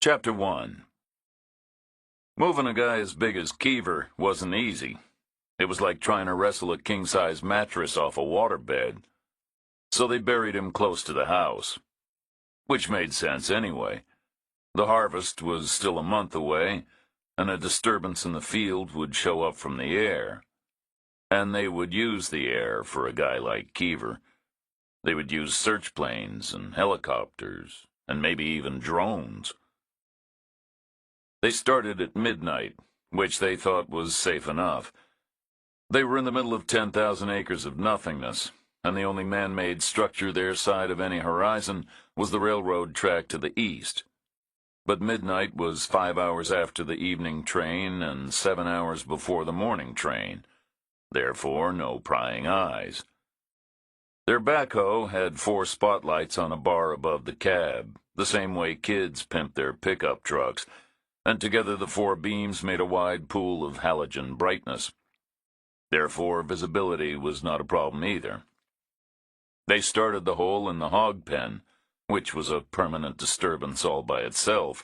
Chapter 1. Moving a guy as big as Keever wasn't easy. It was like trying to wrestle a king-size mattress off a waterbed. So they buried him close to the house. Which made sense anyway. The harvest was still a month away, and a disturbance in the field would show up from the air. And they would use the air for a guy like Keever. They would use search planes and helicopters, and maybe even drones. They started at midnight, which they thought was safe enough. They were in the middle of 10,000 acres of nothingness, and the only man-made structure their side of any horizon was the railroad track to the east. But midnight was 5 hours after the evening train and 7 hours before the morning train. Therefore, no prying eyes. Their backhoe had 4 spotlights on a bar above the cab, the same way kids pimp their pickup trucks, and together the 4 beams made a wide pool of halogen brightness. Therefore, visibility was not a problem either. They started the hole in the hog pen, which was a permanent disturbance all by itself.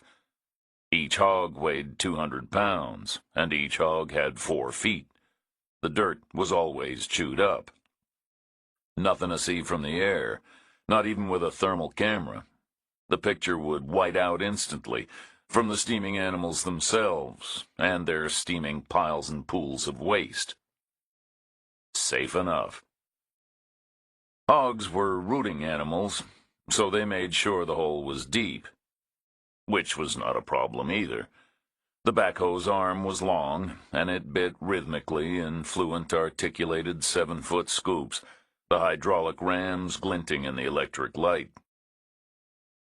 Each hog weighed 200 pounds, and each hog had 4 feet. The dirt was always chewed up. Nothing to see from the air, not even with a thermal camera. The picture would white out instantly, from the steaming animals themselves, and their steaming piles and pools of waste. Safe enough. Hogs were rooting animals, so they made sure the hole was deep, which was not a problem either. The backhoe's arm was long, and it bit rhythmically in fluent articulated 7-foot scoops, the hydraulic rams glinting in the electric light.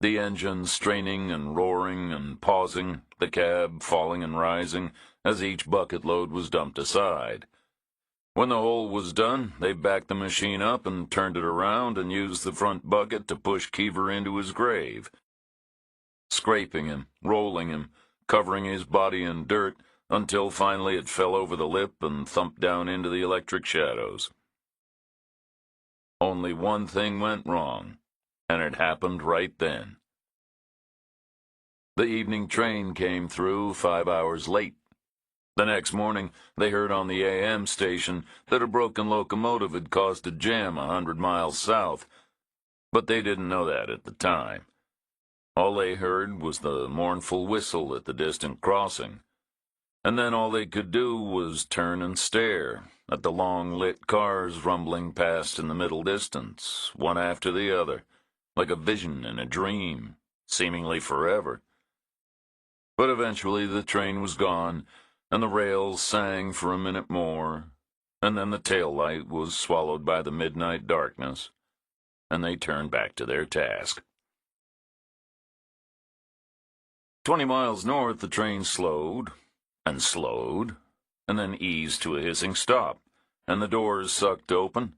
The engine straining and roaring and pausing, the cab falling and rising as each bucket load was dumped aside. When the hole was done, they backed the machine up and turned it around and used the front bucket to push Keever into his grave, scraping him, rolling him, covering his body in dirt until finally it fell over the lip and thumped down into the electric shadows. Only one thing went wrong, and it happened right then. The evening train came through 5 hours late. The next morning, they heard on the AM station that a broken locomotive had caused a jam 100 miles south, but they didn't know that at the time. All they heard was the mournful whistle at the distant crossing, and then all they could do was turn and stare at the long-lit cars rumbling past in the middle distance, one after the other, like a vision in a dream, seemingly forever. But eventually the train was gone, and the rails sang for a minute more, and then the tail light was swallowed by the midnight darkness, and they turned back to their task. 20 miles north, the train slowed, and then eased to a hissing stop, and the doors sucked open,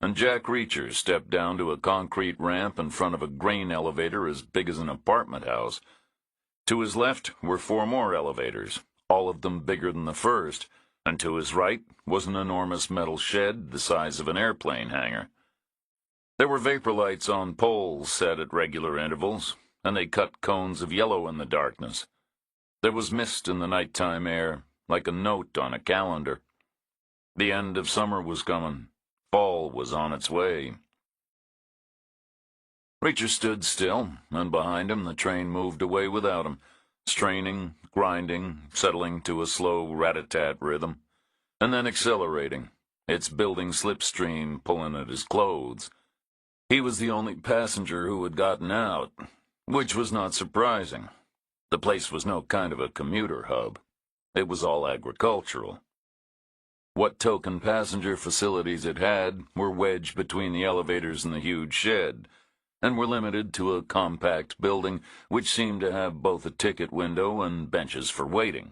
and Jack Reacher stepped down to a concrete ramp in front of a grain elevator as big as an apartment house. To his left were 4 more elevators, all of them bigger than the first, and to his right was an enormous metal shed the size of an airplane hangar. There were vapor lights on poles set at regular intervals, and they cut cones of yellow in the darkness. There was mist in the nighttime air, like a note on a calendar. The end of summer was coming. Fall was on its way. Reacher stood still, and behind him the train moved away without him, straining, grinding, settling to a slow rat-a-tat rhythm, and then accelerating, its building slipstream pulling at his clothes. He was the only passenger who had gotten out, which was not surprising. The place was no kind of a commuter hub. It was all agricultural. What token passenger facilities it had were wedged between the elevators and the huge shed, and were limited to a compact building which seemed to have both a ticket window and benches for waiting.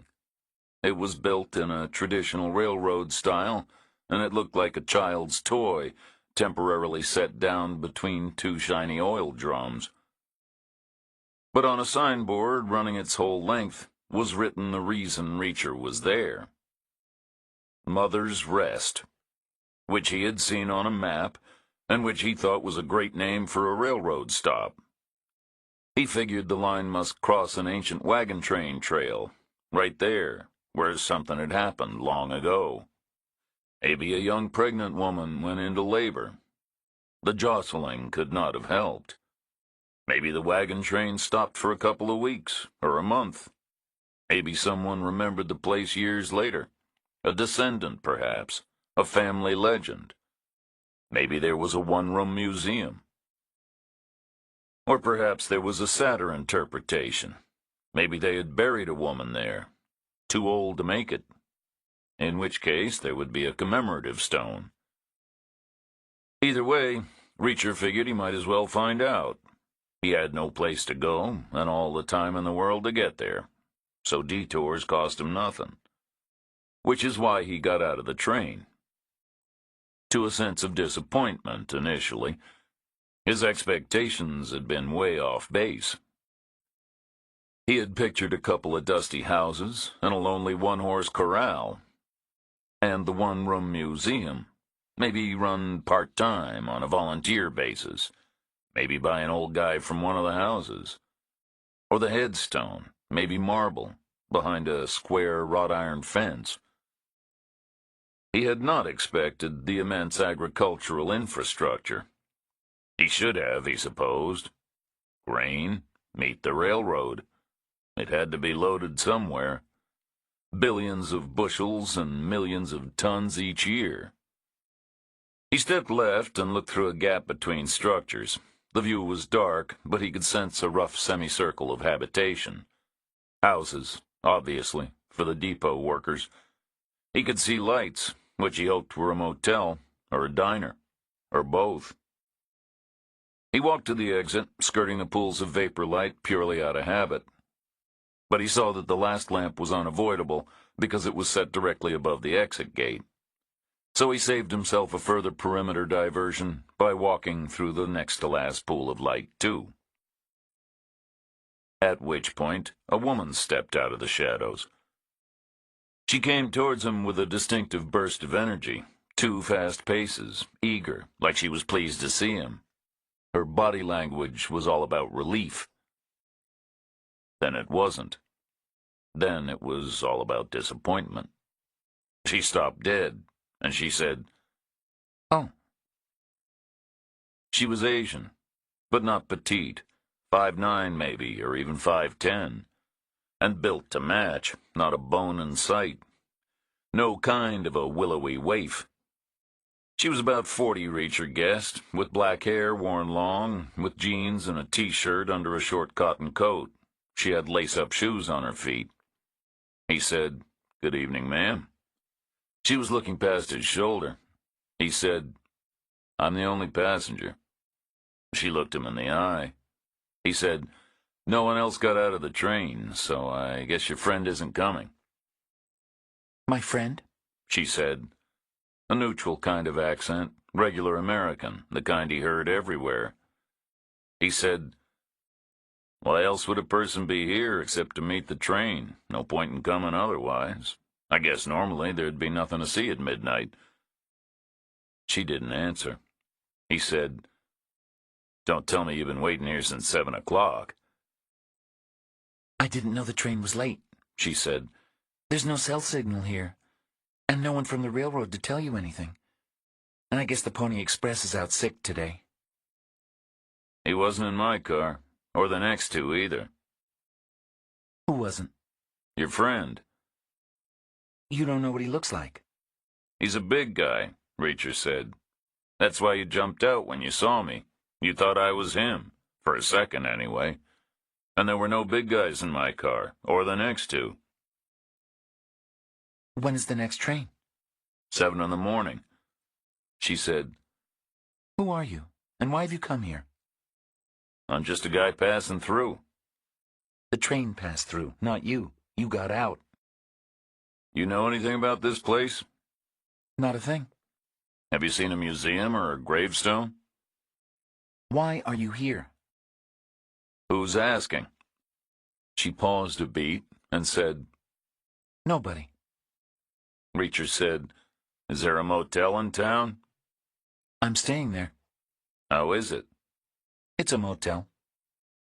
It was built in a traditional railroad style, and it looked like a child's toy, temporarily set down between 2 shiny oil drums. But on a signboard running its whole length was written the reason Reacher was there. Mother's Rest, which he had seen on a map, and which he thought was a great name for a railroad stop. He figured the line must cross an ancient wagon train trail, right there, where something had happened long ago. Maybe a young pregnant woman went into labor. The jostling could not have helped. Maybe the wagon train stopped for a couple of weeks, or a month. Maybe someone remembered the place years later. A descendant, perhaps. A family legend. Maybe there was a one-room museum. Or perhaps there was a sadder interpretation. Maybe they had buried a woman there, too old to make it. In which case, there would be a commemorative stone. Either way, Reacher figured he might as well find out. He had no place to go, and all the time in the world to get there, so detours cost him nothing. Which is why he got out of the train. To a sense of disappointment, initially. His expectations had been way off base. He had pictured a couple of dusty houses and a lonely one-horse corral, and the one-room museum, maybe run part-time on a volunteer basis, maybe by an old guy from one of the houses, or the headstone, maybe marble, behind a square wrought iron fence. He had not expected the immense agricultural infrastructure. He should have, he supposed. Grain, meet the railroad. It had to be loaded somewhere. Billions of bushels and millions of tons each year. He stepped left and looked through a gap between structures. The view was dark, but he could sense a rough semicircle of habitation. Houses, obviously, for the depot workers. He could see lights, which he hoped were a motel, or a diner, or both. He walked to the exit, skirting the pools of vapor light purely out of habit. But he saw that the last lamp was unavoidable because it was set directly above the exit gate. So he saved himself a further perimeter diversion by walking through the next-to-last pool of light, too. At which point, a woman stepped out of the shadows. She came towards him with a distinctive burst of energy, 2 fast paces, eager, like she was pleased to see him. Her body language was all about relief. Then it wasn't. Then it was all about disappointment. She stopped dead, and she said, "Oh." She was Asian, but not petite, 5'9" maybe, or even 5'10", and built to match, not a bone in sight. No kind of a willowy waif. She was about 40, Reacher guessed, with black hair worn long, with jeans and a T-shirt under a short cotton coat. She had lace-up shoes on her feet. He said, "Good evening, ma'am." She was looking past his shoulder. He said, "I'm the only passenger." She looked him in the eye. He said, "No one else got out of the train, so I guess your friend isn't coming." "My friend?" she said. A neutral kind of accent, regular American, the kind he heard everywhere. He said, "Why else would a person be here except to meet the train? No point in coming otherwise. I guess normally there'd be nothing to see at midnight." She didn't answer. He said, "Don't tell me you've been waiting here since 7 o'clock. "I didn't know the train was late," she said. "There's no cell signal here, and no one from the railroad to tell you anything. And I guess the Pony Express is out sick today." He wasn't in my car, or the next two either. "Who wasn't?" "Your friend." "You don't know what he looks like." "He's a big guy," Reacher said. "That's why you jumped out when you saw me. You thought I was him, for a second anyway. And there were no big guys in my car, or the next two." "When is the next train?" 7 in the morning. She said, "Who are you, and why have you come here?" "I'm just a guy passing through." "The train passed through, not you. You got out." "You know anything about this place? "Not a thing." Have you seen a museum or a gravestone?" "Why are you here?" "Who's asking?" She paused a beat and said, "Nobody." Reacher said, "Is there a motel in town?" "I'm staying there." "How is it?" "It's a motel."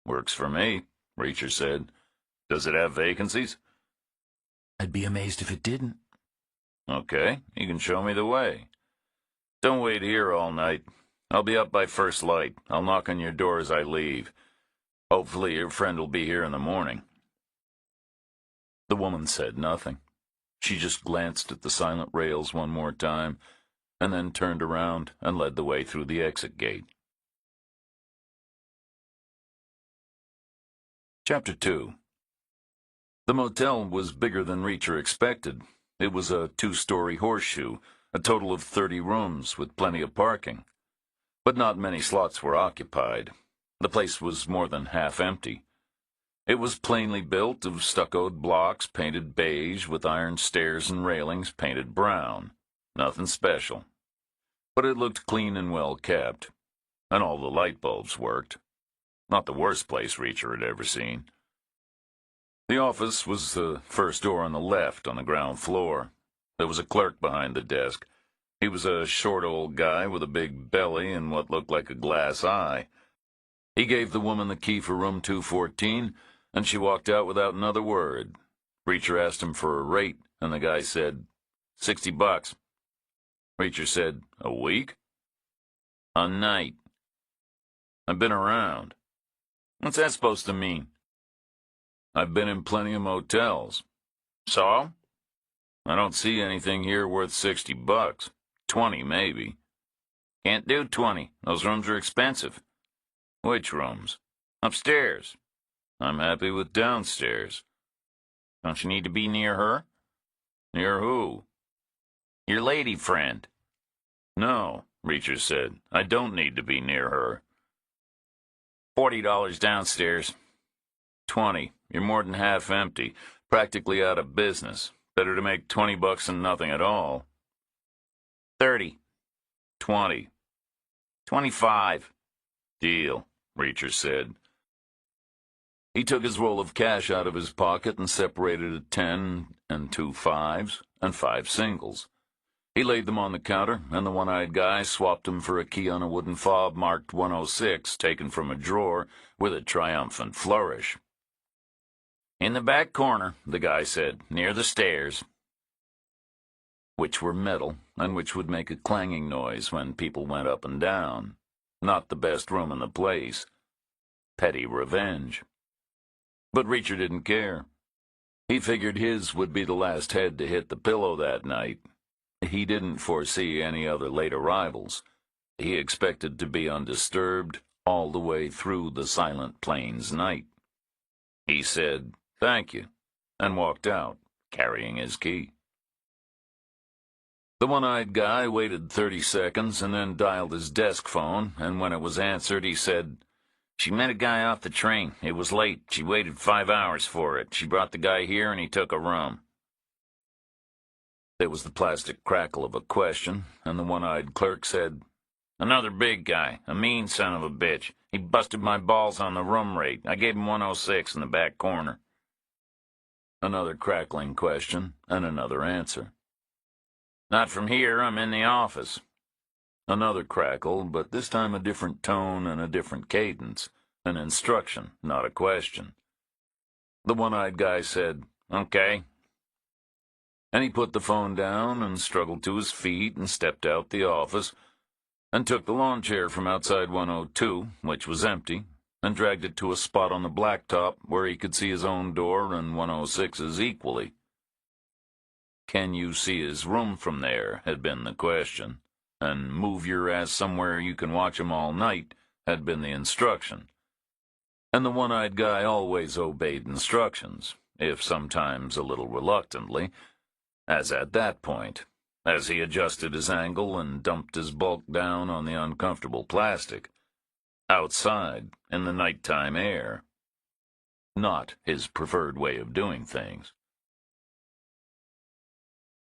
Works for me, Reacher said. Does it have vacancies? I'd be amazed if it didn't. Okay, you can show me the way. Don't wait here all night. I'll be up by first light. I'll knock on your door as I leave. Hopefully your friend will be here in the morning. The woman said nothing. She just glanced at the silent rails one more time, and then turned around and led the way through the exit gate. Chapter 2. The motel was bigger than Reacher expected. It was a 2-story horseshoe, a total of 30 rooms with plenty of parking. But not many slots were occupied. The place was more than half empty. It was plainly built of stuccoed blocks painted beige with iron stairs and railings painted brown. Nothing special. But it looked clean and well kept. And all the light bulbs worked. Not the worst place Reacher had ever seen. The office was the first door on the left on the ground floor. There was a clerk behind the desk. He was a short old guy with a big belly and what looked like a glass eye. He gave the woman the key for room 214, and she walked out without another word. Reacher asked him for a rate, and the guy said, $60. Reacher said, a week? A night. I've been around. What's that supposed to mean? I've been in plenty of motels. So? I don't see anything here worth $60. 20, maybe. Can't do 20. Those rooms are expensive. Which rooms? Upstairs. I'm happy with downstairs. Don't you need to be near her? Near who? Your lady friend. No, Reacher said. I don't need to be near her. $40 downstairs. 20. You're more than half empty. Practically out of business. Better to make $20 than nothing at all. 30. 20. 25. Deal, Reacher said. He took his roll of cash out of his pocket and separated a 10 and 2 5s and 5 singles. He laid them on the counter, and the one-eyed guy swapped them for a key on a wooden fob marked 106, taken from a drawer with a triumphant flourish. In the back corner, the guy said, near the stairs. Which were metal, and which would make a clanging noise when people went up and down. Not the best room in the place. Petty revenge. But Reacher didn't care. He figured his would be the last head to hit the pillow that night. He didn't foresee any other late arrivals. He expected to be undisturbed all the way through the Silent Plains night. He said, "Thank you," and walked out, carrying his key. The one-eyed guy waited 30 seconds and then dialed his desk phone, and when it was answered, he said, "She met a guy off the train. It was late. She waited 5 hours for it. She brought the guy here, and he took a room." There was the plastic crackle of a question, and the one-eyed clerk said, "Another big guy, a mean son of a bitch. He busted my balls on the room rate. I gave him 106 in the back corner." Another crackling question, and another answer. "Not from here, I'm in the office." Another crackle, but this time a different tone and a different cadence. An instruction, not a question. The one-eyed guy said, "Okay." And he put the phone down and struggled to his feet and stepped out the office and took the lawn chair from outside 102, which was empty, and dragged it to a spot on the blacktop where he could see his own door and 106's equally. "Can you see his room from there?" had been the question, and "move your ass somewhere you can watch him all night" had been the instruction. And the one-eyed guy always obeyed instructions, if sometimes a little reluctantly, as at that point, as he adjusted his angle and dumped his bulk down on the uncomfortable plastic. Outside, in the nighttime air. Not his preferred way of doing things.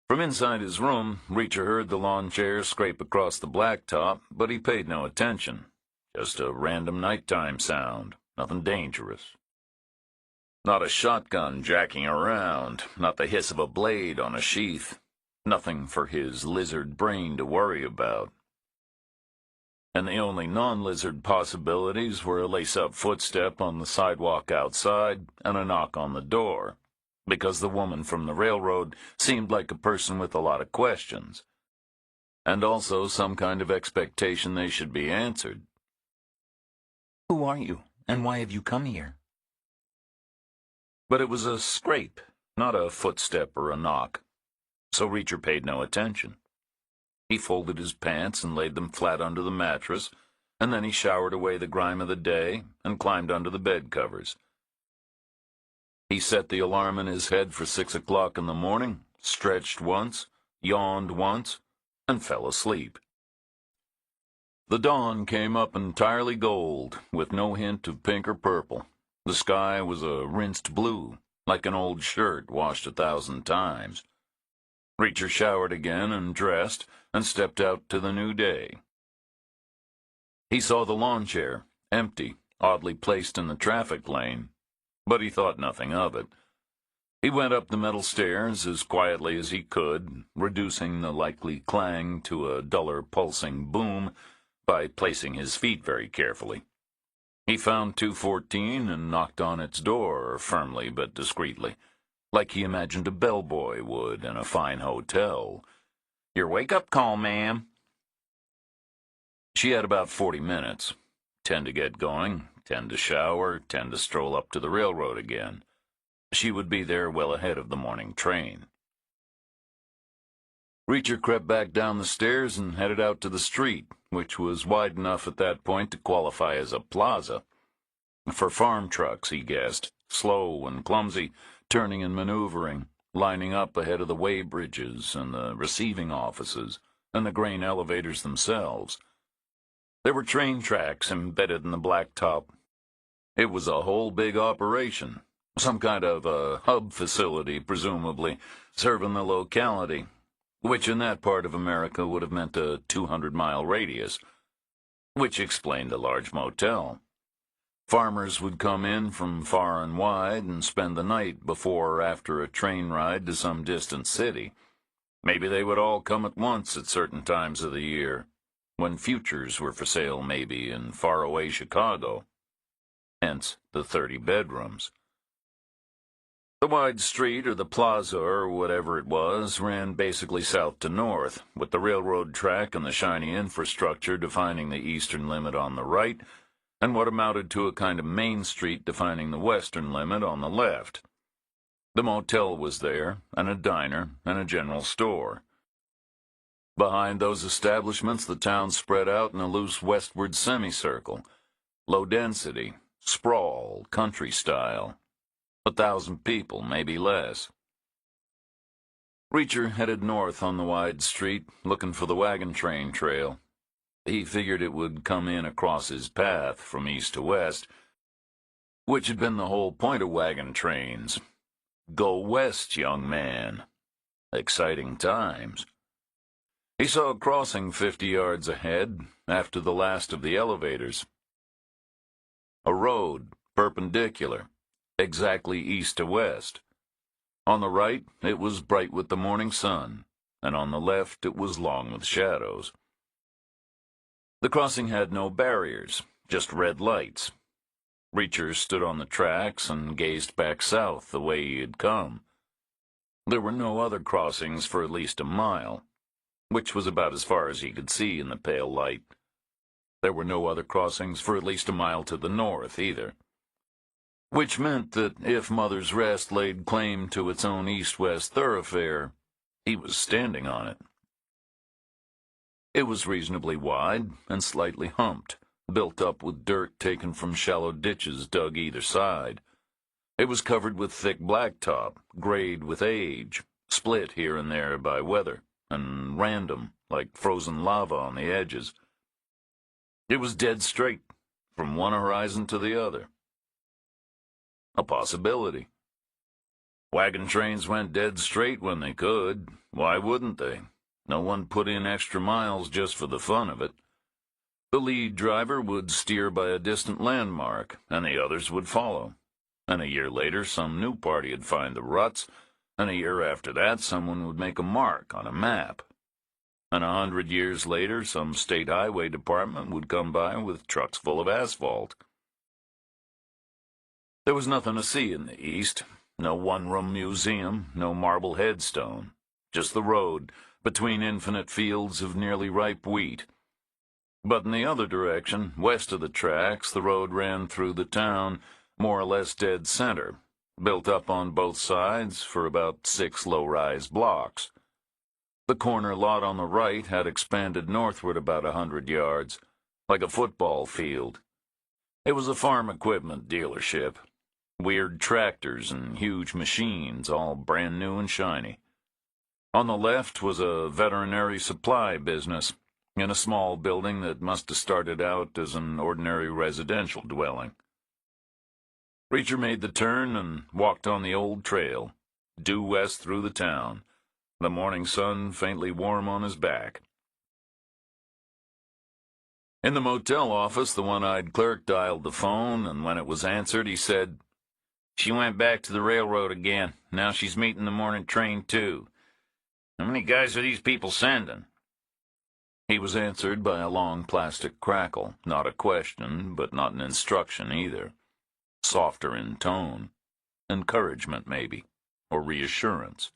From inside his room, Reacher heard the lawn chair scrape across the blacktop, but he paid no attention. Just a random nighttime sound, nothing dangerous. Not a shotgun jacking around, not the hiss of a blade on a sheath. Nothing for his lizard brain to worry about. and the only non-lizard possibilities were a lace-up footstep on the sidewalk outside and a knock on the door, because the woman from the railroad seemed like a person with a lot of questions, and also some kind of expectation they should be answered. Who are you, and why have you come here? But it was a scrape, not a footstep or a knock, so Reacher paid no attention. He folded his pants and laid them flat under the mattress, and then he showered away the grime of the day and climbed under the bed covers. He set the alarm in his head for 6 o'clock in the morning, stretched once, yawned once, and fell asleep. The dawn came up entirely gold, with no hint of pink or purple. The sky was a rinsed blue, like an old shirt washed 1,000 times. Reacher showered again and dressed, and stepped out to the new day. He saw the lawn chair, empty, oddly placed in the traffic lane, but he thought nothing of it. He went up the metal stairs as quietly as he could, reducing the likely clang to a duller pulsing boom by placing his feet very carefully. He found 214 and knocked on its door, firmly but discreetly, like he imagined a bellboy would in a fine hotel. "Your wake-up call, ma'am." She had about 40 minutes, 10 to get going, 10 to shower, 10 to stroll up to the railroad again. She would be there well ahead of the morning train. Reacher crept back down the stairs and headed out to the street, which was wide enough at that point to qualify as a plaza. For farm trucks, he guessed, slow and clumsy, turning and maneuvering, lining up ahead of the weighbridges and the receiving offices and the grain elevators themselves. There were train tracks embedded in the blacktop. It was a whole big operation, some kind of a hub facility, presumably, serving the locality, which in that part of America would have meant a 200-mile radius, which explained a large motel. Farmers would come in from far and wide and spend the night before or after a train ride to some distant city. Maybe they would all come at once at certain times of the year, when futures were for sale maybe in faraway Chicago. Hence the 30 bedrooms. The wide street, or the plaza, or whatever it was, ran basically south to north, with the railroad track and the shiny infrastructure defining the eastern limit on the right, and what amounted to a kind of main street defining the western limit on the left. The motel was there, and a diner, and a general store. Behind those establishments, the town spread out in a loose westward semicircle, low density, sprawl, country style. 1,000 people, maybe less. Reacher headed north on the wide street, looking for the wagon train trail. He figured it would come in across his path from east to west, which had been the whole point of wagon trains. Go west, young man. Exciting times. He saw a crossing 50 yards ahead, after the last of the elevators. A road, perpendicular, exactly east to west. On the right, it was bright with the morning sun, and on the left it was long with shadows. The crossing had no barriers, just red lights. Reacher stood on the tracks and gazed back south the way he had come. There were no other crossings for at least a mile, which was about as far as he could see in the pale light. There were no other crossings for at least a mile to the north, either. Which meant that if Mother's Rest laid claim to its own east-west thoroughfare, he was standing on it. It was reasonably wide and slightly humped, built up with dirt taken from shallow ditches dug either side. It was covered with thick blacktop, grayed with age, split here and there by weather, and random, like frozen lava on the edges. It was dead straight, from one horizon to the other. A possibility. Wagon trains went dead straight when they could. Why wouldn't they? No one put in extra miles just for the fun of it. The lead driver would steer by a distant landmark, and the others would follow. And a year later, some new party would find the ruts, and a year after that, someone would make a mark on a map. and 100 years later some state highway department would come by with trucks full of asphalt. There was nothing to see in the east. No one-room museum, no marble headstone. Just the road, between infinite fields of nearly ripe wheat. But in the other direction, west of the tracks, the road ran through the town, more or less dead center, built up on both sides for about 6 low-rise blocks. The corner lot on the right had expanded northward about 100 yards, like a football field. It was a farm equipment dealership. Weird tractors and huge machines, all brand new and shiny. On the left was a veterinary supply business, in a small building that must have started out as an ordinary residential dwelling. Reacher made the turn and walked on the old trail, due west through the town, the morning sun faintly warm on his back. In the motel office, the one-eyed clerk dialed the phone, and when it was answered, he said, "She went back to the railroad again. Now she's meeting the morning train, too. How many guys are these people sending?" He was answered by a long plastic crackle, not a question, but not an instruction either. Softer in tone. Encouragement, maybe, or reassurance.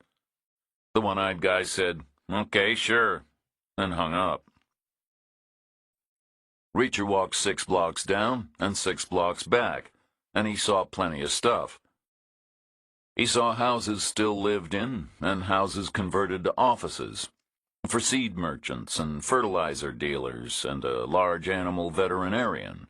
The one-eyed guy said, "Okay, sure," and hung up. Reacher walked 6 blocks down and 6 blocks back, and he saw plenty of stuff. He saw houses still lived in, and houses converted to offices, for seed merchants and fertilizer dealers and a large animal veterinarian.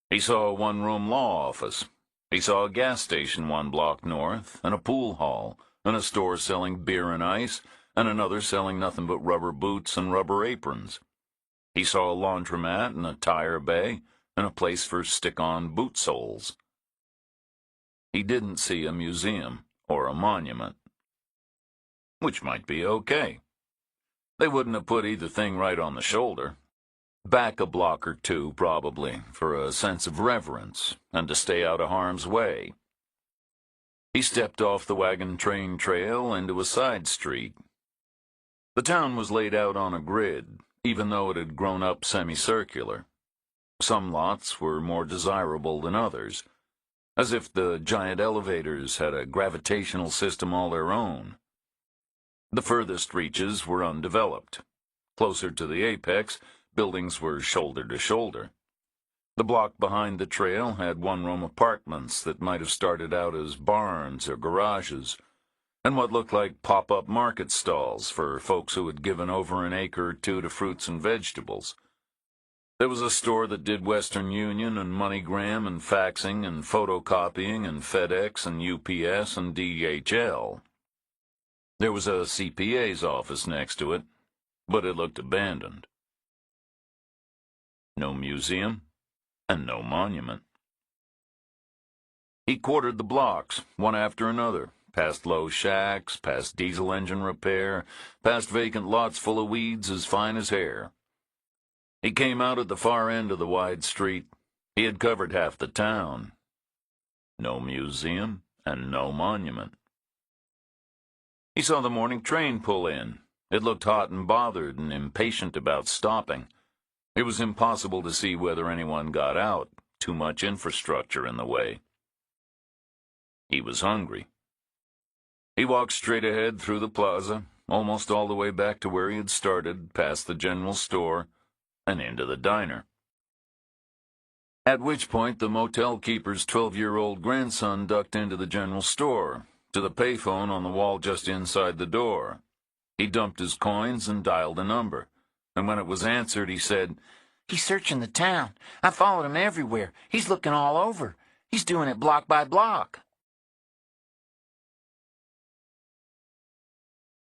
He saw a one-room law office. He saw a gas station 1 block north, and a pool hall, and a store selling beer and ice, and another selling nothing but rubber boots and rubber aprons. He saw a laundromat and a tire bay, and a place for stick-on boot soles. He didn't see a museum or a monument, which might be okay. They wouldn't have put either thing right on the shoulder. Back a block or 2, probably, for a sense of reverence and to stay out of harm's way. He stepped off the wagon train trail into a side street. The town was laid out on a grid, even though it had grown up semicircular. Some lots were more desirable than others, as if the giant elevators had a gravitational system all their own. The furthest reaches were undeveloped. Closer to the apex, buildings were shoulder to shoulder. The block behind the trail had one-room apartments that might have started out as barns or garages, and what looked like pop-up market stalls for folks who had given over an acre or 2 to fruits and vegetables. There was a store that did Western Union and MoneyGram and faxing and photocopying and FedEx and UPS and DHL. There was a CPA's office next to it, but it looked abandoned. No museum and no monument. He quartered the blocks, one after another, past low shacks, past diesel engine repair, past vacant lots full of weeds as fine as hair. He came out at the far end of the wide street. He had covered half the town. No museum and no monument. He saw the morning train pull in. It looked hot and bothered and impatient about stopping. It was impossible to see whether anyone got out, too much infrastructure in the way. He was hungry. He walked straight ahead through the plaza, almost all the way back to where he had started, past the general store, and into the diner. At which point the motel keeper's 12-year-old grandson ducked into the general store, to the payphone on the wall just inside the door. He dumped his coins and dialed a number, and when it was answered, he said, "He's searching the town. I followed him everywhere. He's looking all over. He's doing it block by block."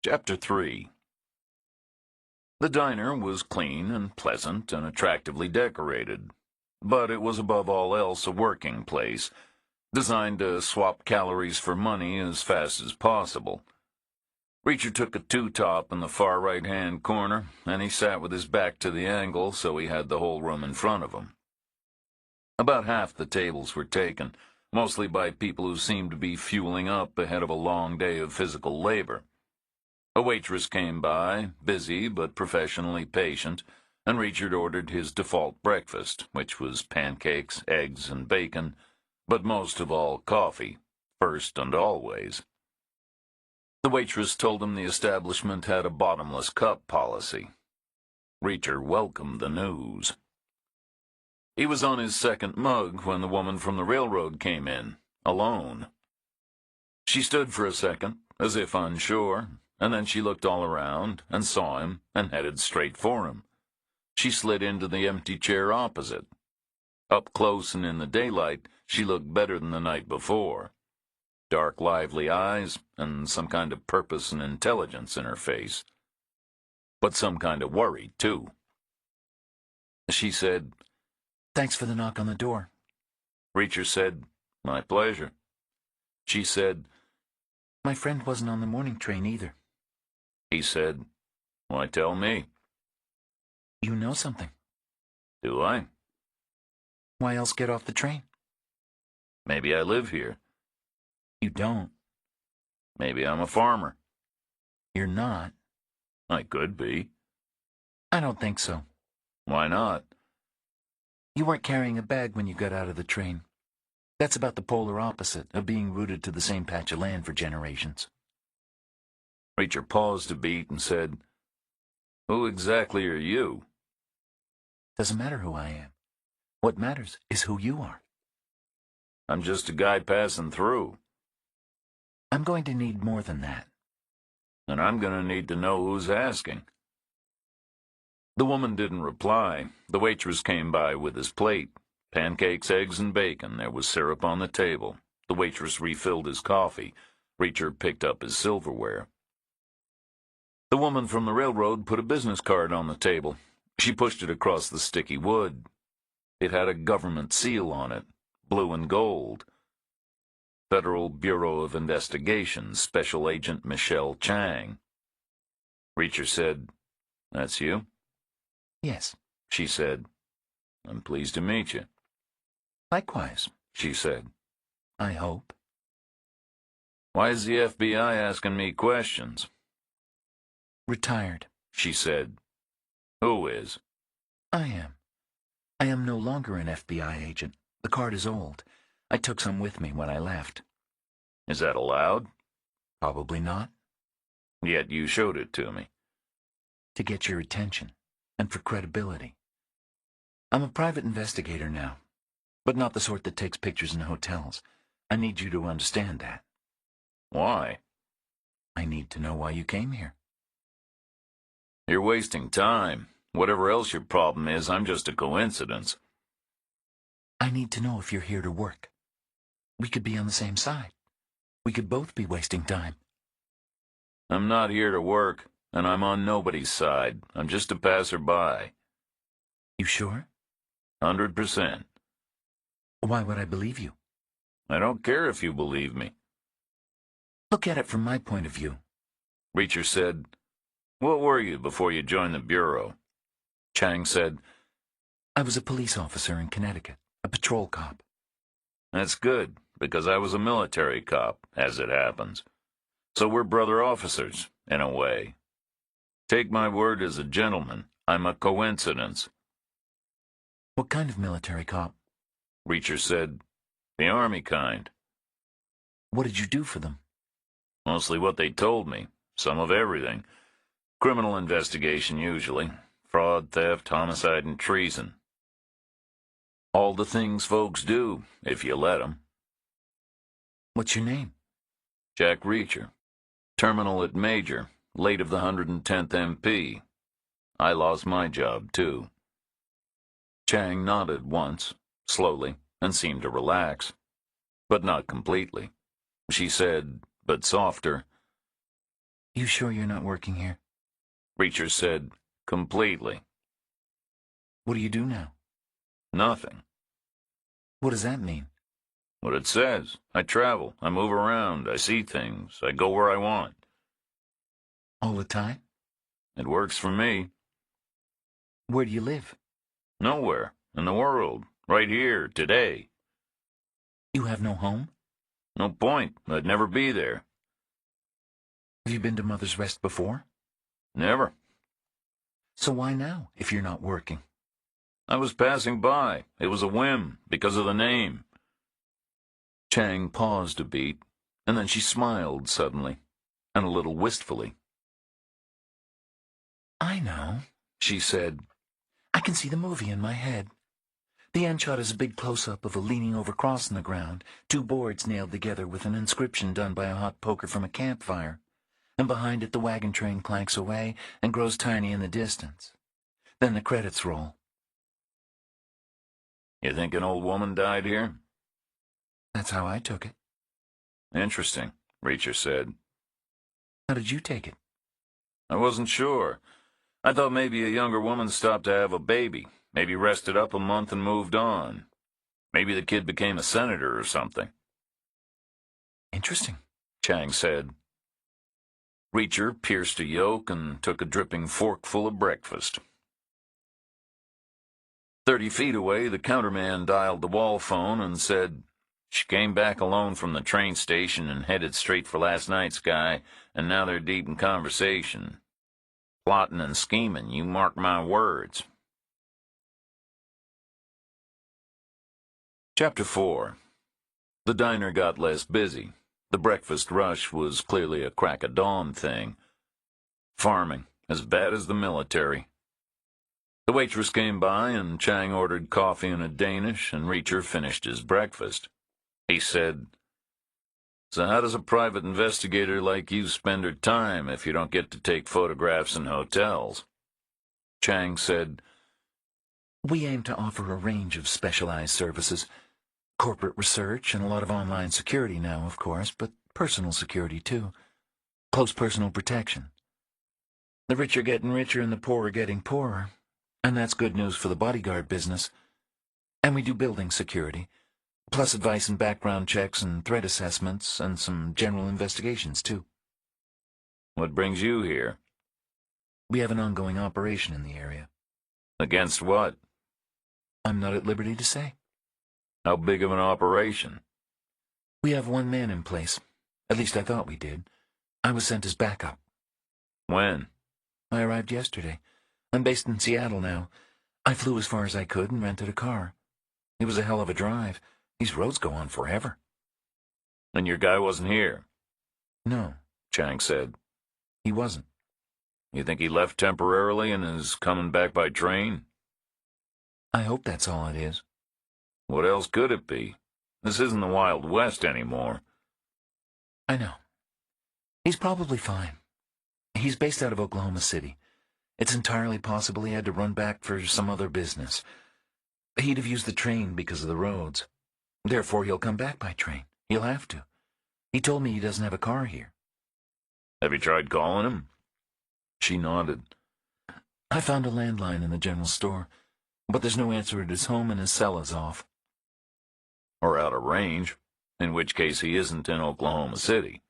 Chapter 3. The diner was clean and pleasant and attractively decorated, but it was above all else a working place, designed to swap calories for money as fast as possible. Reacher took a 2-top in the far right-hand corner, and he sat with his back to the angle so he had the whole room in front of him. About half the tables were taken, mostly by people who seemed to be fueling up ahead of a long day of physical labor. A waitress came by, busy but professionally patient, and Richard ordered his default breakfast, which was pancakes, eggs, and bacon, but most of all coffee, first and always. The waitress told him the establishment had a bottomless cup policy. Reacher welcomed the news. He was on his second mug when the woman from the railroad came in, alone. She stood for a second, as if unsure, and then she looked all around and saw him and headed straight for him. She slid into the empty chair opposite. Up close and in the daylight, she looked better than the night before. Dark, lively eyes, and some kind of purpose and intelligence in her face. But some kind of worry, too. She said, "Thanks for the knock on the door." Reacher said, "My pleasure." She said, "My friend wasn't on the morning train either." He said, "Why, tell me." "You know something." "Do I?" "Why else get off the train?" "Maybe I live here." "You don't." "Maybe I'm a farmer." "You're not." "I could be." "I don't think so." "Why not?" "You weren't carrying a bag when you got out of the train. That's about the polar opposite of being rooted to the same patch of land for generations." Reacher paused a beat and said, "Who exactly are you?" "Doesn't matter who I am. What matters is who you are." "I'm just a guy passing through." "I'm going to need more than that." "And I'm going to need to know who's asking." The woman didn't reply. The waitress came by with his plate. Pancakes, eggs, and bacon. There was syrup on the table. The waitress refilled his coffee. Reacher picked up his silverware. The woman from the railroad put a business card on the table. She pushed it across the sticky wood. It had a government seal on it, blue and gold. Federal Bureau of Investigation, Special Agent Michelle Chang. Reacher said, "That's you?" "Yes." She said, "I'm pleased to meet you." "Likewise," she said. "I hope." "Why is the FBI asking me questions?" "Retired." she said. "Who is?" "I am. I am no longer an FBI agent. The card is old. I took some with me when I left." "Is that allowed?" "Probably not." "Yet you showed it to me." "To get your attention, and for credibility. I'm a private investigator now, but not the sort that takes pictures in hotels. I need you to understand that." "Why?" "I need to know why you came here." "You're wasting time. Whatever else your problem is, I'm just a coincidence." "I need to know if you're here to work. We could be on the same side. We could both be wasting time." "I'm not here to work, and I'm on nobody's side. I'm just a passerby." "You sure?" 100%. "Why would I believe you?" "I don't care if you believe me." "Look at it from my point of view." Reacher said, "What were you before you joined the Bureau?" Chang said, "I was a police officer in Connecticut, a patrol cop." "That's good, because I was a military cop, as it happens. So we're brother officers, in a way. Take my word as a gentleman, I'm a coincidence." "What kind of military cop?" Reacher said, "The Army kind. "What did you do for them?" Mostly what they told me, some of everything. Criminal investigation, usually. Fraud, theft, homicide, and treason. All the things folks do, if you let 'em." "What's your name?" Jack Reacher. Terminal at Major, late of the 110th MP. I lost my job, too. Chang nodded once, slowly, and seemed to relax. But not completely. She said, but softer, "You sure you're not working here?" Reacher said, "Completely." "What do you do now?" "Nothing." "What does that mean?" "What it says. I travel, I move around, I see things, I go where I want. "All the time?" It works for me." "Where do you live?" "Nowhere. In the world. Right here, today." "You have no home?" "No point. I'd never be there." Have you been to Mother's Rest before? Never. So why now, if you're not working? I was passing by. It was a whim, because of the name. Chang paused a beat, and then she smiled suddenly, and a little wistfully. I know, she said. I can see the movie in my head. The end shot is a big close-up of a leaning-over cross in the ground, two boards nailed together with an inscription done by a hot poker from a campfire, and behind it the wagon train clanks away and grows tiny in the distance. Then the credits roll. You think an old woman died here? That's how I took it. Interesting, Reacher said. How did you take it? I wasn't sure. I thought maybe a younger woman stopped to have a baby, maybe rested up a month and moved on. Maybe the kid became a senator or something. Interesting, Chang said. Reacher pierced a yolk and took a dripping forkful of breakfast. 30 feet away, the counterman dialed the wall phone and said, "She came back alone from the train station and headed straight for last night's guy, and now they're deep in conversation. Plotting and scheming, you mark my words." Chapter 4. The diner got less busy. The breakfast rush was clearly a crack-of-dawn thing. Farming, as bad as the military. The waitress came by, and Chang ordered coffee and a Danish, and Reacher finished his breakfast. He said, "So how does a private investigator like you spend her time if you don't get to take photographs in hotels?" Chang said, We aim to offer a range of specialized services. Corporate research and a lot of online security now, of course, but personal security, too. Close personal protection. The rich are getting richer and the poor are getting poorer. And that's good news for the bodyguard business. And we do building security, plus advice and background checks and threat assessments and some general investigations, too. "What brings you here?" We have an ongoing operation in the area. "Against what?" I'm not at liberty to say. "How big of an operation?" We have one man in place. At least I thought we did. I was sent as backup. "When?" I arrived yesterday. I'm based in Seattle now. I flew as far as I could and rented a car. It was a hell of a drive. These roads go on forever. "And your guy wasn't here?" No, Chang said. he wasn't. "You think he left temporarily and is coming back by train?" I hope that's all it is. "What else could it be? This isn't the Wild West anymore." I know. He's probably fine. He's based out of Oklahoma City. It's entirely possible he had to run back for some other business. He'd have used the train because of the roads. Therefore, he'll come back by train. He'll have to. He told me he doesn't have a car here. "Have you tried calling him?" She nodded. I found a landline in the general store, but there's no answer at his home and his cell is off. "Or out of range, in which case he isn't in Oklahoma City."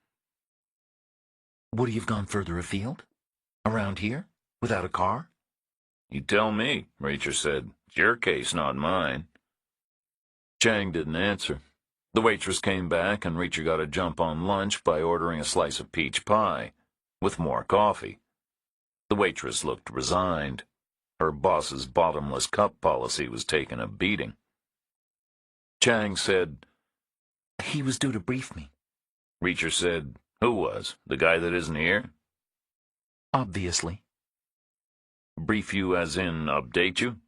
Would he have gone further afield? Around here? Without a car? "You tell me," Reacher said. "It's your case, not mine." Chang didn't answer. The waitress came back, and Reacher got a jump on lunch by ordering a slice of peach pie, with more coffee. The waitress looked resigned. Her boss's bottomless cup policy was taking a beating. Chang said, He was due to brief me. Reacher said, "Who was? The guy that isn't here?" Obviously. "Brief you as in update you?"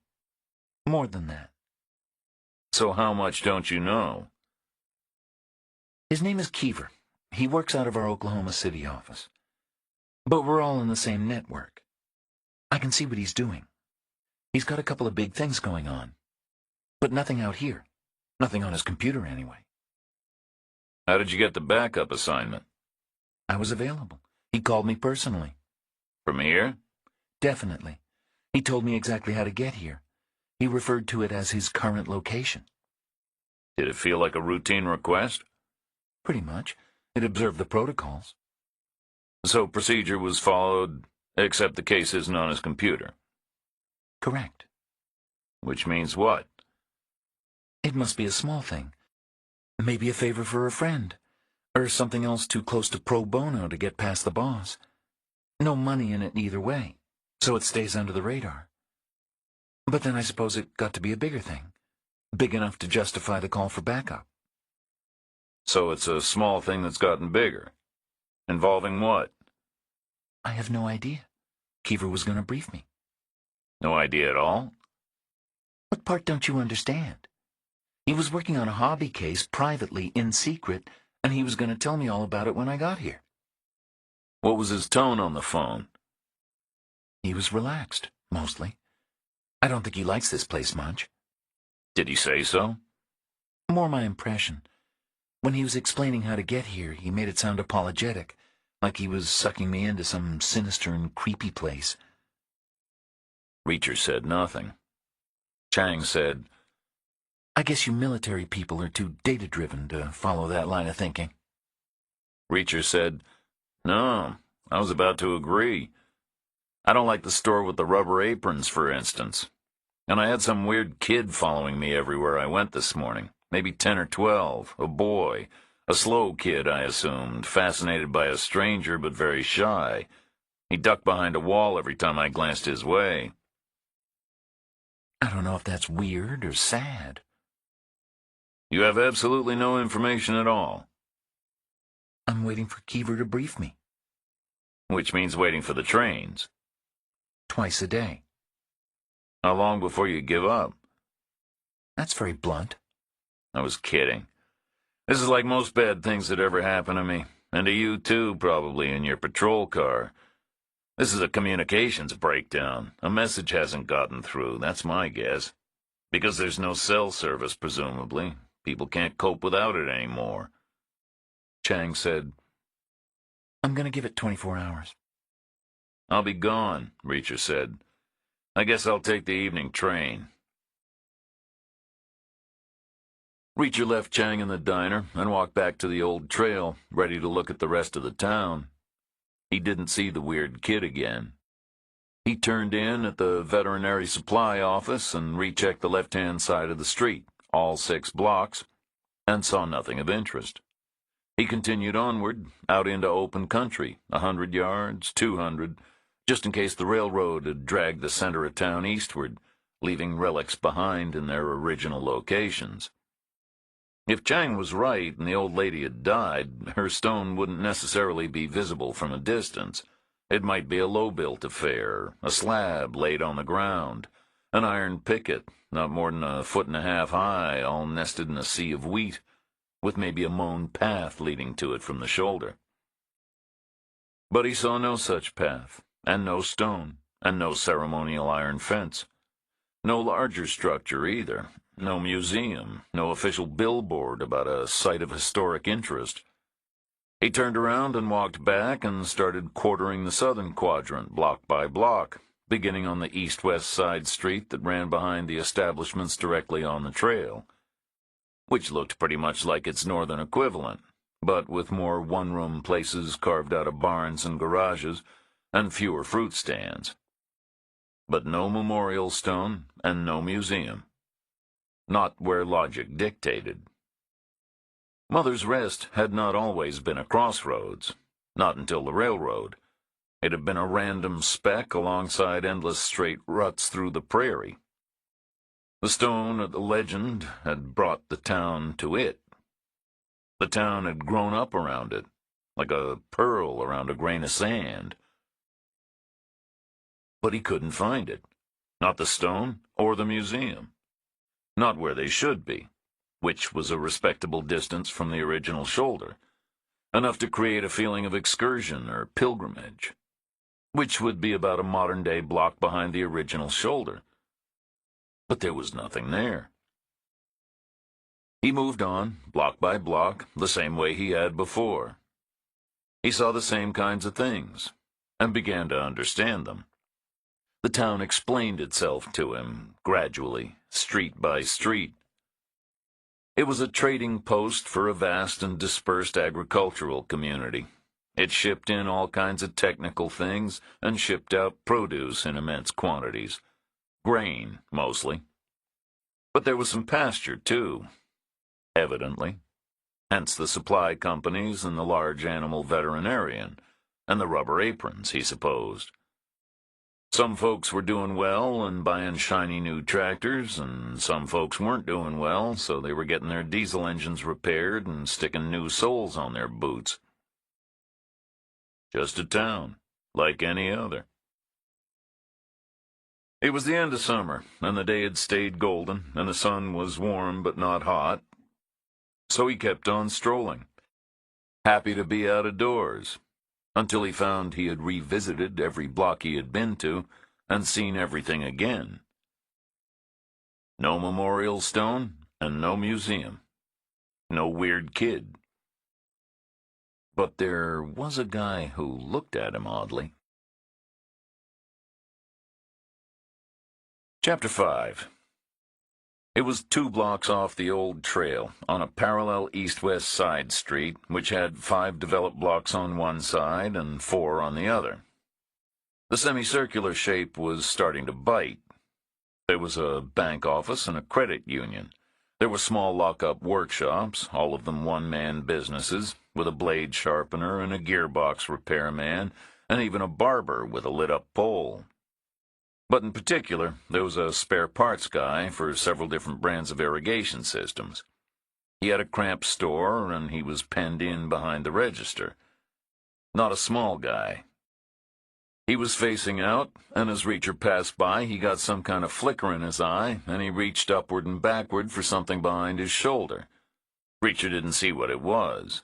More than that. "So how much don't you know?" His name is Keever. He works out of our Oklahoma City office. But we're all in the same network. I can see what he's doing. He's got a couple of big things going on. But nothing out here. Nothing on his computer, anyway. "How did you get the backup assignment?" I was available. He called me personally. "From here?" Definitely. He told me exactly how to get here. He referred to it as his current location. "Did it feel like a routine request?" Pretty much. It observed the protocols. "So procedure was followed, except the case isn't on his computer." Correct. "Which means what?" It must be a small thing. Maybe a favor for a friend. Or something else too close to pro bono to get past the boss. No money in it either way, so it stays under the radar. But then I suppose it got to be a bigger thing, big enough to justify the call for backup. So it's a small thing that's gotten bigger. Involving what? I have no idea. Keever was going to brief me. No idea at all? What part don't you understand? He was working on a hobby case privately, in secret, and he was going to tell me all about it when I got here. What was his tone on the phone? He was relaxed, mostly. I don't think he likes this place much. Did he say so? More my impression. When he was explaining how to get here, he made it sound apologetic, like he was sucking me into some sinister and creepy place. Reacher said nothing. Chang said, I guess you military people are too data-driven to follow that line of thinking. Reacher said, No, I was about to agree. I don't like the store with the rubber aprons, for instance. And I had some weird kid following me everywhere I went this morning. Maybe 10 or 12, a boy. A slow kid, I assumed, fascinated by a stranger but very shy. He ducked behind a wall every time I glanced his way. I don't know if that's weird or sad. You have absolutely no information at all. I'm waiting for Keever to brief me. Which means waiting for the trains. Twice a day. How long before you give up? That's very blunt. I was kidding. This is like most bad things that ever happen to me, and to you too, probably, in your patrol car. This is a communications breakdown. A message hasn't gotten through, that's my guess. Because there's no cell service, presumably. People can't cope without it anymore. Chang said, I'm going to give it 24 hours. I'll be gone, Reacher said. I guess I'll take the evening train. Reacher left Chang in the diner and walked back to the old trail, ready to look at the rest of the town. He didn't see the weird kid again. He turned in at the veterinary supply office and rechecked the left-hand side of the street, all 6 blocks, and saw nothing of interest. He continued onward, out into open country, 100 yards, 200, just in case the railroad had dragged the center of town eastward, leaving relics behind in their original locations. If Chang was right and the old lady had died, her stone wouldn't necessarily be visible from a distance. It might be a low-built affair, a slab laid on the ground, an iron picket, not more than 1.5 feet high, all nested in a sea of wheat, with maybe a mown path leading to it from the shoulder. But he saw no such path, and no stone, and no ceremonial iron fence. No larger structure either. No museum, no official billboard about a site of historic interest. He turned around and walked back and started quartering the southern quadrant, block by block, beginning on the east-west side street that ran behind the establishments directly on the trail, which looked pretty much like its northern equivalent, but with more one-room places carved out of barns and garages, and fewer fruit stands. But no memorial stone and no museum. Not where logic dictated. Mother's Rest had not always been a crossroads, not until the railroad. It had been a random speck alongside endless straight ruts through the prairie. The stone of the legend had brought the town to it. The town had grown up around it, like a pearl around a grain of sand. But he couldn't find it. Not the stone or the museum. Not where they should be, which was a respectable distance from the original shoulder, enough to create a feeling of excursion or pilgrimage, which would be about a modern-day block behind the original shoulder. But there was nothing there. He moved on, block by block, the same way he had before. He saw the same kinds of things, and began to understand them. The town explained itself to him, gradually, street by street. It was a trading post for a vast and dispersed agricultural community. It shipped in all kinds of technical things and shipped out produce in immense quantities. Grain, mostly. But there was some pasture, too, evidently. hence the supply companies and the large animal veterinarian, and the rubber aprons, he supposed. Some folks were doing well and buying shiny new tractors, and some folks weren't doing well, so they were getting their diesel engines repaired and sticking new soles on their boots. Just a town, like any other. It was the end of summer, and the day had stayed golden, and the sun was warm but not hot, so he kept on strolling, happy to be out of doors, until he found he had revisited every block he had been to and seen everything again. No memorial stone and no museum. No weird kid. But there was a guy who looked at him oddly. Chapter 5. It was 2 blocks off the old trail, on a parallel east-west side street, which had 5 developed blocks on one side and 4 on the other. The semicircular shape was starting to bite. There was a bank office and a credit union. There were small lock-up workshops, all of them one-man businesses, with a blade sharpener and a gearbox repairman, and even a barber with a lit-up pole. But in particular, there was a spare parts guy for several different brands of irrigation systems. He had a cramped store, and he was penned in behind the register. Not a small guy. He was facing out, and as Reacher passed by, he got some kind of flicker in his eye, and he reached upward and backward for something behind his shoulder. Reacher didn't see what it was.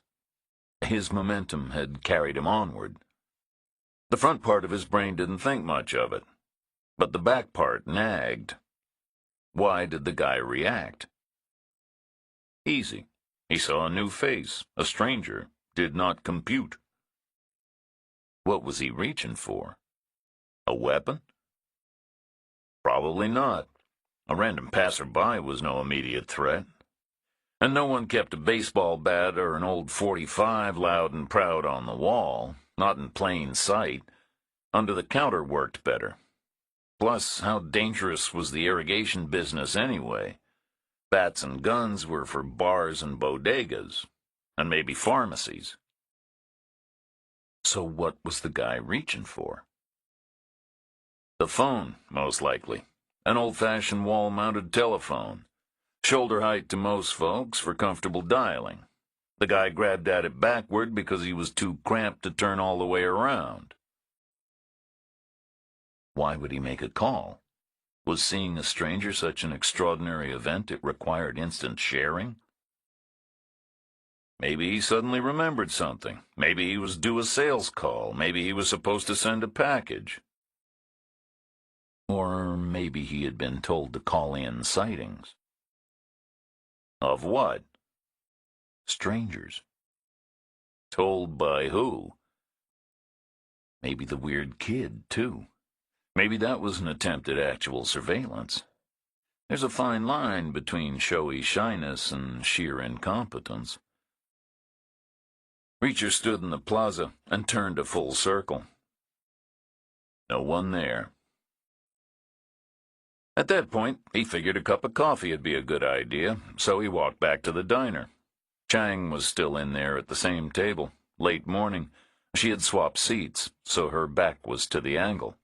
His momentum had carried him onward. The front part of his brain didn't think much of it, but the back part nagged. Why did the guy react? Easy. He saw a new face, a stranger, did not compute. What was he reaching for? A weapon? Probably not. A random passerby was no immediate threat. And no one kept a baseball bat or an old .45 loud and proud on the wall, not in plain sight. Under the counter worked better. Plus, how dangerous was the irrigation business anyway? Bats and guns were for bars and bodegas, and maybe pharmacies. So what was the guy reaching for? The phone, most likely. An old-fashioned wall-mounted telephone. Shoulder height to most folks for comfortable dialing. The guy grabbed at it backward because he was too cramped to turn all the way around. Why would he make a call? Was seeing a stranger such an extraordinary event it required instant sharing? Maybe he suddenly remembered something. Maybe he was due a sales call. Maybe he was supposed to send a package. Or maybe he had been told to call in sightings. Of what? Strangers. Told by who? Maybe the weird kid, too. Maybe that was an attempt at actual surveillance. There's a fine line between showy shyness and sheer incompetence. Reacher stood in the plaza and turned a full circle. No one there. At that point, he figured a cup of coffee would be a good idea, so he walked back to the diner. Chang was still in there at the same table, late morning. She had swapped seats, so her back was to the angle,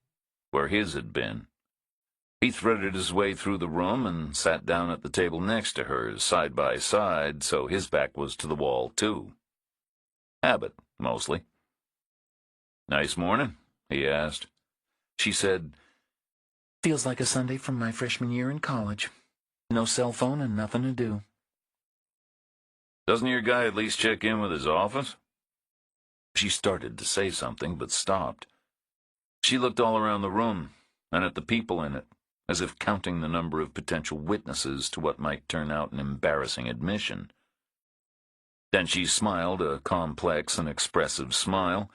where his had been. He threaded his way through the room and sat down at the table next to hers, side by side, so his back was to the wall, too. Habit, mostly. "Nice morning?" he asked. She said, "Feels like a Sunday from my freshman year in college. No cell phone and nothing to do." "Doesn't your guy at least check in with his office?" She started to say something, but stopped. She looked all around the room, and at the people in it, as if counting the number of potential witnesses to what might turn out an embarrassing admission. Then she smiled a complex and expressive smile,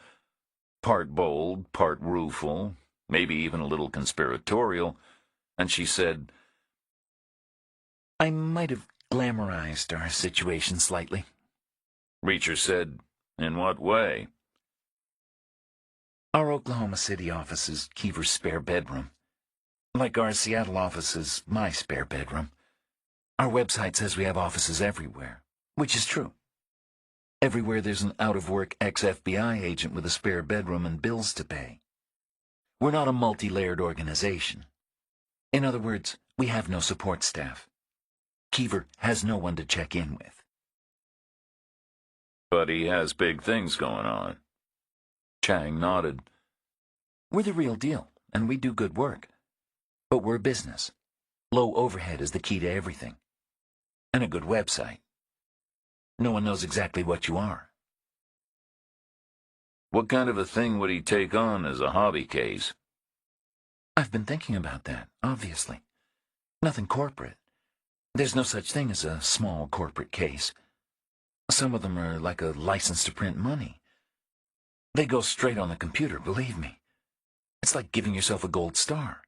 part bold, part rueful, maybe even a little conspiratorial, and she said, "I might have glamorized our situation slightly." Reacher said, "In what way?" "Our Oklahoma City office is Keever's spare bedroom. Like our Seattle office is my spare bedroom. Our website says we have offices everywhere, which is true. Everywhere there's an out-of-work ex-FBI agent with a spare bedroom and bills to pay. We're not a multi-layered organization. In other words, we have no support staff. Keever has no one to check in with. But he has big things going on. Chang nodded. We're the real deal, and we do good work. But we're a business. Low overhead is the key to everything. And a good website. No one knows exactly what you are. What kind of a thing would he take on as a hobby case? I've been thinking about that, obviously. Nothing corporate. There's no such thing as a small corporate case. Some of them are like a license to print money. They go straight on the computer, believe me. It's like giving yourself a gold star.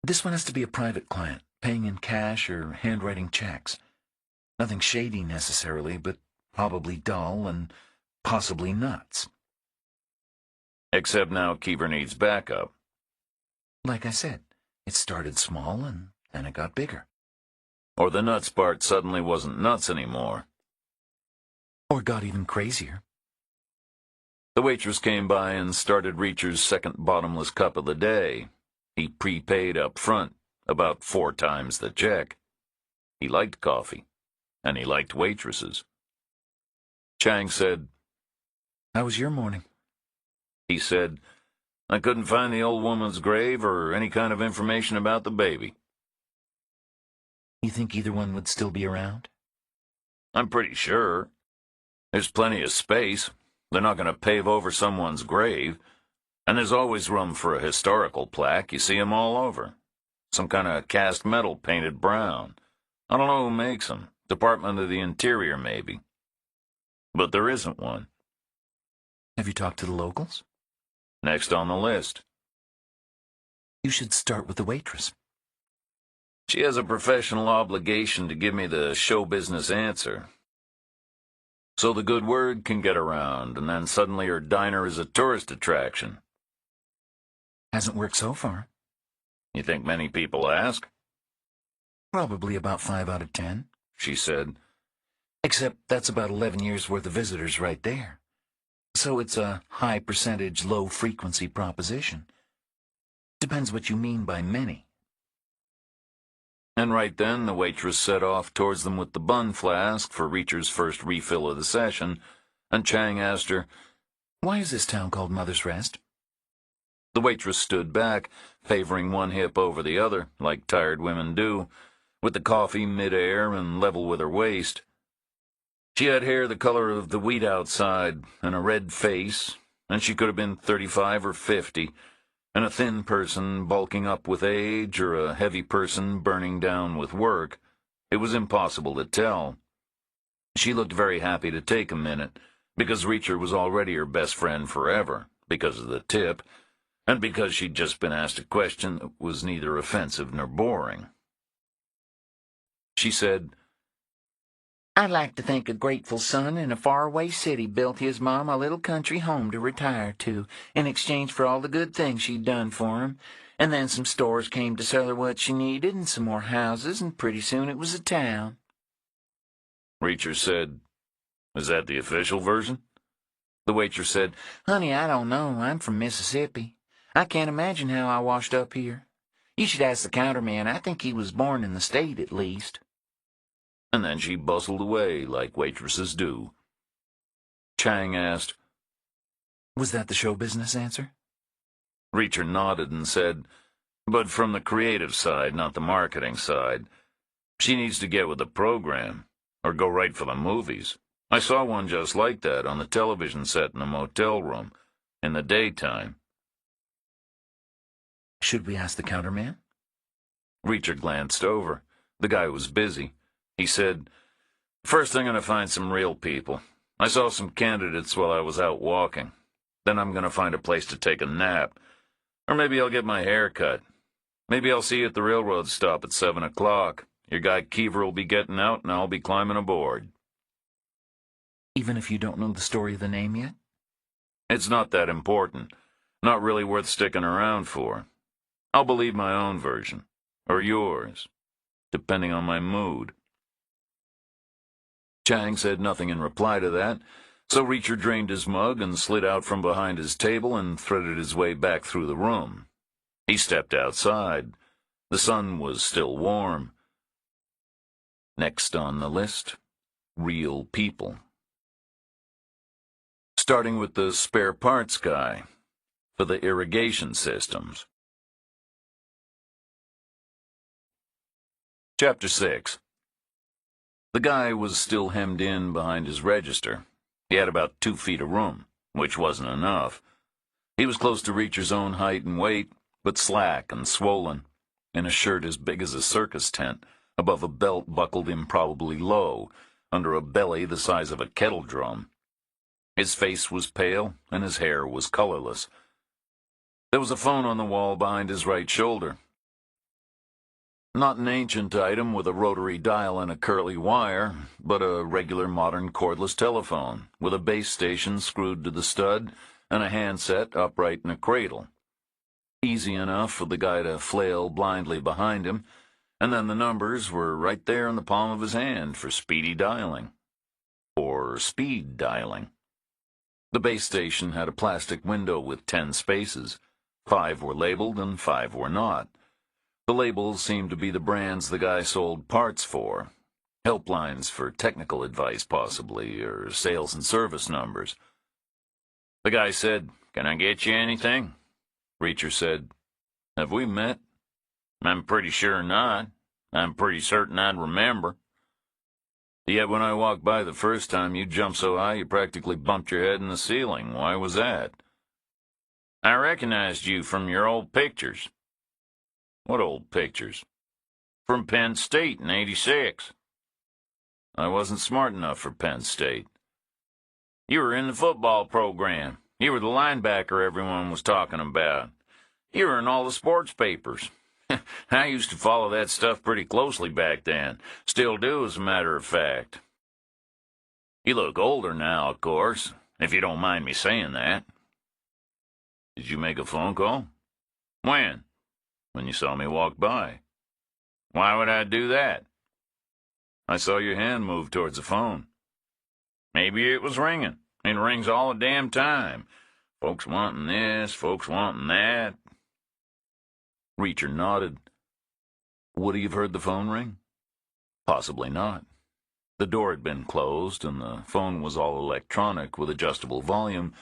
This one has to be a private client, paying in cash or handwriting checks. Nothing shady necessarily, but probably dull and possibly nuts. Except now Keever needs backup. Like I said, it started small and then it got bigger. Or the nuts part suddenly wasn't nuts anymore. Or got even crazier. The waitress came by and started Reacher's second bottomless cup of the day. He prepaid up front, about 4 times the check. He liked coffee, and he liked waitresses. Chang said, How was your morning? He said, I couldn't find the old woman's grave or any kind of information about the baby. You think either one would still be around? I'm pretty sure. There's plenty of space. They're not going to pave over someone's grave. And there's always room for a historical plaque. You see 'em all over. Some kind of cast metal painted brown. I don't know who makes 'em. Department of the Interior, maybe. But there isn't one. Have you talked to the locals? Next on the list. You should start with the waitress. She has a professional obligation to give me the show business answer. So the good word can get around, and then suddenly her diner is a tourist attraction. Hasn't worked so far. You think many people ask? Probably about 5 out of 10, She said. Except that's about 11 years' worth of visitors right there. So it's a high percentage, low frequency proposition. Depends what you mean by many. And right then the waitress set off towards them with the bun flask for Reacher's first refill of the session, and Chang asked her, Why is this town called Mother's Rest? The waitress stood back, favoring one hip over the other, like tired women do, with the coffee mid-air and level with her waist. She had hair the color of the wheat outside, and a red face, and she could have been 35 or 50, and a thin person bulking up with age or a heavy person burning down with work. It was impossible to tell. She looked very happy to take a minute, because Reacher was already her best friend forever, because of the tip, and because she'd just been asked a question that was neither offensive nor boring. She said, I'd like to think a grateful son in a faraway city built his mom a little country home to retire to in exchange for all the good things she'd done for him, and then some stores came to sell her what she needed and some more houses, and pretty soon it was a town. Reacher said, Is that the official version? The waitress said, Honey, I don't know. I'm from Mississippi. I can't imagine how I washed up here. You should ask the counterman. I think he was born in the state, at least. And then she bustled away like waitresses do. Chang asked, Was that the show business answer? Reacher nodded and said, But from the creative side, not the marketing side. She needs to get with the program, or go right for the movies. I saw one just like that on the television set in a motel room, in the daytime. Should we ask the counterman? Reacher glanced over. The guy was busy. He said, First I'm going to find some real people. I saw some candidates while I was out walking. Then I'm going to find a place to take a nap. Or maybe I'll get my hair cut. Maybe I'll see you at the railroad stop at 7 o'clock. Your guy Keever will be getting out and I'll be climbing aboard. Even if you don't know the story of the name yet? It's not that important. Not really worth sticking around for. I'll believe my own version. Or yours. Depending on my mood. Chang said nothing in reply to that, so Reacher drained his mug and slid out from behind his table and threaded his way back through the room. He stepped outside. The sun was still warm. Next on the list, real people. Starting with the spare parts guy for the irrigation systems. Chapter 6. The guy was still hemmed in behind his register. He had about 2 feet of room, which wasn't enough. He was close to Reacher's own height and weight, but slack and swollen, in a shirt as big as a circus tent, above a belt buckled improbably low, under a belly the size of a kettle drum. His face was pale, and his hair was colorless. There was a phone on the wall behind his right shoulder. Not an ancient item with a rotary dial and a curly wire, but a regular modern cordless telephone, with a base station screwed to the stud and a handset upright in a cradle. Easy enough for the guy to flail blindly behind him, and then the numbers were right there in the palm of his hand for speedy dialing. Or speed dialing. The base station had a plastic window with 10 spaces. 5 were labeled and 5 were not. The labels seemed to be the brands the guy sold parts for. Helplines for technical advice, possibly, or sales and service numbers. The guy said, "Can I get you anything?" Reacher said, "Have we met?" "I'm pretty sure not. I'm pretty certain I'd remember." "Yet when I walked by the first time, you jumped so high you practically bumped your head in the ceiling. Why was that?" "I recognized you from your old pictures." "What old pictures?" "From Penn State in '86. "I wasn't smart enough for Penn State." "You were in the football program. You were the linebacker everyone was talking about. You were in all the sports papers. I used to follow that stuff pretty closely back then. Still do, as a matter of fact." "You look older now, of course, if you don't mind me saying that." "Did you make a phone call?" "When?" "When you saw me walk by." "Why would I do that?" "I saw your hand move towards the phone." "Maybe it was ringing. It rings all the damn time. Folks wanting this, folks wanting that." Reacher nodded. Would he have heard the phone ring? Possibly not. The door had been closed, and the phone was all electronic with adjustable volume,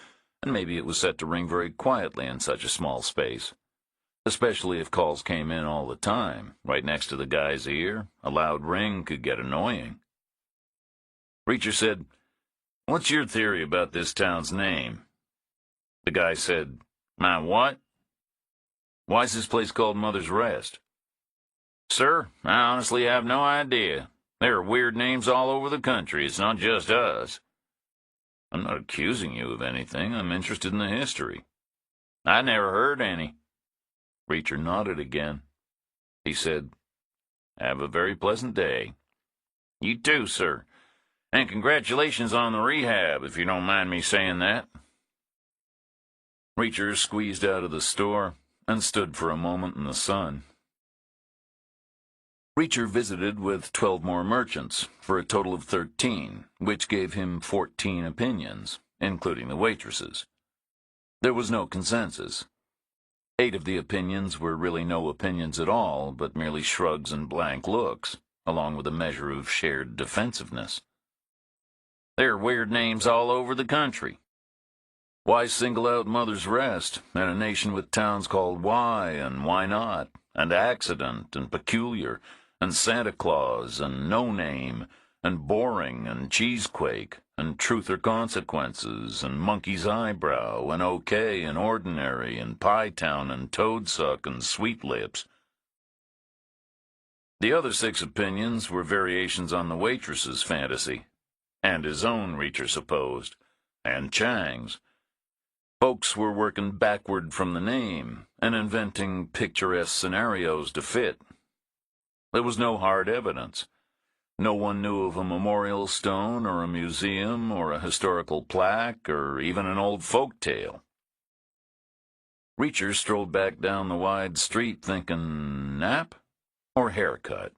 and maybe it was set to ring very quietly in such a small space. Especially if calls came in all the time, right next to the guy's ear, a loud ring could get annoying. Reacher said, "What's your theory about this town's name?" The guy said, "My what?" "Why's this place called Mother's Rest?" "Sir, I honestly have no idea. There are weird names all over the country. It's not just us." "I'm not accusing you of anything. I'm interested in the history." "I never heard any." Reacher nodded again. He said, "Have a very pleasant day." "You too, sir. And congratulations on the rehab, if you don't mind me saying that." Reacher squeezed out of the store and stood for a moment in the sun. Reacher visited with 12 more merchants, for a total of 13, which gave him 14 opinions, including the waitresses. There was no consensus. 8 of the opinions were really no opinions at all, but merely shrugs and blank looks, along with a measure of shared defensiveness. "There are weird names all over the country." Why single out Mother's Rest, and a nation with towns called Why and Why Not, and Accident and Peculiar, and Santa Claus and No Name, and Boring and Cheesequake, and Truth or Consequences, and Monkey's Eyebrow, and Okay and Ordinary, and Pie Town and Toadsuck and Sweet Lips? The other 6 opinions were variations on the waitress's fantasy, and his own, Reacher supposed, and Chang's. Folks were working backward from the name and inventing picturesque scenarios to fit. There was no hard evidence. No one knew of a memorial stone or a museum or a historical plaque or even an old folk tale. Reacher strolled back down the wide street thinking, nap or haircut?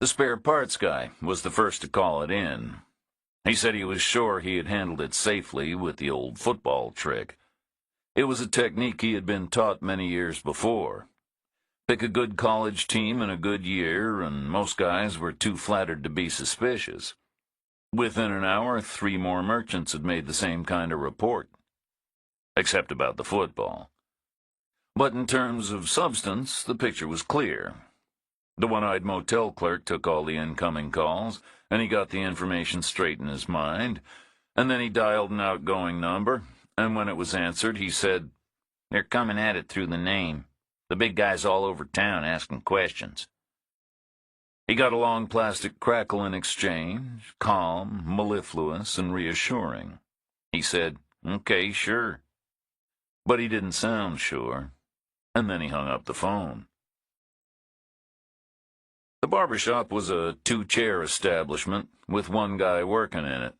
The spare parts guy was the first to call it in. He said he was sure he had handled it safely with the old football trick. It was a technique he had been taught many years before. Pick a good college team in a good year, and most guys were too flattered to be suspicious. Within an hour, 3 more merchants had made the same kind of report. Except about the football. But in terms of substance, the picture was clear. The one-eyed motel clerk took all the incoming calls, and he got the information straight in his mind, and then he dialed an outgoing number, and when it was answered, he said, "They're coming at it through the name. The big guy's all over town asking questions." He got a long plastic crackle in exchange, calm, mellifluous, and reassuring. He said, "Okay, sure." But he didn't sound sure, and then he hung up the phone. The barber shop was a 2-chair establishment with one guy working in it.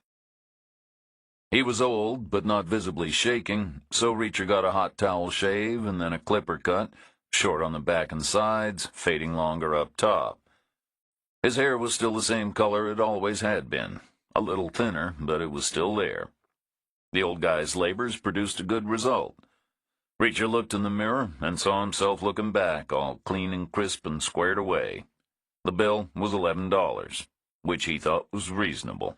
He was old, but not visibly shaking, so Reacher got a hot towel shave and then a clipper cut, short on the back and sides, fading longer up top. His hair was still the same color it always had been, a little thinner, but it was still there. The old guy's labors produced a good result. Reacher looked in the mirror and saw himself looking back, all clean and crisp and squared away. The bill was $11, which he thought was reasonable.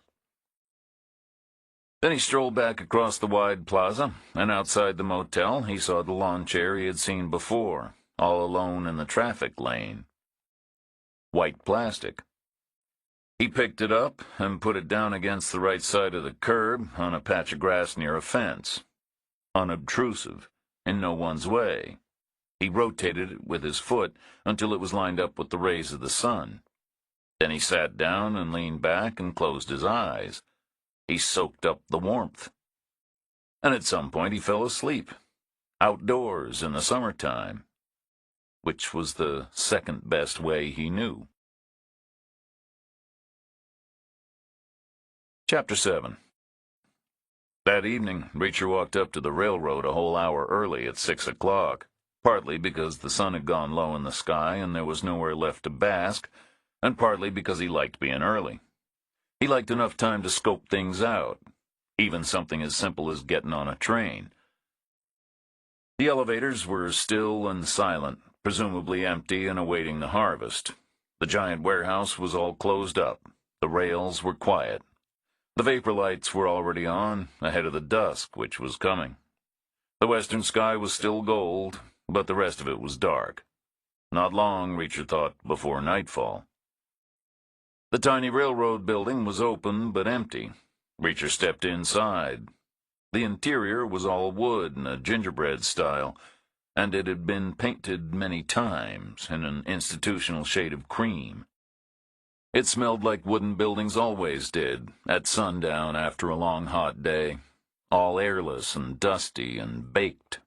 Then he strolled back across the wide plaza, and outside the motel he saw the lawn chair he had seen before, all alone in the traffic lane. White plastic. He picked it up and put it down against the right side of the curb on a patch of grass near a fence. Unobtrusive, in no one's way. He rotated it with his foot until it was lined up with the rays of the sun. Then he sat down and leaned back and closed his eyes. He soaked up the warmth. And at some point he fell asleep, outdoors in the summertime, which was the second best way he knew. Chapter 7. That evening, Reacher walked up to the railroad a whole hour early at 6 o'clock. Partly because the sun had gone low in the sky and there was nowhere left to bask, and partly because he liked being early. He liked enough time to scope things out, even something as simple as getting on a train. The elevators were still and silent, presumably empty and awaiting the harvest. The giant warehouse was all closed up. The rails were quiet. The vapor lights were already on, ahead of the dusk which was coming. The western sky was still gold, but the rest of it was dark. Not long, Reacher thought, before nightfall. The tiny railroad building was open but empty. Reacher stepped inside. The interior was all wood in a gingerbread style, and it had been painted many times in an institutional shade of cream. It smelled like wooden buildings always did, at sundown after a long hot day, all airless and dusty and baked.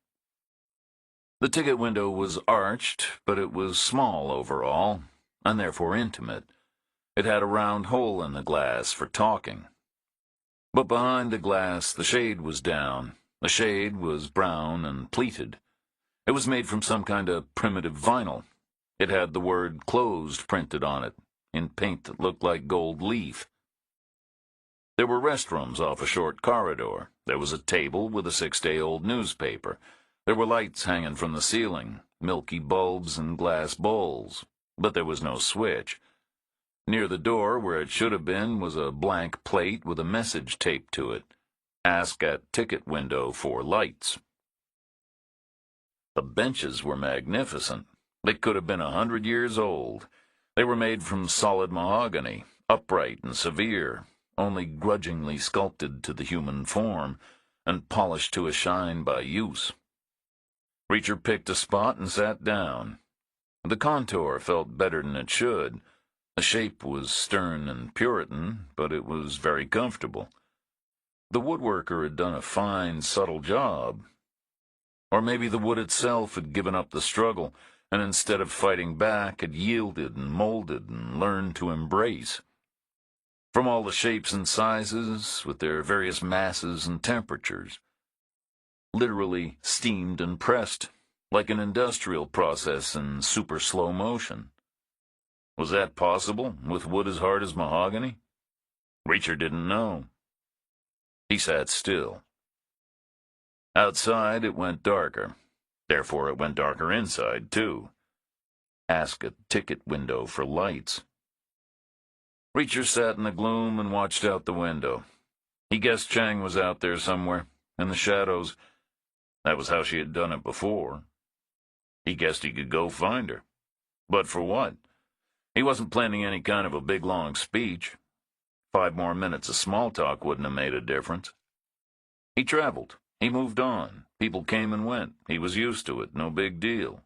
The ticket window was arched, but it was small overall, and therefore intimate. It had a round hole in the glass for talking. But behind the glass the shade was down. The shade was brown and pleated. It was made from some kind of primitive vinyl. It had the word "closed" printed on it, in paint that looked like gold leaf. There were restrooms off a short corridor. There was a table with a 6-day-old newspaper. There were lights hanging from the ceiling, milky bulbs and glass bowls, but there was no switch. Near the door, where it should have been, was a blank plate with a message taped to it. "Ask at ticket window for lights." The benches were magnificent. They could have been 100 years old. They were made from solid mahogany, upright and severe, only grudgingly sculpted to the human form, and polished to a shine by use. Reacher picked a spot and sat down. The contour felt better than it should. The shape was stern and Puritan, but it was very comfortable. The woodworker had done a fine, subtle job. Or maybe the wood itself had given up the struggle, and instead of fighting back, had yielded and molded and learned to embrace. From all the shapes and sizes, with their various masses and temperatures. Literally steamed and pressed, like an industrial process in super slow motion. Was that possible, with wood as hard as mahogany? Reacher didn't know. He sat still. Outside, it went darker. Therefore, it went darker inside, too. Ask a ticket window for lights. Reacher sat in the gloom and watched out the window. He guessed Chang was out there somewhere, in the shadows. That was how she had done it before. He guessed he could go find her. But for what? He wasn't planning any kind of a big, long speech. 5 more minutes of small talk wouldn't have made a difference. He traveled. He moved on. People came and went. He was used to it. No big deal.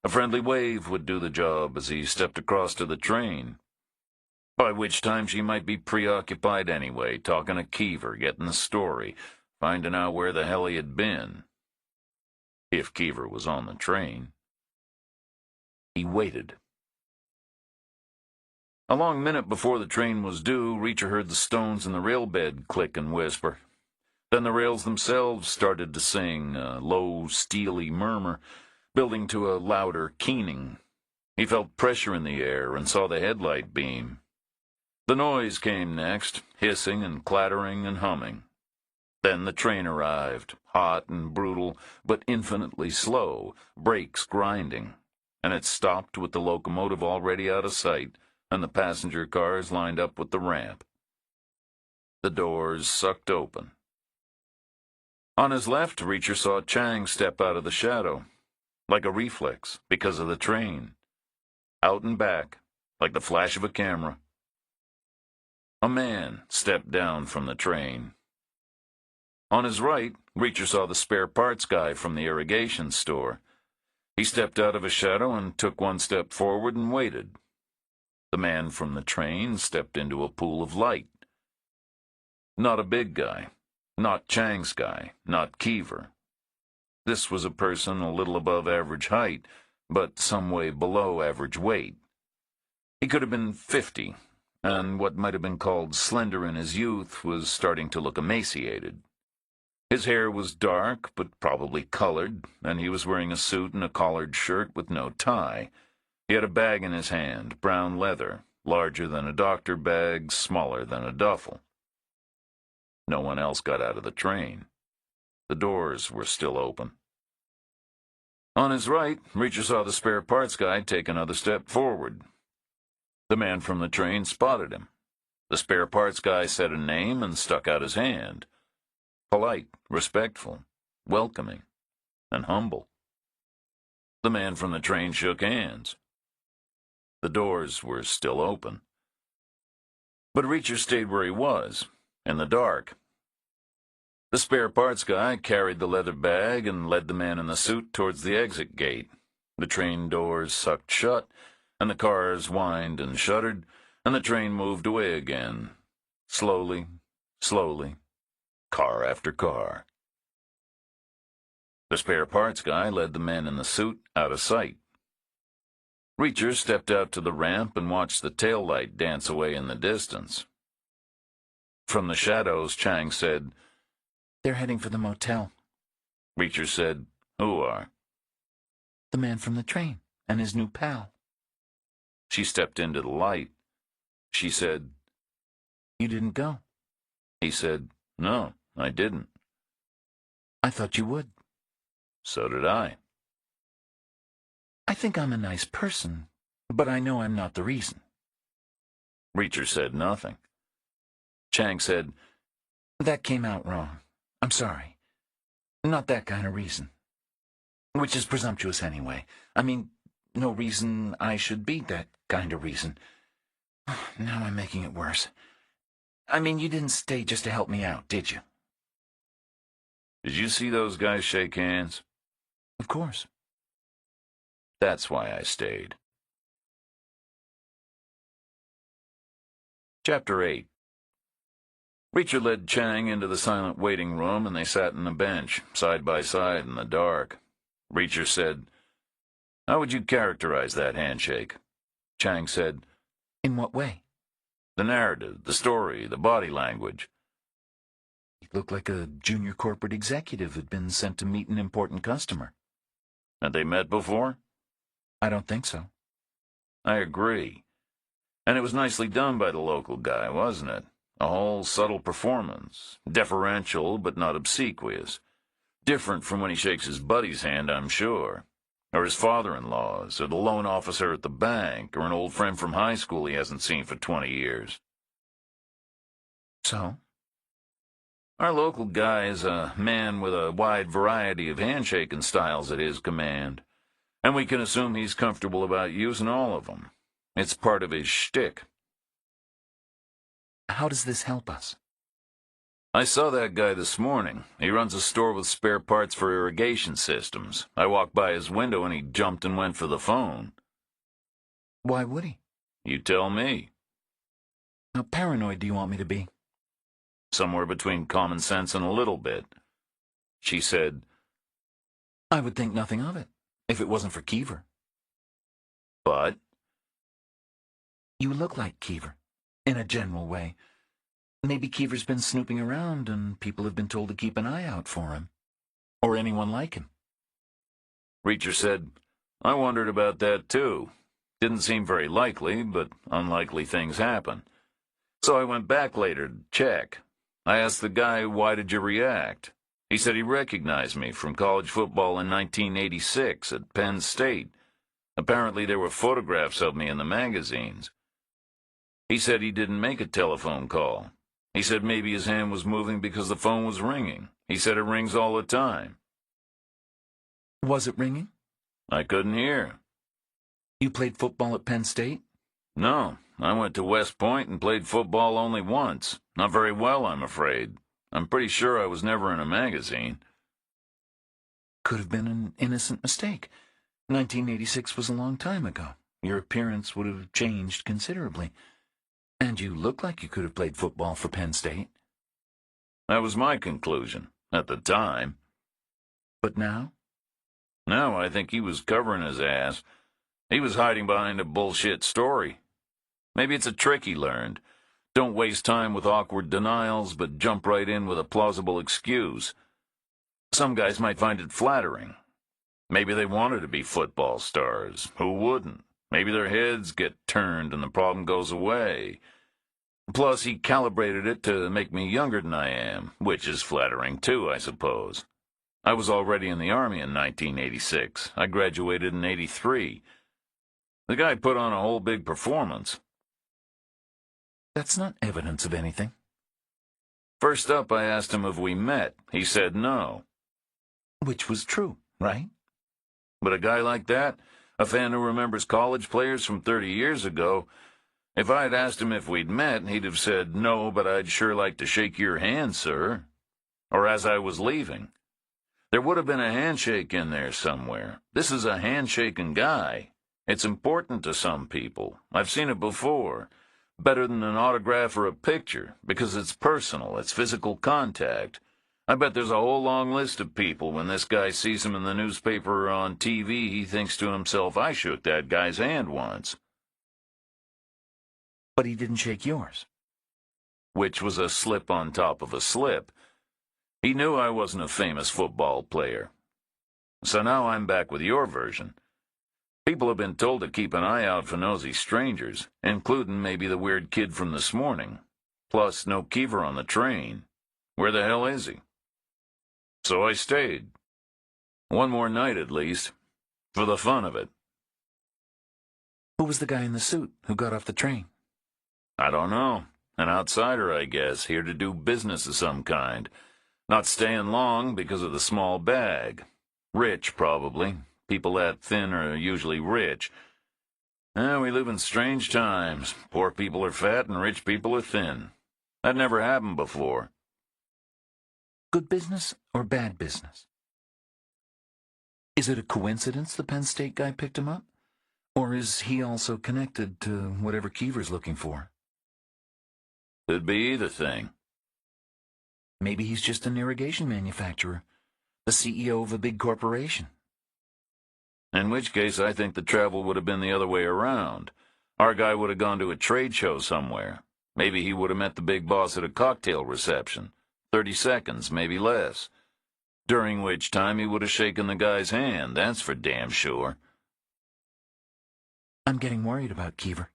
A friendly wave would do the job as he stepped across to the train. By which time she might be preoccupied anyway, talking to Keever, getting the story, finding out where the hell he had been. If Keever was on the train. He waited. A long minute before the train was due, Reacher heard the stones in the rail bed click and whisper. Then the rails themselves started to sing, a low, steely murmur, building to a louder keening. He felt pressure in the air and saw the headlight beam. The noise came next, hissing and clattering and humming. Then the train arrived, hot and brutal, but infinitely slow, brakes grinding, and it stopped with the locomotive already out of sight and the passenger cars lined up with the ramp. The doors sucked open. On his left, Reacher saw Chang step out of the shadow, like a reflex, because of the train. Out and back, like the flash of a camera. A man stepped down from the train. On his right, Reacher saw the spare parts guy from the irrigation store. He stepped out of a shadow and took 1 step forward and waited. The man from the train stepped into a pool of light. Not a big guy. Not Chang's guy. Not Keever. This was a person a little above average height, but some way below average weight. He could have been 50, and what might have been called slender in his youth was starting to look emaciated. His hair was dark, but probably colored, and he was wearing a suit and a collared shirt with no tie. He had a bag in his hand, brown leather, larger than a doctor bag, smaller than a duffel. No one else got out of the train. The doors were still open. On his right, Reacher saw the spare parts guy take another step forward. The man from the train spotted him. The spare parts guy said a name and stuck out his hand. Polite, respectful, welcoming, and humble. The man from the train shook hands. The doors were still open. But Reacher stayed where he was, in the dark. The spare parts guy carried the leather bag and led the man in the suit towards the exit gate. The train doors sucked shut, and the cars whined and shuddered, and the train moved away again. Slowly, slowly, car after car. The spare parts guy led the man in the suit out of sight. Reacher stepped out to the ramp and watched the tail light dance away in the distance. From the shadows, Chang said, They're heading for the motel. Reacher said, Who are? The man from the train and his new pal. She stepped into the light. She said, You didn't go. He said, No, I didn't. I thought you would. So did I. I think I'm a nice person, but I know I'm not the reason. Reacher said nothing. Chang said, That came out wrong. I'm sorry. Not that kind of reason. Which is presumptuous anyway. I mean, no reason I should be that kind of reason. Now I'm making it worse. I mean, you didn't stay just to help me out, did you? Did you see those guys shake hands? Of course. That's why I stayed. Chapter 8. Reacher led Chang into the silent waiting room, and they sat on a bench, side by side in the dark. Reacher said, How would you characterize that handshake? Chang said, In what way? The narrative, the story, the body language. He looked like a junior corporate executive who'd been sent to meet an important customer. Had they met before? I don't think so. I agree. And it was nicely done by the local guy, wasn't it? A whole subtle performance, deferential but not obsequious. Different from when he shakes his buddy's hand, I'm sure. Or his father-in-law's, or the loan officer at the bank, or an old friend from high school he hasn't seen for 20 years. So? Our local guy is a man with a wide variety of handshaking styles at his command, and we can assume he's comfortable about using all of them. It's part of his shtick. How does this help us? I saw that guy this morning. He runs a store with spare parts for irrigation systems. I walked by his window and he jumped and went for the phone. Why would he? You tell me. How paranoid do you want me to be? Somewhere between common sense and a little bit. She said, I would think nothing of it, if it wasn't for Keever. But? You look like Keever, in a general way. Maybe Keever's been snooping around and people have been told to keep an eye out for him. Or anyone like him. Reacher said, I wondered about that too. Didn't seem very likely, but unlikely things happen. So I went back later to check. I asked the guy, why did you react? He said he recognized me from college football in 1986 at Penn State. Apparently there were photographs of me in the magazines. He said he didn't make a telephone call. He said maybe his hand was moving because the phone was ringing. He said it rings all the time. Was it ringing? I couldn't hear. You played football at Penn State? No, I went to West Point and played football only once. Not very well, I'm afraid. I'm pretty sure I was never in a magazine. Could have been an innocent mistake. 1986 was a long time ago. Your appearance would have changed considerably. And you look like you could have played football for Penn State. That was my conclusion, at the time. But now? Now I think he was covering his ass. He was hiding behind a bullshit story. Maybe it's a trick he learned. Don't waste time with awkward denials, but jump right in with a plausible excuse. Some guys might find it flattering. Maybe they wanted to be football stars. Who wouldn't? Maybe their heads get turned and the problem goes away. Plus, he calibrated it to make me younger than I am, which is flattering too, I suppose. I was already in the Army in 1986. I graduated in '83. The guy put on a whole big performance. That's not evidence of anything. First up, I asked him if we met. He said no. Which was true, right? But a guy like that, a fan who remembers college players from 30 years ago, if I'd asked him if we'd met, he'd have said, no, but I'd sure like to shake your hand, sir. Or as I was leaving. There would have been a handshake in there somewhere. This is a handshaking guy. It's important to some people. I've seen it before. Better than an autograph or a picture, because it's personal, it's physical contact. I bet there's a whole long list of people when this guy sees him in the newspaper or on TV, he thinks to himself, I shook that guy's hand once. But he didn't shake yours. Which was a slip on top of a slip. He knew I wasn't a famous football player. So now I'm back with your version. People have been told to keep an eye out for nosy strangers, including maybe the weird kid from this morning. Plus, no Keever on the train. Where the hell is he? So I stayed. One more night at least. For the fun of it. Who was the guy in the suit who got off the train? I don't know. An outsider, I guess, here to do business of some kind. Not staying long because of the small bag. Rich, probably. People that thin are usually rich. We live in strange times. Poor people are fat and rich people are thin. That never happened before. Good business or bad business? Is it a coincidence the Penn State guy picked him up? Or is he also connected to whatever Keever's looking for? Could be either thing. Maybe he's just an irrigation manufacturer, the CEO of a big corporation. In which case, I think the travel would have been the other way around. Our guy would have gone to a trade show somewhere. Maybe he would have met the big boss at a cocktail reception. 30 seconds, maybe less. During which time he would have shaken the guy's hand, that's for damn sure. I'm getting worried about Keever.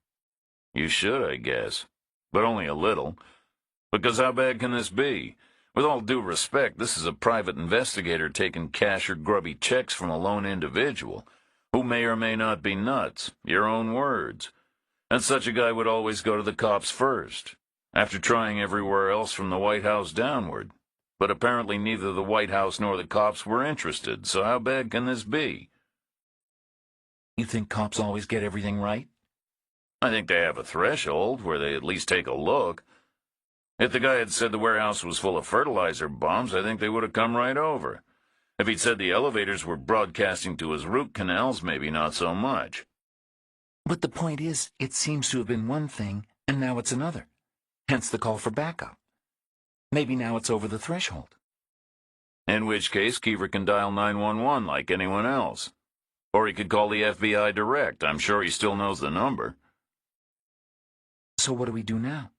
You should, I guess. But only a little. Because how bad can this be? With all due respect, this is a private investigator taking cash or grubby checks from a lone individual, who may or may not be nuts, your own words. And such a guy would always go to the cops first, after trying everywhere else from the White House downward. But apparently neither the White House nor the cops were interested, so how bad can this be? You think cops always get everything right? I think they have a threshold where they at least take a look. If the guy had said the warehouse was full of fertilizer bombs, I think they would have come right over. If he'd said the elevators were broadcasting to his root canals, maybe not so much. But the point is, it seems to have been one thing, and now it's another. Hence the call for backup. Maybe now it's over the threshold. In which case, Keever can dial 911 like anyone else. Or he could call the FBI direct. I'm sure he still knows the number. So what do we do now?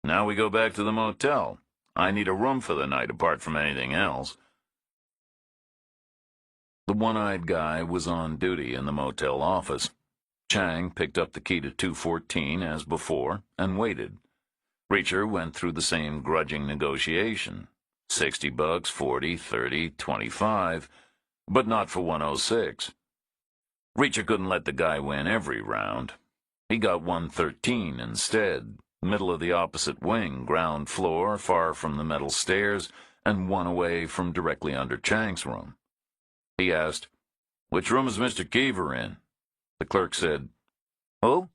Now we go back to the motel. I need a room for the night apart from anything else. The one-eyed guy was on duty in the motel office. Chang picked up the key to 214 as before and waited. Reacher went through the same grudging negotiation. $60, 40, 30, 25, but not for 106. Reacher couldn't let the guy win every round. He got 113 instead, middle of the opposite wing, ground floor, far from the metal stairs, and one away from directly under Chang's room. He asked, "Which room is Mr. Keever in?" The clerk said, "Who?"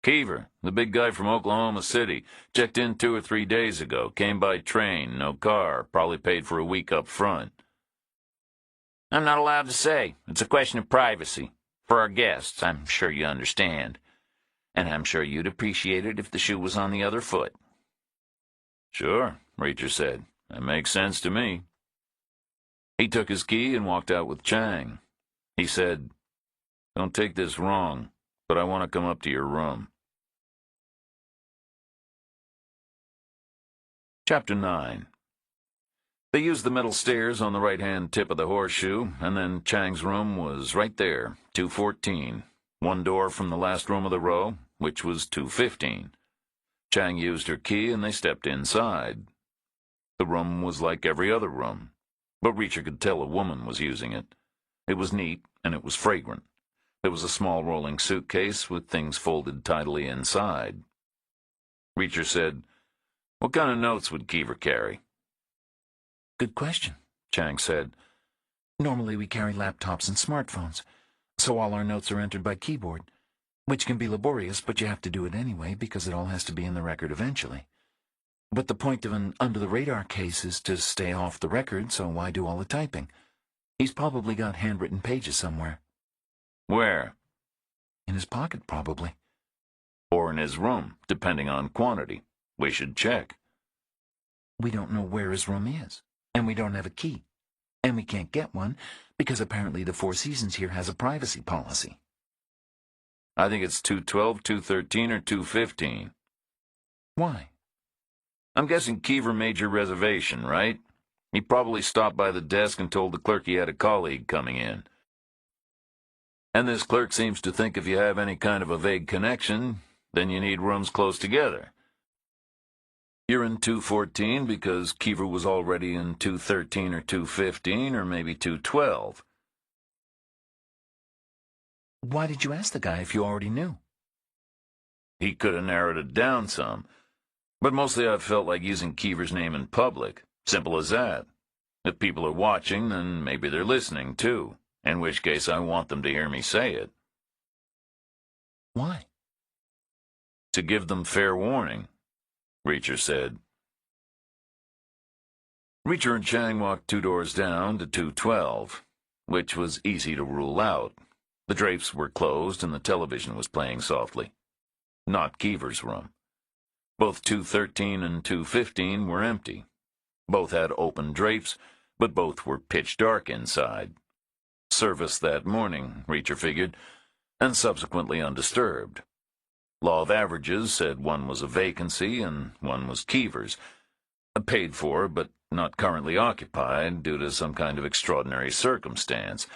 "Keever, the big guy from Oklahoma City. Checked in 2 or 3 days ago. Came by train, no car. Probably paid for a week up front." I'm not allowed to say. It's a question of privacy. For our guests, I'm sure you understand. And I'm sure you'd appreciate it if the shoe was on the other foot. "Sure," Reacher said. "That makes sense to me." He took his key and walked out with Chang. He said, "Don't take this wrong, but I want to come up to your room." Chapter 9. They used the metal stairs on the right-hand tip of the horseshoe, and then Chang's room was right there, 214, one door from the last room of the row, which was 215. Chang used her key, and they stepped inside. The room was like every other room, but Reacher could tell a woman was using it. It was neat, and it was fragrant. There was a small rolling suitcase with things folded tidily inside. Reacher said, "What kind of notes would Keever carry?" Good question, Chang said. Normally we carry laptops and smartphones, so all our notes are entered by keyboard, which can be laborious, but you have to do it anyway because it all has to be in the record eventually. But the point of an under-the-radar case is to stay off the record, so why do all the typing? He's probably got handwritten pages somewhere. Where? In his pocket, probably. Or in his room, depending on quantity. We should check. We don't know where his room is, and we don't have a key. And we can't get one, because apparently the Four Seasons here has a privacy policy. I think it's 212, 213, or 215. Why? I'm guessing Keever made your reservation, right? He probably stopped by the desk and told the clerk he had a colleague coming in. And this clerk seems to think if you have any kind of a vague connection, then you need rooms close together. You're in 214 because Keever was already in 213 or 215 or maybe 212. Why did you ask the guy if you already knew? He could have narrowed it down some. But mostly I've felt like using Keever's name in public. Simple as that. If people are watching, then maybe they're listening too. In which case I want them to hear me say it. Why? To give them fair warning, Reacher said. Reacher and Chang walked 2 doors down to 212, which was easy to rule out. The drapes were closed and the television was playing softly. Not Keever's room. Both 213 and 215 were empty. Both had open drapes, but both were pitch dark inside. Service that morning, Reacher figured, and subsequently undisturbed. Law of averages said one was a vacancy and one was Keever's. Paid for, but not currently occupied due to some kind of extraordinary circumstance.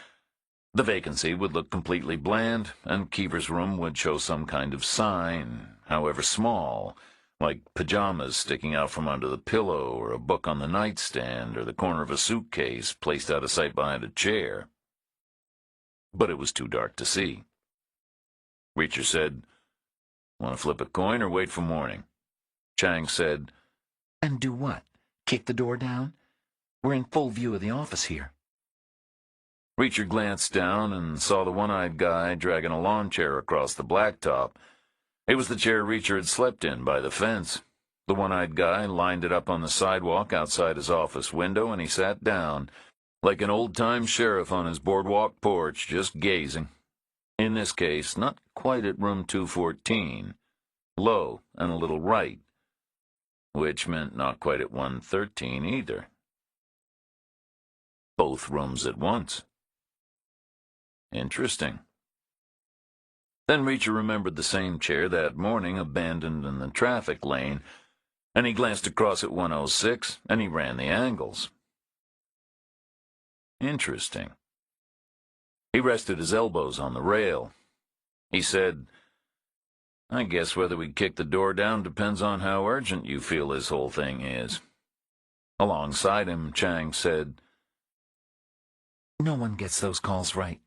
The vacancy would look completely bland, and Keever's room would show some kind of sign, however small, like pajamas sticking out from under the pillow, or a book on the nightstand, or the corner of a suitcase placed out of sight behind a chair. But it was too dark to see. Reacher said, "Want to flip a coin or wait for morning?" Chang said, And do what? Kick the door down? We're in full view of the office here. Reacher glanced down and saw the one-eyed guy dragging a lawn chair across the blacktop. It was the chair Reacher had slept in by the fence. The one-eyed guy lined it up on the sidewalk outside his office window, and he sat down, like an old-time sheriff on his boardwalk porch, just gazing. In this case, not quite at room 214, low and a little right, which meant not quite at 113 either. Both rooms at once. Interesting. Then Reacher remembered the same chair that morning abandoned in the traffic lane, and he glanced across at 106, and he ran the angles. Interesting. He rested his elbows on the rail. He said, "I guess whether we kick the door down depends on how urgent you feel this whole thing is." Alongside him, Chang said, No one gets those calls right.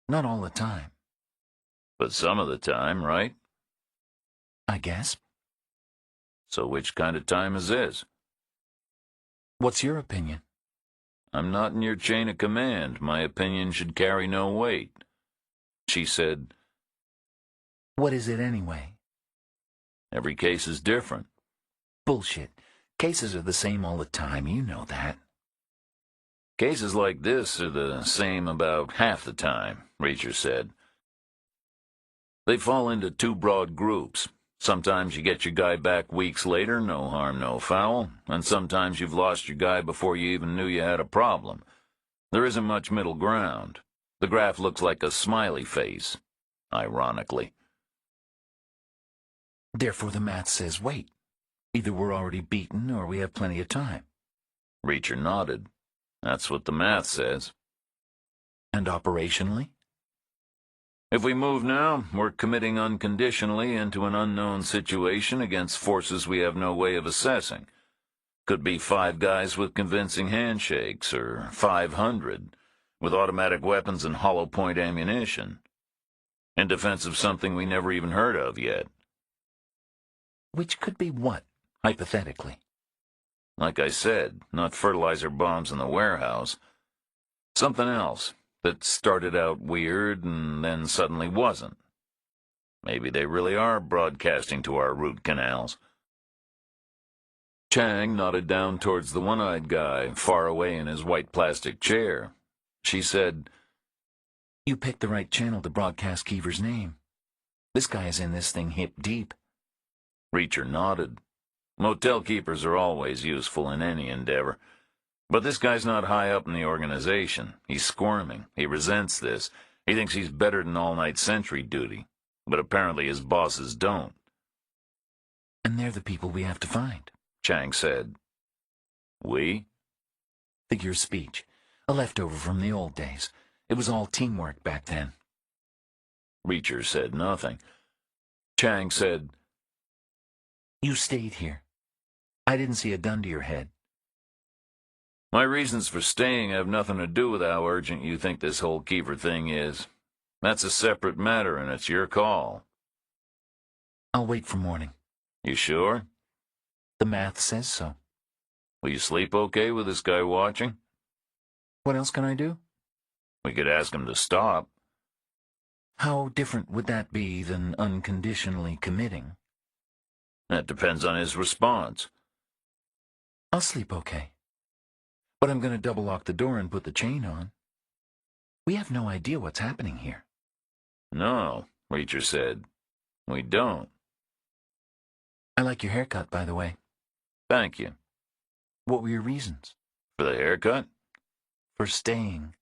Not all the time. "But some of the time, right?" I guess. "So which kind of time is this?" What's your opinion? "I'm not in your chain of command. My opinion should carry no weight." She said, What is it anyway? "Every case is different." Bullshit. Cases are the same all the time, you know that. "Cases like this are the same about half the time," Reacher said. "They fall into two broad groups. Sometimes you get your guy back weeks later, no harm, no foul, and sometimes you've lost your guy before you even knew you had a problem. There isn't much middle ground. The graph looks like a smiley face, ironically." Therefore the math says wait. Either we're already beaten or we have plenty of time. Reacher nodded. "That's what the math says." And operationally? "If we move now, we're committing unconditionally into an unknown situation against forces we have no way of assessing. Could be 5 guys with convincing handshakes, or 500, with automatic weapons and hollow-point ammunition, in defense of something we never even heard of yet." Which could be what, hypothetically? Like I said, not fertilizer bombs in the warehouse. Something else that started out weird and then suddenly wasn't. Maybe they really are broadcasting to our root canals. Chang nodded down towards the one-eyed guy, far away in his white plastic chair. She said, You picked the right channel to broadcast Keever's name. This guy is in this thing hip deep. Reacher nodded. Motel keepers are always useful in any endeavor. But this guy's not high up in the organization. He's squirming. He resents this. He thinks he's better than all-night sentry duty. But apparently his bosses don't. And they're the people we have to find, Chang said. We? Figure of speech. A leftover from the old days. It was all teamwork back then. Reacher said nothing. Chang said, You stayed here. I didn't see a gun to your head. My reasons for staying have nothing to do with how urgent you think this whole Keever thing is. That's a separate matter, and it's your call. I'll wait for morning. You sure? The math says so. Will you sleep okay with this guy watching? What else can I do? We could ask him to stop. How different would that be than unconditionally committing? That depends on his response. I'll sleep okay. But I'm going to double lock the door and put the chain on. We have no idea what's happening here. No, Reacher said. We don't. I like your haircut, by the way. Thank you. What were your reasons? For the haircut? For staying.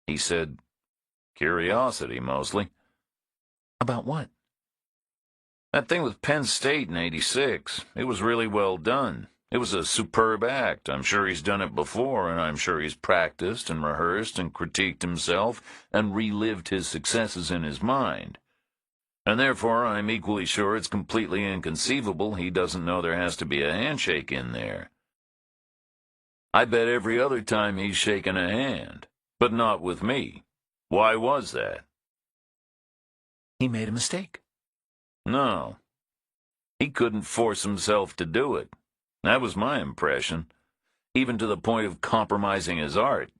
He said, curiosity, mostly. About what? That thing with Penn State in '86, it was really well done. It was a superb act. I'm sure he's done it before, and I'm sure he's practiced and rehearsed and critiqued himself and relived his successes in his mind. And therefore, I'm equally sure it's completely inconceivable he doesn't know there has to be a handshake in there. I bet every other time he's shaken a hand, but not with me. Why was that? He made a mistake. No. He couldn't force himself to do it. That was my impression, even to the point of compromising his art.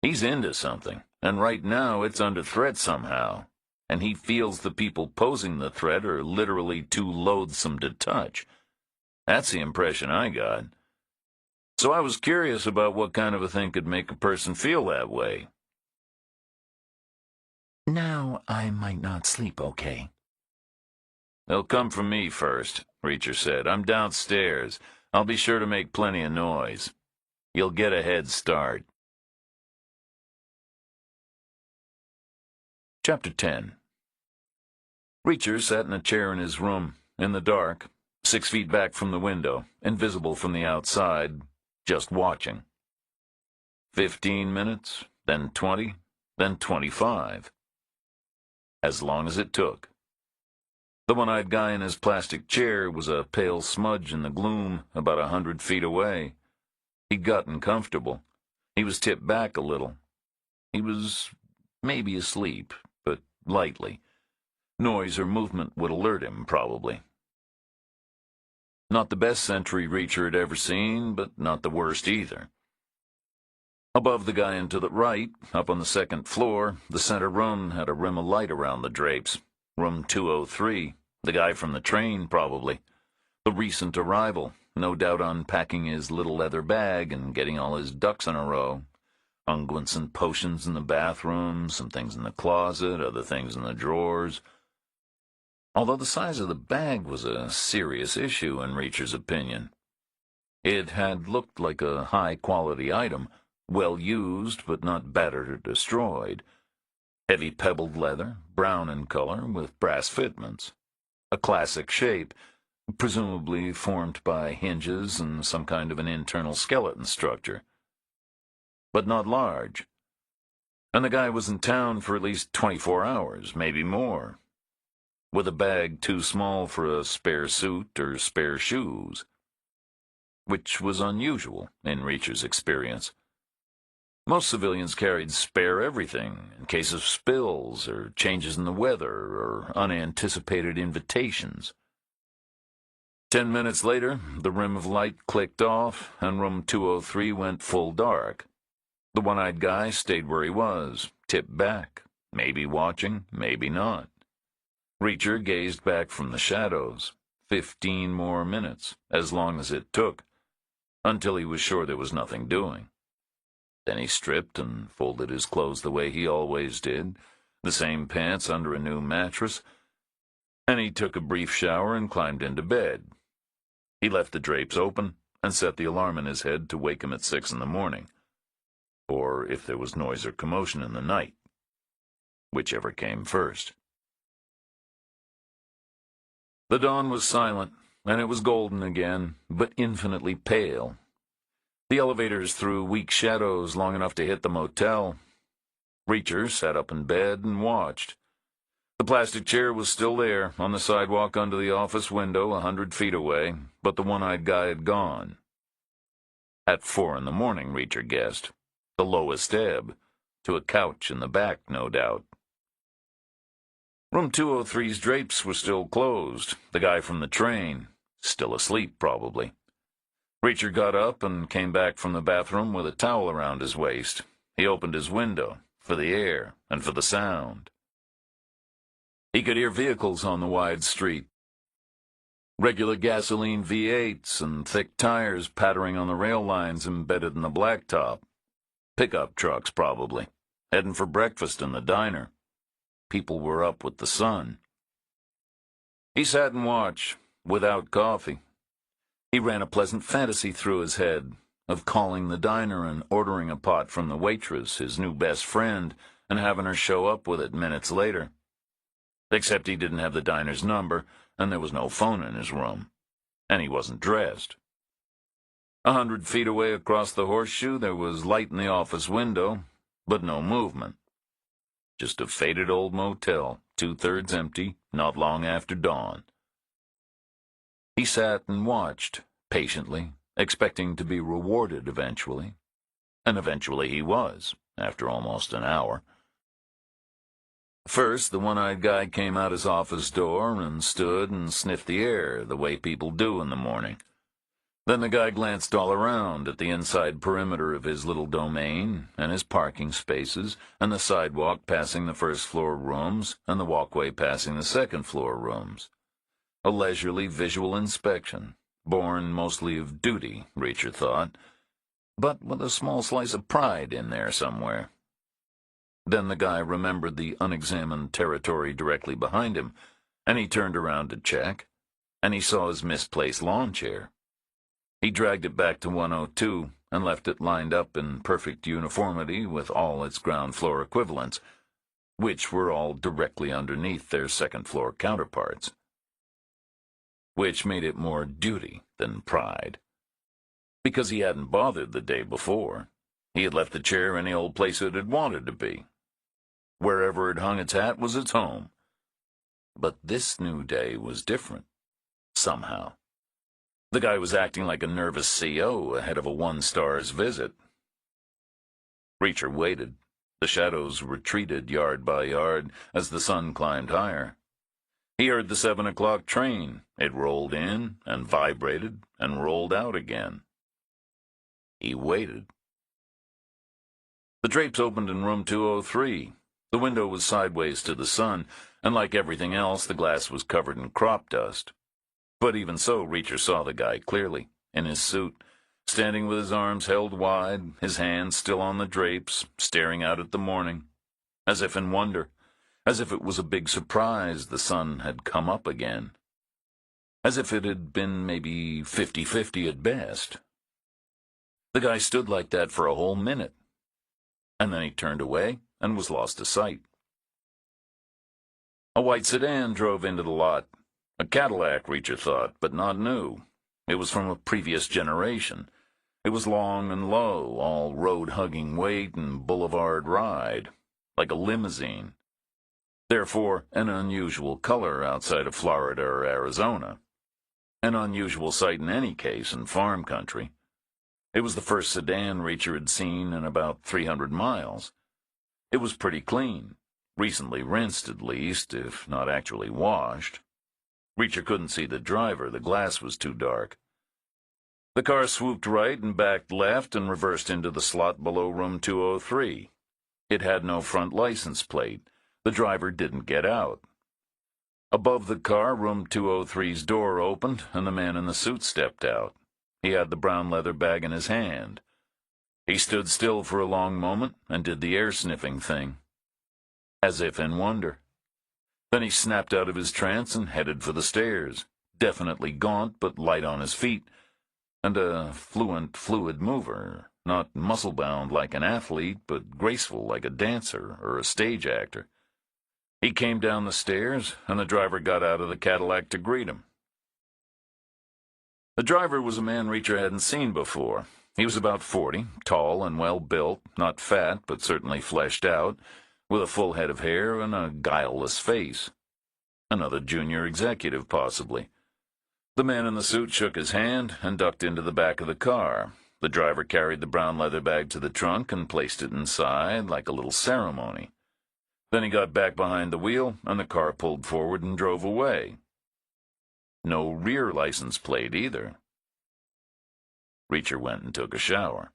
He's into something, and right now it's under threat somehow, and he feels the people posing the threat are literally too loathsome to touch. That's the impression I got. So I was curious about what kind of a thing could make a person feel that way. Now I might not sleep okay. They'll come from me first, Reacher said. I'm downstairs. I'll be sure to make plenty of noise. You'll get a head start. Chapter 10. Reacher sat in a chair in his room, in the dark, 6 feet back from the window, invisible from the outside, just watching. 15 minutes, then 20, then 25. As long as it took. The one-eyed guy in his plastic chair was a pale smudge in the gloom about 100 feet away. He'd gotten comfortable. He was tipped back a little. He was maybe asleep, but lightly. Noise or movement would alert him, probably. Not the best sentry Reacher had ever seen, but not the worst either. Above the guy and to the right, up on the second floor, the center room had a rim of light around the drapes. Room 203, the guy from the train, probably. The recent arrival, no doubt unpacking his little leather bag and getting all his ducks in a row. Unguents and potions in the bathroom, some things in the closet, other things in the drawers. Although the size of the bag was a serious issue in Reacher's opinion. It had looked like a high-quality item, well used but not battered or destroyed. Heavy pebbled leather, brown in color, with brass fitments. A classic shape, presumably formed by hinges and some kind of an internal skeleton structure. But not large. And the guy was in town for at least 24 hours, maybe more. With a bag too small for a spare suit or spare shoes. Which was unusual in Reacher's experience. Most civilians carried spare everything in case of spills or changes in the weather or unanticipated invitations. 10 minutes later, the rim of light clicked off, and room 203 went full dark. The one-eyed guy stayed where he was, tipped back, maybe watching, maybe not. Reacher gazed back from the shadows. 15 more minutes, as long as it took, until he was sure there was nothing doing. Then he stripped and folded his clothes the way he always did, the same pants under a new mattress, and he took a brief shower and climbed into bed. He left the drapes open and set the alarm in his head to wake him at 6 in the morning, or if there was noise or commotion in the night, whichever came first. The dawn was silent, and it was golden again, but infinitely pale. The elevators threw weak shadows long enough to hit the motel. Reacher sat up in bed and watched. The plastic chair was still there, on the sidewalk under the office window 100 feet away, but the one-eyed guy had gone. At 4 in the morning, Reacher guessed. The lowest ebb. To a couch in the back, no doubt. Room 203's drapes were still closed. The guy from the train, still asleep, probably. Reacher got up and came back from the bathroom with a towel around his waist. He opened his window, for the air and for the sound. He could hear vehicles on the wide street. Regular gasoline V8s and thick tires pattering on the rail lines embedded in the blacktop. Pickup trucks, probably, heading for breakfast in the diner. People were up with the sun. He sat and watched, without coffee. He ran a pleasant fantasy through his head of calling the diner and ordering a pot from the waitress, his new best friend, and having her show up with it minutes later. Except he didn't have the diner's number, and there was no phone in his room. And he wasn't dressed. 100 feet away across the horseshoe, there was light in the office window, but no movement. Just a faded old motel, 2/3 empty, not long after dawn. He sat and watched, patiently, expecting to be rewarded eventually. And eventually he was, after almost an hour. First, the one-eyed guy came out his office door and stood and sniffed the air the way people do in the morning. Then the guy glanced all around at the inside perimeter of his little domain, and his parking spaces, and the sidewalk passing the first-floor rooms, and the walkway passing the second-floor rooms. A leisurely visual inspection, born mostly of duty, Reacher thought, but with a small slice of pride in there somewhere. Then the guy remembered the unexamined territory directly behind him, and he turned around to check, and he saw his misplaced lawn chair. He dragged it back to 102 and left it lined up in perfect uniformity with all its ground-floor equivalents, which were all directly underneath their second-floor counterparts. Which made it more duty than pride. Because he hadn't bothered the day before. He had left the chair any old place it had wanted to be. Wherever it hung its hat was its home. But this new day was different, somehow. The guy was acting like a nervous CO ahead of a one-star's visit. Reacher waited. The shadows retreated yard by yard as the sun climbed higher. He heard the 7 o'clock train. It rolled in and vibrated and rolled out again. He waited. The drapes opened in room 203. The window was sideways to the sun, and like everything else, the glass was covered in crop dust. But even so, Reacher saw the guy clearly, in his suit, standing with his arms held wide, his hands still on the drapes, staring out at the morning, as if in wonder, as if it was a big surprise the sun had come up again, as if it had been maybe 50-50 at best. The guy stood like that for a whole minute, and then he turned away and was lost to sight. A white sedan drove into the lot. A Cadillac, Reacher thought, but not new. It was from a previous generation. It was long and low, all road-hugging weight and boulevard ride, like a limousine. Therefore, an unusual color outside of Florida or Arizona. An unusual sight in any case in farm country. It was the first sedan Reacher had seen in about 300 miles. It was pretty clean, recently rinsed at least, if not actually washed. Reacher couldn't see the driver, the glass was too dark. The car swooped right and backed left and reversed into the slot below room 203. It had no front license plate. The driver didn't get out. Above the car, room 203's door opened, and the man in the suit stepped out. He had the brown leather bag in his hand. He stood still for a long moment and did the air-sniffing thing, as if in wonder. Then he snapped out of his trance and headed for the stairs, definitely gaunt but light on his feet, and a fluid mover, not muscle-bound like an athlete, but graceful like a dancer or a stage actor. He came down the stairs, and the driver got out of the Cadillac to greet him. The driver was a man Reacher hadn't seen before. He was about 40, tall and well-built, not fat, but certainly fleshed out, with a full head of hair and a guileless face. Another junior executive, possibly. The man in the suit shook his hand and ducked into the back of the car. The driver carried the brown leather bag to the trunk and placed it inside like a little ceremony. Then he got back behind the wheel, and the car pulled forward and drove away. No rear license plate either. Reacher went and took a shower.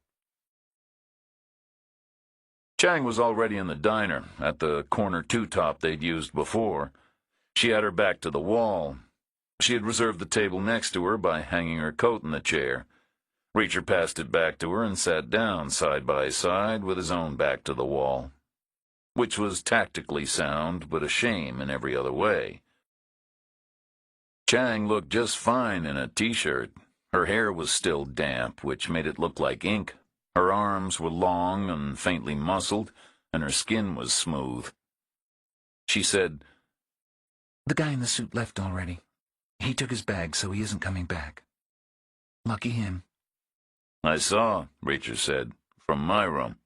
Chang was already in the diner, at the corner two-top they'd used before. She had her back to the wall. She had reserved the table next to her by hanging her coat in the chair. Reacher passed it back to her and sat down side by side with his own back to the wall, which was tactically sound but a shame in every other way. Chang looked just fine in a t-shirt. Her hair was still damp, which made it look like ink. Her arms were long and faintly muscled, and her skin was smooth. She said, "The guy in the suit left already. He took his bag, so he isn't coming back. Lucky him." I saw, Reacher said, from my room.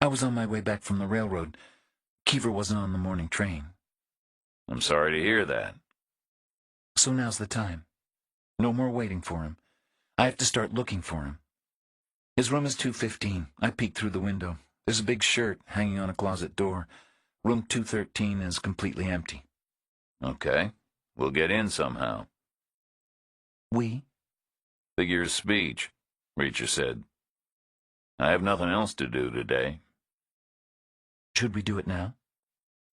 I was on my way back from the railroad. Keever wasn't on the morning train. I'm sorry to hear that. So now's the time. No more waiting for him. I have to start looking for him. His room is 215. I peeked through the window. There's a big shirt hanging on a closet door. Room 213 is completely empty. Okay, we'll get in somehow. We? Figure of speech, Reacher said. I have nothing else to do today. Should we do it now?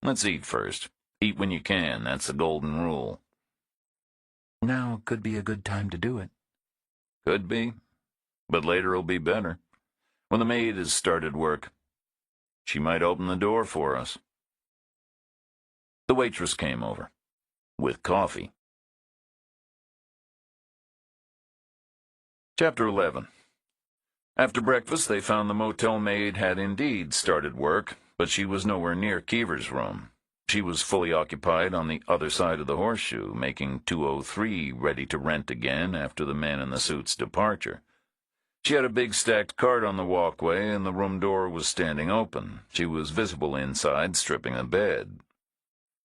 Let's eat first. Eat when you can, that's the golden rule. Now could be a good time to do it. Could be, but later'll be better. When the maid has started work, she might open the door for us. The waitress came over, with coffee. Chapter 11. After breakfast, they found the motel maid had indeed started work, but she was nowhere near Keever's room. She was fully occupied on the other side of the horseshoe, making 203 ready to rent again after the man in the suit's departure. She had a big stacked cart on the walkway, and the room door was standing open. She was visible inside, stripping the bed.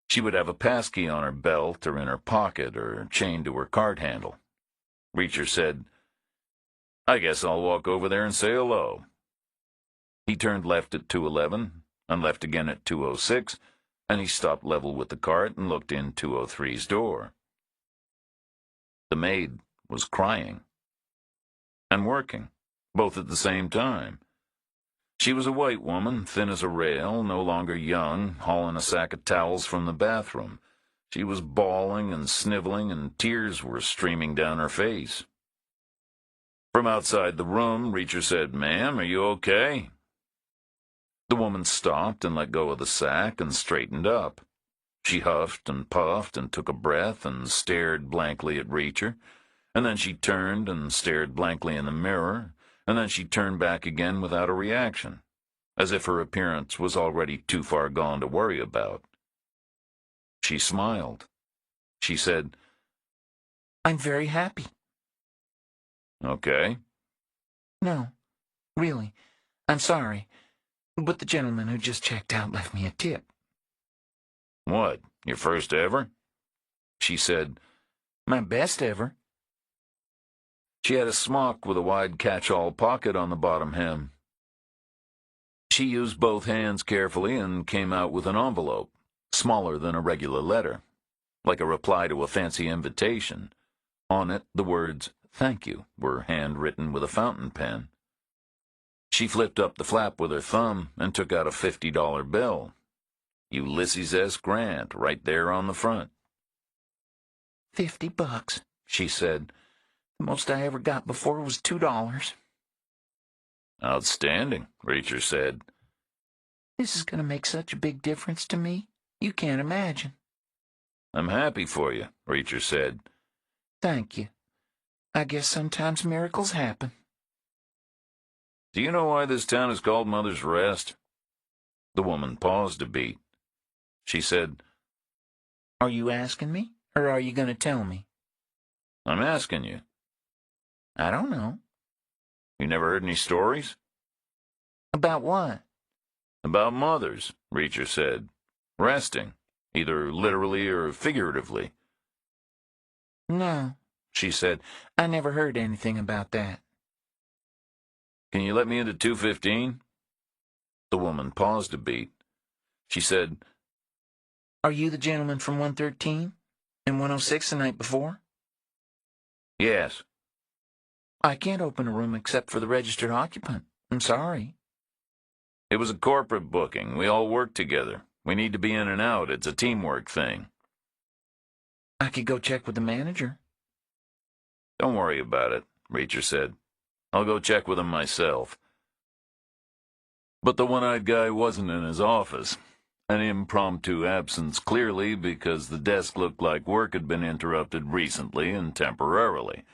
She would have a passkey on her belt or in her pocket or chained to her cart handle. Reacher said, I guess I'll walk over there and say hello. He turned left at 211, and left again at 206, and he stopped level with the cart and looked in 203's door. The maid was crying and working, both at the same time. She was a white woman, thin as a rail, no longer young, hauling a sack of towels from the bathroom. She was bawling and sniveling, and tears were streaming down her face. From outside the room, Reacher said, Ma'am, are you okay? The woman stopped and let go of the sack and straightened up. She huffed and puffed and took a breath and stared blankly at Reacher, and then she turned and stared blankly in the mirror, and then she turned back again without a reaction, as if her appearance was already too far gone to worry about. She smiled. She said, I'm very happy. Okay. No, really, I'm sorry, but the gentleman who just checked out left me a tip. What, your first ever? She said, My best ever. She had a smock with a wide catch-all pocket on the bottom hem. She used both hands carefully and came out with an envelope, smaller than a regular letter, like a reply to a fancy invitation. On it, the words, Thank you, were handwritten with a fountain pen. She flipped up the flap with her thumb and took out a $50 bill. Ulysses S. Grant, right there on the front. $50, she said. The most I ever got before was $2. Outstanding, Reacher said. This is going to make such a big difference to me. You can't imagine. I'm happy for you, Reacher said. Thank you. I guess sometimes miracles happen. Do you know why this town is called Mother's Rest? The woman paused a beat. She said, Are you asking me, or are you going to tell me? I'm asking you. I don't know. You never heard any stories? About what? About mothers, Reacher said. Resting, either literally or figuratively. No, she said. I never heard anything about that. Can you let me into 215? The woman paused a beat. She said, Are you the gentleman from 113 and 106 the night before? Yes. I can't open a room except for the registered occupant. I'm sorry. It was a corporate booking. We all work together. We need to be in and out. It's a teamwork thing. I could go check with the manager. Don't worry about it, Reacher said. I'll go check with him myself. But the one-eyed guy wasn't in his office. An impromptu absence, clearly because the desk looked like work had been interrupted recently and temporarily.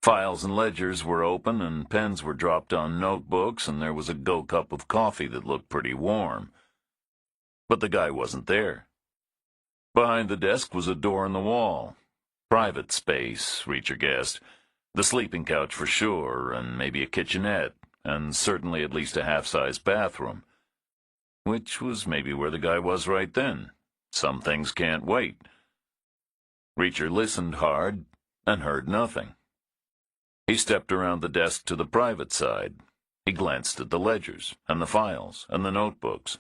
Files and ledgers were open, and pens were dropped on notebooks, and there was a go-cup of coffee that looked pretty warm. But the guy wasn't there. Behind the desk was a door in the wall. Private space, Reacher guessed. The sleeping couch for sure, and maybe a kitchenette, and certainly at least a half-size bathroom. Which was maybe where the guy was right then. Some things can't wait. Reacher listened hard and heard nothing. He stepped around the desk to the private side. He glanced at the ledgers, and the files, and the notebooks.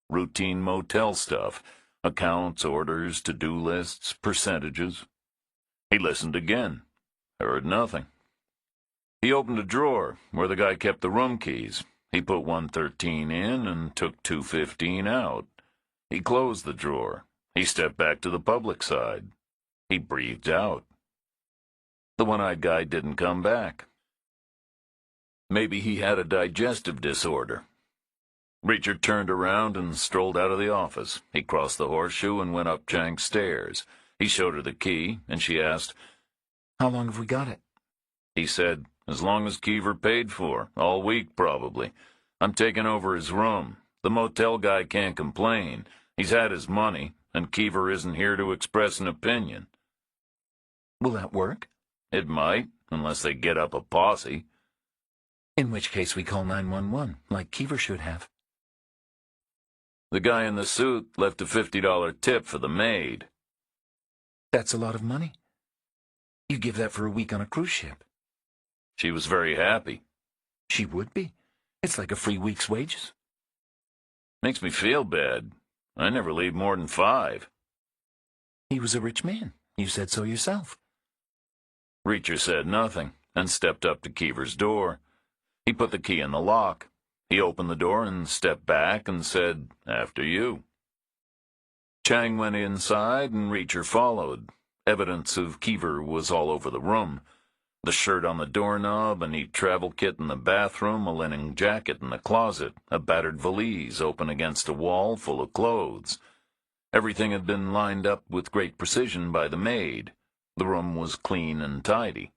Routine motel stuff, accounts, orders, to-do lists, percentages. He listened again, heard nothing. He opened a drawer where the guy kept the room keys. He put 113 in and took 215 out. He closed the drawer. He stepped back to the public side. He breathed out. The one-eyed guy didn't come back. Maybe he had a digestive disorder. Reacher turned around and strolled out of the office. He crossed the horseshoe and went up Chang's stairs. He showed her the key, and she asked, How long have we got it? He said, as long as Keever paid for, all week probably. I'm taking over his room. The motel guy can't complain. He's had his money, and Keever isn't here to express an opinion. Will that work? It might, unless they get up a posse. In which case we call 911, like Keever should have. The guy in the suit left a $50 tip for the maid. That's a lot of money. You give that for a week on a cruise ship. She was very happy. She would be. It's like a free week's wages. Makes me feel bad. I never leave more than 5. He was a rich man. You said so yourself. Reacher said nothing and stepped up to Keever's door. He put the key in the lock. He opened the door and stepped back and said, After you. Chang went inside and Reacher followed. Evidence of Keever was all over the room. The shirt on the doorknob, a neat travel kit in the bathroom, a linen jacket in the closet, a battered valise open against a wall full of clothes. Everything had been lined up with great precision by the maid. The room was clean and tidy.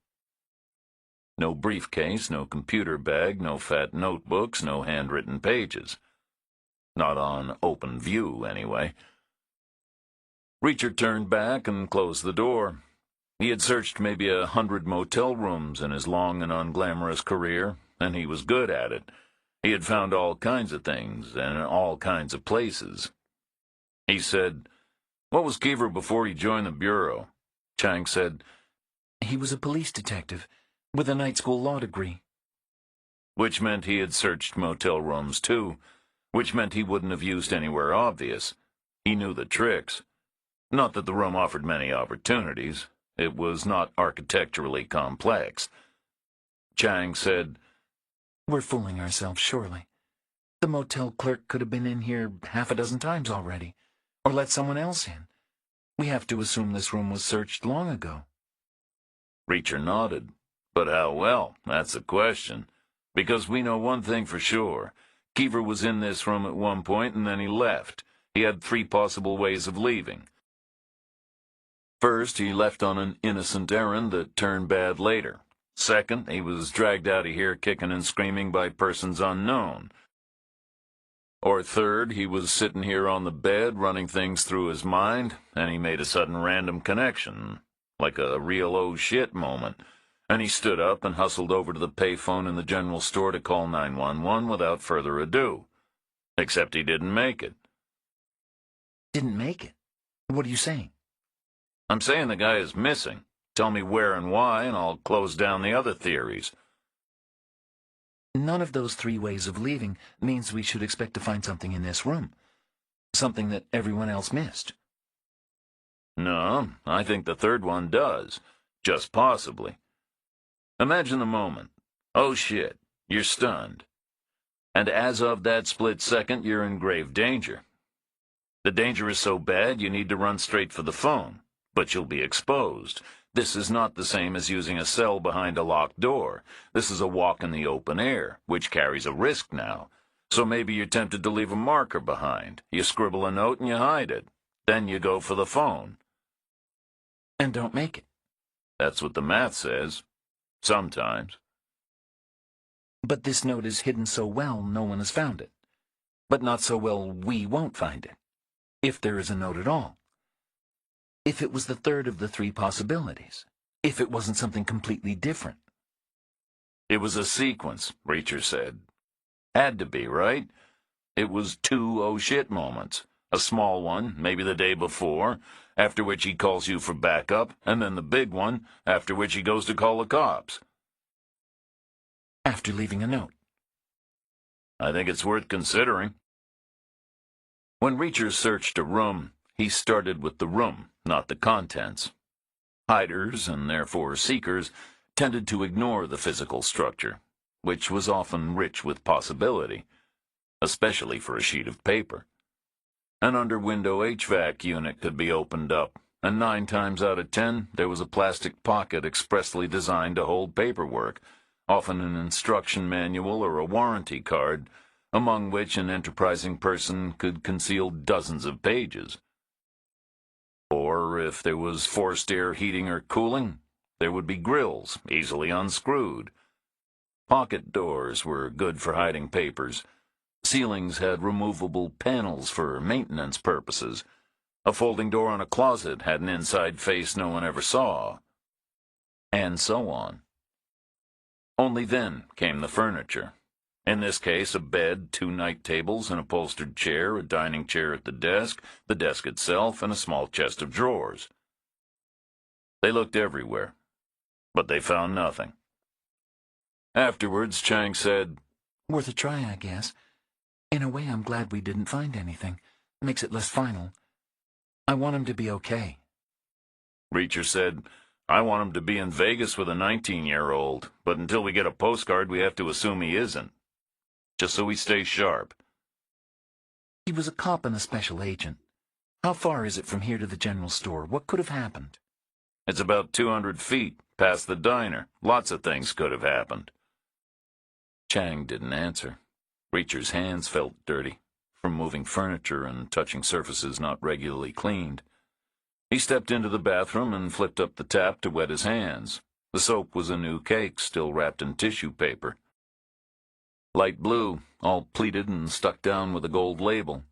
No briefcase, no computer bag, no fat notebooks, no handwritten pages. Not on open view, anyway. Reacher turned back and closed the door. He had searched maybe 100 motel rooms in his long and unglamorous career, and he was good at it. He had found all kinds of things and in all kinds of places. He said, What was Keever before he joined the Bureau? Chang said, He was a police detective with a night school law degree. Which meant he had searched motel rooms too, which meant he wouldn't have used anywhere obvious. He knew the tricks. Not that the room offered many opportunities. It was not architecturally complex. Chang said, We're fooling ourselves, surely. The motel clerk could have been in here 6 times already, or let someone else in. We have to assume this room was searched long ago. Reacher nodded. But how well? That's the question. Because we know one thing for sure. Keever was in this room at one point and then he left. He had 3 possible ways of leaving. First, he left on an innocent errand that turned bad later. Second, he was dragged out of here kicking and screaming by persons unknown. Or third, he was sitting here on the bed running things through his mind, and he made a sudden random connection, like a real oh shit moment, and he stood up and hustled over to the payphone in the general store to call 911 without further ado. Except he didn't make it. Didn't make it? What are you saying? I'm saying the guy is missing. Tell me where and why, and I'll close down the other theories. None of those 3 ways of leaving means we should expect to find something in this room. Something that everyone else missed. No, I think the third one does. Just possibly. Imagine the moment. Oh shit, you're stunned. And as of that split second, you're in grave danger. The danger is so bad you need to run straight for the phone. But you'll be exposed. This is not the same as using a cell behind a locked door. This is a walk in the open air, which carries a risk now. So maybe you're tempted to leave a marker behind. You scribble a note and you hide it. Then you go for the phone. And don't make it. That's what the math says. Sometimes. But this note is hidden so well no one has found it. But not so well we won't find it. If there is a note at all. If it was the third of the 3 possibilities, if it wasn't something completely different. It was a sequence, Reacher said. Had to be, right? It was two oh shit moments. A small one, maybe the day before, after which he calls you for backup, and then the big one, after which he goes to call the cops. After leaving a note. I think it's worth considering. When Reacher searched a room, he started with the room, not the contents. Hiders, and therefore seekers, tended to ignore the physical structure, which was often rich with possibility, especially for a sheet of paper. An under-window HVAC unit could be opened up, and 9 times out of 10 there was a plastic pocket expressly designed to hold paperwork, often an instruction manual or a warranty card, among which an enterprising person could conceal dozens of pages. Or, if there was forced air heating or cooling, there would be grills, easily unscrewed. Pocket doors were good for hiding papers. Ceilings had removable panels for maintenance purposes. A folding door on a closet had an inside face no one ever saw. And so on. Only then came the furniture. In this case, a bed, 2 night tables, an upholstered chair, a dining chair at the desk itself, and a small chest of drawers. They looked everywhere, but they found nothing. Afterwards, Chang said, "Worth a try, I guess. In a way, I'm glad we didn't find anything. Makes it less final. I want him to be okay." Reacher said, "I want him to be in Vegas with a 19-year-old, but until we get a postcard, we have to assume he isn't. Just so he stays sharp." He was a cop and a special agent. How far is it from here to the general store? What could have happened? It's about 200 feet, past the diner. Lots of things could have happened. Chang didn't answer. Reacher's hands felt dirty, from moving furniture and touching surfaces not regularly cleaned. He stepped into the bathroom and flipped up the tap to wet his hands. The soap was a new cake, still wrapped in tissue paper. Light blue, all pleated and stuck down with a gold label.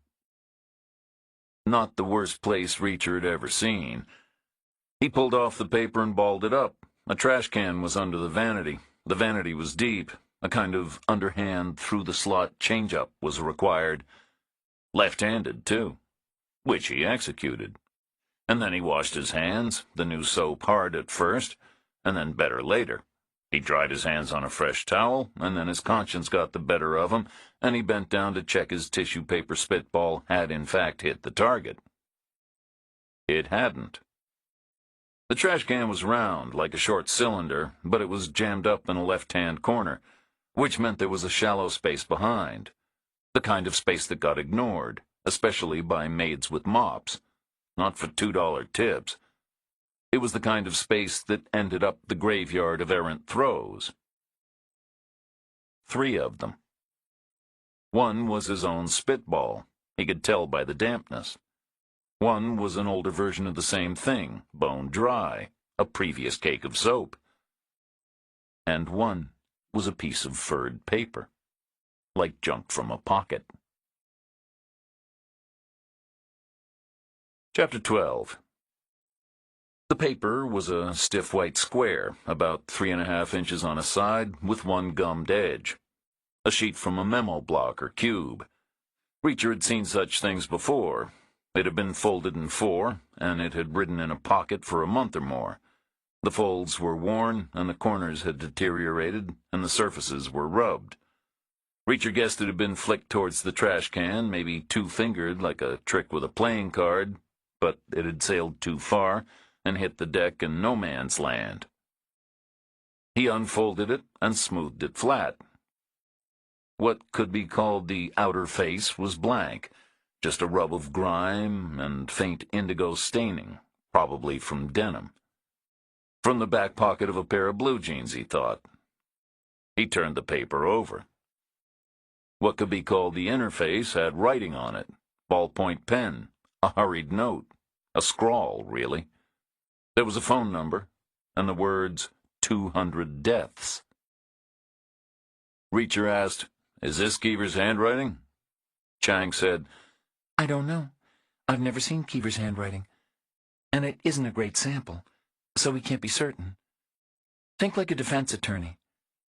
Not the worst place Reacher had ever seen. He pulled off the paper and balled it up. A trash can was under the vanity. The vanity was deep. A kind of underhand, through-the-slot change-up was required. Left-handed, too, which he executed. And then he washed his hands, the new soap hard at first, and then better later. He dried his hands on a fresh towel, and then his conscience got the better of him, and he bent down to check his tissue paper spitball had in fact hit the target. It hadn't. The trash can was round, like a short cylinder, but it was jammed up in a left-hand corner, which meant there was a shallow space behind, the kind of space that got ignored, especially by maids with mops, not for $2 tips. It was the kind of space that ended up the graveyard of errant throws. 3 of them. One was his own spitball. He could tell by the dampness. One was an older version of the same thing, bone dry, a previous cake of soap. And one was a piece of furred paper, like junk from a pocket. Chapter 12. The paper was a stiff white square, about 3½ inches on a side, with one gummed edge. A sheet from a memo block or cube. Reacher had seen such things before. It had been folded in 4, and it had ridden in a pocket for a month or more. The folds were worn, and the corners had deteriorated, and the surfaces were rubbed. Reacher guessed it had been flicked towards the trash can, maybe 2-fingered like a trick with a playing card, but it had sailed too far and hit the deck in no man's land. He unfolded it and smoothed it flat. What could be called the outer face was blank, just a rub of grime and faint indigo staining, probably from denim. From the back pocket of a pair of blue jeans, he thought. He turned the paper over. What could be called the inner face had writing on it, ballpoint pen, a hurried note, a scrawl, really. There was a phone number, and the words, 200 deaths. Reacher asked, "Is this Keever's handwriting?" Chang said, "I don't know. I've never seen Keever's handwriting. And it isn't a great sample, so we can't be certain. Think like a defense attorney.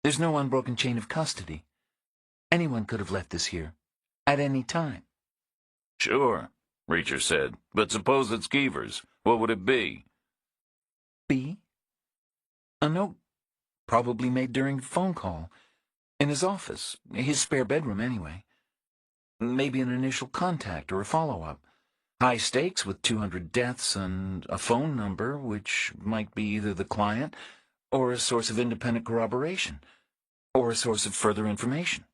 There's no unbroken chain of custody. Anyone could have left this here, at any time. Sure, Reacher said, but suppose it's Keever's. What would it be? B? A note, probably made during a phone call. In his office, his spare bedroom anyway. Maybe an initial contact or a follow-up. High stakes with 200 deaths and a phone number, which might be either the client or a source of independent corroboration, or a source of further information.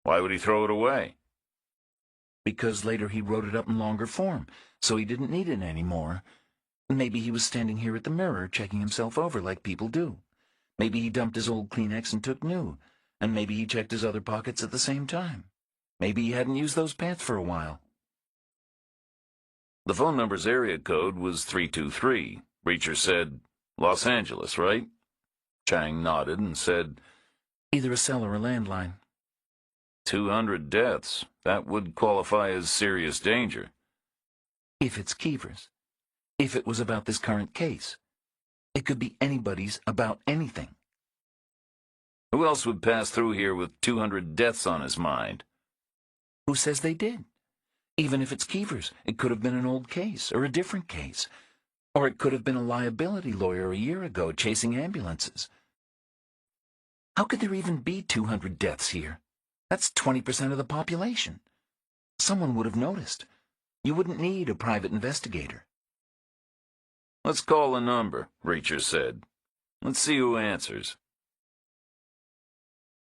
Why would he throw it away? Because later he wrote it up in longer form, so he didn't need it anymore. Maybe he was standing here at the mirror checking himself over like people do. Maybe he dumped his old Kleenex and took new, and maybe he checked his other pockets at the same time. Maybe he hadn't used those pants for a while. The phone number's area code was 323. Reacher said, Los Angeles, right? Chang nodded and said, Either a cell or a landline. 200 deaths. That would qualify as serious danger. If it's Keever's. If it was about this current case. It could be anybody's about anything. Who else would pass through here with 200 deaths on his mind? Who says they did? Even if it's Keever's, it could have been an old case, or a different case. Or it could have been a liability lawyer a year ago chasing ambulances. How could there even be 200 deaths here? That's 20% of the population. Someone would have noticed. You wouldn't need a private investigator. Let's call a number, Reacher said. Let's see who answers.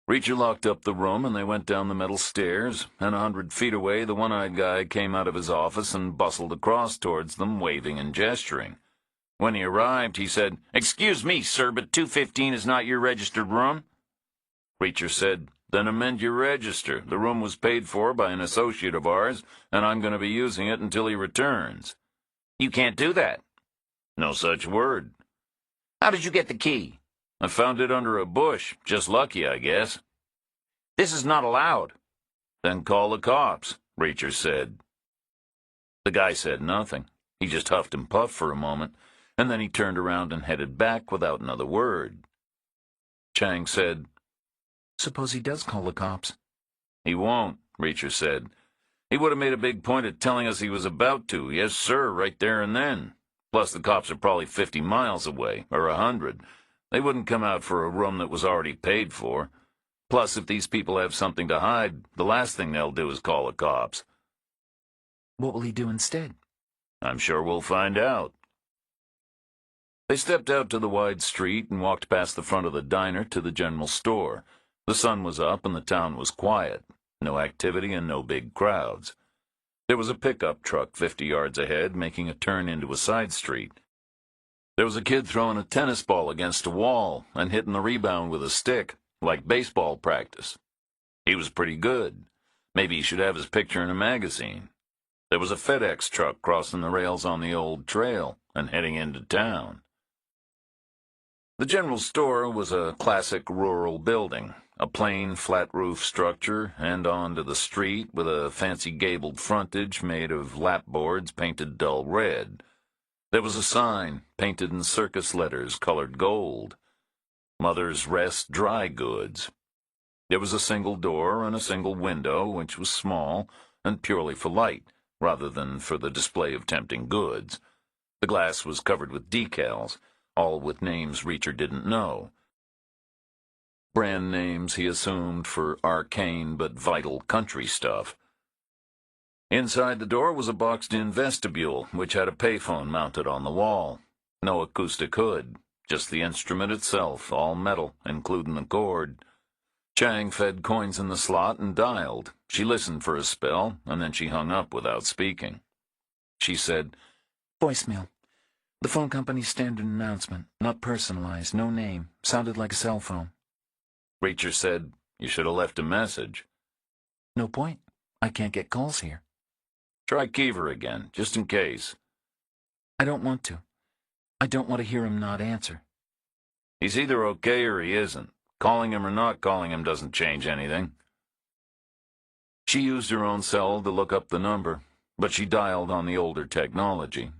Reacher locked up the room and they went down the metal stairs, and 100 feet away the one-eyed guy came out of his office and bustled across towards them, waving and gesturing. When he arrived, he said, "Excuse me, sir, but 215 is not your registered room?" Reacher said, "Then amend your register. The room was paid for by an associate of ours, and I'm going to be using it until he returns." "You can't do that." "No such word." How did you get the key? "I found it under a bush. Just lucky, I guess." This is not allowed. "Then call the cops," Reacher said. The guy said nothing. He just huffed and puffed for a moment, and then he turned around and headed back without another word. Chang said, Suppose he does call the cops. "He won't," Reacher said. "He would have made a big point of telling us he was about to. Yes, sir, right there and then. Plus, the cops are probably 50 miles away, or 100. They wouldn't come out for a room that was already paid for. Plus, if these people have something to hide, the last thing they'll do is call the cops." What will he do instead? "I'm sure we'll find out." They stepped out to the wide street and walked past the front of the diner to the general store. The sun was up and the town was quiet. No activity and no big crowds. There was a pickup truck 50 yards ahead, making a turn into a side street. There was a kid throwing a tennis ball against a wall and hitting the rebound with a stick, like baseball practice. He was pretty good. Maybe he should have his picture in a magazine. There was a FedEx truck crossing the rails on the old trail and heading into town. The general store was a classic rural building, a plain, flat-roof structure, and onto the street with a fancy gabled frontage made of lapboards painted dull red. There was a sign, painted in circus letters colored gold. Mother's Rest Dry Goods. There was a single door and a single window, which was small and purely for light, rather than for the display of tempting goods. The glass was covered with decals, all with names Reacher didn't know. Brand names he assumed for arcane but vital country stuff. Inside the door was a boxed-in vestibule, which had a payphone mounted on the wall. No acoustic hood, just the instrument itself, all metal, including the cord. Chang fed coins in the slot and dialed. She listened for a spell, and then she hung up without speaking. She said, Voicemail. The phone company's standard announcement, not personalized, no name, sounded like a cell phone. Reacher said, "You should have left a message." No point. I can't get calls here. "Try Keever again, just in case." I don't want to. I don't want to hear him not answer. "He's either okay or he isn't. Calling him or not calling him doesn't change anything." She used her own cell to look up the number, but she dialed on the older technology.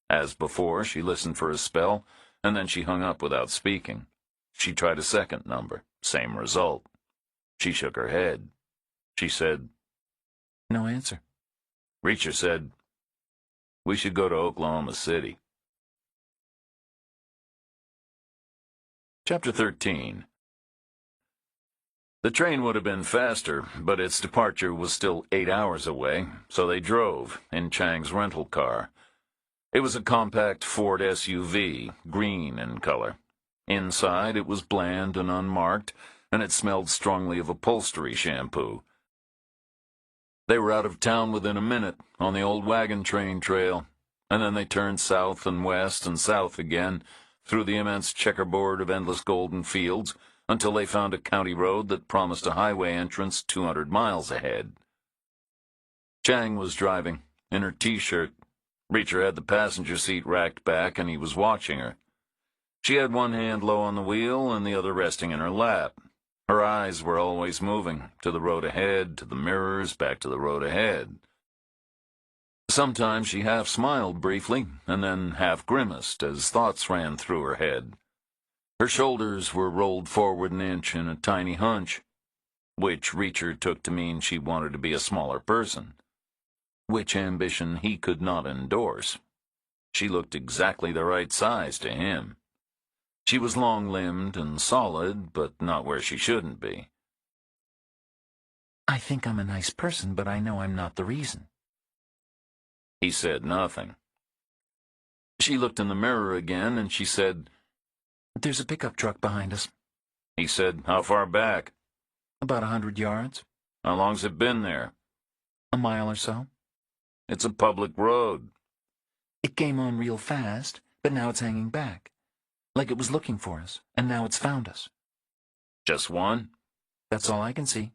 As before, she listened for a spell, and then she hung up without speaking. She tried a second number. Same result. She shook her head. She said, No answer. Reacher said, we should go to Oklahoma City. Chapter 13. The train would have been faster, but its departure was still 8 hours away, so they drove in Chang's rental car. It was a compact Ford SUV, green in color. Inside, it was bland and unmarked, and it smelled strongly of upholstery shampoo. They were out of town within a minute, on the old wagon train trail, and then they turned south and west and south again, through the immense checkerboard of endless golden fields, until they found a county road that promised a highway entrance 200 miles ahead. Chang was driving, in her T-shirt. Reacher had the passenger seat racked back, and he was watching her. She had one hand low on the wheel and the other resting in her lap. Her eyes were always moving, to the road ahead, to the mirrors, back to the road ahead. Sometimes she half smiled briefly, and then half grimaced as thoughts ran through her head. Her shoulders were rolled forward an inch in a tiny hunch, which Reacher took to mean she wanted to be a smaller person, which ambition he could not endorse. She looked exactly the right size to him. She was long-limbed and solid, but not where she shouldn't be. I think I'm a nice person, but I know I'm not the reason. He said nothing. She looked in the mirror again, and she said, There's a pickup truck behind us. He said, how far back? About 100 yards. How long's it been there? A mile or so. It's a public road. It came on real fast, but now it's hanging back. Like it was looking for us, and now it's found us. Just one? That's all I can see.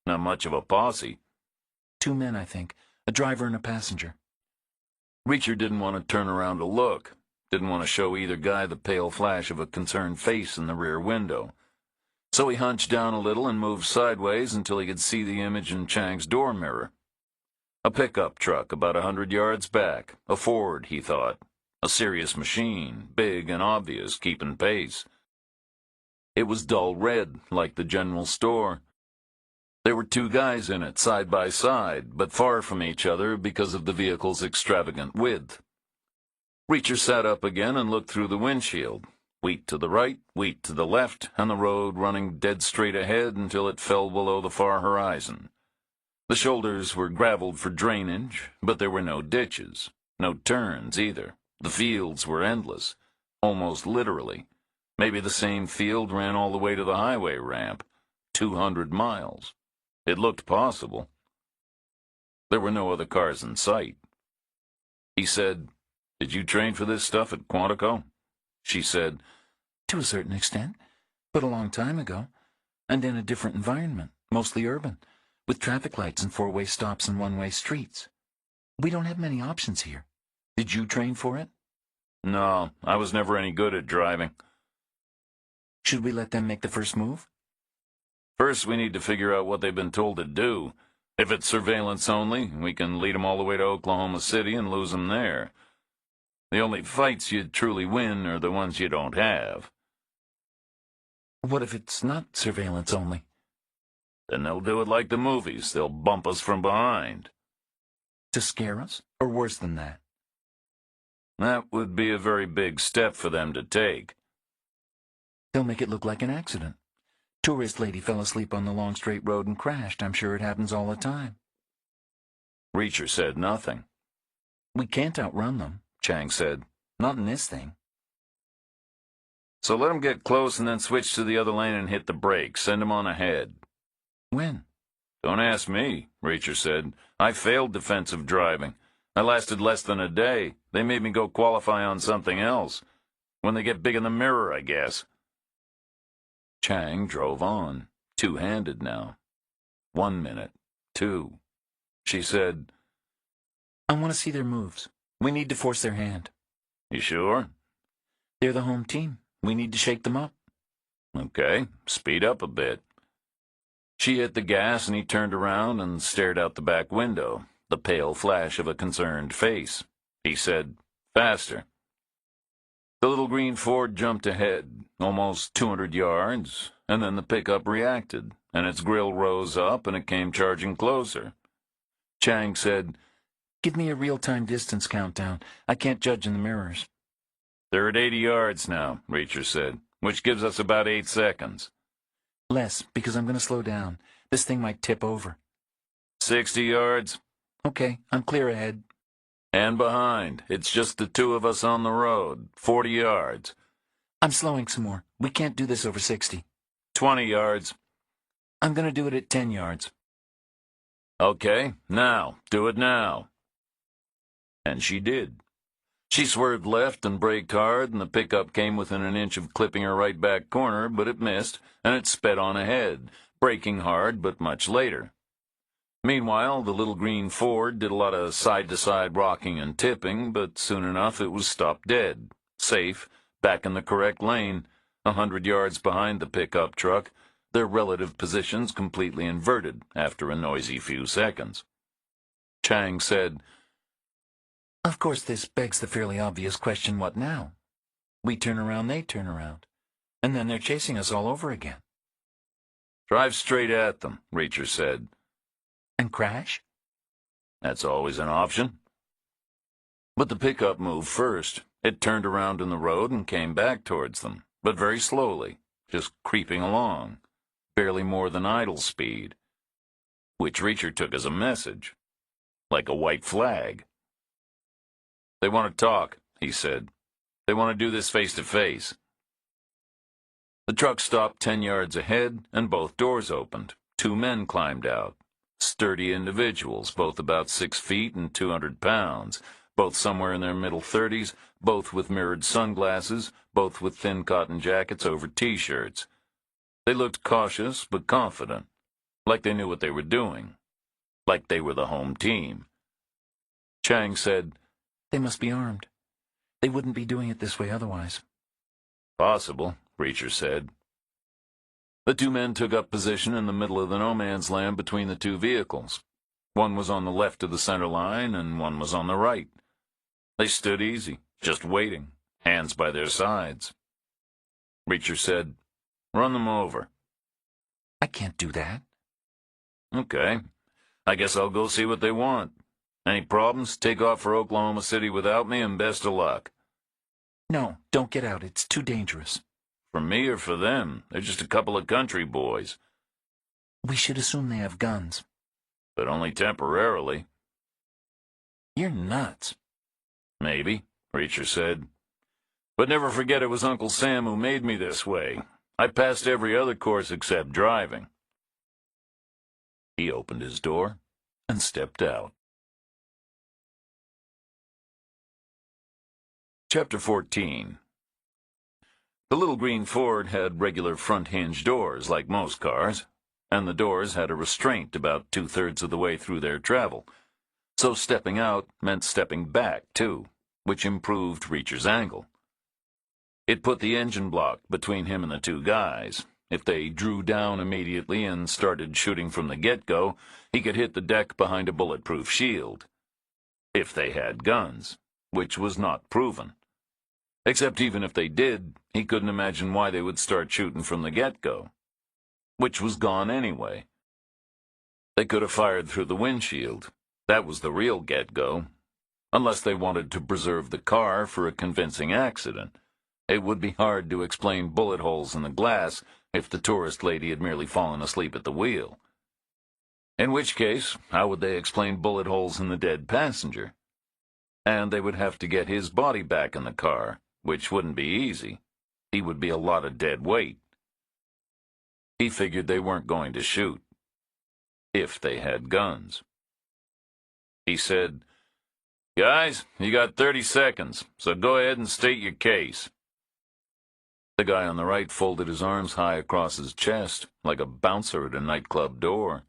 Not much of a posse. 2 men, I think. A driver and a passenger. Reacher didn't want to turn around to look. Didn't want to show either guy the pale flash of a concerned face in the rear window. So he hunched down a little and moved sideways until he could see the image in Chang's door mirror. A pickup truck about 100 yards back. A Ford, he thought. A serious machine, big and obvious, keeping pace. It was dull red, like the general store. There were 2 guys in it, side by side, but far from each other because of the vehicle's extravagant width. Reacher sat up again and looked through the windshield. Wheat to the right, wheat to the left, and the road running dead straight ahead until it fell below the far horizon. The shoulders were graveled for drainage, but there were no ditches, no turns either. The fields were endless, almost literally. Maybe the same field ran all the way to the highway ramp. 200 miles. It looked possible. There were no other cars in sight. He said, Did you train for this stuff at Quantico? She said, To a certain extent, but a long time ago, and in a different environment, mostly urban, with traffic lights and 4-way stops and 1-way streets. We don't have many options here. Did you train for it? No, I was never any good at driving. Should we let them make the first move? First, we need to figure out what they've been told to do. If it's surveillance only, we can lead them all the way to Oklahoma City and lose them there. The only fights you truly win are the ones you don't have. What if it's not surveillance only? Then they'll do it like the movies. They'll bump us from behind. To scare us? Or worse than that? That would be a very big step for them to take. They'll make it look like an accident. Tourist lady fell asleep on the long straight road and crashed. I'm sure it happens all the time. Reacher said nothing. We can't outrun them, Chang said. Not in this thing. So let them get close and then switch to the other lane and hit the brakes. Send them on ahead. When? Don't ask me, Reacher said. I failed defensive driving. I lasted less than a day. They made me go qualify on something else. When they get big in the mirror, I guess. Chang drove on, two-handed now. 1 minute, 2. She said, I want to see their moves. We need to force their hand. You sure? They're the home team. We need to shake them up. Okay, speed up a bit. She hit the gas and he turned around and stared out the back window, the pale flash of a concerned face. He said, Faster. The little green Ford jumped ahead, almost 200 yards, and then the pickup reacted, and its grill rose up and it came charging closer. Chang said, Give me a real-time distance countdown. I can't judge in the mirrors. "They're at 80 yards now," Reacher said, "which gives us about 8 seconds. Less, because I'm going to slow down. This thing might tip over. 60 yards? Okay, I'm clear ahead. And behind. It's just the two of us on the road. 40 yards. I'm slowing some more. We can't do this over 60. 20 yards. I'm going to do it at 10 yards. Okay, now. Do it now." And she did. She swerved left and braked hard, and the pickup came within an inch of clipping her right back corner, but it missed, and it sped on ahead, braking hard, but much later. Meanwhile, the little green Ford did a lot of side-to-side rocking and tipping, but soon enough it was stopped dead, safe, back in the correct lane, 100 yards behind the pickup truck, their relative positions completely inverted after a noisy few seconds. Chang said, Of course, this begs the fairly obvious question, what now? We turn around, they turn around. And then they're chasing us all over again. "Drive straight at them," Reacher said. And crash? That's always an option. But the pickup moved first. It turned around in the road and came back towards them, but very slowly, just creeping along, barely more than idle speed, which Reacher took as a message, like a white flag. "They want to talk," he said. "They want to do this face to face." The truck stopped 10 yards ahead, and both doors opened. 2 men climbed out. Sturdy individuals, both about 6 feet and 200 pounds, both somewhere in their middle 30s, both with mirrored sunglasses, both with thin cotton jackets over T-shirts. They looked cautious but confident, like they knew what they were doing, like they were the home team. Chang said, They must be armed. They wouldn't be doing it this way otherwise. "Possible," Reacher said. The 2 men took up position in the middle of the no-man's land between the 2 vehicles. One was on the left of the center line, and one was on the right. They stood easy, just waiting, hands by their sides. Reacher said, "Run them over." I can't do that. "Okay. I guess I'll go see what they want. Any problems, take off for Oklahoma City without me, and best of luck." No, don't get out. It's too dangerous. For me or for them? They're just a couple of country boys. We should assume they have guns. But only temporarily. You're nuts. Maybe, Reacher said. But never forget it was Uncle Sam who made me this way. I passed every other course except driving. He opened his door and stepped out. Chapter 14. The little green Ford had regular front hinge doors, like most cars, and the doors had a restraint about 2/3 of the way through their travel. So stepping out meant stepping back, too, which improved Reacher's angle. It put the engine block between him and the 2 guys. If they drew down immediately and started shooting from the get-go, he could hit the deck behind a bulletproof shield. If they had guns, which was not proven. Except even if they did, he couldn't imagine why they would start shooting from the get-go, which was gone anyway. They could have fired through the windshield. That was the real get-go. Unless they wanted to preserve the car for a convincing accident. It would be hard to explain bullet holes in the glass if the tourist lady had merely fallen asleep at the wheel. In which case, how would they explain bullet holes in the dead passenger? And they would have to get his body back in the car, which wouldn't be easy. He would be a lot of dead weight. He figured they weren't going to shoot. If they had guns. He said, "Guys, you got 30 seconds, so go ahead and state your case." The guy on the right folded his arms high across his chest, like a bouncer at a nightclub door.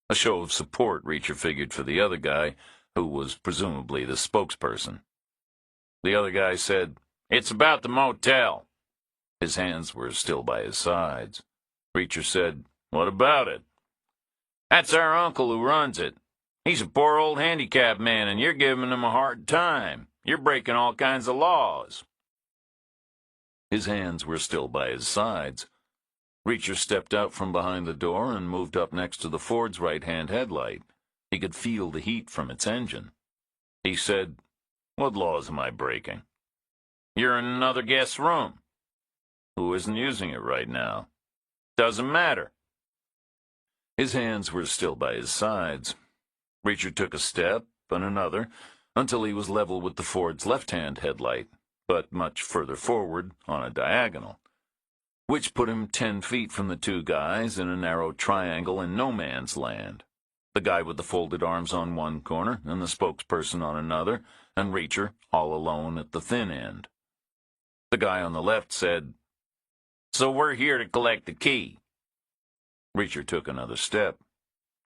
A show of support, Reacher figured, for the other guy, who was presumably the spokesperson. The other guy said, "It's about the motel." His hands were still by his sides. Reacher said, "What about it?" "That's our uncle who runs it. He's a poor old handicapped man, and you're giving him a hard time. You're breaking all kinds of laws." His hands were still by his sides. Reacher stepped out from behind the door and moved up next to the Ford's right-hand headlight. He could feel the heat from its engine. He said, "What laws am I breaking?" "You're in another guest's room." "Who isn't using it right now?" "Doesn't matter." His hands were still by his sides. Reacher took a step and another until he was level with the Ford's left-hand headlight, but much further forward on a diagonal, which put him 10 feet from the two guys in a narrow triangle in no man's land. The guy with the folded arms on one corner and the spokesperson on another, and Reacher all alone at the thin end. The guy on the left said, "So we're here to collect the key." Reacher took another step.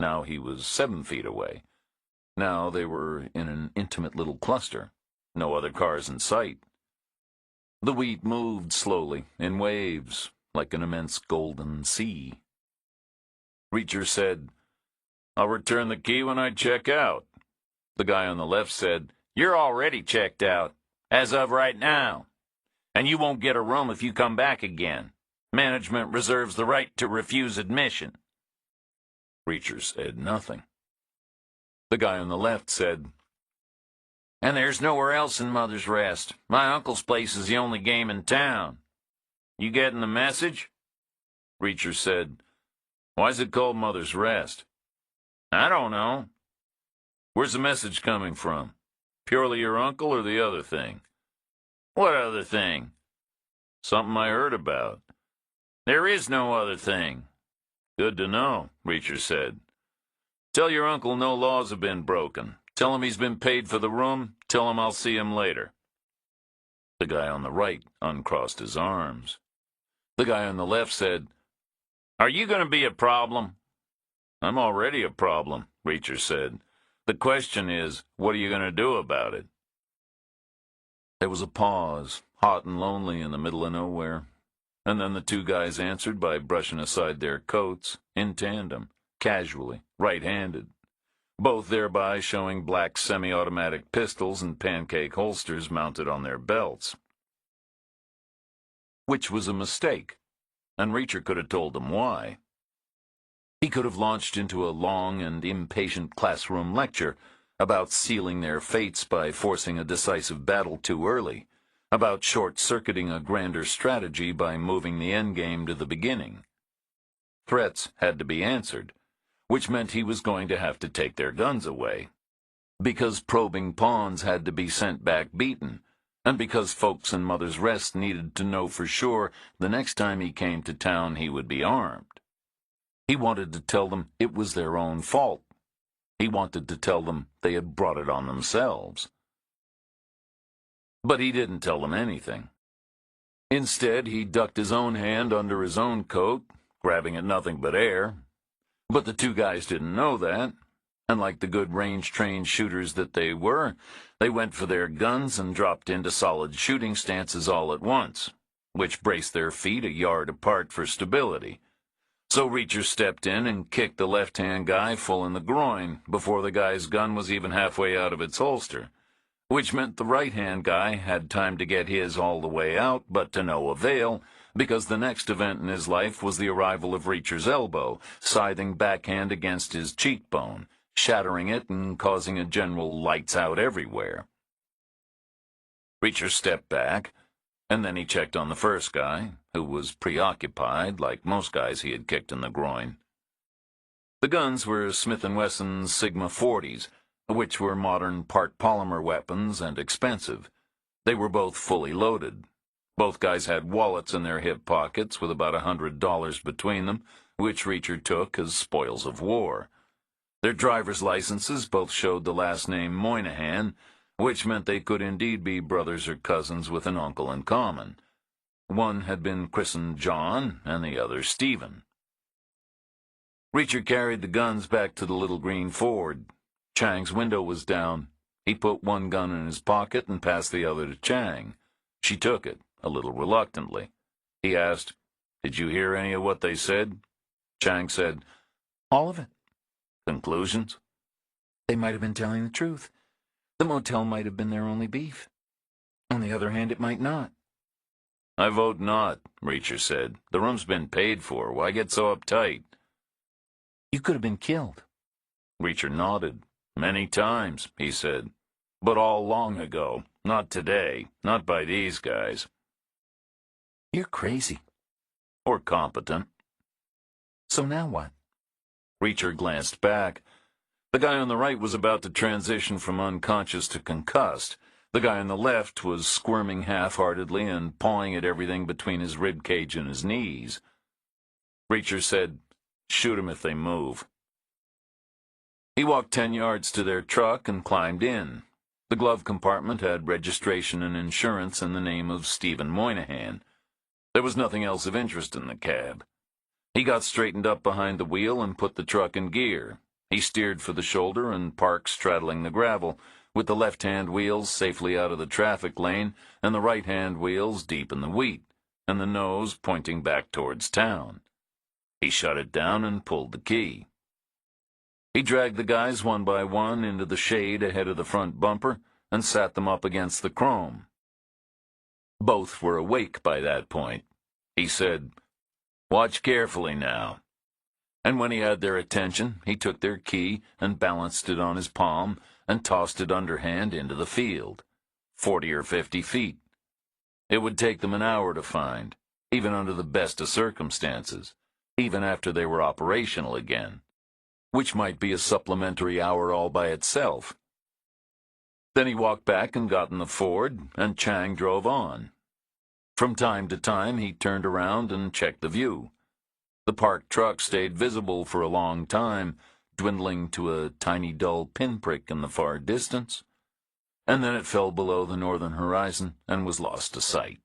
Now he was 7 feet away. Now they were in an intimate little cluster. No other cars in sight. The wheat moved slowly, in waves, like an immense golden sea. Reacher said, "I'll return the key when I check out." The guy on the left said, "You're already checked out, as of right now. And you won't get a room if you come back again. Management reserves the right to refuse admission." Reacher said nothing. The guy on the left said, "And there's nowhere else in Mother's Rest. My uncle's place is the only game in town. You getting the message?" Reacher said, "Why's it called Mother's Rest?" "I don't know." "Where's the message coming from? Purely your uncle or the other thing?" "What other thing?" "Something I heard about." "There is no other thing." "Good to know," Reacher said. "Tell your uncle no laws have been broken. Tell him he's been paid for the room. Tell him I'll see him later." The guy on the right uncrossed his arms. The guy on the left said, "Are you going to be a problem?" "I'm already a problem," Reacher said. "The question is, what are you going to do about it?" There was a pause, hot and lonely in the middle of nowhere, and then the two guys answered by brushing aside their coats, in tandem, casually, right-handed, both thereby showing black semi-automatic pistols and pancake holsters mounted on their belts. Which was a mistake, and Reacher could have told them why. He could have launched into a long and impatient classroom lecture about sealing their fates by forcing a decisive battle too early, about short-circuiting a grander strategy by moving the endgame to the beginning. Threats had to be answered, which meant he was going to have to take their guns away, because probing pawns had to be sent back beaten, and because folks in Mother's Rest needed to know for sure the next time he came to town he would be armed. He wanted to tell them it was their own fault. He wanted to tell them they had brought it on themselves. But he didn't tell them anything. Instead, he ducked his own hand under his own coat, grabbing at nothing but air. But the two guys didn't know that, and like the good range-trained shooters that they were, they went for their guns and dropped into solid shooting stances all at once, which braced their feet a yard apart for stability. So Reacher stepped in and kicked the left-hand guy full in the groin before the guy's gun was even halfway out of its holster, which meant the right-hand guy had time to get his all the way out, but to no avail, because the next event in his life was the arrival of Reacher's elbow, scything backhand against his cheekbone, shattering it and causing a general lights-out everywhere. Reacher stepped back, and then he checked on the first guy, who was preoccupied, like most guys he had kicked in the groin. The guns were Smith & Wesson's Sigma 40s, which were modern part polymer weapons and expensive. They were both fully loaded. Both guys had wallets in their hip pockets with about $100 between them, which Reacher took as spoils of war. Their driver's licenses both showed the last name Moynihan, which meant they could indeed be brothers or cousins with an uncle in common. One had been christened John, and the other Stephen. Reacher carried the guns back to the little green Ford. Chang's window was down. He put one gun in his pocket and passed the other to Chang. She took it, a little reluctantly. He asked, "Did you hear any of what they said?" Chang said, All of it. "Conclusions?" They might have been telling the truth. The motel might have been their only beef. On the other hand, it might not. I vote not, Reacher said. The room's been paid for. Why get so uptight? You could have been killed. Reacher nodded. Many times, he said. But all long ago. Not today. Not by these guys. You're crazy. Or competent. So now what? Reacher glanced back. The guy on the right was about to transition from unconscious to concussed. The guy on the left was squirming half-heartedly and pawing at everything between his ribcage and his knees. Reacher said, "Shoot 'em if they move." He walked 10 yards to their truck and climbed in. The glove compartment had registration and insurance in the name of Stephen Moynihan. There was nothing else of interest in the cab. He got straightened up behind the wheel and put the truck in gear. He steered for the shoulder and parked straddling the gravel, with the left-hand wheels safely out of the traffic lane and the right-hand wheels deep in the wheat, and the nose pointing back towards town. He shut it down and pulled the key. He dragged the guys one by one into the shade ahead of the front bumper and sat them up against the chrome. Both were awake by that point. He said, "Watch carefully now." And when he had their attention, he took their key and balanced it on his palm and tossed it underhand into the field, 40 or 50 feet. It would take them an hour to find, even under the best of circumstances, even after they were operational again, which might be a supplementary hour all by itself. Then he walked back and got in the Ford, and Chang drove on. From time to time, he turned around and checked the view. The parked truck stayed visible for a long time, dwindling to a tiny dull pinprick in the far distance, and then it fell below the northern horizon and was lost to sight.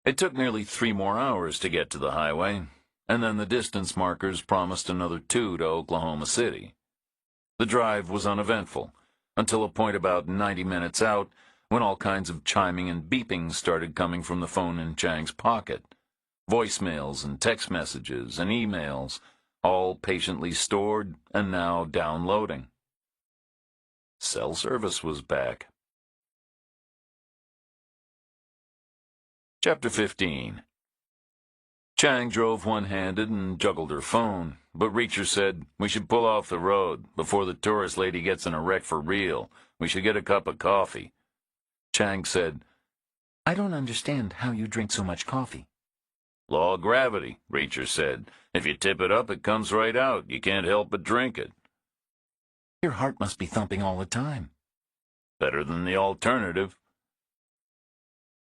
It took nearly 3 more hours to get to the highway, and then the distance markers promised another 2 to Oklahoma City. The drive was uneventful, until a point about 90 minutes out, when all kinds of chiming and beeping started coming from the phone in Chang's pocket. Voicemails and text messages and emails, all patiently stored and now downloading. Cell service was back. Chapter 15. Chang drove one-handed and juggled her phone, but Reacher said, "We should pull off the road before the tourist lady gets in a wreck for real. We should get a cup of coffee." Chang said, I don't understand how you drink so much coffee. "Law of gravity," Reacher said. "If you tip it up, it comes right out. You can't help but drink it." Your heart must be thumping all the time. Better than the alternative.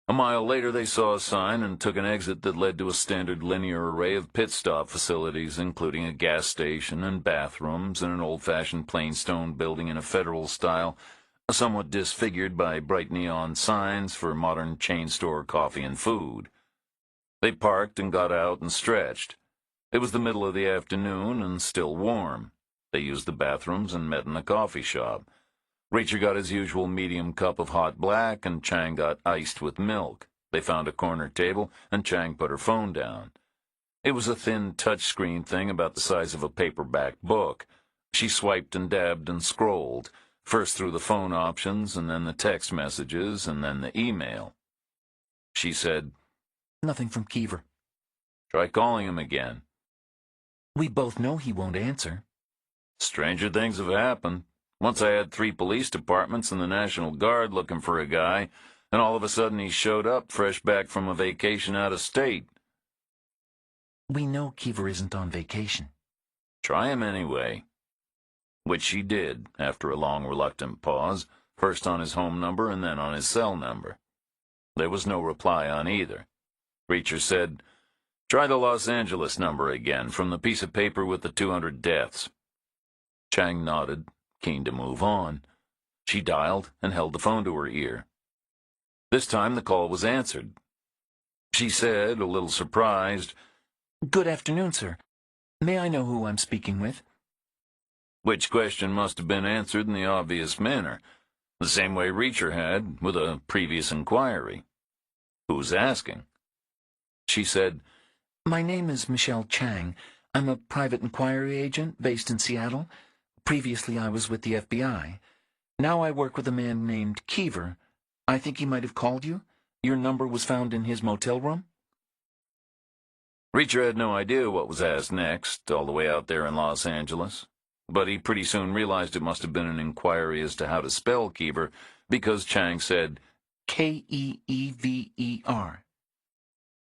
A mile later, they saw a sign and took an exit that led to a standard linear array of pit stop facilities, including a gas station and bathrooms and an old-fashioned plain stone building in a federal style, somewhat disfigured by bright neon signs for modern chain store coffee and food. They parked and got out and stretched. It was the middle of the afternoon and still warm. They used the bathrooms and met in the coffee shop. Reacher got his usual medium cup of hot black, and Chang got iced with milk. They found a corner table, and Chang put her phone down. It was a thin touch-screen thing about the size of a paperback book. She swiped and dabbed and scrolled, first through the phone options, and then the text messages, and then the email. She said, Nothing from Keever. "Try calling him again." We both know he won't answer. Stranger things have happened. Once I had 3 police departments and the National Guard looking for a guy, and all of a sudden he showed up fresh back from a vacation out of state. We know Keever isn't on vacation. Try him anyway. Which she did, after a long, reluctant pause, first on his home number and then on his cell number. There was no reply on either. Reacher said, "Try the Los Angeles number again, from the piece of paper with the 200 deaths." Chang nodded, keen to move on. She dialed and held the phone to her ear. This time the call was answered. She said, a little surprised, Good afternoon, sir. May I know who I'm speaking with? which question must have been answered in the obvious manner, the same way Reacher had with a previous inquiry. Who's asking? She said, My name is Michelle Chang. I'm a private inquiry agent based in Seattle. Previously, I was with the FBI. Now I work with a man named Keever. I think he might have called you. Your number was found in his motel room? Reacher had no idea what was asked next, all the way out there in Los Angeles. But he pretty soon realized it must have been an inquiry as to how to spell Keever, because Chang said, Keever.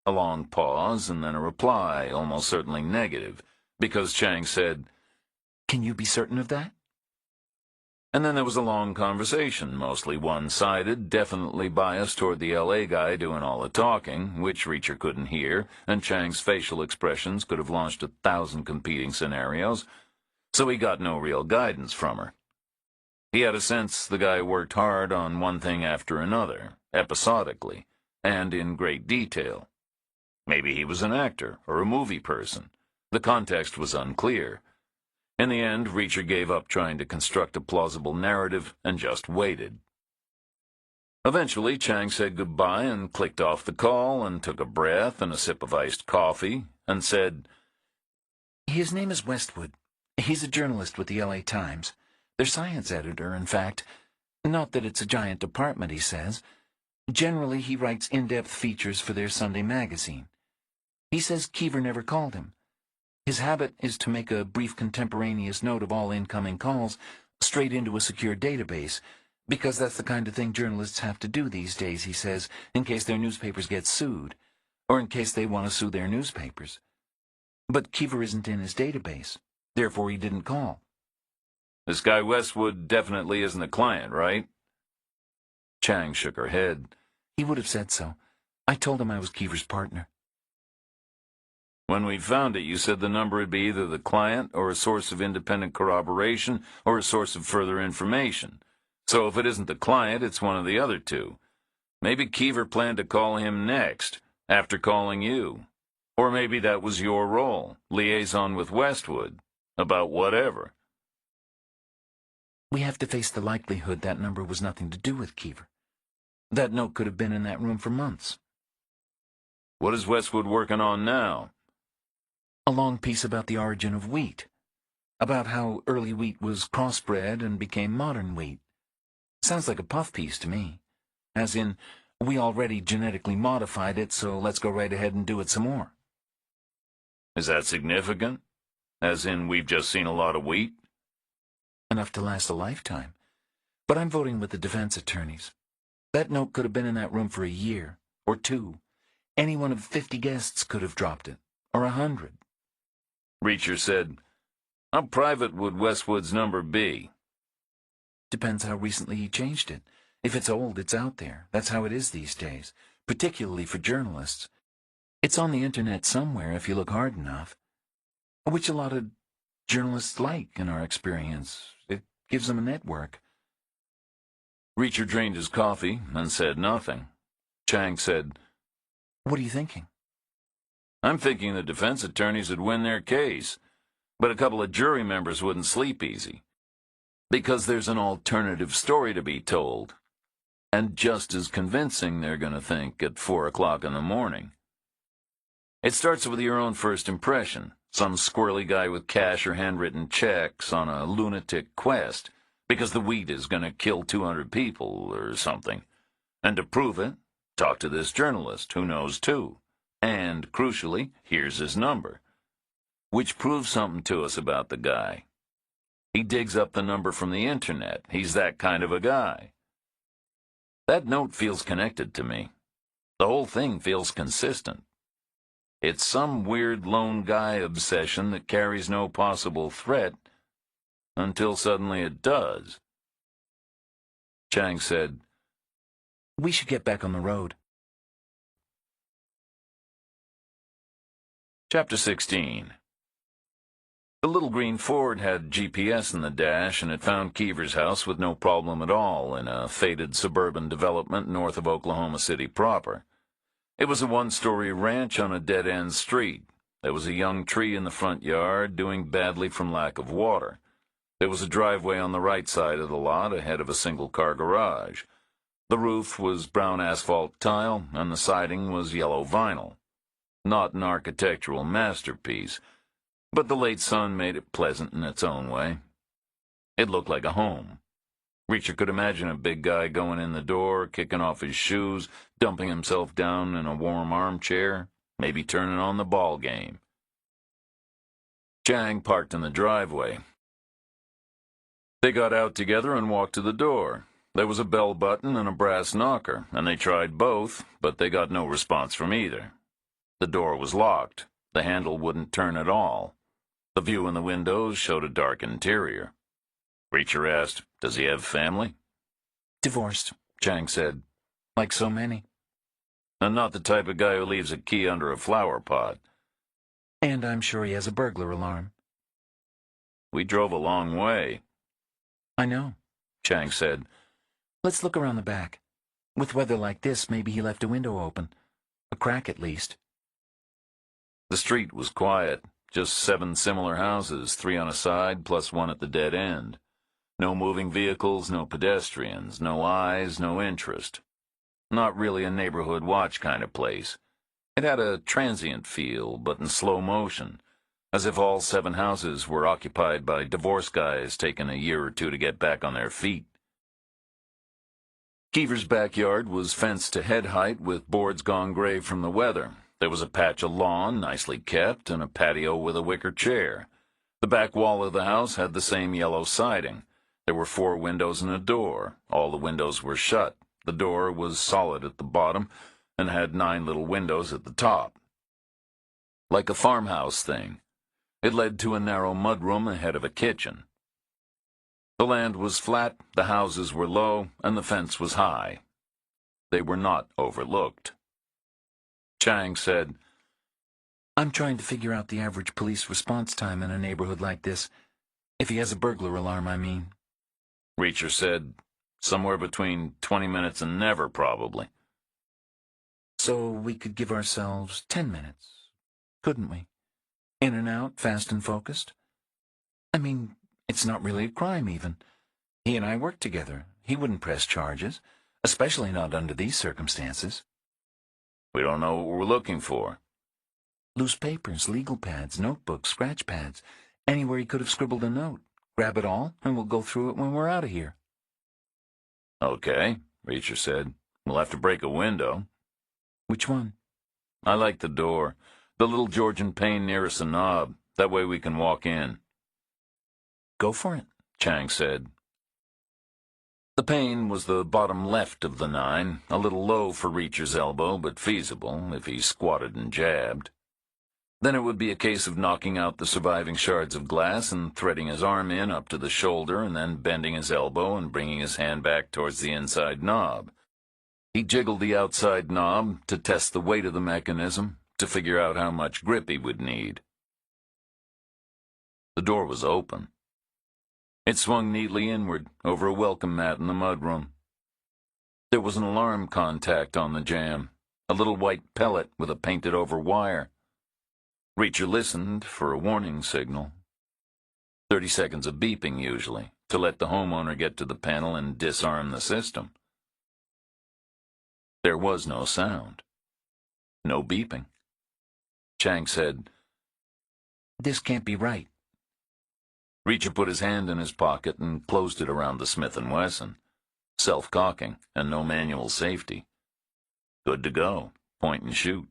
A long pause, and then a reply, almost certainly negative, because Chang said, Can you be certain of that? And then there was a long conversation, mostly one-sided, definitely biased toward the L.A. guy doing all the talking, which Reacher couldn't hear, and Chang's facial expressions could have launched 1,000 competing scenarios, so he got no real guidance from her. He had a sense the guy worked hard on one thing after another, episodically, and in great detail. Maybe he was an actor or a movie person. The context was unclear. In the end, Reacher gave up trying to construct a plausible narrative and just waited. Eventually, Chang said goodbye and clicked off the call and took a breath and a sip of iced coffee and said, His name is Westwood. He's a journalist with the L.A. Times. Their science editor, in fact. Not that it's a giant department, he says. Generally, he writes in-depth features for their Sunday magazine. He says Keever never called him. His habit is to make a brief contemporaneous note of all incoming calls straight into a secure database, because that's the kind of thing journalists have to do these days, he says, in case their newspapers get sued, or in case they want to sue their newspapers. But Keever isn't in his database, therefore he didn't call. This guy Westwood definitely isn't a client, right? Chang shook her head. He would have said so. I told him I was Keever's partner. When we found it, you said the number would be either the client or a source of independent corroboration or a source of further information. So if it isn't the client, it's one of the other two. Maybe Keever planned to call him next, after calling you. Or maybe that was your role, liaison with Westwood, about whatever. We have to face the likelihood that number was nothing to do with Keever. That note could have been in that room for months. What is Westwood working on now? A long piece about the origin of wheat, about how early wheat was crossbred and became modern wheat. Sounds like a puff piece to me, as in, we already genetically modified it, so let's go right ahead and do it some more. Is that significant? As in, we've just seen a lot of wheat? Enough to last a lifetime. But I'm voting with the defense attorneys. That note could have been in that room for a year, or two. Any one of 50 guests could have dropped it, or 100. Reacher said, How private would Westwood's number be? Depends how recently he changed it. If it's old, it's out there. That's how it is these days, particularly for journalists. It's on the internet somewhere if you look hard enough. Which a lot of journalists like, in our experience. It gives them a network. Reacher drained his coffee and said nothing. Chang said, What are you thinking? I'm thinking the defense attorneys would win their case, but a couple of jury members wouldn't sleep easy. Because there's an alternative story to be told. And just as convincing, they're going to think, at 4 o'clock in the morning. It starts with your own first impression, some squirrely guy with cash or handwritten checks on a lunatic quest, because the wheat is going to kill 200 people or something. And to prove it, talk to this journalist who knows too. And, crucially, here's his number. Which proves something to us about the guy. He digs up the number from the internet. He's that kind of a guy. That note feels connected to me. The whole thing feels consistent. It's some weird lone guy obsession that carries no possible threat until suddenly it does. Chang said, We should get back on the road. Chapter 16. The little green Ford had GPS in the dash, and it found Keever's house with no problem at all in a faded suburban development north of Oklahoma City proper. It was a one-story ranch on a dead-end street. There was a young tree in the front yard, doing badly from lack of water. There was a driveway on the right side of the lot ahead of a single-car garage. The roof was brown asphalt tile, and the siding was yellow vinyl. Not an architectural masterpiece, but the late sun made it pleasant in its own way. It looked like a home. Reacher could imagine a big guy going in the door, kicking off his shoes, dumping himself down in a warm armchair, maybe turning on the ball game. Chang parked in the driveway. They got out together and walked to the door. There was a bell button and a brass knocker, and they tried both, but they got no response from either. The door was locked. The handle wouldn't turn at all. The view in the windows showed a dark interior. Reacher asked, "Does he have family?" Divorced, Chang said. like so many. And not the type of guy who leaves a key under a flower pot. And I'm sure he has a burglar alarm. We drove a long way. I know, Chang said. Let's look around the back. With weather like this, maybe he left a window open. A crack at least. The street was quiet. Just 7 similar houses, 3 on a side, plus 1 at the dead end. No moving vehicles, no pedestrians, no eyes, no interest. Not really a neighborhood watch kind of place. It had a transient feel, but in slow motion, as if all 7 houses were occupied by divorced guys taking a year or 2 to get back on their feet. Keever's backyard was fenced to head height with boards gone gray from the weather. There was a patch of lawn, nicely kept, and a patio with a wicker chair. The back wall of the house had the same yellow siding. There were 4 windows and a door. All the windows were shut. The door was solid at the bottom and had 9 little windows at the top. Like a farmhouse thing. It led to a narrow mudroom ahead of a kitchen. The land was flat, the houses were low, and the fence was high. They were not overlooked. Chang said, I'm trying to figure out the average police response time in a neighborhood like this. If he has a burglar alarm, I mean. Reacher said, somewhere between 20 minutes and never, probably. So we could give ourselves 10 minutes, couldn't we? In and out, fast and focused. I mean, it's not really a crime, even. He and I work together. He wouldn't press charges, especially not under these circumstances. We don't know what we're looking for. Loose papers, legal pads, notebooks, scratch pads. Anywhere he could have scribbled a note. Grab it all, and we'll go through it when we're out of here. Okay, Reacher said. We'll have to break a window. Which one? I like the door. The little Georgian pane nearest the knob. That way we can walk in. Go for it, Chang said. The pane was the bottom left of the 9, a little low for Reacher's elbow, but feasible if he squatted and jabbed. Then it would be a case of knocking out the surviving shards of glass and threading his arm in up to the shoulder and then bending his elbow and bringing his hand back towards the inside knob. He jiggled the outside knob to test the weight of the mechanism, to figure out how much grip he would need. The door was open. It swung neatly inward, over a welcome mat in the mudroom. There was an alarm contact on the jamb, a little white pellet with a painted-over wire. Reacher listened for a warning signal. 30 seconds of beeping, usually, to let the homeowner get to the panel and disarm the system. There was no sound. No beeping. Chang said, This can't be right. Reacher put his hand in his pocket and closed it around the Smith & Wesson. Self-cocking and no manual safety. Good to go. Point and shoot.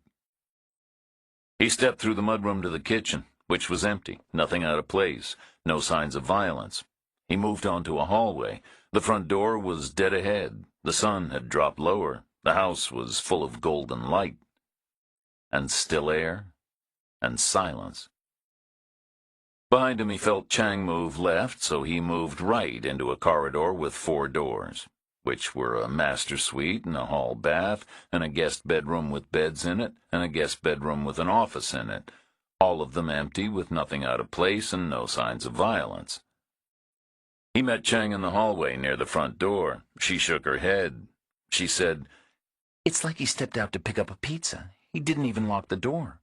He stepped through the mudroom to the kitchen, which was empty, nothing out of place, no signs of violence. He moved on to a hallway. The front door was dead ahead. The sun had dropped lower. The house was full of golden light. And still air. And silence. Behind him he felt Chang move left, so he moved right into a corridor with 4 doors, which were a master suite and a hall bath, and a guest bedroom with beds in it, and a guest bedroom with an office in it, all of them empty with nothing out of place and no signs of violence. He met Chang in the hallway near the front door. She shook her head. She said, It's like he stepped out to pick up a pizza. He didn't even lock the door.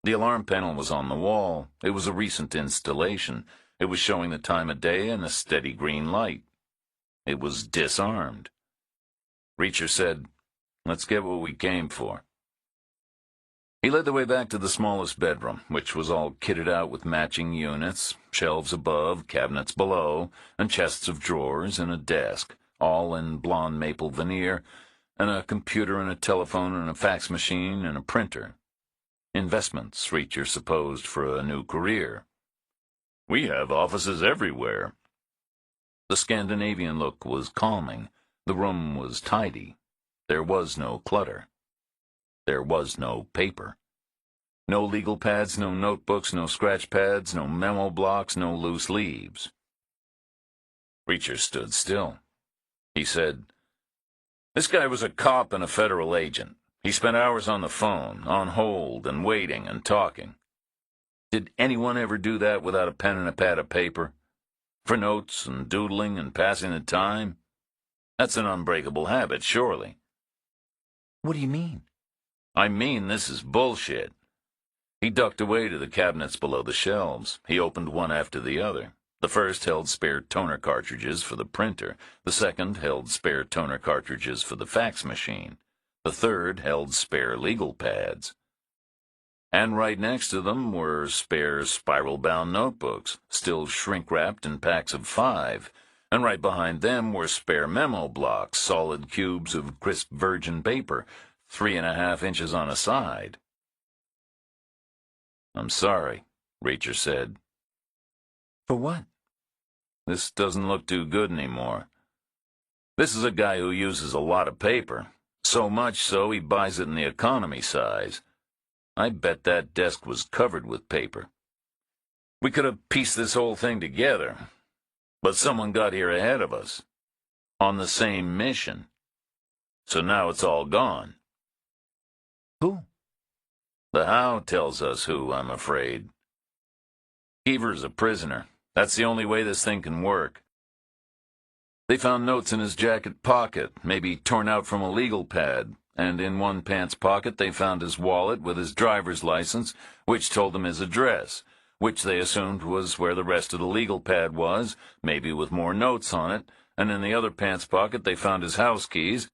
The alarm panel was on the wall. It was a recent installation. It was showing the time of day and a steady green light. It was disarmed. Reacher said, Let's get what we came for. He led the way back to the smallest bedroom, which was all kitted out with matching units, shelves above, cabinets below, and chests of drawers and a desk, all in blonde maple veneer, and a computer and a telephone and a fax machine and a printer. Investments, Reacher supposed, for a new career. "We have offices everywhere." The Scandinavian look was calming. The room was tidy. There was no clutter. There was no paper. No legal pads, no notebooks, no scratch pads, no memo blocks, no loose leaves. Reacher stood still. He said, "This guy was a cop and a federal agent. He spent hours on the phone, on hold and waiting and talking. Did anyone ever do that without a pen and a pad of paper? For notes and doodling and passing the time? That's an unbreakable habit, surely." What do you mean? "I mean, this is bullshit." He ducked away to the cabinets below the shelves. He opened one after the other. The first held spare toner cartridges for the printer. The second held spare toner cartridges for the fax machine. The third held spare legal pads. And right next to them were spare spiral-bound notebooks, still shrink-wrapped in packs of 5. And right behind them were spare memo blocks, solid cubes of crisp virgin paper, 3.5 inches on a side. "I'm sorry," Reacher said. For what? "This doesn't look too good anymore. This is a guy who uses a lot of paper, so much so he buys it in the economy size. I bet that desk was covered with paper. We could have pieced this whole thing together, but someone got here ahead of us, on the same mission. So now it's all gone." Who? The how tells us who, I'm afraid. Keever's a prisoner. That's the only way this thing can work. They found notes in his jacket pocket, maybe torn out from a legal pad, and in one pants pocket they found his wallet with his driver's license, which told them his address, which they assumed was where the rest of the legal pad was, maybe with more notes on it, and in the other pants pocket they found his house keys,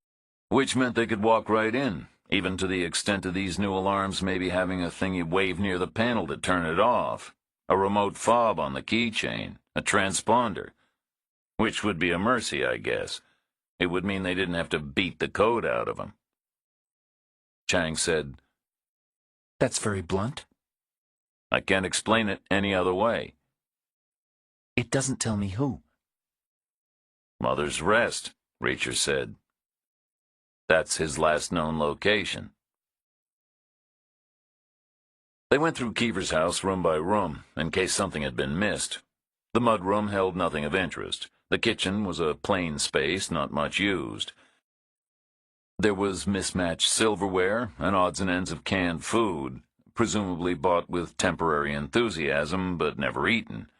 which meant they could walk right in, even to the extent of these new alarms maybe having a thing you wave near the panel to turn it off, a remote fob on the keychain, a transponder, which would be a mercy, I guess. It would mean they didn't have to beat the code out of him. Chang said, That's very blunt. "I can't explain it any other way." It doesn't tell me who. "Mother's Rest," Reacher said. "That's his last known location." They went through Keever's house room by room, in case something had been missed. The mudroom held nothing of interest. The kitchen was a plain space, not much used. There was mismatched silverware and odds and ends of canned food, presumably bought with temporary enthusiasm, but never eaten.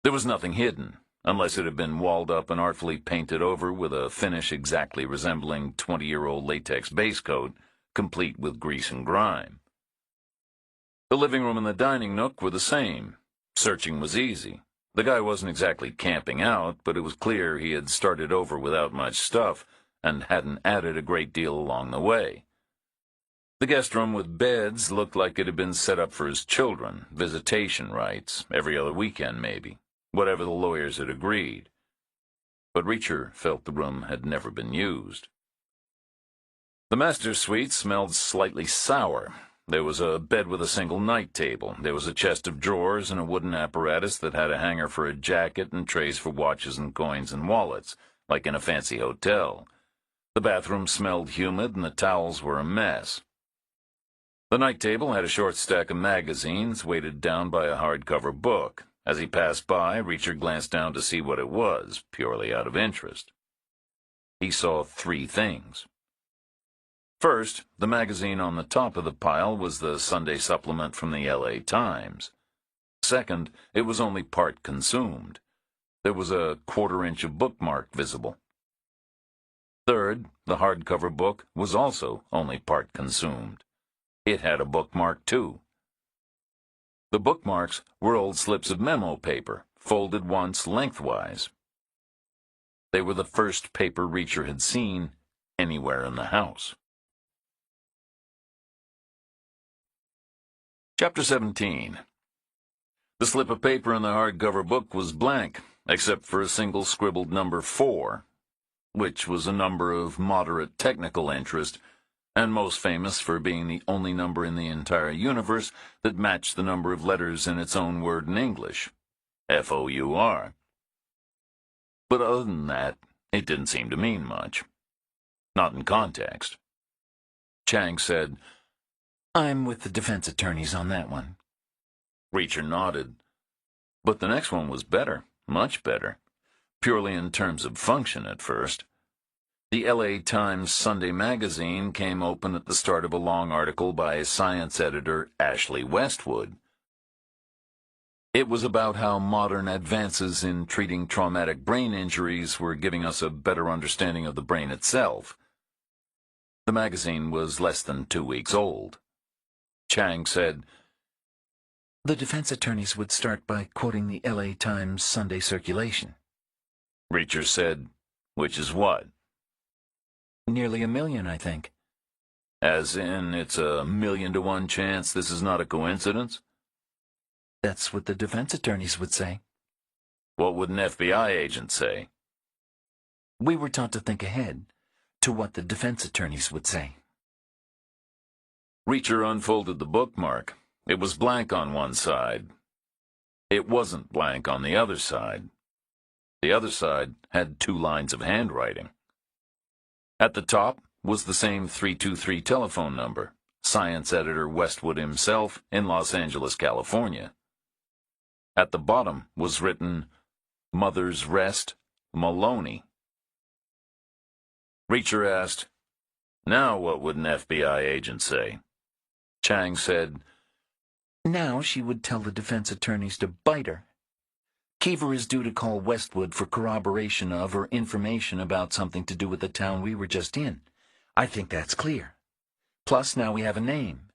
There was nothing hidden, unless it had been walled up and artfully painted over with a finish exactly resembling 20-year-old latex base coat, complete with grease and grime. The living room and the dining nook were the same. Searching was easy. The guy wasn't exactly camping out, but it was clear he had started over without much stuff, and hadn't added a great deal along the way. The guest room with beds looked like it had been set up for his children, visitation rights, every other weekend maybe, whatever the lawyers had agreed. But Reacher felt the room had never been used. The master's suite smelled slightly sour. There was a bed with a single night table. There was a chest of drawers and a wooden apparatus that had a hanger for a jacket and trays for watches and coins and wallets, like in a fancy hotel. The bathroom smelled humid and the towels were a mess. The night table had a short stack of magazines weighted down by a hardcover book. As he passed by, Reacher glanced down to see what it was, purely out of interest. He saw 3 things. First, the magazine on the top of the pile was the Sunday supplement from the L.A. Times. Second, it was only part consumed. There was a 1/4 inch of bookmark visible. Third, the hardcover book was also only part consumed. It had a bookmark, too. The bookmarks were old slips of memo paper, folded once lengthwise. They were the first paper Reacher had seen anywhere in the house. Chapter 17. The slip of paper in the hardcover book was blank, except for a single scribbled number 4, which was a number of moderate technical interest, and most famous for being the only number in the entire universe that matched the number of letters in its own word in English, F-O-U-R. But other than that, it didn't seem to mean much. Not in context. Chang said, I'm with the defense attorneys on that one. Reacher nodded. But the next one was better, much better, purely in terms of function at first. The L.A. Times Sunday magazine came open at the start of a long article by science editor Ashley Westwood. It was about how modern advances in treating traumatic brain injuries were giving us a better understanding of the brain itself. The magazine was less than 2 weeks old. Chang said, The defense attorneys would start by quoting the L.A. Times Sunday circulation. Reacher said, which is what? Nearly 1 million, I think. As in, it's a 1,000,000 to 1 chance this is not a coincidence? That's what the defense attorneys would say. What would an FBI agent say? We were taught to think ahead, to what the defense attorneys would say. Reacher unfolded the bookmark. It was blank on one side. It wasn't blank on the other side. The other side had 2 lines of handwriting. At the top was the same 323 telephone number, science editor Westwood himself in Los Angeles, California. At the bottom was written, Mother's Rest, Maloney. Reacher asked, Now what would an FBI agent say? Chang said, Now she would tell the defense attorneys to bite her. Keever is due to call Westwood for corroboration of or information about something to do with the town we were just in. I think that's clear. Plus, now we have a name.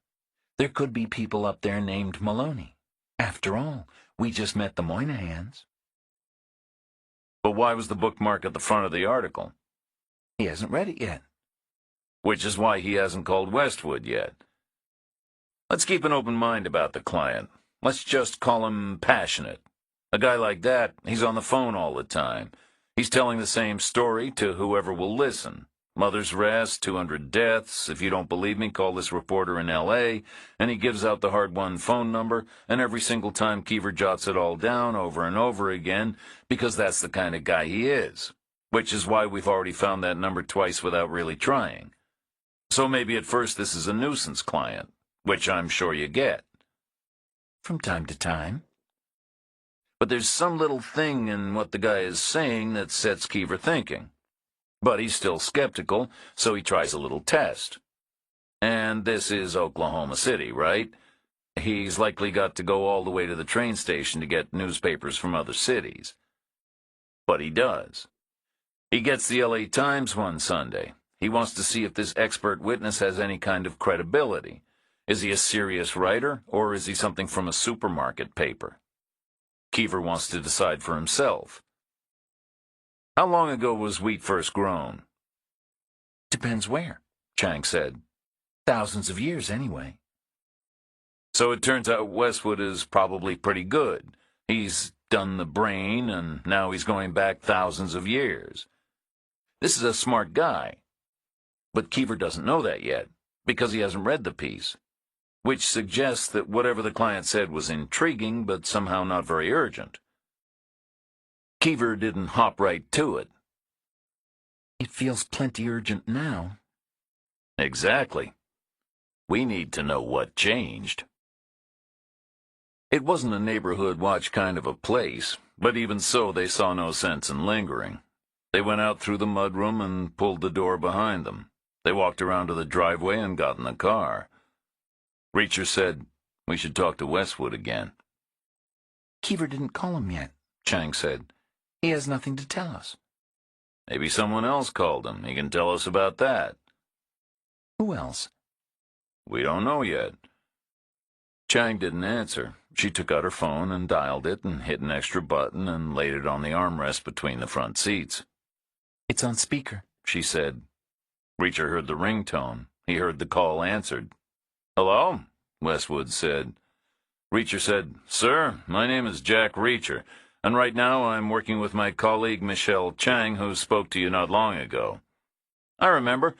There could be people up there named Maloney. After all, we just met the Moynahans. But why was the bookmark at the front of the article? He hasn't read it yet. Which is why he hasn't called Westwood yet. Let's keep an open mind about the client. Let's just call him passionate. A guy like that, he's on the phone all the time. He's telling the same story to whoever will listen. Mother's Rest, 200 deaths. If you don't believe me, call this reporter in L.A. And he gives out the hard-won phone number, and every single time Keever jots it all down over and over again, because that's the kind of guy he is. Which is why we've already found that number twice without really trying. So maybe at first this is a nuisance client, which I'm sure you get. From time to time. But there's some little thing in what the guy is saying that sets Keever thinking. But he's still skeptical, so he tries a little test. And this is Oklahoma City, right? He's likely got to go all the way to the train station to get newspapers from other cities. But he does. He gets the L.A. Times one Sunday. He wants to see if this expert witness has any kind of credibility. Is he a serious writer, or is he something from a supermarket paper? Keever wants to decide for himself. How long ago was wheat first grown? Depends where, Chang said. Thousands of years, anyway. So it turns out Westwood is probably pretty good. He's done the brain, and now he's going back thousands of years. This is a smart guy. But Keever doesn't know that yet, because he hasn't read the piece, which suggests that whatever the client said was intriguing, but somehow not very urgent. Keever didn't hop right to it. It feels plenty urgent now. Exactly. We need to know what changed. It wasn't a neighborhood watch kind of a place, but even so they saw no sense in lingering. They went out through the mudroom and pulled the door behind them. They walked around to the driveway and got in the car. Reacher said, We should talk to Westwood again. Keever didn't call him yet, Chang said. He has nothing to tell us. Maybe someone else called him. He can tell us about that. Who else? We don't know yet. Chang didn't answer. She took out her phone and dialed it and hit an extra button and laid it on the armrest between the front seats. It's on speaker, she said. Reacher heard the ringtone. He heard the call answered. Hello? Westwood said. Reacher said, "Sir, my name is Jack Reacher, and right now I'm working with my colleague Michelle Chang, who spoke to you not long ago." "I remember.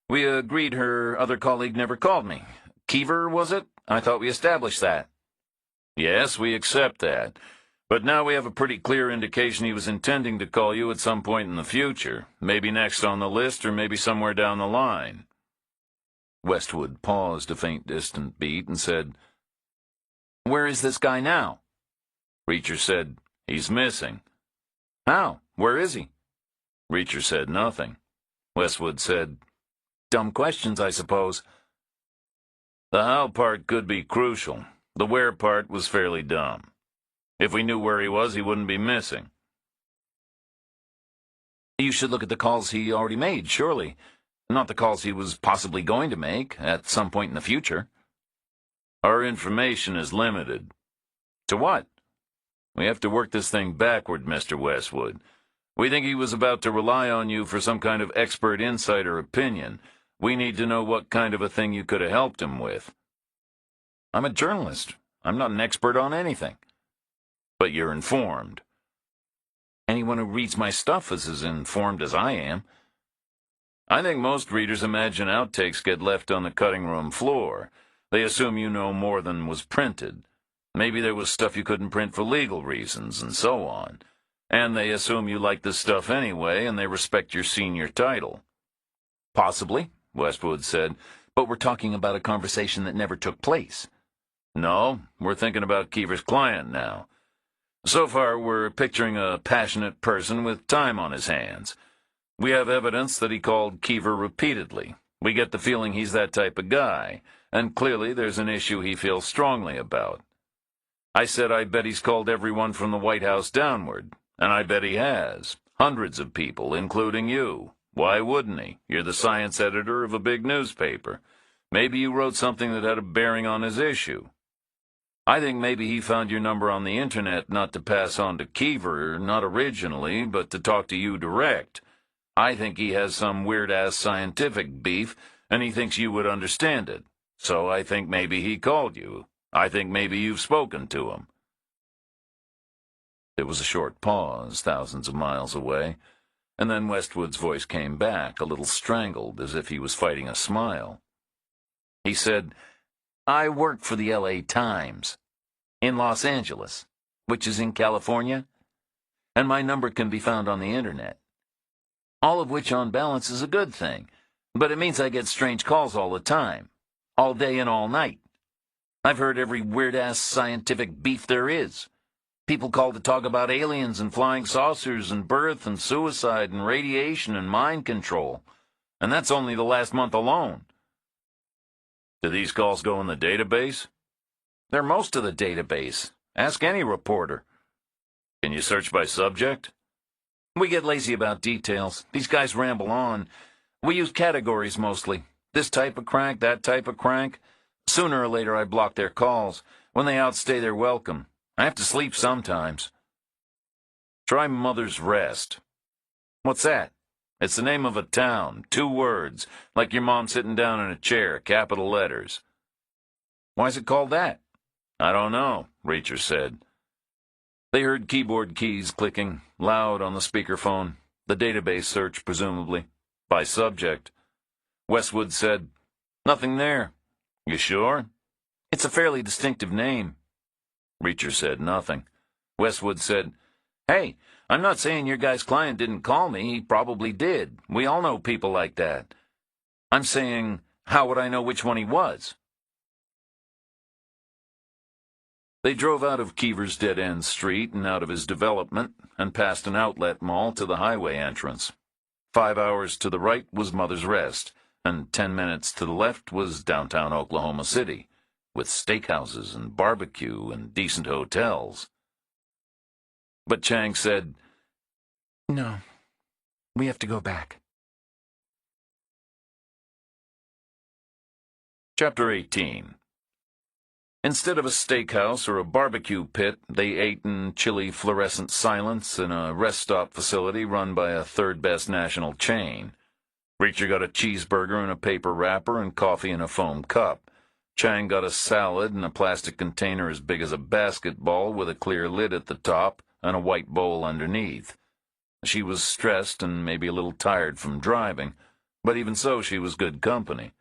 We agreed her other colleague never called me. Keever, was it? I thought we established that." "Yes, we accept that. But now we have a pretty clear indication he was intending to call you at some point in the future, maybe next on the list or maybe somewhere down the line." Westwood paused a faint distant beat and said, "Where is this guy now?" Reacher said, "He's missing." "How? Where is he?" Reacher said nothing. Westwood said, "Dumb questions, I suppose." "The how part could be crucial. The where part was fairly dumb. If we knew where he wouldn't be missing." "You should look at the calls he already made, surely. Not the calls he was possibly going to make at some point in the future." "Our information is limited." "To what?" "We have to work this thing backward, Mr. Westwood. We think he was about to rely on you for some kind of expert insight or opinion. We need to know what kind of a thing you could have helped him with." "I'm a journalist. I'm not an expert on anything." "But you're informed." "Anyone who reads my stuff is as informed as I am." "I think most readers imagine outtakes get left on the cutting room floor. They assume you know more than was printed. Maybe there was stuff you couldn't print for legal reasons, and so on. And they assume you like the stuff anyway, and they respect your senior title." "Possibly," Westwood said, "but we're talking about a conversation that never took place." "No, we're thinking about Keever's client now. So far, we're picturing a passionate person with time on his hands. We have evidence that he called Keever repeatedly. We get the feeling he's that type of guy, and clearly there's an issue he feels strongly about. I said I bet he's called everyone from the White House downward, and I bet he has. Hundreds of people, including you. Why wouldn't he? You're the science editor of a big newspaper. Maybe you wrote something that had a bearing on his issue. I think maybe he found your number on the internet not to pass on to Keever, not originally, but to talk to you direct. I think he has some weird-ass scientific beef, and he thinks you would understand it. So I think maybe he called you. I think maybe you've spoken to him." There was a short pause, thousands of miles away, and then Westwood's voice came back, a little strangled, as if he was fighting a smile. He said, "I work for the L.A. Times, in Los Angeles, which is in California, and my number can be found on the internet. All of which, on balance, is a good thing, but it means I get strange calls all the time, all day and all night. I've heard every weird-ass scientific beef there is. People call to talk about aliens and flying saucers and birth and suicide and radiation and mind control, and that's only the last month alone." "Do these calls go in the database?" "They're most of the database. Ask any reporter." "Can you search by subject?" "We get lazy about details. These guys ramble on. We use categories mostly. This type of crank, that type of crank. Sooner or later I block their calls. When they outstay their welcome. I have to sleep sometimes." "Try Mother's Rest." "What's that?" "It's the name of a town, 2 words, like your mom sitting down in a chair, capital letters." "Why's it called that?" "I don't know," Reacher said. They heard keyboard keys clicking, loud on the speakerphone. The database search, presumably. "By subject." Westwood said, "Nothing there." "You sure?" "It's a fairly distinctive name." Reacher said nothing. Westwood said, "Hey, I'm not saying your guy's client didn't call me. He probably did. We all know people like that. I'm saying, how would I know which one he was?" They drove out of Keever's dead-end street and out of his development and past an outlet mall to the highway entrance. 5 hours to the right was Mother's Rest, and 10 minutes to the left was downtown Oklahoma City, with steakhouses and barbecue and decent hotels. But Chang said, "No, we have to go back." Chapter 18. Instead of a steakhouse or a barbecue pit, they ate in chilly fluorescent silence in a rest stop facility run by a third-best national chain. Reacher got a cheeseburger in a paper wrapper and coffee in a foam cup. Chang got a salad in a plastic container as big as a basketball with a clear lid at the top and a white bowl underneath. She was stressed and maybe a little tired from driving, but even so she was good company.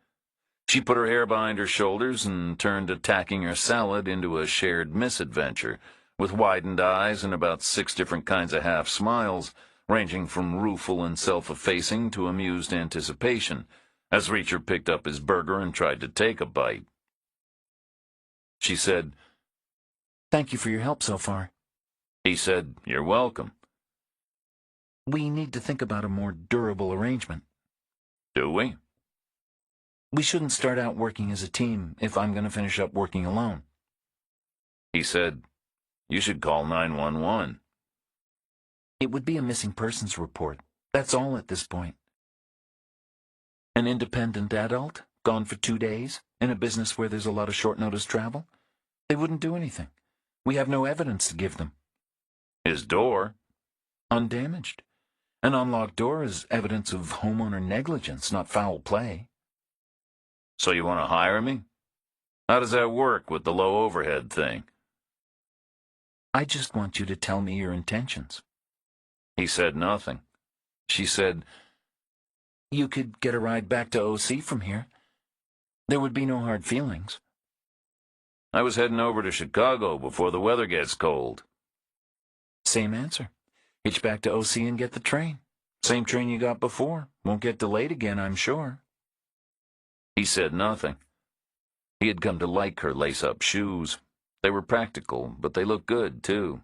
She put her hair behind her shoulders and turned attacking her salad into a shared misadventure, with widened eyes and about 6 different kinds of half-smiles, ranging from rueful and self-effacing to amused anticipation, as Reacher picked up his burger and tried to take a bite. She said, "Thank you for your help so far." He said, "You're welcome." "We need to think about a more durable arrangement." "Do we?" "We shouldn't start out working as a team if I'm going to finish up working alone." He said, "You should call 911. "It would be a missing persons report. That's all at this point." "An independent adult, gone for 2 days, in a business where there's a lot of short-notice travel? They wouldn't do anything. We have no evidence to give them." His door? "Undamaged. An unlocked door is evidence of homeowner negligence, not foul play." So you want to hire me? How does that work with the low overhead thing?" "I just want you to tell me your intentions." He said nothing. She said, "You could get a ride back to OC from here. There would be no hard feelings." "I was heading over to Chicago before the weather gets cold." Same answer. Hitch back to OC and get the train. Same train you got before. Won't get delayed again, I'm sure." He said nothing. He had come to like her lace-up shoes. They were practical, but they looked good, too.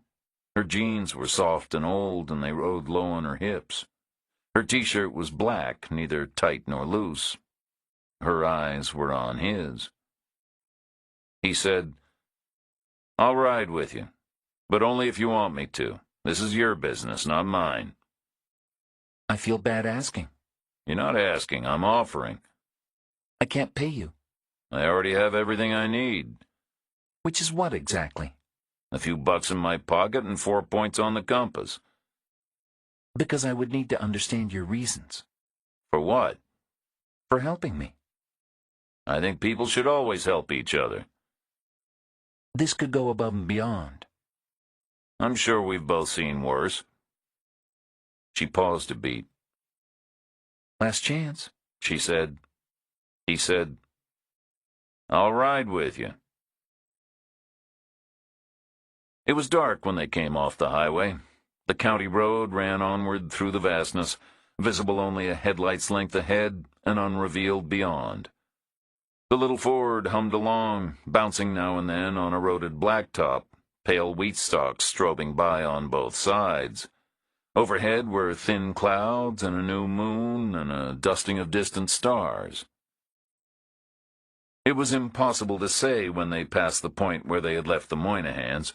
Her jeans were soft and old, and they rode low on her hips. Her t-shirt was black, neither tight nor loose. Her eyes were on his. He said, "I'll ride with you, but only if you want me to. This is your business, not mine." "I feel bad asking." "You're not asking, I'm offering." "I can't pay you." "I already have everything I need." "Which is what exactly?" "A few bucks in my pocket and 4 points on the compass." "Because I would need to understand your reasons." "For what?" "For helping me." "I think people should always help each other." "This could go above and beyond." "I'm sure we've both seen worse." She paused a beat. "Last chance," she said. He said, "I'll ride with you." It was dark when they came off the highway. The county road ran onward through the vastness, visible only a headlight's length ahead and unrevealed beyond. The little Ford hummed along, bouncing now and then on eroded blacktop, pale wheat stalks strobing by on both sides. Overhead were thin clouds and a new moon and a dusting of distant stars. It was impossible to say when they passed the point where they had left the Moynahans.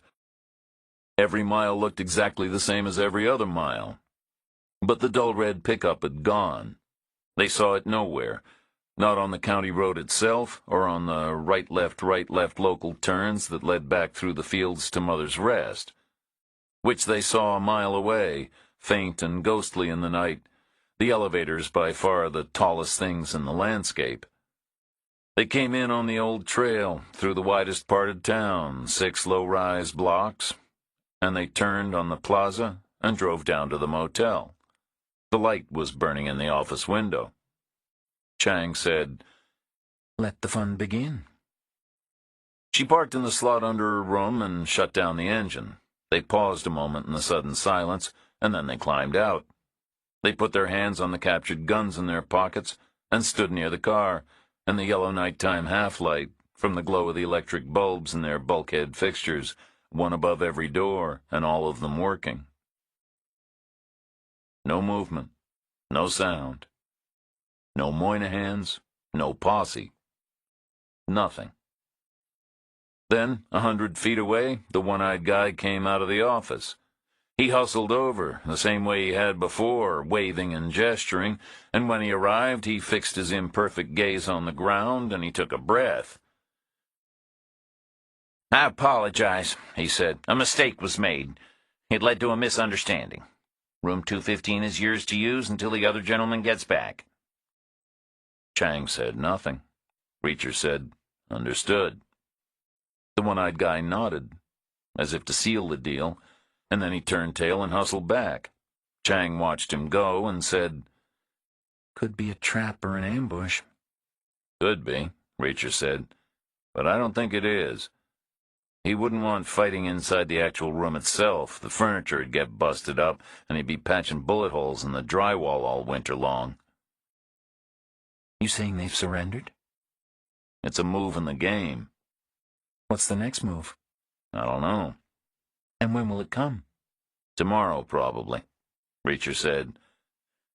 Every mile looked exactly the same as every other mile. But the dull red pickup had gone. They saw it nowhere, not on the county road itself or on the right-left local turns that led back through the fields to Mother's Rest, which they saw a mile away, faint and ghostly in the night, the elevators by far the tallest things in the landscape. They came in on the old trail, through the widest part of town, 6 low-rise blocks, and they turned on the plaza and drove down to the motel. The light was burning in the office window. Chang said, "Let the fun begin." She parked in the slot under her room and shut down the engine. They paused a moment in the sudden silence, and then they climbed out. They put their hands on the captured guns in their pockets and stood near the car, and the yellow nighttime half-light, from the glow of the electric bulbs in their bulkhead fixtures, one above every door, and all of them working. No movement, no sound. No Moynahans, no posse. Nothing. Then, 100 feet away, the one-eyed guy came out of the office. He hustled over, the same way he had before, waving and gesturing, and when he arrived, he fixed his imperfect gaze on the ground, and he took a breath. "I apologize," he said. "A mistake was made. It led to a misunderstanding. Room 215 is yours to use until the other gentleman gets back." Chang said nothing. Reacher said, Understood. The one-eyed guy nodded, as if to seal the deal, and then he turned tail and hustled back. Chang watched him go and said, "Could be a trap or an ambush." "Could be," Reacher said, "but I don't think it is. He wouldn't want fighting inside the actual room itself. The furniture would get busted up, and he'd be patching bullet holes in the drywall all winter long." "You saying they've surrendered?" "It's a move in the game." "What's the next move?" "I don't know." "And when will it come?" "Tomorrow, probably," Reacher said.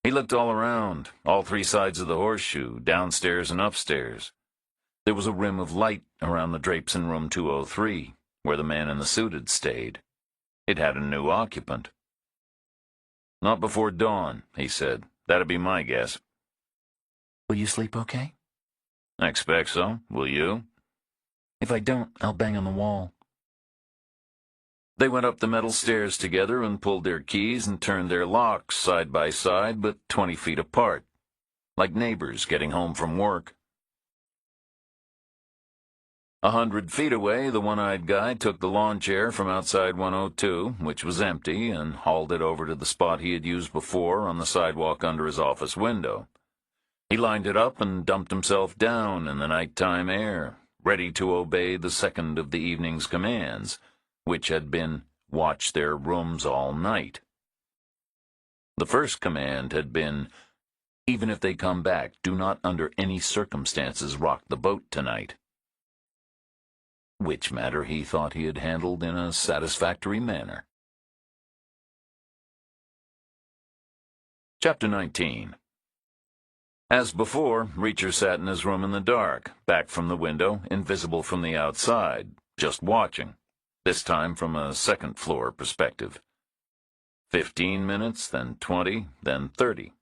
He looked all around, all three sides of the horseshoe, downstairs and upstairs. There was a rim of light around the drapes in room 203, where the man in the suit had stayed. It had a new occupant. "Not before dawn," he said. "That'd be my guess." "Will you sleep okay?" "I expect so. Will you?" "If I don't, I'll bang on the wall." They went up the metal stairs together and pulled their keys and turned their locks side by side but 20 feet apart, like neighbors getting home from work. 100 feet away, the one-eyed guy took the lawn chair from outside 102, which was empty, and hauled it over to the spot he had used before on the sidewalk under his office window. He lined it up and dumped himself down in the nighttime air, ready to obey the second of the evening's commands, which had been, "Watch their rooms all night." The first command had been, "Even if they come back, do not under any circumstances rock the boat tonight." Which matter he thought he had handled in a satisfactory manner. Chapter 19. As before, Reacher sat in his room in the dark, back from the window, invisible from the outside, just watching, this time from a second-floor perspective. 15 minutes, then 20, then 30.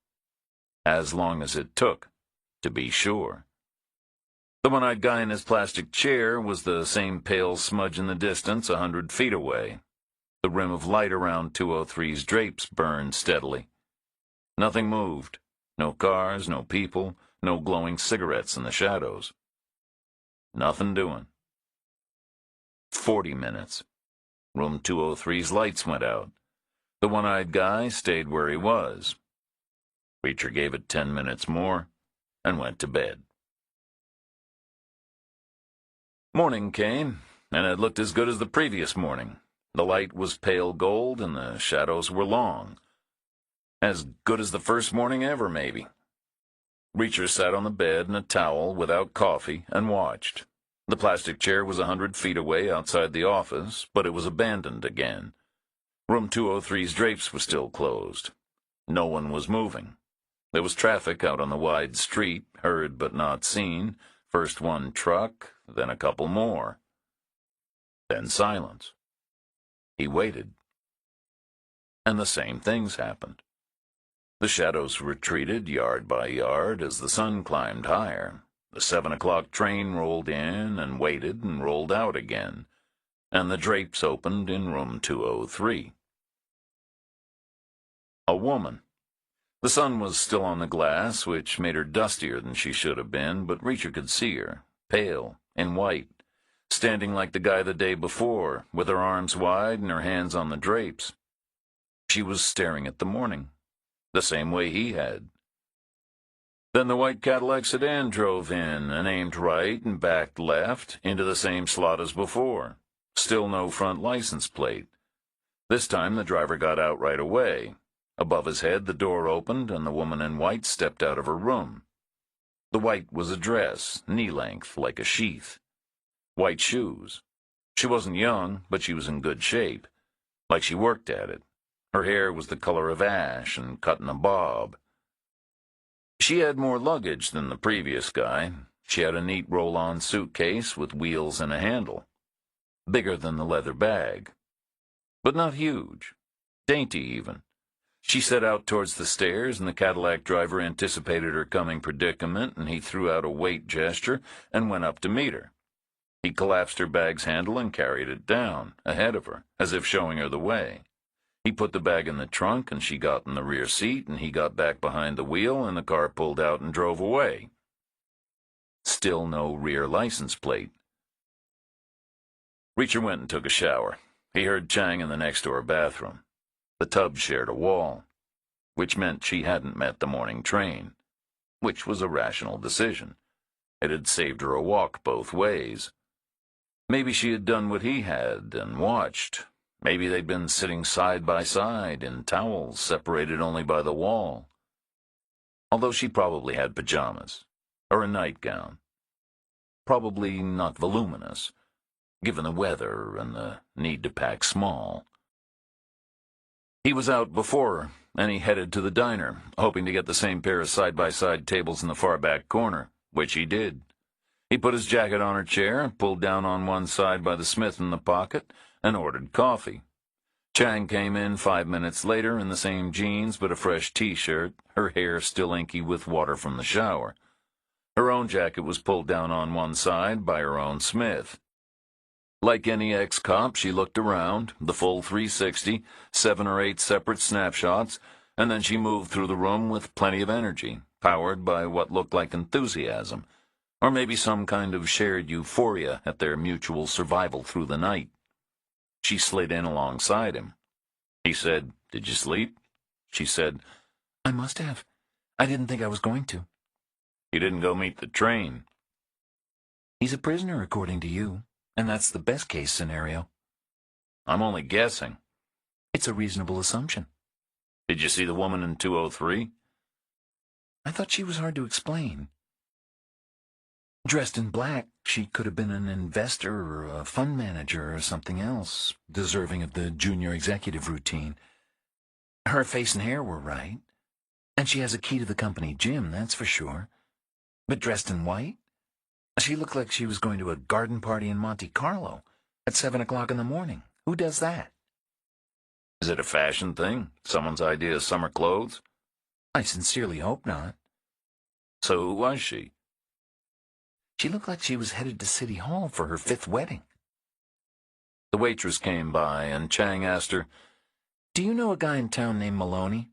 As long as it took, to be sure. The one-eyed guy in his plastic chair was the same pale smudge in the distance 100 feet away. The rim of light around 203's drapes burned steadily. Nothing moved. No cars, no people, no glowing cigarettes in the shadows. Nothing doing. 40 minutes. Room 203's lights went out. The one-eyed guy stayed where he was. Reacher gave it 10 minutes more and went to bed. Morning came, and it looked as good as the previous morning. The light was pale gold, and the shadows were long. As good as the first morning ever, maybe. Reacher sat on the bed in a towel without coffee and watched. The plastic chair was 100 feet away outside the office, but it was abandoned again. Room 203's drapes were still closed. No one was moving. There was traffic out on the wide street, heard but not seen. First one truck, then a couple more. Then silence. He waited. And the same things happened. The shadows retreated yard by yard as the sun climbed higher. The 7 o'clock train rolled in and waited and rolled out again, and the drapes opened in room 203. A woman. The sun was still on the glass, which made her dustier than she should have been, but Reacher could see her, pale, in white, standing like the guy the day before, with her arms wide and her hands on the drapes. She was staring at the morning, the same way he had. Then the white Cadillac sedan drove in and aimed right and backed left into the same slot as before. Still no front license plate. This time the driver got out right away. Above his head the door opened and the woman in white stepped out of her room. The white was a dress, knee-length, like a sheath. White shoes. She wasn't young, but she was in good shape, like she worked at it. Her hair was the color of ash and cut in a bob. She had more luggage than the previous guy. She had a neat roll-on suitcase with wheels and a handle. Bigger than the leather bag. But not huge. Dainty, even. She set out towards the stairs, and the Cadillac driver anticipated her coming predicament, and he threw out a wait gesture and went up to meet her. He collapsed her bag's handle and carried it down, ahead of her, as if showing her the way. He put the bag in the trunk, and she got in the rear seat, and he got back behind the wheel, and the car pulled out and drove away. Still no rear license plate. Reacher went and took a shower. He heard Chang in the next-door bathroom. The tub shared a wall, which meant she hadn't met the morning train, which was a rational decision. It had saved her a walk both ways. Maybe she had done what he had and watched. Maybe they'd been sitting side by side in towels separated only by the wall. Although she probably had pajamas, or a nightgown. Probably not voluminous, given the weather and the need to pack small. He was out before her, and he headed to the diner, hoping to get the same pair of side-by-side tables in the far back corner, which he did. He put his jacket on her chair, pulled down on one side by the Smith in the pocket, and ordered coffee. Chang came in 5 minutes later in the same jeans but a fresh T-shirt, her hair still inky with water from the shower. Her own jacket was pulled down on one side by her own Smith. Like any ex-cop, she looked around, the full 360, 7 or 8 separate snapshots, and then she moved through the room with plenty of energy, powered by what looked like enthusiasm, or maybe some kind of shared euphoria at their mutual survival through the night. She slid in alongside him. He said, "Did you sleep?" She said, "I must have. I didn't think I was going to." "You didn't go meet the train." "He's a prisoner, according to you, and that's the best-case scenario." "I'm only guessing." "It's a reasonable assumption." "Did you see the woman in 203? "I thought she was hard to explain. Dressed in black, she could have been an investor or a fund manager or something else, deserving of the junior executive routine. Her face and hair were right, and she has a key to the company gym, that's for sure. But dressed in white? She looked like she was going to a garden party in Monte Carlo at 7 o'clock in the morning. Who does that?" "Is it a fashion thing? Someone's idea of summer clothes?" "I sincerely hope not." "So who was she?" "She looked like she was headed to City Hall for her 5th wedding." The waitress came by, and Chang asked her, "Do you know a guy in town named Maloney?"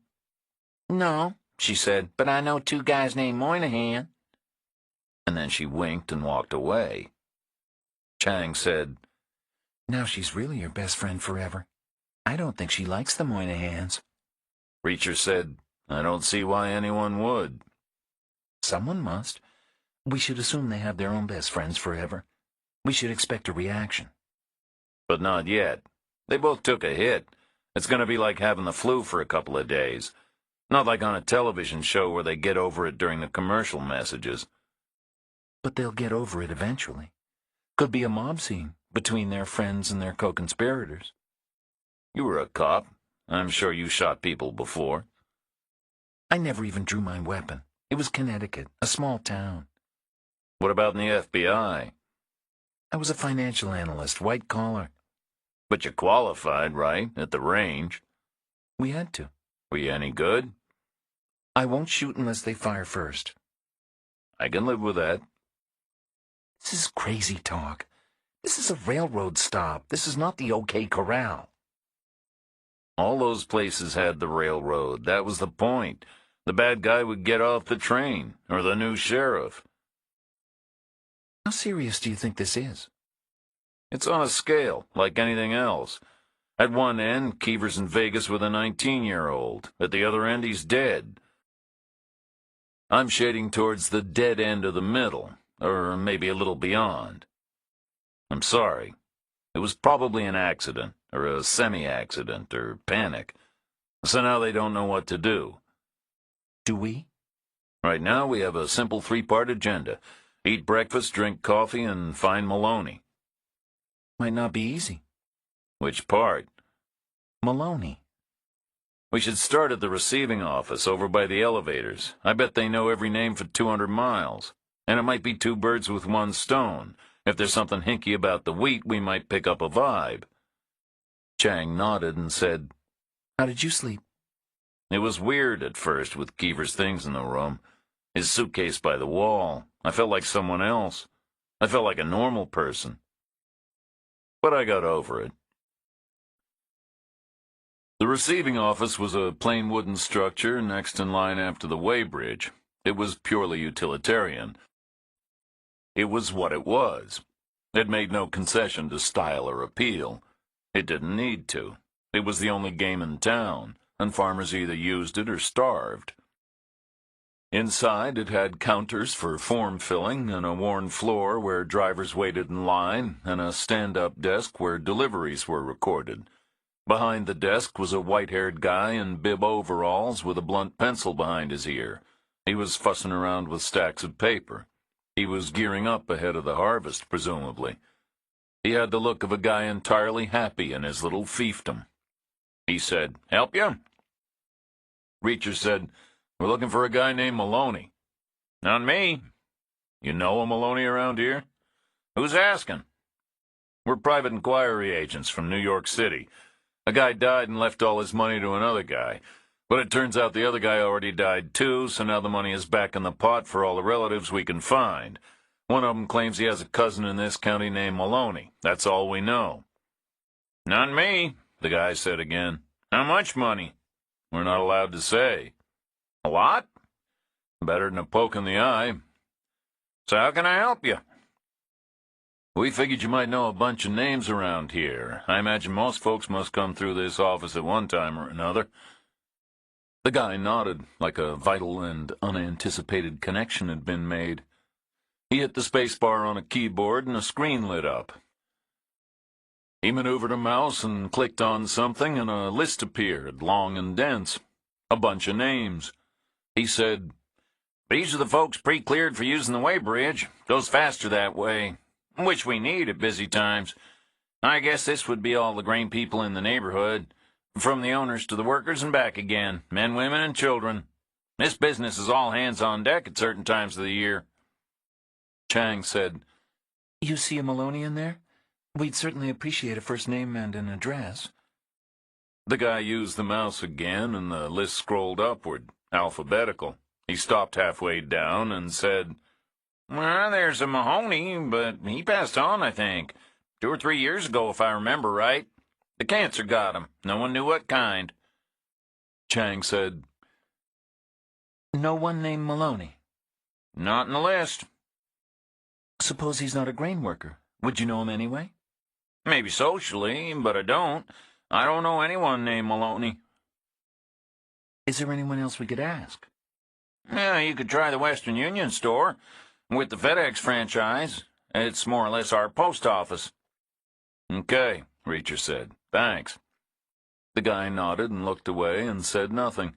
"No," she said, "but I know 2 guys named Moynihan." and then she winked and walked away. Chang said, "Now she's really your best friend forever. I don't think she likes the Moynihans." Reacher said, "I don't see why anyone would." "Someone must. We should assume they have their own best friends forever. We should expect a reaction." "But not yet. They both took a hit. It's going to be like having the flu for a couple of days. Not like on a television show where they get over it during the commercial messages." "But they'll get over it eventually. Could be a mob scene between their friends and their co-conspirators." "You were a cop. I'm sure you shot people before." "I never even drew my weapon. It was Connecticut, a small town." "What about in the FBI?" "I was a financial analyst, white collar." "But you qualified, right, at the range?" "We had to." "Were you any good?" "I won't shoot unless they fire first." "I can live with that." "This is crazy talk. This is a railroad stop. This is not the OK Corral." All those places had the railroad. That was the point. The bad guy would get off the train, or the new sheriff. "How serious do you think this is?" It's on a scale, like anything else. At one end, Keever's in Vegas with a 19-year-old. At the other end, he's dead. I'm shading towards the dead end of the middle, or maybe a little beyond. I'm sorry. It was probably an accident, or a semi-accident, or panic. So now they don't know what to do. "Do we?" Right now, we have a simple 3-part agenda. Eat breakfast, drink coffee, and find Maloney. "Might not be easy." Which part? "Maloney." We should start at the receiving office over by the elevators. I bet they know every name for 200 miles. And it might be 2 birds with 1 stone. If there's something hinky about the wheat, we might pick up a vibe. Chang nodded and said, "How did you sleep?" "It was weird at first with Keever's things in the room. His suitcase by the wall. I felt like someone else. I felt like a normal person. But I got over it." The receiving office was a plain wooden structure next in line after the weighbridge. It was purely utilitarian. It was what it was. It made no concession to style or appeal. It didn't need to. It was the only game in town, and farmers either used it or starved. Inside, it had counters for form filling, and a worn floor where drivers waited in line, and a stand-up desk where deliveries were recorded. Behind the desk was a white-haired guy in bib overalls with a blunt pencil behind his ear. He was fussing around with stacks of paper. He was gearing up ahead of the harvest, presumably. He had the look of a guy entirely happy in his little fiefdom. He said, "Help you?" Reacher said, "We're looking for a guy named Maloney." "Not me." "You know a Maloney around here?" "Who's asking?" "We're private inquiry agents from New York City. A guy died and left all his money to another guy. But it turns out the other guy already died too, so now the money is back in the pot for all the relatives we can find. One of them claims he has a cousin in this county named Maloney. That's all we know." "Not me," the guy said again. "How much money?" "We're not allowed to say." "A lot?" "Better than a poke in the eye." "So how can I help you?" "We figured you might know a bunch of names around here. I imagine most folks must come through this office at one time or another." The guy nodded, like a vital and unanticipated connection had been made. He hit the space bar on a keyboard and a screen lit up. He maneuvered a mouse and clicked on something, and a list appeared, long and dense. A bunch of names. He said, "These are the folks pre-cleared for using the weighbridge. Goes faster that way, which we need at busy times. I guess this would be all the grain people in the neighborhood, from the owners to the workers and back again, men, women, and children. This business is all hands on deck at certain times of the year." Chang said, "You see a Maloney in there? We'd certainly appreciate a first name and an address." The guy used the mouse again, and the list scrolled upward, alphabetical. He stopped halfway down and said, "Well, there's a Mahoney, but he passed on, I think. 2 or 3 years ago, if I remember right. The cancer got him. No one knew what kind." Chang said, "No one named Maloney?" "Not in the list." "Suppose he's not a grain worker. Would you know him anyway?" "Maybe socially, but I don't. I don't know anyone named Maloney." "Is there anyone else we could ask?" "Yeah, you could try the Western Union store with the FedEx franchise. It's more or less our post office." "Okay," Reacher said. "Thanks." The guy nodded and looked away and said nothing,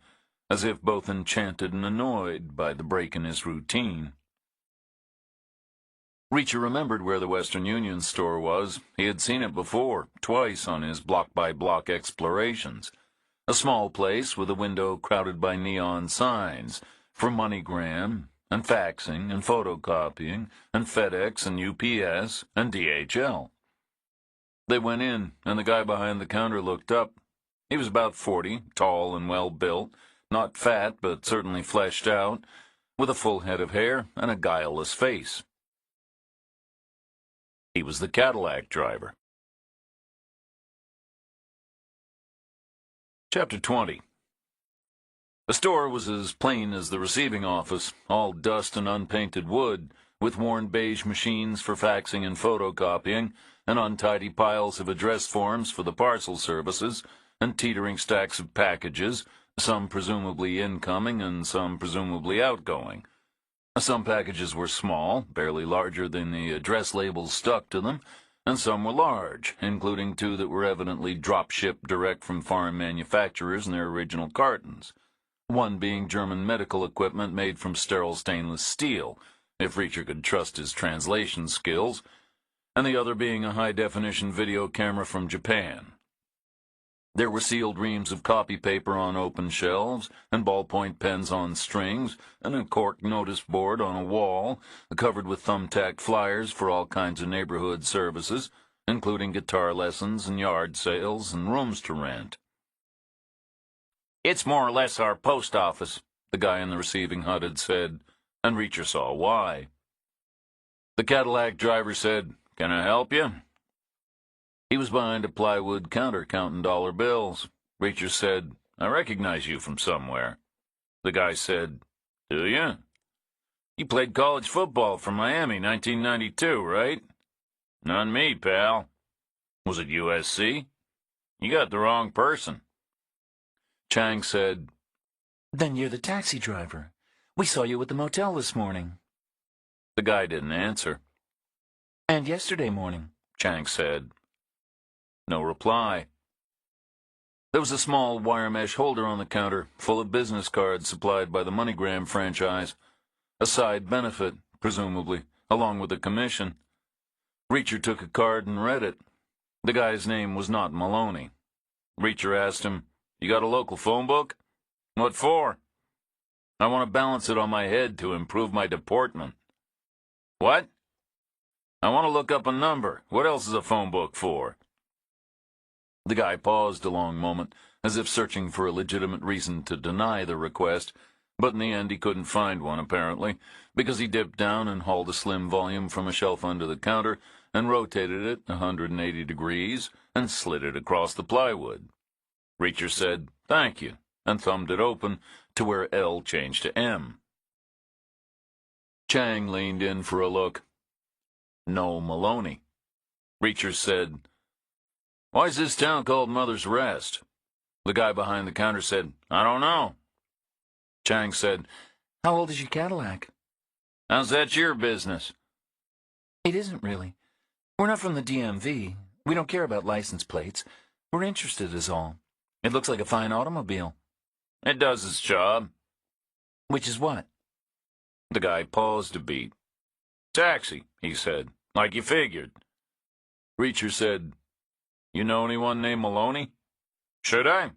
as if both enchanted and annoyed by the break in his routine. Reacher remembered where the Western Union store was. He had seen it before, twice on his block-by-block explorations. A small place with a window crowded by neon signs for MoneyGram, and faxing, and photocopying, and FedEx, and UPS, and DHL. They went in, and the guy behind the counter looked up. He was about 40, tall and well-built, not fat, but certainly fleshed out, with a full head of hair and a guileless face. He was the Cadillac driver. Chapter 20. The store was as plain as the receiving office, all dust and unpainted wood, with worn beige machines for faxing and photocopying, and untidy piles of address forms for the parcel services, and teetering stacks of packages, some presumably incoming and some presumably outgoing. Some packages were small, barely larger than the address labels stuck to them, and some were large, including 2 that were evidently drop-shipped direct from foreign manufacturers in their original cartons, one being German medical equipment made from sterile stainless steel, if Reacher could trust his translation skills, and the other being a high-definition video camera from Japan. There were sealed reams of copy paper on open shelves, and ballpoint pens on strings, and a cork notice board on a wall, covered with thumbtack flyers for all kinds of neighborhood services, including guitar lessons and yard sales and rooms to rent. "It's more or less our post office," the guy in the receiving hut had said, and Reacher saw why. The Cadillac driver said, "Can I help you?" He was behind a plywood counter counting dollar bills. Reacher said, "I recognize you from somewhere." The guy said, "Do you?" You played college football for Miami, 1992, right? Not me, pal. Was it USC? You got the wrong person. Chang said, "Then you're the taxi driver. We saw you at the motel this morning." The guy didn't answer. "And yesterday morning," Chang said. No reply. There was a small wire mesh holder on the counter, full of business cards supplied by the MoneyGram franchise. A side benefit, presumably, along with a commission. Reacher took a card and read it. The guy's name was not Maloney. Reacher asked him, "You got a local phone book?" "What for?" "I want to balance it on my head to improve my deportment." "What?" "I want to look up a number. What else is a phone book for?" The guy paused a long moment, as if searching for a legitimate reason to deny the request, but in the end he couldn't find one, apparently, because he dipped down and hauled a slim volume from a shelf under the counter and rotated it 180 degrees and slid it across the plywood. Reacher said, "Thank you," and thumbed it open to where L changed to M. Chang leaned in for a look. No Maloney. Reacher said, "Why is this town called Mother's Rest?" The guy behind the counter said, "I don't know." Chang said, "How old is your Cadillac?" "How's that your business?" "It isn't really. We're not from the DMV. We don't care about license plates. We're interested is all. It looks like a fine automobile." "It does its job." "Which is what?" The guy paused a beat. "Taxi," he said, "like you figured." Reacher said, "You know anyone named Maloney?" "Should I?"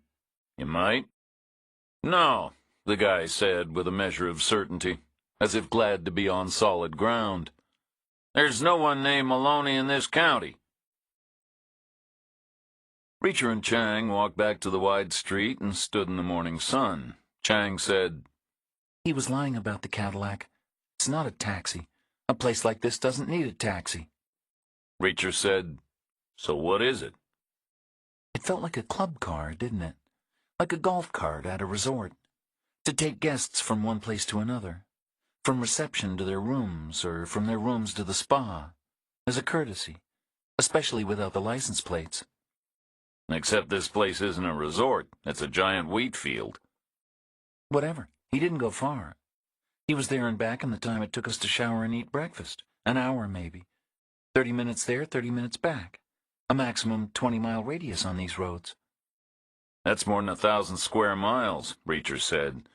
"You might." "No," the guy said with a measure of certainty, as if glad to be on solid ground. "There's no one named Maloney in this county." Reacher and Chang walked back to the wide street and stood in the morning sun. Chang said, "He was lying about the Cadillac. It's not a taxi. A place like this doesn't need a taxi." Reacher said, "So what is it?" "It felt like a club car, didn't it? Like a golf cart at a resort. To take guests from one place to another. From reception to their rooms, or from their rooms to the spa. As a courtesy. Especially without the license plates." "Except this place isn't a resort. It's a giant wheat field." "Whatever. He didn't go far. He was there and back in the time it took us to shower and eat breakfast. An hour, maybe. 30 minutes there, 30 minutes back. A maximum 20-mile radius on these roads." "That's more than 1,000 square miles," Reacher said.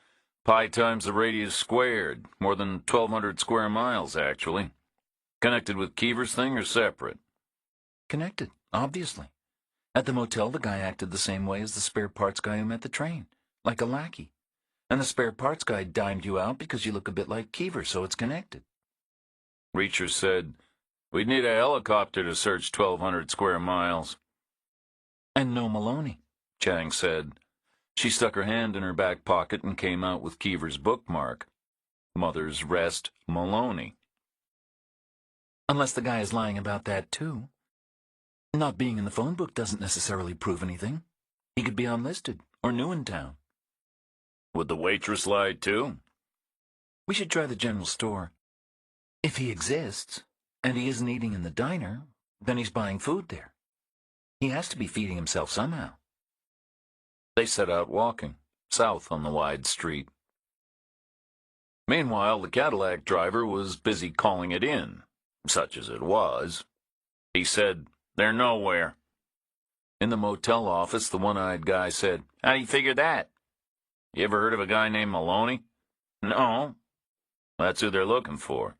"Pi times the radius squared. More than 1,200 square miles, actually. Connected with Keever's thing or separate?" "Connected, obviously. At the motel, the guy acted the same way as the spare parts guy who met the train. Like a lackey. And the spare parts guy dimed you out because you look a bit like Keever, so it's connected." Reacher said, "We'd need a helicopter to search 1,200 square miles." "And no Maloney," Chang said. She stuck her hand in her back pocket and came out with Keever's bookmark. Mother's Rest, Maloney. "Unless the guy is lying about that, too. Not being in the phone book doesn't necessarily prove anything. He could be unlisted, or new in town." "Would the waitress lie, too?" "We should try the general store. If he exists, and he isn't eating in the diner, then he's buying food there. He has to be feeding himself somehow." They set out walking, south on the wide street. Meanwhile, the Cadillac driver was busy calling it in, such as it was. He said, "They're nowhere." In the motel office, the one-eyed guy said, "How do you figure that?" "You ever heard of a guy named Maloney?" "No." "That's who they're looking for."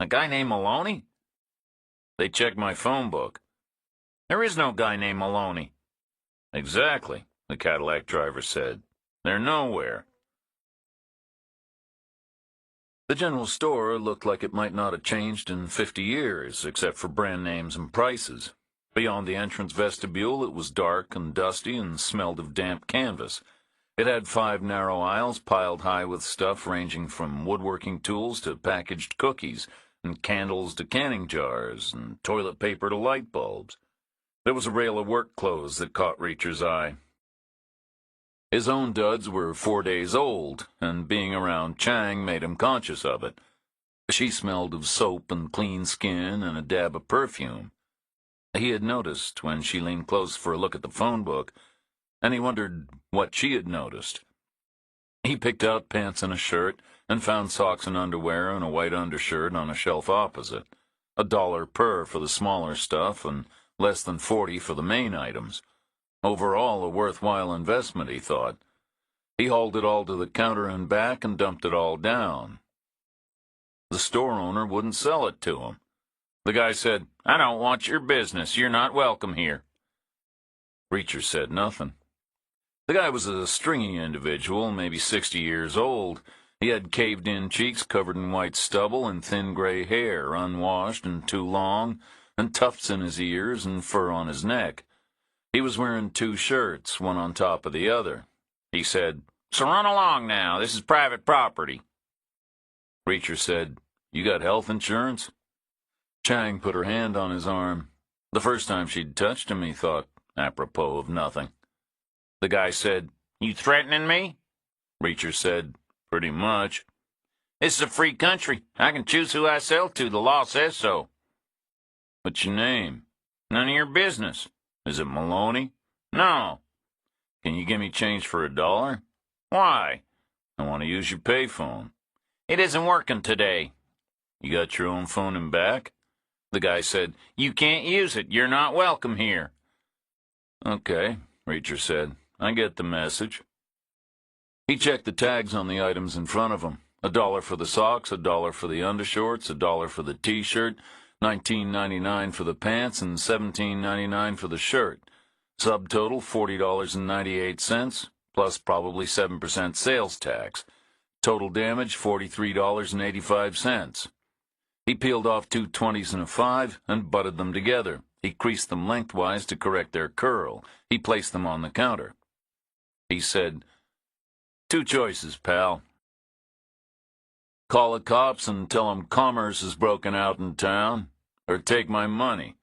"A guy named Maloney?" "They checked my phone book." "There is no guy named Maloney." "Exactly," the Cadillac driver said. "They're nowhere." The general store looked like it might not have changed in 50 years, except for brand names and prices. Beyond the entrance vestibule, it was dark and dusty and smelled of damp canvas. It had 5 narrow aisles piled high with stuff ranging from woodworking tools to packaged cookies, and candles to canning jars, and toilet paper to light bulbs. There was a rail of work clothes that caught Reacher's eye. His own duds were 4 days old, and being around Chang made him conscious of it. She smelled of soap and clean skin and a dab of perfume. He had noticed when she leaned close for a look at the phone book, and he wondered what she had noticed. He picked out pants and a shirt, and found socks and underwear and a white undershirt on a shelf opposite. $1 per for the smaller stuff, and less than 40 for the main items. Overall, a worthwhile investment, he thought. He hauled it all to the counter and back and dumped it all down. The store owner wouldn't sell it to him. The guy said, "I don't want your business. You're not welcome here." Reacher said nothing. The guy was a stringy individual, maybe 60 years old. He had caved-in cheeks covered in white stubble and thin gray hair, unwashed and too long, and tufts in his ears and fur on his neck. He was wearing 2 shirts, one on top of the other. He said, "So run along now. This is private property." Reacher said, "You got health insurance?" Chang put her hand on his arm. The first time she'd touched him, he thought, apropos of nothing. The guy said, "You threatening me?" Reacher said, "Pretty much." "This is a free country. I can choose who I sell to. The law says so." "What's your name?" "None of your business." "Is it Maloney?" "No." "Can you give me change for $1?" "Why?" "I want to use your payphone." "It isn't working today." "You got your own phone and back?" The guy said, "You can't use it. You're not welcome here." "Okay," Reacher said. "I get the message." He checked the tags on the items in front of him. $1 for the socks, $1 for the undershorts, $1 for the t-shirt, $19.99 for the pants, and $17.99 for the shirt. Subtotal $40.98, plus probably 7% sales tax. Total damage $43.85. He peeled off 2 20s and a 5 and butted them together. He creased them lengthwise to correct their curl. He placed them on the counter. He said, "2 choices, pal. Call the cops and tell them commerce is broken out in town, or take my money.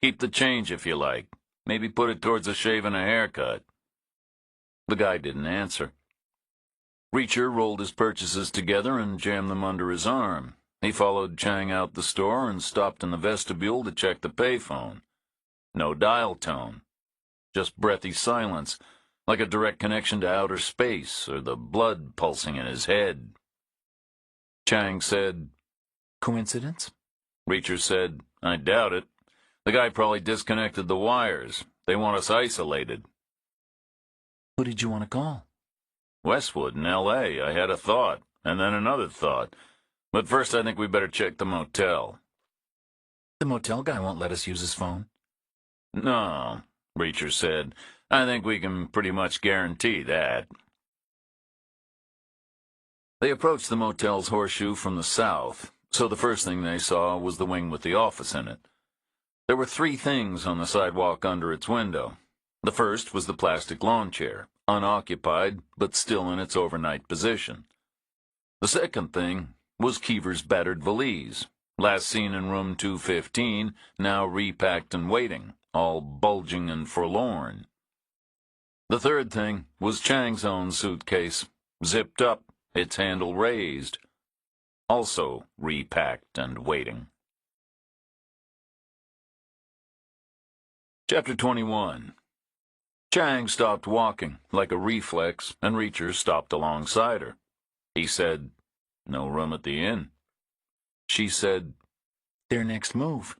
Keep the change if you like. Maybe put it towards a shave and a haircut." The guy didn't answer. Reacher rolled his purchases together and jammed them under his arm. He followed Chang out the store and stopped in the vestibule to check the payphone. No dial tone. Just breathy silence, like a direct connection to outer space or the blood pulsing in his head. Chang said, Coincidence? Reacher said, "I doubt it. The guy probably disconnected the wires. They want us isolated." Who did you want to call? "Westwood in L.A. I had a thought, and then another thought. But first I think we better check the motel." The motel guy won't let us use his phone. "No," Reacher said. "I think we can pretty much guarantee that." They approached the motel's horseshoe from the south, so the first thing they saw was the wing with the office in it. There were 3 things on the sidewalk under its window. The first was the plastic lawn chair, unoccupied, but still in its overnight position. The second thing was Keever's battered valise, last seen in room 215, now repacked and waiting, all bulging and forlorn. The third thing was Chang's own suitcase, zipped up, its handle raised, also repacked and waiting. Chapter 21. Chang stopped walking, like a reflex, and Reacher stopped alongside her. He said, "No room at the inn." She said, Their next move.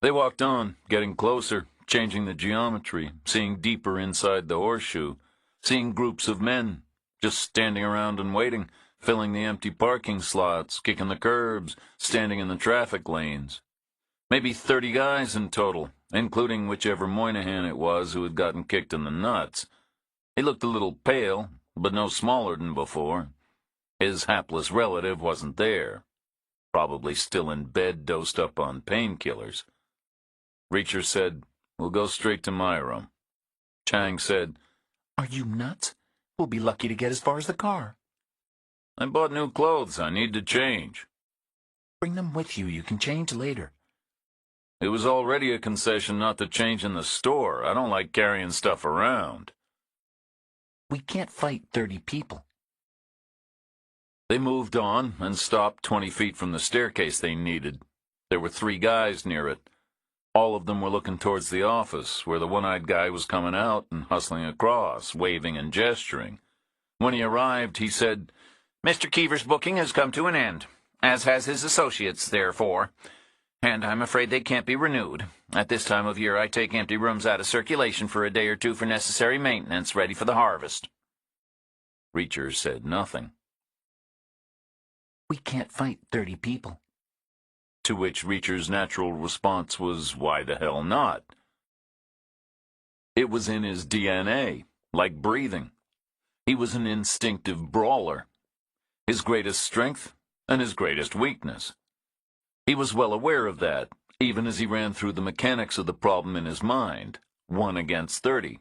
They walked on, getting closer, changing the geometry, seeing deeper inside the horseshoe, seeing groups of men, just standing around and waiting, filling the empty parking slots, kicking the curbs, standing in the traffic lanes. Maybe 30 guys in total, including whichever Moynihan it was who had gotten kicked in the nuts. He looked a little pale, but no smaller than before. His hapless relative wasn't there. Probably still in bed, dosed up on painkillers. Reacher said, "We'll go straight to my room." Chang said, Are you nuts? We'll be lucky to get as far as the car. "I bought new clothes. I need to change." Bring them with you. You can change later. It was already a concession not to change in the store. I don't like carrying stuff around. We can't fight 30 people. They moved on and stopped 20 feet from the staircase they needed. There were 3 guys near it. All of them were looking towards the office, where the one-eyed guy was coming out and hustling across, waving and gesturing. When he arrived, he said, "Mr. Keever's booking has come to an end, as has his associates, therefore, and I'm afraid they can't be renewed. At this time of year, I take empty rooms out of circulation for a day or two for necessary maintenance, ready for the harvest." Reacher said nothing. "We can't fight 30 people. To which Reacher's natural response was, why the hell not? It was in his DNA, like breathing. He was an instinctive brawler. His greatest strength and his greatest weakness. He was well aware of that, even as he ran through the mechanics of the problem in his mind, 1 against 30.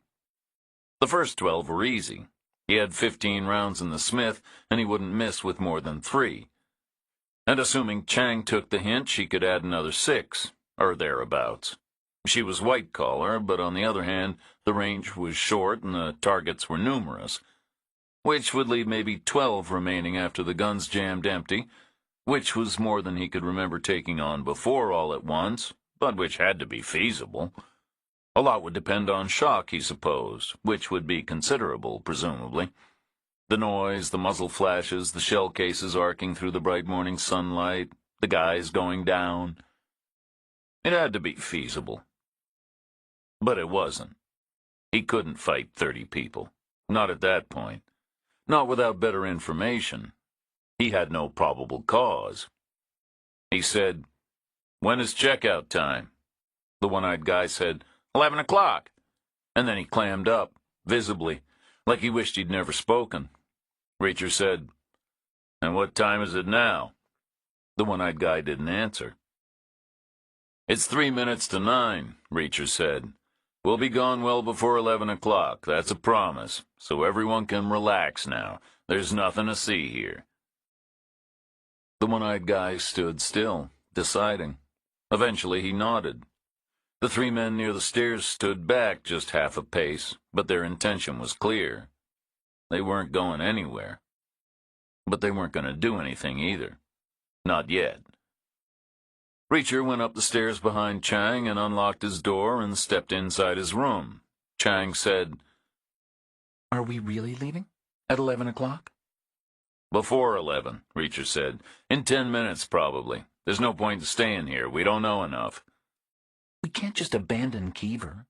The first 12 were easy. He had 15 rounds in the Smith, and he wouldn't miss with more than 3. And assuming Chang took the hint, she could add another 6, or thereabouts. She was white-collar, but on the other hand, the range was short and the targets were numerous, which would leave maybe 12 remaining after the guns jammed empty, which was more than he could remember taking on before all at once, but which had to be feasible. A lot would depend on shock, he supposed, which would be considerable, presumably. The noise, the muzzle flashes, the shell cases arcing through the bright morning sunlight, the guys going down. It had to be feasible. But it wasn't. He couldn't fight 30 people. Not at that point. Not without better information. He had no probable cause. He said, "When is checkout time?" The one-eyed guy said, 11 o'clock. And then he clammed up, visibly, like he wished he'd never spoken. Reacher said, "And what time is it now?" The one-eyed guy didn't answer. "It's 3 minutes to 9, Reacher said. "We'll be gone well before 11 o'clock, that's a promise, so everyone can relax now. There's nothing to see here." The one-eyed guy stood still, deciding. Eventually he nodded. The 3 men near the stairs stood back just half a pace, but their intention was clear. They weren't going anywhere. But they weren't going to do anything either. Not yet. Reacher went up the stairs behind Chang and unlocked his door and stepped inside his room. Chang said, Are we really leaving? At 11 o'clock? "Before 11, Reacher said. "In 10 minutes, probably. There's no point in staying here. We don't know enough." We can't just abandon Keever.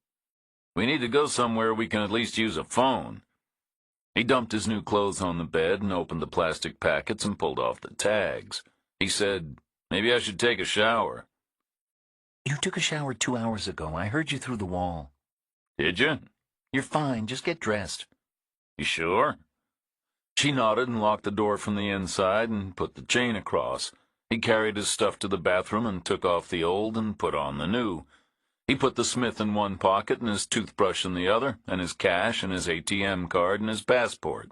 "We need to go somewhere we can at least use a phone." He dumped his new clothes on the bed and opened the plastic packets and pulled off the tags. He said, "Maybe I should take a shower." You took a shower 2 hours ago. I heard you through the wall. "Did you?" You're fine. Just get dressed. "You sure?" She nodded and locked the door from the inside and put the chain across. He carried his stuff to the bathroom and took off the old and put on the new. He put the Smith in one pocket and his toothbrush in the other, and his cash and his ATM card and his passport.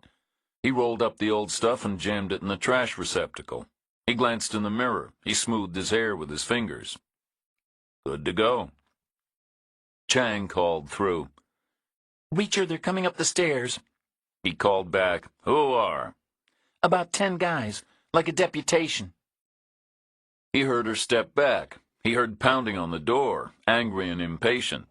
He rolled up the old stuff and jammed it in the trash receptacle. He glanced in the mirror. He smoothed his hair with his fingers. Good to go. Chang called through. Reacher, they're coming up the stairs. He called back, "Who are?" About 10 guys, like a deputation. He heard her step back. He heard pounding on the door, angry and impatient.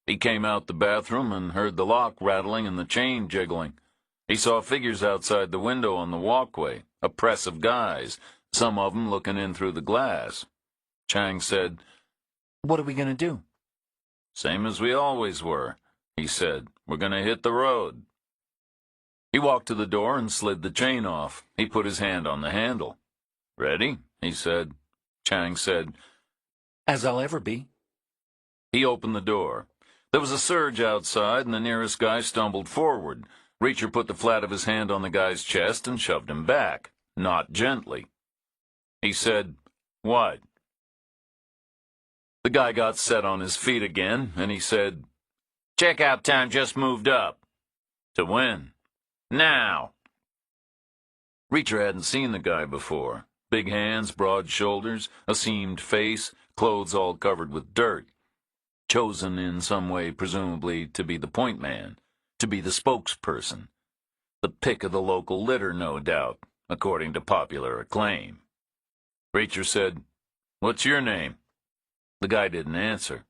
He came out the bathroom and heard the lock rattling and the chain jiggling. He saw figures outside the window on the walkway, a press of guys, some of them looking in through the glass. Chang said, What are we going to do? "Same as we always were," he said. "We're going to hit the road." He walked to the door and slid the chain off. He put his hand on the handle. "Ready?" he said. Chang said, As I'll ever be. He opened the door. There was a surge outside, and the nearest guy stumbled forward. Reacher put the flat of his hand on the guy's chest and shoved him back, not gently. He said, "What?" The guy got set on his feet again, and he said, "Checkout time just moved up." "To when?" "Now." Reacher hadn't seen the guy before. Big hands, broad shoulders, a seamed face, clothes all covered with dirt. Chosen in some way, presumably, to be the point man, to be the spokesperson. The pick of the local litter, no doubt. according to popular acclaim. Reacher said, "What's your name?" The guy didn't answer.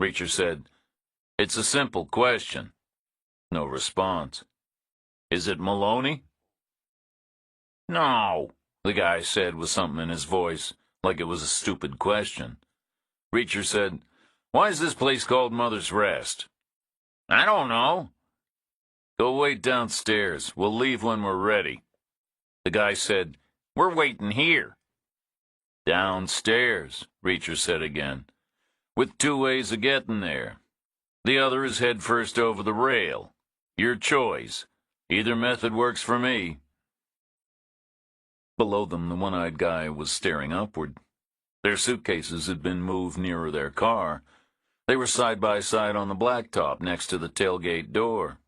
Reacher said, "It's a simple question." No response. "Is it Maloney?" "No," the guy said with something in his voice, like it was a stupid question. Reacher said, "Why is this place called Mother's Rest?" "I don't know." "Go wait downstairs. We'll leave when we're ready." The guy said, "We're waiting here." "Downstairs," Reacher said again, "with two ways of getting there. The other is head first over the rail. Your choice. Either method works for me." Below them, the one-eyed guy was staring upward. Their suitcases had been moved nearer their car. They were side by side on the blacktop next to the tailgate door.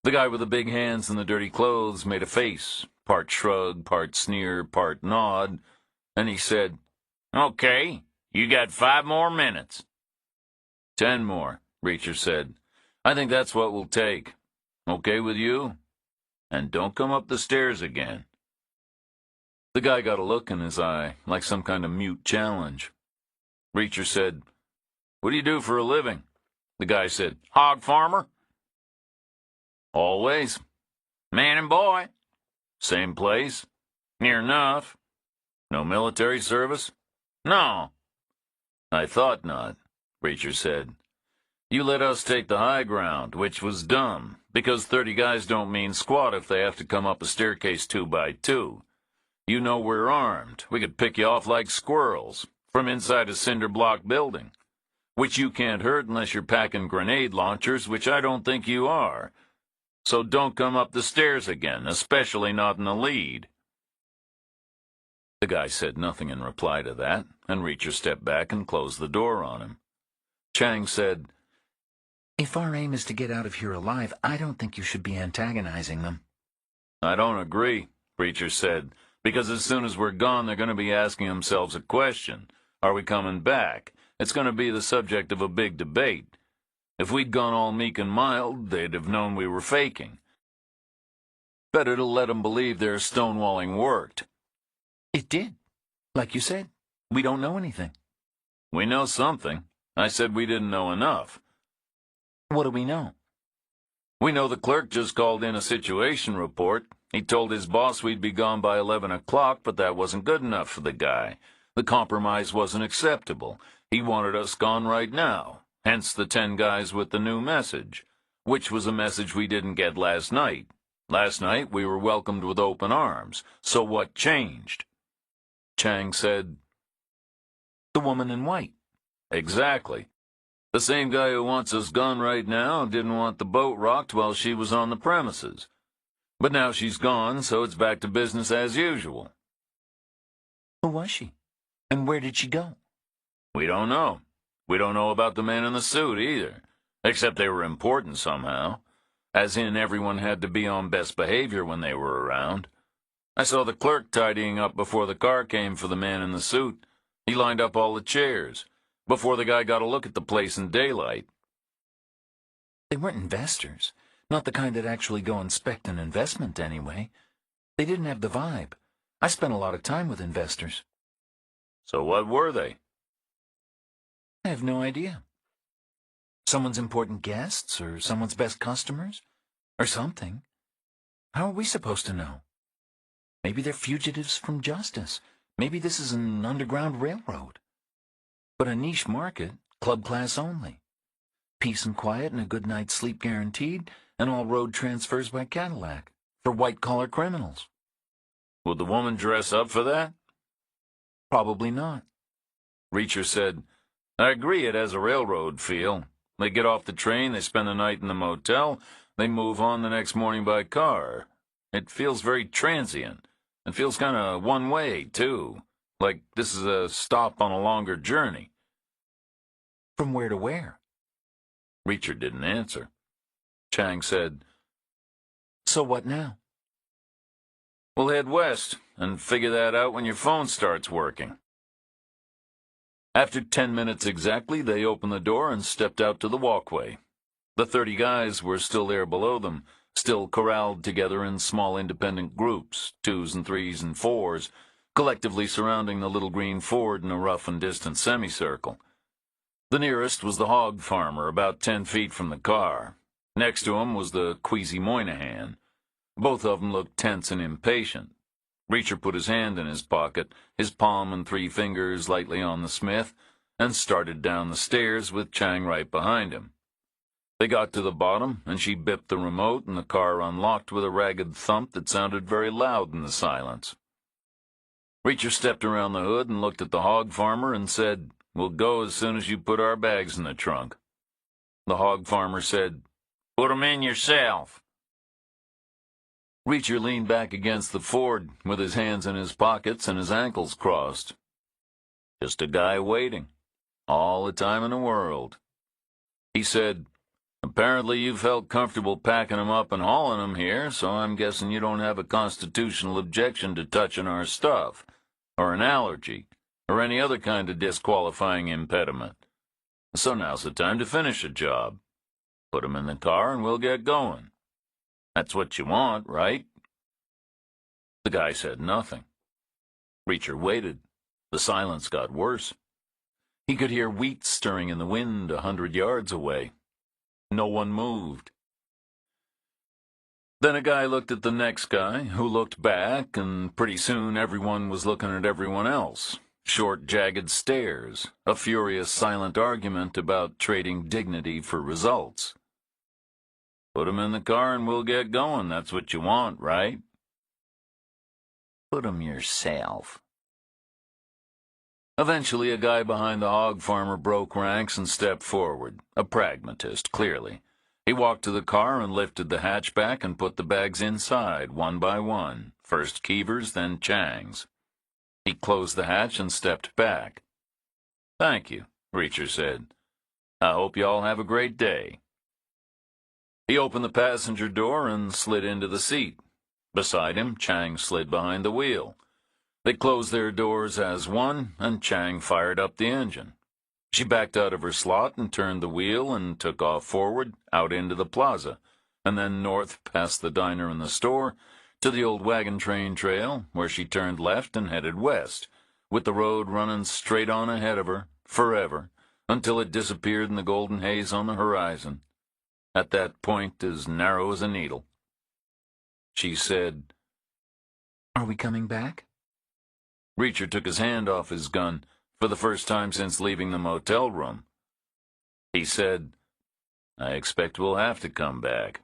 The guy with the big hands and the dirty clothes made a face, part shrug, part sneer, part nod, and he said, "Okay, you got 5 more minutes." 10 more, Reacher said. "I think that's what we'll take. Okay with you? And don't come up the stairs again." The guy got a look in his eye, like some kind of mute challenge. Reacher said, "What do you do for a living?" The guy said, "Hog farmer." "Always?" "Man and boy." "Same place?" "Near enough." "No military service?" "No." "I thought not," Reacher said. "You let us take the high ground, which was dumb, because 30 guys don't mean squat if they have to come up a staircase 2 by 2. You know we're armed. We could pick you off like squirrels from inside a cinder block building, which you can't hurt unless you're packing grenade launchers, which I don't think you are. So don't come up the stairs again, especially not in the lead." The guy said nothing in reply to that, and Reacher stepped back and closed the door on him. Chang said, If our aim is to get out of here alive, I don't think you should be antagonizing them. "I don't agree," Reacher said, "because as soon as we're gone, they're going to be asking themselves a question. Are we coming back? It's going to be the subject of a big debate. If we'd gone all meek and mild, they'd have known we were faking. Better to let them believe their stonewalling worked." It did. Like you said, we don't know anything. "We know something. I said we didn't know enough." What do we know? "We know the clerk just called in a situation report. He told his boss we'd be gone by 11 o'clock, but that wasn't good enough for the guy. The compromise wasn't acceptable. He wanted us gone right now, hence the 10 guys with the new message, which was a message we didn't get last night. Last night we were welcomed with open arms. So what changed?" Chang said, The woman in white. "Exactly. The same guy who wants us gone right now didn't want the boat rocked while she was on the premises. But now she's gone, so it's back to business as usual." Who was she? And where did she go? "We don't know. We don't know about the man in the suit either, except they were important somehow, as in everyone had to be on best behavior when they were around. I saw the clerk tidying up before the car came for the man in the suit. He lined up all the chairs, before the guy got a look at the place in daylight." They weren't investors. Not the kind that actually go inspect an investment, anyway. They didn't have the vibe. I spent a lot of time with investors. "So what were they?" I have no idea. Someone's important guests, or someone's best customers, or something. How are we supposed to know? Maybe they're fugitives from justice. Maybe this is an underground railroad. But a niche market, club class only. Peace and quiet and a good night's sleep guaranteed, and all road transfers by Cadillac, for white-collar criminals. "Would the woman dress up for that?" Probably not. Reacher said, "I agree it has a railroad feel. They get off the train, they spend the night in the motel, they move on the next morning by car. It feels very transient. It feels kind of one-way, too. Like this is a stop on a longer journey." From where to where? Reacher didn't answer. Chang said, So what now? "We'll head west and figure that out when your phone starts working." After 10 minutes exactly, they opened the door and stepped out to the walkway. The 30 guys were still there below them, still corralled together in small independent groups, 2s and 3s and 4s, collectively surrounding the little green Ford in a rough and distant semicircle. The nearest was the hog farmer, about 10 feet from the car. Next to him was the queasy Moynihan. Both of them looked tense and impatient. Reacher put his hand in his pocket, his palm and 3 fingers lightly on the smith, and started down the stairs with Chang right behind him. They got to the bottom, and she bipped the remote, and the car unlocked with a ragged thump that sounded very loud in the silence. Reacher stepped around the hood and looked at the hog farmer and said, "We'll go as soon as you put our bags in the trunk." The hog farmer said, "Put 'em in yourself." Reacher leaned back against the Ford with his hands in his pockets and his ankles crossed. Just a guy waiting. All the time in the world. He said, "Apparently you felt comfortable packing 'em up and hauling 'em here, so I'm guessing you don't have a constitutional objection to touching our stuff, or an allergy, or any other kind of disqualifying impediment. So now's the time to finish the job. Put 'em in the car and we'll get going. That's what you want, right?" The guy said nothing. Reacher waited. The silence got worse. He could hear wheat stirring in the wind 100 yards away. No one moved. Then a guy looked at the next guy, who looked back, and pretty soon everyone was looking at everyone else. Short, jagged stares, a furious, silent argument about trading dignity for results. "Put 'em in the car and we'll get going. That's what you want, right?" "Put 'em yourself." Eventually, a guy behind the hog farmer broke ranks and stepped forward, a pragmatist, clearly. He walked to the car and lifted the hatchback and put the bags inside, one by one, first Keever's, then Chang's. He closed the hatch and stepped back. "Thank you," Reacher said. "I hope you all have a great day." He opened the passenger door and slid into the seat. Beside him, Chang slid behind the wheel. They closed their doors as one, and Chang fired up the engine. She backed out of her slot and turned the wheel and took off forward, out into the plaza, and then north past the diner and the store, to the old wagon train trail, where she turned left and headed west, with the road running straight on ahead of her, forever, until it disappeared in the golden haze on the horizon. At that point, as narrow as a needle. She said, "Are we coming back?" Reacher took his hand off his gun, for the first time since leaving the motel room. He said, "I expect we'll have to come back."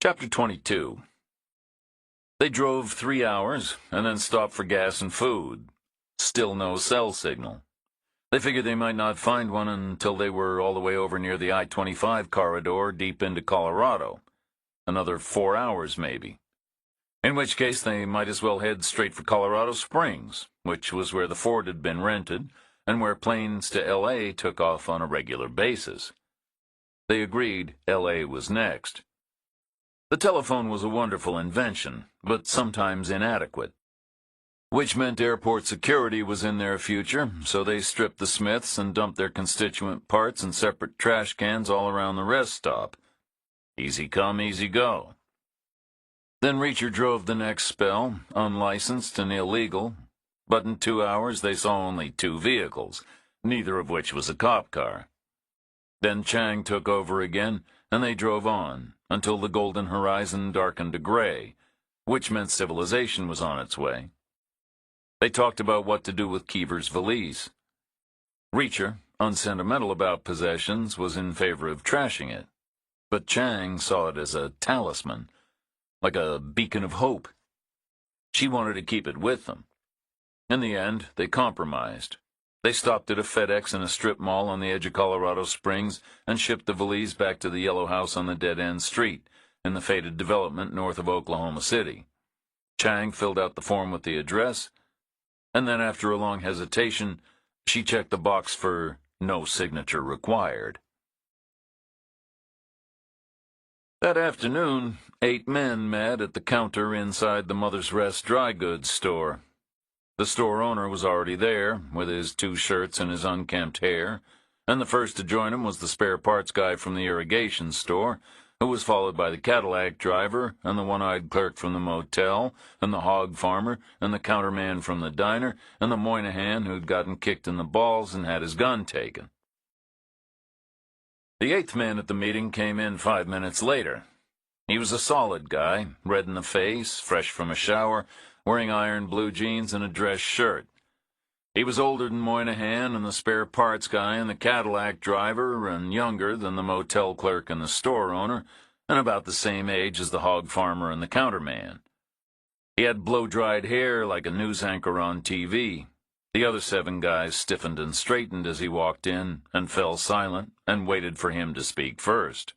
Chapter 22. They drove 3 hours, and then stopped for gas and food. Still no cell signal. They figured they might not find one until they were all the way over near the I-25 corridor deep into Colorado. Another 4 hours, maybe. In which case, they might as well head straight for Colorado Springs, which was where the Ford had been rented, and where planes to L.A. took off on a regular basis. They agreed L.A. was next. The telephone was a wonderful invention, but sometimes inadequate. Which meant airport security was in their future, so they stripped the Smiths and dumped their constituent parts in separate trash cans all around the rest stop. Easy come, easy go. Then Reacher drove the next spell, unlicensed and illegal, but in 2 hours they saw only 2 vehicles, neither of which was a cop car. Then Chang took over again, and they drove on, until the golden horizon darkened to gray, which meant civilization was on its way. They talked about what to do with Keever's valise. Reacher, unsentimental about possessions, was in favor of trashing it, but Chang saw it as a talisman, like a beacon of hope. She wanted to keep it with them. In the end, they compromised. They stopped at a FedEx in a strip mall on the edge of Colorado Springs and shipped the valise back to the yellow house on the dead-end street in the faded development north of Oklahoma City. Chang filled out the form with the address, and then after a long hesitation, she checked the box for no signature required. That afternoon, 8 men met at the counter inside the Mother's Rest dry goods store. The store owner was already there, with his 2 shirts and his unkempt hair, and the first to join him was the spare parts guy from the irrigation store, who was followed by the Cadillac driver, and the one-eyed clerk from the motel, and the hog farmer, and the counterman from the diner, and the Moynihan who'd gotten kicked in the balls and had his gun taken. The eighth man at the meeting came in 5 minutes later. He was a solid guy, red in the face, fresh from a shower, wearing iron blue jeans and a dress shirt. He was older than Moynihan and the spare parts guy and the Cadillac driver, and younger than the motel clerk and the store owner, and about the same age as the hog farmer and the counterman. He had blow-dried hair like a news anchor on TV. The other 7 guys stiffened and straightened as he walked in and fell silent and waited for him to speak first.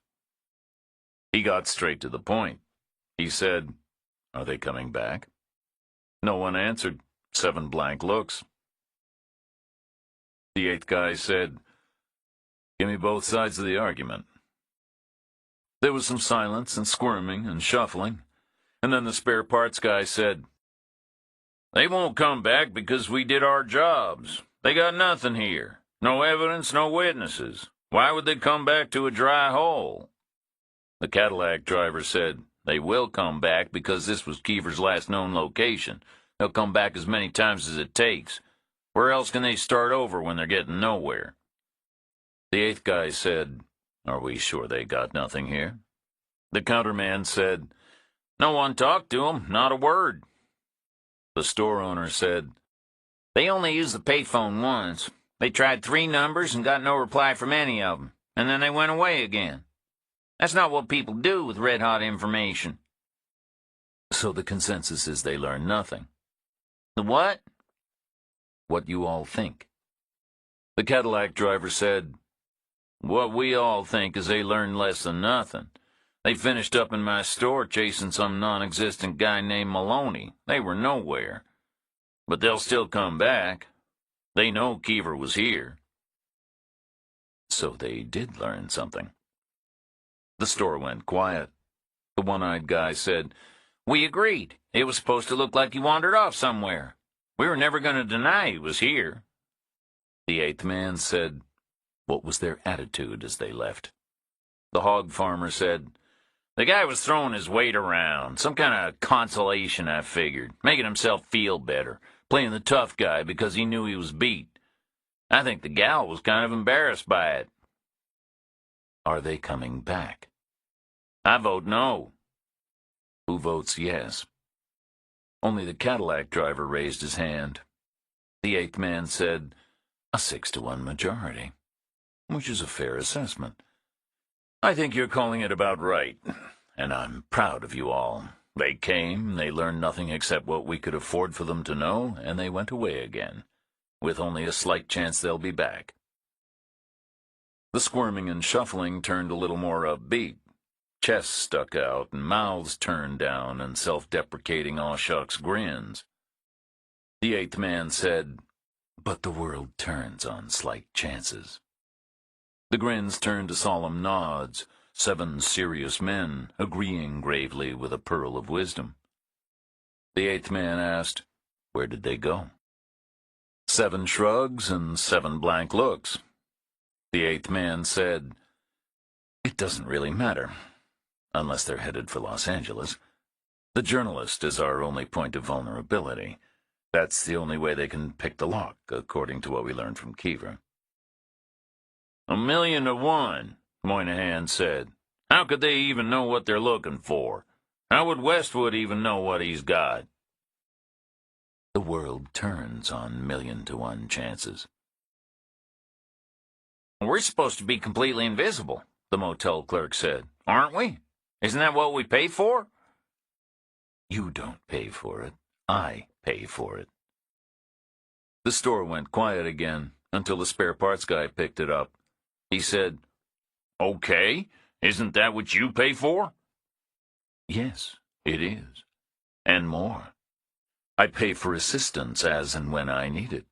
He got straight to the point. He said, "Are they coming back?" No one answered. 7 blank looks. The eighth guy said, "Give me both sides of the argument." There was some silence and squirming and shuffling, and then the spare parts guy said, "They won't come back because we did our jobs. They got nothing here. No evidence, no witnesses. Why would they come back to a dry hole?" The Cadillac driver said, "They will come back because this was Keever's last known location. They'll come back as many times as it takes. Where else can they start over when they're getting nowhere?" The eighth guy said, "Are we sure they got nothing here?" The counterman said, "No one talked to 'em, not a word." The store owner said, "They only used the payphone once. They tried 3 numbers and got no reply from any of 'em, and then they went away again. That's not what people do with red-hot information." So the consensus is they learned nothing. The what? What you all think. The Cadillac driver said, "What we all think is they learned less than nothing. They finished up in my store chasing some non-existent guy named Maloney. They were nowhere. But they'll still come back. They know Keever was here." So they did learn something. The store went quiet. The one-eyed guy said, "We agreed. It was supposed to look like he wandered off somewhere. We were never going to deny he was here." The eighth man said, "What was their attitude as they left?" The hog farmer said, "The guy was throwing his weight around. Some kind of consolation, I figured. Making himself feel better. Playing the tough guy because he knew he was beat. I think the gal was kind of embarrassed by it." "Are they coming back?" "I vote no." "Who votes yes?" Only the Cadillac driver raised his hand. The eighth man said, "A 6-to-1 majority," which is a fair assessment. "I think you're calling it about right, and I'm proud of you all. They came, they learned nothing except what we could afford for them to know, and they went away again, with only a slight chance they'll be back." The squirming and shuffling turned a little more upbeat. Chests stuck out, and mouths turned down, and self-deprecating aw-shucks grins. The eighth man said, "But the world turns on slight chances." The grins turned to solemn nods, 7 serious men, agreeing gravely with a pearl of wisdom. The eighth man asked, "Where did they go?" 7 shrugs and 7 blank looks. The eighth man said, "It doesn't really matter, unless they're headed for Los Angeles. The journalist is our only point of vulnerability. That's the only way they can pick the lock, according to what we learned from Keever." "1,000,000 to 1, Moynihan said. "How could they even know what they're looking for? How would Westwood even know what he's got?" The world turns on 1,000,000 to 1 chances. "We're supposed to be completely invisible," the motel clerk said. "Aren't we? Isn't that what we pay for?" "You don't pay for it. I pay for it." The store went quiet again until the spare parts guy picked it up. He said, "Okay, isn't that what you pay for?" "Yes, it is. And more. I pay for assistance as and when I need it.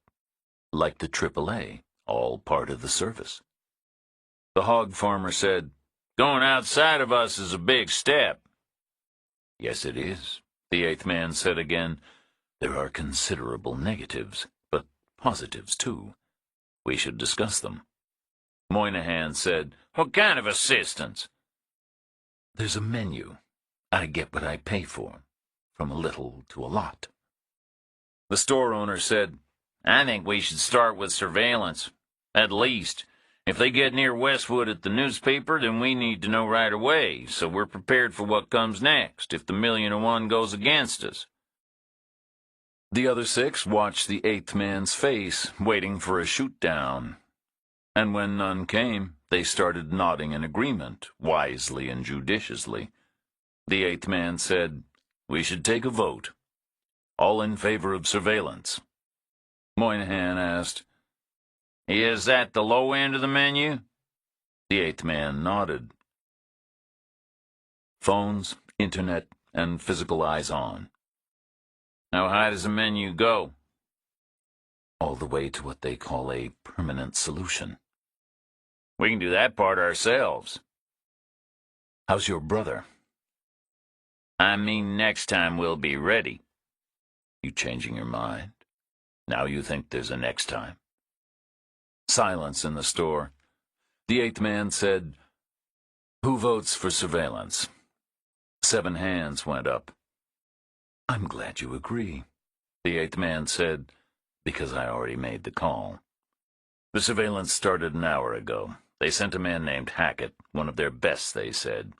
Like the AAA, all part of the service." The hog farmer said, "Going outside of us is a big step." "Yes, it is," the eighth man said again. "There are considerable negatives, but positives too. We should discuss them." Moynihan said, "What kind of assistance?" There's a menu. I get what I pay for, from a little to a lot. The store owner said, "I think we should start with surveillance. At least. If they get near Westwood at the newspaper, then we need to know right away, so we're prepared for what comes next if the 1,000,001 goes against us." The other 6 watched the 8th man's face, waiting for a shoot-down. And when none came, they started nodding in agreement, wisely and judiciously. The 8th man said, "We should take a vote. All in favor of surveillance." Moynihan asked, "Is that the low end of the menu?" The 8th man nodded. Phones, internet, and physical eyes on. How high does the menu go? All the way to what they call a permanent solution. We can do that part ourselves. How's your brother? I mean, next time we'll be ready. You changing your mind? Now you think there's a next time? Silence in the store. The 8th man said, "Who votes for surveillance?" 7 hands went up. "I'm glad you agree," the 8th man said, "because I already made the call. The surveillance started an hour ago. They sent a man named Hackett, one of their best, they said,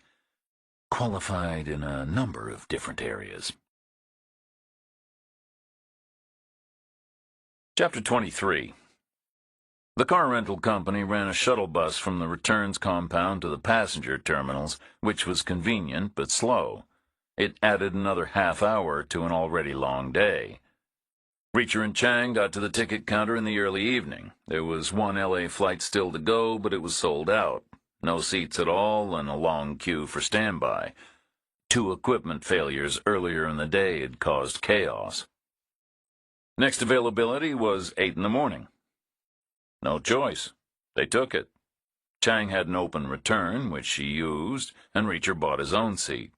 qualified in a number of different areas." Chapter 23. The car rental company ran a shuttle bus from the returns compound to the passenger terminals, which was convenient but slow. It added another half hour to an already long day. Reacher and Chang got to the ticket counter in the early evening. There was one LA flight still to go, but it was sold out. No seats at all, and a long queue for standby. 2 equipment failures earlier in the day had caused chaos. Next availability was 8 in the morning. No choice. They took it. Chang had an open return, which she used, and Reacher bought his own seat.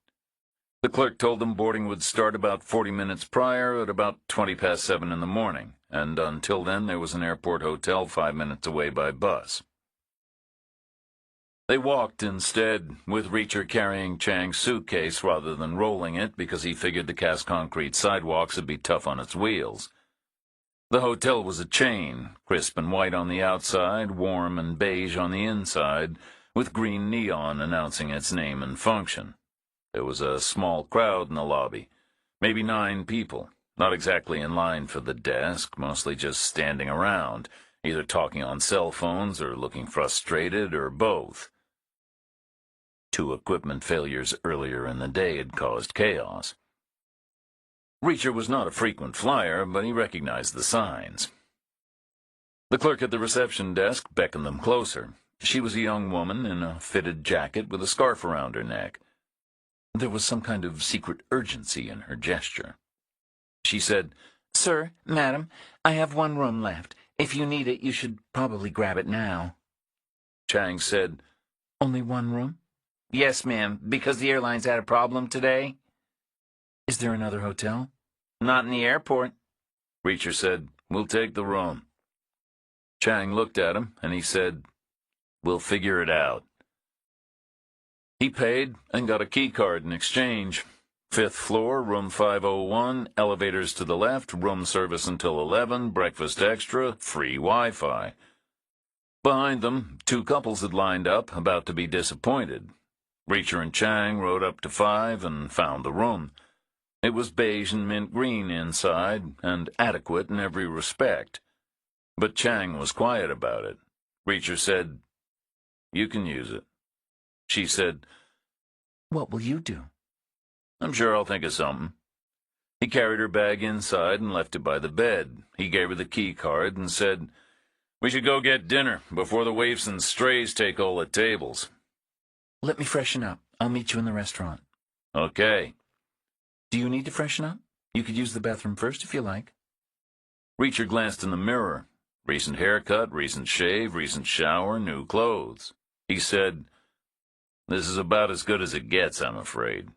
The clerk told them boarding would start about 40 minutes prior at about 20 past 7 in the morning, and until then there was an airport hotel 5 minutes away by bus. They walked instead, with Reacher carrying Chang's suitcase rather than rolling it because he figured the cast concrete sidewalks would be tough on its wheels. The hotel was a chain, crisp and white on the outside, warm and beige on the inside, with green neon announcing its name and function. There was a small crowd in the lobby, maybe 9 people, not exactly in line for the desk, mostly just standing around, either talking on cell phones or looking frustrated or both. 2 equipment failures earlier in the day had caused chaos. Reacher was not a frequent flyer, but he recognized the signs. The clerk at the reception desk beckoned them closer. She was a young woman in a fitted jacket with a scarf around her neck. There was some kind of secret urgency in her gesture. She said, "Sir, madam, I have 1 room left. If you need it, you should probably grab it now." Chang said, "Only 1 room?" "Yes, ma'am, because the airline's had a problem today." "Is there another hotel?" "Not in the airport." Reacher said, "We'll take the room." Chang looked at him, and he said, "We'll figure it out." He paid and got a key card in exchange. 5th floor, room 501, elevators to the left, room service until 11, breakfast extra, free Wi-Fi. Behind them, 2 couples had lined up, about to be disappointed. Reacher and Chang rode up to 5 and found the room. It was beige and mint green inside, and adequate in every respect. But Chang was quiet about it. Reacher said, "You can use it." She said, "What will you do?" "I'm sure I'll think of something." He carried her bag inside and left it by the bed. He gave her the key card and said, "We should go get dinner before the waifs and strays take all the tables." "Let me freshen up. I'll meet you in the restaurant." "Okay." "Do you need to freshen up? You could use the bathroom first if you like." Reacher glanced in the mirror. Recent haircut, recent shave, recent shower, new clothes. He said, "This is about as good as it gets, I'm afraid."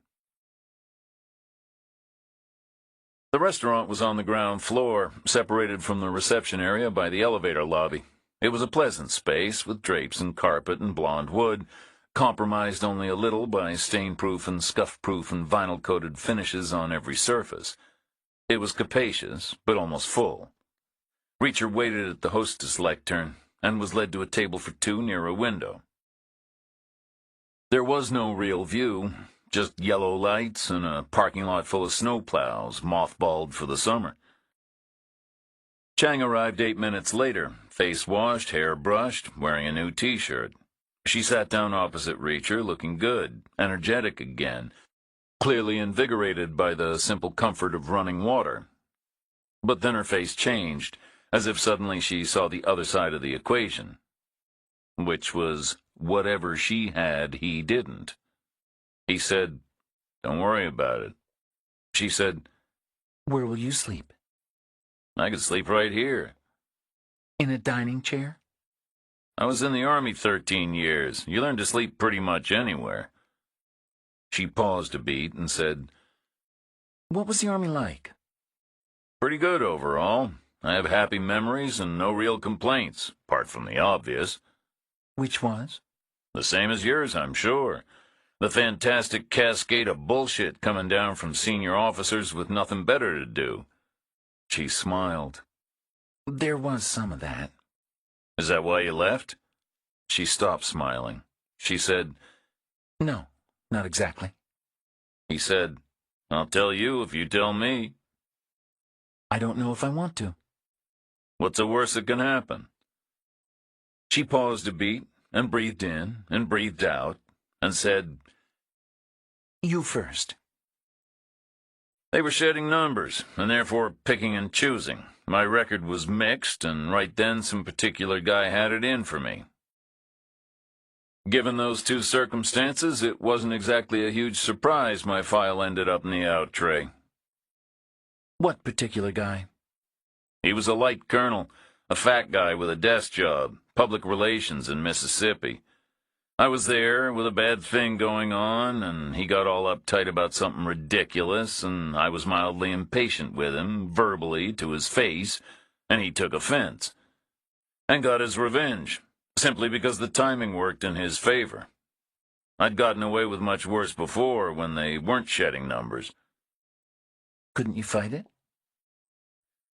The restaurant was on the ground floor, separated from the reception area by the elevator lobby. It was a pleasant space with drapes and carpet and blonde wood, compromised only a little by stain-proof and scuff-proof and vinyl-coated finishes on every surface. It was capacious, but almost full. Reacher waited at the hostess lectern and was led to a table for two near a window. There was no real view, just yellow lights and a parking lot full of snowplows, mothballed for the summer. Chang arrived 8 minutes later, face washed, hair brushed, wearing a new T-shirt. She sat down opposite Reacher, looking good, energetic again, clearly invigorated by the simple comfort of running water. But then her face changed, as if suddenly she saw the other side of the equation, which was whatever she had, he didn't. He said, "Don't worry about it." She said, "Where will you sleep?" "I could sleep right here." "In a dining chair?" "I was in the Army 13 years. You learn to sleep pretty much anywhere." She paused a beat and said, "What was the Army like?" "Pretty good overall. I have happy memories and no real complaints, apart from the obvious." "Which was?" "The same as yours, I'm sure. The fantastic cascade of bullshit coming down from senior officers with nothing better to do." She smiled. "There was some of that." "Is that why you left?" She stopped smiling. She said, "No, not exactly." He said, "I'll tell you if you tell me." "I don't know if I want to." "What's the worst that can happen?" She paused a beat and breathed in and breathed out and said, "You first." "They were shedding numbers, and therefore picking and choosing. My record was mixed, and right then some particular guy had it in for me. Given those two circumstances, it wasn't exactly a huge surprise my file ended up in the out tray." "What particular guy?" "He was a light colonel, a fat guy with a desk job, public relations in Mississippi. I was there with a bad thing going on, and he got all uptight about something ridiculous, and I was mildly impatient with him, verbally, to his face, and he took offense. And got his revenge, simply because the timing worked in his favor. I'd gotten away with much worse before, when they weren't shedding numbers." "Couldn't you fight it?"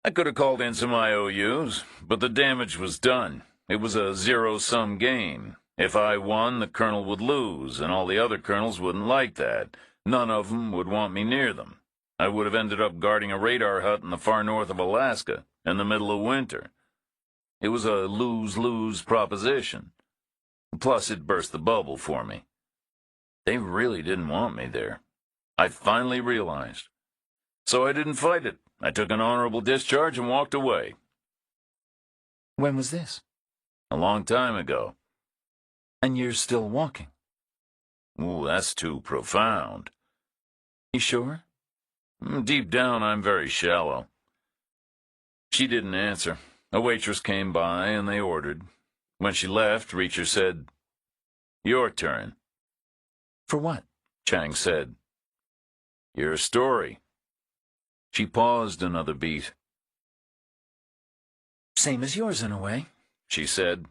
"I could have called in some IOUs, but the damage was done. It was a zero-sum game. If I won, the colonel would lose, and all the other colonels wouldn't like that. None of them would want me near them. I would have ended up guarding a radar hut in the far north of Alaska, in the middle of winter. It was a lose-lose proposition. Plus, it burst the bubble for me. They really didn't want me there. I finally realized. So I didn't fight it. I took an honorable discharge and walked away." "When was this?" "A long time ago." "And you're still walking?" "Ooh, that's too profound." "You sure?" "Deep down, I'm very shallow." She didn't answer. A waitress came by, and they ordered. When she left, Reacher said, "Your turn." "For what?" Chang said, "Your story." She paused another beat. "Same as yours in a way," She said,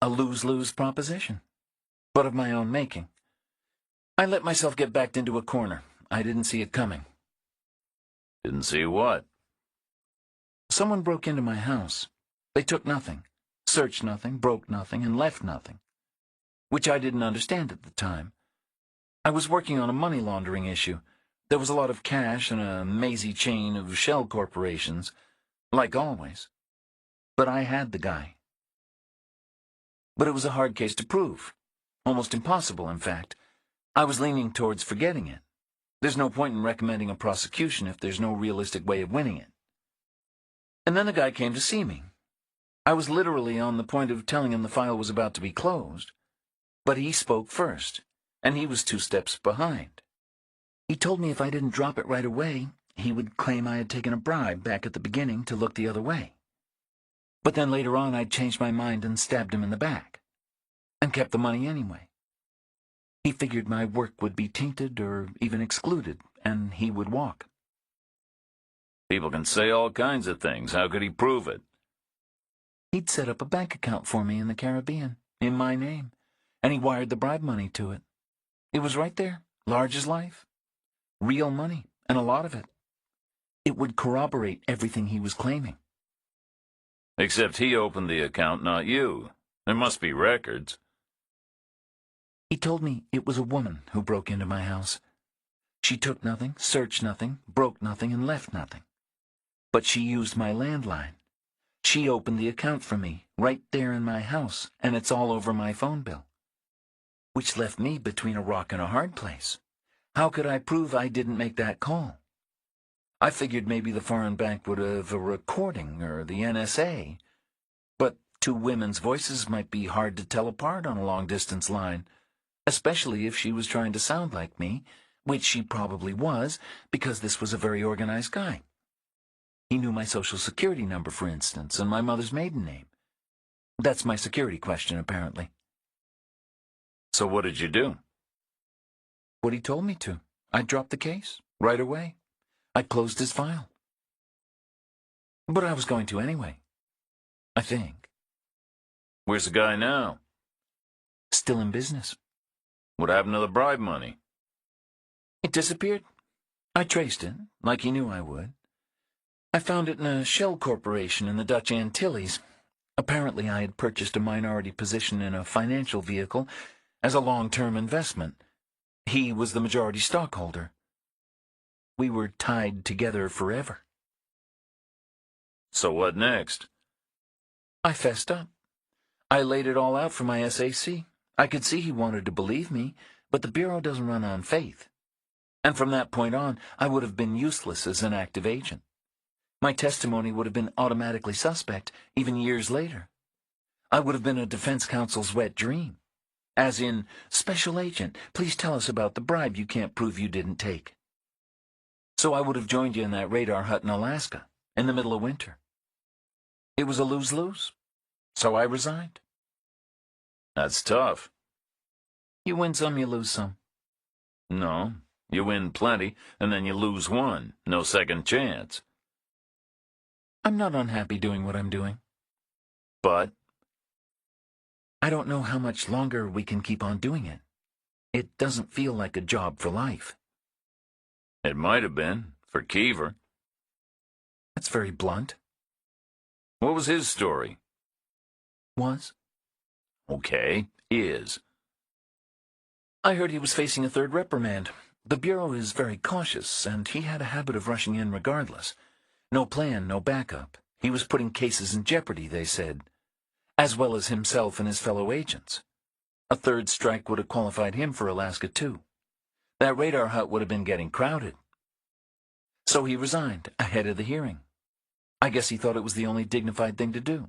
"a lose-lose proposition, but of my own making. I let myself get backed into a corner. I didn't see it coming." "Didn't see what?" "Someone broke into my house. They took nothing, searched nothing, broke nothing, and left nothing, which I didn't understand at the time. I was working on a money laundering issue. There was a lot of cash and a mazy chain of shell corporations, like always. But I had the guy. But it was a hard case to prove. Almost impossible, in fact. I was leaning towards forgetting it. There's no point in recommending a prosecution if there's no realistic way of winning it. And then the guy came to see me. I was literally on the point of telling him the file was about to be closed. But he spoke first, and he was 2 steps behind. He told me if I didn't drop it right away, he would claim I had taken a bribe back at the beginning to look the other way. But then later on I'd changed my mind and stabbed him in the back, and kept the money anyway. He figured my work would be tainted or even excluded, and he would walk. "People can say all kinds of things. How could he prove it?" He'd set up a bank account for me in the Caribbean, in my name, and he wired the bribe money to it. It was right there, large as life. Real money, and a lot of it. It would corroborate everything he was claiming. Except he opened the account, not you. There must be records. He told me it was a woman who broke into my house. She took nothing, searched nothing, broke nothing, and left nothing. But she used my landline. She opened the account for me, right there in my house, and it's all over my phone bill. Which left me between a rock and a hard place. How could I prove I didn't make that call? I figured maybe the foreign bank would have a recording, or the NSA. But two women's voices might be hard to tell apart on a long-distance line, especially if she was trying to sound like me, which she probably was, because this was a very organized guy. He knew my social security number, for instance, and my mother's maiden name. That's my security question, apparently. So what did you do? What he told me to. I dropped the case, right away. I closed his file. But I was going to anyway. I think. Where's the guy now? Still in business. What happened to the bribe money? It disappeared. I traced it, like he knew I would. I found it in a shell corporation in the Dutch Antilles. Apparently I had purchased a minority position in a financial vehicle as a long-term investment. He was the majority stockholder. We were tied together forever. So what next? I fessed up. I laid it all out for my SAC. I could see he wanted to believe me, but the Bureau doesn't run on faith. And from that point on, I would have been useless as an active agent. My testimony would have been automatically suspect, even years later. I would have been a defense counsel's wet dream. As in, Special Agent, please tell us about the bribe you can't prove you didn't take. So I would have joined you in that radar hut in Alaska, in the middle of winter. It was a lose-lose. So I resigned. That's tough. You win some, you lose some. No, you win plenty, and then you lose one. No second chance. I'm not unhappy doing what I'm doing. But I don't know how much longer we can keep on doing it. It doesn't feel like a job for life. it might have been, for Keever. That's very blunt. What was his story? Was? Okay, is. I heard he was facing a third reprimand. The Bureau is very cautious, and he had a habit of rushing in regardless. No plan, no backup. He was putting cases in jeopardy, they said, as well as himself and his fellow agents. A third strike would have qualified him for Alaska, too. That radar hut would have been getting crowded. So he resigned ahead of the hearing. I guess he thought it was the only dignified thing to do.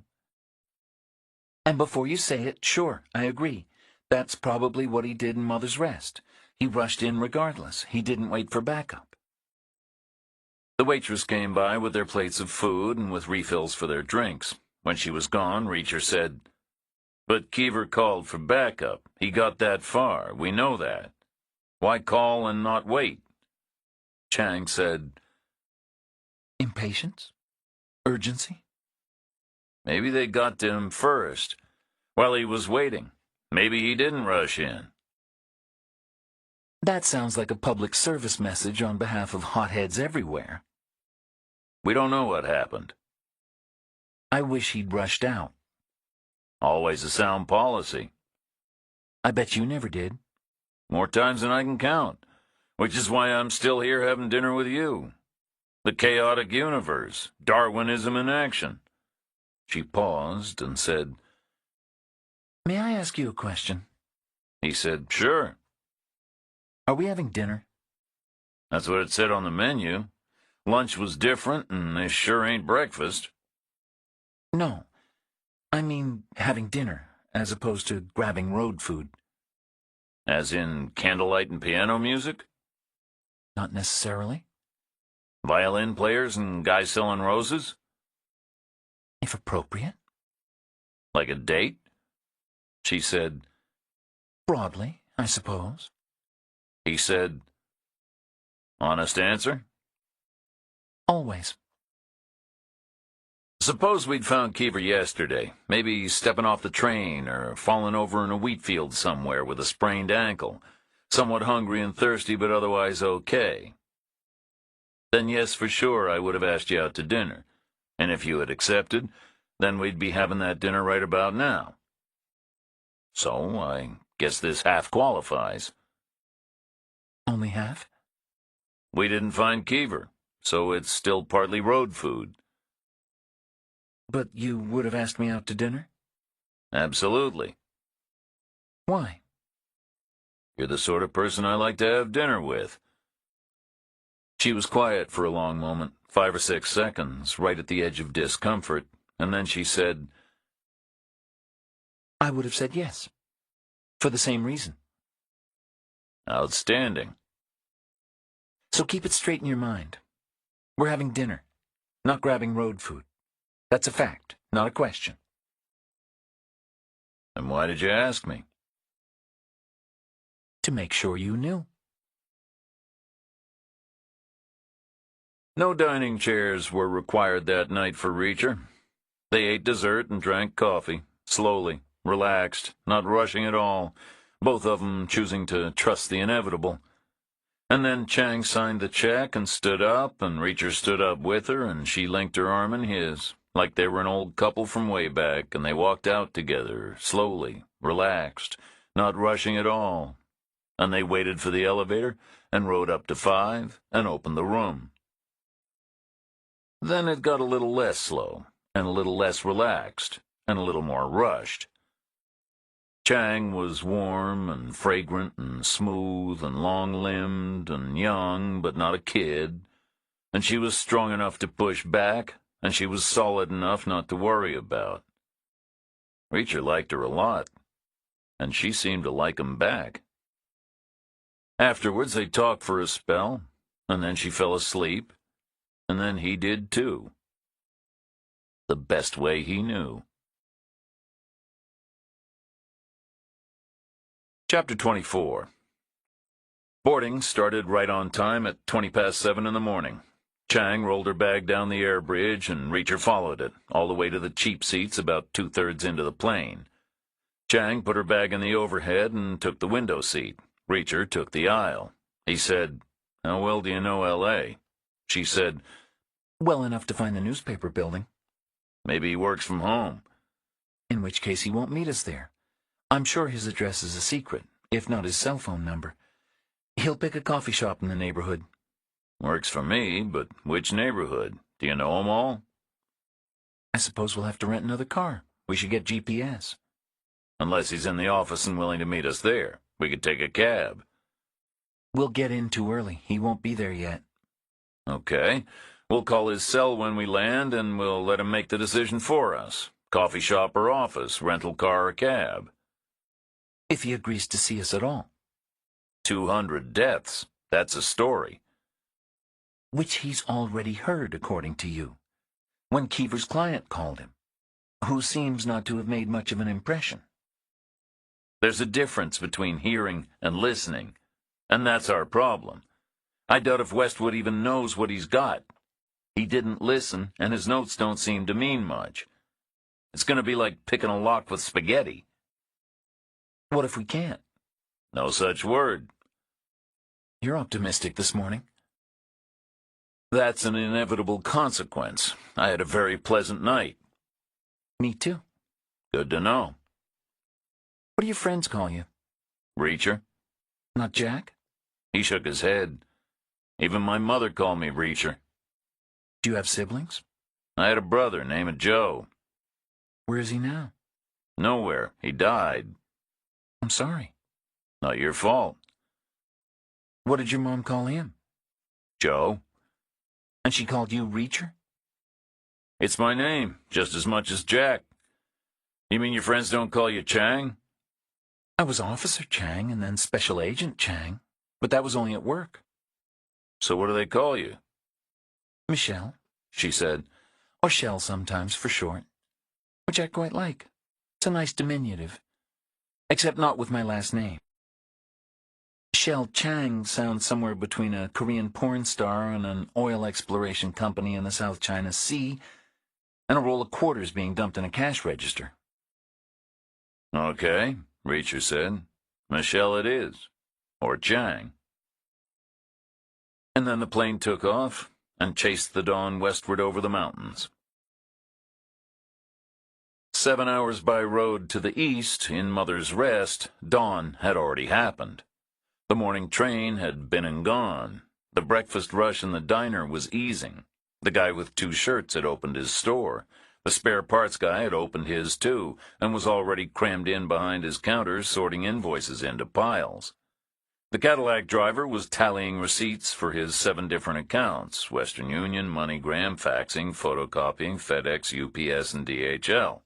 And before you say it, sure, I agree. That's probably what he did in Mother's Rest. He rushed in regardless. He didn't wait for backup. The waitress came by with their plates of food and with refills for their drinks. When she was gone, Reacher said, "But Keever called for backup. He got that far. We know that. Why call and not wait?" Chang said, Impatience? Urgency? "Maybe they got to him first. While he was waiting. Maybe he didn't rush in." That sounds like a public service message on behalf of hotheads everywhere. We don't know what happened. I wish he'd rushed out. Always a sound policy. I bet you never did. More times than I can count. Which is why I'm still here having dinner with you. The chaotic universe. Darwinism in action. She paused and said, May I ask you a question? He said, "Sure." Are we having dinner? That's what it said on the menu. Lunch was different, and this sure ain't breakfast. No. I mean having dinner, as opposed to grabbing road food. As in candlelight and piano music? Not necessarily. Violin players and guys selling roses? If appropriate. Like a date? She said, Broadly, I suppose. He said, "Honest answer?" Always. Suppose we'd found Keever yesterday, maybe stepping off the train or fallen over in a wheat field somewhere with a sprained ankle, somewhat hungry and thirsty but otherwise okay. Then yes, for sure, I would have asked you out to dinner, and if you had accepted, then we'd be having that dinner right about now. So I guess this half qualifies. Only half? We didn't find Keever, so it's still partly road food. But you would have asked me out to dinner? Absolutely. Why? You're the sort of person I like to have dinner with. She was quiet for a long moment, 5 or 6 seconds, right at the edge of discomfort, and then she said, I would have said yes. For the same reason. Outstanding. So keep it straight in your mind. We're having dinner, not grabbing road food. That's a fact, not a question. And why did you ask me? To make sure you knew. No dining chairs were required that night for Reacher. They ate dessert and drank coffee, slowly, relaxed, not rushing at all, both of them choosing to trust the inevitable. And then Chang signed the check and stood up, and Reacher stood up with her, and she linked her arm in his, like they were an old couple from way back, and they walked out together, slowly, relaxed, not rushing at all. And they waited for the elevator, and rode up to 5, and opened the room. Then it got a little less slow, and a little less relaxed, and a little more rushed. Chang was warm and fragrant and smooth and long-limbed and young, but not a kid, and she was strong enough to push back, and she was solid enough not to worry about. Reacher liked her a lot, and she seemed to like him back. Afterwards they talked for a spell, and then she fell asleep, and then he did too. The best way he knew. Chapter 24. Boarding started right on time at 7:20 in the morning. Chang rolled her bag down the air bridge, and Reacher followed it, all the way to the cheap seats about 2/3 into the plane. Chang put her bag in the overhead and took the window seat. Reacher took the aisle. He said, "How well do you know L.A.?" She said, Well enough to find the newspaper building. "Maybe he works from home." In which case he won't meet us there. I'm sure his address is a secret, if not his cell phone number. He'll pick a coffee shop in the neighborhood. Works for me, but which neighborhood? Do you know 'em all? I suppose we'll have to rent another car. We should get GPS. Unless he's in the office and willing to meet us there. We could take a cab. We'll get in too early. He won't be there yet. Okay. We'll call his cell when we land, and we'll let him make the decision for us. Coffee shop or office, rental car or cab. If he agrees to see us at all. 200 deaths. That's a story. Which he's already heard, according to you. When Keever's client called him, who seems not to have made much of an impression. There's a difference between hearing and listening, and that's our problem. I doubt if Westwood even knows what he's got. He didn't listen, and his notes don't seem to mean much. It's going to be like picking a lock with spaghetti. What if we can't? No such word. You're optimistic this morning. That's an inevitable consequence. I had a very pleasant night. Me too. Good to know. What do your friends call you? Reacher? Not Jack? He shook his head. Even my mother called me Reacher. Do you have siblings? I had a brother named Joe. Where is he now? Nowhere. He died. I'm sorry. Not your fault. What did your mom call him? Joe. And she called you Reacher? It's my name, just as much as Jack. You mean your friends don't call you Chang? I was Officer Chang and then Special Agent Chang, but that was only at work. So what do they call you? Michelle, She said. or Shell sometimes for short, which I quite like. It's a nice diminutive, except not with my last name. Shell Chang sounds somewhere between a Korean porn star and an oil exploration company in the South China Sea, and a roll of quarters being dumped in a cash register. Okay, Reacher said. Michelle it is. Or Chang. And then the plane took off and chased the dawn westward over the mountains. 7 hours by road to the east, in Mother's Rest, dawn had already happened. The morning train had been and gone. The breakfast rush in the diner was easing. The guy with 2 shirts had opened his store. The spare parts guy had opened his too, and was already crammed in behind his counter, sorting invoices into piles. The Cadillac driver was tallying receipts for his 7 different accounts: Western Union, MoneyGram, faxing, photocopying, FedEx, UPS, and DHL.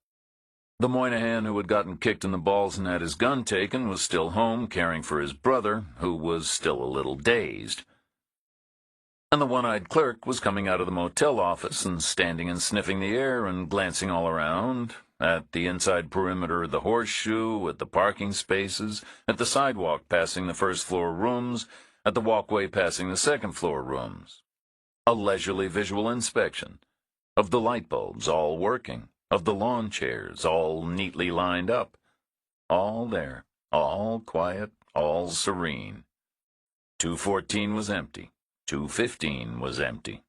The Moynihan who had gotten kicked in the balls and had his gun taken was still home, caring for his brother, who was still a little dazed. And the one-eyed clerk was coming out of the motel office and standing and sniffing the air and glancing all around, at the inside perimeter of the horseshoe, at the parking spaces, at the sidewalk passing the first-floor rooms, at the walkway passing the second-floor rooms. A leisurely visual inspection of the light bulbs all working, of the lawn chairs all neatly lined up, all there, all quiet, all serene. 214 was empty. 215 was empty.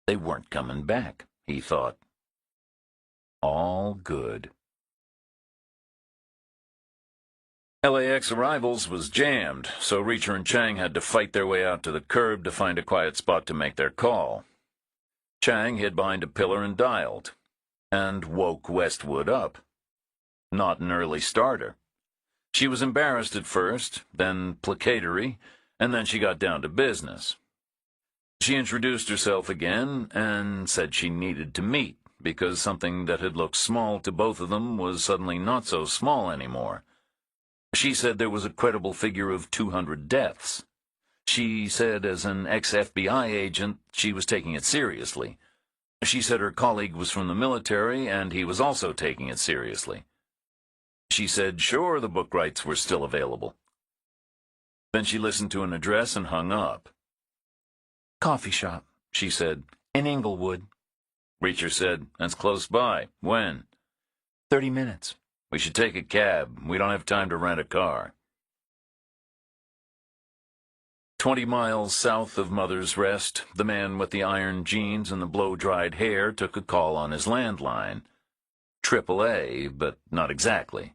They weren't coming back, he thought. All good. LAX arrivals was jammed, so Reacher and Chang had to fight their way out to the curb to find a quiet spot to make their call. Chang hid behind a pillar and dialed, and woke Westwood up. Not an early starter. She was embarrassed at first, then placatory, and then she got down to business. She introduced herself again and said she needed to meet, because something that had looked small to both of them was suddenly not so small anymore. She said there was a credible figure of 200 deaths. She said as an ex-FBI agent, she was taking it seriously. She said her colleague was from the military, and he was also taking it seriously. She said sure the book rights were still available. Then she listened to an address and hung up. Coffee shop, she said, in Inglewood. Reacher said, that's close by. When? 30 minutes. We should take a cab. We don't have time to rent a car. 20 miles south of Mother's Rest, the man with the iron jeans and the blow-dried hair took a call on his landline. AAA, but not exactly.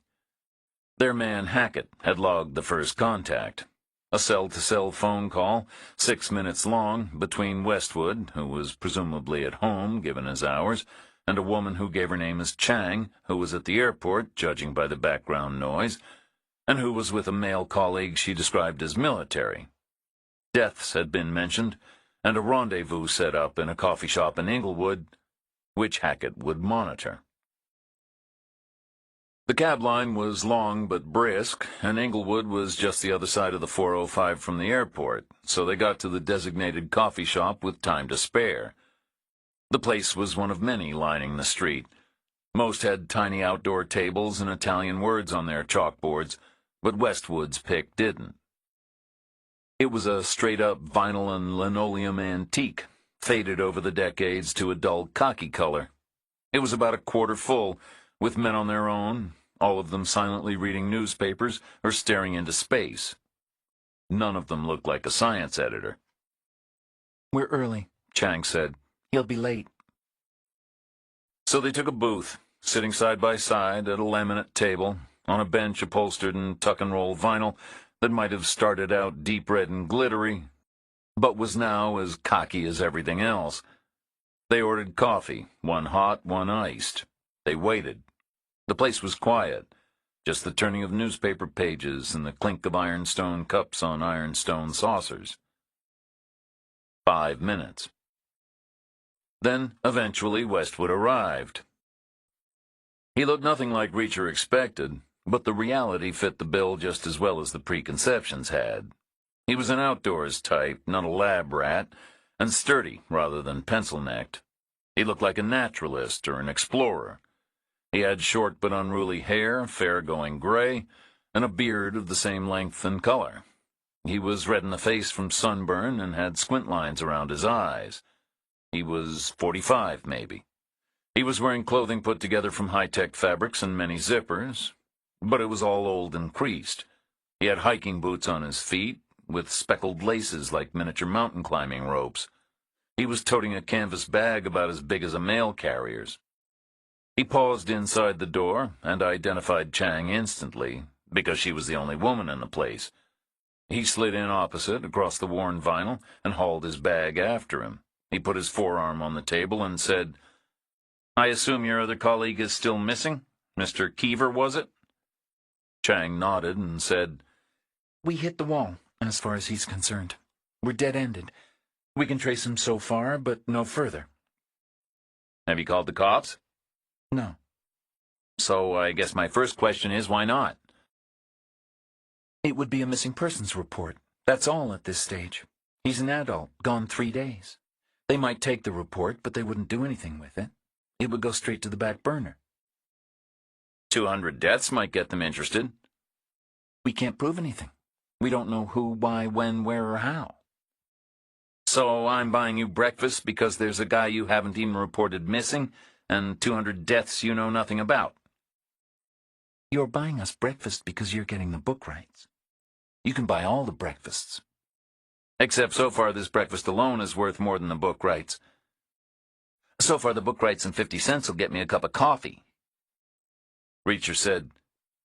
Their man Hackett had logged the first contact. A cell-to-cell phone call, 6 minutes long, between Westwood, who was presumably at home, given his hours, and a woman who gave her name as Chang, who was at the airport, judging by the background noise, and who was with a male colleague she described as military. Deaths had been mentioned, and a rendezvous set up in a coffee shop in Inglewood, which Hackett would monitor. The cab line was long but brisk, and Inglewood was just the other side of the 405 from the airport, so they got to the designated coffee shop with time to spare. The place was one of many lining the street. Most had tiny outdoor tables and Italian words on their chalkboards, but Westwood's pick didn't. It was a straight-up vinyl and linoleum antique, faded over the decades to a dull khaki color. It was about a quarter full, with men on their own, all of them silently reading newspapers or staring into space. None of them looked like a science editor. We're early, Chang said. He'll be late. So they took a booth, sitting side by side at a laminate table, on a bench upholstered in tuck-and-roll vinyl that might have started out deep red and glittery, but was now as cocky as everything else. They ordered coffee, one hot, one iced. They waited. The place was quiet, just the turning of newspaper pages and the clink of ironstone cups on ironstone saucers. 5 minutes. Then, eventually, Westwood arrived. He looked nothing like Reacher expected, but the reality fit the bill just as well as the preconceptions had. He was an outdoors type, not a lab rat, and sturdy rather than pencil-necked. He looked like a naturalist or an explorer. He had short but unruly hair, fair-going gray, and a beard of the same length and color. He was red in the face from sunburn and had squint lines around his eyes. He was 45, maybe. He was wearing clothing put together from high-tech fabrics and many zippers, but it was all old and creased. He had hiking boots on his feet, with speckled laces like miniature mountain climbing ropes. He was toting a canvas bag about as big as a mail carrier's. He paused inside the door and identified Chang instantly, because she was the only woman in the place. He slid in opposite, across the worn vinyl, and hauled his bag after him. He put his forearm on the table and said, "I assume your other colleague is still missing? Mr. Keever, was it?" Chang nodded and said, We hit the wall, as far as he's concerned. We're dead-ended. We can trace him so far, but no further. "Have you called the cops?" No. "So I guess my first question is, why not?" It would be a missing persons report. That's all at this stage. He's an adult, gone 3 days. They might take the report, but they wouldn't do anything with it. It would go straight to the back burner. 200 deaths might get them interested. We can't prove anything. We don't know who, why, when, where, or how. So I'm buying you breakfast because there's a guy you haven't even reported missing, and 200 deaths you know nothing about. You're buying us breakfast because you're getting the book rights. You can buy all the breakfasts. Except so far this breakfast alone is worth more than the book rights. So far the book rights and 50 cents will get me a cup of coffee. Reacher said,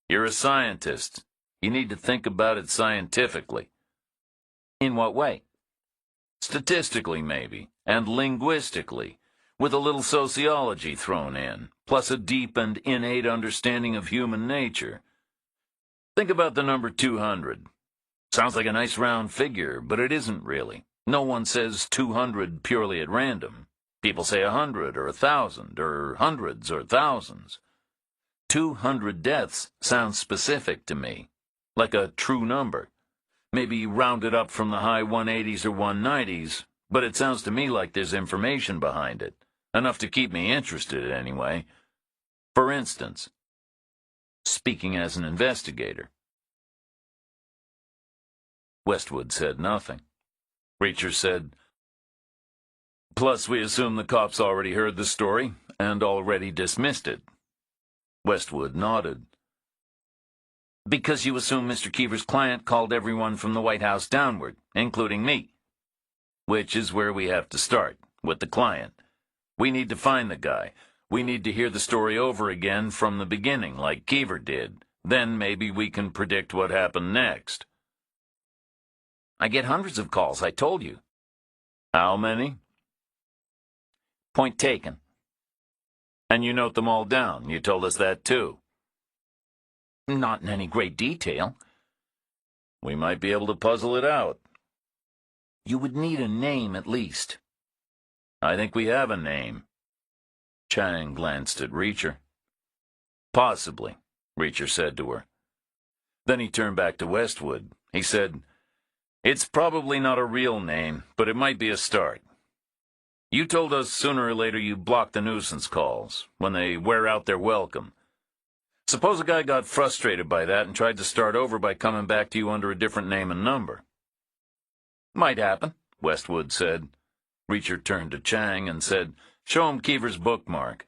"You're a scientist. You need to think about it scientifically." In what way? Statistically, maybe, and linguistically, with a little sociology thrown in, plus a deep and innate understanding of human nature. Think about the number 200. Sounds like a nice round figure, but it isn't really. No one says 200 purely at random. People say 100 or 1,000 or hundreds or thousands. 200 deaths sounds specific to me, like a true number. Maybe rounded up from the high 180s or 190s, but it sounds to me like there's information behind it, enough to keep me interested anyway. For instance, speaking as an investigator. Westwood said nothing. Reacher said, "Plus we assume the cops already heard the story and already dismissed it." Westwood nodded. Because you assume Mr. Keever's client called everyone from the White House downward, including me. Which is where we have to start, with the client. We need to find the guy. We need to hear the story over again from the beginning, like Keever did. Then maybe we can predict what happened next. I get hundreds of calls, I told you. How many? Point taken. And you note them all down. You told us that too. Not in any great detail. We might be able to puzzle it out. You would need a name at least. I think we have a name. Chang glanced at Reacher. Possibly, Reacher said to her. Then he turned back to Westwood. He said, "It's probably not a real name, but it might be a start. You told us sooner or later you block the nuisance calls, when they wear out their welcome. Suppose a guy got frustrated by that and tried to start over by coming back to you under a different name and number." Might happen, Westwood said. Reacher turned to Chang and said, "Show him Keever's bookmark."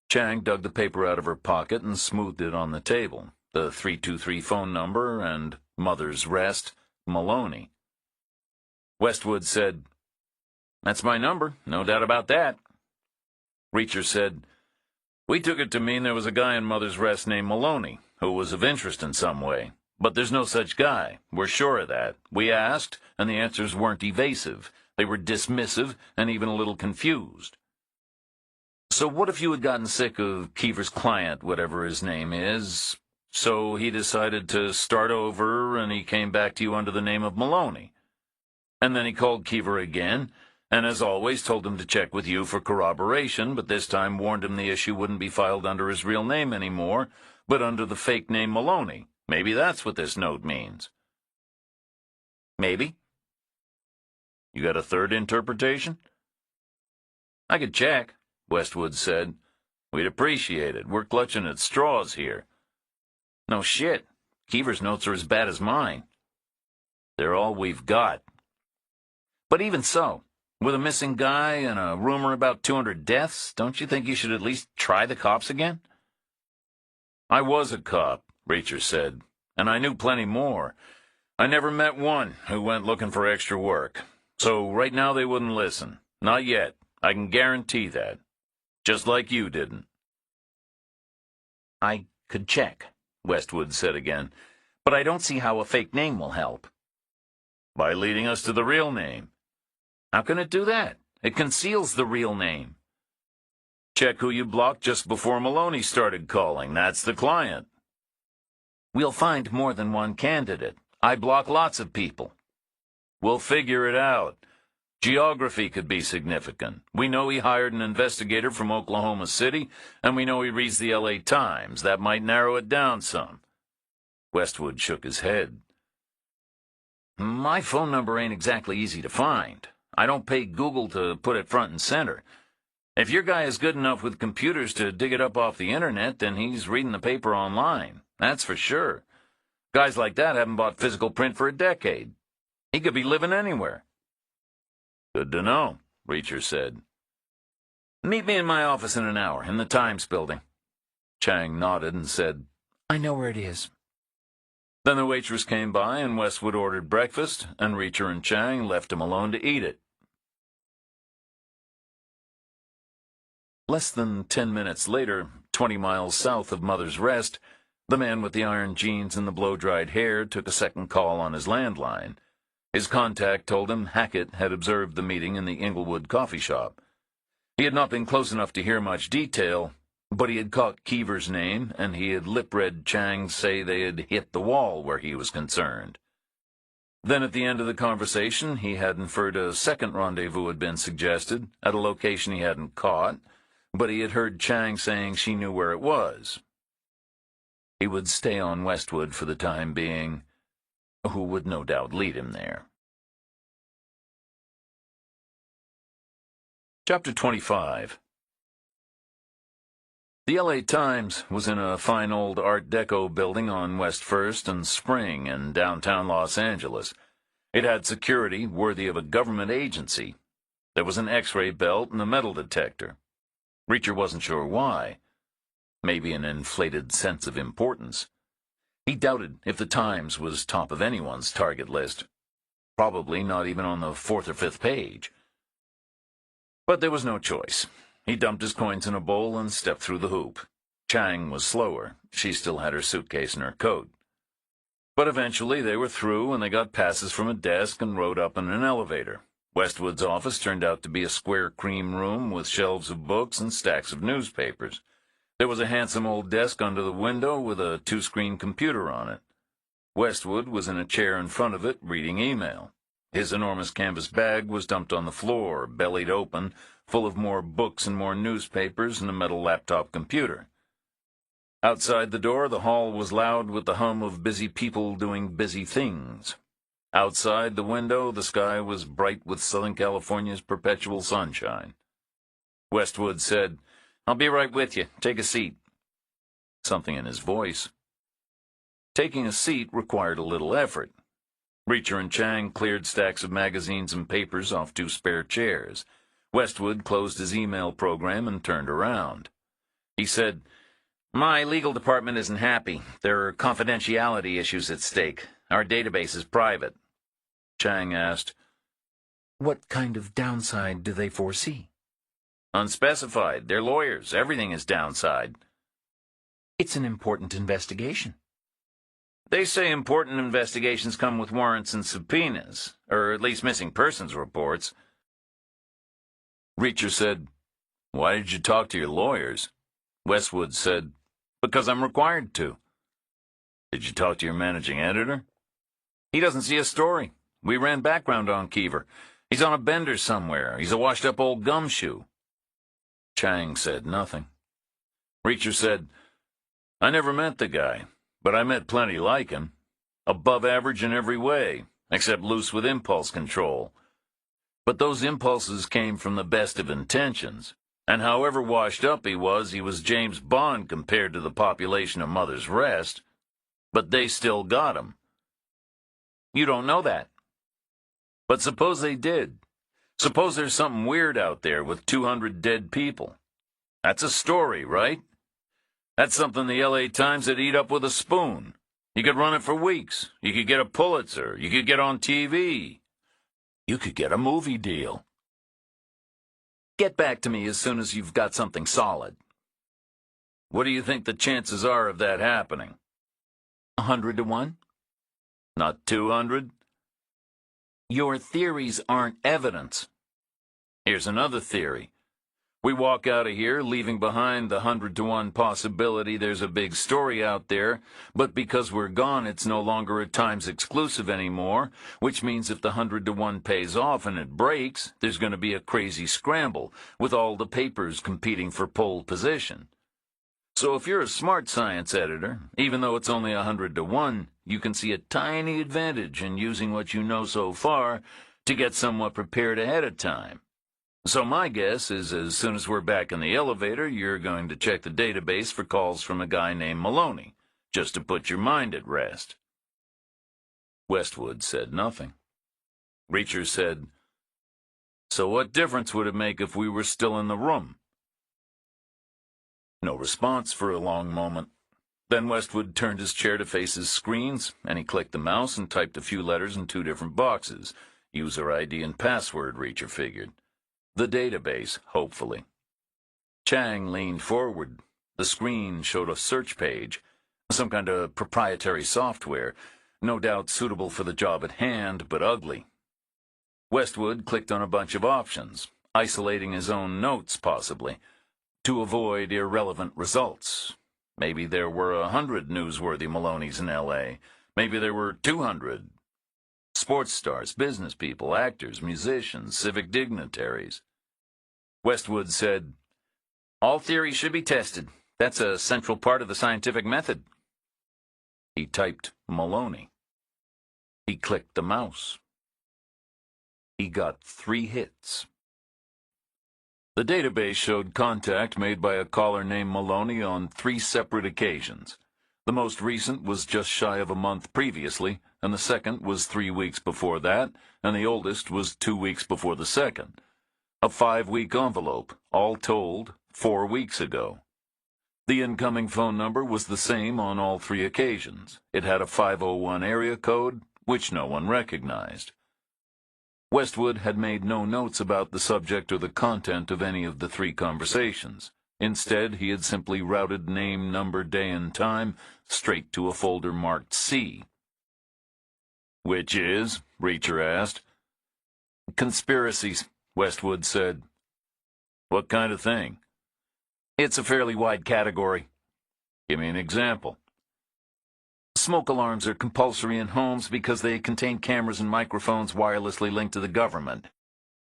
Chang dug the paper out of her pocket and smoothed it on the table, the 323 phone number and Mother's Rest, Maloney. Westwood said, "That's my number, no doubt about that." Reacher said, "We took it to mean there was a guy in Mother's Rest named Maloney, who was of interest in some way. But there's no such guy. We're sure of that. We asked, and the answers weren't evasive. They were dismissive and even a little confused." "So what if you had gotten sick of Keever's client, whatever his name is, so he decided to start over and he came back to you under the name of Maloney? And then he called Keever again, and as always told him to check with you for corroboration, but this time warned him the issue wouldn't be filed under his real name anymore, but under the fake name Maloney. Maybe that's what this note means." Maybe. You got a third interpretation? I could check, Westwood said. "We'd appreciate it. We're clutching at straws here." No shit. Keever's notes are as bad as mine. They're all we've got. But even so, With a missing guy and a rumor about 200 deaths, don't you think you should at least try the cops again? I was a cop, Reacher said, and I knew plenty more. I never met one who went looking for extra work. So right now they wouldn't listen. Not yet. I can guarantee that. Just like you didn't. I could check, Westwood said again, but I don't see how a fake name will help. By leading us to the real name. How can it do that? It conceals the real name. Check who you blocked just before Maloney started calling. That's the client. We'll find more than one candidate. I block lots of people. We'll figure it out. Geography could be significant. We know he hired an investigator from Oklahoma City, and we know he reads the LA Times. That might narrow it down some. Westwood shook his head. My phone number ain't exactly easy to find. I don't pay Google to put it front and center. If your guy is good enough with computers to dig it up off the internet, then he's reading the paper online. That's for sure. Guys like that haven't bought physical print for a decade. He could be living anywhere. Good to know, Reacher said. Meet me in my office in an hour, in the Times building. Chang nodded and said, I know where it is. Then the waitress came by and Westwood ordered breakfast, and Reacher and Chang left him alone to eat it. Less than 10 minutes later, 20 miles south of Mother's Rest, the man with the iron jeans and the blow-dried hair took a second call on his landline. His contact told him Hackett had observed the meeting in the Inglewood coffee shop. He had not been close enough to hear much detail, but he had caught Keever's name, and he had lip-read Chang say they had hit the wall where he was concerned. Then at the end of the conversation, he had inferred a second rendezvous had been suggested at a location he hadn't caught, but he had heard Chang saying she knew where it was. He would stay on Westwood for the time being, who would no doubt lead him there. Chapter 25. The LA Times was in a fine old Art Deco building on West 1st and Spring in downtown Los Angeles. It had security worthy of a government agency. There was an X-ray belt and a metal detector. Reacher wasn't sure why. Maybe an inflated sense of importance. He doubted if the Times was top of anyone's target list. Probably not even on the 4th or 5th page. But there was no choice. He dumped his coins in a bowl and stepped through the hoop. Chang was slower. She still had her suitcase in her coat. But eventually they were through, and they got passes from a desk and rode up in an elevator. Westwood's office turned out to be a square cream room with shelves of books and stacks of newspapers. There was a handsome old desk under the window with a two-screen computer on it. Westwood was in a chair in front of it, reading email. His enormous canvas bag was dumped on the floor, bellied open, full of more books and more newspapers and a metal laptop computer. Outside the door, the hall was loud with the hum of busy people doing busy things. Outside the window, the sky was bright with Southern California's perpetual sunshine. Westwood said, "I'll be right with you. Take a seat." Something in his voice. Taking a seat required a little effort. Reacher and Chang cleared stacks of magazines and papers off two spare chairs. Westwood closed his email program and turned around. He said, "My legal department isn't happy. There are confidentiality issues at stake. Our database is private." Chang asked, What kind of downside do they foresee? "Unspecified. They're lawyers. Everything is downside." It's an important investigation. They say important investigations come with warrants and subpoenas, or at least missing persons reports. Reacher said, "Why did you talk to your lawyers?" Westwood said, "Because I'm required to." "Did you talk to your managing editor?" "He doesn't see a story. We ran background on Keever. He's on a bender somewhere. He's a washed-up old gumshoe." Chang said nothing. Reacher said, "I never met the guy, but I met plenty like him. Above average in every way, except loose with impulse control. But those impulses came from the best of intentions, and however washed up he was James Bond compared to the population of Mother's Rest. But they still got him." "You don't know that." "But suppose they did. Suppose there's something weird out there with 200 dead people. That's a story, right? That's something the LA Times would eat up with a spoon. You could run it for weeks. You could get a Pulitzer. You could get on TV. You could get a movie deal. Get back to me as soon as you've got something solid. What do you think the chances are of that happening? 100 to 1? Not 200? Your theories aren't evidence. Here's another theory. We walk out of here, leaving behind the 100 to 1 possibility there's a big story out there, but because we're gone, it's no longer a Times exclusive anymore, which means if the 100 to 1 pays off and it breaks, there's going to be a crazy scramble, with all the papers competing for pole position. So if you're a smart science editor, even though it's only 100 to 1, you can see a tiny advantage in using what you know so far to get somewhat prepared ahead of time. So my guess is as soon as we're back in the elevator, you're going to check the database for calls from a guy named Maloney, just to put your mind at rest. Westwood said nothing. Reacher said, "So what difference would it make if we were still in the room?" No response for a long moment. Then Westwood turned his chair to face his screens, and he clicked the mouse and typed a few letters in 2 different boxes. User ID and password, Reacher figured. The database, hopefully. Chang leaned forward. The screen showed a search page, some kind of proprietary software, no doubt suitable for the job at hand, but ugly. Westwood clicked on a bunch of options, isolating his own notes, possibly, to avoid irrelevant results. Maybe there were 100 newsworthy Maloneys in L.A. Maybe there were 200. Sports stars, business people, actors, musicians, civic dignitaries. Westwood said, "All theories should be tested. That's a central part of the scientific method." He typed Maloney. He clicked the mouse. He got 3 hits. The database showed contact made by a caller named Maloney on 3 separate occasions. The most recent was just shy of a month previously, and the second was 3 weeks before that, and the oldest was 2 weeks before the second. A 5-week envelope, all told, 4 weeks ago. The incoming phone number was the same on all 3 occasions. It had a 501 area code, which no one recognized. Westwood had made no notes about the subject or the content of any of the 3 conversations. Instead, he had simply routed name, number, day, and time straight to a folder marked C. "Which is?" Reacher asked. "Conspiracies," Westwood said. "What kind of thing?" "It's a fairly wide category." "Give me an example." "Smoke alarms are compulsory in homes because they contain cameras and microphones wirelessly linked to the government.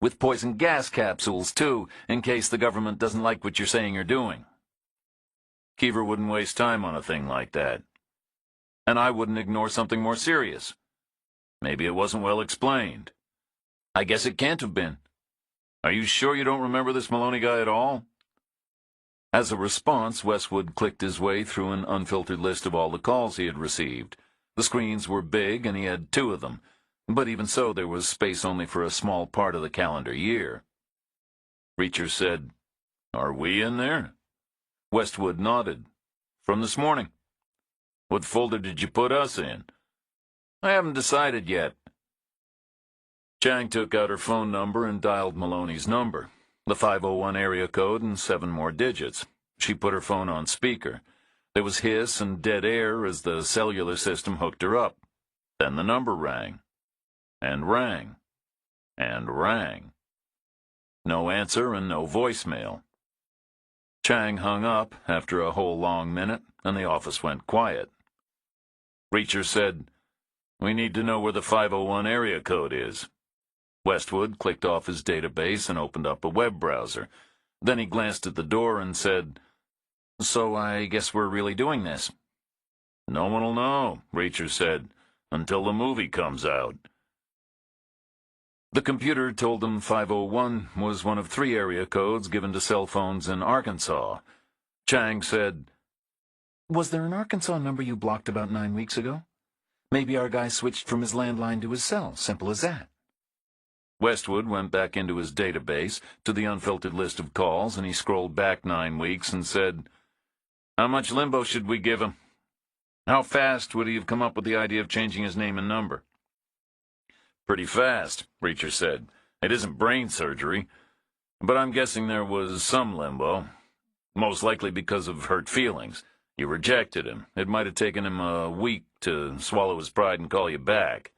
With poison gas capsules, too, in case the government doesn't like what you're saying or doing." Keever wouldn't waste time on a thing like that. "And I wouldn't ignore something more serious." "Maybe it wasn't well explained." "I guess it can't have been." "Are you sure you don't remember this Maloney guy at all?" As a response, Westwood clicked his way through an unfiltered list of all the calls he had received. The screens were big, and he had 2 of them, but even so there was space only for a small part of the calendar year. Reacher said, "Are we in there?" Westwood nodded. "From this morning." "What folder did you put us in?" "I haven't decided yet." Chang took out her phone number and dialed Maloney's number, the 501 area code and 7 more digits. She put her phone on speaker. There was hiss and dead air as the cellular system hooked her up. Then the number rang. And rang. And rang. No answer and no voicemail. Chang hung up after a whole long minute, and the office went quiet. Reacher said, "We need to know where the 501 area code is." Westwood clicked off his database and opened up a web browser. Then he glanced at the door and said, "So I guess we're really doing this." "No one'll know," Reacher said, "until the movie comes out." The computer told them 501 was one of 3 area codes given to cell phones in Arkansas. Chang said, "Was there an Arkansas number you blocked about 9 weeks ago? Maybe our guy switched from his landline to his cell, simple as that." Westwood went back into his database to the unfiltered list of calls, and he scrolled back 9 weeks and said, "How much limbo should we give him? How fast would he have come up with the idea of changing his name and number?" "Pretty fast," Reacher said. "It isn't brain surgery, but I'm guessing there was some limbo. Most likely because of hurt feelings. You rejected him. It might have taken him a week to swallow his pride and call you back."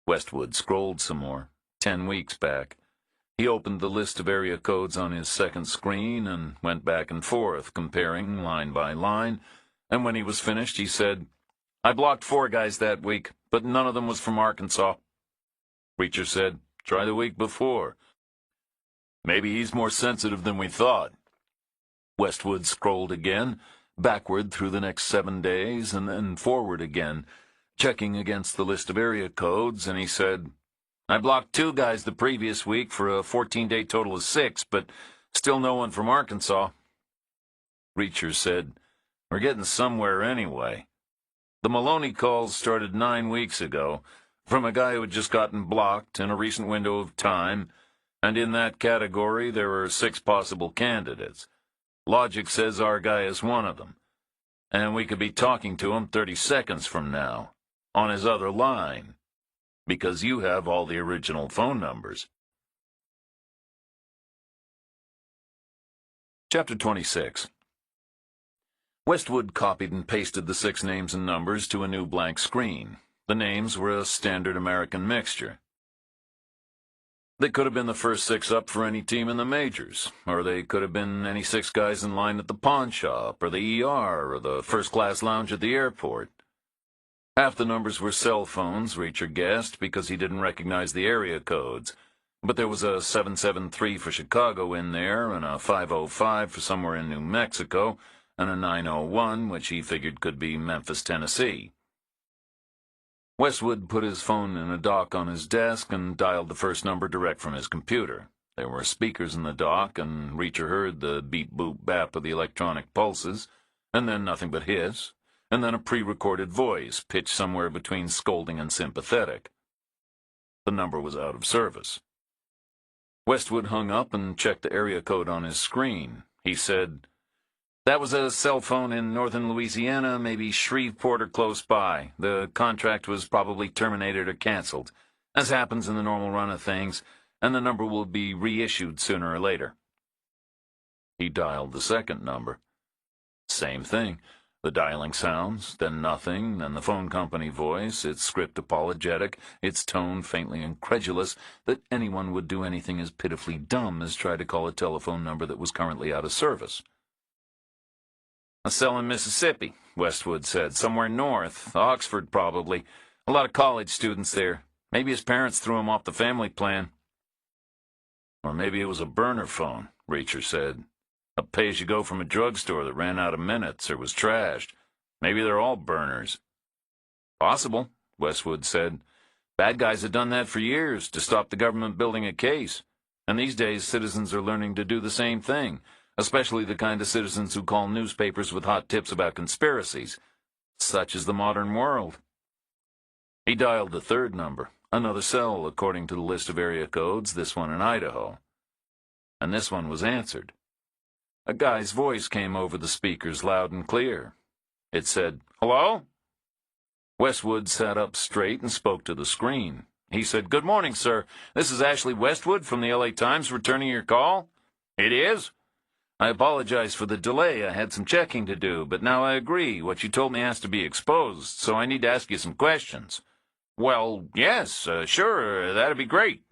Westwood scrolled some more. 10 weeks back. He opened the list of area codes on his second screen and went back and forth, comparing line by line, and when he was finished, he said, "I blocked 4 guys that week, but none of them was from Arkansas." Reacher said, "Try the week before. Maybe he's more sensitive than we thought." Westwood scrolled again, backward through the next 7 days, and then forward again, checking against the list of area codes, and he said, "I blocked 2 guys the previous week for a 14-day total of 6, but still no one from Arkansas." Reacher said, "We're getting somewhere anyway. The Maloney calls started 9 weeks ago, from a guy who had just gotten blocked in a recent window of time, and in that category there are 6 possible candidates. Logic says our guy is one of them, and we could be talking to him 30 seconds from now, on his other line, because you have all the original phone numbers." Chapter 26. Westwood copied and pasted the 6 names and numbers to a new blank screen. The names were a standard American mixture. They could have been the first 6 up for any team in the majors, or they could have been any 6 guys in line at the pawn shop, or the ER, or the first-class lounge at the airport. Half the numbers were cell phones, Reacher guessed, because he didn't recognize the area codes. But there was a 773 for Chicago in there, and a 505 for somewhere in New Mexico, and a 901, which he figured could be Memphis, Tennessee. Westwood put his phone in a dock on his desk and dialed the first number direct from his computer. There were speakers in the dock, and Reacher heard the beep-boop-bap of the electronic pulses, and then nothing but hiss, and then a pre-recorded voice, pitched somewhere between scolding and sympathetic. The number was out of service. Westwood hung up and checked the area code on his screen. He said, "That was a cell phone in northern Louisiana, maybe Shreveport or close by. The contract was probably terminated or canceled, as happens in the normal run of things, and the number will be reissued sooner or later." He dialed the second number. Same thing. The dialing sounds, then nothing, then the phone company voice, its script apologetic, its tone faintly incredulous that anyone would do anything as pitifully dumb as try to call a telephone number that was currently out of service. "A cell in Mississippi," Westwood said. "Somewhere north. Oxford, probably. A lot of college students there. Maybe his parents threw him off the family plan." "Or maybe it was a burner phone," Reacher said. "A pay-as-you-go from a drugstore that ran out of minutes or was trashed. Maybe they're all burners." "Possible," Westwood said. "Bad guys have done that for years to stop the government building a case. And these days citizens are learning to do the same thing, especially the kind of citizens who call newspapers with hot tips about conspiracies. Such is the modern world." He dialed the third number, another cell according to the list of area codes, this one in Idaho. And this one was answered. A guy's voice came over the speakers loud and clear. It said, "Hello?" Westwood sat up straight and spoke to the screen. He said, "Good morning, sir. This is Ashley Westwood from the LA Times returning your call." "It is?" "I apologize for the delay. I had some checking to do, but now I agree. What you told me has to be exposed, so I need to ask you some questions." "Well, yes, sure, that'd be great."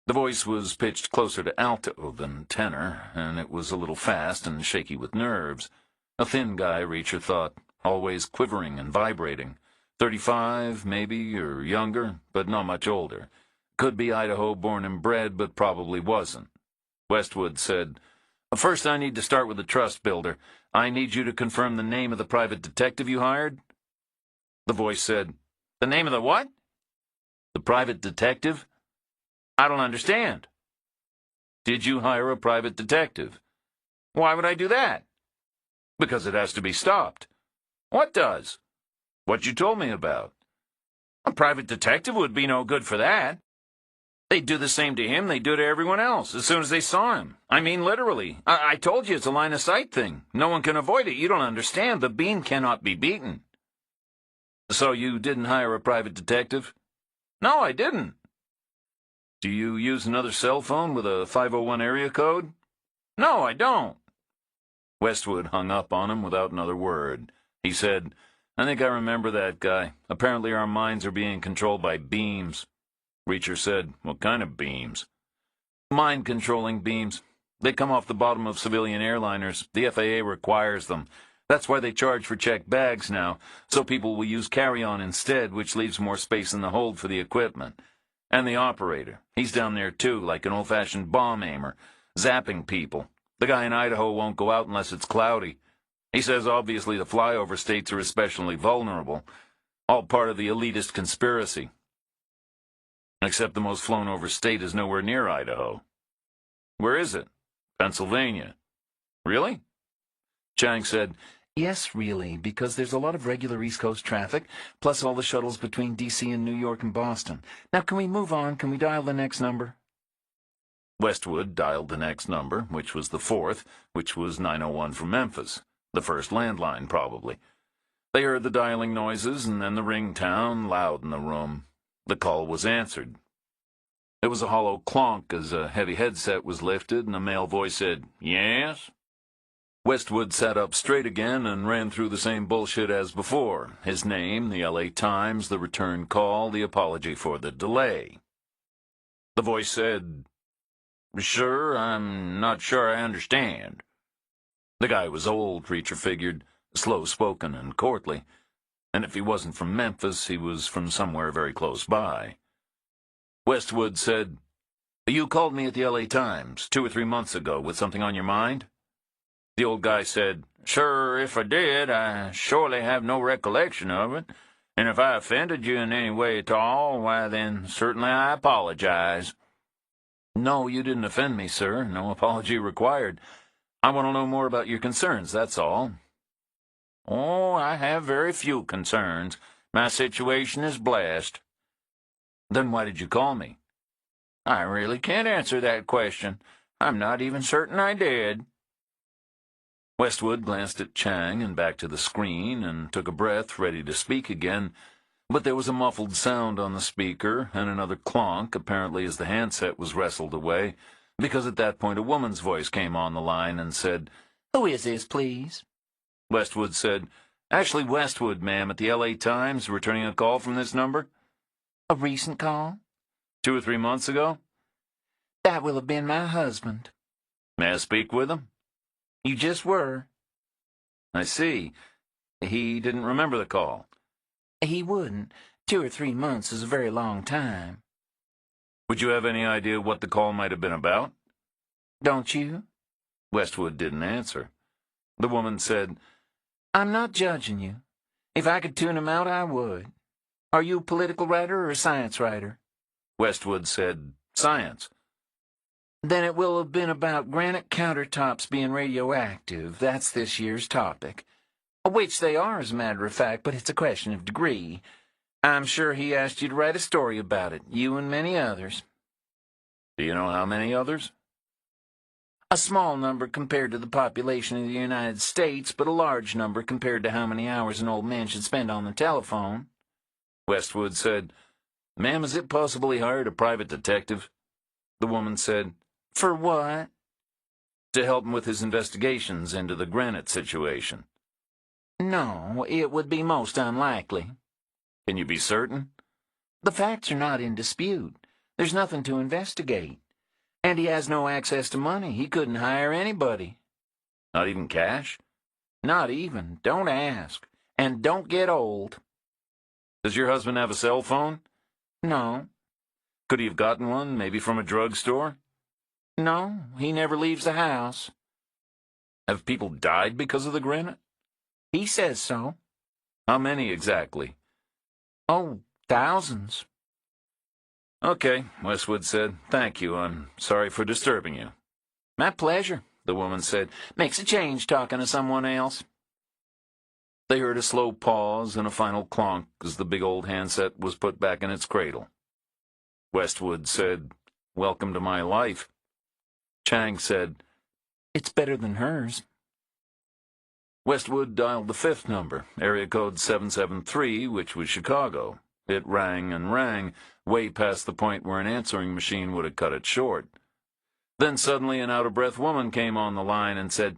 The voice was pitched closer to alto than tenor, and it was a little fast and shaky with nerves. A thin guy, Reacher thought, always quivering and vibrating. 35, maybe, or younger, but not much older. Could be Idaho born and bred, but probably wasn't. Westwood said, "First I need to start with the trust builder. I need you to confirm the name of the private detective you hired." The voice said, "The name of the what?" "The private detective." "I don't understand." "Did you hire a private detective?" "Why would I do that?" "Because it has to be stopped." "What does?" "What you told me about." "A private detective would be no good for that." They'd do the same to him they'd do to everyone else as soon as they saw him. I mean, literally. I told you it's a line-of-sight thing. No one can avoid it. You don't understand. The beam cannot be beaten. So you didn't hire a private detective? No, I didn't. Do you use another cell phone with a 501 area code? No, I don't. Westwood hung up on him without another word. He said, I think I remember that guy. Apparently our minds are being controlled by beams. Reacher said, what kind of beams? Mind-controlling beams. They come off the bottom of civilian airliners. The FAA requires them. That's why they charge for checked bags now, so people will use carry-on instead, which leaves more space in the hold for the equipment. And the operator. He's down there too, like an old-fashioned bomb aimer, zapping people. The guy in Idaho won't go out unless it's cloudy. He says obviously the flyover states are especially vulnerable. All part of the elitist conspiracy. Except the most flown-over state is nowhere near Idaho. Where is it? Pennsylvania. Really? Chang said, Yes, really, because there's a lot of regular East Coast traffic, plus all the shuttles between D.C. and New York and Boston. Now, can we move on? Can we dial the next number? Westwood dialed the next number, which was the fourth, which was 901 from Memphis. The first landline, probably. They heard the dialing noises, and then the ringtone, loud in the room. The call was answered. It was a hollow clonk as a heavy headset was lifted, and a male voice said, Yes? Westwood sat up straight again and ran through the same bullshit as before. His name, the L.A. Times, the return call, the apology for the delay. The voice said, Sure, I'm not sure I understand. The guy was old, Reacher figured, slow-spoken and courtly. And if he wasn't from Memphis, he was from somewhere very close by. Westwood said, You called me at the L.A. Times 2 or 3 months ago with something on your mind? The old guy said, Sure, if I did, I surely have no recollection of it. And if I offended you in any way at all, why then certainly I apologize. No, you didn't offend me, sir. No apology required. I want to know more about your concerns, that's all. Oh, I have very few concerns. My situation is blessed. Then why did you call me? I really can't answer that question. I'm not even certain I did. Westwood glanced at Chang and back to the screen and took a breath, ready to speak again, but there was a muffled sound on the speaker and another clonk, apparently as the handset was wrestled away, because at that point a woman's voice came on the line and said, Who is this, please? Westwood said, Ashley Westwood, ma'am, at the L.A. Times, returning a call from this number. A recent call? 2 or 3 months ago? That will have been my husband. May I speak with him? You just were. I see. He didn't remember the call. He wouldn't. 2 or 3 months is a very long time. Would you have any idea what the call might have been about? Don't you? Westwood didn't answer. The woman said, I'm not judging you. If I could tune him out, I would. Are you a political writer or a science writer? Westwood said, Science. Then it will have been about granite countertops being radioactive. That's this year's topic. Which they are, as a matter of fact, but it's a question of degree. I'm sure he asked you to write a story about it, you and many others. Do you know how many others? A small number compared to the population of the United States, but a large number compared to how many hours an old man should spend on the telephone. Westwood said, Ma'am, is it possible he hired a private detective? The woman said, For what? To help him with his investigations into the granite situation. No, it would be most unlikely. Can you be certain? The facts are not in dispute. There's nothing to investigate. And he has no access to money. He couldn't hire anybody. Not even cash? Not even. Don't ask. And don't get old. Does your husband have a cell phone? No. Could he have gotten one, maybe from a drugstore? No, he never leaves the house. Have people died because of the granite? He says so. How many exactly? Oh, thousands. Okay, Westwood said. Thank you. I'm sorry for disturbing you. My pleasure, the woman said. Makes a change talking to someone else. They heard a slow pause and a final clonk as the big old handset was put back in its cradle. Westwood said, "Welcome to my life." Chang said, "It's better than hers." Westwood dialed the fifth number, area code 773, which was Chicago. It rang and rang, way past the point where an answering machine would have cut it short. Then suddenly an out-of-breath woman came on the line and said,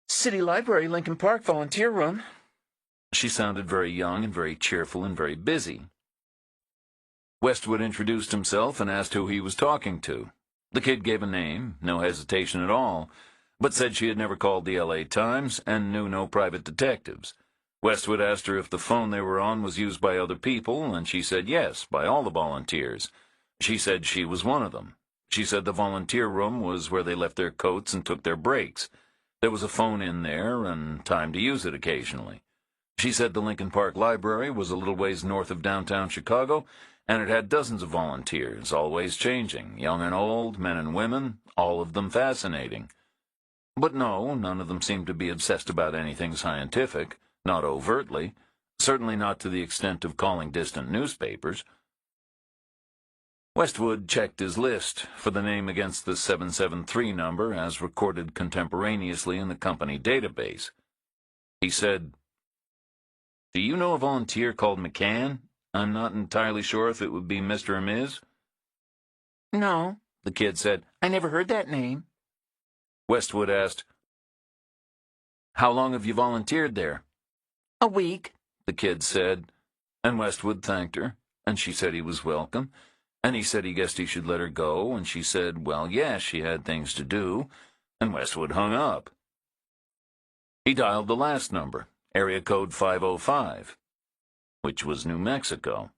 "City Library, Lincoln Park, volunteer room." She sounded very young and very cheerful and very busy. Westwood introduced himself and asked who he was talking to. The kid gave a name, no hesitation at all, but said she had never called the L.A. Times and knew no private detectives. Westwood asked her if the phone they were on was used by other people, and she said yes, by all the volunteers. She said she was one of them. She said the volunteer room was where they left their coats and took their breaks. There was a phone in there and time to use it occasionally. She said the Lincoln Park Library was a little ways north of downtown Chicago, and it had dozens of volunteers, always changing, young and old, men and women, all of them fascinating. But no, none of them seemed to be obsessed about anything scientific, not overtly, certainly not to the extent of calling distant newspapers. Westwood checked his list for the name against the 773 number as recorded contemporaneously in the company database. He said, "Do you know a volunteer called McCann? I'm not entirely sure if it would be Mr. or Ms." "No," the kid said. "I never heard that name." Westwood asked, "How long have you volunteered there?" "A week," the kid said, and Westwood thanked her, and she said he was welcome, and he said he guessed he should let her go, and she said, well, yes, she had things to do, and Westwood hung up. He dialed the last number, area code 505, which was New Mexico.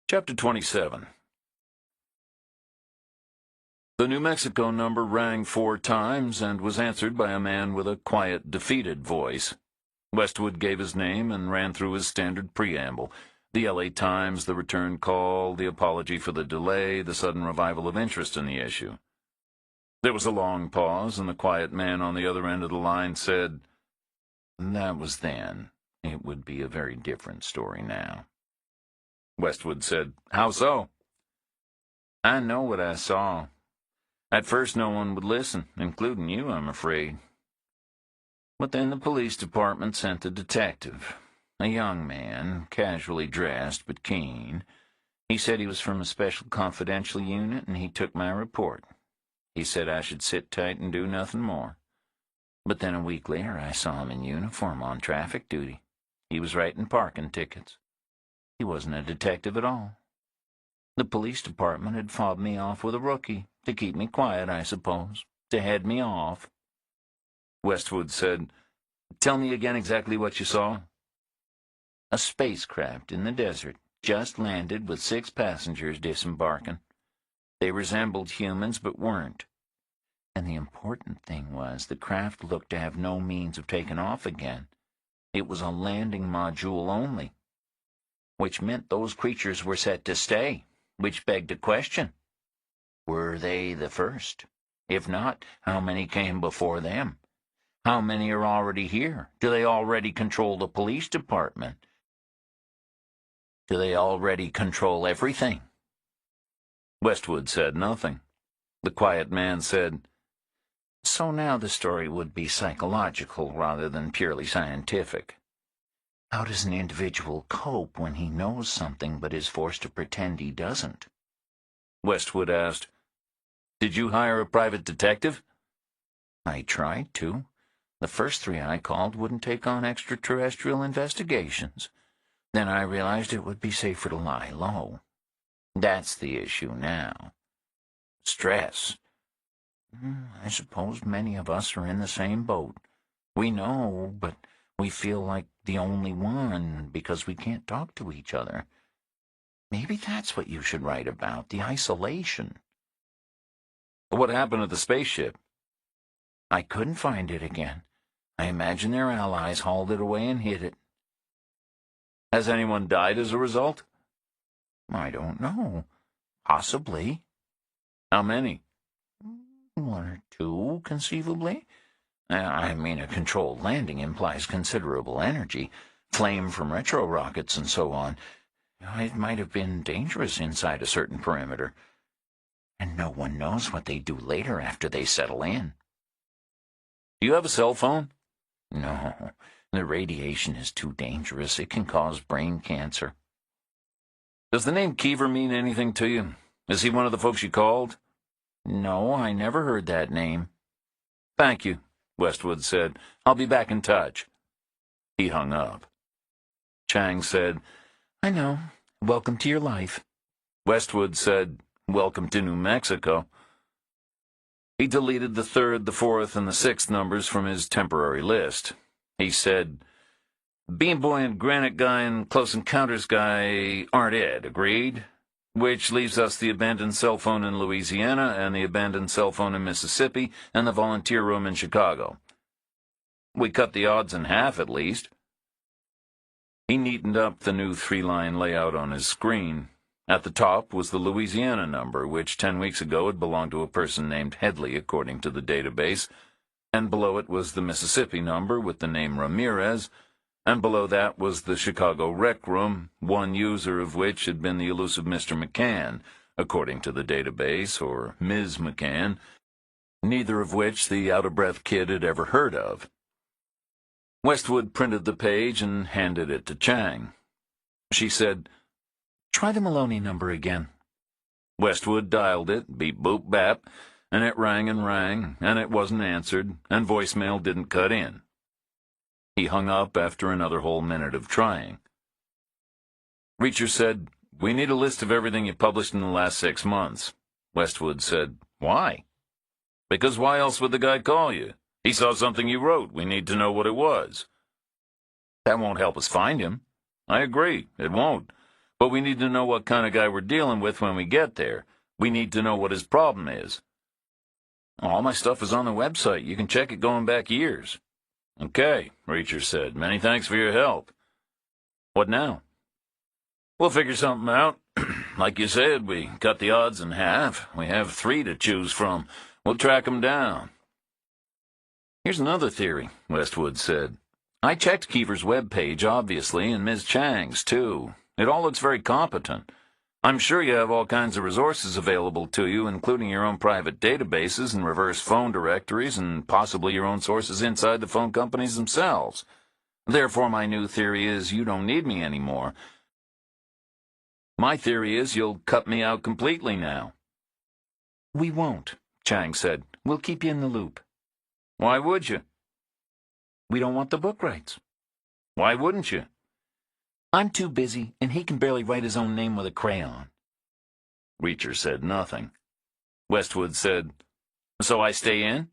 Chapter 27. The New Mexico number rang 4 times and was answered by a man with a quiet, defeated voice. Westwood gave his name and ran through his standard preamble. The L.A. Times, the return call, the apology for the delay, the sudden revival of interest in the issue. There was a long pause, and the quiet man on the other end of the line said, "That was then. It would be a very different story now." Westwood said, "How so?" "I know what I saw. At first no one would listen, including you, I'm afraid. But then the police department sent a detective, a young man, casually dressed but keen. He said he was from a special confidential unit, and he took my report. He said I should sit tight and do nothing more. But then a week later I saw him in uniform on traffic duty. He was writing parking tickets. He wasn't a detective at all. The police department had fobbed me off with a rookie, to keep me quiet, I suppose, to head me off." Westwood said, "Tell me again exactly what you saw." "A spacecraft in the desert, just landed with 6 passengers disembarking. They resembled humans but weren't. And the important thing was the craft looked to have no means of taking off again. It was a landing module only, which meant those creatures were set to stay, which begged a question. Were they the first? If not, how many came before them? How many are already here? Do they already control the police department? Do they already control everything?" Westwood said nothing. The quiet man said, "So now the story would be psychological rather than purely scientific. How does an individual cope when he knows something but is forced to pretend he doesn't?" Westwood asked, "Did you hire a private detective?" "I tried to. The first 3 I called wouldn't take on extraterrestrial investigations. Then I realized it would be safer to lie low. That's the issue now. Stress. I suppose many of us are in the same boat. We know, but we feel like the only one because we can't talk to each other. Maybe that's what you should write about, the isolation." "What happened to the spaceship?" "I couldn't find it again. I imagine their allies hauled it away and hid it." "Has anyone died as a result?" "I don't know. Possibly." "How many?" "1 or 2, conceivably. I mean, a controlled landing implies considerable energy. flame from retro rockets and so on. It might have been dangerous inside a certain perimeter. And no one knows what they do later after they settle in. Do you have a cell phone? No, the radiation is too dangerous. It can cause brain cancer. Does the name Keever mean anything to you? Is he one of the folks you called? No, I never heard that name. Thank you, Westwood said. I'll be back in touch. He hung up. Chang said, I know. Welcome to your life. Westwood said, welcome to New Mexico. He deleted the 3rd, the 4th, and the 6th numbers from his temporary list. He said, Bean Boy and Granite Guy and Close Encounters Guy aren't it, agreed? Which leaves us the abandoned cell phone in Louisiana and the abandoned cell phone in Mississippi and the volunteer room in Chicago. We cut the odds in half, at least. He neatened up the new 3-line layout on his screen. At the top was the Louisiana number, which 10 weeks ago had belonged to a person named Headley, according to the database, and below it was the Mississippi number with the name Ramirez, and below that was the Chicago rec room, one user of which had been the elusive Mr. McCann, according to the database, or Ms. McCann, neither of which the out-of-breath kid had ever heard of. Westwood printed the page and handed it to Chang. She said, Try the Maloney number again. Westwood dialed it, beep-boop-bap, and it rang, and it wasn't answered, and voicemail didn't cut in. He hung up after another whole minute of trying. Reacher said, We need a list of everything you published in the last 6 months. Westwood said, Why? Because why else would the guy call you? He saw something you wrote. We need to know what it was. That won't help us find him. I agree, it won't. But we need to know what kind of guy we're dealing with when we get there. We need to know what his problem is. All my stuff is on the website. You can check it going back years. Okay, Reacher said. Many thanks for your help. What now? We'll figure something out. Like you said, we cut the odds in half. We have 3 to choose from. We'll track them down. Here's another theory, Westwood said. I checked Keever's webpage, obviously, and Ms. Chang's, too. It all looks very competent. I'm sure you have all kinds of resources available to you, including your own private databases and reverse phone directories and possibly your own sources inside the phone companies themselves. Therefore, my new theory is you don't need me anymore. My theory is you'll cut me out completely now. We won't, Chang said. We'll keep you in the loop. Why would you? We don't want the book rights. Why wouldn't you? I'm too busy, and he can barely write his own name with a crayon. Reacher said nothing. Westwood said, So I stay in?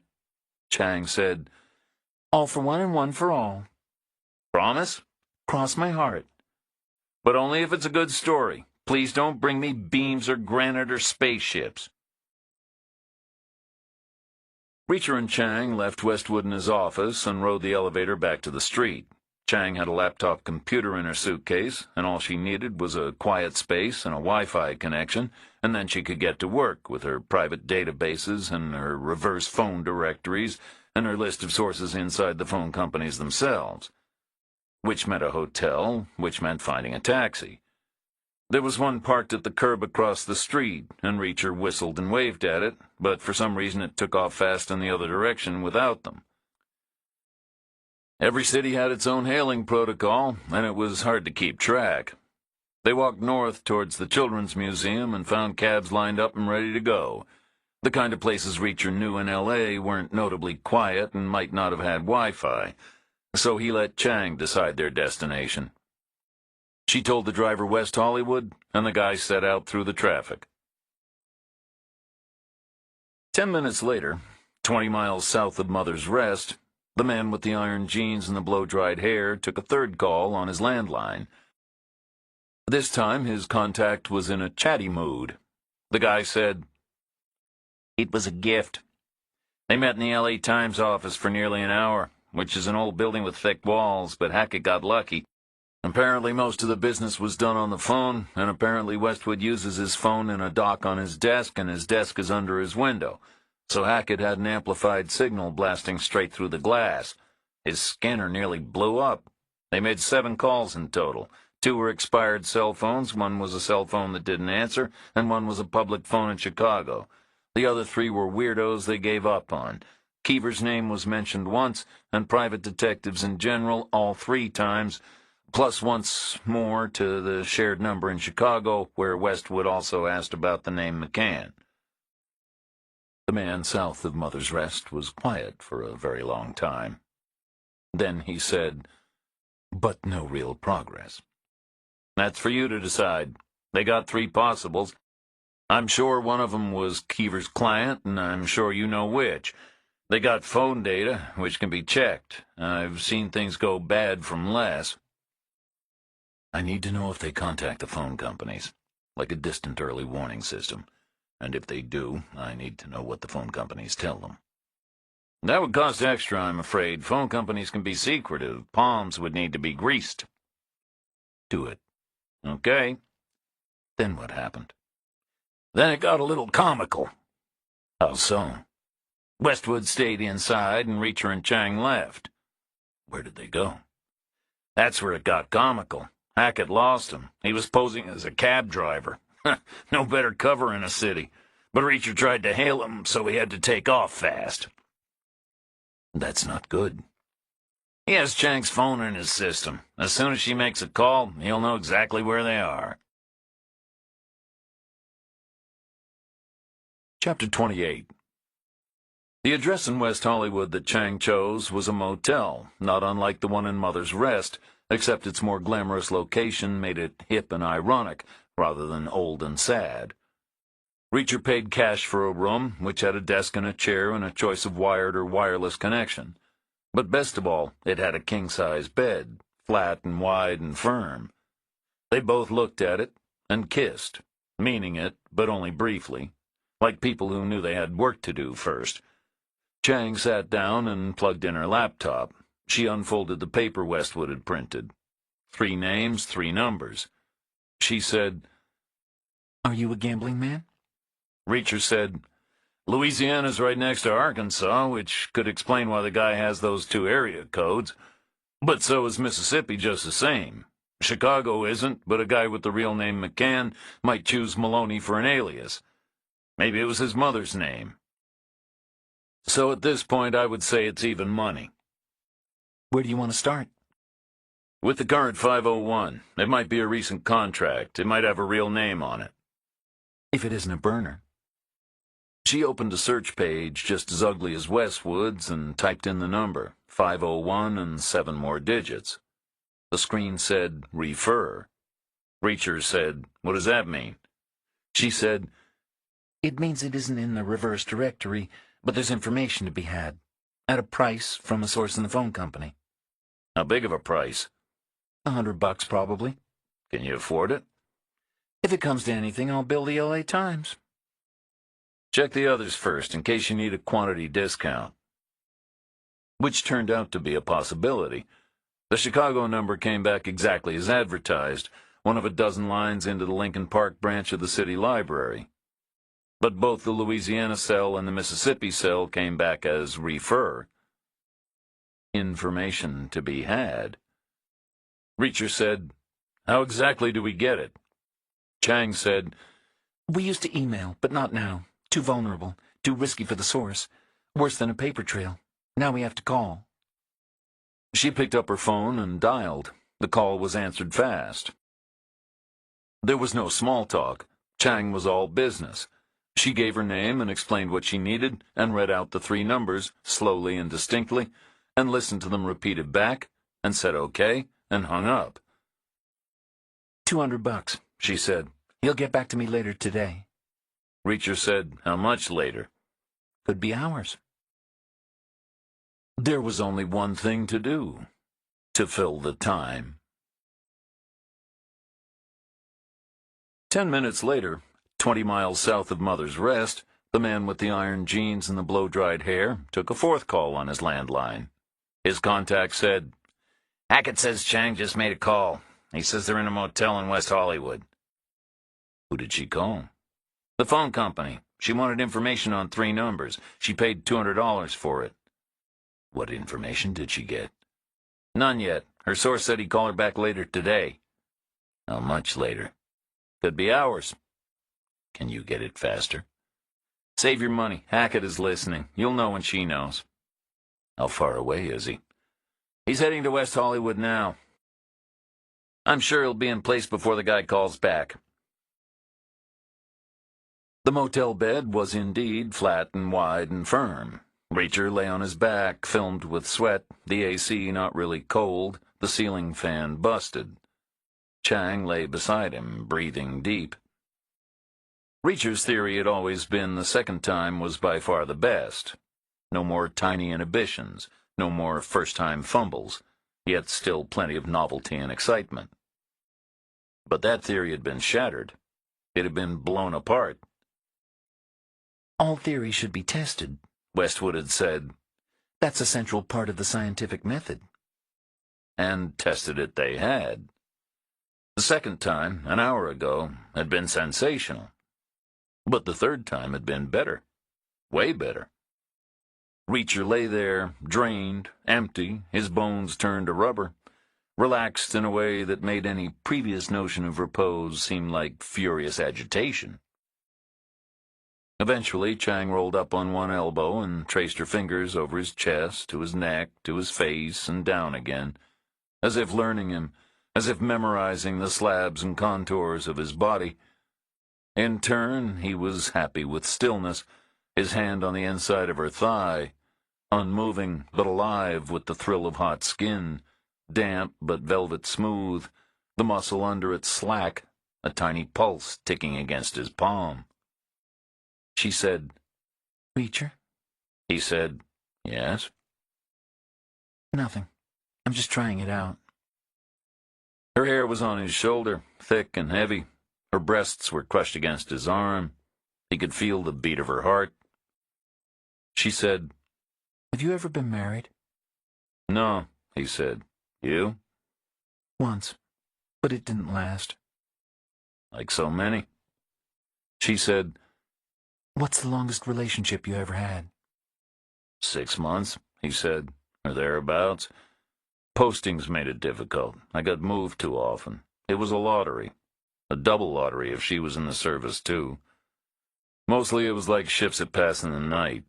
Chang said, All for one and one for all. Promise? Cross my heart. But only if it's a good story. Please don't bring me beams or granite or spaceships. Reacher and Chang left Westwood in his office and rode the elevator back to the street. Chang had a laptop computer in her suitcase, and all she needed was a quiet space and a Wi-Fi connection, and then she could get to work with her private databases and her reverse phone directories and her list of sources inside the phone companies themselves. Which meant a hotel, which meant finding a taxi. There was one parked at the curb across the street, and Reacher whistled and waved at it, but for some reason it took off fast in the other direction without them. Every city had its own hailing protocol, and it was hard to keep track. They walked north towards the Children's Museum and found cabs lined up and ready to go. The kind of places Reacher knew in L.A. weren't notably quiet and might not have had Wi-Fi, so he let Chang decide their destination. She told the driver West Hollywood, and the guy set out through the traffic. 10 minutes later, 20 miles south of Mother's Rest, the man with the iron jeans and the blow-dried hair took a third call on his landline. This time, his contact was in a chatty mood. The guy said, It was a gift. They met in the L.A. Times office for nearly an hour, which is an old building with thick walls, but Hackett got lucky. Apparently most of the business was done on the phone, and apparently Westwood uses his phone in a dock on his desk, and his desk is under his window. So Hackett had an amplified signal blasting straight through the glass. His scanner nearly blew up. They made 7 calls in total. 2 were expired cell phones, 1 was a cell phone that didn't answer, and 1 was a public phone in Chicago. The other 3 were weirdos they gave up on. Keever's name was mentioned once, and private detectives in general all 3 times, plus once more to the shared number in Chicago, where Westwood also asked about the name McCann. The man south of Mother's Rest was quiet for a very long time. Then he said, "But no real progress." "That's for you to decide. They got 3 possibles. I'm sure one of them was Keever's client, and I'm sure you know which. They got phone data, which can be checked. I've seen things go bad from less." "I need to know if they contact the phone companies, like a distant early warning system. And if they do, I need to know what the phone companies tell them." "That would cost extra, I'm afraid. Phone companies can be secretive. Palms would need to be greased." "Do it." "Okay." "Then what happened?" "Then it got a little comical." "How so?" "Westwood stayed inside, and Reacher and Chang left." "Where did they go?" "That's where it got comical. Hackett lost him. He was posing as a cab driver. No better cover in a city. But Reacher tried to hail him, so he had to take off fast." "That's not good." "He has Chang's phone in his system. As soon as she makes a call, he'll know exactly where they are." Chapter 28. The address in West Hollywood that Chang chose was a motel, not unlike the one in Mother's Rest, except its more glamorous location made it hip and ironic, rather than old and sad. Reacher paid cash for a room, which had a desk and a chair and a choice of wired or wireless connection. But best of all, it had a king-size bed, flat and wide and firm. They both looked at it and kissed, meaning it, but only briefly, like people who knew they had work to do first. Chang sat down and plugged in her laptop. She unfolded the paper Westwood had printed. 3 names, 3 numbers. She said, "Are you a gambling man?" Reacher said, "Louisiana's right next to Arkansas, which could explain why the guy has those 2 area codes. But so is Mississippi just the same. Chicago isn't, but a guy with the real name McCann might choose Maloney for an alias. Maybe it was his mother's name. So at this point, I would say it's even money." "Where do you want to start?" "With the current 501. It might be a recent contract. It might have a real name on it." "If it isn't a burner." She opened a search page just as ugly as Westwood's and typed in the number, 501 and 7 more digits. The screen said, "Refer." Reacher said, "What does that mean?" She said, "It means it isn't in the reverse directory, but there's information to be had. At a price from a source in the phone company." "How big of a price?" $100 probably. "Can you afford it?" "If it comes to anything, I'll bill the LA Times." "Check the others first, in case you need a quantity discount." Which turned out to be a possibility. The Chicago number came back exactly as advertised, one of a dozen lines into the Lincoln Park branch of the city library. But both the Louisiana cell and the Mississippi cell came back as refer. Information to be had. Reacher said, "How exactly do we get it?" Chang said, "We used to email, but not now. Too vulnerable, too risky for the source. Worse than a paper trail. Now we have to call." She picked up her phone and dialed. The call was answered fast. There was no small talk. Chang was all business. She gave her name and explained what she needed, and read out the 3 numbers, slowly and distinctly, and listened to them repeated back, and said okay, and hung up. $200, she said. "He'll get back to me later today." Reacher said, "How much later?" "Could be hours." There was only one thing to do, to fill the time. 10 minutes later, 20 miles south of Mother's Rest, the man with the iron jeans and the blow-dried hair took a 4th call on his landline. His contact said, "Hackett says Chang just made a call. He says they're in a motel in West Hollywood." "Who did she call?" "The phone company. She wanted information on 3 numbers. She paid $200 for it." "What information did she get?" "None yet. Her source said he'd call her back later today. How much later? Could be hours. Can you get it faster? Save your money. Hackett is listening. You'll know when she knows. How far away is he? He's heading to West Hollywood now. I'm sure he'll be in place before the guy calls back. The motel bed was indeed flat and wide and firm. Reacher lay on his back, filmed with sweat, the AC not really cold, the ceiling fan busted. Chang lay beside him, breathing deep. Reacher's theory had always been the second time was by far the best. No more tiny inhibitions, no more first-time fumbles, yet still plenty of novelty and excitement. But that theory had been shattered. It had been blown apart. All theories should be tested, Westwood had said. That's a central part of the scientific method. And tested it they had. The second time, an hour ago, had been sensational. But the third time had been better. Way better. Reacher lay there, drained, empty, his bones turned to rubber, relaxed in a way that made any previous notion of repose seem like furious agitation. Eventually, Chang rolled up on one elbow and traced her fingers over his chest, to his neck, to his face, and down again, as if learning him, as if memorizing the slabs and contours of his body. In turn, he was happy with stillness, his hand on the inside of her thigh, unmoving but alive with the thrill of hot skin, damp but velvet smooth, the muscle under it slack, a tiny pulse ticking against his palm. She said, Reacher? He said, Yes? Nothing. I'm just trying it out. Her hair was on his shoulder, thick and heavy. Her breasts were crushed against his arm. He could feel the beat of her heart. She said, Have you ever been married? No, he said. You? Once, but it didn't last. Like so many. She said, What's the longest relationship you ever had? 6 months, he said, or thereabouts. Postings made it difficult. I got moved too often. It was a lottery. A double lottery if she was in the service, too. Mostly it was like ships that pass in the night.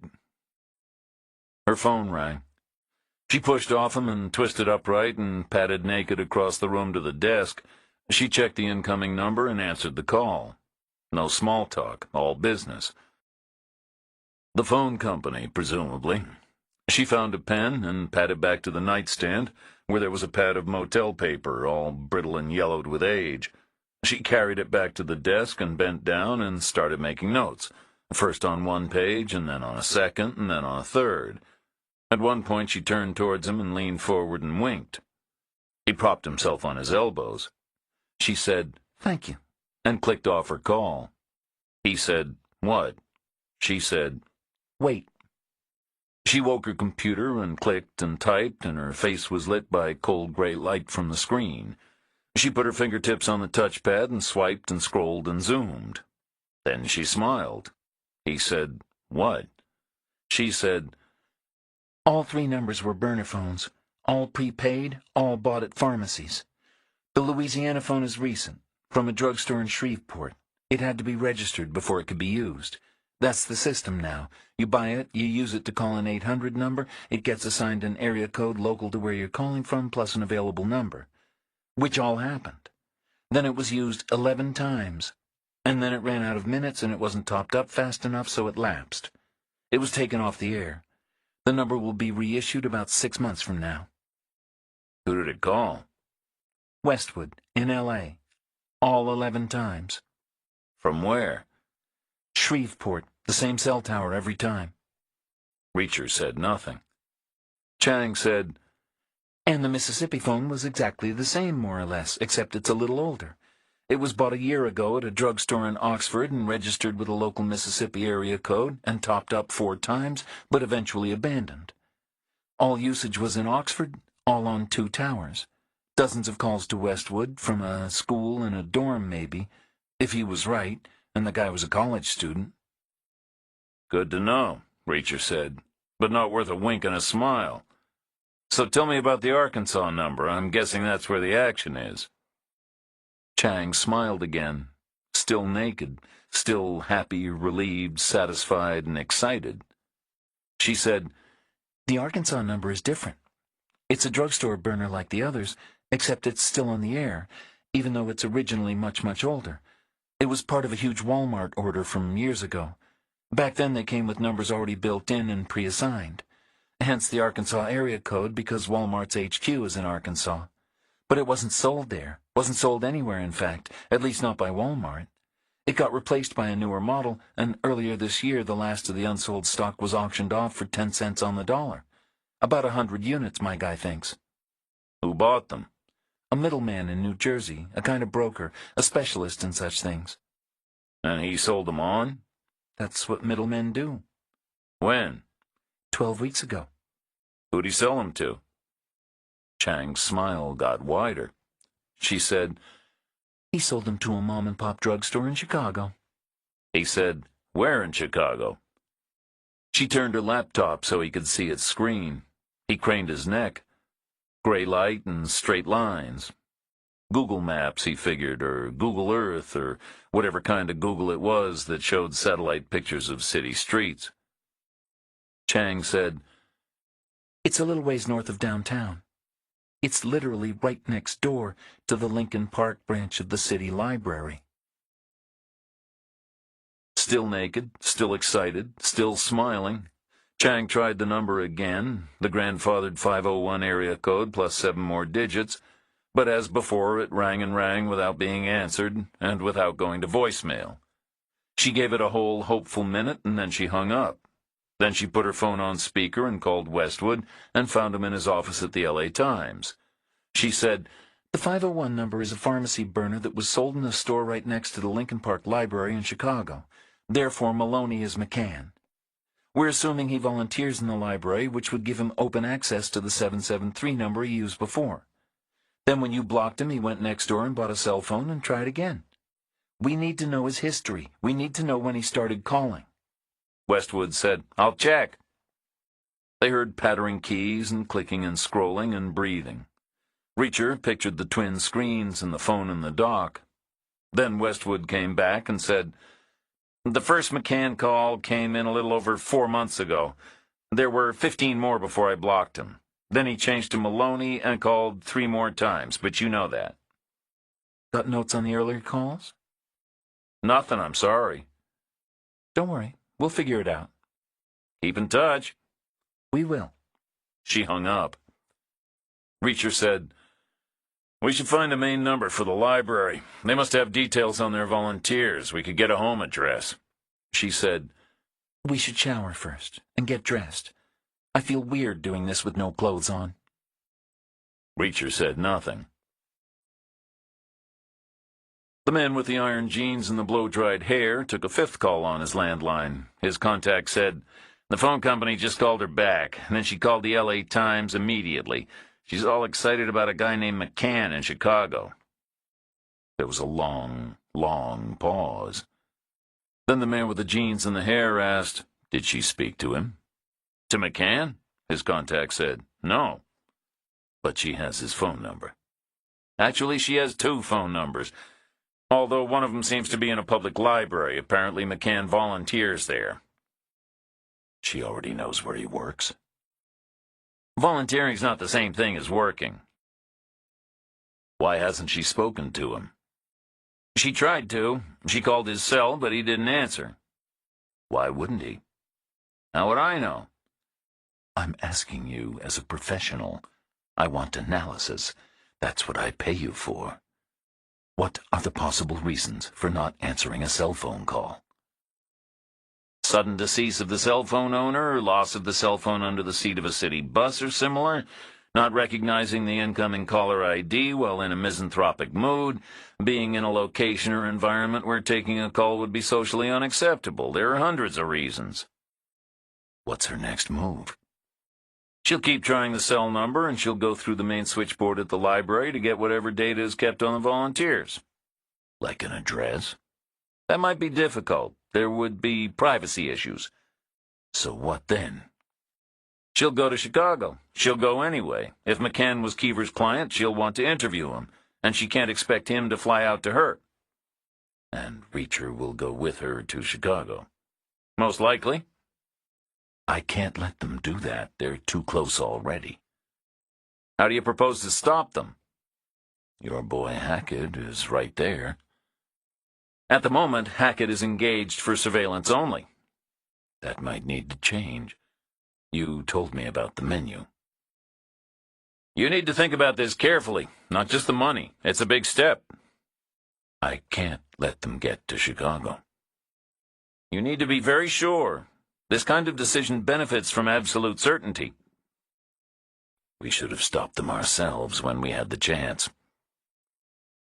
Her phone rang. She pushed off him and twisted upright and padded naked across the room to the desk. She checked the incoming number and answered the call. No small talk, all business. The phone company, presumably. She found a pen and padded back to the nightstand, where there was a pad of motel paper, all brittle and yellowed with age. She carried it back to the desk and bent down and started making notes, first on one page and then on a second and then on a third. At one point she turned towards him and leaned forward and winked. He propped himself on his elbows. She said, Thank you, and clicked off her call. He said, What? She said, Wait. She woke her computer and clicked and typed, and her face was lit by cold gray light from the screen. She put her fingertips on the touchpad and swiped and scrolled and zoomed. Then she smiled. He said, What? She said, All 3 numbers were burner phones, all prepaid, all bought at pharmacies. The Louisiana phone is recent, from a drugstore in Shreveport. It had to be registered before it could be used. That's the system now. You buy it, you use it to call an 800 number, it gets assigned an area code local to where you're calling from, plus an available number. Which all happened. Then it was used 11 times. And then it ran out of minutes and it wasn't topped up fast enough, so it lapsed. It was taken off the air. The number will be reissued about 6 months from now. Who did it call? Westwood, in L.A. All 11 times. From where? Shreveport, the same cell tower every time. Reacher said nothing. Chang said, And the Mississippi phone was exactly the same, more or less, except it's a little older. It was bought a year ago at a drugstore in Oxford and registered with a local Mississippi area code and topped up 4 times, but eventually abandoned. All usage was in Oxford, all on 2 towers. Dozens of calls to Westwood, from a school and a dorm maybe, if he was right, and the guy was a college student. Good to know, Reacher said, but not worth a wink and a smile. So tell me about the Arkansas number. I'm guessing that's where the action is. Chang smiled again, still naked, still happy, relieved, satisfied, and excited. She said, "The Arkansas number is different. It's a drugstore burner like the others, except it's still on the air, even though it's originally much, much older. It was part of a huge Walmart order from years ago. Back then they came with numbers already built in and pre-assigned. Hence the Arkansas area code, because Walmart's HQ is in Arkansas. But it wasn't sold there. Wasn't sold anywhere, in fact, at least not by Walmart. It got replaced by a newer model, and earlier this year the last of the unsold stock was auctioned off for 10 cents on the dollar. About 100 units, my guy thinks." Who bought them? "A middleman in New Jersey, a kind of broker, a specialist in such things." And he sold them on? "That's what middlemen do." When? 12 weeks ago. Who'd he sell them to? Chang's smile got wider. She said, "He sold them to a mom-and-pop drugstore in Chicago." He said, where in Chicago? She turned her laptop so he could see its screen. He craned his neck. Gray light and straight lines. Google Maps, he figured, or Google Earth, or whatever kind of Google it was that showed satellite pictures of city streets. Chang said, "It's a little ways north of downtown. It's literally right next door to the Lincoln Park branch of the city library." Still naked, still excited, still smiling, Chang tried the number again, the grandfathered 501 area code plus 7 more digits, but as before it rang and rang without being answered and without going to voicemail. She gave it a whole hopeful minute and then she hung up. Then she put her phone on speaker and called Westwood and found him in his office at the LA Times. She said, "The 501 number is a pharmacy burner that was sold in a store right next to the Lincoln Park Library in Chicago. Therefore, Maloney is McCann. We're assuming he volunteers in the library, which would give him open access to the 773 number he used before. Then when you blocked him, he went next door and bought a cell phone and tried again. We need to know his history. We need to know when he started calling." Westwood said, I'll check. They heard pattering keys and clicking and scrolling and breathing. Reacher pictured the twin screens and the phone in the dock. Then Westwood came back and said, "The first McCann call came in a little over 4 months ago. There were 15 more before I blocked him. Then he changed to Maloney and called 3 more times, but you know that." "Got notes on the earlier calls?" Nothing, I'm sorry. "Don't worry, we'll figure it out." Keep in touch. "We will." She hung up. Reacher said, we should find a main number for the library. They must have details on their volunteers. We could get a home address. She said, "We should shower first and get dressed. I feel weird doing this with no clothes on." Reacher said nothing. The man with the iron jeans and the blow-dried hair took a 5th call on his landline. His contact said, The phone company just called her back, and then she called the LA Times immediately. She's all excited about a guy named McCann in Chicago. There was a long, long pause. Then the man with the jeans and the hair asked, "Did she speak to him?" To McCann? His contact said, "No." "But she has his phone number." Actually, she has 2 phone numbers, although one of them seems to be in a public library. Apparently, McCann volunteers there. She already knows where he works. Volunteering's not the same thing as working. Why hasn't she spoken to him? She tried to. She called his cell, but he didn't answer. Why wouldn't he? How would I know? I'm asking you as a professional. I want analysis. That's what I pay you for. What are the possible reasons for not answering a cell phone call? Sudden decease of the cell phone owner, loss of the cell phone under the seat of a city bus or similar, not recognizing the incoming caller ID while in a misanthropic mood, being in a location or environment where taking a call would be socially unacceptable. There are hundreds of reasons. What's her next move? She'll keep trying the cell number, and she'll go through the main switchboard at the library to get whatever data is kept on the volunteers. Like an address? That might be difficult. There would be privacy issues. So what then? She'll go to Chicago. She'll go anyway. If McCann was Keever's client, she'll want to interview him, and she can't expect him to fly out to her. And Reacher will go with her to Chicago. Most likely. I can't let them do that. They're too close already. How do you propose to stop them? Your boy Hackett is right there. At the moment, Hackett is engaged for surveillance only. That might need to change. You told me about the menu. You need to think about this carefully, not just the money. It's a big step. I can't let them get to Chicago. You need to be very sure. This kind of decision benefits from absolute certainty. We should have stopped them ourselves when we had the chance.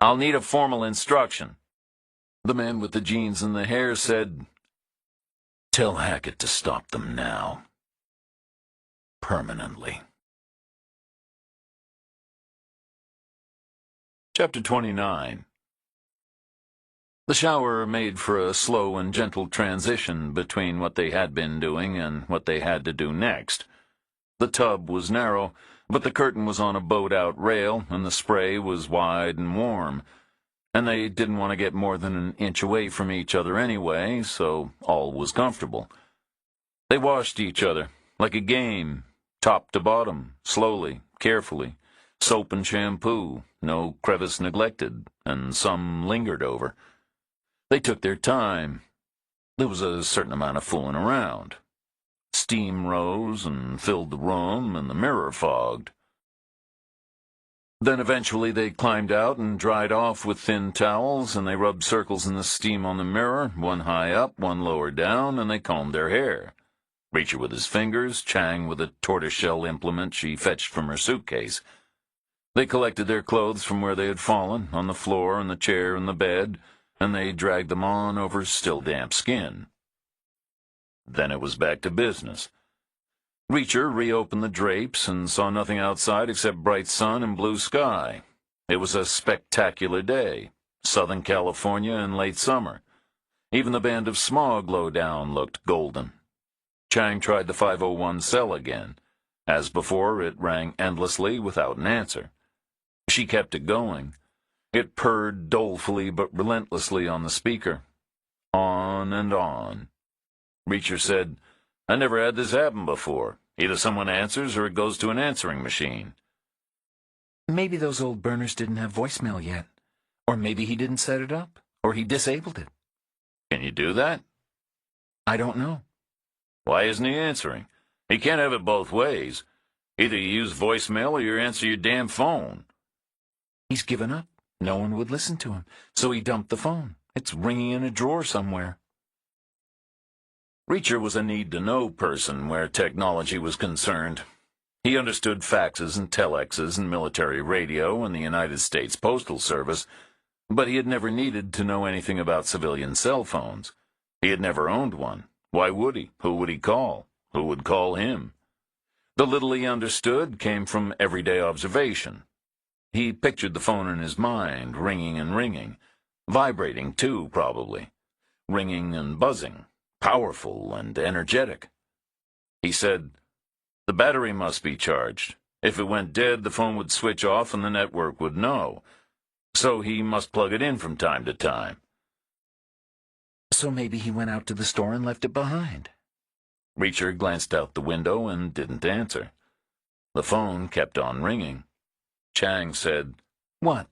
I'll need a formal instruction. The man with the jeans and the hair said, "Tell Hackett to stop them now. Permanently." Chapter 29. The shower made for a slow and gentle transition between what they had been doing and what they had to do next. The tub was narrow, but the curtain was on a bowed-out rail, and the spray was wide and warm. And they didn't want to get more than an inch away from each other anyway, so all was comfortable. They washed each other, like a game, top to bottom, slowly, carefully, soap and shampoo, no crevice neglected, and some lingered over. They took their time. There was a certain amount of fooling around. Steam rose and filled the room, and the mirror fogged. Then eventually they climbed out and dried off with thin towels, and they rubbed circles in the steam on the mirror, one high up, one lower down, and they combed their hair. Reacher with his fingers, Chang with a tortoiseshell implement she fetched from her suitcase. They collected their clothes from where they had fallen, on the floor and the chair and the bed, and they dragged them on over still damp skin. Then it was back to business. Reacher reopened the drapes and saw nothing outside except bright sun and blue sky. It was a spectacular day, Southern California in late summer. Even the band of smog low down looked golden. Chang tried the 501 cell again. As before, it rang endlessly without an answer. She kept it going. It purred dolefully but relentlessly on the speaker. On and on. Reacher said, "I never had this happen before. Either someone answers or it goes to an answering machine." Maybe those old burners didn't have voicemail yet. Or maybe he didn't set it up. Or he disabled it. Can you do that? I don't know. Why isn't he answering? He can't have it both ways. Either you use voicemail or you answer your damn phone. He's given up. No one would listen to him. So he dumped the phone. It's ringing in a drawer somewhere. Reacher was a need-to-know person where technology was concerned. He understood faxes and telexes and military radio and the United States Postal Service, but he had never needed to know anything about civilian cell phones. He had never owned one. Why would he? Who would he call? Who would call him? The little he understood came from everyday observation. He pictured the phone in his mind, ringing and ringing. Vibrating, too, probably. Ringing and buzzing. Powerful and energetic. He said, "The battery must be charged. If it went dead, the phone would switch off and the network would know. So he must plug it in from time to time." So maybe he went out to the store and left it behind. Reacher glanced out the window and didn't answer. The phone kept on ringing. Chang said, What?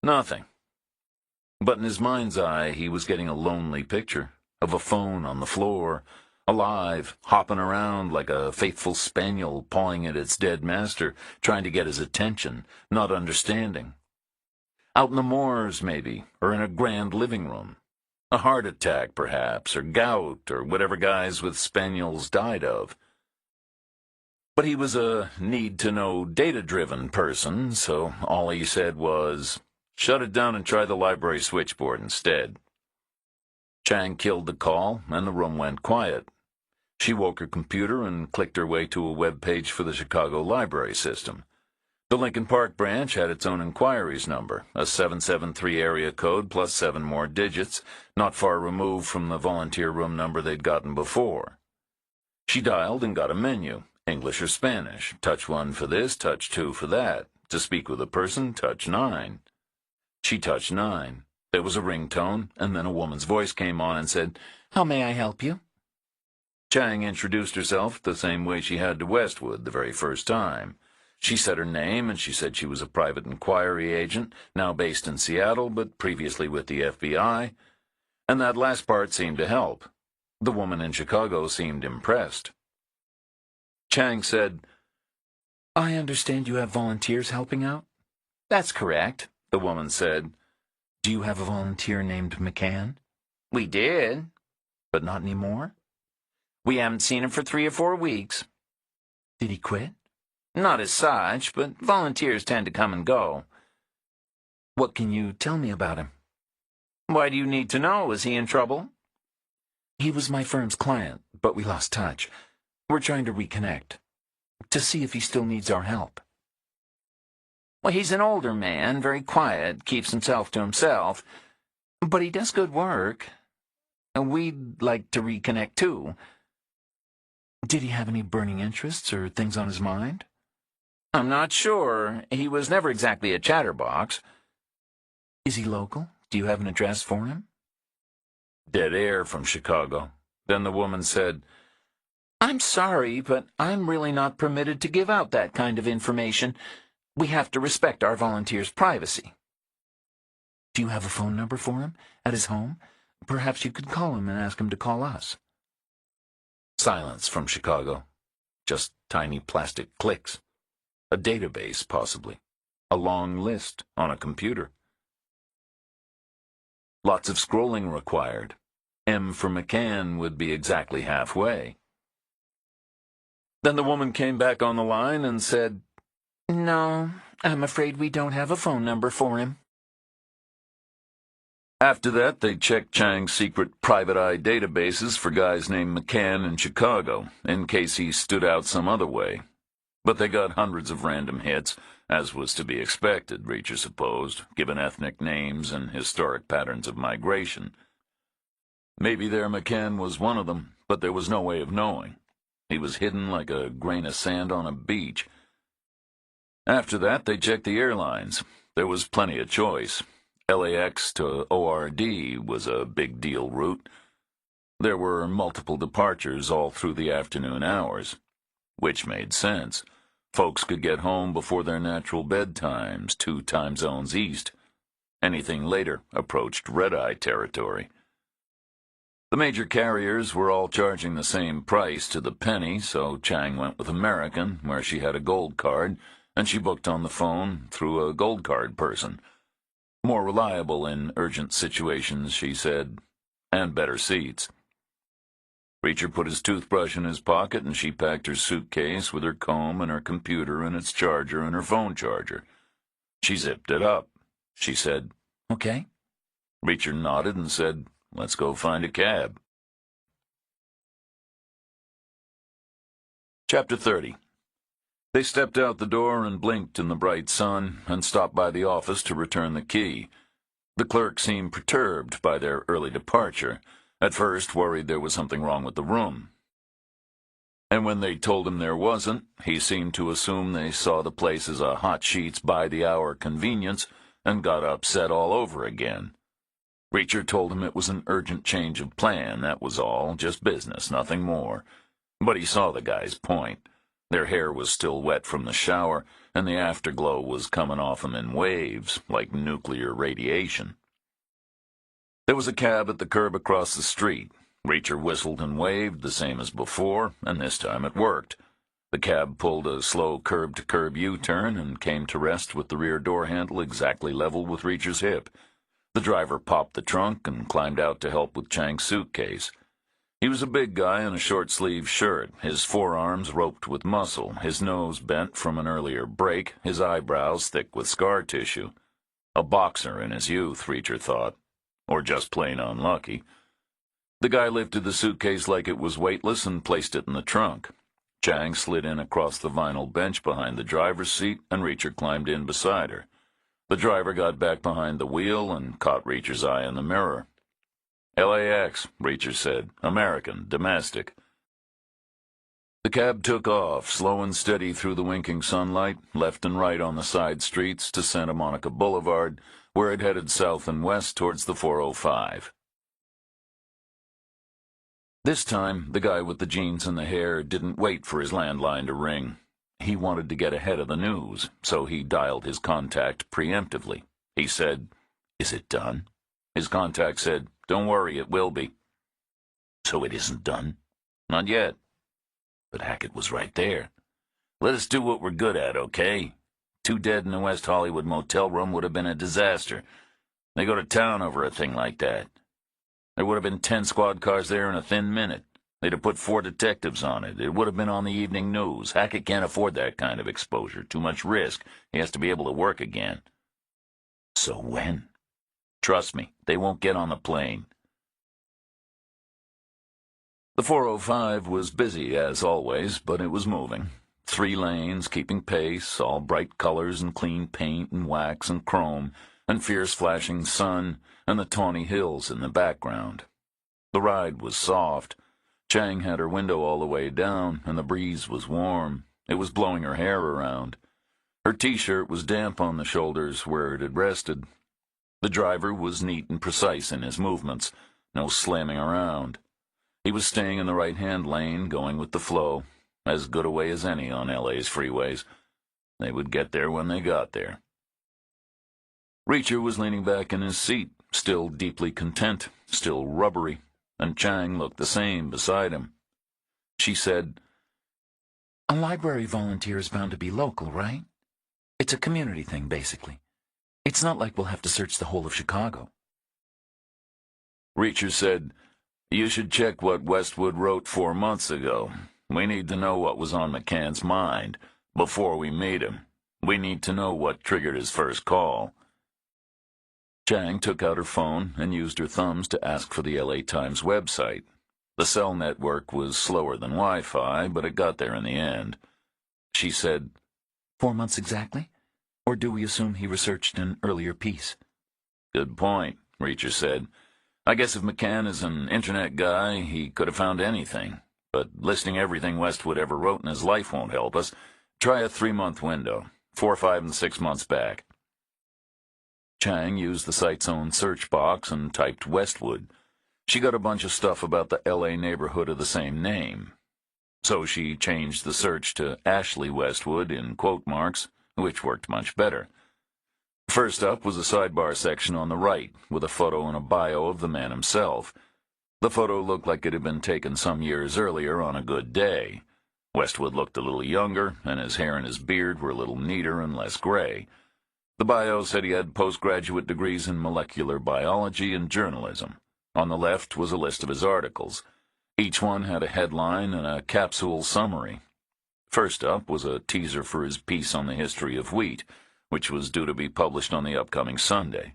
"Nothing." But in his mind's eye, he was getting a lonely picture of a phone on the floor, alive, hopping around like a faithful spaniel pawing at its dead master, trying to get his attention, not understanding. Out in the moors, maybe, or in a grand living room. A heart attack, perhaps, or gout, or whatever guys with spaniels died of. But he was a need-to-know, data-driven person, so all he said was, "Shut it down and try the library switchboard instead." Chang killed the call, and the room went quiet. She woke her computer and clicked her way to a web page for the Chicago library system. The Lincoln Park branch had its own inquiries number, a 773 area code plus 7 more digits, not far removed from the volunteer room number they'd gotten before. She dialed and got a menu, English or Spanish. Touch 1 for this, touch 2 for that. To speak with a person, touch 9. She touched 9. There was a ringtone, and then a woman's voice came on and said, "How may I help you?" Chang introduced herself the same way she had to Westwood the very first time. She said her name, and she said she was a private inquiry agent, now based in Seattle, but previously with the FBI, and that last part seemed to help. The woman in Chicago seemed impressed. Chang said, "I understand you have volunteers helping out?" "That's correct," the woman said. "Do you have a volunteer named McCann?" "We did. But not anymore?" We haven't seen him for 3 or 4 weeks." "Did he quit?" "Not as such, but volunteers tend to come and go." "What can you tell me about him?" "Why do you need to know? Is he in trouble?" "He was my firm's client, but we lost touch. We're trying to reconnect, to see if he still needs our help." "Well, he's an older man, very quiet, keeps himself to himself, but he does good work. We'd like to reconnect, too." "Did he have any burning interests or things on his mind?" "I'm not sure. He was never exactly a chatterbox." "Is he local? Do you have an address for him?" Dead air from Chicago. Then the woman said, "I'm sorry, but I'm really not permitted to give out that kind of information. We have to respect our volunteers' privacy." "Do you have a phone number for him at his home? Perhaps you could call him and ask him to call us." Silence from Chicago. Just tiny plastic clicks. A database, possibly. A long list on a computer. Lots of scrolling required. M for McCann would be exactly halfway. Then the woman came back on the line and said, "No, I'm afraid we don't have a phone number for him." After that, they checked Chang's secret private eye databases for guys named McCann in Chicago, in case he stood out some other way. But they got hundreds of random hits, as was to be expected, Reacher supposed, given ethnic names and historic patterns of migration. Maybe their McCann was one of them, but there was no way of knowing. He was hidden like a grain of sand on a beach. After that, they checked the airlines. There was plenty of choice. LAX to ORD was a big deal route. There were multiple departures all through the afternoon hours, which made sense. Folks could get home before their natural bedtimes, 2 time zones east. Anything later approached red-eye territory. The major carriers were all charging the same price to the penny, so Chang went with American, where she had a gold card, and she booked on the phone through a gold card person. More reliable in urgent situations, she said, and better seats. Reacher put his toothbrush in his pocket, and she packed her suitcase with her comb and her computer and its charger and her phone charger. She zipped it up. She said, "Okay." Reacher nodded and said, "Let's go find a cab." Chapter 30. They stepped out the door and blinked in the bright sun and stopped by the office to return the key. The clerk seemed perturbed by their early departure, at first worried there was something wrong with the room. And when they told him there wasn't, he seemed to assume they saw the place as a hot sheets by-the-hour convenience and got upset all over again. Reacher told him it was an urgent change of plan, that was all, just business, nothing more. But he saw the guy's point. Their hair was still wet from the shower, and the afterglow was coming off them in waves, like nuclear radiation. There was a cab at the curb across the street. Reacher whistled and waved, the same as before, and this time it worked. The cab pulled a slow curb-to-curb U-turn and came to rest with the rear door handle exactly level with Reacher's hip. The driver popped the trunk and climbed out to help with Chang's suitcase. He was a big guy in a short-sleeved shirt, his forearms roped with muscle, his nose bent from an earlier break, his eyebrows thick with scar tissue. A boxer in his youth, Reacher thought. Or just plain unlucky. The guy lifted the suitcase like it was weightless and placed it in the trunk. Chang slid in across the vinyl bench behind the driver's seat, and Reacher climbed in beside her. The driver got back behind the wheel and caught Reacher's eye in the mirror. "LAX," Reacher said. "American, domestic." The cab took off, slow and steady through the winking sunlight, left and right on the side streets to Santa Monica Boulevard, where it headed south and west towards the 405. This time, the guy with the jeans and the hair didn't wait for his landline to ring. He wanted to get ahead of the news, so he dialed his contact preemptively. He said, "Is it done?" His contact said, "Don't worry, it will be." So it isn't done? Not yet. But Hackett was right there. "Let us do what we're good at, okay? 2 dead in a West Hollywood motel room would have been a disaster. They go to town over a thing like that. There would have been 10 squad cars there in a thin minute. They'd have put 4 detectives on it. It would have been on the evening news. Hackett can't afford that kind of exposure. Too much risk. He has to be able to work again." "So when?" "Trust me, they won't get on the plane." The 405 was busy, as always, but it was moving. 3 lanes, keeping pace, all bright colors and clean paint and wax and chrome, and fierce flashing sun, and the tawny hills in the background. The ride was soft. Chang had her window all the way down, and the breeze was warm. It was blowing her hair around. Her T-shirt was damp on the shoulders where it had rested. The driver was neat and precise in his movements, no slamming around. He was staying in the right-hand lane, going with the flow, as good a way as any on LA's freeways. They would get there when they got there. Reacher was leaning back in his seat, still deeply content, still rubbery, and Chang looked the same beside him. She said, "A library volunteer is bound to be local, right? It's a community thing, basically. It's not like we'll have to search the whole of Chicago." Reacher said, "You should check what Westwood wrote 4 months ago. We need to know what was on McCann's mind before we meet him. We need to know what triggered his first call." Chang took out her phone and used her thumbs to ask for the LA Times website. The cell network was slower than Wi-Fi, but it got there in the end. She said, 4 months exactly? Or do we assume he researched an earlier piece? "Good point," Reacher said. "I guess if McCann is an internet guy, he could have found anything. But listing everything Westwood ever wrote in his life won't help us. Try a 3-month window, 4, 5, and 6 months back." Chang used the site's own search box and typed Westwood. She got a bunch of stuff about the LA neighborhood of the same name. So she changed the search to Ashley Westwood in quote marks, which worked much better. First up was a sidebar section on the right, with a photo and a bio of the man himself. The photo looked like it had been taken some years earlier on a good day. Westwood looked a little younger, and his hair and his beard were a little neater and less gray. The bio said he had postgraduate degrees in molecular biology and journalism. On the left was a list of his articles. Each one had a headline and a capsule summary. First up was a teaser for his piece on the history of wheat, which was due to be published on the upcoming Sunday.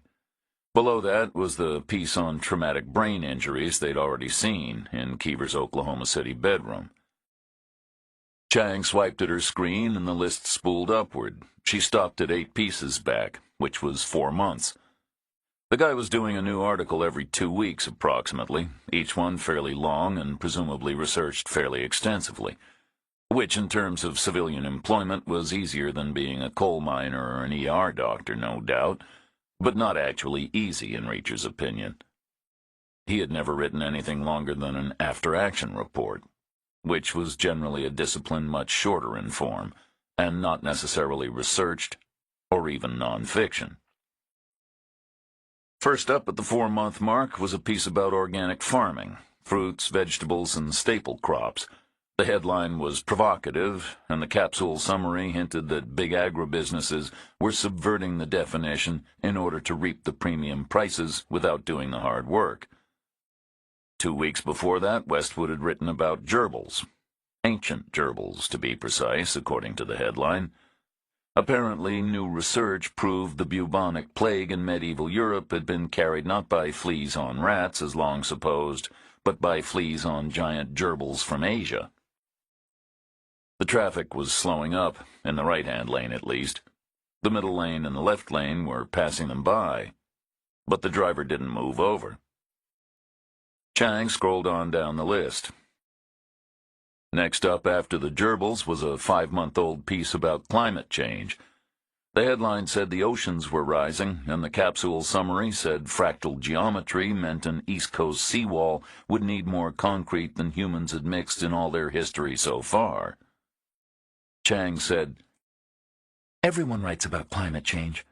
Below that was the piece on traumatic brain injuries they'd already seen in Keever's Oklahoma City bedroom. Chang swiped at her screen and the list spooled upward. She stopped at 8 pieces back, which was 4 months. The guy was doing a new article every 2 weeks approximately, each one fairly long and presumably researched fairly extensively, which in terms of civilian employment was easier than being a coal miner or an ER doctor, no doubt, but not actually easy in Reacher's opinion. He had never written anything longer than an after-action report, which was generally a discipline much shorter in form, and not necessarily researched or even nonfiction. First up at the 4-month mark was a piece about organic farming, fruits, vegetables, and staple crops. The headline was provocative, and the capsule summary hinted that big agribusinesses were subverting the definition in order to reap the premium prices without doing the hard work. 2 weeks before that, Westwood had written about gerbils. Ancient gerbils, to be precise, according to the headline. Apparently, new research proved the bubonic plague in medieval Europe had been carried not by fleas on rats, as long supposed, but by fleas on giant gerbils from Asia. The traffic was slowing up, in the right-hand lane at least. The middle lane and the left lane were passing them by, but the driver didn't move over. Chang scrolled on down the list. Next up after the gerbils was a 5-month-old piece about climate change. The headline said the oceans were rising, and the capsule summary said fractal geometry meant an East Coast seawall would need more concrete than humans had mixed in all their history so far. Chang said, Everyone writes about climate change.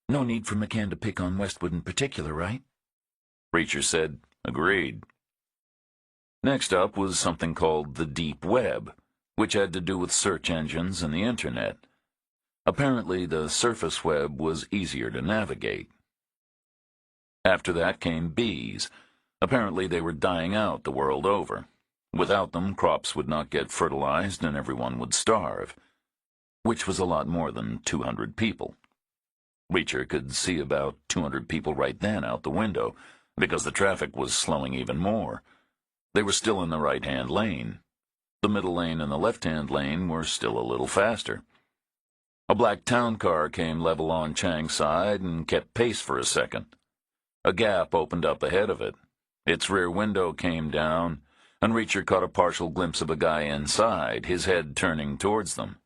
No need for McCann to pick on Westwood in particular, right? Reacher said, agreed. Next up was something called the Deep Web, which had to do with search engines and the Internet. Apparently, the surface web was easier to navigate. After that came bees. Apparently, they were dying out the world over. Without them, crops would not get fertilized and everyone would starve, which was a lot more than 200 people. Reacher could see about 200 people right then out the window, because the traffic was slowing even more. They were still in the right-hand lane. The middle lane and the left-hand lane were still a little faster. A black town car came level on Chang's side and kept pace for a second. A gap opened up ahead of it. Its rear window came down, and Reacher caught a partial glimpse of a guy inside, his head turning towards them.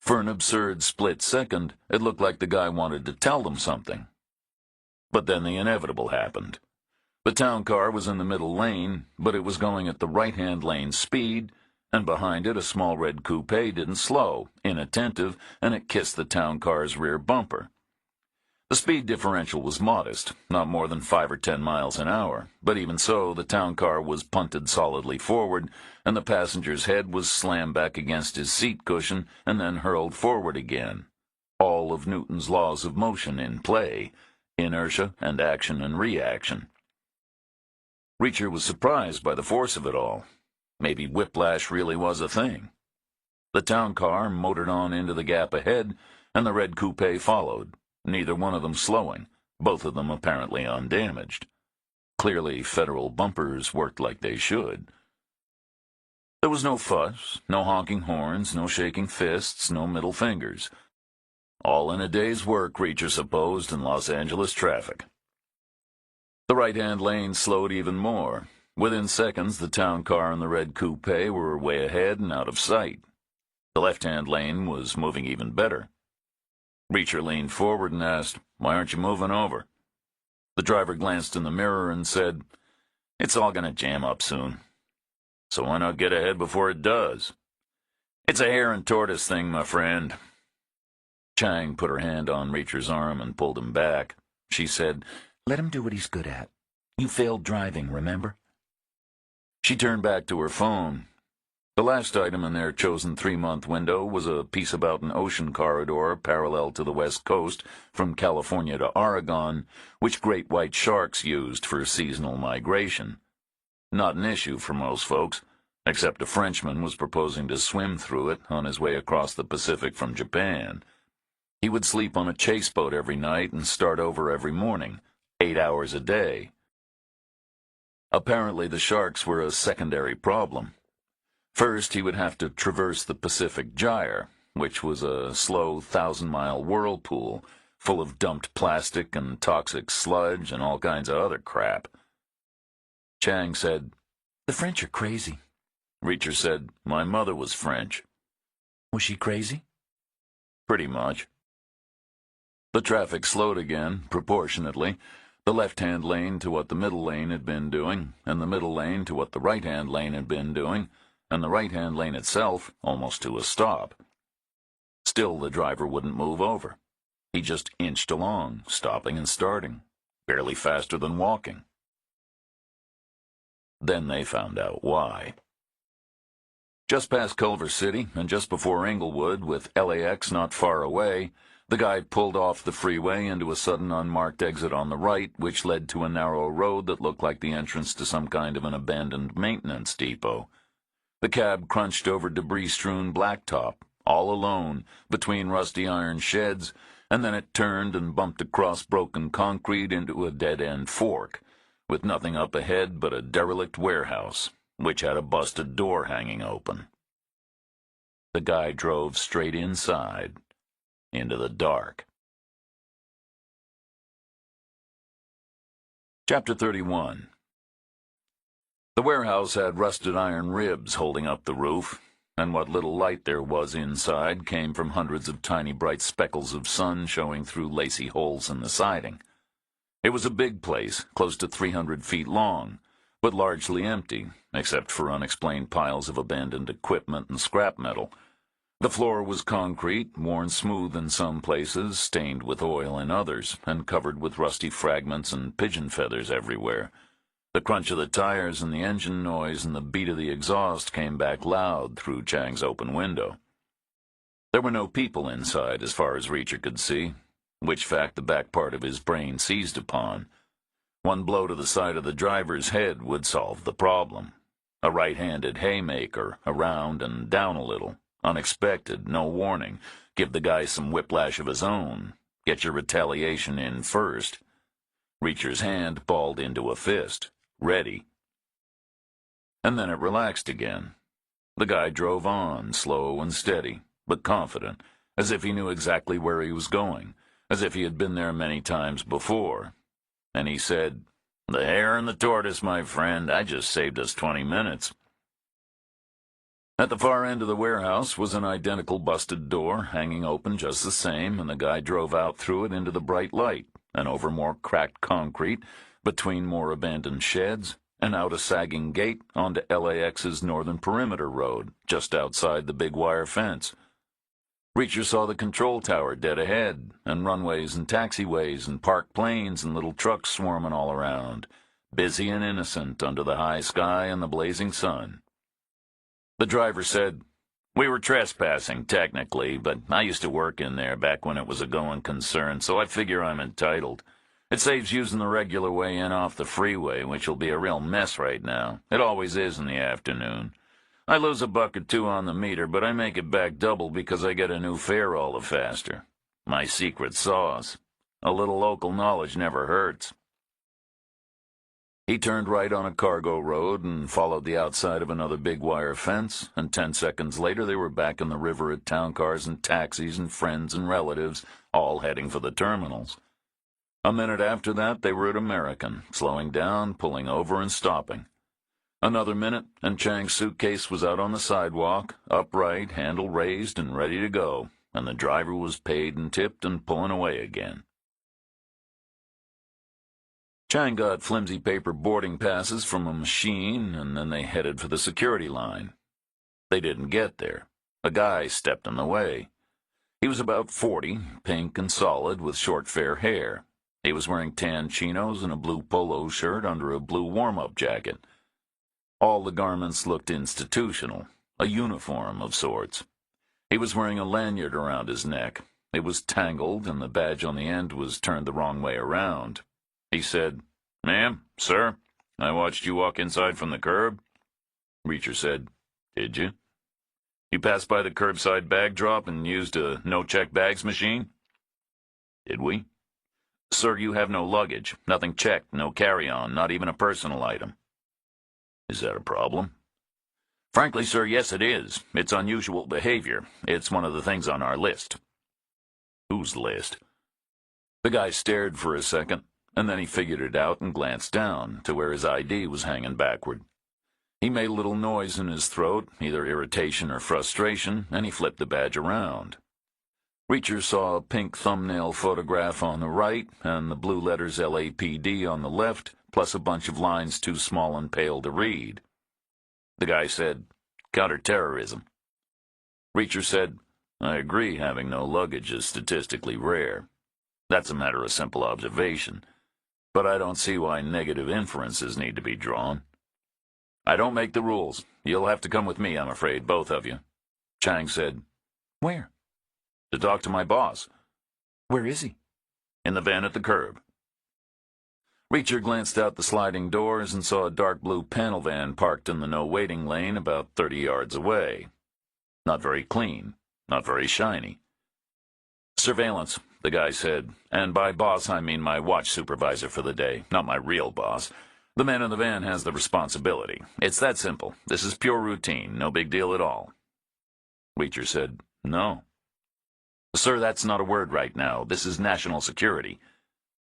For an absurd split second, it looked like the guy wanted to tell them something. But then the inevitable happened. The town car was in the middle lane, but it was going at the right-hand lane speed, and behind it a small red coupe didn't slow, inattentive, and it kissed the town car's rear bumper. The speed differential was modest, not more than 5 or 10 miles an hour, but even so, the town car was punted solidly forward, and the passenger's head was slammed back against his seat cushion and then hurled forward again. All of Newton's laws of motion in play, inertia and action and reaction. Reacher was surprised by the force of it all. Maybe whiplash really was a thing. The town car motored on into the gap ahead, and the red coupe followed, neither one of them slowing, both of them apparently undamaged. Clearly, federal bumpers worked like they should. There was no fuss, no honking horns, no shaking fists, no middle fingers. All in a day's work, Reacher supposed, in Los Angeles traffic. The right-hand lane slowed even more. Within seconds, the town car and the red coupe were way ahead and out of sight. The left-hand lane was moving even better. Reacher leaned forward and asked, "Why aren't you moving over?" The driver glanced in the mirror and said, "It's all going to jam up soon." "So why not get ahead before it does?" "It's a hare and tortoise thing, my friend." Chang put her hand on Reacher's arm and pulled him back. She said, Let him do what he's good at. You failed driving, remember? She turned back to her phone. The last item in their chosen 3-month window was a piece about an ocean corridor parallel to the west coast from California to Oregon, which great white sharks used for seasonal migration. Not an issue for most folks, except a Frenchman was proposing to swim through it on his way across the Pacific from Japan. He would sleep on a chase boat every night and start over every morning, 8 hours a day. Apparently the sharks were a secondary problem. First, he would have to traverse the Pacific Gyre, which was a slow 1,000-mile whirlpool full of dumped plastic and toxic sludge and all kinds of other crap. Chang said, The French are crazy. Reacher said, "My mother was French." Was she crazy? Pretty much. The traffic slowed again, proportionately. The left-hand lane to what the middle lane had been doing, and the middle lane to what the right-hand lane had been doing, and the right-hand lane itself almost to a stop. Still, the driver wouldn't move over. He just inched along, stopping and starting, barely faster than walking. Then they found out why. Just past Culver City, and just before Inglewood, with LAX not far away, the guy pulled off the freeway into a sudden unmarked exit on the right, which led to a narrow road that looked like the entrance to some kind of an abandoned maintenance depot. The cab crunched over debris-strewn blacktop, all alone, between rusty iron sheds, and then it turned and bumped across broken concrete into a dead-end fork, with nothing up ahead but a derelict warehouse, which had a busted door hanging open. The guy drove straight inside, into the dark. Chapter 31. The warehouse had rusted iron ribs holding up the roof, and what little light there was inside came from hundreds of tiny bright speckles of sun showing through lacy holes in the siding. It was a big place, close to 300 feet long, but largely empty, except for unexplained piles of abandoned equipment and scrap metal. The floor was concrete, worn smooth in some places, stained with oil in others, and covered with rusty fragments and pigeon feathers everywhere. The crunch of the tires and the engine noise and the beat of the exhaust came back loud through Chang's open window. There were no people inside as far as Reacher could see, which fact the back part of his brain seized upon. One blow to the side of the driver's head would solve the problem. A right-handed haymaker, around and down a little, unexpected, no warning, give the guy some whiplash of his own, get your retaliation in first. Reacher's hand balled into a fist. Ready. And then it relaxed again. The guy drove on, slow and steady, but confident, as if he knew exactly where he was going, as if he had been there many times before. And he said, "The hare and the tortoise, my friend. I just saved us 20 minutes. At the far end of the warehouse was an identical busted door, hanging open just the same, and the guy drove out through it into the bright light, and over more cracked concrete, between more abandoned sheds, and out a sagging gate onto LAX's Northern Perimeter Road, just outside the big wire fence. Reacher saw the control tower dead ahead, and runways and taxiways and parked planes and little trucks swarming all around, busy and innocent under the high sky and the blazing sun. The driver said, "We were trespassing, technically, but I used to work in there back when it was a going concern, so I figure I'm entitled. It saves using the regular way in off the freeway, which will be a real mess right now. It always is in the afternoon. I lose $1 or $2 on the meter, but I make it back double because I get a new fare all the faster. My secret sauce. A little local knowledge never hurts." He turned right on a cargo road and followed the outside of another big wire fence, and 10 seconds later they were back in the river of town cars and taxis and friends and relatives, all heading for the terminals. A minute after that they were at American, slowing down, pulling over, and stopping. Another minute, and Chang's suitcase was out on the sidewalk, upright, handle raised, and ready to go, and the driver was paid and tipped and pulling away again. Chang got flimsy paper boarding passes from a machine, and then they headed for the security line. They didn't get there. A guy stepped in the way. He was about 40, pink and solid, with short fair hair. He was wearing tan chinos and a blue polo shirt under a blue warm-up jacket. All the garments looked institutional, a uniform of sorts. He was wearing a lanyard around his neck. It was tangled, and the badge on the end was turned the wrong way around. He said, "Ma'am, sir, I watched you walk inside from the curb." Reacher said, "Did you? You passed by the curbside bag drop and used a no-check bags machine?" "Did we?" "Sir, you have no luggage, nothing checked, no carry-on, not even a personal item." "Is that a problem?" "Frankly, sir, yes it is. It's unusual behavior. It's one of the things on our list." "Whose list?" The guy stared for a second, and then he figured it out and glanced down to where his ID was hanging backward. He made a little noise in his throat, either irritation or frustration, and he flipped the badge around. Reacher saw a pink thumbnail photograph on the right and the blue letters LAPD on the left, plus a bunch of lines too small and pale to read. The guy said, "Counterterrorism." Reacher said, "I agree having no luggage is statistically rare. That's a matter of simple observation. But I don't see why negative inferences need to be drawn." "I don't make the rules. You'll have to come with me, I'm afraid, both of you." Chang said, "Where?" "To talk to my boss." "Where is he?" "In the van at the curb." Reacher glanced out the sliding doors and saw a dark blue panel van parked in the no-waiting lane about 30 yards away. Not very clean, not very shiny. "Surveillance," the guy said, "and by boss I mean my watch supervisor for the day, not my real boss. The man in the van has the responsibility. It's that simple. This is pure routine, no big deal at all." Reacher said, "No." "Sir, that's not a word right now. This is national security."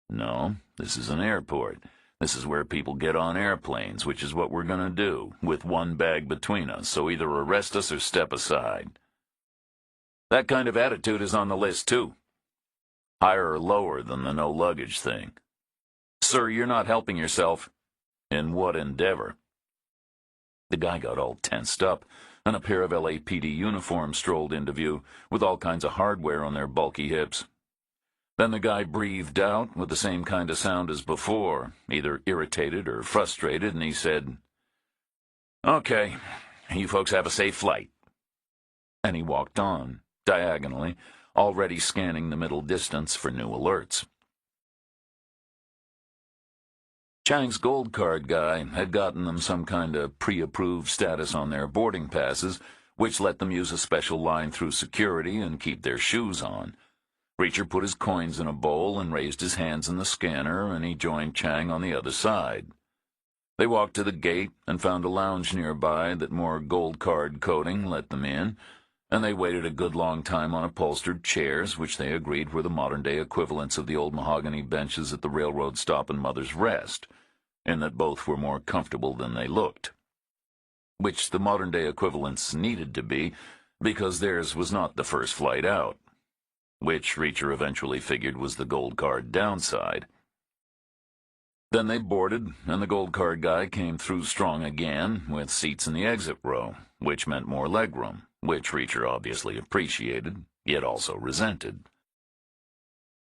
"No, this is an airport. This is where people get on airplanes, which is what we're gonna do, with one bag between us, so either arrest us or step aside. That kind of attitude is on the list, too. Higher or lower than the no luggage thing. Sir, you're not helping yourself. In what endeavor? The guy got all tensed up, and a pair of LAPD uniforms strolled into view, with all kinds of hardware on their bulky hips. Then the guy breathed out with the same kind of sound as before, either irritated or frustrated, and he said, "Okay, you folks have a safe flight." And he walked on, diagonally, already scanning the middle distance for new alerts. Chang's gold card guy had gotten them some kind of pre-approved status on their boarding passes, which let them use a special line through security and keep their shoes on. Reacher put his coins in a bowl and raised his hands in the scanner, and he joined Chang on the other side. They walked to the gate and found a lounge nearby that more gold card coding let them in, and they waited a good long time on upholstered chairs, which they agreed were the modern-day equivalents of the old mahogany benches at the railroad stop in Mother's Rest, in that both were more comfortable than they looked. Which the modern-day equivalents needed to be, because theirs was not the first flight out, which Reacher eventually figured was the gold card downside. Then they boarded, and the gold card guy came through strong again, with seats in the exit row, which meant more legroom, which Reacher obviously appreciated, yet also resented.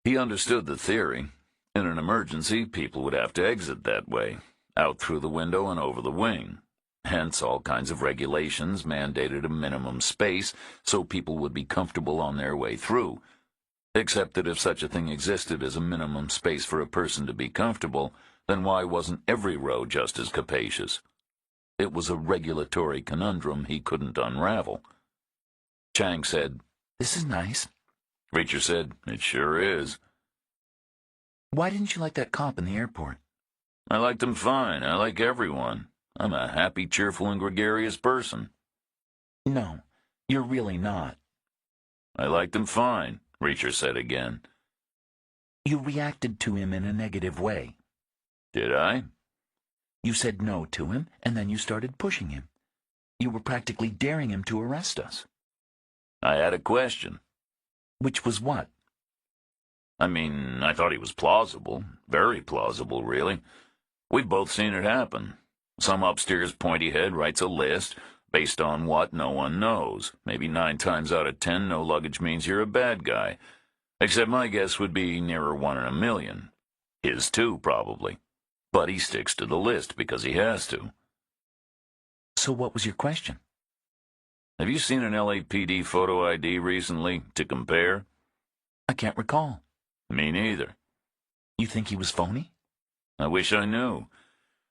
He understood the theory. In an emergency, people would have to exit that way, out through the window and over the wing. Hence, all kinds of regulations mandated a minimum space so people would be comfortable on their way through. Except that if such a thing existed as a minimum space for a person to be comfortable, then why wasn't every row just as capacious? It was a regulatory conundrum he couldn't unravel. Chang said, "This is nice." Reacher said, "It sure is." "Why didn't you like that cop in the airport?" "I liked him fine. I like everyone. I'm a happy, cheerful, and gregarious person." "No, you're really not." "I liked him fine," Reacher said again. "You reacted to him in a negative way." "Did I?" "You said no to him, and then you started pushing him. You were practically daring him to arrest us." "I had a question." "Which was what?" "I mean, I thought he was plausible. Very plausible, really. We've both seen it happen. Some upstairs pointy head writes a list, based on what no one knows. Maybe 9 times out of 10, no luggage means you're a bad guy. Except my guess would be nearer 1 in a million. His too, probably. But he sticks to the list because he has to." "So what was your question?" "Have you seen an LAPD photo ID recently, to compare?" "I can't recall." "Me neither." "You think he was phony?" "I wish I knew.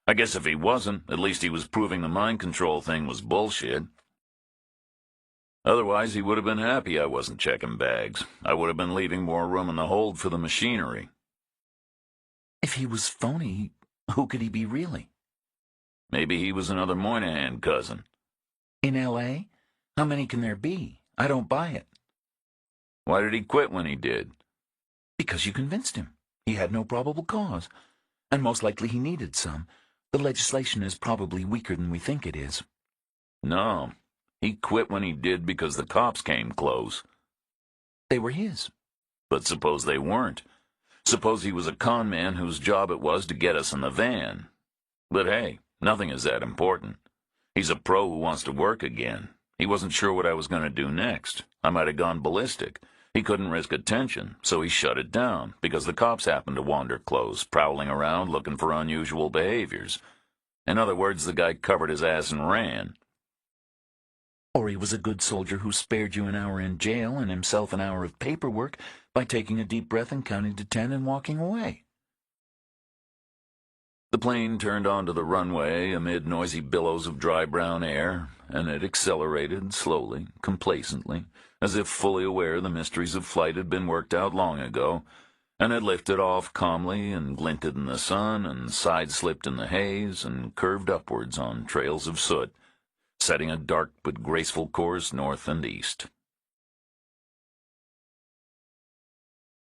I guess if he wasn't, at least he was proving the mind control thing was bullshit. Otherwise, he would have been happy I wasn't checking bags. I would have been leaving more room in the hold for the machinery." "If he was phony, who could he be really?" "Maybe he was another Moynihan cousin." "In L.A.? How many can there be? I don't buy it." "Why did he quit when he did?" "Because you convinced him. He had no probable cause. And most likely he needed some. The legislation is probably weaker than we think it is." "No. He quit when he did because the cops came close." "They were his." "But suppose they weren't. Suppose he was a con man whose job it was to get us in the van. But hey, nothing is that important. He's a pro who wants to work again. He wasn't sure what I was going to do next. I might have gone ballistic. He couldn't risk attention, so he shut it down, because the cops happened to wander close, prowling around looking for unusual behaviors. In other words, the guy covered his ass and ran." "Or he was a good soldier who spared you an hour in jail and himself an hour of paperwork by taking a deep breath and counting to 10 and walking away." The plane turned onto the runway amid noisy billows of dry brown air, and it accelerated slowly, complacently, as if fully aware the mysteries of flight had been worked out long ago, and had lifted off calmly and glinted in the sun and side-slipped in the haze and curved upwards on trails of soot, setting a dark but graceful course north and east.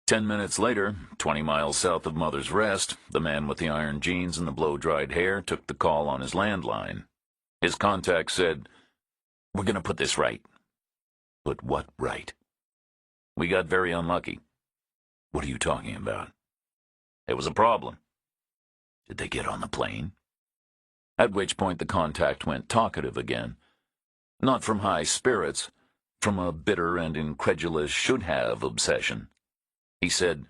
10 minutes later, 20 miles south of Mother's Rest, the man with the iron jeans and the blow-dried hair took the call on his landline. His contact said, "We're going to put this right." "Put what right?" "We got very unlucky." "What are you talking about?" "It was a problem." "Did they get on the plane?" At which point the contact went talkative again. Not from high spirits, from a bitter and incredulous should-have obsession. He said,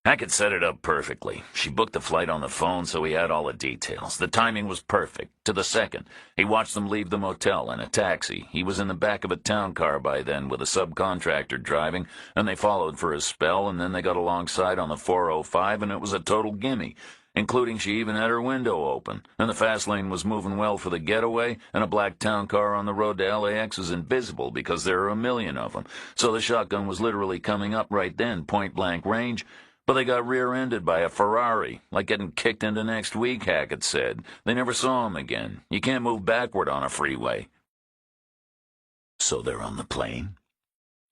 "Hackett set it up perfectly. She booked the flight on the phone, so he had all the details. The timing was perfect, to the second. He watched them leave the motel in a taxi. He was in the back of a town car by then with a subcontractor driving, and they followed for a spell, and then they got alongside on the 405, and it was a total gimme, including she even had her window open, and the fast lane was moving well for the getaway, and a black town car on the road to LAX is invisible because there are a million of them, so the shotgun was literally coming up right then, point-blank range, but they got rear-ended by a Ferrari, like getting kicked into next week," Hackett said. "They never saw him again. You can't move backward on a freeway." "So they're on the plane?"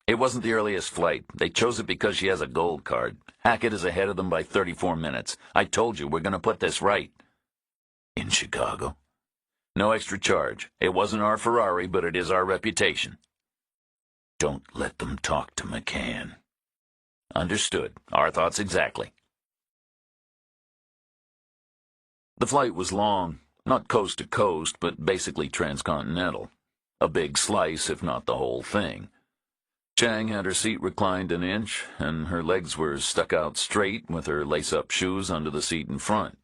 "It wasn't the earliest flight. They chose it because she has a gold card. Hackett is ahead of them by 34 minutes. I told you, we're going to put this right." "In Chicago?" "No extra charge. It wasn't our Ferrari, but it is our reputation." "Don't let them talk to McCann." "Understood. Our thoughts exactly." The flight was long, not coast to coast, but basically transcontinental. A big slice, if not the whole thing. Chang had her seat reclined an inch, and her legs were stuck out straight with her lace-up shoes under the seat in front.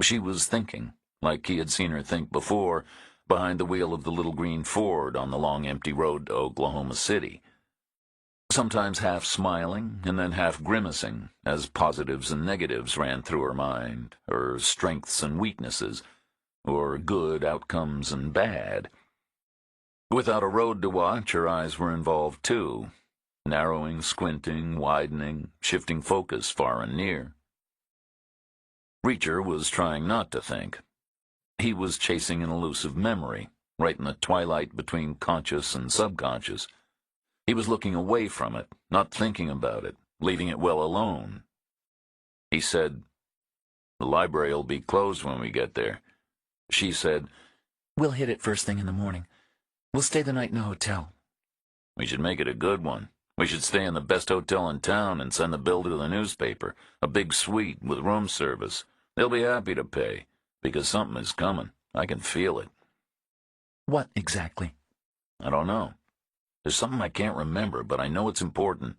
She was thinking, like he had seen her think before, behind the wheel of the little green Ford on the long empty road to Oklahoma City. Sometimes half smiling, and then half grimacing, as positives and negatives ran through her mind, or strengths and weaknesses, or good outcomes and bad. Without a road to watch, her eyes were involved too, narrowing, squinting, widening, shifting focus far and near. Reacher was trying not to think. He was chasing an elusive memory, right in the twilight between conscious and subconscious. He was looking away from it, not thinking about it, leaving it well alone. He said, "The library'll be closed when we get there." She said, "We'll hit it first thing in the morning. We'll stay the night in a hotel." "We should make it a good one. We should stay in the best hotel in town and send the bill to the newspaper. A big suite with room service. They'll be happy to pay, because something is coming. I can feel it." "What exactly?" "I don't know. There's something I can't remember, but I know it's important."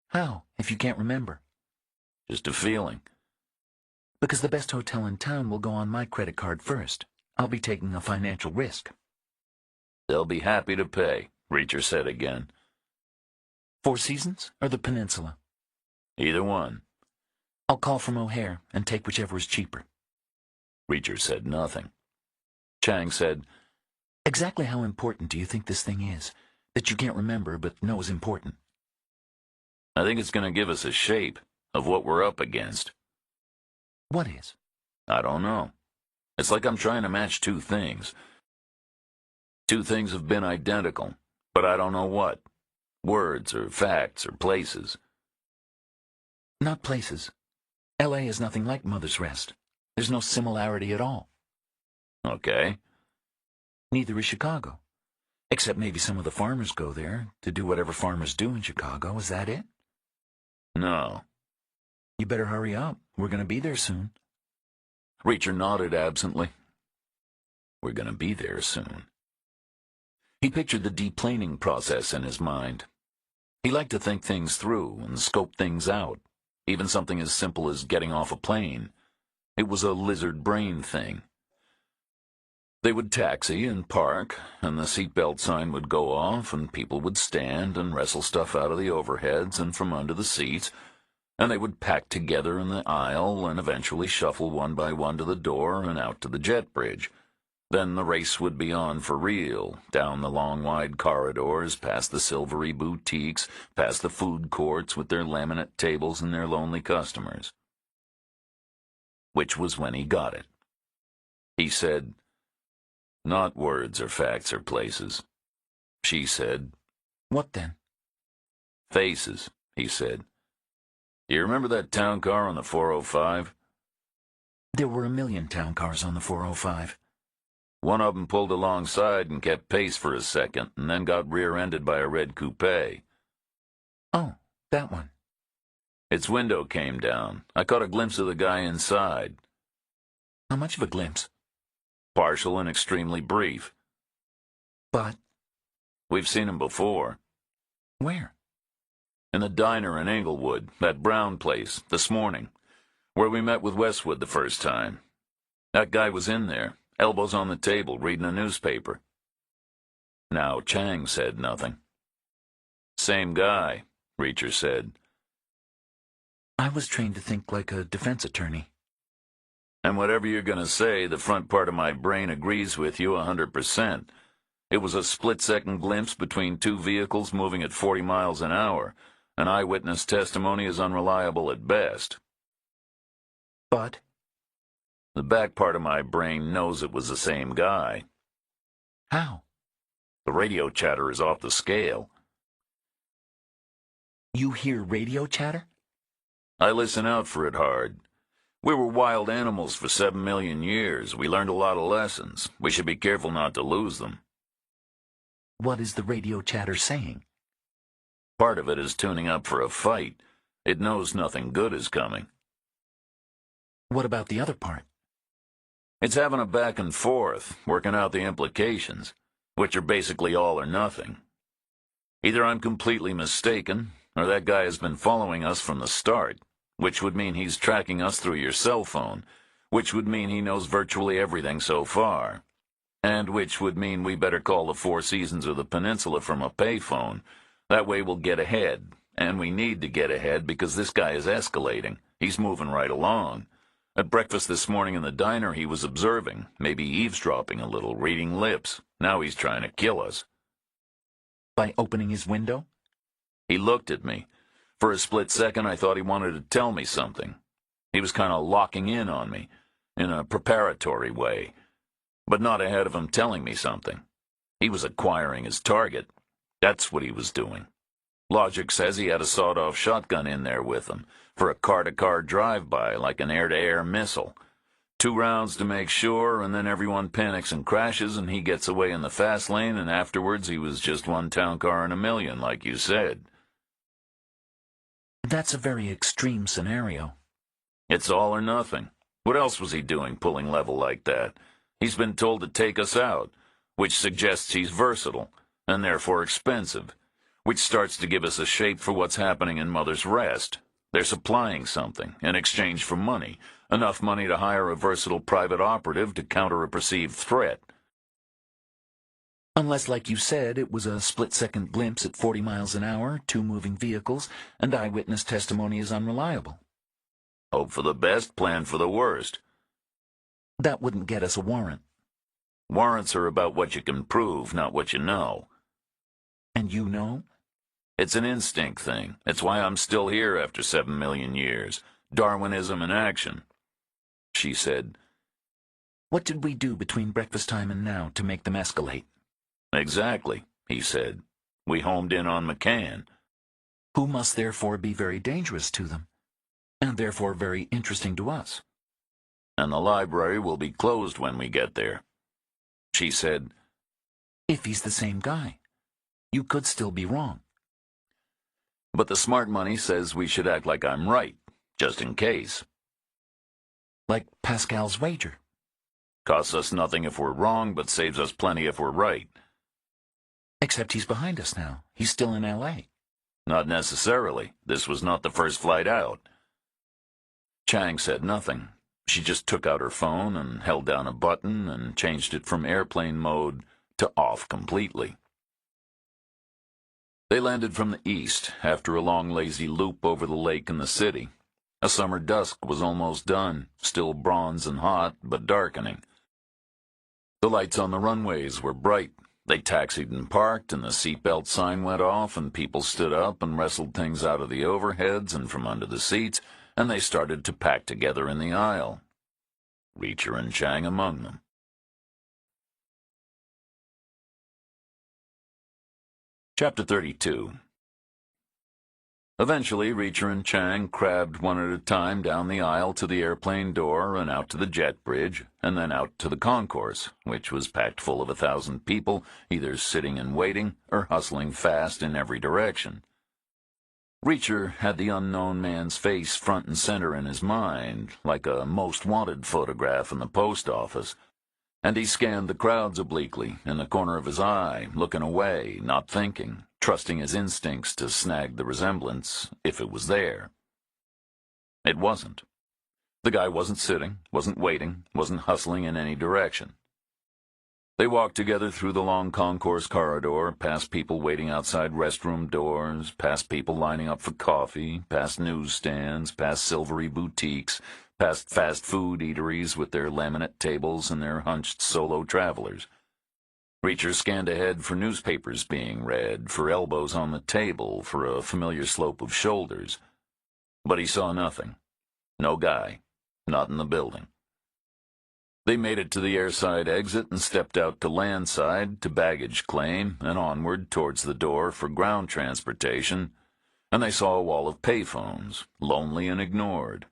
"How, if you can't remember?" "Just a feeling." "Because the best hotel in town will go on my credit card first. I'll be taking a financial risk." "They'll be happy to pay," Reacher said again. "Four Seasons or the Peninsula?" "Either one." "I'll call from O'Hare and take whichever is cheaper." Reacher said nothing. Chang said, "Exactly how important do you think this thing is, that you can't remember but know is important?" "I think it's going to give us a shape of what we're up against." "What is?" "I don't know. It's like I'm trying to match two things. Two things have been identical, but I don't know what. Words or facts or places." "Not places. L.A. is nothing like Mother's Rest. There's no similarity at all." "Okay." "Neither is Chicago. Except maybe some of the farmers go there to do whatever farmers do in Chicago. Is that it?" "No." "You better hurry up. We're going to be there soon." Reacher nodded absently. We're going to be there soon. He pictured the deplaning process in his mind. He liked to think things through and scope things out, even something as simple as getting off a plane. It was a lizard brain thing. They would taxi and park, and the seatbelt sign would go off, and people would stand and wrestle stuff out of the overheads and from under the seats, and they would pack together in the aisle and eventually shuffle one by one to the door and out to the jet bridge. Then the race would be on for real, down the long wide corridors, past the silvery boutiques, past the food courts with their laminate tables and their lonely customers. Which was when he got it. He said, "Not words or facts or places." She said, "What then?" "Faces," he said. You remember that town car on the 405? There were a million town cars on the 405. One of them pulled alongside and kept pace for a second, and then got rear-ended by a red coupe. Oh, that one. Its window came down. I caught a glimpse of the guy inside. How much of a glimpse? Partial and extremely brief. But We've seen him before. where? In the diner in Englewood, that brown place, this morning, where we met with Westwood the first time. That guy was in there, elbows on the table, reading a newspaper. Now Chang said nothing. Same guy, Reacher said. I was trained to think like a defense attorney. And whatever you're going to say, the front part of my brain agrees with you 100%. It was a split-second glimpse between two vehicles moving at 40 miles an hour. An eyewitness testimony is unreliable at best. But The back part of my brain knows it was the same guy. how? The radio chatter is off the scale. You hear radio chatter? I listen out for it hard. We were wild animals for 7 million years. We learned a lot of lessons. We should be careful not to lose them. What is the radio chatter saying? Part of it is tuning up for a fight. It knows nothing good is coming. What about the other part? It's having a back and forth, working out the implications, which are basically all or nothing. Either I'm completely mistaken, or that guy has been following us from the start, which would mean he's tracking us through your cell phone, which would mean he knows virtually everything so far, and which would mean we better call the Four Seasons of the Peninsula from a payphone. That way we'll get ahead, and we need to get ahead because this guy is escalating. He's moving right along. At breakfast this morning in the diner, he was observing, maybe eavesdropping a little, reading lips. Now he's trying to kill us. By opening his window? He looked at me. For a split second, I thought he wanted to tell me something. He was kind of locking in on me, in a preparatory way, but not ahead of him telling me something. He was acquiring his target. That's what he was doing. Logic says he had a sawed-off shotgun in there with him, for a car-to-car drive-by, like an air-to-air missile. 2 rounds to make sure, and then everyone panics and crashes, and he gets away in the fast lane, and afterwards he was just one town car in a million, like you said. That's a very extreme scenario. It's all or nothing. What else was he doing, pulling level like that? He's been told to take us out, which suggests he's versatile, and therefore expensive, which starts to give us a shape for what's happening in Mother's Rest. They're supplying something in exchange for money, enough money to hire a versatile private operative to counter a perceived threat. Unless, like you said, it was a split-second glimpse at 40 miles an hour, 2 moving vehicles, and eyewitness testimony is unreliable. Hope for the best, plan for the worst. That wouldn't get us a warrant. Warrants are about what you can prove, not what you know. And you know? It's an instinct thing. It's why I'm still here after 7 million years. Darwinism in action. She said, What did we do between breakfast time and now to make them escalate? Exactly, he said. We homed in on McCann. Who must therefore be very dangerous to them, and therefore very interesting to us. And the library will be closed when we get there. She said, If he's the same guy, you could still be wrong. But the smart money says we should act like I'm right, just in case. Like Pascal's wager. Costs us nothing if we're wrong, but saves us plenty if we're right. Except he's behind us now. He's still in L.A. Not necessarily. This was not the first flight out. Chang said nothing. She just took out her phone and held down a button and changed it from airplane mode to off completely. They landed from the east after a long lazy loop over the lake and the city. A summer dusk was almost done, still bronze and hot, but darkening. The lights on the runways were bright. They taxied and parked, and the seatbelt sign went off, and people stood up and wrestled things out of the overheads and from under the seats, and they started to pack together in the aisle. Reacher and Chang among them. Chapter 32. Eventually, Reacher and Chang crabbed one at a time down the aisle to the airplane door and out to the jet bridge, and then out to the concourse, which was packed full of 1,000 people, either sitting and waiting or hustling fast in every direction. Reacher had the unknown man's face front and center in his mind, like a most wanted photograph in the post office, and he scanned the crowds obliquely in the corner of his eye, looking away, not thinking, trusting his instincts to snag the resemblance, if it was there. It wasn't. The guy wasn't sitting, wasn't waiting, wasn't hustling in any direction. They walked together through the long concourse corridor, past people waiting outside restroom doors, past people lining up for coffee, past newsstands, past silvery boutiques, past fast food eateries with their laminate tables and their hunched solo travelers. Reacher scanned ahead for newspapers being read, for elbows on the table, for a familiar slope of shoulders. But he saw nothing. No guy. Not in the building. They made it to the airside exit and stepped out to landside, to baggage claim, and onward towards the door for ground transportation, and they saw a wall of payphones, lonely and ignored.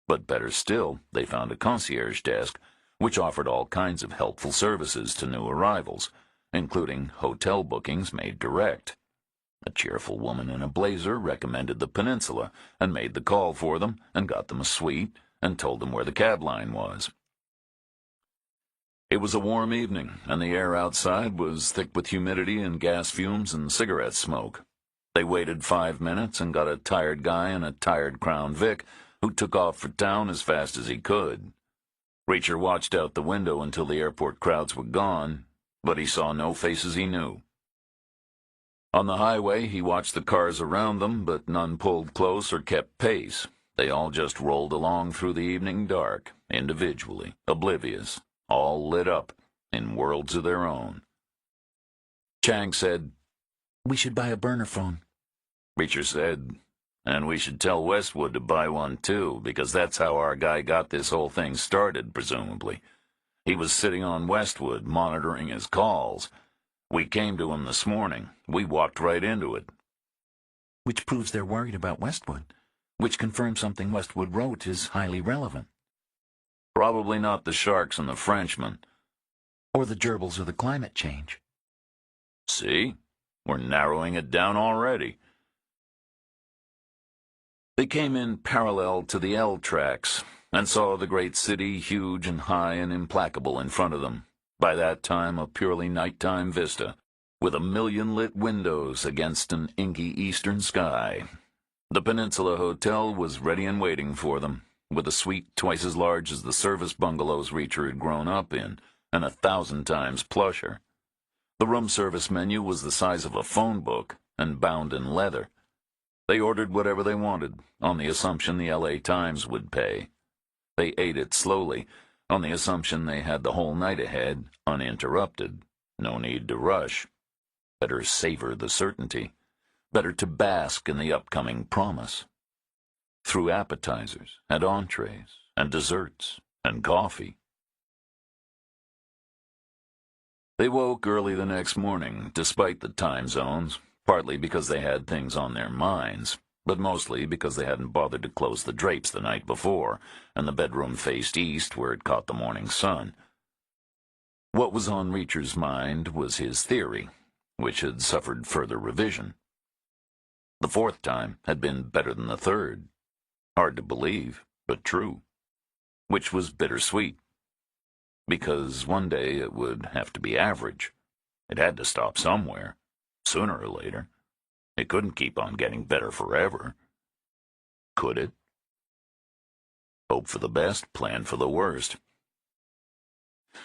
But better still, they found a concierge desk, which offered all kinds of helpful services to new arrivals, including hotel bookings made direct. A cheerful woman in a blazer recommended the Peninsula, and made the call for them, and got them a suite, and told them where the cab line was. It was a warm evening, and the air outside was thick with humidity and gas fumes and cigarette smoke. They waited 5 minutes and got a tired guy in a tired Crown Vic, who took off for town as fast as he could. Reacher watched out the window until the airport crowds were gone, but he saw no faces he knew. On the highway, he watched the cars around them, but none pulled close or kept pace. They all just rolled along through the evening dark, individually, oblivious, all lit up, in worlds of their own. Chang said, "We should buy a burner phone." Reacher said, "And we should tell Westwood to buy one too, because that's how our guy got this whole thing started, presumably. He was sitting on Westwood, monitoring his calls. We came to him this morning. We walked right into it." Which proves they're worried about Westwood, which confirms something Westwood wrote is highly relevant. Probably not the sharks and the Frenchmen. Or the gerbils or the climate change. See? We're narrowing it down already. They came in parallel to the L tracks, and saw the great city huge and high and implacable in front of them, by that time a purely nighttime vista, with 1,000,000 lit windows against an inky eastern sky. The Peninsula Hotel was ready and waiting for them, with a suite twice as large as the service bungalows Reacher had grown up in, and 1,000 times plusher. The room service menu was the size of a phone book, and bound in leather. They ordered whatever they wanted, on the assumption the L.A. Times would pay. They ate it slowly, on the assumption they had the whole night ahead, uninterrupted. No need to rush. Better savor the certainty. Better to bask in the upcoming promise. Through appetizers, and entrees, and desserts, and coffee. They woke early the next morning, despite the time zones, partly because they had things on their minds, but mostly because they hadn't bothered to close the drapes the night before, and the bedroom faced east where it caught the morning sun. What was on Reacher's mind was his theory, which had suffered further revision. The fourth time had been better than the third. Hard to believe, but true. Which was bittersweet. Because one day it would have to be average. It had to stop somewhere, sooner or later. It couldn't keep on getting better forever. Could it? Hope for the best, plan for the worst.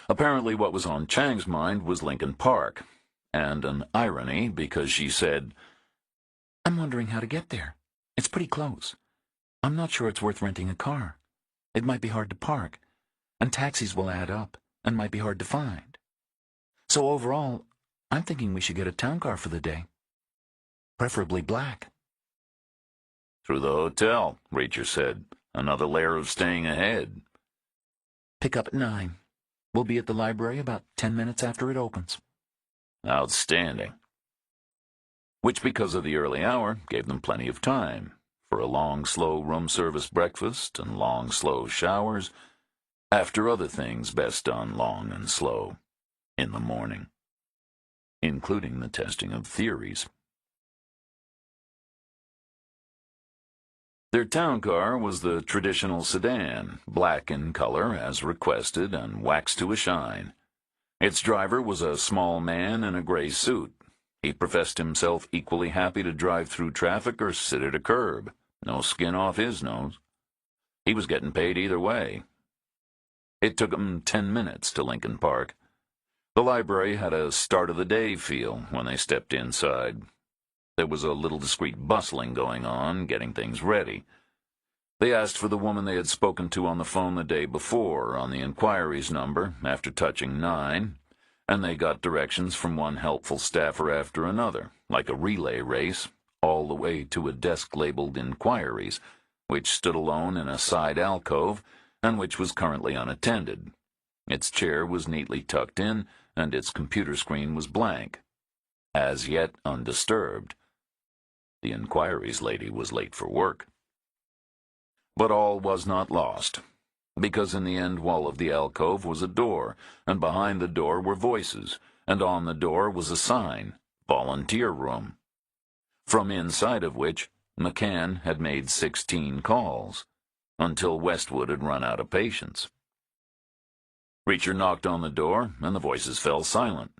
Apparently what was on Chang's mind was Lincoln Park, and an irony because she said, "I'm wondering how to get there. It's pretty close. I'm not sure it's worth renting a car. It might be hard to park, and taxis will add up, and might be hard to find. So overall, I'm thinking we should get a town car for the day. Preferably black." "Through the hotel," Reacher said. "Another layer of staying ahead." "Pick up at 9. We'll be at the library about 10 minutes after it opens." "Outstanding." which, because of the early hour, gave them plenty of time for a long, slow room service breakfast and long, slow showers, after other things best done long and slow in the morning, including the testing of theories. Their town car was the traditional sedan, black in color as requested and waxed to a shine. Its driver was a small man in a gray suit. He professed himself equally happy to drive through traffic or sit at a curb. No skin off his nose. He was getting paid either way. It took him 10 minutes to Lincoln Park. The library had a start-of-the-day feel when they stepped inside. There was a little discreet bustling going on, getting things ready. They asked for the woman they had spoken to on the phone the day before, on the inquiries number, after touching 9, and they got directions from one helpful staffer after another, like a relay race, all the way to a desk labeled Inquiries, which stood alone in a side alcove, and which was currently unattended. Its chair was neatly tucked in, and its computer screen was blank, as yet undisturbed. The Inquiries lady was late for work. But all was not lost, because in the end wall of the alcove was a door, and behind the door were voices, and on the door was a sign, Volunteer Room, from inside of which McCann had made 16 calls, until Westwood had run out of patience. Reacher knocked on the door, and the voices fell silent.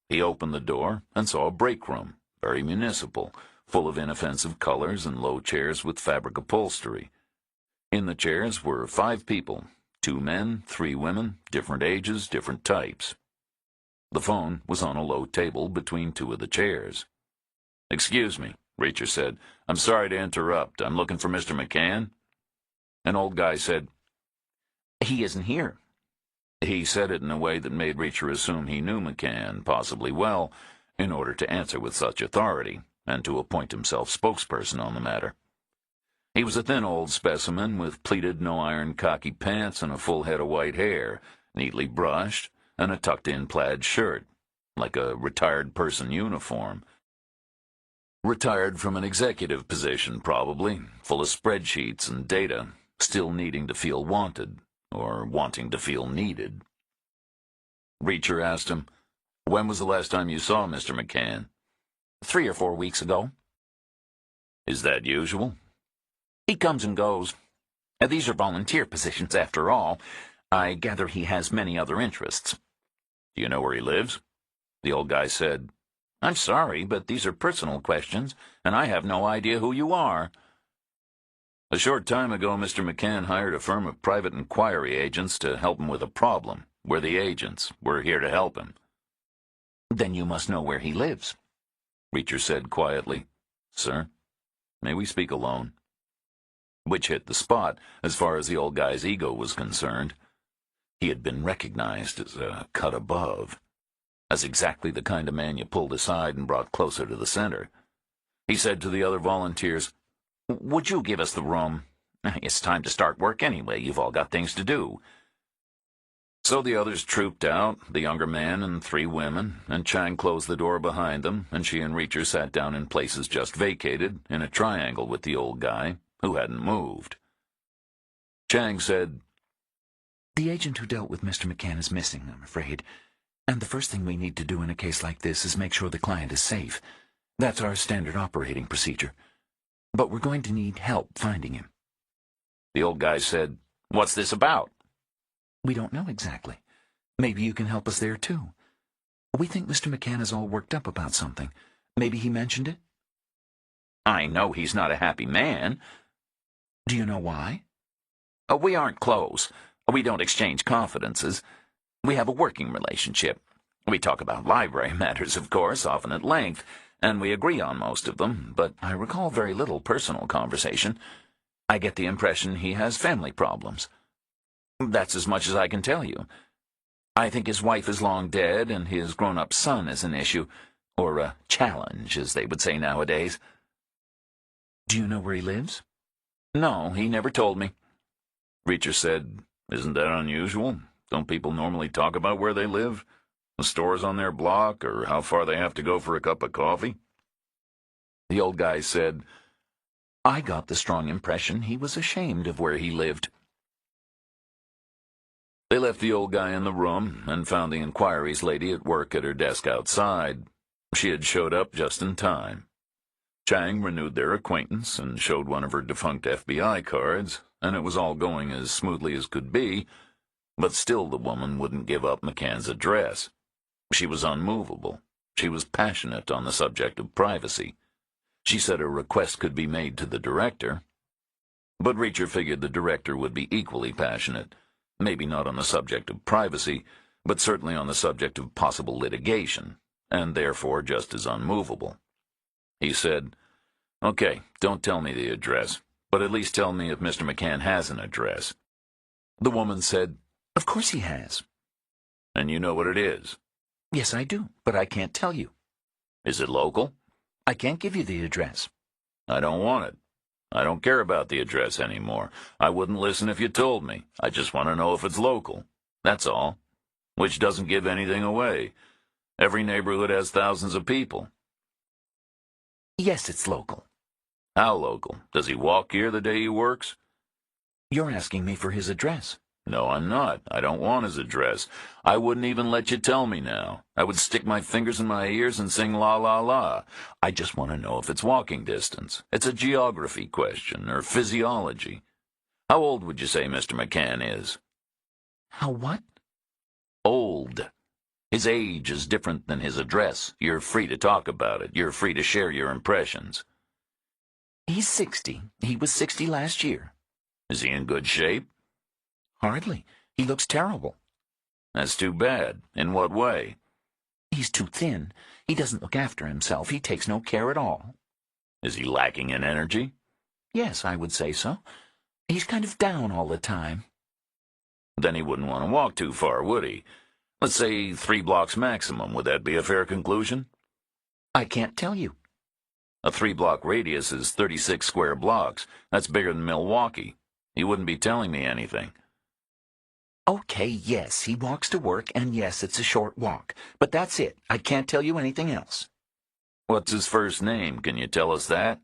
He opened the door and saw a break room, very municipal, full of inoffensive colors and low chairs with fabric upholstery. In the chairs were 5 people, 2 men, 3 women, different ages, different types. The phone was on a low table between 2 of the chairs. "Excuse me," Reacher said. "I'm sorry to interrupt. I'm looking for Mr. McCann." An old guy said, "He isn't here." He said it in a way that made Reacher assume he knew McCann possibly well, in order to answer with such authority, and to appoint himself spokesperson on the matter. He was a thin old specimen with pleated no-iron khaki pants and a full head of white hair, neatly brushed, and a tucked-in plaid shirt, like a retired person uniform. Retired from an executive position, probably, full of spreadsheets and data, still needing to feel wanted, or wanting to feel needed. Reacher asked him, "When was the last time you saw Mr. McCann?" 3 or 4 weeks ago. "Is that usual?" "He comes and goes. These are volunteer positions, after all. I gather he has many other interests." "Do you know where he lives?" The old guy said, "I'm sorry, but these are personal questions, and I have no idea who you are." "A short time ago, Mr. McCann hired a firm of private inquiry agents to help him with a problem. We're the agents. We're here to help him." "Then you must know where he lives." Reacher said quietly, "Sir, may we speak alone?" Which hit the spot as far as the old guy's ego was concerned. He had been recognized as a cut above, as exactly the kind of man you pulled aside and brought closer to the center. He said to the other volunteers, "Would you give us the room? It's time to start work anyway. You've all got things to do." So the others trooped out, the younger man and 3 women, and Chang closed the door behind them, and she and Reacher sat down in places just vacated, in a triangle with the old guy, who hadn't moved. Chang said, "The agent who dealt with Mr. McCann is missing, I'm afraid. And the first thing we need to do in a case like this is make sure the client is safe. That's our standard operating procedure. But we're going to need help finding him." The old guy said, "What's this about?" "We don't know exactly. Maybe you can help us there, too. We think Mr. McCann is all worked up about something. Maybe he mentioned it?" "I know he's not a happy man." "Do you know why?" We aren't close. We don't exchange confidences. We have a working relationship. We talk about library matters, of course, often at length, and we agree on most of them, but I recall very little personal conversation. I get the impression he has family problems. That's as much as I can tell you. I think his wife is long dead, and his grown-up son is an issue, or a challenge, as they would say nowadays." "Do you know where he lives?" "No, he never told me." Reacher said, "Isn't that unusual? Don't people normally talk about where they live? The stores on their block, or how far they have to go for a cup of coffee?" The old guy said, I got the strong impression he was ashamed of where he lived. They left the old guy in the room and found the inquiries lady at work at her desk outside. She had showed up just in time. Chang renewed their acquaintance and showed one of her defunct FBI cards, and it was all going as smoothly as could be, but still the woman wouldn't give up McCann's address. She was unmovable. She was passionate on the subject of privacy. She said a request could be made to the director. But Reacher figured the director would be equally passionate, maybe not on the subject of privacy, but certainly on the subject of possible litigation, and therefore just as unmovable. He said, "Okay, don't tell me the address, but at least tell me if Mr. McCann has an address." The woman said, Of course he has. "And you know what it is?" Yes, I do, but I can't tell you. "Is it local?" I can't give you the address. "I don't want it. I don't care about the address anymore. I wouldn't listen if you told me. I just want to know if it's local. That's all. Which doesn't give anything away. Every neighborhood has thousands of people." Yes, it's local. "How local? Does he walk here the day he works?" You're asking me for his address. "No, I'm not. I don't want his address. I wouldn't even let you tell me now. I would stick my fingers in my ears and sing la la la. I just want to know if it's walking distance. It's a geography question, or physiology. How old would you say Mr. McCann is?" How what? "Old. His age is different than his address. You're free to talk about it. You're free to share your impressions." He's 60. He was 60 last year. "Is he in good shape?" Hardly. He looks terrible. "That's too bad. In what way?" He's too thin. He doesn't look after himself. He takes no care at all. "Is he lacking in energy?" Yes, I would say so. He's kind of down all the time. "Then he wouldn't want to walk too far, would he? Let's say 3 blocks maximum. Would that be a fair conclusion?" I can't tell you. A 3-block radius is 36 square blocks. That's bigger than Milwaukee. He wouldn't be telling me anything. Okay, yes, he walks to work, and yes, it's a short walk. But that's it. I can't tell you anything else. What's his first name? Can you tell us that?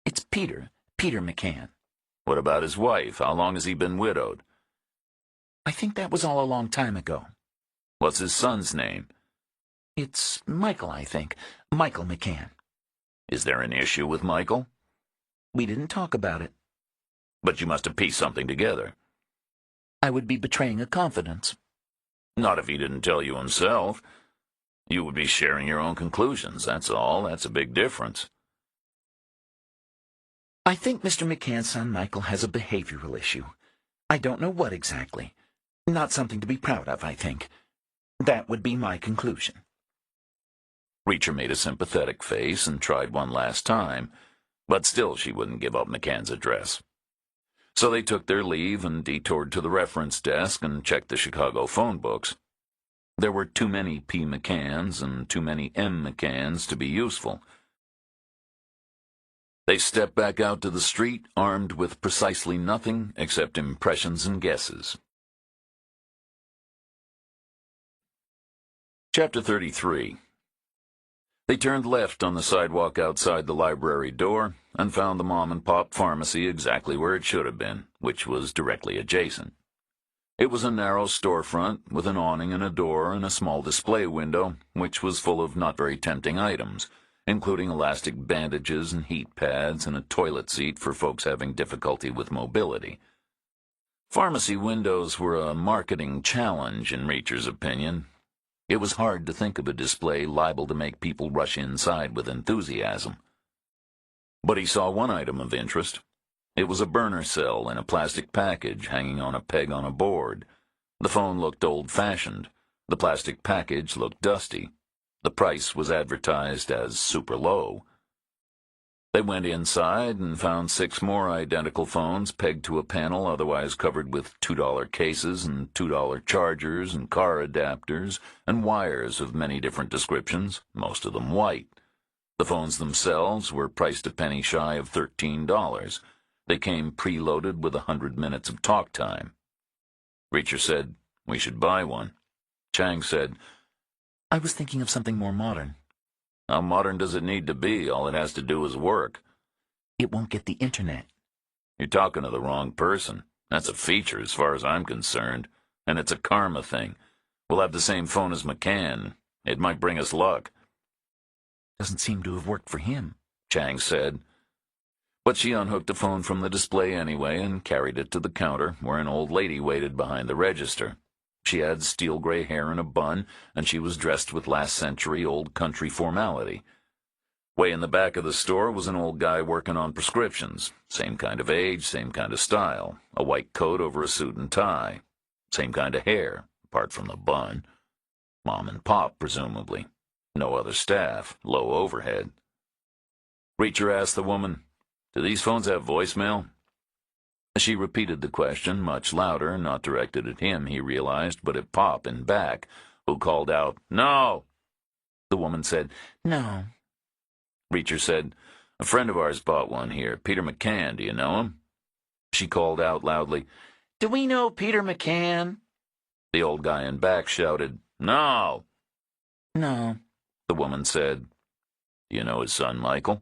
It's Peter McCann. What about his wife? How long has he been widowed? I think that was all a long time ago. What's his son's name? It's Michael, I think. Michael McCann. Is there an issue with Michael? We didn't talk about it. But you must have pieced something together. I would be betraying a confidence. Not if he didn't tell you himself. You would be sharing your own conclusions, that's all. That's a big difference. I think Mr. McCann's son Michael has a behavioral issue. I don't know what exactly. Not something to be proud of, I think. That would be my conclusion. Reacher made a sympathetic face and tried one last time, but still she wouldn't give up McCann's address. So they took their leave and detoured to the reference desk and checked the Chicago phone books. There were too many P. McCanns and too many M. McCanns to be useful. They stepped back out to the street, armed with precisely nothing except impressions and guesses. Chapter 33. They turned left on the sidewalk outside the library door and found the mom-and-pop pharmacy exactly where it should have been, which was directly adjacent. It was a narrow storefront with an awning and a door and a small display window, which was full of not very tempting items, including elastic bandages and heat pads and a toilet seat for folks having difficulty with mobility. Pharmacy windows were a marketing challenge, in Reacher's opinion. It was hard to think of a display liable to make people rush inside with enthusiasm. But he saw one item of interest. It was a burner cell in a plastic package hanging on a peg on a board. The phone looked old-fashioned. The plastic package looked dusty. The price was advertised as super low. They went inside and found 6 more identical phones pegged to a panel otherwise covered with $2 cases and $2 chargers and car adapters and wires of many different descriptions, most of them white. The phones themselves were priced a penny shy of $13. They came preloaded with 100 minutes of talk time. Reacher said, "We should buy one." Chang said, I was thinking of something more modern. How modern does it need to be? All it has to do is work. It won't get the internet. You're talking to the wrong person. That's a feature as far as I'm concerned. And it's a karma thing. We'll have the same phone as McCann. It might bring us luck. Doesn't seem to have worked for him, Chang said. But she unhooked the phone from the display anyway and carried it to the counter where an old lady waited behind the register. She had steel-gray hair in a bun, and she was dressed with last-century old country formality. Way in the back of the store was an old guy working on prescriptions. Same kind of age, same kind of style. A white coat over a suit and tie. Same kind of hair, apart from the bun. Mom and Pop, presumably. No other staff. Low overhead. Reacher asked the woman, "Do these phones have voicemail?" She repeated the question, much louder, not directed at him, he realized, but at Pop in back, who called out, "No!" The woman said, "No." Reacher said, "A friend of ours bought one here, Peter McCann. Do you know him?" She called out loudly, "Do we know Peter McCann?" The old guy in back shouted, "No!" "No." The woman said, "Do you know his son, Michael?"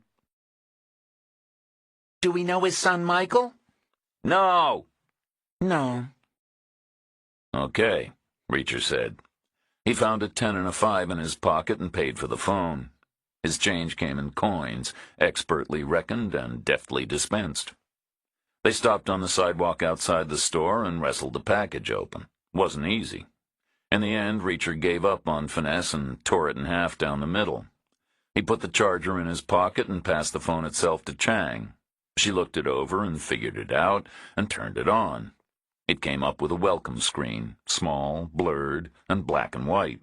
"Do we know his son, Michael?" "No!" "No." "Okay," Reacher said. He found a 10 and a 5 in his pocket and paid for the phone. His change came in coins, expertly reckoned and deftly dispensed. They stopped on the sidewalk outside the store and wrestled the package open. Wasn't easy. In the end, Reacher gave up on finesse and tore it in half down the middle. He put the charger in his pocket and passed the phone itself to Chang. She looked it over and figured it out and turned it on. It came up with a welcome screen, small, blurred, and black and white.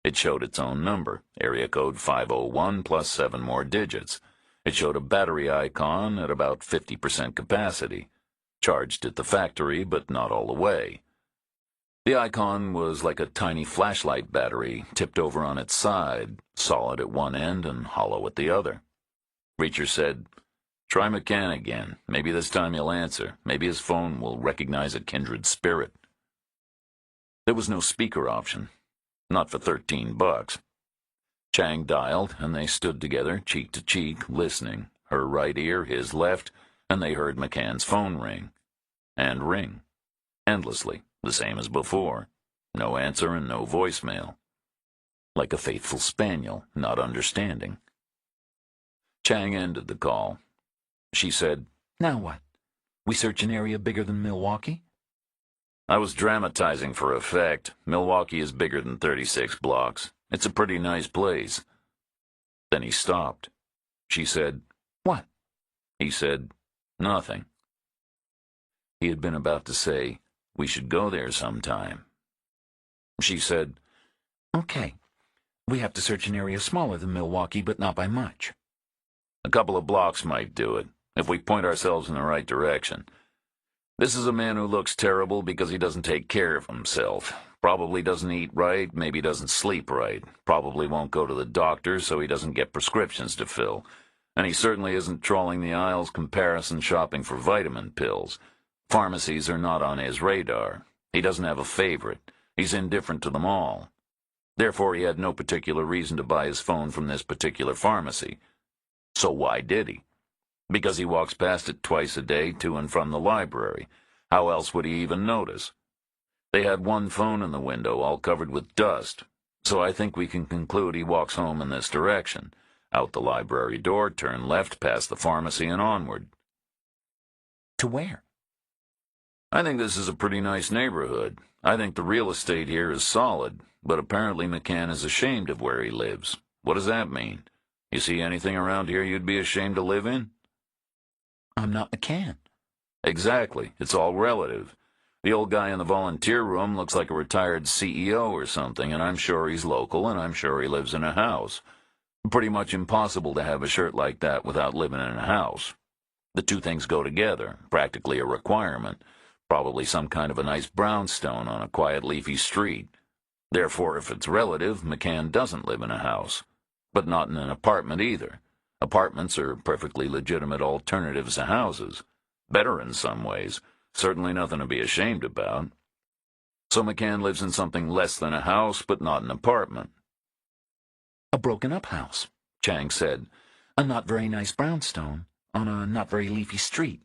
It showed its own number, area code 501 plus 7 more digits. It showed a battery icon at about 50% capacity, charged at the factory but not all the way. The icon was like a tiny flashlight battery tipped over on its side, solid at one end and hollow at the other. Reacher said, "Try McCann again. Maybe this time he'll answer. Maybe his phone will recognize a kindred spirit." There was no speaker option. Not for $13. Chang dialed, and they stood together, cheek to cheek, listening, her right ear, his left, and they heard McCann's phone ring. And ring. Endlessly, the same as before. No answer and no voicemail. Like a faithful spaniel, not understanding. Chang ended the call. She said, "Now what? We search an area bigger than Milwaukee?" "I was dramatizing for effect. Milwaukee is bigger than 36 blocks. It's a pretty nice place." Then he stopped. She said, "What?" He said, "Nothing." He had been about to say, "We should go there sometime." She said, "Okay. We have to search an area smaller than Milwaukee, but not by much." "A couple of blocks might do it, if we point ourselves in the right direction. This is a man who looks terrible because he doesn't take care of himself. Probably doesn't eat right, maybe doesn't sleep right. Probably won't go to the doctor so he doesn't get prescriptions to fill. And he certainly isn't trawling the aisles comparison shopping for vitamin pills. Pharmacies are not on his radar. He doesn't have a favorite. He's indifferent to them all. Therefore, he had no particular reason to buy his phone from this particular pharmacy. So why did he? Because he walks past it twice a day to and from the library. How else would he even notice? They had one phone in the window, all covered with dust. So I think we can conclude he walks home in this direction. Out the library door, turn left past the pharmacy and onward. To where? I think this is a pretty nice neighborhood. I think the real estate here is solid, but apparently McCann is ashamed of where he lives. What does that mean? You see anything around here you'd be ashamed to live in? I'm not McCann. Exactly. It's all relative. The old guy in the volunteer room looks like a retired CEO or something, and I'm sure he's local, and I'm sure he lives in a house. Pretty much impossible to have a shirt like that without living in a house. The two things go together, practically a requirement. Probably some kind of a nice brownstone on a quiet, leafy street. Therefore, if it's relative, McCann doesn't live in a house. But not in an apartment either. Apartments are perfectly legitimate alternatives to houses. Better in some ways. Certainly nothing to be ashamed about. So McCann lives in something less than a house, but not an apartment. A broken-up house. Chang said. A not very nice brownstone on a not very leafy street,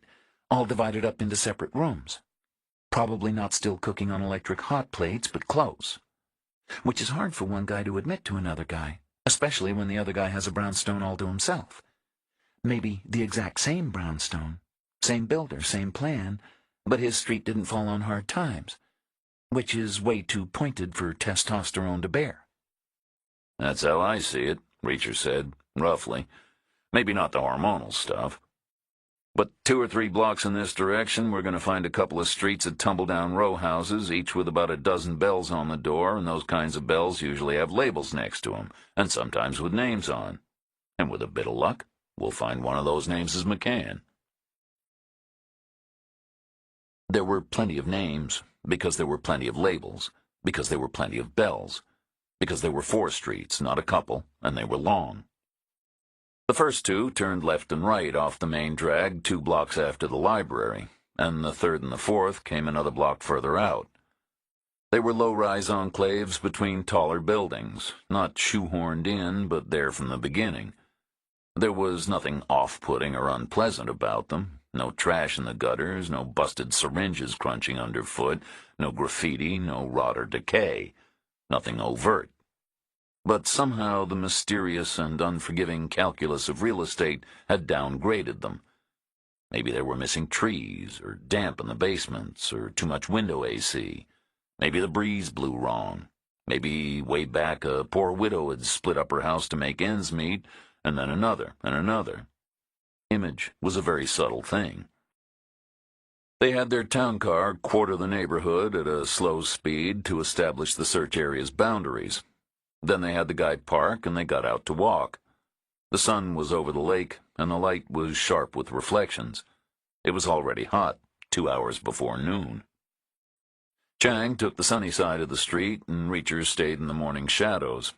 all divided up into separate rooms. Probably not still cooking on electric hot plates, but close. Which is hard for one guy to admit to another guy, especially when the other guy has a brownstone all to himself. Maybe the exact same brownstone, same builder, same plan, but his street didn't fall on hard times, which is way too pointed for testosterone to bear. That's how I see it, Reacher said, roughly. Maybe not the hormonal stuff. But 2 or 3 blocks in this direction, we're going to find a couple of streets of tumble-down row houses, each with about a dozen bells on the door, and those kinds of bells usually have labels next to them, and sometimes with names on. And with a bit of luck, we'll find one of those names is McCann. There were plenty of names, because there were plenty of labels, because there were plenty of bells, because there were 4 streets, not a couple, and they were long. The first 2 turned left and right off the main drag 2 blocks after the library, and the third and the fourth came another block further out. They were low-rise enclaves between taller buildings, not shoehorned in, but there from the beginning. There was nothing off-putting or unpleasant about them, no trash in the gutters, no busted syringes crunching underfoot, no graffiti, no rot or decay, nothing overt. But somehow the mysterious and unforgiving calculus of real estate had downgraded them. Maybe there were missing trees, or damp in the basements, or too much window AC. Maybe the breeze blew wrong. Maybe way back a poor widow had split up her house to make ends meet, and then another, and another. Image was a very subtle thing. They had their town car quarter the neighborhood at a slow speed to establish the search area's boundaries. Then they had the guy park, and they got out to walk. The sun was over the lake, and the light was sharp with reflections. It was already hot, 2 hours before noon. Chang took the sunny side of the street, and Reacher stayed in the morning shadows.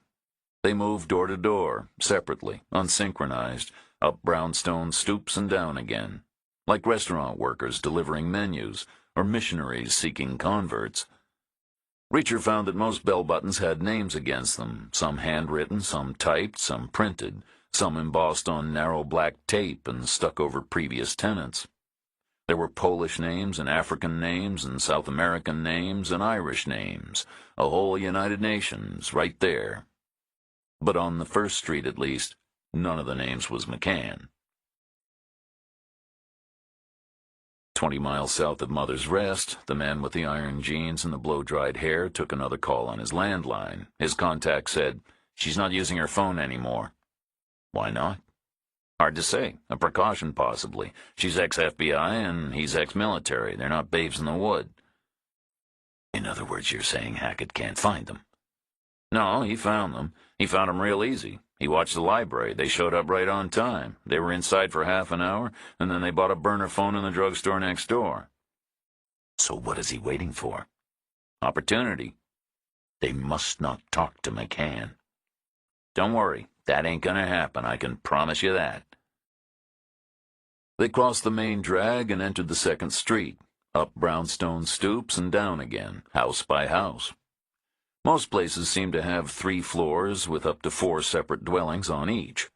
They moved door to door, separately, unsynchronized, up brownstone stoops and down again, like restaurant workers delivering menus, or missionaries seeking converts. Reacher found that most bell buttons had names against them, some handwritten, some typed, some printed, some embossed on narrow black tape and stuck over previous tenants. There were Polish names and African names and South American names and Irish names, a whole United Nations right there. But on the first street, at least, none of the names was McCann. 20 miles south of Mother's Rest, the man with the iron jeans and the blow-dried hair took another call on his landline. His contact said, "She's not using her phone anymore." "Why not?" "Hard to say. A precaution, possibly. She's ex-FBI and he's ex-military. They're not babes in the wood." "In other words, you're saying Hackett can't find them?" "No, he found them. He found them real easy. He watched the library. They showed up right on time. They were inside for half an hour, and then they bought a burner phone in the drugstore next door." "So what is he waiting for?" "Opportunity." "They must not talk to McCann." "Don't worry. That ain't gonna happen. I can promise you that." They crossed the main drag and entered the second street, up brownstone stoops and down again, house by house. Most places seemed to have 3 floors with up to 4 separate dwellings on each.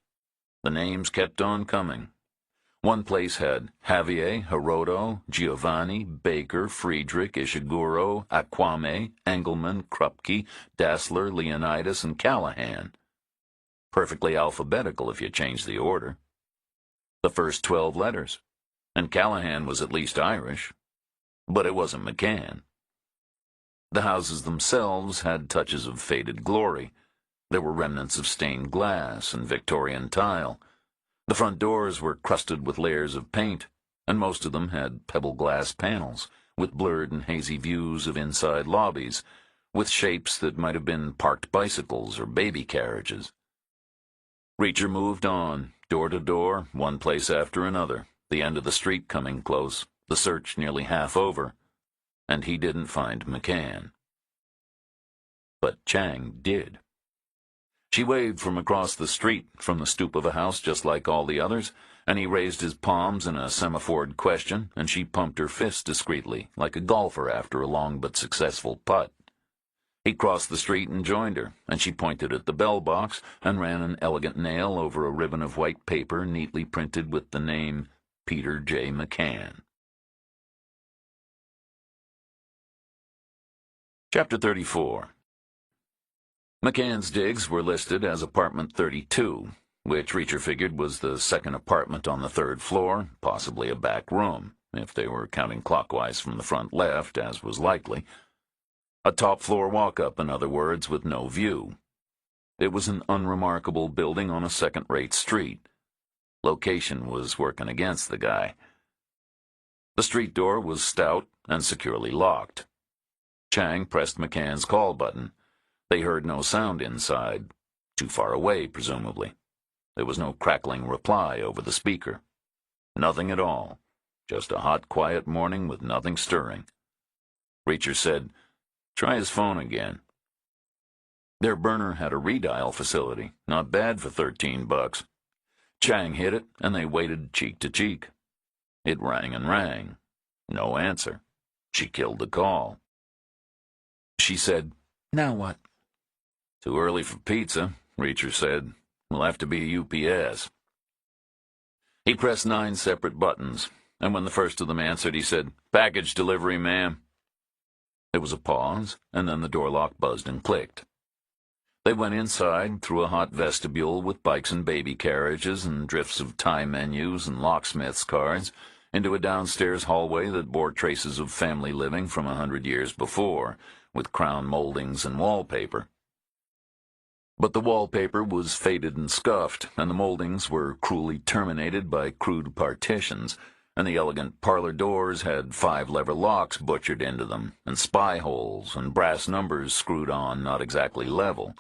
The names kept on coming. One place had Javier, Hiroto, Giovanni, Baker, Friedrich, Ishiguro, Aquame, Engelman, Krupke, Dassler, Leonidas, and Callahan. Perfectly alphabetical if you change the order. The first 12 letters. And Callahan was at least Irish. But it wasn't McCann. The houses themselves had touches of faded glory. There were remnants of stained glass and Victorian tile. The front doors were crusted with layers of paint, and most of them had pebble glass panels, with blurred and hazy views of inside lobbies, with shapes that might have been parked bicycles or baby carriages. Reacher moved on, door to door, one place after another, the end of the street coming close, the search nearly half over. And he didn't find McCann. But Chang did. She waved from across the street, from the stoop of a house just like all the others, and he raised his palms in a semaphored question, and she pumped her fist discreetly, like a golfer after a long but successful putt. He crossed the street and joined her, and she pointed at the bell box and ran an elegant nail over a ribbon of white paper neatly printed with the name Peter J. McCann. Chapter 34. McCann's digs were listed as apartment 32, which Reacher figured was the second apartment on the third floor, possibly a back room, if they were counting clockwise from the front left, as was likely. A top-floor walk-up, in other words, with no view. It was an unremarkable building on a second-rate street. Location was working against the guy. The street door was stout and securely locked. Chang pressed McCann's call button. They heard no sound inside. Too far away, presumably. There was no crackling reply over the speaker. Nothing at all. Just a hot, quiet morning with nothing stirring. Reacher said, "Try his phone again." Their burner had a redial facility, not bad for $13. Chang hit it, and they waited cheek to cheek. It rang and rang. No answer. She killed the call. She said, "Now what?" "Too early for pizza," Reacher said. "Will have to be a UPS." He pressed 9 separate buttons, and when the first of them answered, he said, "Package delivery, ma'am." There was a pause, and then the door lock buzzed and clicked. They went inside, through a hot vestibule with bikes and baby carriages and drifts of tie menus and locksmiths' cards, into a downstairs hallway that bore traces of family living from 100 years before, with crown moldings and wallpaper. But the wallpaper was faded and scuffed, and the moldings were cruelly terminated by crude partitions, and the elegant parlor doors had 5-lever locks butchered into them, and spy holes, and brass numbers screwed on not exactly level.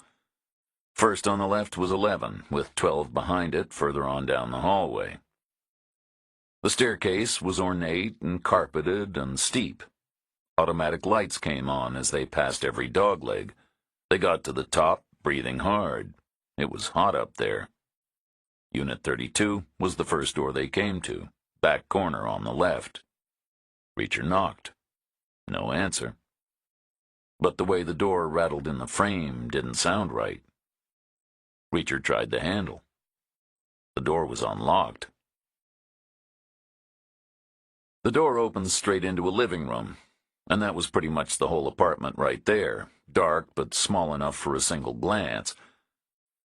First on the left was 11, with 12 behind it further on down the hallway. The staircase was ornate and carpeted and steep. Automatic lights came on as they passed every dogleg. They got to the top, breathing hard. It was hot up there. Unit 32 was the first door they came to, back corner on the left. Reacher knocked. No answer. But the way the door rattled in the frame didn't sound right. Reacher tried the handle. The door was unlocked. The door opened straight into a living room, and that was pretty much the whole apartment right there, dark but small enough for a single glance.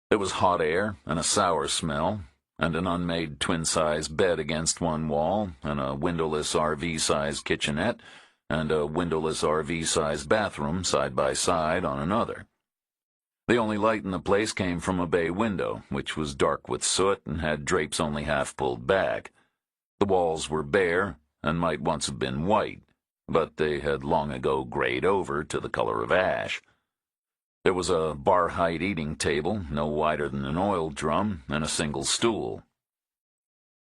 There was hot air and a sour smell, and an unmade twin-size bed against one wall, and a windowless RV-size kitchenette, and a windowless RV-size bathroom side by side on another. The only light in the place came from a bay window, which was dark with soot and had drapes only half pulled back. The walls were bare, and might once have been white, but they had long ago grayed over to the color of ash. There was a bar-height eating table, no wider than an oil drum, and a single stool.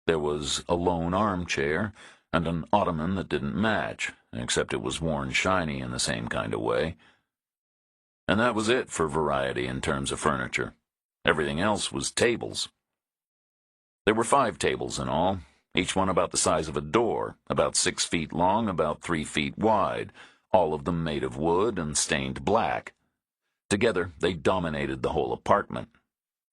There was a lone armchair, and an ottoman that didn't match, except it was worn shiny in the same kind of way. And that was it for variety in terms of furniture. Everything else was tables. There were 5 tables in all, each one about the size of a door, about 6 feet long, about 3 feet wide, all of them made of wood and stained black. Together, they dominated the whole apartment.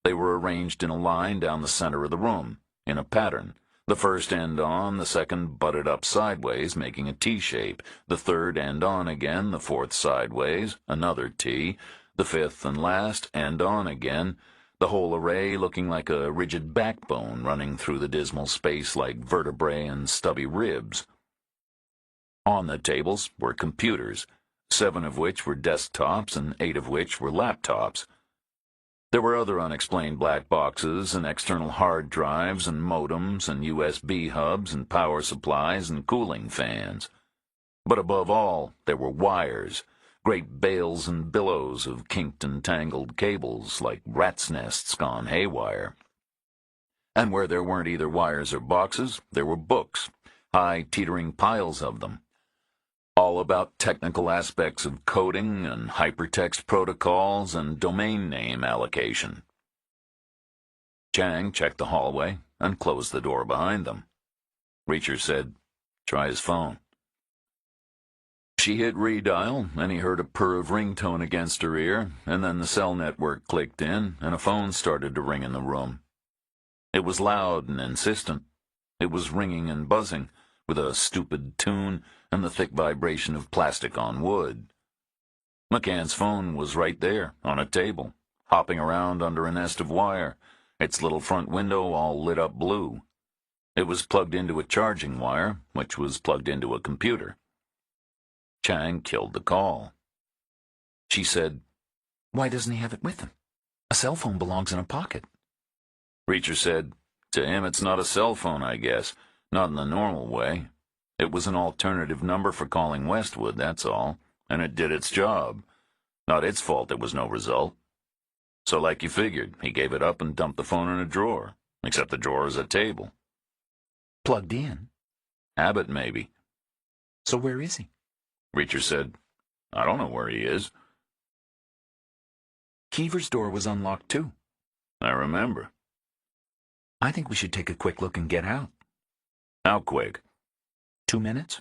They were arranged in a line down the center of the room, in a pattern. The first end on, the second butted up sideways, making a T shape, the third end on again, the fourth sideways, another T, the fifth and last end on again, the whole array looking like a rigid backbone running through the dismal space like vertebrae and stubby ribs. On the tables were computers, 7 of which were desktops and 8 of which were laptops. There were other unexplained black boxes and external hard drives and modems and USB hubs and power supplies and cooling fans. But above all, there were wires, great bales and billows of kinked and tangled cables like rats' nests gone haywire. And where there weren't either wires or boxes, there were books, high teetering piles of them, all about technical aspects of coding and hypertext protocols and domain name allocation. Chang checked the hallway and closed the door behind them. Reacher said, "Try his phone." She hit redial, and he heard a purr of ringtone against her ear, and then the cell network clicked in, and a phone started to ring in the room. It was loud and insistent. It was ringing and buzzing, with a stupid tune and the thick vibration of plastic on wood. McCann's phone was right there, on a table, hopping around under a nest of wire, its little front window all lit up blue. It was plugged into a charging wire, which was plugged into a computer. Chang killed the call. She said, "Why doesn't he have it with him? A cell phone belongs in a pocket." Reacher said, "To him it's not a cell phone, I guess. Not in the normal way. It was an alternative number for calling Westwood, that's all. And it did its job. Not its fault there was no result. So like you figured, he gave it up and dumped the phone in a drawer. Except the drawer is a table." "Plugged in?" "Habit, maybe." "So where is he?" Reacher said, "I don't know where he is." Keever's door was unlocked too. "I remember." "I think we should take a quick look and get out." "How quick?" 2 minutes?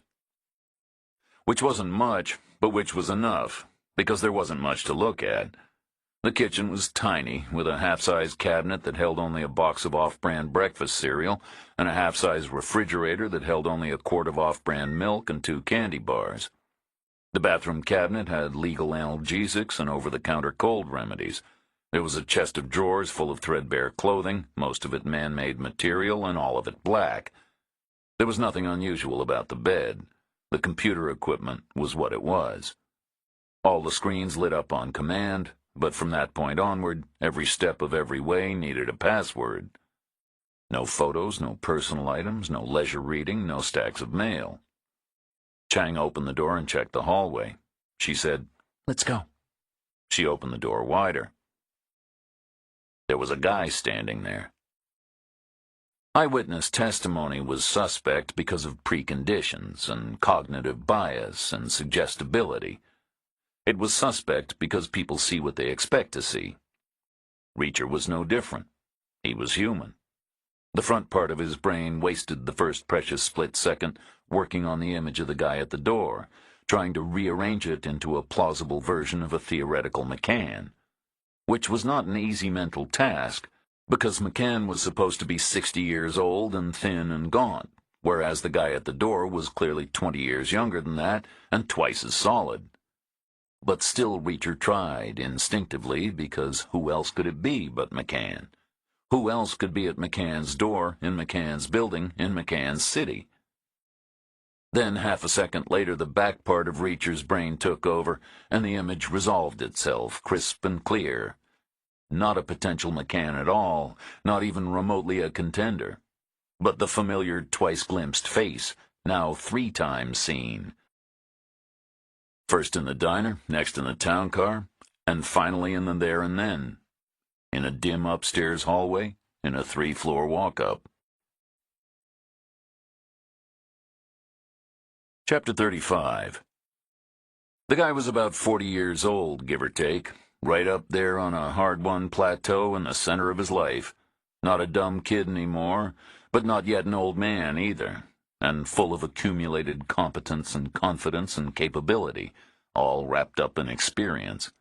Which wasn't much, but which was enough, because there wasn't much to look at. The kitchen was tiny, with a half-size cabinet that held only a box of off-brand breakfast cereal, and a half-size refrigerator that held only a quart of off-brand milk and 2 candy bars. The bathroom cabinet had legal analgesics and over-the-counter cold remedies. There was a chest of drawers full of threadbare clothing, most of it man-made material and all of it black. There was nothing unusual about the bed. The computer equipment was what it was. All the screens lit up on command, but from that point onward, every step of every way needed a password. No photos, no personal items, no leisure reading, no stacks of mail. Chang opened the door and checked the hallway. She said, "Let's go." She opened the door wider. There was a guy standing there. Eyewitness testimony was suspect because of preconditions and cognitive bias and suggestibility. It was suspect because people see what they expect to see. Reacher was no different. He was human. The front part of his brain wasted the first precious split second working on the image of the guy at the door, trying to rearrange it into a plausible version of a theoretical McCann, which was not an easy mental task, because McCann was supposed to be 60 years old and thin and gaunt, whereas the guy at the door was clearly 20 years younger than that and twice as solid. But still Reacher tried, instinctively, because who else could it be but McCann? Who else could be at McCann's door, in McCann's building, in McCann's city? Then, half a second later, the back part of Reacher's brain took over, and the image resolved itself, crisp and clear. Not a potential McCann at all, not even remotely a contender. But the familiar twice-glimpsed face, now 3 times seen. First in the diner, next in the town car, and finally in the there and then. In a dim upstairs hallway, in a 3-floor walk-up. Chapter 35. The guy was about 40 years old, give or take, right up there on a hard-won plateau in the center of his life. Not a dumb kid anymore, but not yet an old man either, and full of accumulated competence and confidence and capability, all wrapped up in experience.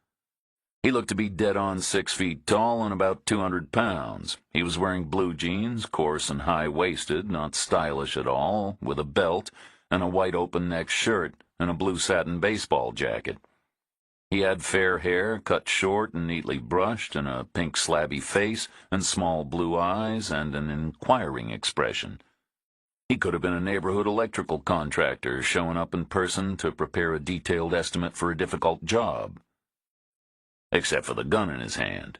He looked to be dead-on 6 feet tall and about 200 pounds. He was wearing blue jeans, coarse and high-waisted, not stylish at all, with a belt, and a white open-neck shirt, and a blue satin baseball jacket. He had fair hair, cut short and neatly brushed, and a pink slabby face, and small blue eyes, and an inquiring expression. He could have been a neighborhood electrical contractor showing up in person to prepare a detailed estimate for a difficult job. Except for the gun in his hand,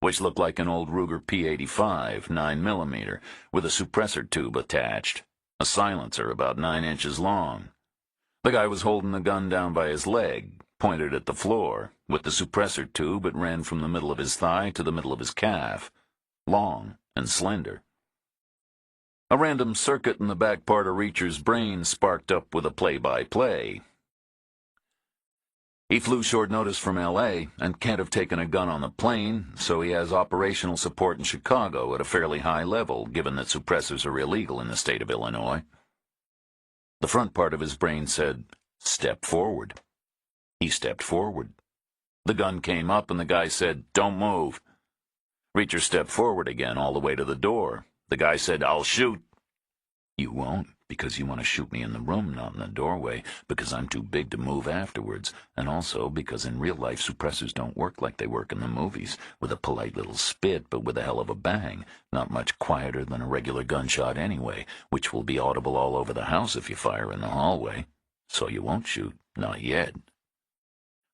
which looked like an old Ruger P85, 9mm, with a suppressor tube attached, a silencer about 9 inches long. The guy was holding the gun down by his leg, pointed at the floor. With the suppressor tube, it ran from the middle of his thigh to the middle of his calf, long and slender. A random circuit in the back part of Reacher's brain sparked up with a play-by-play. He flew short notice from L.A. and can't have taken a gun on the plane, so he has operational support in Chicago at a fairly high level, given that suppressors are illegal in the state of Illinois. The front part of his brain said, "Step forward." He stepped forward. The gun came up and the guy said, "Don't move." Reacher stepped forward again all the way to the door. The guy said, "I'll shoot." "You won't, because you want to shoot me in the room, not in the doorway, because I'm too big to move afterwards, and also because in real life suppressors don't work like they work in the movies, with a polite little spit but with a hell of a bang, not much quieter than a regular gunshot anyway, which will be audible all over the house if you fire in the hallway. So you won't shoot, not yet."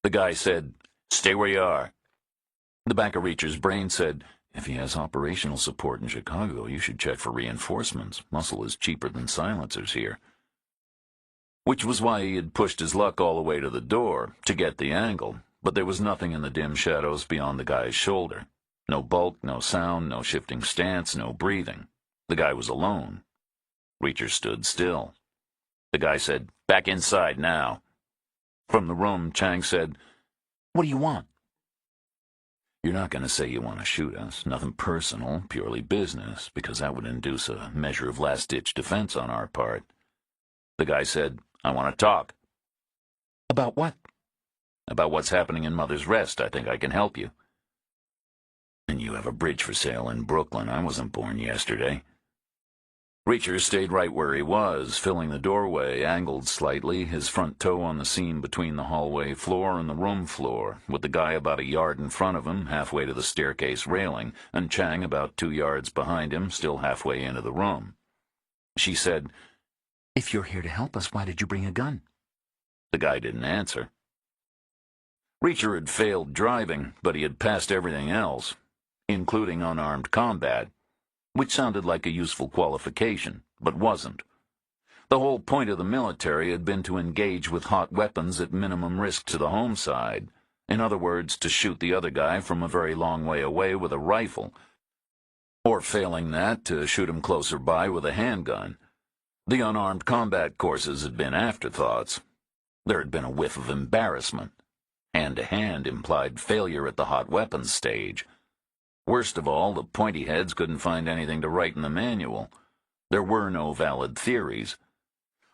The guy said, "Stay where you are." The back of Reacher's brain said, if he has operational support in Chicago, you should check for reinforcements. Muscle is cheaper than silencers here. Which was why he had pushed his luck all the way to the door, to get the angle, but there was nothing in the dim shadows beyond the guy's shoulder. No bulk, no sound, no shifting stance, no breathing. The guy was alone. Reacher stood still. The guy said, "Back inside now." From the room, Chang said, "What do you want?" "You're not going to say you want to shoot us. Nothing personal, purely business, because that would induce a measure of last-ditch defense on our part." The guy said, "I want to talk." "About what?" "About what's happening in Mother's Rest. I think I can help you." "And you have a bridge for sale in Brooklyn. I wasn't born yesterday." Reacher stayed right where he was, filling the doorway, angled slightly, his front toe on the seam between the hallway floor and the room floor, with the guy about a yard in front of him, halfway to the staircase railing, and Chang about 2 yards behind him, still halfway into the room. She said, "If you're here to help us, why did you bring a gun?" The guy didn't answer. Reacher had failed driving, but he had passed everything else, including unarmed combat, which sounded like a useful qualification, but wasn't. The whole point of the military had been to engage with hot weapons at minimum risk to the home side. In other words, to shoot the other guy from a very long way away with a rifle, or failing that, to shoot him closer by with a handgun. The unarmed combat courses had been afterthoughts. There had been a whiff of embarrassment. Hand-to-hand implied failure at the hot weapons stage. Worst of all, the pointy heads couldn't find anything to write in the manual. There were no valid theories.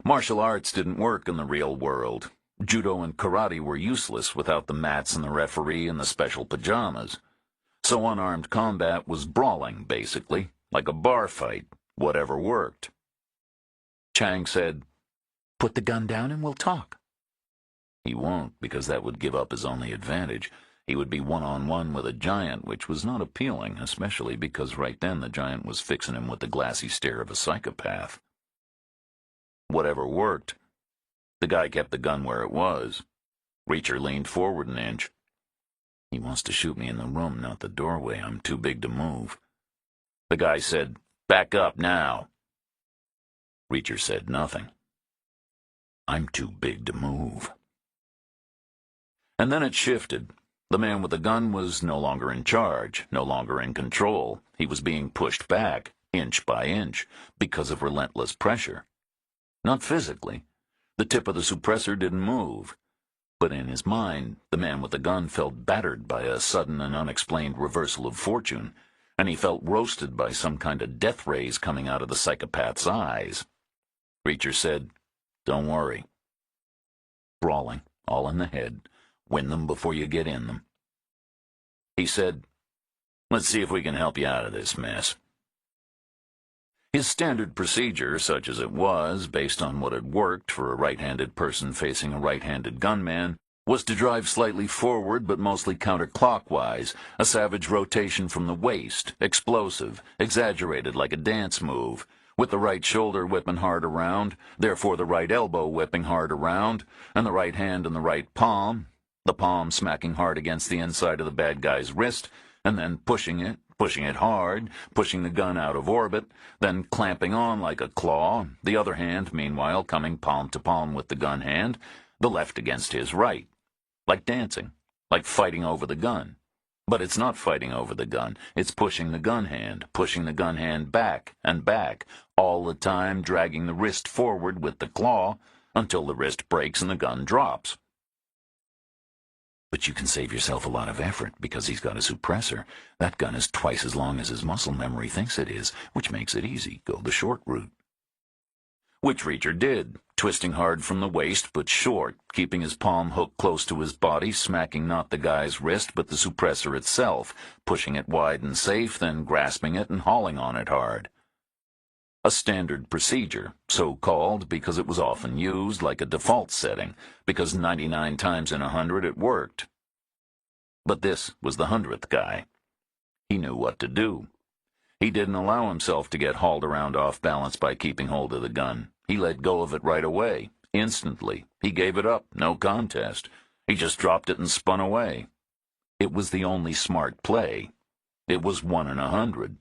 Martial arts didn't work in the real world. Judo and karate were useless without the mats and the referee and the special pajamas. So unarmed combat was brawling, basically, like a bar fight, whatever worked. Chang said, "Put the gun down and we'll talk." He won't, because that would give up his only advantage. He would be one-on-one with a giant, which was not appealing, especially because right then the giant was fixing him with the glassy stare of a psychopath. Whatever worked. The guy kept the gun where it was. Reacher leaned forward an inch. "He wants to shoot me in the room, not the doorway. I'm too big to move." The guy said, "Back up now." Reacher said nothing. "I'm too big to move." And then it shifted. The man with the gun was no longer in charge, no longer in control. He was being pushed back, inch by inch, because of relentless pressure. Not physically. The tip of the suppressor didn't move. But in his mind, the man with the gun felt battered by a sudden and unexplained reversal of fortune, and he felt roasted by some kind of death rays coming out of the psychopath's eyes. Reacher said, "Don't worry." Brawling, all in the head. Win them before you get in them. He said, "Let's see if we can help you out of this mess." His standard procedure, such as it was, based on what had worked for a right-handed person facing a right-handed gunman, was to drive slightly forward but mostly counterclockwise, a savage rotation from the waist, explosive, exaggerated like a dance move, with the right shoulder whipping hard around, therefore the right elbow whipping hard around, and the right hand in the right palm, the palm smacking hard against the inside of the bad guy's wrist, and then pushing it hard, pushing the gun out of orbit, then clamping on like a claw, the other hand, meanwhile, coming palm to palm with the gun hand, the left against his right. Like dancing, like fighting over the gun. But it's not fighting over the gun, it's pushing the gun hand back and back, all the time dragging the wrist forward with the claw, until the wrist breaks and the gun drops. But you can save yourself a lot of effort, because he's got a suppressor. That gun is twice as long as his muscle memory thinks it is, which makes it easy. Go the short route. which Reacher did, twisting hard from the waist but short, keeping his palm hooked close to his body, smacking not the guy's wrist but the suppressor itself, pushing it wide and safe, then grasping it and hauling on it hard. A standard procedure, so called because it was often used like a default setting, because 99 times in 100 it worked. But this was the 100th guy. He knew what to do. He didn't allow himself to get hauled around off balance by keeping hold of the gun. He let go of it right away, instantly. He gave it up, no contest. He just dropped it and spun away. It was the only smart play. It was 1 in 100.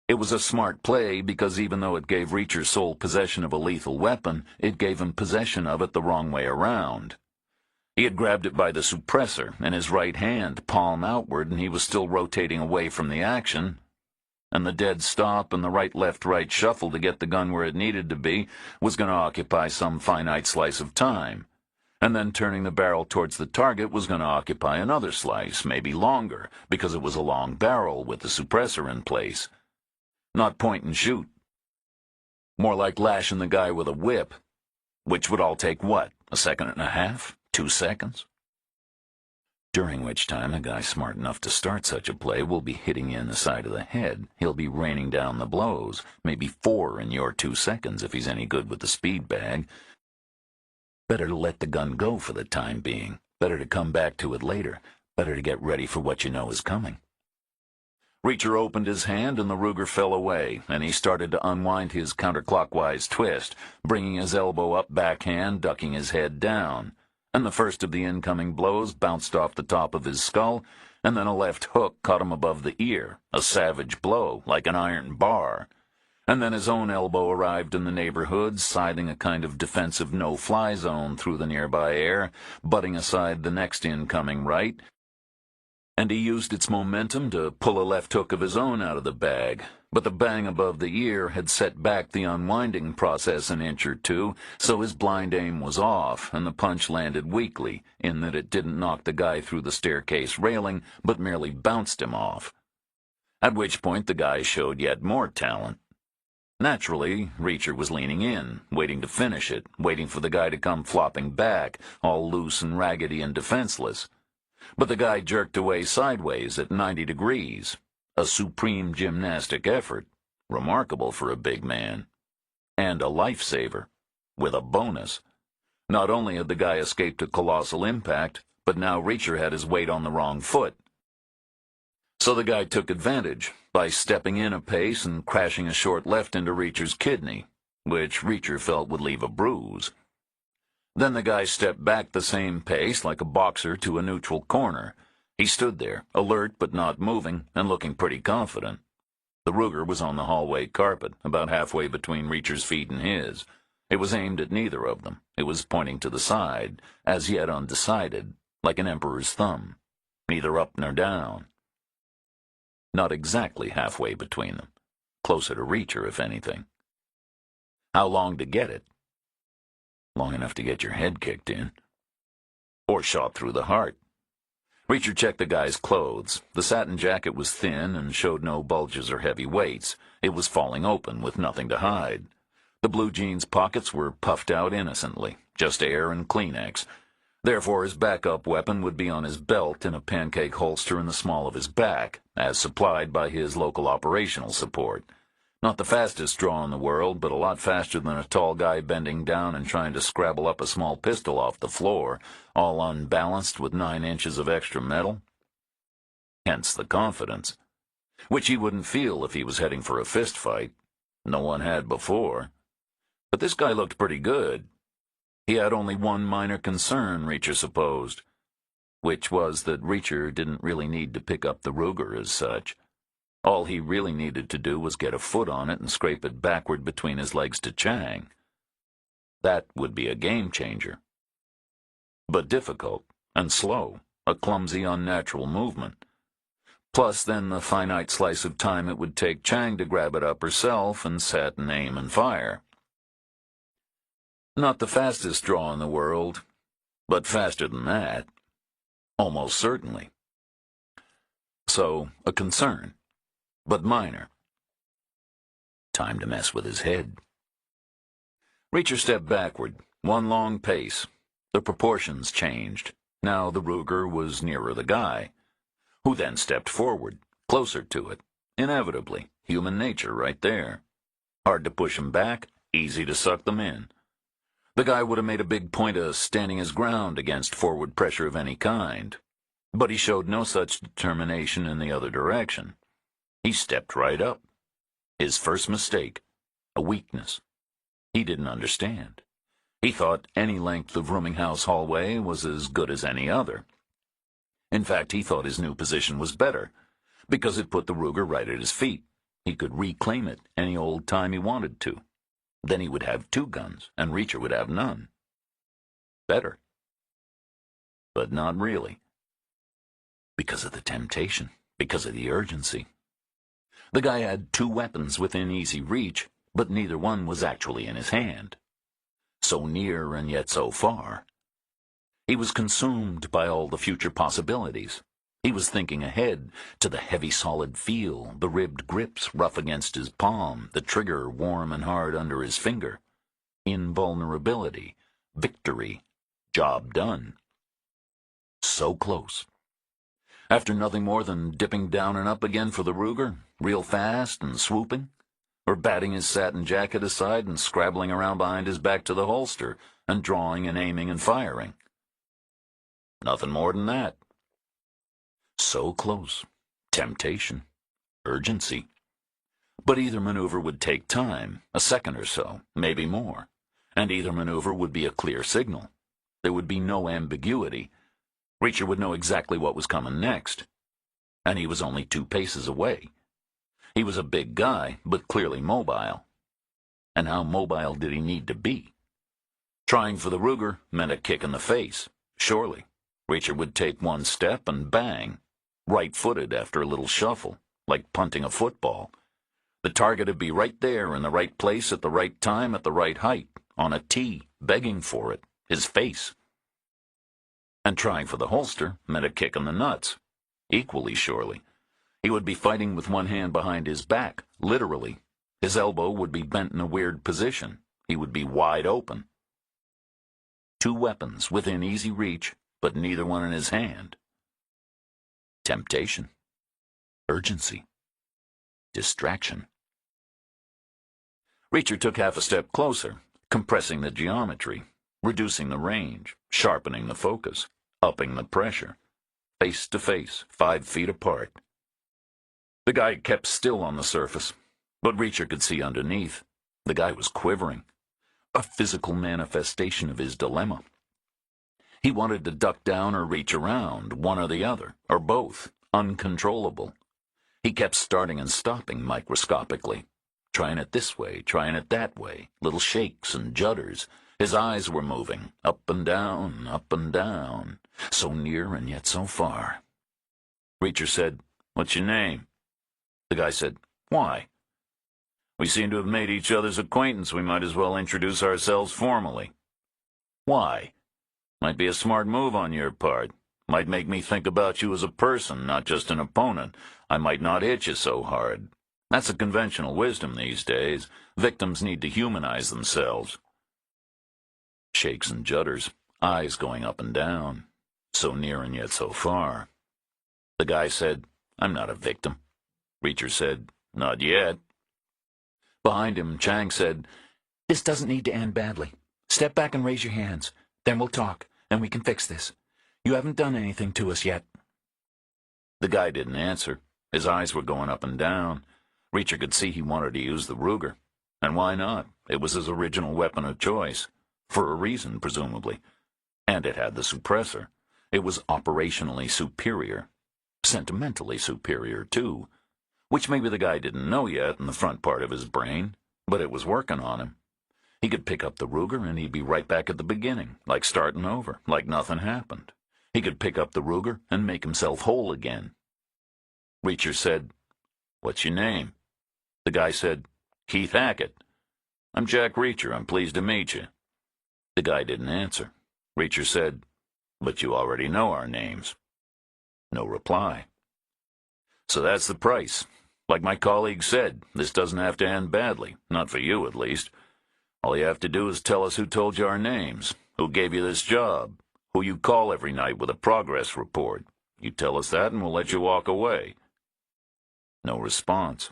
It was a smart play because even though it gave Reacher sole possession of a lethal weapon, it gave him possession of it the wrong way around. He had grabbed it by the suppressor in his right hand, palm outward, and he was still rotating away from the action. And the dead stop and the right-left-right shuffle to get the gun where it needed to be was going to occupy some finite slice of time. And then turning the barrel towards the target was going to occupy another slice, maybe longer, because it was a long barrel with the suppressor in place. Not point and shoot. More like lashing the guy with a whip, which would all take what, a second and a half? 2 seconds? During which time a guy smart enough to start such a play will be hitting you in the side of the head. He'll be raining down the blows, maybe 4 in your 2 seconds if he's any good with the speed bag. Better to let the gun go for the time being. Better to come back to it later. Better to get ready for what you know is coming. Reacher opened his hand and the Ruger fell away, and he started to unwind his counterclockwise twist, bringing his elbow up backhand, ducking his head down. And the first of the incoming blows bounced off the top of his skull, and then a left hook caught him above the ear, a savage blow, like an iron bar. And then his own elbow arrived in the neighborhood, scything a kind of defensive no-fly zone through the nearby air, butting aside the next incoming right, and he used its momentum to pull a left hook of his own out of the bag. But the bang above the ear had set back the unwinding process an inch or two, so his blind aim was off, and the punch landed weakly, in that it didn't knock the guy through the staircase railing, but merely bounced him off. At which point the guy showed yet more talent. Naturally, Reacher was leaning in, waiting to finish it, waiting for the guy to come flopping back, all loose and raggedy and defenseless. But the guy jerked away sideways at 90 degrees. A supreme gymnastic effort, remarkable for a big man. And a lifesaver, with a bonus. Not only had the guy escaped a colossal impact, but now Reacher had his weight on the wrong foot. So the guy took advantage by stepping in a pace and crashing a short left into Reacher's kidney, which Reacher felt would leave a bruise. Then the guy stepped back the same pace, like a boxer to a neutral corner. He stood there, alert but not moving, and looking pretty confident. The Ruger was on the hallway carpet, about halfway between Reacher's feet and his. It was aimed at neither of them. It was pointing to the side, as yet undecided, like an emperor's thumb, neither up nor down. Not exactly halfway between them. Closer to Reacher, if anything. How long to get it? Long enough to get your head kicked in. Or shot through the heart. Reacher checked the guy's clothes. The satin jacket was thin and showed no bulges or heavy weights. It was falling open with nothing to hide. The blue jeans pockets were puffed out innocently, just air and Kleenex. Therefore his backup weapon would be on his belt in a pancake holster in the small of his back, as supplied by his local operational support. Not the fastest draw in the world, but a lot faster than a tall guy bending down and trying to scrabble up a small pistol off the floor, all unbalanced with 9 inches of extra metal. Hence the confidence, which he wouldn't feel if he was heading for a fist fight. No one had before. But this guy looked pretty good. He had only one minor concern, Reacher supposed, which was that Reacher didn't really need to pick up the Ruger as such. All he really needed to do was get a foot on it and scrape it backward between his legs to Chang. That would be a game-changer. But difficult and slow, a clumsy, unnatural movement. Plus then the finite slice of time it would take Chang to grab it up herself and set and aim and fire. Not the fastest draw in the world, but faster than that. Almost certainly. So, a concern. But minor. Time to mess with his head. Reacher stepped backward, one long pace. The proportions changed. Now the Ruger was nearer the guy, who then stepped forward, closer to it. Inevitably, human nature right there. Hard to push him back, easy to suck them in. The guy would have made a big point of standing his ground against forward pressure of any kind, but he showed no such determination in the other direction. He stepped right up. His first mistake, a weakness. He didn't understand. He thought any length of rooming house hallway was as good as any other. In fact, he thought his new position was better, because it put the Ruger right at his feet. He could reclaim it any old time he wanted to. Then he would have 2 guns, and Reacher would have none. Better. But not really. Because of the temptation, because of the urgency. The guy had 2 weapons within easy reach, but neither one was actually in his hand. So near and yet so far. He was consumed by all the future possibilities. He was thinking ahead to the heavy solid feel, the ribbed grips rough against his palm, the trigger warm and hard under his finger. Invulnerability, victory, job done. So close. After nothing more than dipping down and up again for the Ruger, real fast and swooping, or batting his satin jacket aside and scrabbling around behind his back to the holster, and drawing and aiming and firing. Nothing more than that. So close. Temptation. Urgency. But either maneuver would take time, a second or so, maybe more, and either maneuver would be a clear signal. There would be no ambiguity. Reacher would know exactly what was coming next. And he was only 2 paces away. He was a big guy, but clearly mobile. And how mobile did he need to be? Trying for the Ruger meant a kick in the face, surely. Reacher would take 1 step and bang, right-footed after a little shuffle, like punting a football. The target would be right there in the right place at the right time at the right height, on a tee, begging for it, his face. And trying for the holster meant a kick in the nuts, equally surely. He would be fighting with 1 hand behind his back, literally. His elbow would be bent in a weird position. He would be wide open. 2 weapons within easy reach, but neither one in his hand. Temptation. Urgency. Distraction. Reacher took half a step closer, compressing the geometry, reducing the range, sharpening the focus, upping the pressure. Face to face, 5 feet apart. The guy kept still on the surface, but Reacher could see underneath. The guy was quivering. A physical manifestation of his dilemma. He wanted to duck down or reach around, one or the other, or both, uncontrollable. He kept starting and stopping microscopically, trying it this way, trying it that way, little shakes and judders. His eyes were moving, up and down, so near and yet so far. Reacher said, "What's your name?" The guy said, "Why?" "We seem to have made each other's acquaintance. We might as well introduce ourselves formally." "Why?" "Might be a smart move on your part. Might make me think about you as a person, not just an opponent. I might not hit you so hard. That's a conventional wisdom these days. Victims need to humanize themselves." Shakes and judders, eyes going up and down, so near and yet so far. The guy said, "I'm not a victim." Reacher said, "Not yet." Behind him, Chang said, "This doesn't need to end badly. Step back and raise your hands. Then we'll talk, and we can fix this. You haven't done anything to us yet." The guy didn't answer. His eyes were going up and down. Reacher could see he wanted to use the Ruger. And why not? It was his original weapon of choice. For a reason, presumably. And it had the suppressor. It was operationally superior. Sentimentally superior, too. Which maybe the guy didn't know yet in the front part of his brain. But it was working on him. He could pick up the Ruger and he'd be right back at the beginning, like starting over, like nothing happened. He could pick up the Ruger and make himself whole again. Reacher said, "What's your name?" The guy said, "Keith Hackett." "I'm Jack Reacher. I'm pleased to meet you." The guy didn't answer. Reacher said, "But you already know our names." No reply. "So that's the price. Like my colleague said, this doesn't have to end badly, not for you at least. All you have to do is tell us who told you our names, who gave you this job, who you call every night with a progress report. You tell us that and we'll let you walk away. No response.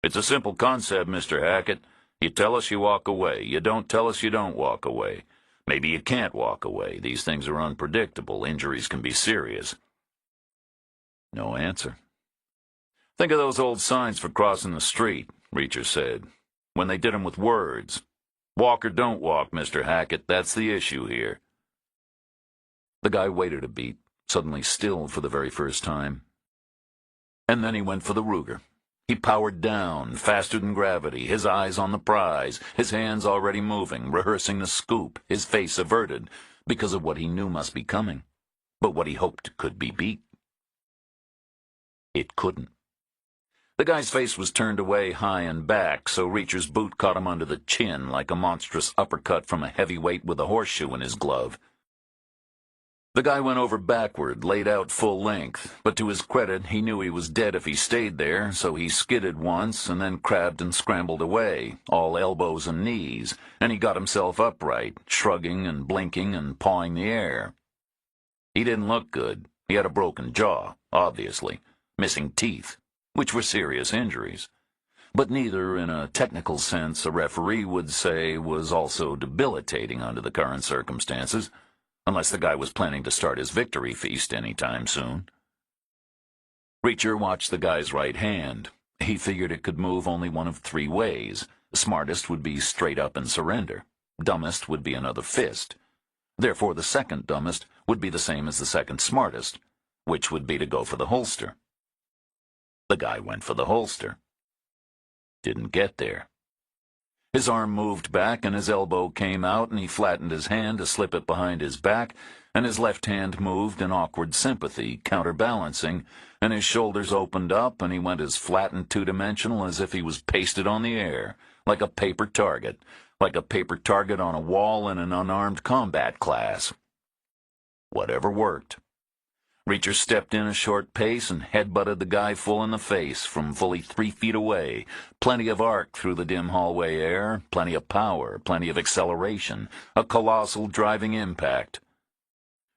It's a simple concept, Mr. Hackett. You tell us, you walk away. You don't tell us, you don't walk away. Maybe you can't walk away. These things are unpredictable. Injuries can be serious. No answer. Think of those old signs for crossing the street, Reacher said, when they did 'em with words. Walk or don't walk, Mr. Hackett. That's the issue here. The guy waited a beat, suddenly still for the very first time. And then he went for the Ruger. He powered down, faster than gravity, his eyes on the prize, his hands already moving, rehearsing the scoop, his face averted, because of what he knew must be coming, but what he hoped could be beat. It couldn't. The guy's face was turned away high and back, so Reacher's boot caught him under the chin like a monstrous uppercut from a heavyweight with a horseshoe in his glove. The guy went over backward, laid out full length, but to his credit, he knew he was dead if he stayed there, so he skidded once and then crabbed and scrambled away, all elbows and knees, and he got himself upright, shrugging and blinking and pawing the air. He didn't look good. He had a broken jaw, obviously, missing teeth, which were serious injuries, but neither, in a technical sense, a referee would say was also debilitating under the current circumstances, unless the guy was planning to start his victory feast any time soon. Reacher watched the guy's right hand. He figured it could move only one of three ways. Smartest would be straight up and surrender. Dumbest would be another fist. Therefore, the second dumbest would be the same as the second smartest, which would be to go for the holster. The guy went for the holster. Didn't get there. His arm moved back and his elbow came out and he flattened his hand to slip it behind his back, and his left hand moved in awkward sympathy, counterbalancing, and his shoulders opened up and he went as flat and two-dimensional as if he was pasted on the air, like a paper target on a wall in an unarmed combat class. Whatever worked. Reacher stepped in a short pace and headbutted the guy full in the face from fully 3 feet away. Plenty of arc through the dim hallway air, plenty of power, plenty of acceleration, a colossal driving impact.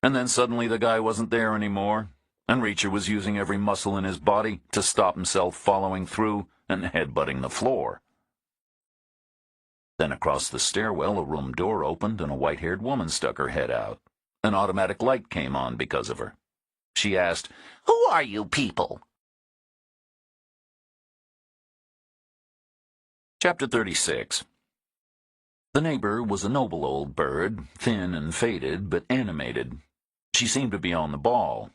And then suddenly the guy wasn't there anymore, and Reacher was using every muscle in his body to stop himself following through and headbutting the floor. Then across the stairwell a room door opened and a white-haired woman stuck her head out. An automatic light came on because of her. She asked, "Who are you people?" Chapter 36. The neighbor was a noble old bird, thin and faded, but animated. She seemed to be on the ball.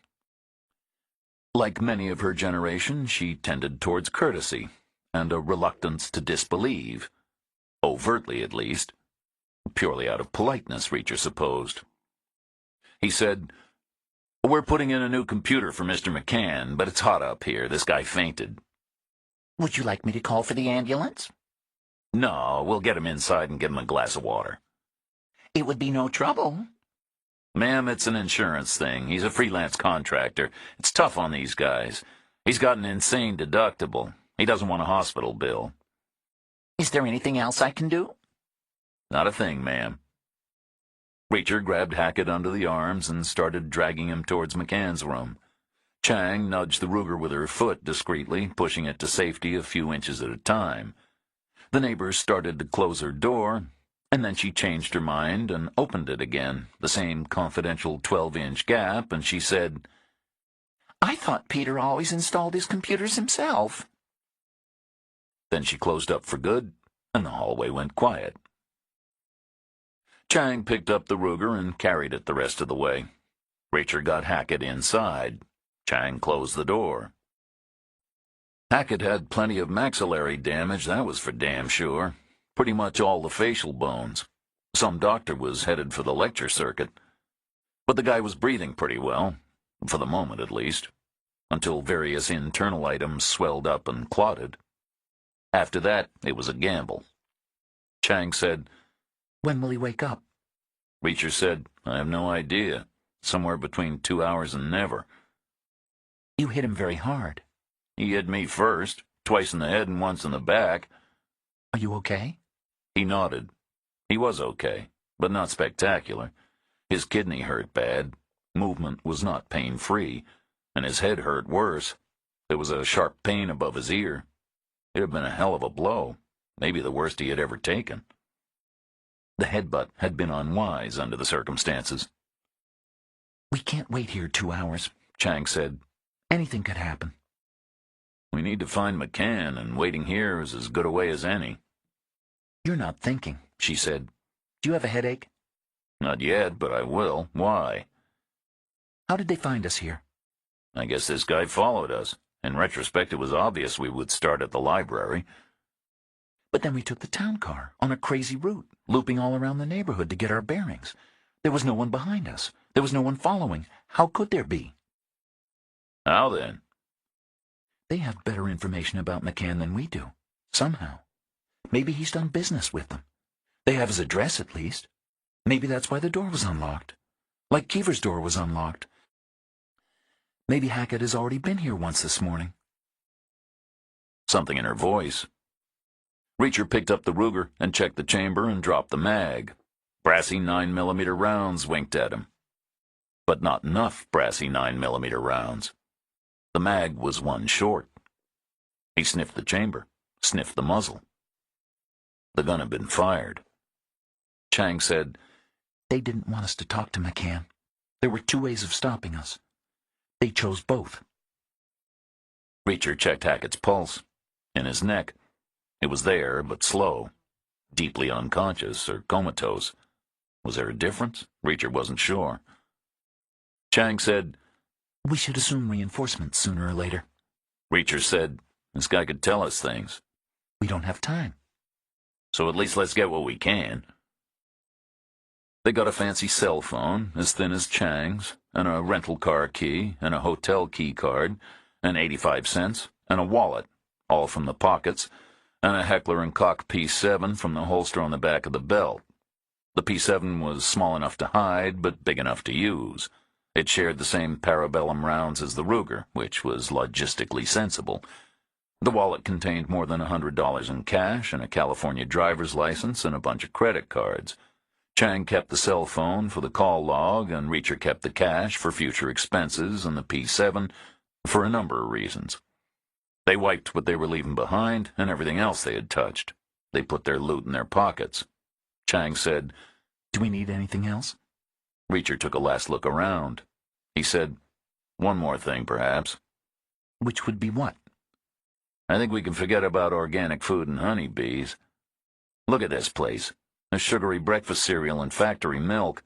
Like many of her generation, she tended towards courtesy, and a reluctance to disbelieve. Overtly, at least. Purely out of politeness, Reacher supposed. He said, "We're putting in a new computer for Mr. McCann, but it's hot up here. This guy fainted." Would you like me to call for the ambulance? No, we'll get him inside and give him a glass of water. It would be no trouble. Ma'am, it's an insurance thing. He's a freelance contractor. It's tough on these guys. He's got an insane deductible. He doesn't want a hospital bill. Is there anything else I can do? Not a thing, ma'am. Reacher grabbed Hackett under the arms and started dragging him towards McCann's room. Chang nudged the Ruger with her foot discreetly, pushing it to safety a few inches at a time. The neighbor started to close her door, and then she changed her mind and opened it again, the same confidential 12-inch gap, and she said, "I thought Peter always installed his computers himself." Then she closed up for good, and the hallway went quiet. Chang picked up the Ruger and carried it the rest of the way. Reacher got Hackett inside. Chang closed the door. Hackett had plenty of maxillary damage, that was for damn sure. Pretty much all the facial bones. Some doctor was headed for the lecture circuit. But the guy was breathing pretty well, for the moment at least, until various internal items swelled up and clotted. After that, it was a gamble. Chang said, "When will he wake up?" Reacher said, "I have no idea. Somewhere between 2 hours and never." "You hit him very hard." "He hit me first, twice in the head and once in the back." "Are you okay?" He nodded. He was okay, but not spectacular. His kidney hurt bad. Movement was not pain-free, and his head hurt worse. There was a sharp pain above his ear. It had been a hell of a blow, maybe the worst he had ever taken. The headbutt had been unwise under the circumstances. "We can't wait here 2 hours," Chang said. "Anything could happen." "We need to find McCann, and waiting here is as good a way as any." "You're not thinking," she said. "Do you have a headache?" "Not yet, but I will. Why?" "How did they find us here?" "I guess this guy followed us. In retrospect, it was obvious we would start at the library." "But then we took the town car on a crazy route, looping all around the neighborhood to get our bearings. There was no one behind us. There was no one following. How could there be?" "How then?" "They have better information about McCann than we do, somehow. Maybe he's done business with them. They have his address, at least. Maybe that's why the door was unlocked. Like Keever's door was unlocked. Maybe Hackett has already been here once this morning." Something in her voice. Reacher picked up the Ruger and checked the chamber and dropped the mag. Brassy 9mm rounds winked at him. But not enough brassy 9mm rounds. The mag was one short. He sniffed the chamber, sniffed the muzzle. The gun had been fired. Chang said, "They didn't want us to talk to McCann. There were 2 ways of stopping us. They chose both." Reacher checked Hackett's pulse. In his neck. It was there, but slow. Deeply unconscious or comatose. Was there a difference? Reacher wasn't sure. Chang said, "We should assume reinforcements sooner or later." Reacher said, "This guy could tell us things." "We don't have time." "So at least let's get what we can." They got a fancy cell phone, as thin as Chang's, and a rental car key, and a hotel key card, and 85 cents, and a wallet, all from the pockets, and a Heckler & Koch P7 from the holster on the back of the belt. The P7 was small enough to hide, but big enough to use. It shared the same parabellum rounds as the Ruger, which was logistically sensible. The wallet contained more than $100 in cash and a California driver's license and a bunch of credit cards. Chang kept the cell phone for the call log, and Reacher kept the cash for future expenses and the P7 for a number of reasons. They wiped what they were leaving behind and everything else they had touched. They put their loot in their pockets. Chang said, "Do we need anything else?" Reacher took a last look around. He said, "One more thing, perhaps." "Which would be what?" "I think we can forget about organic food and honeybees. Look at this place. A sugary breakfast cereal and factory milk.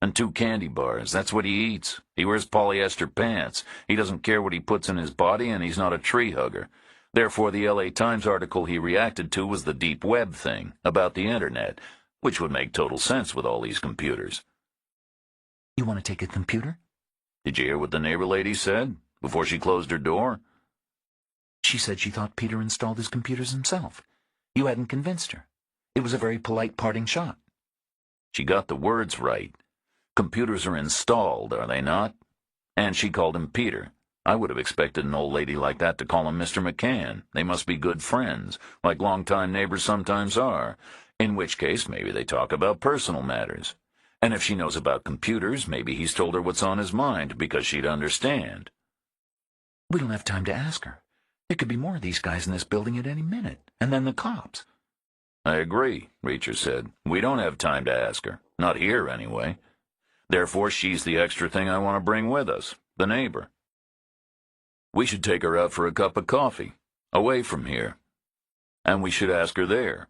And 2 candy bars. That's what he eats. He wears polyester pants. He doesn't care what he puts in his body, and he's not a tree hugger. Therefore, the LA Times article he reacted to was the deep web thing, about the internet, which would make total sense with all these computers." "You want to take a computer?" "Did you hear what the neighbor lady said, before she closed her door?" "She said she thought Peter installed his computers himself. You hadn't convinced her. It was a very polite parting shot." "She got the words right. Computers are installed, are they not? And she called him Peter. I would have expected an old lady like that to call him Mr. McCann. They must be good friends, like longtime neighbors sometimes are, in which case maybe they talk about personal matters. And if she knows about computers, maybe he's told her what's on his mind, because she'd understand." "We don't have time to ask her. There could be more of these guys in this building at any minute, and then the cops." "I agree," Reacher said. "We don't have time to ask her. Not here, anyway. Therefore, she's the extra thing I want to bring with us, the neighbor. We should take her out for a cup of coffee, away from here. And we should ask her there."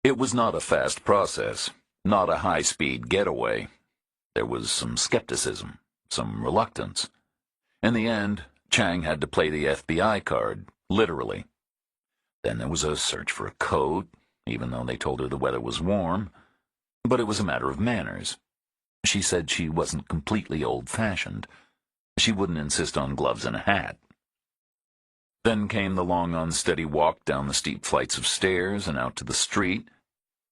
It was not a fast process, not a high-speed getaway. There was some skepticism, some reluctance. In the end, Chang had to play the FBI card, literally. Then there was a search for a coat, even though they told her the weather was warm. But it was a matter of manners. She said she wasn't completely old-fashioned. She wouldn't insist on gloves and a hat. Then came the long, unsteady walk down the steep flights of stairs and out to the street,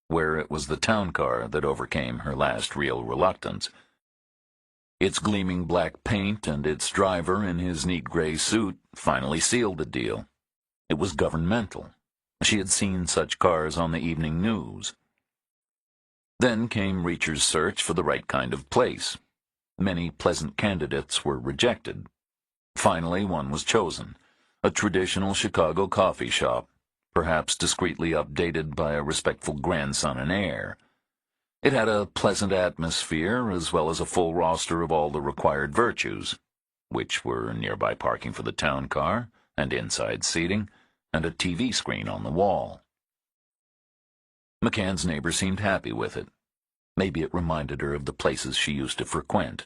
where it was the town car that overcame her last real reluctance. Its gleaming black paint and its driver in his neat gray suit finally sealed the deal. It was governmental. She had seen such cars on the evening news. Then came Reacher's search for the right kind of place. Many pleasant candidates were rejected. Finally, one was chosen, a traditional Chicago coffee shop, perhaps discreetly updated by a respectful grandson and heir. It had a pleasant atmosphere, as well as a full roster of all the required virtues, which were nearby parking for the town car, and inside seating, and a TV screen on the wall. McCann's neighbor seemed happy with it. Maybe it reminded her of the places she used to frequent.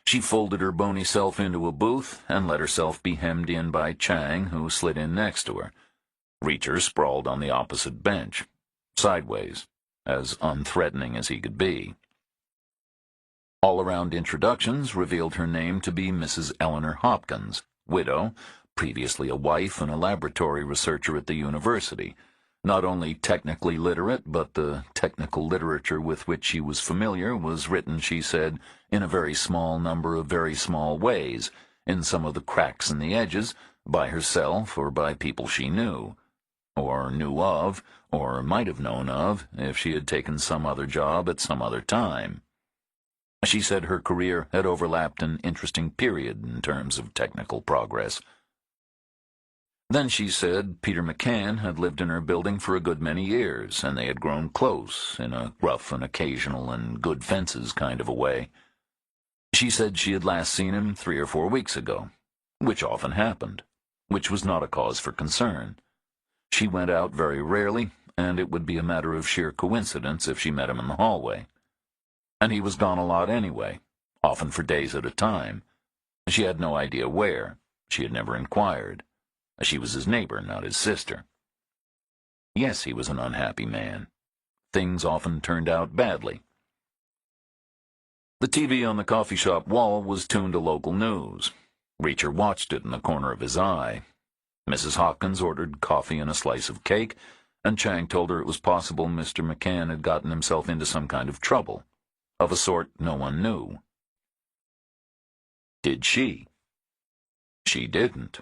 She folded her bony self into a booth and let herself be hemmed in by Chang, who slid in next to her. Reacher sprawled on the opposite bench, sideways, as unthreatening as he could be. All-around introductions revealed her name to be Mrs. Eleanor Hopkins, widow, previously a wife and a laboratory researcher at the university, not only technically literate, but the technical literature with which she was familiar was written, she said, in a very small number of very small ways, in some of the cracks in the edges, by herself or by people she knew, or knew of, or might have known of, if she had taken some other job at some other time. She said her career had overlapped an interesting period in terms of technical progress. Then she said Peter McCann had lived in her building for a good many years, and they had grown close, in a rough and occasional and good fences kind of a way. She said she had last seen him 3 or 4 weeks ago, which often happened, which was not a cause for concern. She went out very rarely, and it would be a matter of sheer coincidence if she met him in the hallway. And he was gone a lot anyway, often for days at a time. She had no idea where. She had never inquired. She was his neighbor, not his sister. Yes, he was an unhappy man. Things often turned out badly. The TV on the coffee shop wall was tuned to local news. Reacher watched it in the corner of his eye. Mrs. Hopkins ordered coffee and a slice of cake, and Chang told her it was possible Mr. McCann had gotten himself into some kind of trouble, of a sort no one knew. Did she? She didn't.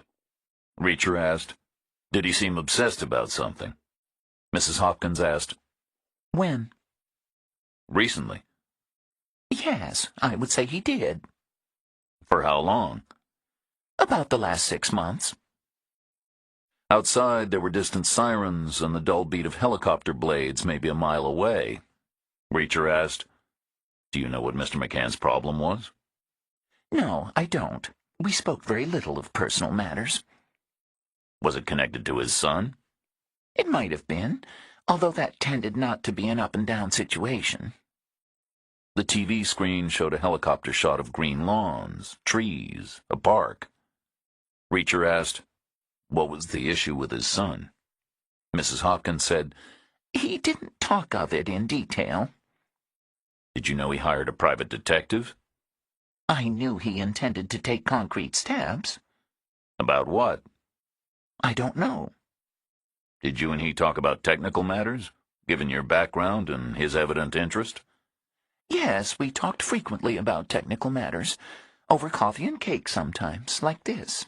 Reacher asked, "Did he seem obsessed about something?" Mrs. Hopkins asked, When? "Recently." Yes, I would say he did. "For how long?" About the last 6 months. Outside there were distant sirens and the dull beat of helicopter blades maybe a mile away. Reacher asked, "Do you know what Mr. McCann's problem was?" No, I don't. We spoke very little of personal matters. Was it connected to his son? It might have been, although that tended not to be an up-and-down situation. The TV screen showed a helicopter shot of green lawns, trees, a park. Reacher asked, "What was the issue with his son?" Mrs. Hopkins said, He didn't talk of it in detail. "Did you know he hired a private detective?" I knew he intended to take concrete steps. "About what?" I don't know. "Did you and he talk about technical matters, given your background and his evident interest?" Yes, we talked frequently about technical matters, over coffee and cake sometimes, like this.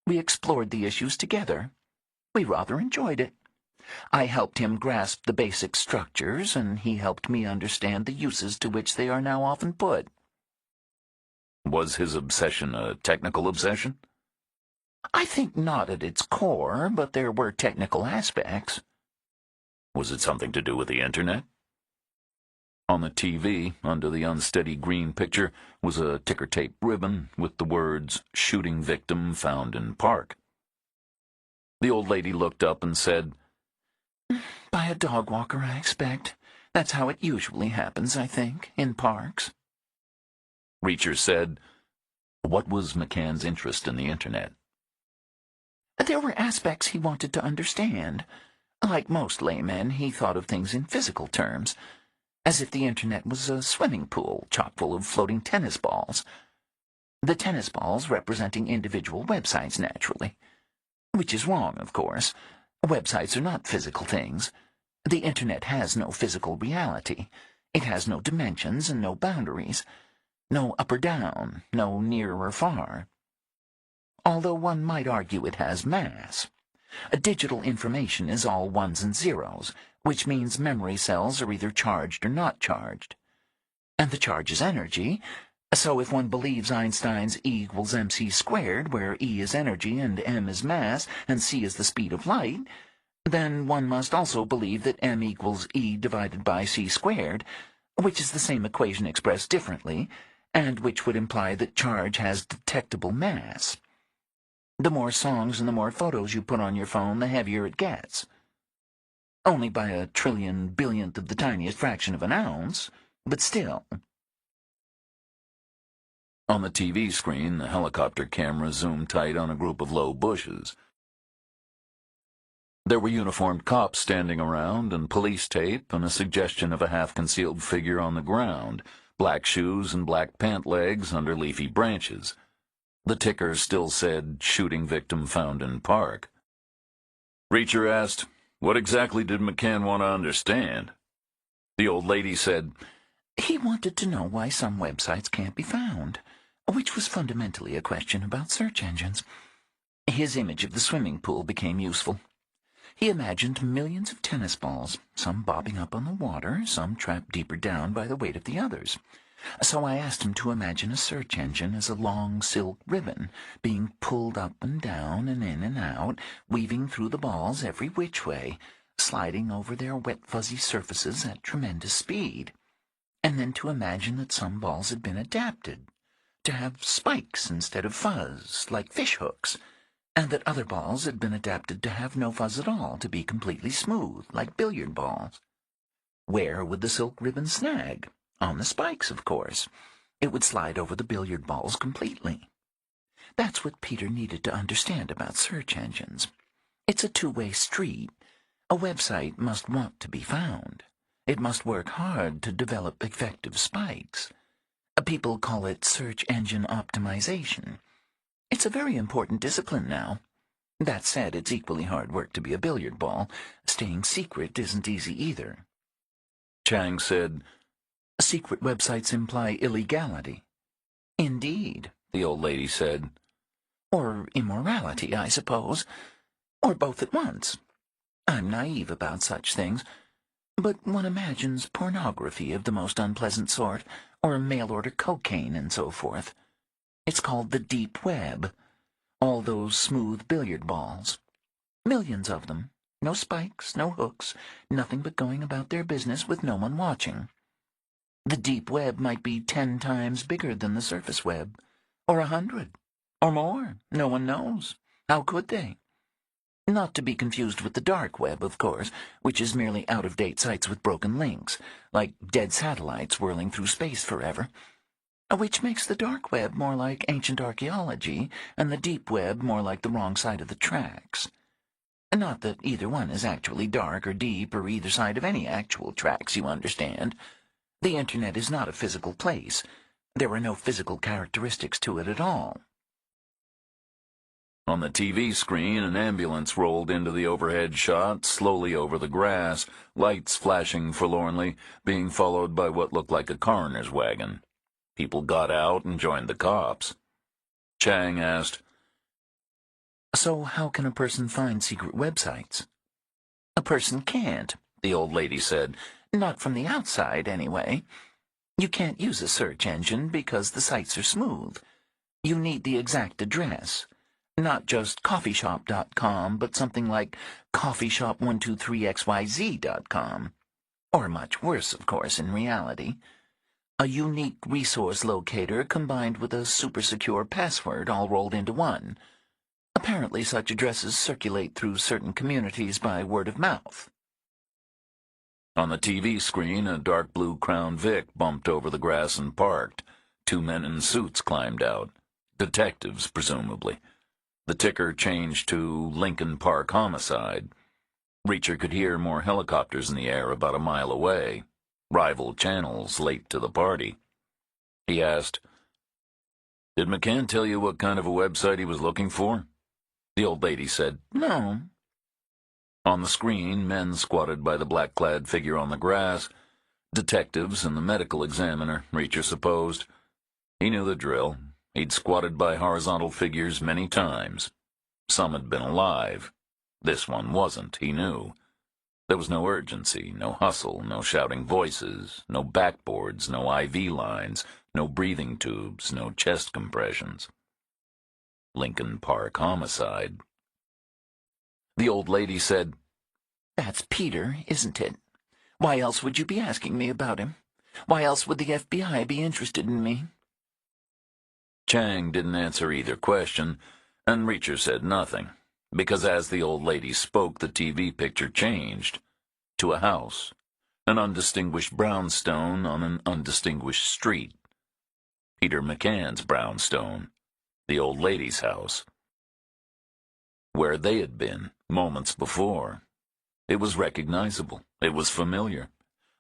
We explored the issues together. We rather enjoyed it. I helped him grasp the basic structures, and he helped me understand the uses to which they are now often put. Was his obsession a technical obsession? I think not at its core, but there were technical aspects. Was it something to do with the internet? On the TV, under the unsteady green picture, was a ticker tape ribbon with the words, "Shooting victim found in park." The old lady looked up and said, By a dog walker, I expect. That's how it usually happens, I think, in parks. Reacher said, "What was McCann's interest in the internet?" There were aspects he wanted to understand. Like most laymen, he thought of things in physical terms, as if the internet was a swimming pool chock full of floating tennis balls. The tennis balls representing individual websites, naturally. Which is wrong, of course. Websites are not physical things. The internet has no physical reality. It has no dimensions and no boundaries. No up or down, no near or far. Although one might argue it has mass. Digital information is all ones and zeros, which means memory cells are either charged or not charged. And the charge is energy, so if one believes Einstein's E equals mc squared, where E is energy and m is mass and c is the speed of light, then one must also believe that m equals E divided by c squared, which is the same equation expressed differently, and which would imply that charge has detectable mass. The more songs and the more photos you put on your phone, the heavier it gets. Only by a trillion billionth of the tiniest fraction of an ounce, but still. On the TV screen, the helicopter camera zoomed tight on a group of low bushes. There were uniformed cops standing around, and police tape, and a suggestion of a half-concealed figure on the ground, black shoes and black pant legs under leafy branches. The ticker still said, "Shooting victim found in park." Reacher asked, "What exactly did McCann want to understand?" The old lady said, He wanted to know why some websites can't be found, which was fundamentally a question about search engines. His image of the swimming pool became useful. He imagined millions of tennis balls, some bobbing up on the water, some trapped deeper down by the weight of the others. So I asked him to imagine a search engine as a long silk ribbon, being pulled up and down and in and out, weaving through the balls every which way, sliding over their wet fuzzy surfaces at tremendous speed. And then to imagine that some balls had been adapted, to have spikes instead of fuzz, like fish hooks, and that other balls had been adapted to have no fuzz at all, to be completely smooth, like billiard balls. Where would the silk ribbon snag? On the spikes, of course. It would slide over the billiard balls completely. That's what Peter needed to understand about search engines. It's a two-way street. A website must want to be found. It must work hard to develop effective spikes. People call it search engine optimization. It's a very important discipline now. That said, it's equally hard work to be a billiard ball. Staying secret isn't easy either. Chang said, Secret websites imply illegality. Indeed, the old lady said. Or immorality, I suppose. Or both at once. I'm naive about such things. But one imagines pornography of the most unpleasant sort, or mail-order cocaine and so forth. It's called the deep web. All those smooth billiard balls. Millions of them. No spikes, no hooks, nothing but going about their business with no one watching. The deep web might be 10 times bigger than the surface web, or 100, or more. No one knows. How could they? Not to be confused with the dark web, of course, which is merely out-of-date sites with broken links, like dead satellites whirling through space forever. Which makes the dark web more like ancient archaeology, and the deep web more like the wrong side of the tracks. Not that either one is actually dark or deep or either side of any actual tracks, you understand. The Internet is not a physical place. There are no physical characteristics to it at all. On the TV screen, an ambulance rolled into the overhead shot, slowly over the grass, lights flashing forlornly, being followed by what looked like a coroner's wagon. People got out and joined the cops. Chang asked, So how can a person find secret websites? A person can't, the old lady said. Not from the outside, anyway. You can't use a search engine because the sites are smooth. You need the exact address. Not just coffeeshop.com, but something like coffeeshop123xyz.com. Or much worse, of course, in reality. A unique resource locator combined with a super-secure password all rolled into one. Apparently such addresses circulate through certain communities by word of mouth. On the TV screen, a dark blue Crown Vic bumped over the grass and parked. 2 men in suits climbed out. Detectives, presumably. The ticker changed to Lincoln Park Homicide. Reacher could hear more helicopters in the air about a mile away. Rival channels late to the party. He asked, "Did McCann tell you what kind of a website he was looking for?" The old lady said, No. On the screen, men squatted by the black-clad figure on the grass. Detectives and the medical examiner, Reacher supposed. He knew the drill. He'd squatted by horizontal figures many times. Some had been alive. This one wasn't, he knew. There was no urgency, no hustle, no shouting voices, no backboards, no IV lines, no breathing tubes, no chest compressions. Lincoln Park homicide. The old lady said, "That's Peter, isn't it? Why else would you be asking me about him? Why else would the FBI be interested in me?" Chang didn't answer either question, and Reacher said nothing, because as the old lady spoke, the TV picture changed to a house, an undistinguished brownstone on an undistinguished street. Peter McCann's brownstone, the old lady's house, where they had been moments before. It was recognizable. It was familiar.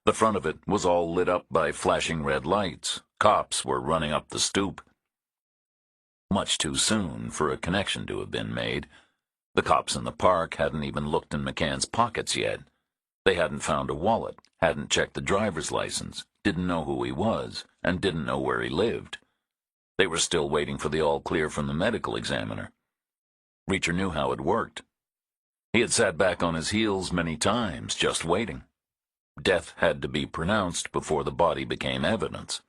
The front of it was all lit up by flashing red lights. Cops were running up the stoop. Much too soon for a connection to have been made. The cops in the park hadn't even looked in McCann's pockets yet. They hadn't found a wallet, hadn't checked the driver's license, didn't know who he was, and didn't know where he lived. They were still waiting for the all-clear from the medical examiner. Reacher knew how it worked. He had sat back on his heels many times, just waiting. Death had to be pronounced before the body became evidence.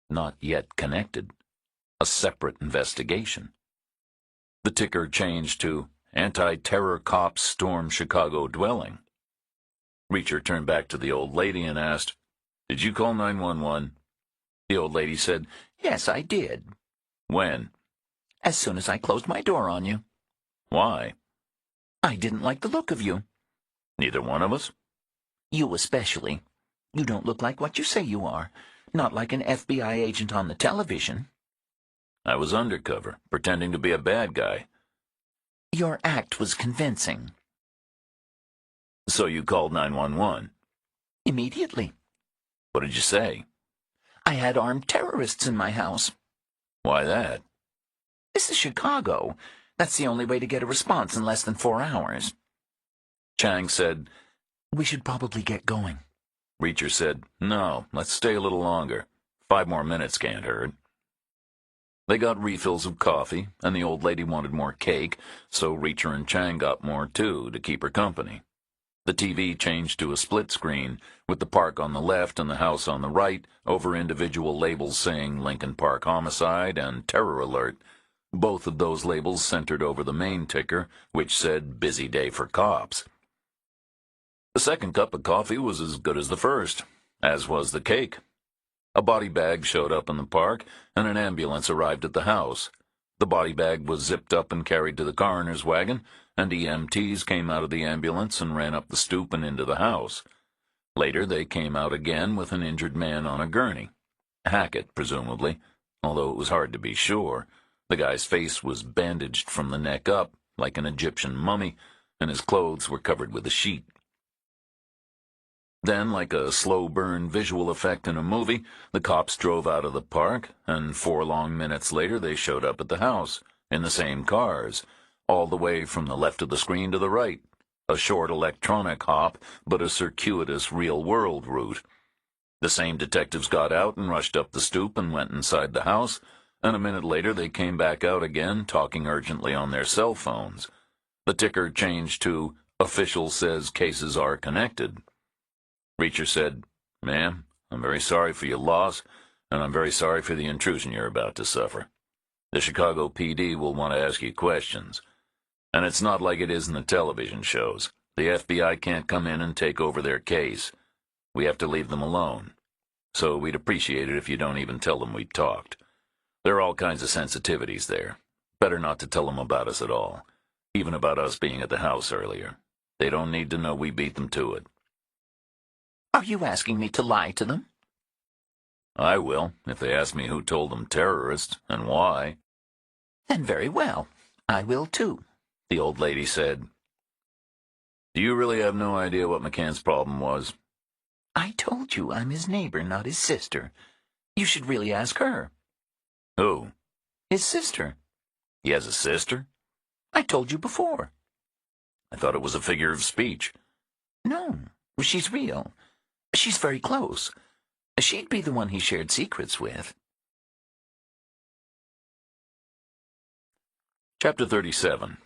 Not yet connected. A separate investigation. The ticker changed to Anti-Terror Cops Storm Chicago Dwelling. Reacher turned back to the old lady and asked, "Did you call 911? The old lady said, "Yes, I did. "When?" As soon as I closed my door on you. "Why?" I didn't like the look of you. "Neither one of us?" You especially. You don't look like what you say you are. Not like an FBI agent on the television." "I was undercover, pretending to be a bad guy." "Your act was convincing." "So you called 911? "Immediately. What did you say?" I had armed terrorists in my house." "Why that?" "This is Chicago. That's the only way to get a response in less than 4 hours." Chang said, "We should probably get going." Reacher said, "No, let's stay a little longer. 5 more minutes can't hurt." They got refills of coffee, and the old lady wanted more cake, so Reacher and Chang got more too, to keep her company. The TV changed to a split screen, with the park on the left and the house on the right, over individual labels saying Lincoln Park Homicide and Terror Alert. Both of those labels centered over the main ticker, which said Busy Day for Cops. The second cup of coffee was as good as the first, as was the cake. A body bag showed up in the park, and an ambulance arrived at the house. The body bag was zipped up and carried to the coroner's wagon, and EMTs came out of the ambulance and ran up the stoop and into the house. Later they came out again with an injured man on a gurney. Hackett, presumably, although it was hard to be sure. The guy's face was bandaged from the neck up, like an Egyptian mummy, and his clothes were covered with a sheet. Then, like a slow-burn visual effect in a movie, the cops drove out of the park, and 4 long minutes later they showed up at the house, in the same cars, all the way from the left of the screen to the right. A short electronic hop, but a circuitous real-world route. The same detectives got out and rushed up the stoop and went inside the house, and a minute later they came back out again, talking urgently on their cell phones. The ticker changed to, Official says cases are connected. Reacher said, "Ma'am, I'm very sorry for your loss, and I'm very sorry for the intrusion you're about to suffer. The Chicago PD will want to ask you questions. And it's not like it is in the television shows. The FBI can't come in and take over their case. We have to leave them alone. So we'd appreciate it if you don't even tell them we talked. There are all kinds of sensitivities there. Better not to tell them about us at all, even about us being at the house earlier. They don't need to know we beat them to it." "Are you asking me to lie to them?" "I will, if they ask me who told them terrorists, and why." "Then very well. I will too," the old lady said. "Do you really have no idea what McCann's problem was?" "I told you I'm his neighbor, not his sister. You should really ask her." "Who?" "His sister." "He has a sister?" "I told you before." "I thought it was a figure of speech." "No, she's real. She's very close. She'd be the one he shared secrets with." Chapter 37.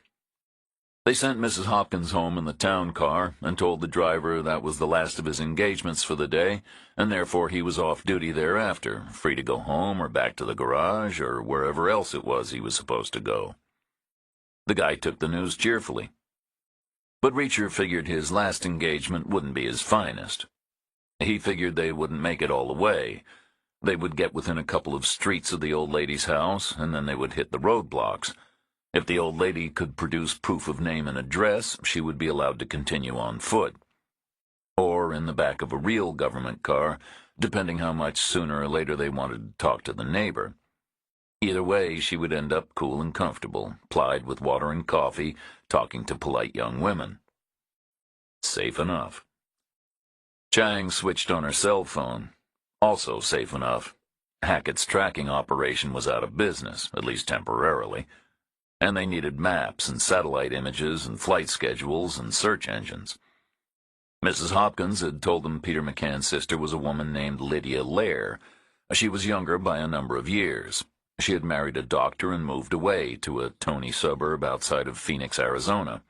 They sent Mrs. Hopkins home in the town car and told the driver that was the last of his engagements for the day, and therefore he was off duty thereafter, free to go home or back to the garage or wherever else it was he was supposed to go. The guy took the news cheerfully. But Reacher figured his last engagement wouldn't be his finest. He figured they wouldn't make it all the way. They would get within a couple of streets of the old lady's house, and then they would hit the roadblocks. If the old lady could produce proof of name and address, she would be allowed to continue on foot. Or in the back of a real government car, depending how much sooner or later they wanted to talk to the neighbor. Either way, she would end up cool and comfortable, plied with water and coffee, talking to polite young women. Safe enough. Chang switched on her cell phone. Also safe enough. Hackett's tracking operation was out of business, at least temporarily, and they needed maps and satellite images and flight schedules and search engines. Mrs. Hopkins had told them Peter McCann's sister was a woman named Lydia Lair. She was younger by a number of years. She had married a doctor and moved away to a tony suburb outside of Phoenix, Arizona.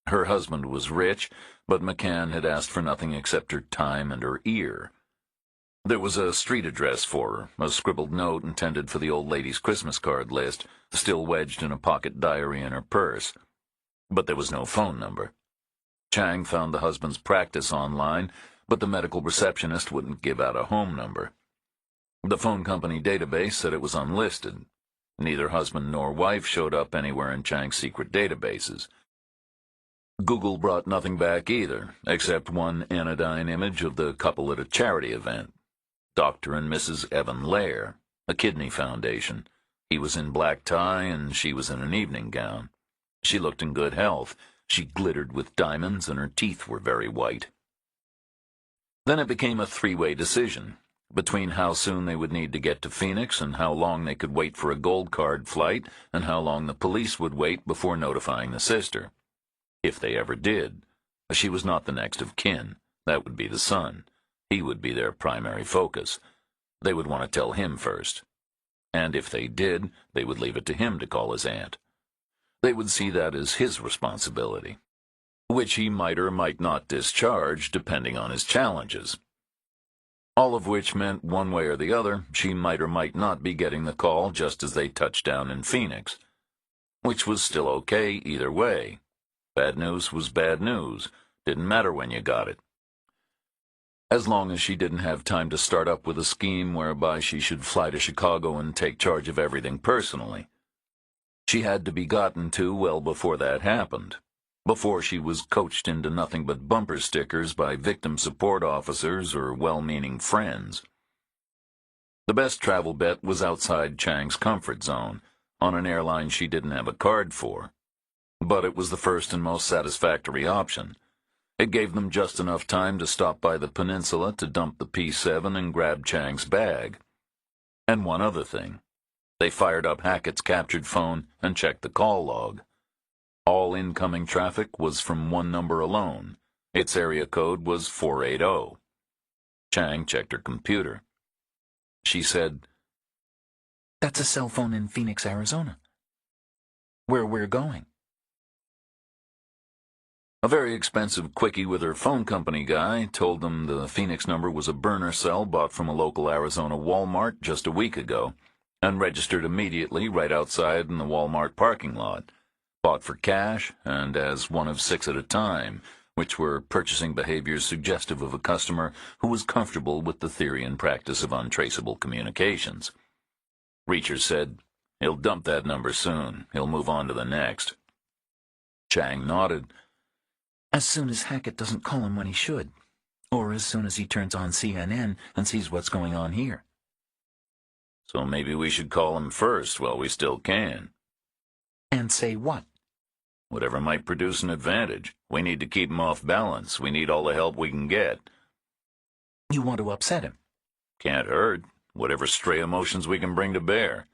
Her husband was rich, but McCann had asked for nothing except her time and her ear. There was a street address for her, a scribbled note intended for the old lady's Christmas card list, still wedged in a pocket diary in her purse. But there was no phone number. Chang found the husband's practice online, but the medical receptionist wouldn't give out a home number. The phone company database said it was unlisted. Neither husband nor wife showed up anywhere in Chang's secret databases. Google brought nothing back either, except one anodyne image of the couple at a charity event. Dr. and Mrs. Evan Lair, a kidney foundation. He was in black tie and she was in an evening gown. She looked in good health. She glittered with diamonds and her teeth were very white. Then it became a three-way decision between how soon they would need to get to Phoenix and how long they could wait for a gold card flight and how long the police would wait before notifying the sister. If they ever did. She was not the next of kin. That would be the son. He would be their primary focus. They would want to tell him first. And if they did, they would leave it to him to call his aunt. They would see that as his responsibility, which he might or might not discharge depending on his challenges. All of which meant one way or the other, she might or might not be getting the call just as they touched down in Phoenix, which was still okay either way. Bad news was bad news. Didn't matter when you got it. As long as she didn't have time to start up with a scheme whereby she should fly to Chicago and take charge of everything personally. She had to be gotten to well before that happened, before she was coached into nothing but bumper stickers by victim support officers or well-meaning friends. The best travel bet was outside Chang's comfort zone, on an airline she didn't have a card for. But it was the first and most satisfactory option. It gave them just enough time to stop by the peninsula to dump the P-7 and grab Chang's bag. And one other thing. They fired up Hackett's captured phone and checked the call log. All incoming traffic was from one number alone. Its area code was 480. Chang checked her computer. She said, "That's a cell phone in Phoenix, Arizona. Where we're going." A very expensive quickie with her phone company guy told them the Phoenix number was a burner cell bought from a local Arizona Walmart just a week ago, and registered immediately right outside in the Walmart parking lot, bought for cash and as one of 6 at a time, which were purchasing behaviors suggestive of a customer who was comfortable with the theory and practice of untraceable communications. Reacher said, "He'll dump that number soon. He'll move on to the next." Chang nodded. As soon as Hackett doesn't call him when he should, or as soon as he turns on CNN and sees what's going on here. So maybe we should call him first while we still can. And say what? Whatever might produce an advantage. We need to keep him off balance. We need all the help we can get. You want to upset him? Can't hurt. Whatever stray emotions we can bring to bear.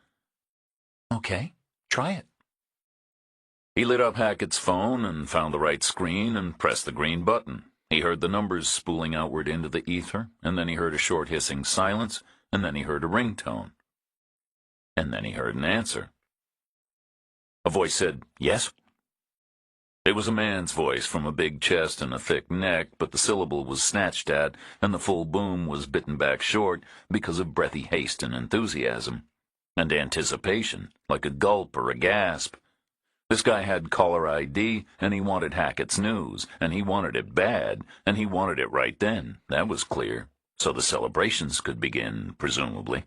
Okay, try it. He lit up Hackett's phone and found the right screen and pressed the green button. He heard the numbers spooling outward into the ether, and then he heard a short hissing silence, and then he heard a ringtone. And then he heard an answer. A voice said, "Yes?" It was a man's voice from a big chest and a thick neck, but the syllable was snatched at, and the full boom was bitten back short because of breathy haste and enthusiasm. And anticipation, like a gulp or a gasp. This guy had caller ID, and he wanted Hackett's news, and he wanted it bad, and he wanted it right then. That was clear. So the celebrations could begin, presumably.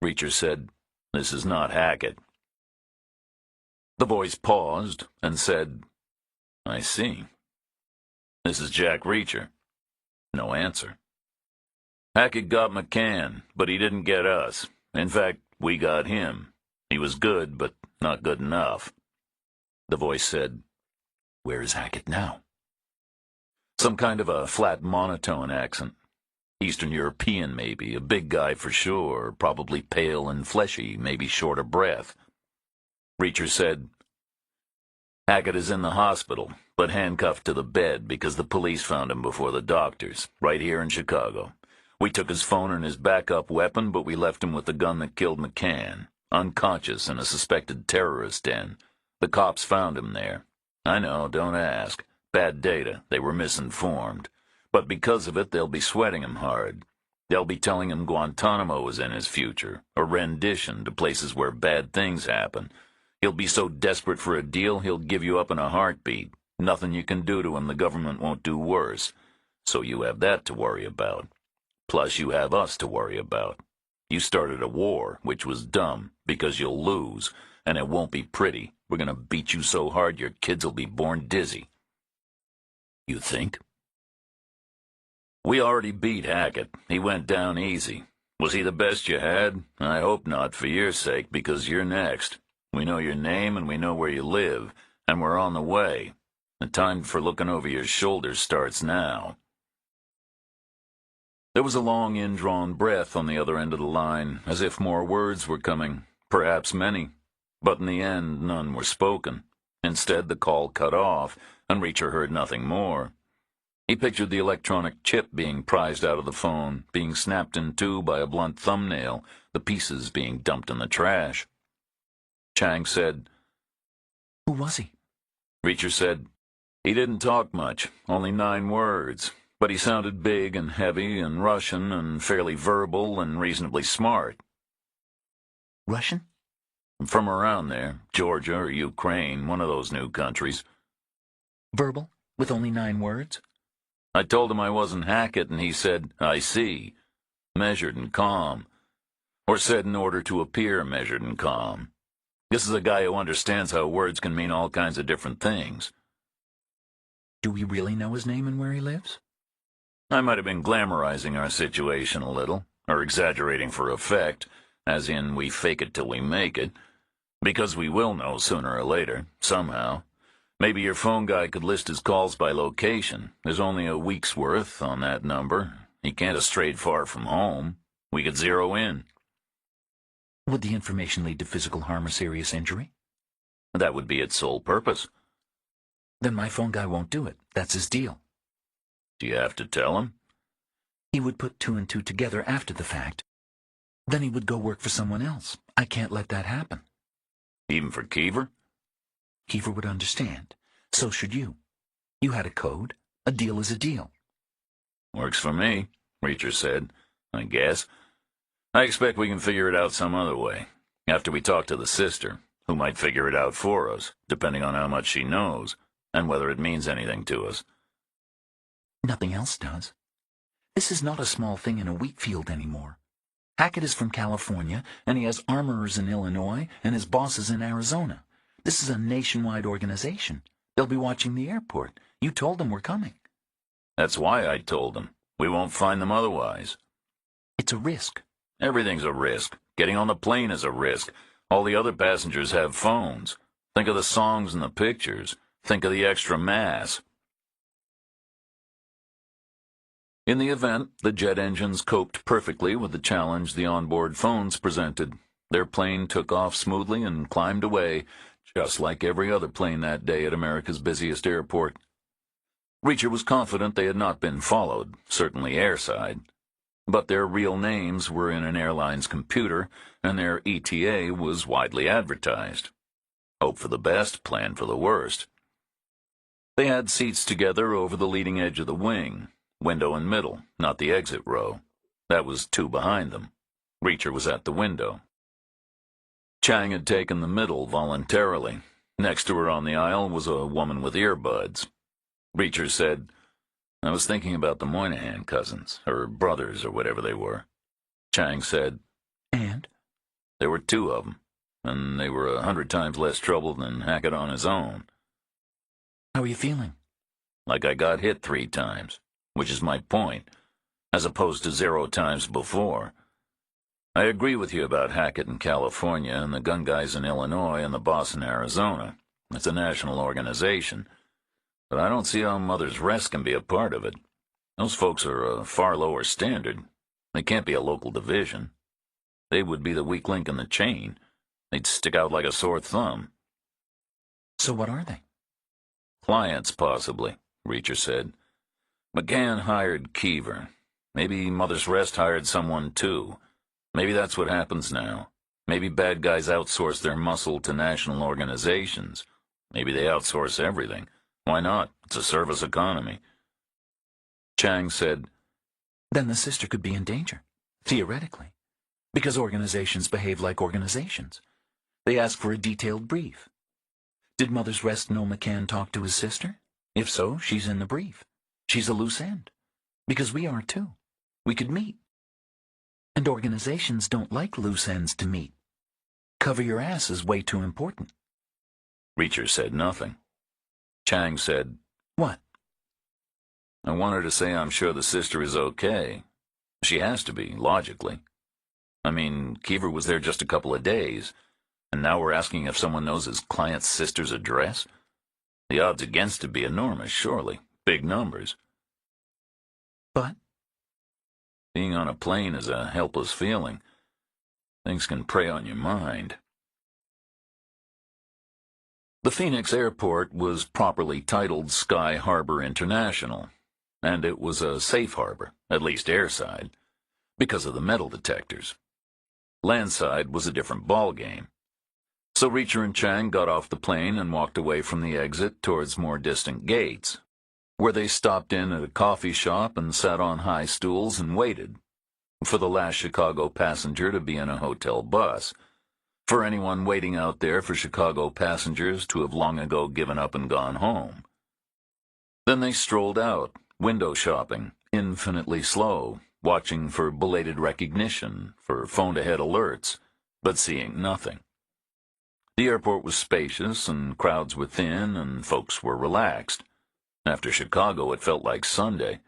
Reacher said, "This is not Hackett." The voice paused and said, "I see. This is Jack Reacher." No answer. "Hackett got McCann, but he didn't get us. In fact, we got him. He was good, but not good enough." The voice said, "Where is Hackett now?" Some kind of a flat monotone accent. Eastern European, maybe, a big guy for sure, probably pale and fleshy, maybe short of breath. Reacher said, "Hackett is in the hospital, but handcuffed to the bed because the police found him before the doctors, right here in Chicago. We took his phone and his backup weapon, but we left him with the gun that killed McCann, unconscious in a suspected terrorist den. The cops found him there. I know, don't ask. Bad data, they were misinformed. But because of it, they'll be sweating him hard. They'll be telling him Guantanamo is in his future, or rendition to places where bad things happen. He'll be so desperate for a deal, he'll give you up in a heartbeat. Nothing you can do to him, the government won't do worse. So you have that to worry about. Plus you have us to worry about. You started a war, which was dumb, because you'll lose, and it won't be pretty. We're going to beat you so hard your kids will be born dizzy." "You think?" "We already beat Hackett. He went down easy. Was he the best you had? I hope not, for your sake, because you're next. We know your name and we know where you live, and we're on the way. The time for looking over your shoulder starts now." There was a long, indrawn breath on the other end of the line, as if more words were coming, perhaps many. But in the end, none were spoken. Instead, the call cut off, and Reacher heard nothing more. He pictured the electronic chip being prized out of the phone, being snapped in two by a blunt thumbnail, the pieces being dumped in the trash. Chang said, Who was he? Reacher said, "He didn't talk much, only 9 words, but he sounded big and heavy and Russian and fairly verbal and reasonably smart." Russian? "From around there, Georgia or Ukraine, one of those new countries." Verbal, with only 9 words? "I told him I wasn't Hackett, and he said, 'I see.' Measured and calm. Or said in order to appear measured and calm. This is a guy who understands how words can mean all kinds of different things." Do we really know his name and where he lives? I might have been glamorizing our situation a little, or exaggerating for effect, as in we fake it till we make it, because we will know sooner or later, somehow. Maybe your phone guy could list his calls by location. There's only a week's worth on that number. He can't have strayed far from home. We could zero in. Would the information lead to physical harm or serious injury? That would be its sole purpose. Then my phone guy won't do it. That's his deal. Do you have to tell him? He would put 2 and 2 together after the fact. Then he would go work for someone else. I can't let that happen. Even for Keever? Keever would understand. So should you. You had a code. A deal is a deal. Works for me, Reacher said. I guess. I expect we can figure it out some other way. After we talk to the sister, who might figure it out for us, depending on how much she knows, and whether it means anything to us. Nothing else does. This is not a small thing in a wheat field anymore. Hackett is from California, and he has armorers in Illinois, and his boss is in Arizona. This is a nationwide organization. They'll be watching the airport. You told them we're coming. That's why I told them. We won't find them otherwise. It's a risk. Everything's a risk. Getting on the plane is a risk. All the other passengers have phones. Think of the songs and the pictures. Think of the extra mass. In the event, the jet engines coped perfectly with the challenge the onboard phones presented. Their plane took off smoothly and climbed away, just like every other plane that day at America's busiest airport. Reacher was confident they had not been followed, certainly airside. But their real names were in an airline's computer, and their ETA was widely advertised. Hope for the best, plan for the worst. They had seats together over the leading edge of the wing, window in middle, not the exit row. That was two behind them. Reacher was at the window. Chang had taken the middle voluntarily. Next to her on the aisle was a woman with earbuds. Reacher said, "I was thinking about the Moynihan cousins, or brothers, or whatever they were." Chang said, And? "There were two of them, and they were 100 times less trouble than Hackett on his own." How are you feeling? "Like I got hit 3 times, which is my point, as opposed to 0 times before. I agree with you about Hackett in California and the gun guys in Illinois and the boss in Arizona. It's a national organization. But I don't see how Mother's Rest can be a part of it. Those folks are a far lower standard. They can't be a local division. They would be the weak link in the chain. They'd stick out like a sore thumb." So what are they? "Clients, possibly," Reacher said. "McCann hired Keever. Maybe Mother's Rest hired someone, too. Maybe that's what happens now. Maybe bad guys outsource their muscle to national organizations. Maybe they outsource everything. Why not? It's a service economy." Chang said, Then the sister could be in danger, theoretically, because organizations behave like organizations. They ask for a detailed brief. Did Mother's Rest know McCann talked to his sister? If so, she's in the brief. She's a loose end. Because we are too. We could meet. And organizations don't like loose ends to meet. Cover your ass is way too important. Reacher said nothing. Chang said, What? "I want her to say I'm sure the sister is okay. She has to be, logically. I mean, Keever was there just a couple of days, and now we're asking if someone knows his client's sister's address? The odds against it be enormous, surely. Big numbers." But? Being on a plane is a helpless feeling. Things can prey on your mind. The Phoenix airport was properly titled Sky Harbor International, and it was a safe harbor, at least airside, because of the metal detectors. Landside was a different ballgame. So Reacher and Chang got off the plane and walked away from the exit towards more distant gates, where they stopped in at a coffee shop and sat on high stools and waited for the last Chicago passenger to be in a hotel bus, for anyone waiting out there for Chicago passengers to have long ago given up and gone home. Then they strolled out, window shopping, infinitely slow, watching for belated recognition, for phone-ahead alerts, but seeing nothing. The airport was spacious, and crowds were thin, and folks were relaxed. After Chicago, it felt like Sunday.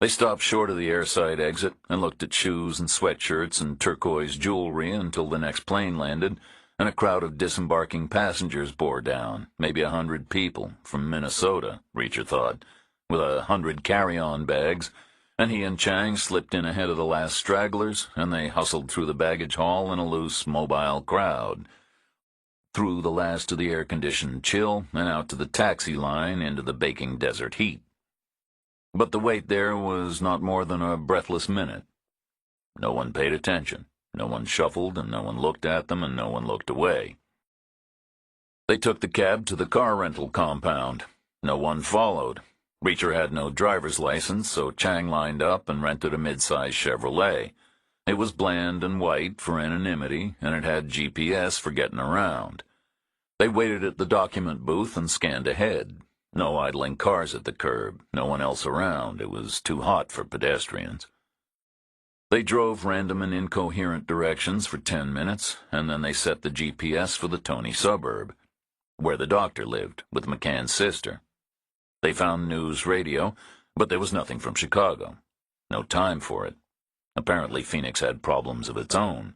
They stopped short of the airside exit and looked at shoes and sweatshirts and turquoise jewelry until the next plane landed, and a crowd of disembarking passengers bore down, maybe 100 people, from Minnesota, Reacher thought, with 100 carry-on bags, and he and Chang slipped in ahead of the last stragglers, and they hustled through the baggage hall in a loose, mobile crowd, through the last of the air-conditioned chill, and out to the taxi line into the baking desert heat. But the wait there was not more than a breathless minute. No one paid attention. No one shuffled, and no one looked at them, and no one looked away. They took the cab to the car rental compound. No one followed. Reacher had no driver's license, so Chang lined up and rented a mid-size Chevrolet. It was bland and white for anonymity, and it had GPS for getting around. They waited at the document booth and scanned ahead. No idling cars at the curb, no one else around. It was too hot for pedestrians. They drove random and incoherent directions for 10 minutes, and then they set the GPS for the Tony suburb, where the doctor lived, with McCann's sister. They found news radio, but there was nothing from Chicago. No time for it. Apparently Phoenix had problems of its own.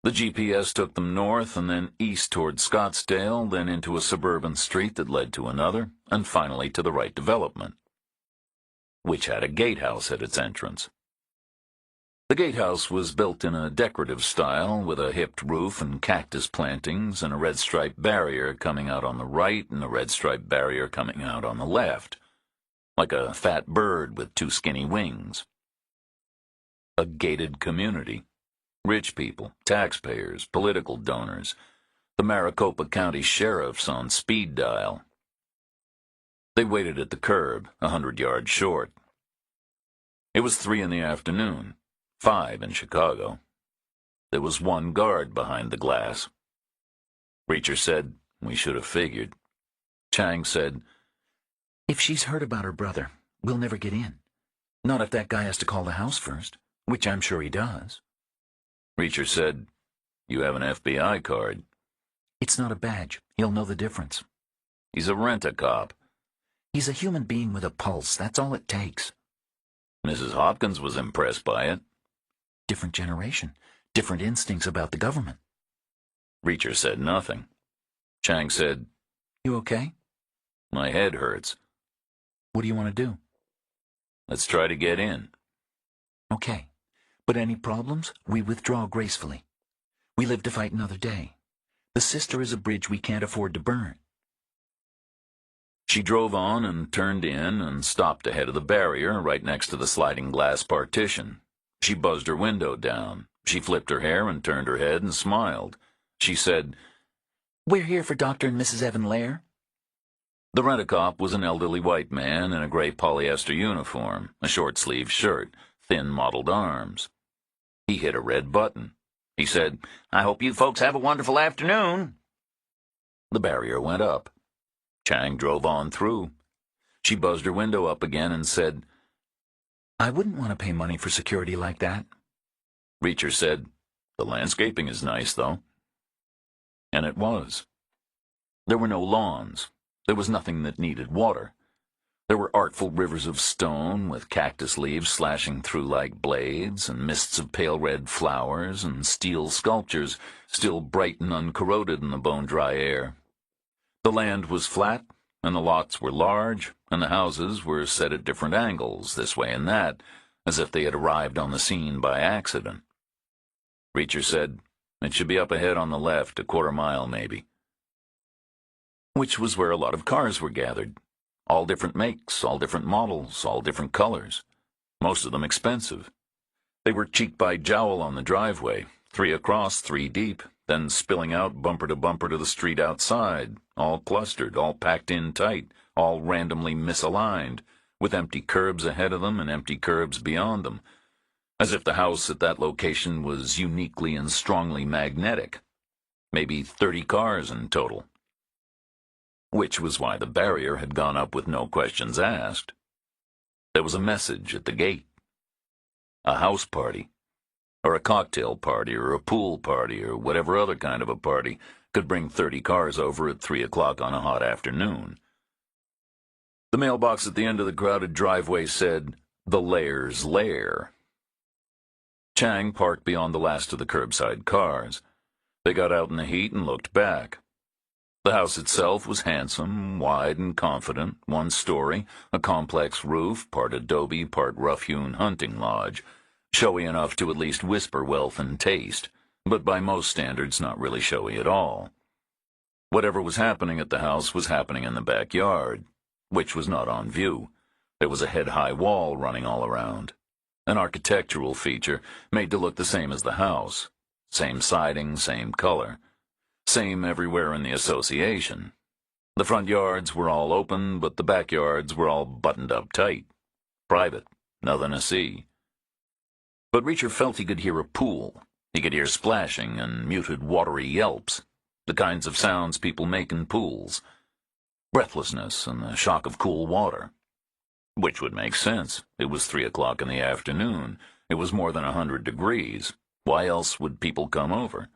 The GPS took them north and then east toward Scottsdale, then into a suburban street that led to another, and finally to the right development, which had a gatehouse at its entrance. The gatehouse was built in a decorative style, with a hipped roof and cactus plantings, and a red-striped barrier coming out on the right and a red-striped barrier coming out on the left, like a fat bird with 2 skinny wings. A gated community. Rich people, taxpayers, political donors, the Maricopa County sheriffs on speed dial. They waited at the curb, 100 yards short. It was 3 in the afternoon, 5 in Chicago. There was one guard behind the glass. Reacher said, "We should have figured." Chang said, "If she's heard about her brother, we'll never get in. Not if that guy has to call the house first, which I'm sure he does." Reacher said, "You have an FBI card." "It's not a badge. He'll know the difference." "He's a rent-a-cop." "He's a human being with a pulse. That's all it takes." Mrs. Hopkins was impressed by it. "Different generation. Different instincts about the government." Reacher said nothing. Chang said, "You okay?" "My head hurts." "What do you want to do?" "Let's try to get in." "Okay. But any problems, we withdraw gracefully. We live to fight another day. The sister is a bridge we can't afford to burn." She drove on and turned in and stopped ahead of the barrier right next to the sliding glass partition. She buzzed her window down. She flipped her hair and turned her head and smiled. She said, "We're here for Dr. and Mrs. Evan Lair." The rent-a-cop was an elderly white man in a gray polyester uniform, a short-sleeved shirt, thin mottled arms. He hit a red button. He said, "I hope you folks have a wonderful afternoon." The barrier went up. Chang drove on through. She buzzed her window up again and said, "I wouldn't want to pay money for security like that." Reacher said, "The landscaping is nice, though." And it was. There were no lawns. There was nothing that needed water. There were artful rivers of stone with cactus leaves slashing through like blades, and mists of pale red flowers, and steel sculptures still bright and uncorroded in the bone-dry air. The land was flat, and the lots were large, and the houses were set at different angles, this way and that, as if they had arrived on the scene by accident. Reacher said, "It should be up ahead on the left, a quarter mile maybe." Which was where a lot of cars were gathered. All different makes, all different models, all different colors. Most of them expensive. They were cheek by jowl on the driveway, 3 across, 3 deep, then spilling out bumper to the street outside, all clustered, all packed in tight, all randomly misaligned, with empty curbs ahead of them and empty curbs beyond them, as if the house at that location was uniquely and strongly magnetic. Maybe 30 cars in total. Which was why the barrier had gone up with no questions asked. There was a message at the gate. A house party, or a cocktail party, or a pool party, or whatever other kind of a party could bring 30 cars over at 3 o'clock on a hot afternoon. The mailbox at the end of the crowded driveway said, "The Lair's Lair." Chang parked beyond the last of the curbside cars. They got out in the heat and looked back. The house itself was handsome, wide and confident, 1 story, a complex roof, part adobe, part rough-hewn hunting lodge, showy enough to at least whisper wealth and taste, but by most standards not really showy at all. Whatever was happening at the house was happening in the backyard, which was not on view. There was a head-high wall running all around, an architectural feature made to look the same as the house, same siding, same color. Same everywhere in the association. The front yards were all open, but the backyards were all buttoned up tight. Private, nothing to see. But Reacher felt he could hear a pool. He could hear splashing and muted watery yelps, the kinds of sounds people make in pools. Breathlessness and the shock of cool water. Which would make sense. It was 3 o'clock in the afternoon. It was more than 100 degrees. Why else would people come over?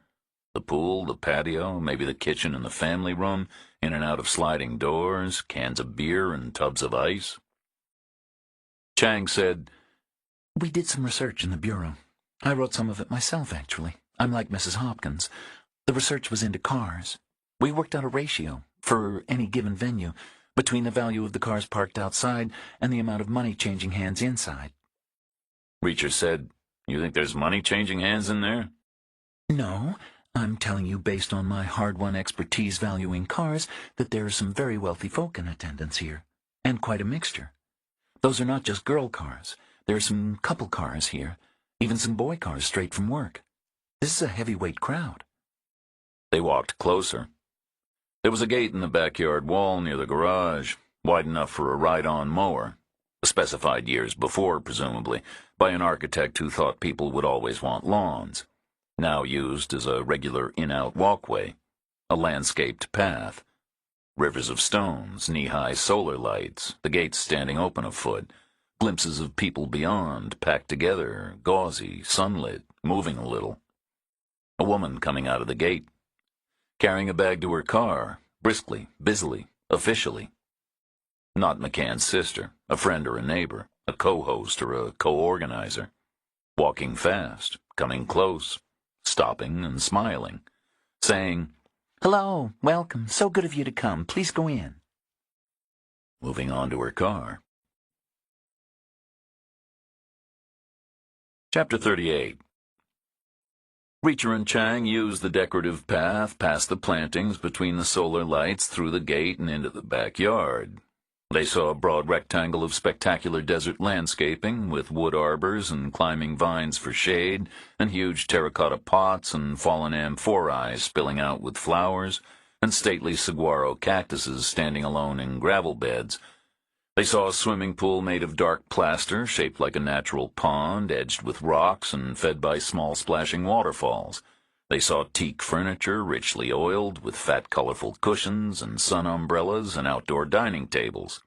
The pool, the patio, maybe the kitchen and the family room, in and out of sliding doors, cans of beer and tubs of ice. Chang said, "We did some research in the Bureau. I wrote some of it myself, actually. I'm like Mrs. Hopkins. The research was into cars. We worked out a ratio, for any given venue, between the value of the cars parked outside and the amount of money changing hands inside." Reacher said, "You think there's money changing hands in there?" "No. I'm telling you, based on my hard-won expertise valuing cars, that there are some very wealthy folk in attendance here, and quite a mixture. Those are not just girl cars. There are some couple cars here, even some boy cars straight from work. This is a heavyweight crowd." They walked closer. There was a gate in the backyard wall near the garage. wide enough for a ride-on mower, specified years before, presumably, by an architect who thought people would always want lawns, now used as a regular in-out walkway, a landscaped path, rivers of stones, knee-high solar lights, the gates standing open a foot, glimpses of people beyond, packed together, gauzy, sunlit, moving a little. A woman coming out of the gate, carrying a bag to her car, briskly, busily, officially. Not McCann's sister, a friend or a neighbor, a co-host or a co-organizer. Walking fast, coming close, stopping and smiling, saying, "Hello, welcome, so good of you to come. Please go in." Moving on to her car. Chapter 38. Reacher and Chang used the decorative path past the plantings between the solar lights through the gate and into the backyard. They saw a broad rectangle of spectacular desert landscaping, with wood arbors and climbing vines for shade, and huge terracotta pots and fallen amphorae spilling out with flowers, and stately saguaro cactuses standing alone in gravel beds. They saw a swimming pool made of dark plaster, shaped like a natural pond, edged with rocks and fed by small splashing waterfalls. They saw teak furniture, richly oiled, with fat, colorful cushions and sun umbrellas and outdoor dining tables.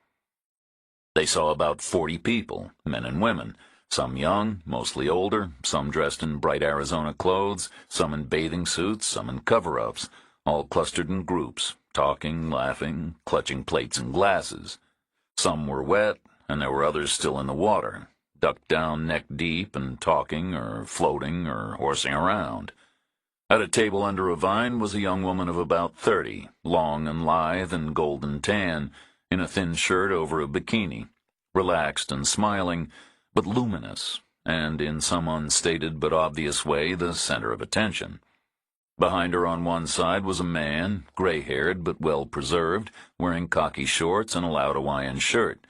They saw about 40 people, men and women, some young, mostly older, some dressed in bright Arizona clothes, some in bathing suits, some in cover-ups, all clustered in groups, talking, laughing, clutching plates and glasses. Some were wet, and there were others still in the water, ducked down neck-deep and talking or floating or horsing around. At a table under a vine was a young woman of about 30, long and lithe and golden tan, in a thin shirt over a bikini, relaxed and smiling, but luminous, and in some unstated but obvious way the center of attention. Behind her on one side was a man, gray-haired but well-preserved, wearing khaki shorts and a loud Hawaiian shirt,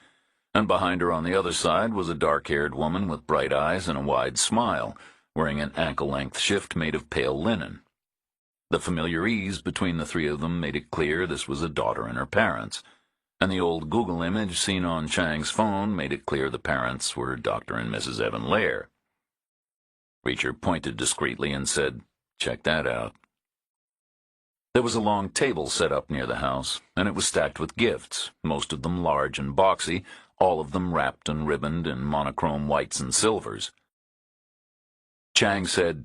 and behind her on the other side was a dark-haired woman with bright eyes and a wide smile, wearing an ankle-length shift made of pale linen. The familiar ease between the three of them made it clear this was a daughter and her parents, and the old Google image seen on Chang's phone made it clear the parents were Dr. and Mrs. Evan Lair. Reacher pointed discreetly and said, "Check that out." There was a long table set up near the house, and it was stacked with gifts, most of them large and boxy, all of them wrapped and ribboned in monochrome whites and silvers. Chang said,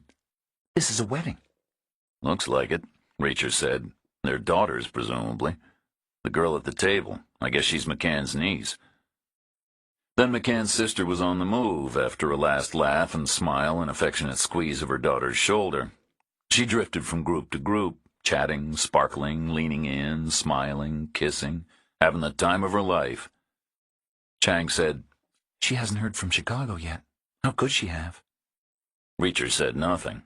"This is a wedding." "Looks like it," Reacher said. "Their daughters, presumably. The girl at the table, I guess she's McCann's niece." Then McCann's sister was on the move after a last laugh and smile and affectionate squeeze of her daughter's shoulder. She drifted from group to group, chatting, sparkling, leaning in, smiling, kissing, having the time of her life. Chang said, "She hasn't heard from Chicago yet. How could she have?" Reacher said nothing.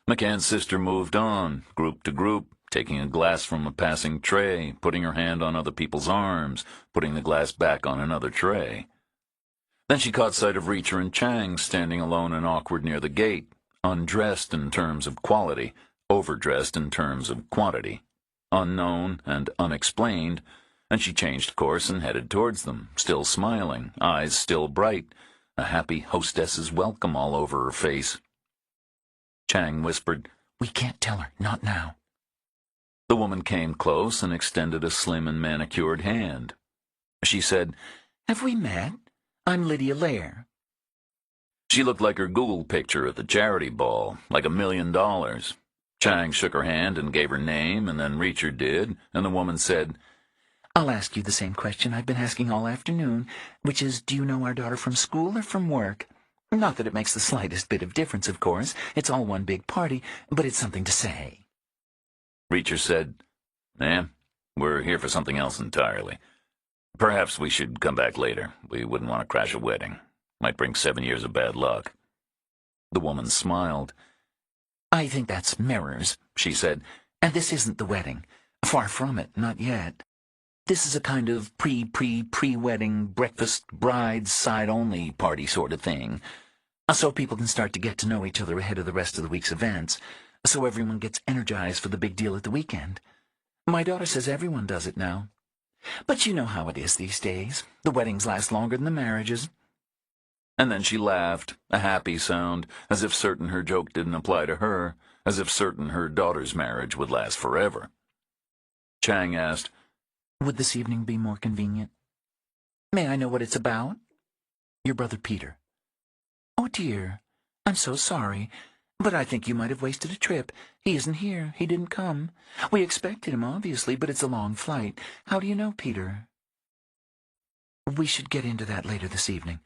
McCann's sister moved on, group to group, taking a glass from a passing tray, putting her hand on other people's arms, putting the glass back on another tray. Then she caught sight of Reacher and Chang standing alone and awkward near the gate, undressed in terms of quality, overdressed in terms of quantity, unknown and unexplained, and she changed course and headed towards them, still smiling, eyes still bright, a happy hostess's welcome all over her face. Chang whispered, "We can't tell her, not now." The woman came close and extended a slim and manicured hand. She said, "Have we met? I'm Lydia Lair." She looked like her Google picture at the charity ball, like $1 million. Chang shook her hand and gave her name, and then Reacher did, and the woman said, "I'll ask you the same question I've been asking all afternoon, which is, do you know our daughter from school or from work? Not that it makes the slightest bit of difference, of course. It's all one big party, but it's something to say." Reacher said, we're here for something else entirely. Perhaps we should come back later. We wouldn't want to crash a wedding. Might bring 7 years of bad luck." The woman smiled. "I think that's mirrors," she said, "and this isn't the wedding. Far from it, not yet. This is a kind of pre-wedding breakfast bride's side-only party sort of thing, so people can start to get to know each other ahead of the rest of the week's events, so everyone gets energized for the big deal at the weekend. My daughter says everyone does it now. But you know how it is these days. The weddings last longer than the marriages. And then she laughed, a happy sound, as if certain her joke didn't apply to her, as if certain her daughter's marriage would last forever. Chang asked, Would this evening be more convenient? May I know what it's about? Your brother Peter. Oh, dear. I'm so sorry. But I think you might have wasted a trip. He isn't here. He didn't come. We expected him, obviously, but it's a long flight. How do you know, Peter? We should get into that later this evening,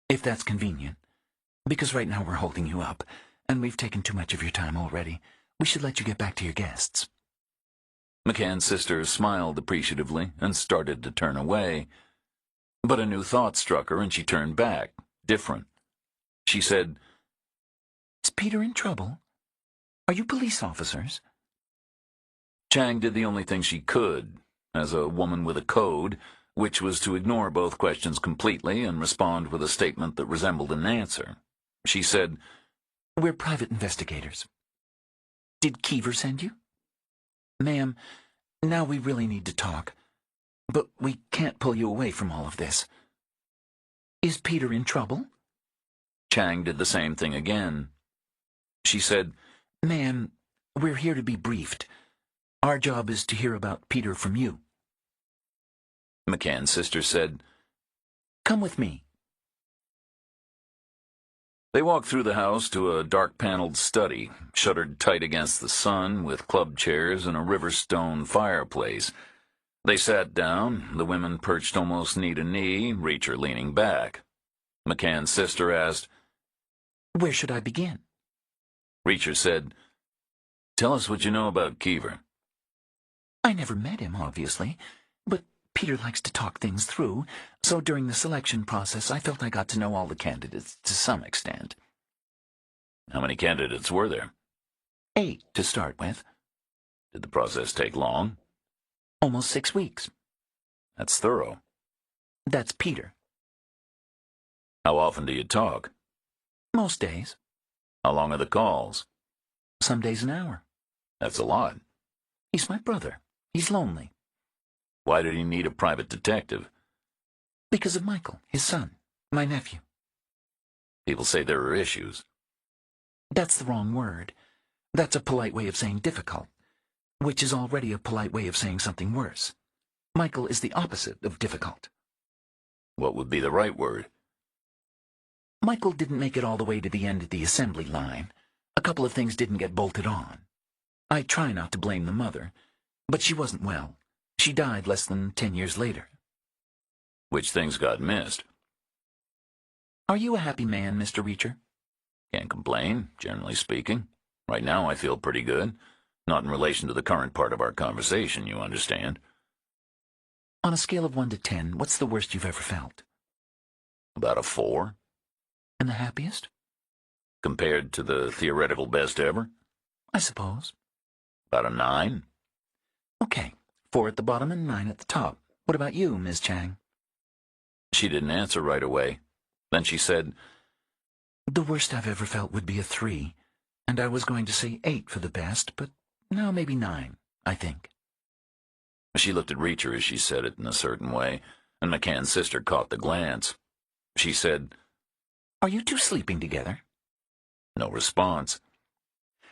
if that's convenient. Because right now we're holding you up, and we've taken too much of your time already. We should let you get back to your guests. McCann's sister smiled appreciatively and started to turn away. But a new thought struck her, and she turned back, different. She said, Is Peter in trouble? Are you police officers? Chang did the only thing she could, as a woman with a code, which was to ignore both questions completely and respond with a statement that resembled an answer. She said, We're private investigators. Did Keever send you? Ma'am, now we really need to talk. But we can't pull you away from all of this. Is Peter in trouble? Chang did the same thing again. She said, Ma'am, we're here to be briefed. Our job is to hear about Peter from you. McCann's sister said, Come with me. They walked through the house to a dark-paneled study, shuttered tight against the sun, with club chairs and a river-stone fireplace. They sat down, the women perched almost knee to knee, Reacher leaning back. McCann's sister asked, Where should I begin? Reacher said, Tell us what you know about Keever. I never met him, obviously, but Peter likes to talk things through, so during the selection process I felt I got to know all the candidates to some extent. How many candidates were there? 8 to start with. Did the process take long? Almost 6 weeks. That's thorough. That's Peter. How often do you talk? Most days. How long are the calls? Some days an hour. That's a lot. He's my brother. He's lonely. Why did he need a private detective? Because of Michael, his son, my nephew. People say there are issues. That's the wrong word. That's a polite way of saying difficult, which is already a polite way of saying something worse. Michael is the opposite of difficult. What would be the right word? Michael didn't make it all the way to the end of the assembly line. A couple of things didn't get bolted on. I try not to blame the mother, but she wasn't well. She died less than 10 years later. Which things got missed? Are you a happy man, Mr. Reacher? Can't complain, generally speaking. Right now I feel pretty good. Not in relation to the current part of our conversation, you understand. On a scale of 1 to 10, what's the worst you've ever felt? About a 4. And the happiest? Compared to the theoretical best ever? I suppose. About a 9. Okay, 4 at the bottom and 9 at the top. What about you, Ms. Chang? She didn't answer right away. Then she said, The worst I've ever felt would be a 3, and I was going to say 8 for the best, but now maybe 9, I think. She looked at Reacher as she said it in a certain way, and McCann's sister caught the glance. She said, Are you two sleeping together? No response.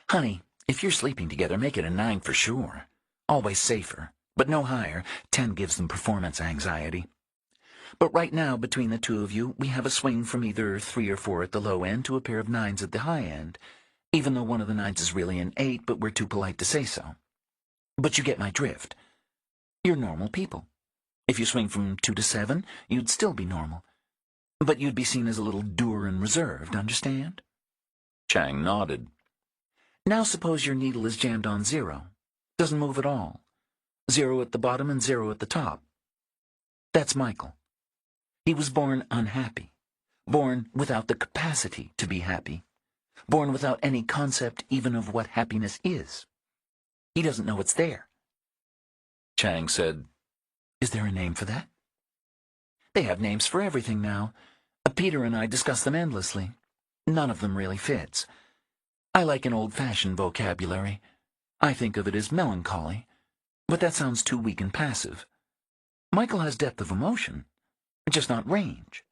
Honey, if you're sleeping together, make it a 9 for sure. Always safer, but no higher. 10 gives them performance anxiety. But right now, between the two of you, we have a swing from either 3 or 4 at the low end to a pair of 9s at the high end, even though one of the 9s is really an 8, but we're too polite to say so. But you get my drift. You're normal people. If you swing from 2 to 7, you'd still be normal. But you'd be seen as a little dour and reserved, understand? Chang nodded. Now suppose your needle is jammed on 0. Doesn't move at all. 0 at the bottom and 0 at the top. That's Michael. He was born unhappy. Born without the capacity to be happy. Born without any concept even of what happiness is. He doesn't know it's there. Chang said, Is there a name for that? They have names for everything now. Peter and I discuss them endlessly. None of them really fits. I like an old-fashioned vocabulary. I think of it as melancholy, but that sounds too weak and passive. Michael has depth of emotion, just not range.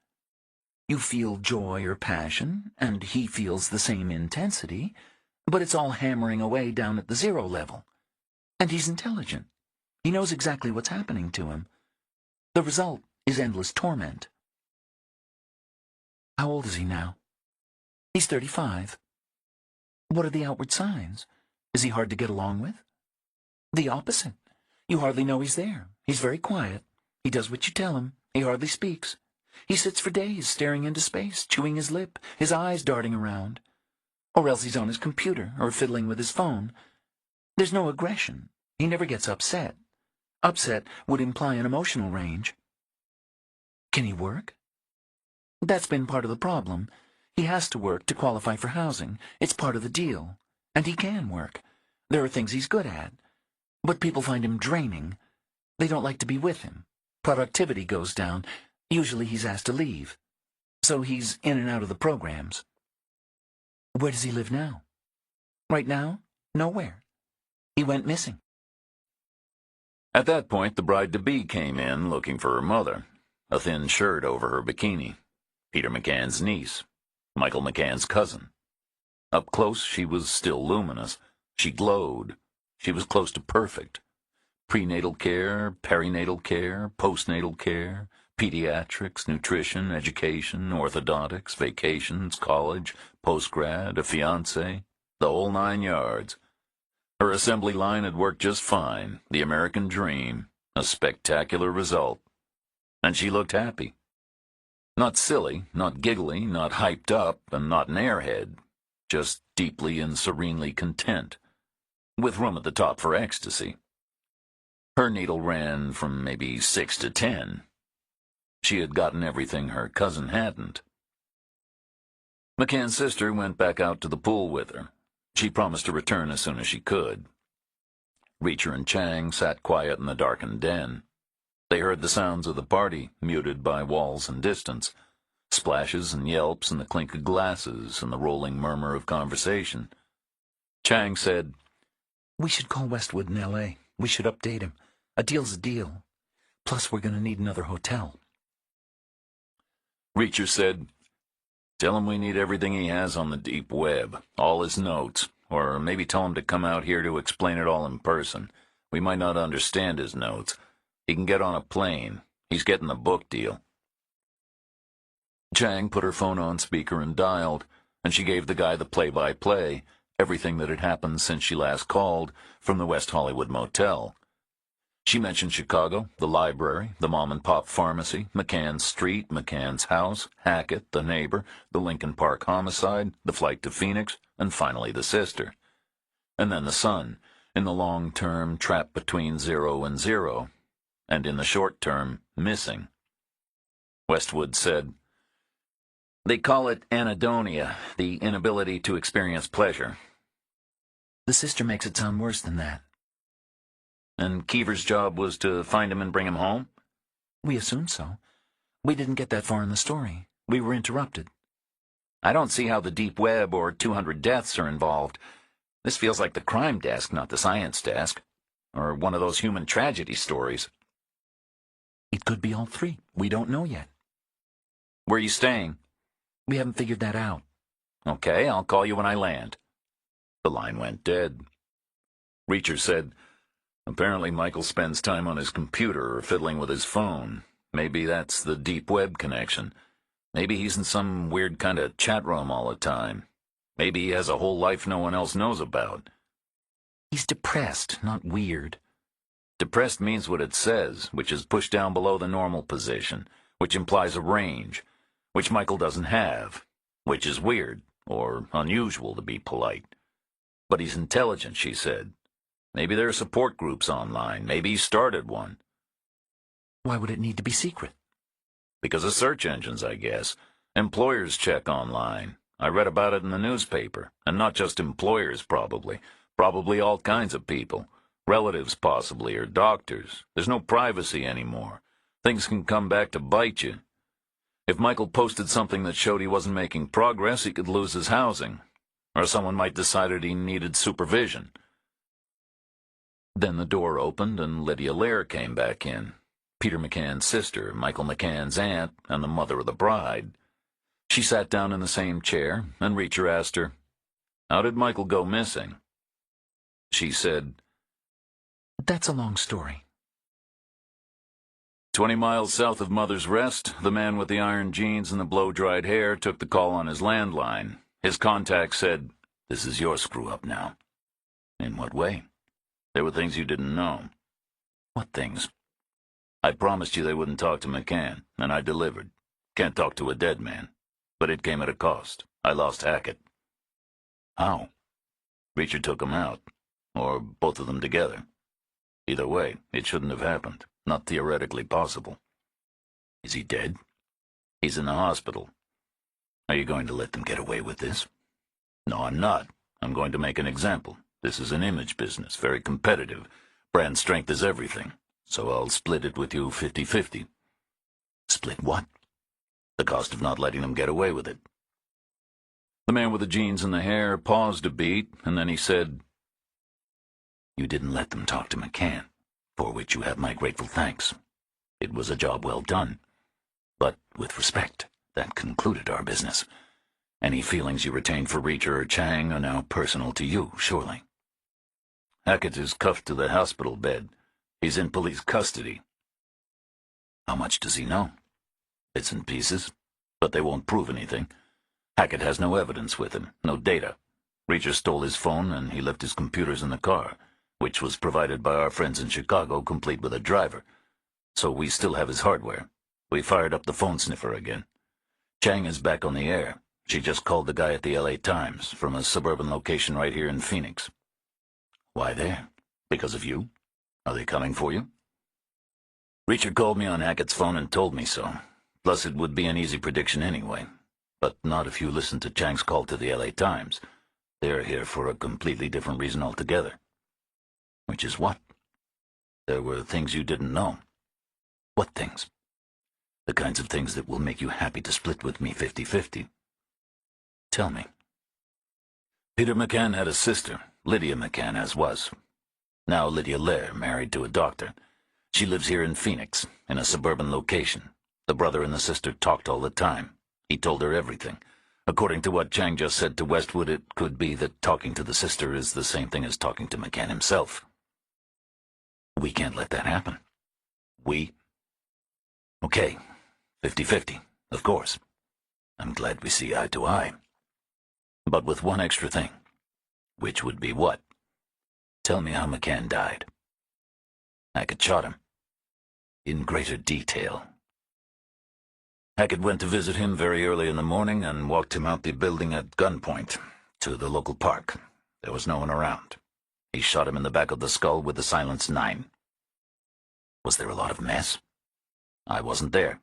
You feel joy or passion, and he feels the same intensity, but it's all hammering away down at the 0 level. And he's intelligent. He knows exactly what's happening to him. The result is endless torment. How old is he now? He's 35. What are the outward signs? Is he hard to get along with? The opposite. You hardly know he's there. He's very quiet. He does what you tell him. He hardly speaks. He sits for days staring into space, chewing his lip, his eyes darting around. Or else he's on his computer or fiddling with his phone. There's no aggression. He never gets upset. Upset would imply an emotional range. Can he work? That's been part of the problem. He has to work to qualify for housing. It's part of the deal. And he can work. There are things he's good at. But people find him draining. They don't like to be with him. Productivity goes down. Usually he's asked to leave. So he's in and out of the programs. Where does he live now? Right now, nowhere. He went missing. At that point, the bride-to-be came in looking for her mother, a thin shirt over her bikini. Peter McCann's niece, Michael McCann's cousin. Up close, she was still luminous. She glowed. She was close to perfect. Prenatal care, perinatal care, postnatal care, pediatrics, nutrition, education, orthodontics, vacations, college, postgrad, a fiancé, the whole 9 yards. Her assembly line had worked just fine, the American dream, a spectacular result. And she looked happy. Not silly, not giggly, not hyped up, and not an airhead. Just deeply and serenely content, with room at the top for ecstasy. Her needle ran from maybe 6 to 10. She had gotten everything her cousin hadn't. McCann's sister went back out to the pool with her. She promised to return as soon as she could. Reacher and Chang sat quiet in the darkened den. They heard the sounds of the party, muted by walls and distance, splashes and yelps and the clink of glasses and the rolling murmur of conversation. Chang said, We should call Westwood in L.A. We should update him. A deal's a deal. Plus, we're going to need another hotel. Reacher said, Tell him we need everything he has on the deep web, all his notes, or maybe tell him to come out here to explain it all in person. We might not understand his notes. He can get on a plane. He's getting the book deal. Chang put her phone on speaker and dialed, and she gave the guy the play-by-play, everything that had happened since she last called, from the West Hollywood motel. She mentioned Chicago, the library, the mom-and-pop pharmacy, McCann's street, McCann's house, Hackett, the neighbor, the Lincoln Park homicide, the flight to Phoenix, and finally the sister. And then the son, in the long term trapped between 0 and 0, and in the short term missing. Westwood said, They call it anhedonia, the inability to experience pleasure. The sister makes it sound worse than that. And Keever's job was to find him and bring him home? We assumed so. We didn't get that far in the story. We were interrupted. I don't see how the deep web or 200 deaths are involved. This feels like the crime desk, not the science desk. Or one of those human tragedy stories. It could be all three. We don't know yet. Where are you staying? We haven't figured that out. Okay, I'll call you when I land. The line went dead. Reacher said, Apparently Michael spends time on his computer or fiddling with his phone. Maybe that's the deep web connection. Maybe he's in some weird kind of chat room all the time. Maybe he has a whole life no one else knows about. He's depressed, not weird. Depressed means what it says, which is pushed down below the normal position, which implies a range, which Michael doesn't have, which is weird, or unusual to be polite. But he's intelligent, she said. Maybe there are support groups online. Maybe he started one. Why would it need to be secret? Because of search engines, I guess. Employers check online. I read about it in the newspaper. And not just employers, probably. Probably all kinds of people. Relatives, possibly, or doctors. There's no privacy anymore. Things can come back to bite you. If Michael posted something that showed he wasn't making progress, he could lose his housing. Or someone might decide he needed supervision. Then the door opened and Lydia Lair came back in. Peter McCann's sister, Michael McCann's aunt, and the mother of the bride. She sat down in the same chair, and Reacher asked her, "How did Michael go missing?" She said, "That's a long story." 20 miles south of Mother's Rest, the man with the iron jeans and the blow-dried hair took the call on his landline. His contact said, "This is your screw-up now." "In what way?" "There were things you didn't know." "What things?" "I promised you they wouldn't talk to McCann, and I delivered. Can't talk to a dead man. But it came at a cost. I lost Hackett." "How?" "Reacher took him out. Or both of them together. Either way, it shouldn't have happened. Not theoretically possible." "Is he dead?" "He's in the hospital." "Are you going to let them get away with this?" "No, I'm not. I'm going to make an example. This is an image business, very competitive. Brand strength is everything. So I'll split it with you 50-50. "Split what?" "The cost of not letting them get away with it." The man with the jeans and the hair paused a beat, and then he said, "You didn't let them talk to McCann, for which you have my grateful thanks. It was a job well done. But, with respect, that concluded our business. Any feelings you retained for Reacher or Chang are now personal to you, surely." "Hackett is cuffed to the hospital bed. He's in police custody." "How much does he know?" "Bits and pieces. But they won't prove anything. Hackett has no evidence with him, no data. Reacher stole his phone, and he left his computers in the car, which was provided by our friends in Chicago, complete with a driver. So we still have his hardware. We fired up the phone sniffer again. Chang is back on the air. She just called the guy at the LA Times, from a suburban location right here in Phoenix." "Why there? Because of you? Are they coming for you?" "Reacher called me on Hackett's phone and told me so. Plus it would be an easy prediction anyway. But not if you listen to Chang's call to the LA Times. They're here for a completely different reason altogether." "Which is what?" "There were things you didn't know." "What things?" "The kinds of things that will make you happy to split with me 50-50. "Tell me." "Peter McCann had a sister, Lydia McCann, as was. Now Lydia Lair, married to a doctor. She lives here in Phoenix, in a suburban location. The brother and the sister talked all the time. He told her everything. According to what Chang just said to Westwood, it could be that talking to the sister is the same thing as talking to McCann himself." "We can't let that happen." "We?" "Okay, 50-50, of course. I'm glad we see eye to eye. But with one extra thing." "Which would be what?" "Tell me how McCann died." "Hackett shot him." "In greater detail." "Hackett went to visit him very early in the morning and walked him out the building at gunpoint to the local park. There was no one around. He shot him in the back of the skull with the silenced 9. "Was there a lot of mess?" "I wasn't there."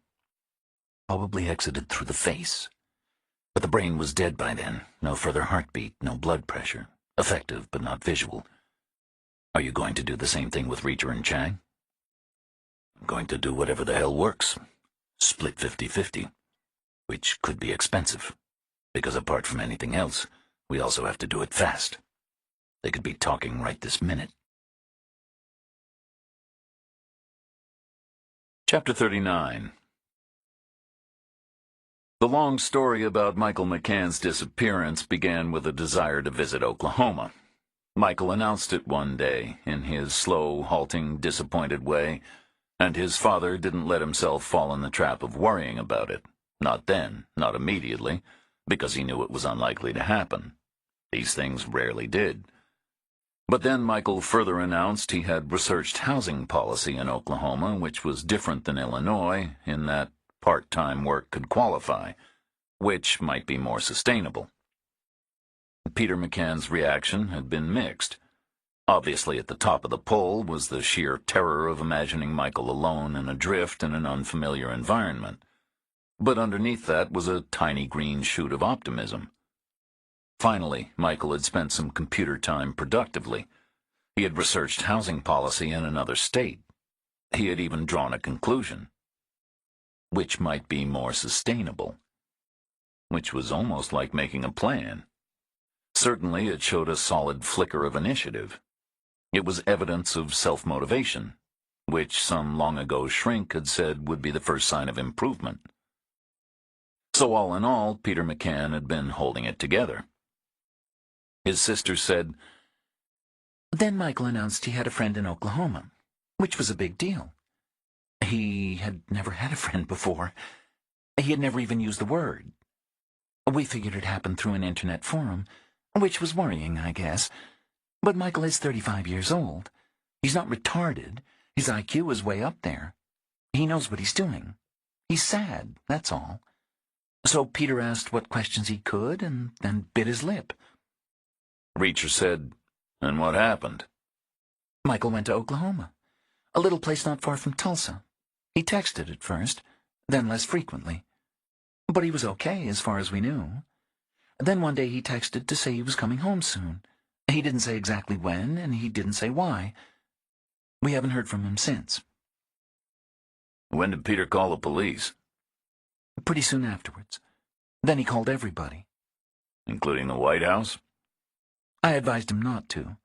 "Probably exited through the face. But the brain was dead by then. No further heartbeat, no blood pressure. Effective, but not visual. Are you going to do the same thing with Reacher and Chang?" "I'm going to do whatever the hell works. Split 50-50. Which could be expensive. Because apart from anything else, we also have to do it fast. They could be talking right this minute." Chapter 39. The long story about Michael McCann's disappearance began with a desire to visit Oklahoma. Michael announced it one day, in his slow, halting, disappointed way, and his father didn't let himself fall in the trap of worrying about it. Not then, not immediately, because he knew it was unlikely to happen. These things rarely did. But then Michael further announced he had researched housing policy in Oklahoma, which was different than Illinois, in that part-time work could qualify, which might be more sustainable. Peter McCann's reaction had been mixed. Obviously at the top of the poll was the sheer terror of imagining Michael alone and adrift in an unfamiliar environment. But underneath that was a tiny green shoot of optimism. Finally, Michael had spent some computer time productively. He had researched housing policy in another state. He had even drawn a conclusion. Which might be more sustainable. Which was almost like making a plan. Certainly it showed a solid flicker of initiative. It was evidence of self-motivation, which some long-ago shrink had said would be the first sign of improvement. So all in all, Peter McCann had been holding it together. His sister said, Then Michael announced he had a friend in Oklahoma, which was a big deal. He had never had a friend before. He had never even used the word. We figured it happened through an internet forum, which was worrying, I guess. But Michael is 35 years old. He's not retarded. His IQ is way up there. He knows what he's doing. He's sad, that's all. So Peter asked what questions he could and then bit his lip. Reacher said, and what happened? Michael went to Oklahoma, a little place not far from Tulsa. He texted at first, then less frequently. But he was okay as far as we knew. Then one day he texted to say he was coming home soon. He didn't say exactly when, and he didn't say why. We haven't heard from him since. When did Peter call the police? Pretty soon afterwards. Then he called everybody. Including the White House? I advised him not to.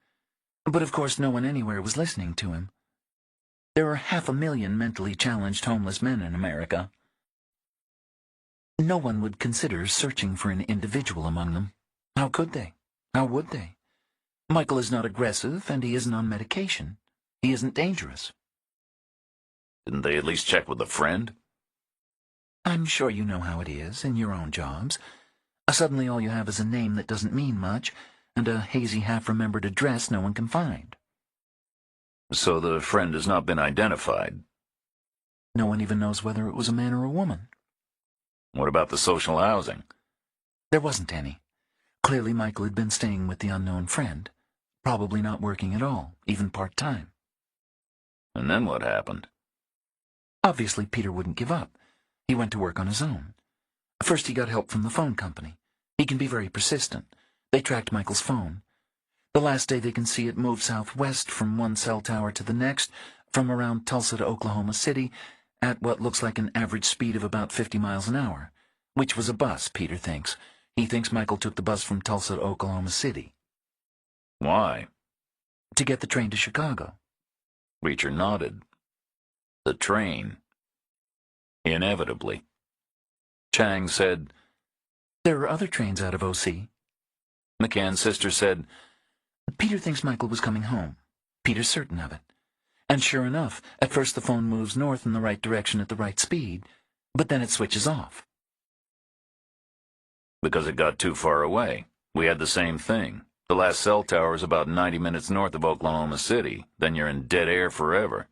But of course no one anywhere was listening to him. There are 500,000 mentally challenged homeless men in America. No one would consider searching for an individual among them. How could they? How would they? Michael is not aggressive, and he isn't on medication. He isn't dangerous. Didn't they at least check with a friend? I'm sure you know how it is in your own jobs. Suddenly all you have is a name that doesn't mean much, and a hazy half-remembered address no one can find. So the friend has not been identified? No one even knows whether it was a man or a woman. What about the social housing? There wasn't any. Clearly Michael had been staying with the unknown friend, probably not working at all, even part-time. And then what happened? Obviously Peter wouldn't give up. He went to work on his own. First he got help from the phone company. He can be very persistent. They tracked Michael's phone. The last day they can see it moved southwest from one cell tower to the next, from around Tulsa to Oklahoma City, at what looks like an average speed of about 50 miles an hour, which was a bus, Peter thinks. He thinks Michael took the bus from Tulsa to Oklahoma City. Why? To get the train to Chicago. Reacher nodded. The train. Inevitably. Chang said, There are other trains out of O.C. McCann's sister said, Peter thinks Michael was coming home. Peter's certain of it. And sure enough, at first the phone moves north in the right direction at the right speed, but then it switches off. Because it got too far away. We had the same thing. The last cell tower is about 90 minutes north of Oklahoma City. Then you're in dead air forever.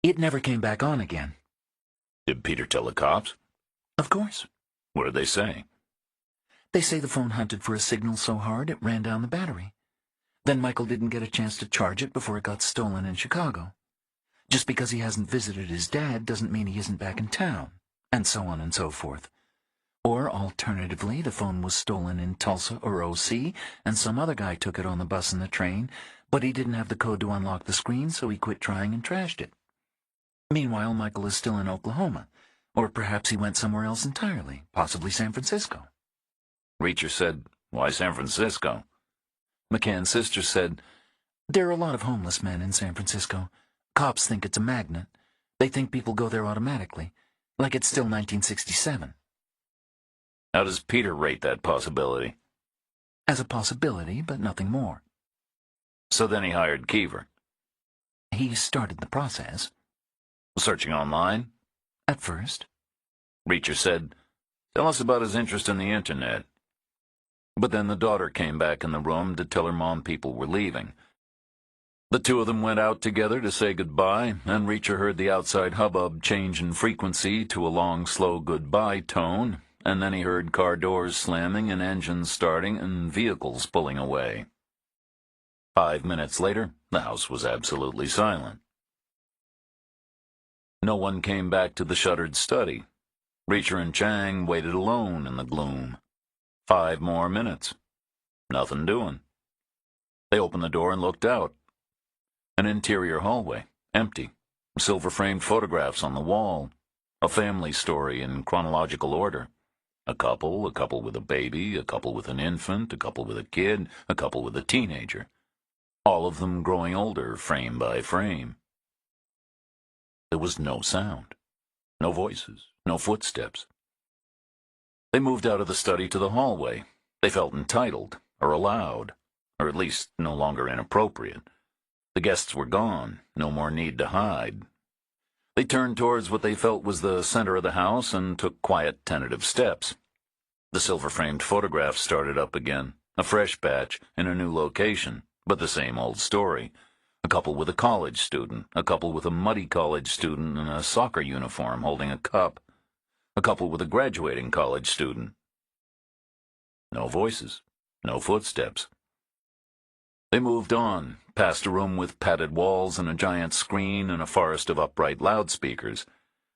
It never came back on again. Did Peter tell the cops? Of course. What did they say? They say the phone hunted for a signal so hard it ran down the battery. Then Michael didn't get a chance to charge it before it got stolen in Chicago. Just because he hasn't visited his dad doesn't mean he isn't back in town, and so on and so forth. Or, alternatively, the phone was stolen in Tulsa or O.C., and some other guy took it on the bus and the train, but he didn't have the code to unlock the screen, so he quit trying and trashed it. Meanwhile, Michael is still in Oklahoma, or perhaps he went somewhere else entirely, possibly San Francisco. Reacher said, Why San Francisco? McCann's sister said, There are a lot of homeless men in San Francisco. Cops think it's a magnet. They think people go there automatically, like it's still 1967. How does Peter rate that possibility? As a possibility, but nothing more. So then he hired Keever. He started the process. Searching online? At first. Reacher said, Tell us about his interest in the internet. But then the daughter came back in the room to tell her mom people were leaving. The two of them went out together to say goodbye, and Reacher heard the outside hubbub change in frequency to a long, slow goodbye tone, and then he heard car doors slamming and engines starting and vehicles pulling away. 5 minutes later, the house was absolutely silent. No one came back to the shuttered study. Reacher and Chang waited alone in the gloom. 5 more minutes. Nothing doing. They opened the door and looked out. An interior hallway, empty. Silver-framed photographs on the wall. A family story in chronological order. A couple with a baby, a couple with an infant, a couple with a kid, a couple with a teenager. all of them growing older frame by frame. There was no sound, no voices, no footsteps. They moved out of the study to the hallway. They felt entitled, or allowed, or at least no longer inappropriate. The guests were gone, no more need to hide. They turned towards what they felt was the center of the house and took quiet, tentative steps. The silver-framed photographs started up again, a fresh batch in a new location, but the same old story. A couple with a college student, a couple with a muddy college student in a soccer uniform holding a cup, a couple with a graduating college student. No voices, no footsteps. They moved on, past a room with padded walls and a giant screen and a forest of upright loudspeakers,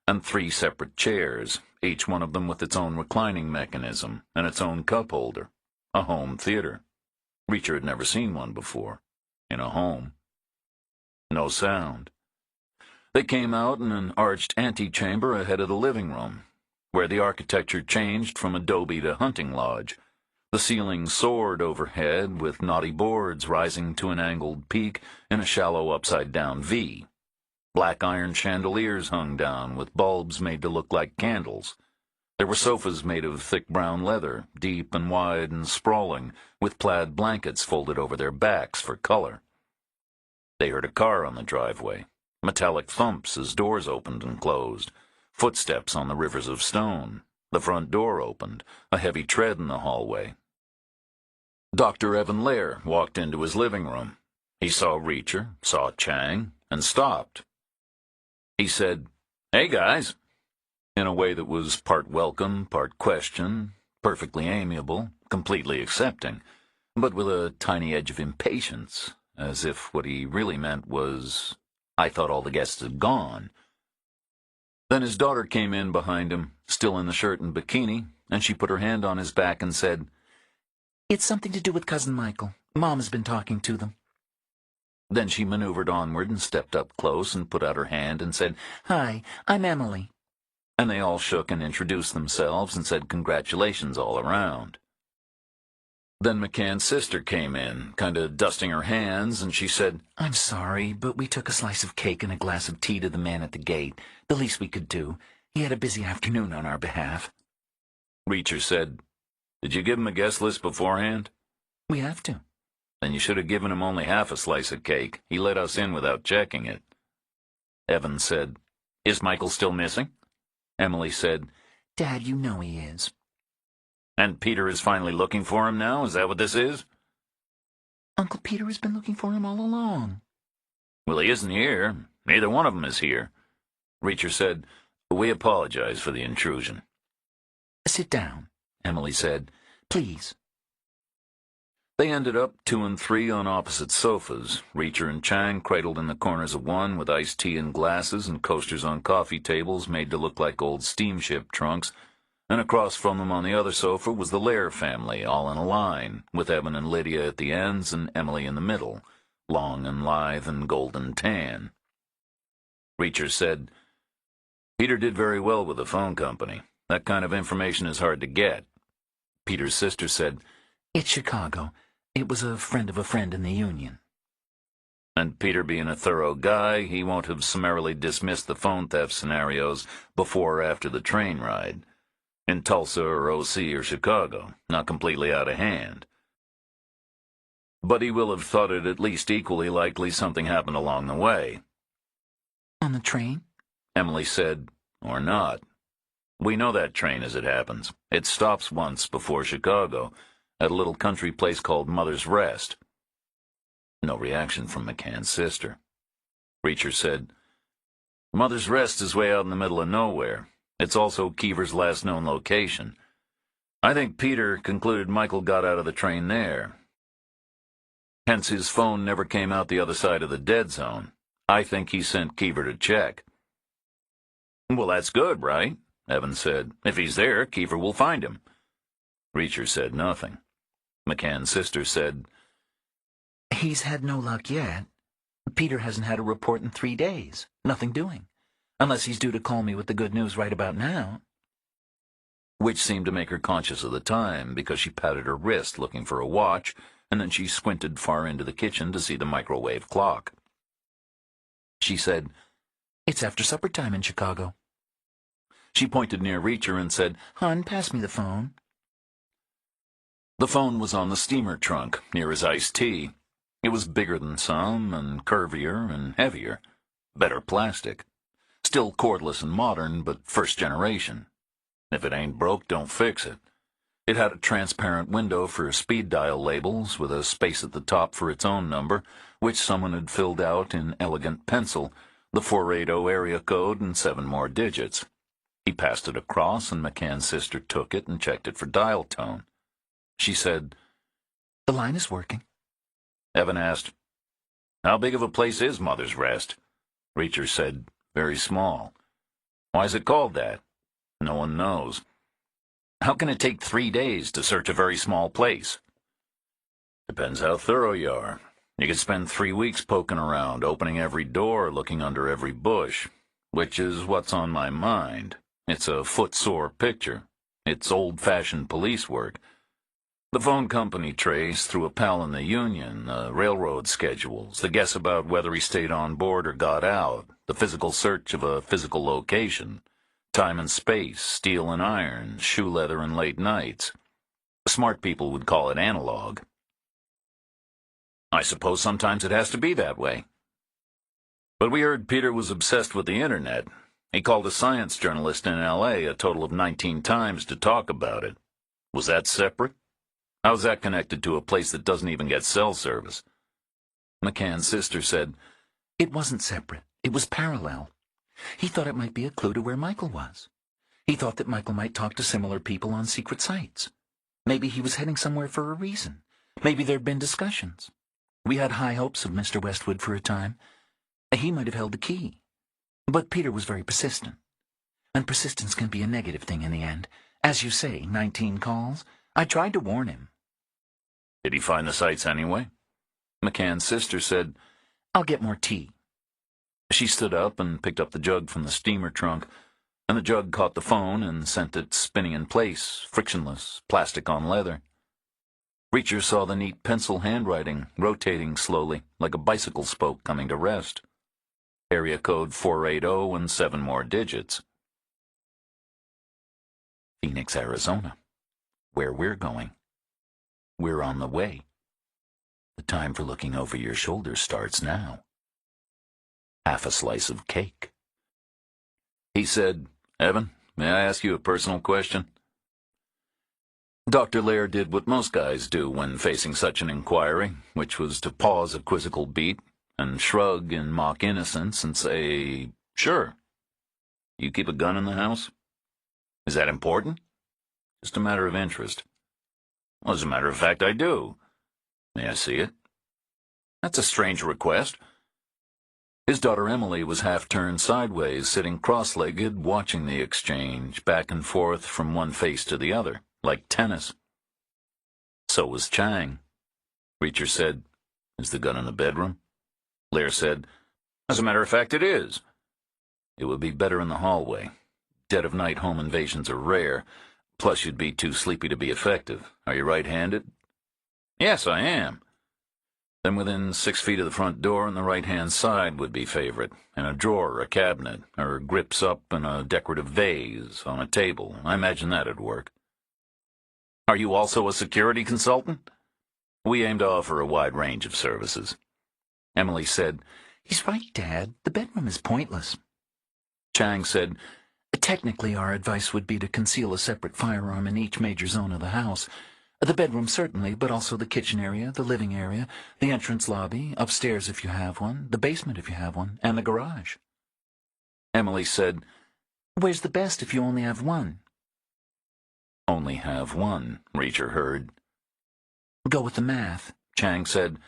and 3 separate chairs, each one of them with its own reclining mechanism and its own cup holder. A home theater. Reacher had never seen one before. In a home. No sound. They came out in an arched antechamber ahead of the living room, where the architecture changed from adobe to hunting lodge. The ceiling soared overhead, with knotty boards rising to an angled peak in a shallow upside-down V. Black iron chandeliers hung down, with bulbs made to look like candles. There were sofas made of thick brown leather, deep and wide and sprawling, with plaid blankets folded over their backs for color. They heard a car on the driveway, metallic thumps as doors opened and closed, footsteps on the rivers of stone. The front door opened, a heavy tread in the hallway. Dr. Evan Lair walked into his living room. He saw Reacher, saw Chang, and stopped. He said, "Hey, guys," in a way that was part welcome, part question, perfectly amiable, completely accepting, but with a tiny edge of impatience, as if what he really meant was, "I thought all the guests had gone." Then his daughter came in behind him, still in the shirt and bikini, and she put her hand on his back and said, "It's something to do with Cousin Michael. Mom has been talking to them." Then she maneuvered onward and stepped up close and put out her hand and said, "Hi, I'm Emily." And they all shook and introduced themselves and said congratulations all around. Then McCann's sister came in, kinda dusting her hands, and she said, "I'm sorry, but we took a slice of cake and a glass of tea to the man at the gate. The least we could do. He had a busy afternoon on our behalf." Reacher said, "Did you give him a guest list beforehand?" "We have to." "Then you should have given him only half a slice of cake. He let us in without checking it." Evan said, "Is Michael still missing?" Emily said, "Dad, you know he is." "And Peter is finally looking for him now? Is that what this is?" "Uncle Peter has been looking for him all along." "Well, he isn't here. Neither one of them is here." Reacher said, "We apologize for the intrusion." "Sit down," Emily said. "Please." They ended up 2 and 3 on opposite sofas, Reacher and Chang cradled in the corners of one with iced tea in glasses and coasters on coffee tables made to look like old steamship trunks, and across from them on the other sofa was the Lair family, all in a line, with Evan and Lydia at the ends and Emily in the middle, long and lithe and golden tan. Reacher said, "Peter did very well with the phone company. That kind of information is hard to get." Peter's sister said, "It's Chicago. It was a friend of a friend in the Union." And Peter being a thorough guy, he won't have summarily dismissed the phone theft scenarios before or after the train ride. In Tulsa or OC or Chicago, not completely out of hand. But he will have thought it at least equally likely something happened along the way. "On the train?" Emily said, "Or not. We know that train as it happens. It stops once before Chicago, at a little country place called Mother's Rest." No reaction from McCann's sister. Reacher said, "Mother's Rest is way out in the middle of nowhere. It's also Keever's last known location. I think Peter concluded Michael got out of the train there. Hence his phone never came out the other side of the dead zone. I think he sent Keever to check." "Well, that's good, right?" Evan said. "If he's there, Keever will find him." Reacher said nothing. McCann's sister said, "He's had no luck yet. Peter hasn't had a report in 3 days. Nothing doing. Unless he's due to call me with the good news right about now." Which seemed to make her conscious of the time, because she patted her wrist looking for a watch, and then she squinted far into the kitchen to see the microwave clock. She said, "It's after supper time in Chicago." She pointed near Reacher and said, "Hon, pass me the phone." The phone was on the steamer trunk, near his iced tea. It was bigger than some, and curvier and heavier. Better plastic. Still cordless and modern, but first generation. If it ain't broke, don't fix it. It had a transparent window for speed dial labels, with a space at the top for its own number, which someone had filled out in elegant pencil, the 480 area code and 7 more digits. He passed it across, and McCann's sister took it and checked it for dial tone. She said, "The line is working." Evan asked, "How big of a place is Mother's Rest?" Reacher said, "Very small." "Why is it called that?" "No one knows." "How can it take 3 days to search a very small place?" "Depends how thorough you are. You could spend 3 weeks poking around, opening every door, looking under every bush, which is what's on my mind. It's a foot-sore picture. It's old-fashioned police work. The phone company trace through a pal in the union, the railroad schedules, the guess about whether he stayed on board or got out, the physical search of a physical location, time and space, steel and iron, shoe leather and late nights. Smart people would call it analog. I suppose sometimes it has to be that way. But we heard Peter was obsessed with the internet. He called a science journalist in L.A. a total of 19 times to talk about it. Was that separate? How's that connected to a place that doesn't even get cell service?" McCann's sister said, "It wasn't separate. It was parallel. He thought it might be a clue to where Michael was. He thought that Michael might talk to similar people on secret sites. Maybe he was heading somewhere for a reason. Maybe there'd been discussions. We had high hopes of Mr. Westwood for a time. He might have held the key. But Peter was very persistent. And persistence can be a negative thing in the end. As you say, 19 calls. I tried to warn him." "Did he find the sites anyway?" McCann's sister said, "I'll get more tea." She stood up and picked up the jug from the steamer trunk, and the jug caught the phone and sent it spinning in place, frictionless, plastic on leather. Reacher saw the neat pencil handwriting, rotating slowly, like a bicycle spoke coming to rest. Area code 480 and 7 more digits. Phoenix, Arizona. Where we're going. We're on the way. The time for looking over your shoulder starts now. Half a slice of cake. He said, "Evan, may I ask you a personal question?" Dr. Lair did what most guys do when facing such an inquiry, which was to pause a quizzical beat and shrug in mock innocence and say, "Sure. You keep a gun in the house? Is that important?" "Just a matter of interest." "Well, as a matter of fact, I do." "May I see it?" "That's a strange request." His daughter Emily was half-turned sideways, sitting cross-legged, watching the exchange, back and forth from one face to the other, like tennis. So was Chang. Reacher said, "Is the gun in the bedroom?" Lair said, "As a matter of fact, it is." "It would be better in the hallway. Dead of night home invasions are rare. Plus, you'd be too sleepy to be effective. Are you right-handed?" "Yes, I am." "Then within 6 feet of the front door on the right-hand side would be favorite, in a drawer, a cabinet, or grips up in a decorative vase, on a table. I imagine that'd work." "Are you also a security consultant?" "We aim to offer a wide range of services." Emily said, "He's right, Dad. The bedroom is pointless." Chang said, "Technically, our advice would be to conceal a separate firearm in each major zone of the house. The bedroom, certainly, but also the kitchen area, the living area, the entrance lobby, upstairs if you have one, the basement if you have one, and the garage." Emily said, "Where's the best if you only have one?" "Only have one," Reacher heard. "Go with the math," Chang said.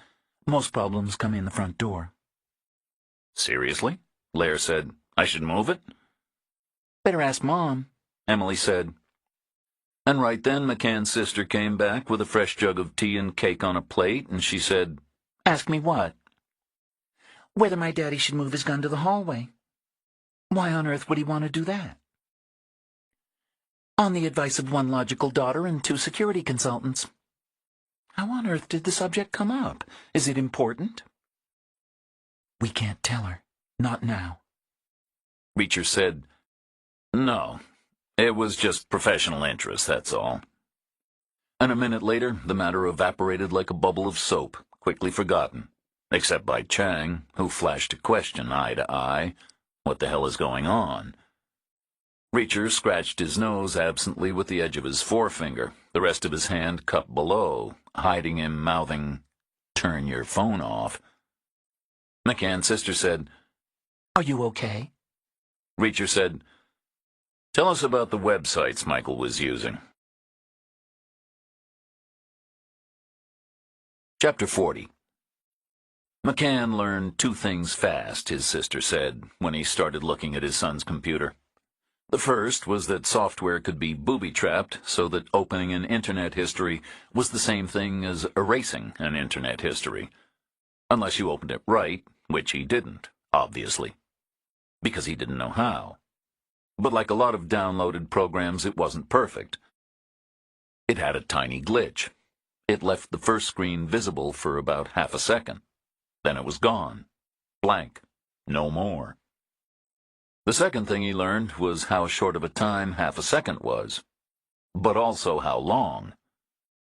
"Most problems come in the front door." "Seriously?" Lair said. "I should move it?" "Better ask Mom," Emily said. And right then McCann's sister came back with a fresh jug of tea and cake on a plate, and she said, "Ask me what?" "Whether my daddy should move his gun to the hallway." "Why on earth would he want to do that?" "On the advice of one logical daughter and 2 security consultants." How on earth did the subject come up? Is it important? We can't tell her. Not now. Reacher said, "No, it was just professional interest, that's all." And a minute later, the matter evaporated like a bubble of soap, quickly forgotten, except by Chang, who flashed a question eye to eye. What the hell is going on? Reacher scratched his nose absently with the edge of his forefinger, the rest of his hand cupped below, hiding him mouthing, "Turn your phone off." McCann's sister said, Are you okay? Reacher said, "Tell us about the websites Michael was using." Chapter 40. McCann learned two things fast, his sister said, when he started looking at his son's computer. The first was that software could be booby-trapped so that opening an internet history was the same thing as erasing an internet history. Unless you opened it right, which he didn't, obviously, because he didn't know how. But like a lot of downloaded programs, it wasn't perfect. It had a tiny glitch. It left the first screen visible for about half a second. Then it was gone. Blank. No more. The second thing he learned was how short of a time half a second was, but also how long.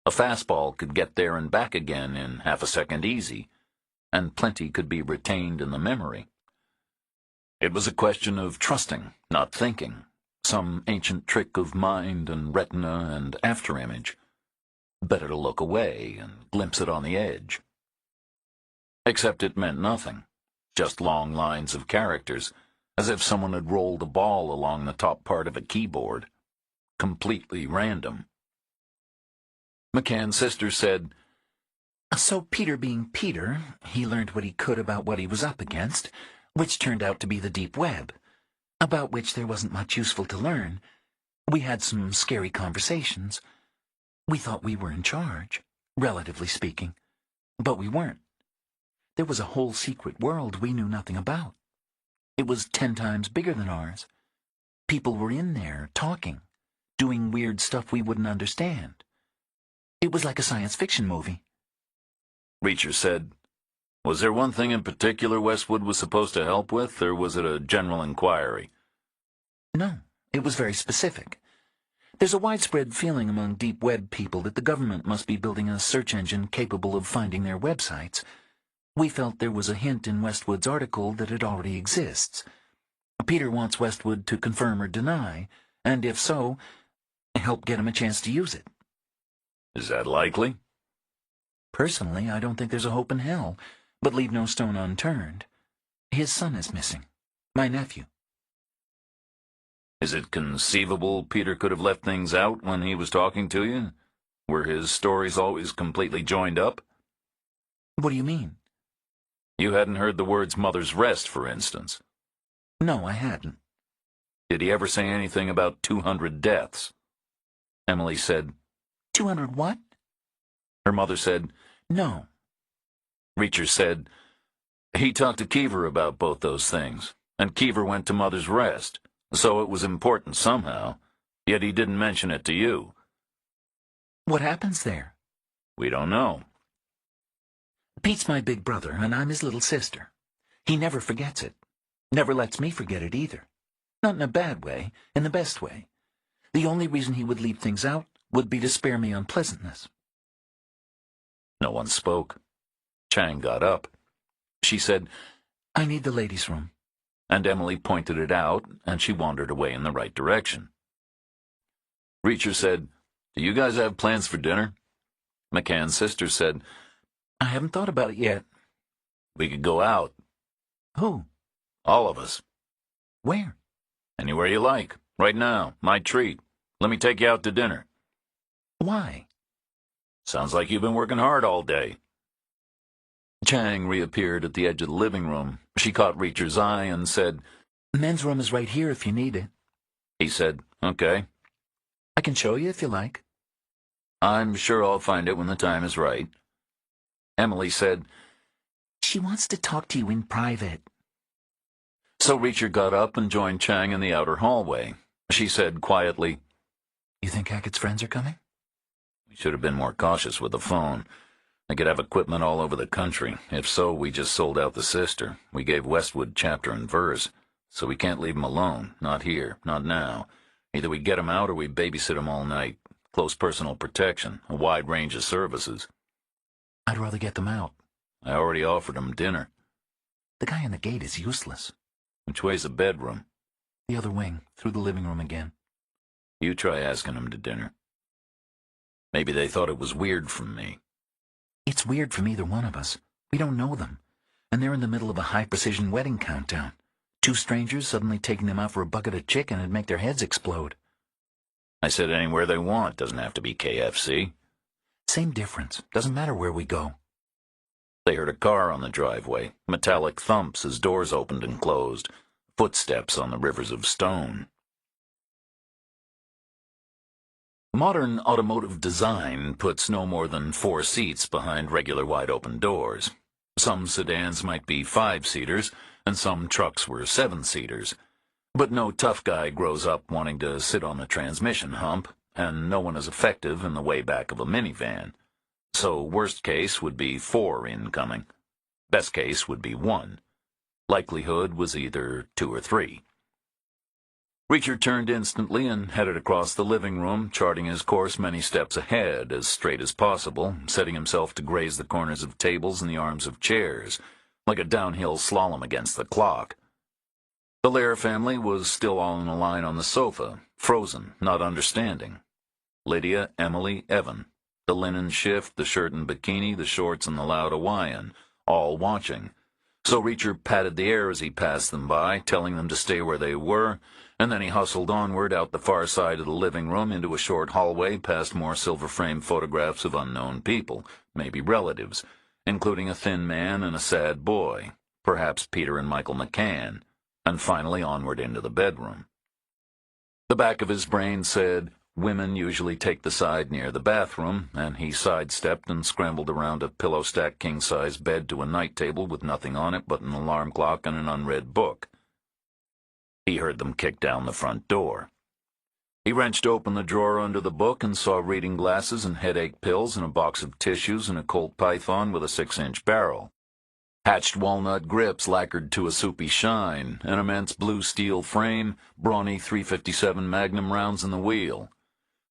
A fastball could get there and back again in half a second easy, and plenty could be retained in the memory. It was a question of trusting, not thinking, some ancient trick of mind and retina and afterimage. Better to look away and glimpse it on the edge. Except it meant nothing, just long lines of characters, as if someone had rolled a ball along the top part of a keyboard. Completely random. McCann's sister said, So Peter being Peter, he learned what he could about what he was up against, which turned out to be the deep web, about which there wasn't much useful to learn. We had some scary conversations. We thought we were in charge, relatively speaking, but we weren't. There was a whole secret world we knew nothing about. It was 10 times bigger than ours. People were in there, talking, doing weird stuff we wouldn't understand. It was like a science fiction movie. Reacher said, "Was there one thing in particular Westwood was supposed to help with, or was it a general inquiry?" No, it was very specific. There's a widespread feeling among deep web people that the government must be building a search engine capable of finding their websites. We felt there was a hint in Westwood's article that it already exists. Peter wants Westwood to confirm or deny, and if so, help get him a chance to use it. Is that likely? Personally, I don't think there's a hope in hell, but leave no stone unturned. His son is missing. My nephew. Is it conceivable Peter could have left things out when he was talking to you? Were his stories always completely joined up? What do you mean? You hadn't heard the words "Mother's Rest," for instance. No, I hadn't. Did he ever say anything about 200 deaths? Emily said, 200 what? Her mother said, No. Reacher said, he talked to Keever about both those things, and Keever went to Mother's Rest, so it was important somehow, yet he didn't mention it to you. What happens there? We don't know. Pete's my big brother, and I'm his little sister. He never forgets it. Never lets me forget it either. Not in a bad way, in the best way. The only reason he would leave things out would be to spare me unpleasantness. No one spoke. Chang got up. She said, I need the ladies' room. And Emily pointed it out, and she wandered away in the right direction. Reacher said, Do you guys have plans for dinner? McCann's sister said, I haven't thought about it yet. We could go out. Who? All of us. Where? Anywhere you like. Right now. My treat. Let me take you out to dinner. Why? Sounds like you've been working hard all day. Chang reappeared at the edge of the living room. She caught Reacher's eye and said, Men's room is right here if you need it. He said, Okay. I can show you if you like. I'm sure I'll find it when the time is right. Emily said, She wants to talk to you in private. So Reacher got up and joined Chang in the outer hallway. She said quietly, You think Hackett's friends are coming? We Should have been more cautious with the phone. They could have equipment all over the country. If so, we just sold out the sister. We gave Westwood chapter and verse. So we can't leave him alone. Not here. Not now. Either we get him out or we babysit him all night. Close personal protection. A wide range of services. I'd rather get them out. I already offered him dinner. The guy in the gate is useless. Which way's the bedroom? The other wing, through the living room again. You try asking him to dinner. Maybe they thought it was weird from me. It's weird from either one of us. We don't know them. And they're in the middle of a high-precision wedding countdown. 2 strangers suddenly taking them out for a bucket of chicken would make their heads explode. I said anywhere they want. Doesn't have to be KFC. Same difference. Doesn't matter where we go. They heard a car on the driveway. Metallic thumps as doors opened and closed. Footsteps on the rivers of stone. Modern automotive design puts no more than 4 seats behind regular wide-open doors. Some sedans might be 5-seaters, and some trucks were 7-seaters. But no tough guy grows up wanting to sit on the transmission hump, and no one is effective in the way back of a minivan. So worst case would be 4 incoming. Best case would be 1. Likelihood was either 2 or 3. Reacher turned instantly and headed across the living room, charting his course many steps ahead, as straight as possible, setting himself to graze the corners of tables and the arms of chairs, like a downhill slalom against the clock. The Lair family was still all in a line on the sofa, frozen, not understanding. Lydia, Emily, Evan. The linen shift, the shirt and bikini, the shorts and the loud Hawaiian, all watching. So Reacher patted the air as he passed them by, telling them to stay where they were, and then he hustled onward out the far side of the living room into a short hallway past more silver-framed photographs of unknown people, maybe relatives, including a thin man and a sad boy, perhaps Peter and Michael McCann, and finally onward into the bedroom. The back of his brain said, women usually take the side near the bathroom, and he sidestepped and scrambled around a pillow-stacked king-size bed to a night table with nothing on it but an alarm clock and an unread book. He heard them kick down the front door. He wrenched open the drawer under the book and saw reading glasses and headache pills and a box of tissues and a Colt Python with a 6-inch barrel. Hatched walnut grips lacquered to a soupy shine, an immense blue steel frame, brawny .357 Magnum rounds in the wheel.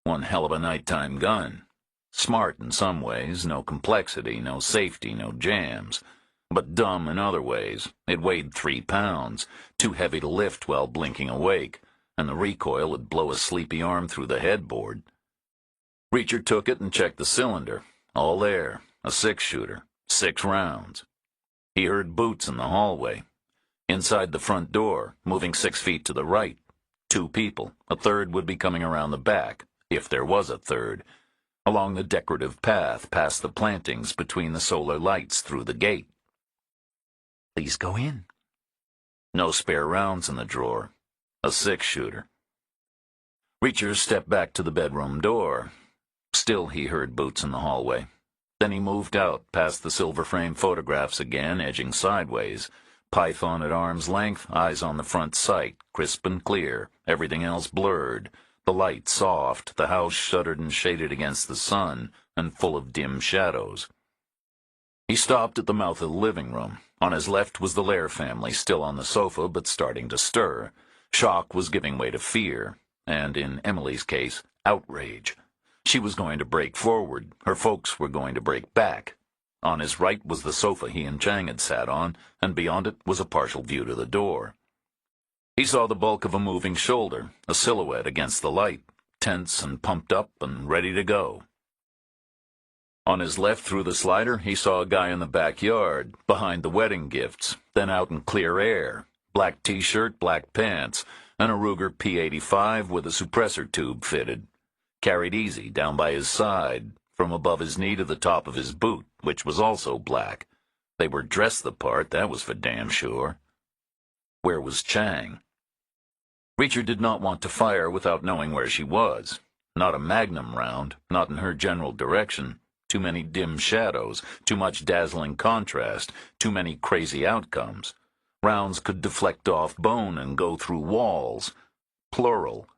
One hell of a nighttime gun. Smart in some ways, no complexity, no safety, no jams. But dumb in other ways. It weighed 3 pounds, too heavy to lift while blinking awake, and the recoil would blow a sleepy arm through the headboard. Reacher took it and checked the cylinder. All there, a 6-shooter, 6 rounds. He heard boots in the hallway. Inside the front door, moving 6 feet to the right. 2 people. A third would be coming around the back, if there was a third, along the decorative path past the plantings between the solar lights through the gate. Please go in. No spare rounds in the drawer. A 6-shooter. Reacher stepped back to the bedroom door. Still he heard boots in the hallway. Then he moved out, past the silver-frame photographs again, edging sideways. Python at arm's length, eyes on the front sight, crisp and clear, everything else blurred. The light soft, the house shuttered and shaded against the sun, and full of dim shadows. He stopped at the mouth of the living room. On his left was the Lair family, still on the sofa, but starting to stir. Shock was giving way to fear, and in Emily's case, outrage. She was going to break forward. Her folks were going to break back. On his right was the sofa he and Chang had sat on, and beyond it was a partial view to the door. He saw the bulk of a moving shoulder, a silhouette against the light, tense and pumped up and ready to go. On his left through the slider, he saw a guy in the backyard, behind the wedding gifts, then out in clear air, black t-shirt, black pants, and a Ruger P85 with a suppressor tube fitted. Carried easy down by his side, from above his knee to the top of his boot, which was also black. They were dressed the part, that was for damn sure. Where was Chang? Reacher did not want to fire without knowing where she was. Not a magnum round, not in her general direction. Too many dim shadows, too much dazzling contrast, too many crazy outcomes. Rounds could deflect off bone and go through walls. Plural.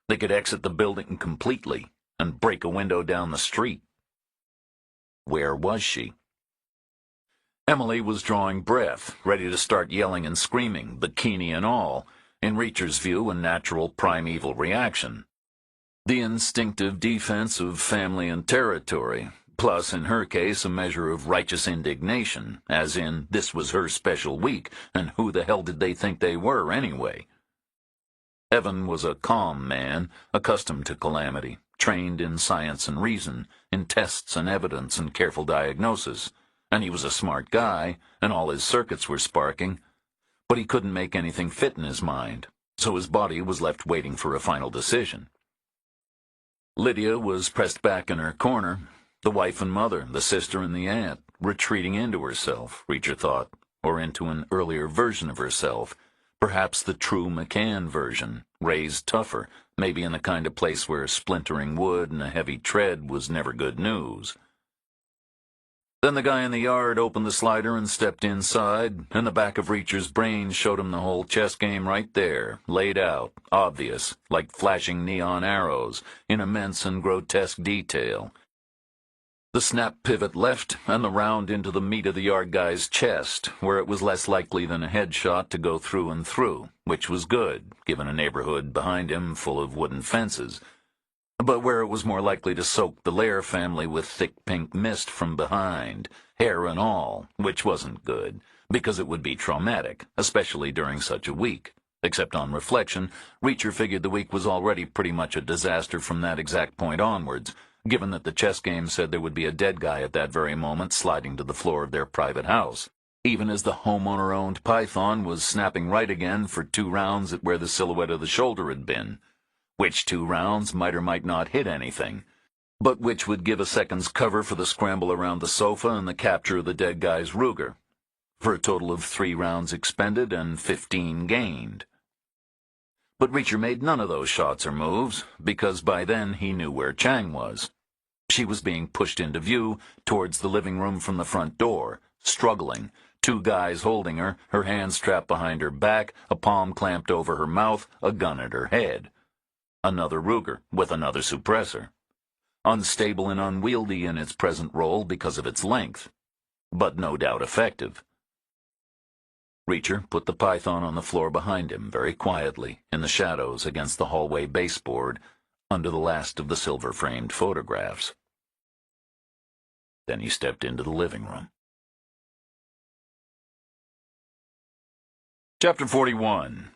They could exit the building completely and break a window down the street, Where was she? Emily was drawing breath, ready to start yelling and screaming, bikini and all, in Reacher's view a natural primeval reaction. The instinctive defense of family and territory, plus in her case a measure of righteous indignation, as in this was her special week, and who the hell did they think they were anyway? Evan was a calm man, accustomed to calamity, trained in science and reason, in tests and evidence and careful diagnosis, and he was a smart guy, and all his circuits were sparking, but he couldn't make anything fit in his mind, so his body was left waiting for a final decision. Lydia was pressed back in her corner, the wife and mother, the sister and the aunt, retreating into herself, Reacher thought, or into an earlier version of herself, perhaps the true McCann version, raised tougher, maybe in the kind of place where splintering wood and a heavy tread was never good news. Then the guy in the yard opened the slider and stepped inside, and the back of Reacher's brain showed him the whole chess game right there, laid out, obvious, like flashing neon arrows, in immense and grotesque detail. The snap pivot left, and the round into the meat of the yard guy's chest, where it was less likely than a headshot to go through and through, which was good, given a neighborhood behind him full of wooden fences, but where it was more likely to soak the Lair family with thick pink mist from behind, hair and all, which wasn't good, because it would be traumatic, especially during such a week. Except on reflection, Reacher figured the week was already pretty much a disaster from that exact point onwards, given that the chess game said there would be a dead guy at that very moment sliding to the floor of their private house, even as the homeowner-owned python was snapping right again for 2 rounds at where the silhouette of the shoulder had been, which 2 rounds might or might not hit anything, but which would give a second's cover for the scramble around the sofa and the capture of the dead guy's Ruger, for a total of 3 rounds expended and 15 gained. But Reacher made none of those shots or moves, because by then he knew where Chang was. She was being pushed into view towards the living room from the front door, struggling, 2 guys holding her, her hands strapped behind her back, a palm clamped over her mouth, a gun at her head. Another Ruger with another suppressor. Unstable and unwieldy in its present role because of its length, but no doubt effective. Reacher put the python on the floor behind him very quietly, in the shadows against the hallway baseboard, under the last of the silver-framed photographs. Then he stepped into the living room. Chapter 41.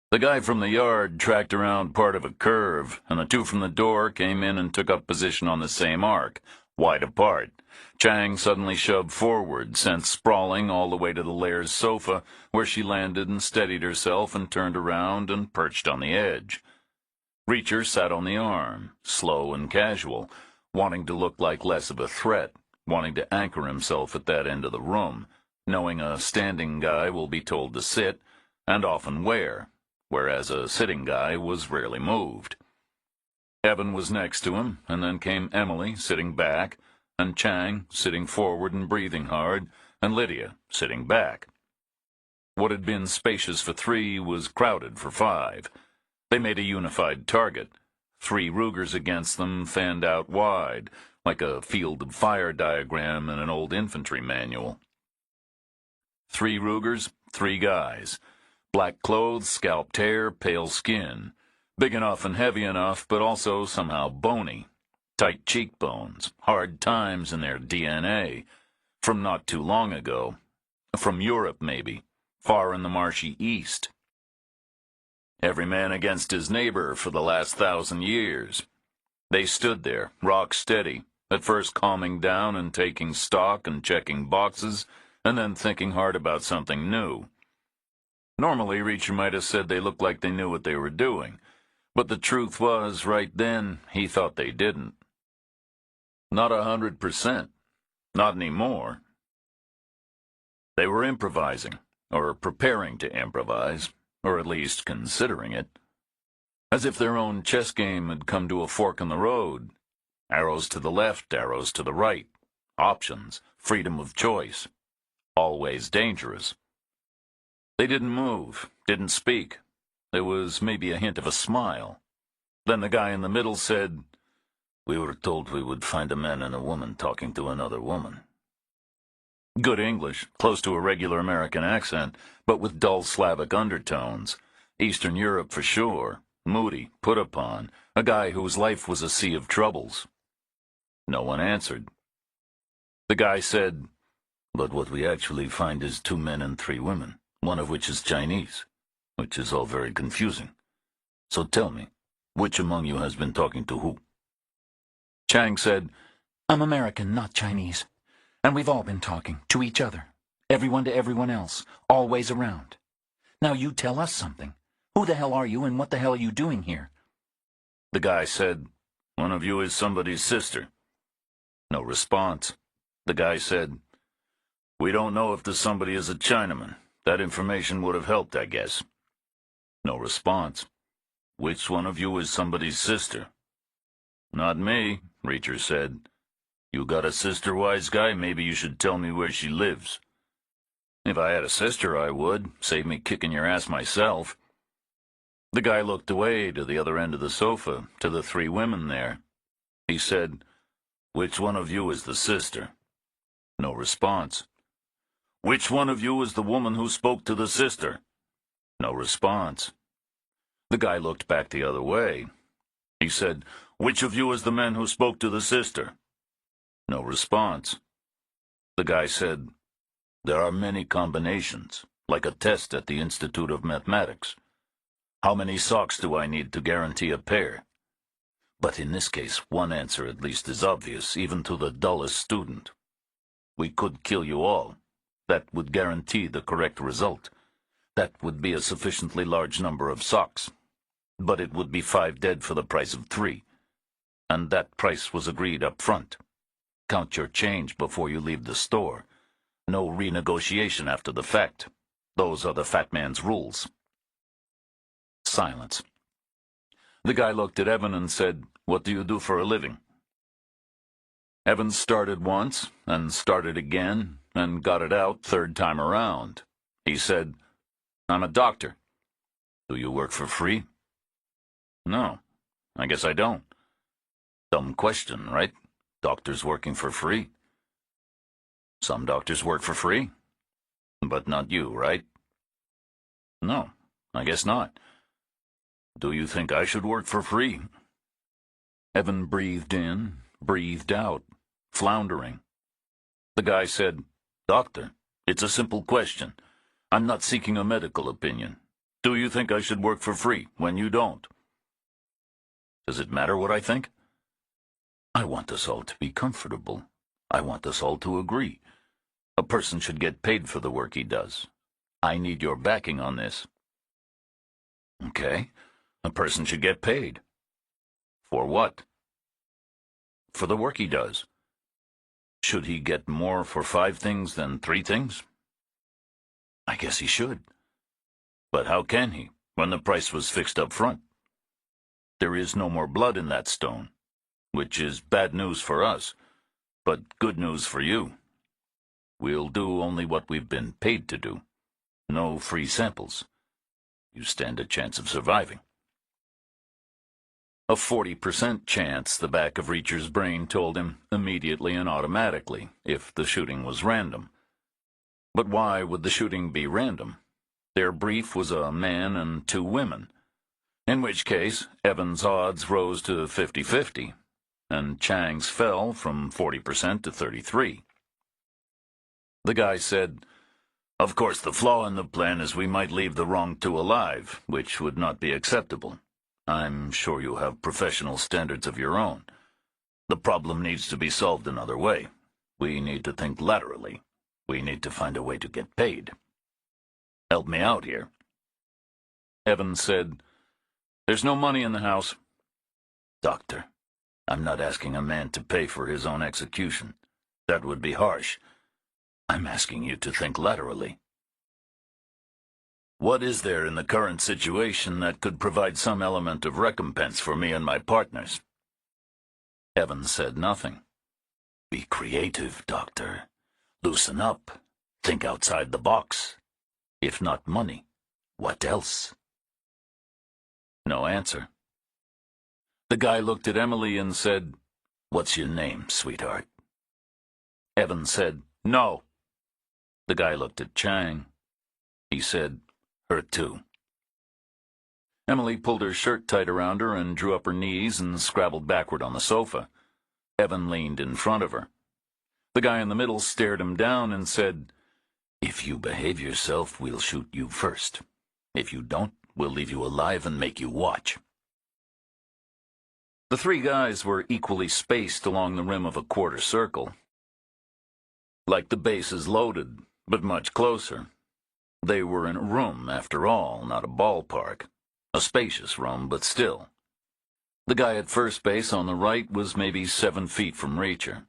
The guy from the yard tracked around part of a curve, and the 2 from the door came in and took up position on the same arc, wide apart. Chang suddenly shoved forward, sent sprawling all the way to the Lair's sofa, where she landed and steadied herself and turned around and perched on the edge. Reacher sat on the arm, slow and casual, wanting to look like less of a threat, wanting to anchor himself at that end of the room, knowing a standing guy will be told to sit, and often where, whereas a sitting guy was rarely moved. Evan was next to him, and then came Emily, sitting back, and Chang, sitting forward and breathing hard, and Lydia, sitting back. What had been spacious for 3 was crowded for 5. They made a unified target. 3 Rugers against them fanned out wide, like a field of fire diagram in an old infantry manual. 3 Rugers, 3 guys. Black clothes, scalped hair, pale skin. Big enough and heavy enough, but also somehow bony. Tight cheekbones, hard times in their DNA. From not too long ago. From Europe, maybe. Far in the marshy East. Every man against his neighbor for the last 1,000 years. They stood there, rock steady, at first calming down and taking stock and checking boxes, and then thinking hard about something new. Normally, Reacher might have said they looked like they knew what they were doing, but the truth was, right then, he thought they didn't. Not 100%. Not anymore. They were improvising, or preparing to improvise, or at least considering it. As if their own chess game had come to a fork in the road. Arrows to the left, arrows to the right. Options, freedom of choice. Always dangerous. They didn't move, didn't speak. There was maybe a hint of a smile. Then the guy in the middle said, We were told we would find a man and a woman talking to another woman. Good English, close to a regular American accent, but with dull Slavic undertones. Eastern Europe for sure. Moody, put upon, a guy whose life was a sea of troubles. No one answered. The guy said, "But what we actually find is 2 men and 3 women, one of which is Chinese, which is all very confusing. So tell me, which among you has been talking to who?" Chang said, "I'm American, not Chinese. And we've all been talking, to each other. Everyone to everyone else, always around. Now you tell us something. Who the hell are you and what the hell are you doing here?" The guy said, "One of you is somebody's sister." No response. The guy said, "We don't know if the somebody is a Chinaman. That information would have helped, I guess." No response. "Which one of you is somebody's sister?" "Not me," Reacher said. "You got a sister, wise guy? Maybe you should tell me where she lives." "If I had a sister, I would. Save me kicking your ass myself." The guy looked away to the other end of the sofa, to the 3 women there. He said, "Which one of you is the sister?" No response. "Which one of you is the woman who spoke to the sister?" No response. The guy looked back the other way. He said, "Which of you is the man who spoke to the sister?" No response. The guy said, "There are many combinations, like a test at the Institute of Mathematics. How many socks do I need to guarantee a pair? But in this case, one answer at least is obvious, even to the dullest student. We could kill you all. That would guarantee the correct result. That would be a sufficiently large number of socks. But it would be 5 dead for the price of 3. And that price was agreed up front. Count your change before you leave the store. No renegotiation after the fact. Those are the fat man's rules." Silence. The guy looked at Evan and said, "What do you do for a living?" Evan started once, and started again, and got it out 3rd time around. He said, "I'm a doctor." "Do you work for free?" "No, I guess I don't." Dumb question, right? Doctors working for free. Some doctors work for free. But not you, right? No, I guess not. Do you think I should work for free? Evan breathed in, breathed out, floundering. The guy said, "Doctor, it's a simple question. I'm not seeking a medical opinion. Do you think I should work for free when you don't?" "Does it matter what I think?" "I want us all to be comfortable. I want us all to agree. A person should get paid for the work he does. I need your backing on this." "Okay, a person should get paid." "For what?" "For the work he does." "Should he get more for 5 things than 3 things?" "I guess he should." "But how can he, when the price was fixed up front? There is no more blood in that stone, which is bad news for us, but good news for you. We'll do only what we've been paid to do. No free samples. You stand a chance of surviving." A 40% chance, the back of Reacher's brain told him, immediately and automatically, if the shooting was random. But why would the shooting be random? Their brief was a man and 2 women, in which case Evan's odds rose to 50-50, and Chang's fell from 40% to 33%. The guy said, "Of course, the flaw in the plan is we might leave the wrong 2 alive, which would not be acceptable. I'm sure you have professional standards of your own. The problem needs to be solved another way. We need to think laterally. We need to find a way to get paid. Help me out here." Evan said, "There's no money in the house." "Doctor, I'm not asking a man to pay for his own execution. That would be harsh. I'm asking you to think laterally. What is there in the current situation that could provide some element of recompense for me and my partners?" Evan said nothing. "Be creative, Doctor. Loosen up. Think outside the box. If not money, what else?" No answer. The guy looked at Emily and said, "What's your name, sweetheart?" Evan said, "No." The guy looked at Chang. He said, "Her too." Emily pulled her shirt tight around her and drew up her knees and scrabbled backward on the sofa. Evan leaned in front of her. The guy in the middle stared him down and said, "If you behave yourself, we'll shoot you first. If you don't, we'll leave you alive and make you watch." The three guys were equally spaced along the rim of a quarter circle. Like the bases loaded, but much closer. They were in a room, after all, not a ballpark. A spacious room, but still. The guy at first base on the right was maybe 7 feet from Reacher.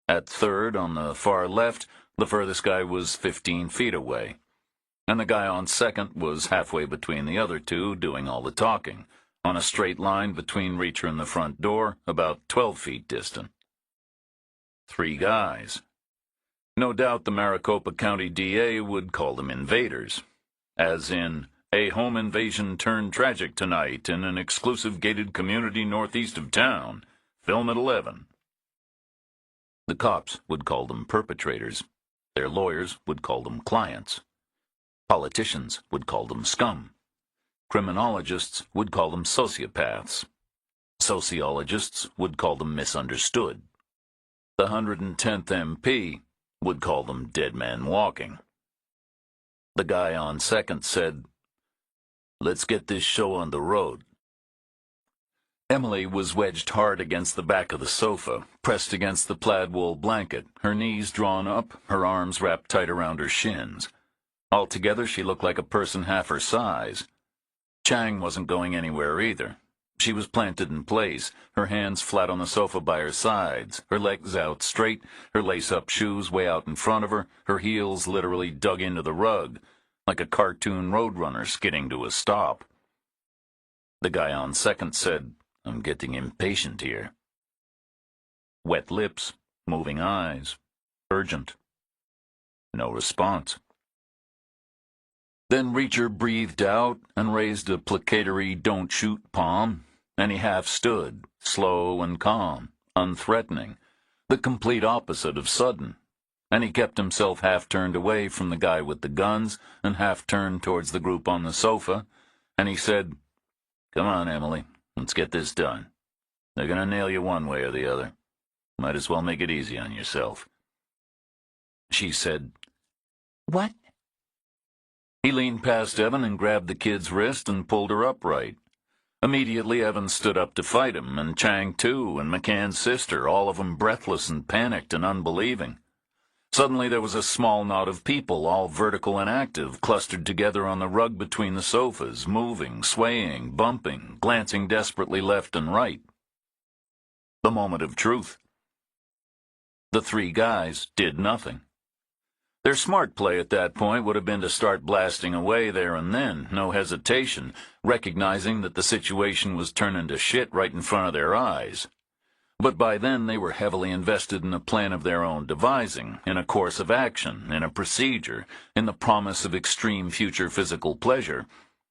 At third, on the far left, the furthest guy was 15 feet away. And the guy on second was halfway between the other two, doing all the talking, on a straight line between Reacher and the front door, about 12 feet distant. 3 guys. No doubt the Maricopa County DA would call them invaders, as in, "A home invasion turned tragic tonight in an exclusive gated community northeast of town. Film at 11. The cops would call them perpetrators. Their lawyers would call them clients. Politicians would call them scum. Criminologists would call them sociopaths. Sociologists would call them misunderstood. The 110th MP would call them dead man walking. The guy on second said, "Let's get this show on the road." Emily was wedged hard against the back of the sofa, pressed against the plaid wool blanket, her knees drawn up, her arms wrapped tight around her shins. Altogether, she looked like a person half her size. Chang wasn't going anywhere either. She was planted in place, her hands flat on the sofa by her sides, her legs out straight, her lace-up shoes way out in front of her, her heels literally dug into the rug, like a cartoon roadrunner skidding to a stop. The guy on second said, "I'm getting impatient here." Wet lips, moving eyes, urgent. No response. Then Reacher breathed out and raised a placatory "don't shoot" palm, and he half stood, slow and calm, unthreatening, the complete opposite of sudden, and he kept himself half turned away from the guy with the guns and half turned towards the group on the sofa, and he said, "Come on, Emily, let's get this done. They're gonna nail you one way or the other. Might as well make it easy on yourself." She said, What? He leaned past Evan and grabbed the kid's wrist and pulled her upright. Immediately, Evan stood up to fight him, and Chang too, and McCann's sister, all of them breathless and panicked and unbelieving. Suddenly there was a small knot of people, all vertical and active, clustered together on the rug between the sofas, moving, swaying, bumping, glancing desperately left and right. The moment of truth. The 3 guys did nothing. Their smart play at that point would have been to start blasting away there and then, no hesitation, recognizing that the situation was turning to shit right in front of their eyes. But by then they were heavily invested in a plan of their own devising, in a course of action, in a procedure, in the promise of extreme future physical pleasure,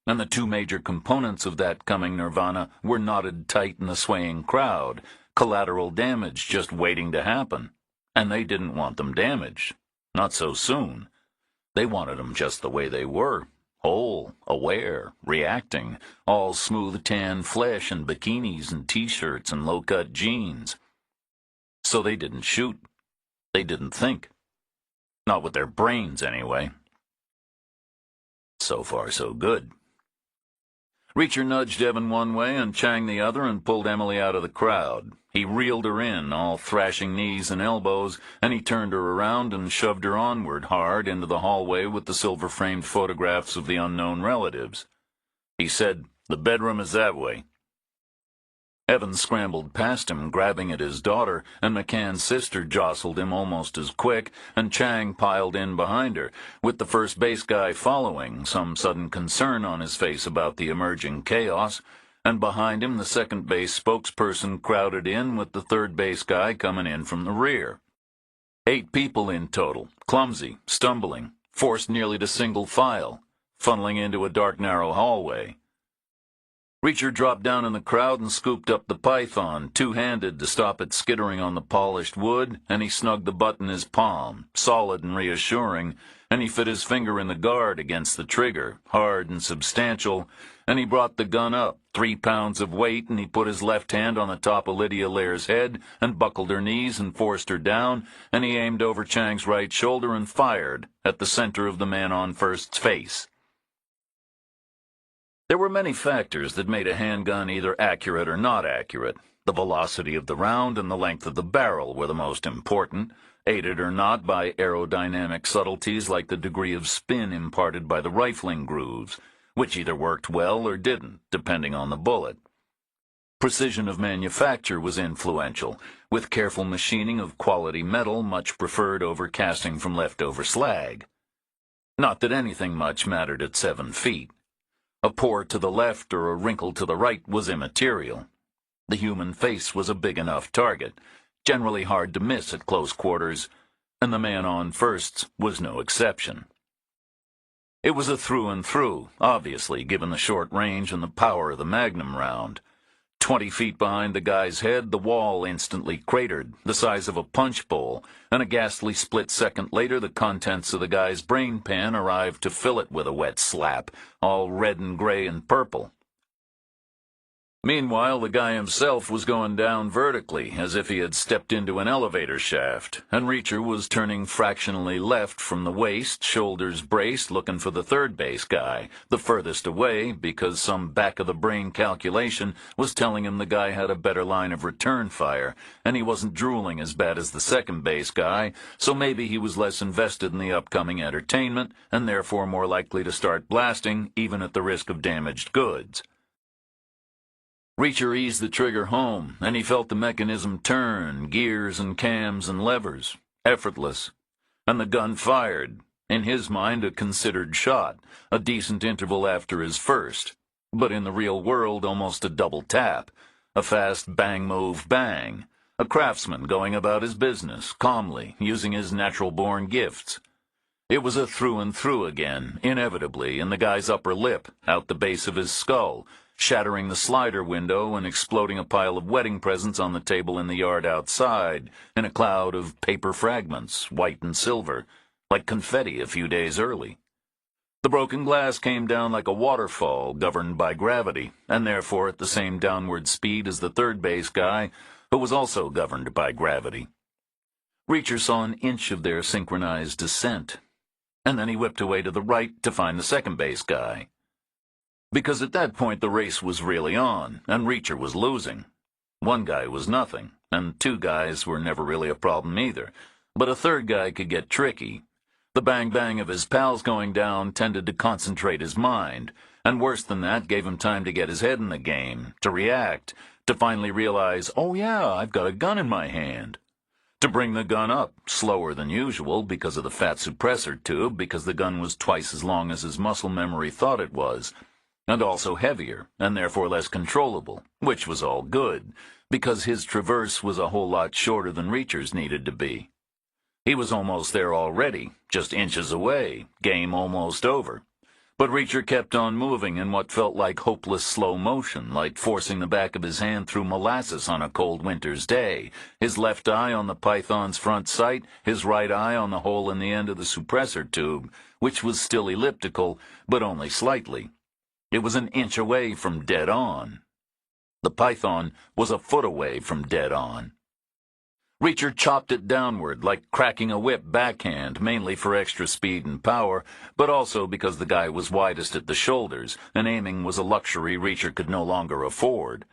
and the 2 major components of that coming nirvana were knotted tight in the swaying crowd, collateral damage just waiting to happen, and they didn't want them damaged. Not so soon. They wanted them just the way they were, whole, aware, reacting, all smooth tan flesh and bikinis and T-shirts and low-cut jeans. So they didn't shoot. They didn't think. Not with their brains, anyway. So far, so good. Reacher nudged Evan one way and Chang the other and pulled Emily out of the crowd. He reeled her in, all thrashing knees and elbows, and he turned her around and shoved her onward hard into the hallway with the silver-framed photographs of the unknown relatives. He said, "The bedroom is that way." Evan scrambled past him, grabbing at his daughter, and McCann's sister jostled him almost as quick, and Chang piled in behind her, with the first base guy following, some sudden concern on his face about the emerging chaos, and behind him the second base spokesperson crowded in with the third base guy coming in from the rear. 8 people in total, clumsy, stumbling, forced nearly to single file, funneling into a dark, narrow hallway. Reacher dropped down in the crowd and scooped up the python, two-handed to stop it skittering on the polished wood, and he snugged the butt in his palm, solid and reassuring, and he fit his finger in the guard against the trigger, hard and substantial, and he brought the gun up, 3 pounds of weight, and he put his left hand on the top of Lydia Lair's head and buckled her knees and forced her down, and he aimed over Chang's right shoulder and fired at the center of the man on first's face. There were many factors that made a handgun either accurate or not accurate. The velocity of the round and the length of the barrel were the most important, aided or not by aerodynamic subtleties like the degree of spin imparted by the rifling grooves, which either worked well or didn't, depending on the bullet. Precision of manufacture was influential, with careful machining of quality metal much preferred over casting from leftover slag. Not that anything much mattered at 7 feet. A pore to the left or a wrinkle to the right was immaterial. The human face was a big enough target, generally hard to miss at close quarters, and the man on firsts was no exception. It was a through and through, obviously, given the short range and the power of the Magnum round. 20 feet behind the guy's head, the wall instantly cratered, the size of a punch bowl, and a ghastly split second later the contents of the guy's brain pan arrived to fill it with a wet slap, all red and gray and purple. Meanwhile, the guy himself was going down vertically, as if he had stepped into an elevator shaft, and Reacher was turning fractionally left from the waist, shoulders braced, looking for the third base guy, the furthest away, because some back-of-the-brain calculation was telling him the guy had a better line of return fire, and he wasn't drooling as bad as the second base guy, so maybe he was less invested in the upcoming entertainment, and therefore more likely to start blasting, even at the risk of damaged goods. Reacher eased the trigger home, and he felt the mechanism turn, gears and cams and levers, effortless. And the gun fired, in his mind a considered shot, a decent interval after his first, but in the real world almost a double tap, a fast bang-move-bang, a craftsman going about his business, calmly, using his natural-born gifts. It was a through and through again, inevitably, in the guy's upper lip, out the base of his skull, shattering the slider window and exploding a pile of wedding presents on the table in the yard outside, in a cloud of paper fragments, white and silver, like confetti a few days early. The broken glass came down like a waterfall governed by gravity, and therefore at the same downward speed as the third base guy, who was also governed by gravity. Reacher saw an inch of their synchronized descent, and then he whipped away to the right to find the second base guy. Because at that point the race was really on, and Reacher was losing. One guy was nothing, and 2 guys were never really a problem either, but a third guy could get tricky. The bang-bang of his pals going down tended to concentrate his mind, and worse than that, gave him time to get his head in the game, to react, to finally realize, oh yeah, I've got a gun in my hand. To bring the gun up, slower than usual because of the fat suppressor tube, because the gun was twice as long as his muscle memory thought it was, and also heavier, and therefore less controllable, which was all good, because his traverse was a whole lot shorter than Reacher's needed to be. He was almost there already, just inches away, game almost over. But Reacher kept on moving in what felt like hopeless slow motion, like forcing the back of his hand through molasses on a cold winter's day, his left eye on the python's front sight, his right eye on the hole in the end of the suppressor tube, which was still elliptical, but only slightly. It was an inch away from dead on. The python was a foot away from dead on. Reacher chopped it downward like cracking a whip backhand, mainly for extra speed and power, but also because the guy was widest at the shoulders, and aiming was a luxury Reacher could no longer afford.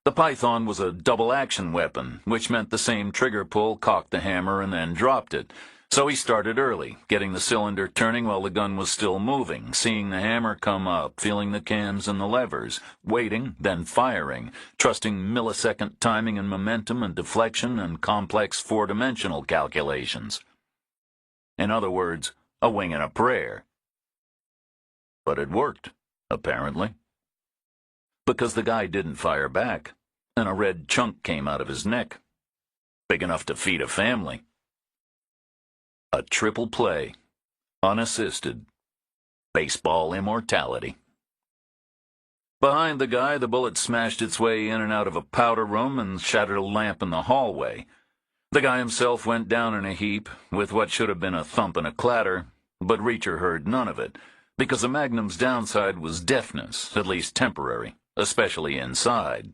The python was a double-action weapon, which meant the same trigger pull cocked the hammer and then dropped it. So he started early, getting the cylinder turning while the gun was still moving, seeing the hammer come up, feeling the cams and the levers, waiting, then firing, trusting millisecond timing and momentum and deflection and complex 4-dimensional calculations. In other words, a wing and a prayer. But it worked, apparently. Because the guy didn't fire back, and a red chunk came out of his neck, big enough to feed a family. A triple play, unassisted, baseball immortality. Behind the guy, the bullet smashed its way in and out of a powder room and shattered a lamp in the hallway. The guy himself went down in a heap, with what should have been a thump and a clatter, but Reacher heard none of it, because the Magnum's downside was deafness, at least temporary, especially inside.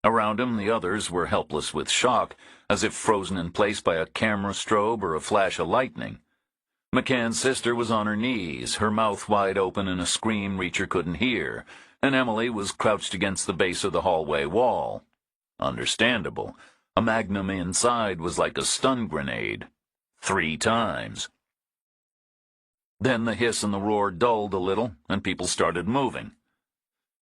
Around him, the others were helpless with shock, as if frozen in place by a camera strobe or a flash of lightning. McCann's sister was on her knees, her mouth wide open in a scream Reacher couldn't hear, and Emily was crouched against the base of the hallway wall. Understandable. A Magnum inside was like a stun grenade. 3 times. Then the hiss and the roar dulled a little, and people started moving.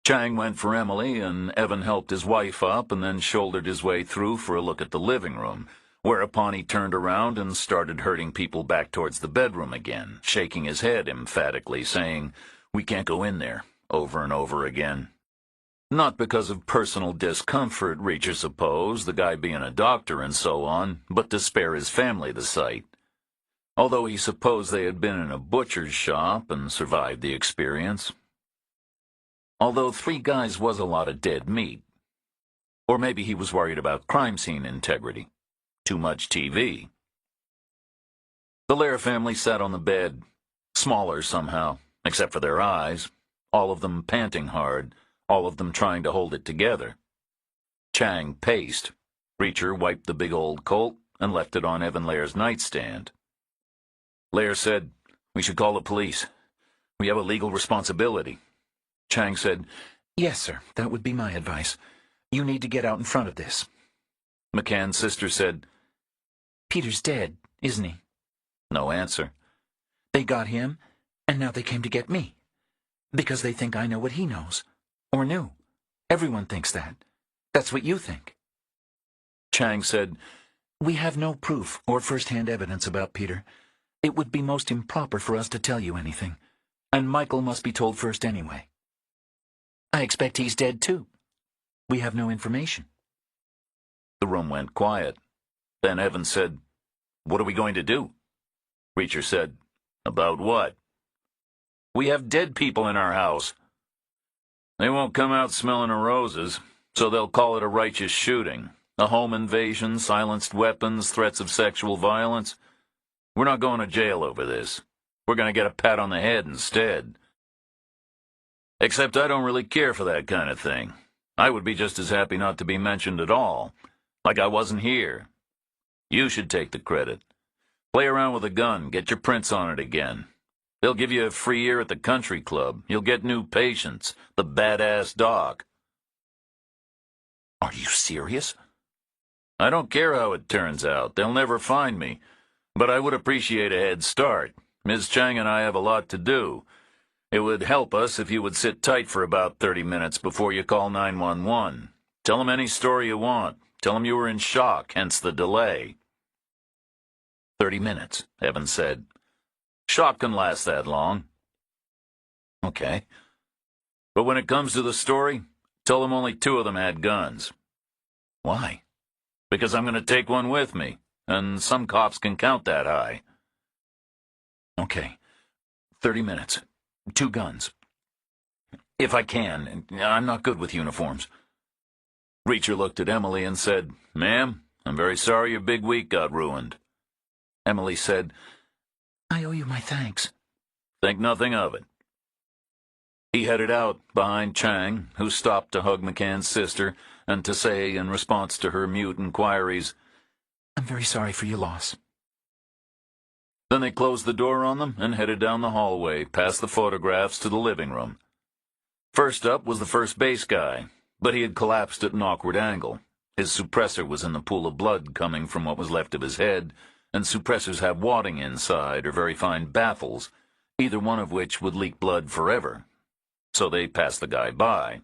Chang went for Emily, and Evan helped his wife up and then shouldered his way through for a look at the living room, whereupon he turned around and started herding people back towards the bedroom again, shaking his head emphatically, saying, "We can't go in there," over and over again. Not because of personal discomfort, Reacher supposed, the guy being a doctor and so on, but to spare his family the sight. Although he supposed they had been in a butcher's shop and survived the experience. Although 3 guys was a lot of dead meat. Or maybe he was worried about crime scene integrity. Too much TV. The Lair family sat on the bed, smaller somehow, except for their eyes, all of them panting hard, all of them trying to hold it together. Chang paced. Reacher wiped the big old Colt and left it on Evan Lair's nightstand. Lair said, "We should call the police. We have a legal responsibility." Chang said, "Yes, sir, that would be my advice. You need to get out in front of this." McCann's sister said, "Peter's dead, isn't he?" No answer. "They got him, and now they came to get me. Because they think I know what he knows. Or knew. Everyone thinks that. That's what you think." Chang said, "We have no proof or first-hand evidence about Peter. It would be most improper for us to tell you anything. And Michael must be told first anyway. I expect he's dead, too. We have no information." The room went quiet. Then Evan said, "What are we going to do?" Reacher said, "About what?" "We have dead people in our house." "They won't come out smelling of roses, so they'll call it a righteous shooting. A home invasion, silenced weapons, threats of sexual violence. We're not going to jail over this. We're going to get a pat on the head instead. Except I don't really care for that kind of thing. I would be just as happy not to be mentioned at all, like I wasn't here. You should take the credit. Play around with a gun, get your prints on it again. They'll give you a free year at the country club. You'll get new patients, the badass doc." "Are you serious?" "I don't care how it turns out. They'll never find me. But I would appreciate a head start. Ms. Chang and I have a lot to do. It would help us if you would sit tight for about 30 minutes before you call 911. Tell them any story you want. Tell them you were in shock, hence the delay." 30 minutes, Evan said. "Shock can last that long." "Okay." "But when it comes to the story, tell them only 2 of them had guns." "Why?" "Because I'm going to take one with me, and some cops can count that high." "Okay. 30 minutes. 2 guns. If I can. I'm not good with uniforms." Reacher looked at Emily and said, "Ma'am, I'm very sorry your big week got ruined." Emily said, "I owe you my thanks." "Think nothing of it." He headed out behind Chang, who stopped to hug McCann's sister and to say, in response to her mute inquiries, "I'm very sorry for your loss." Then they closed the door on them and headed down the hallway, past the photographs, to the living room. First up was the first base guy, but he had collapsed at an awkward angle. His suppressor was in the pool of blood coming from what was left of his head, and suppressors have wadding inside, or very fine baffles, either one of which would leak blood forever. So they passed the guy by.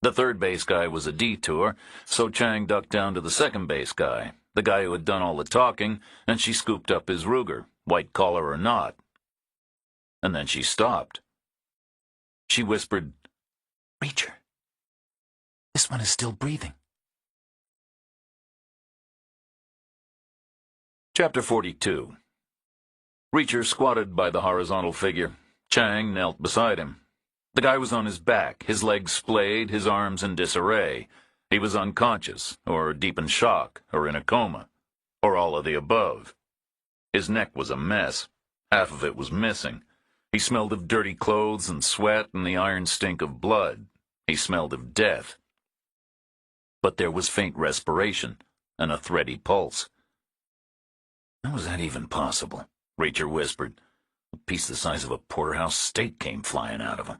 The third base guy was a detour, so Chang ducked down to the second base guy, the guy who had done all the talking, and she scooped up his Ruger, white collar or not. And then she stopped. She whispered, "Reacher, this one is still breathing." Chapter 42. Reacher squatted by the horizontal figure. Chang knelt beside him. The guy was on his back, his legs splayed, his arms in disarray. He was unconscious, or deep in shock, or in a coma, or all of the above. His neck was a mess. Half of it was missing. He smelled of dirty clothes and sweat and the iron stink of blood. He smelled of death. But there was faint respiration and a thready pulse. How was that even possible? Reacher whispered. A piece the size of a porterhouse steak came flying out of him.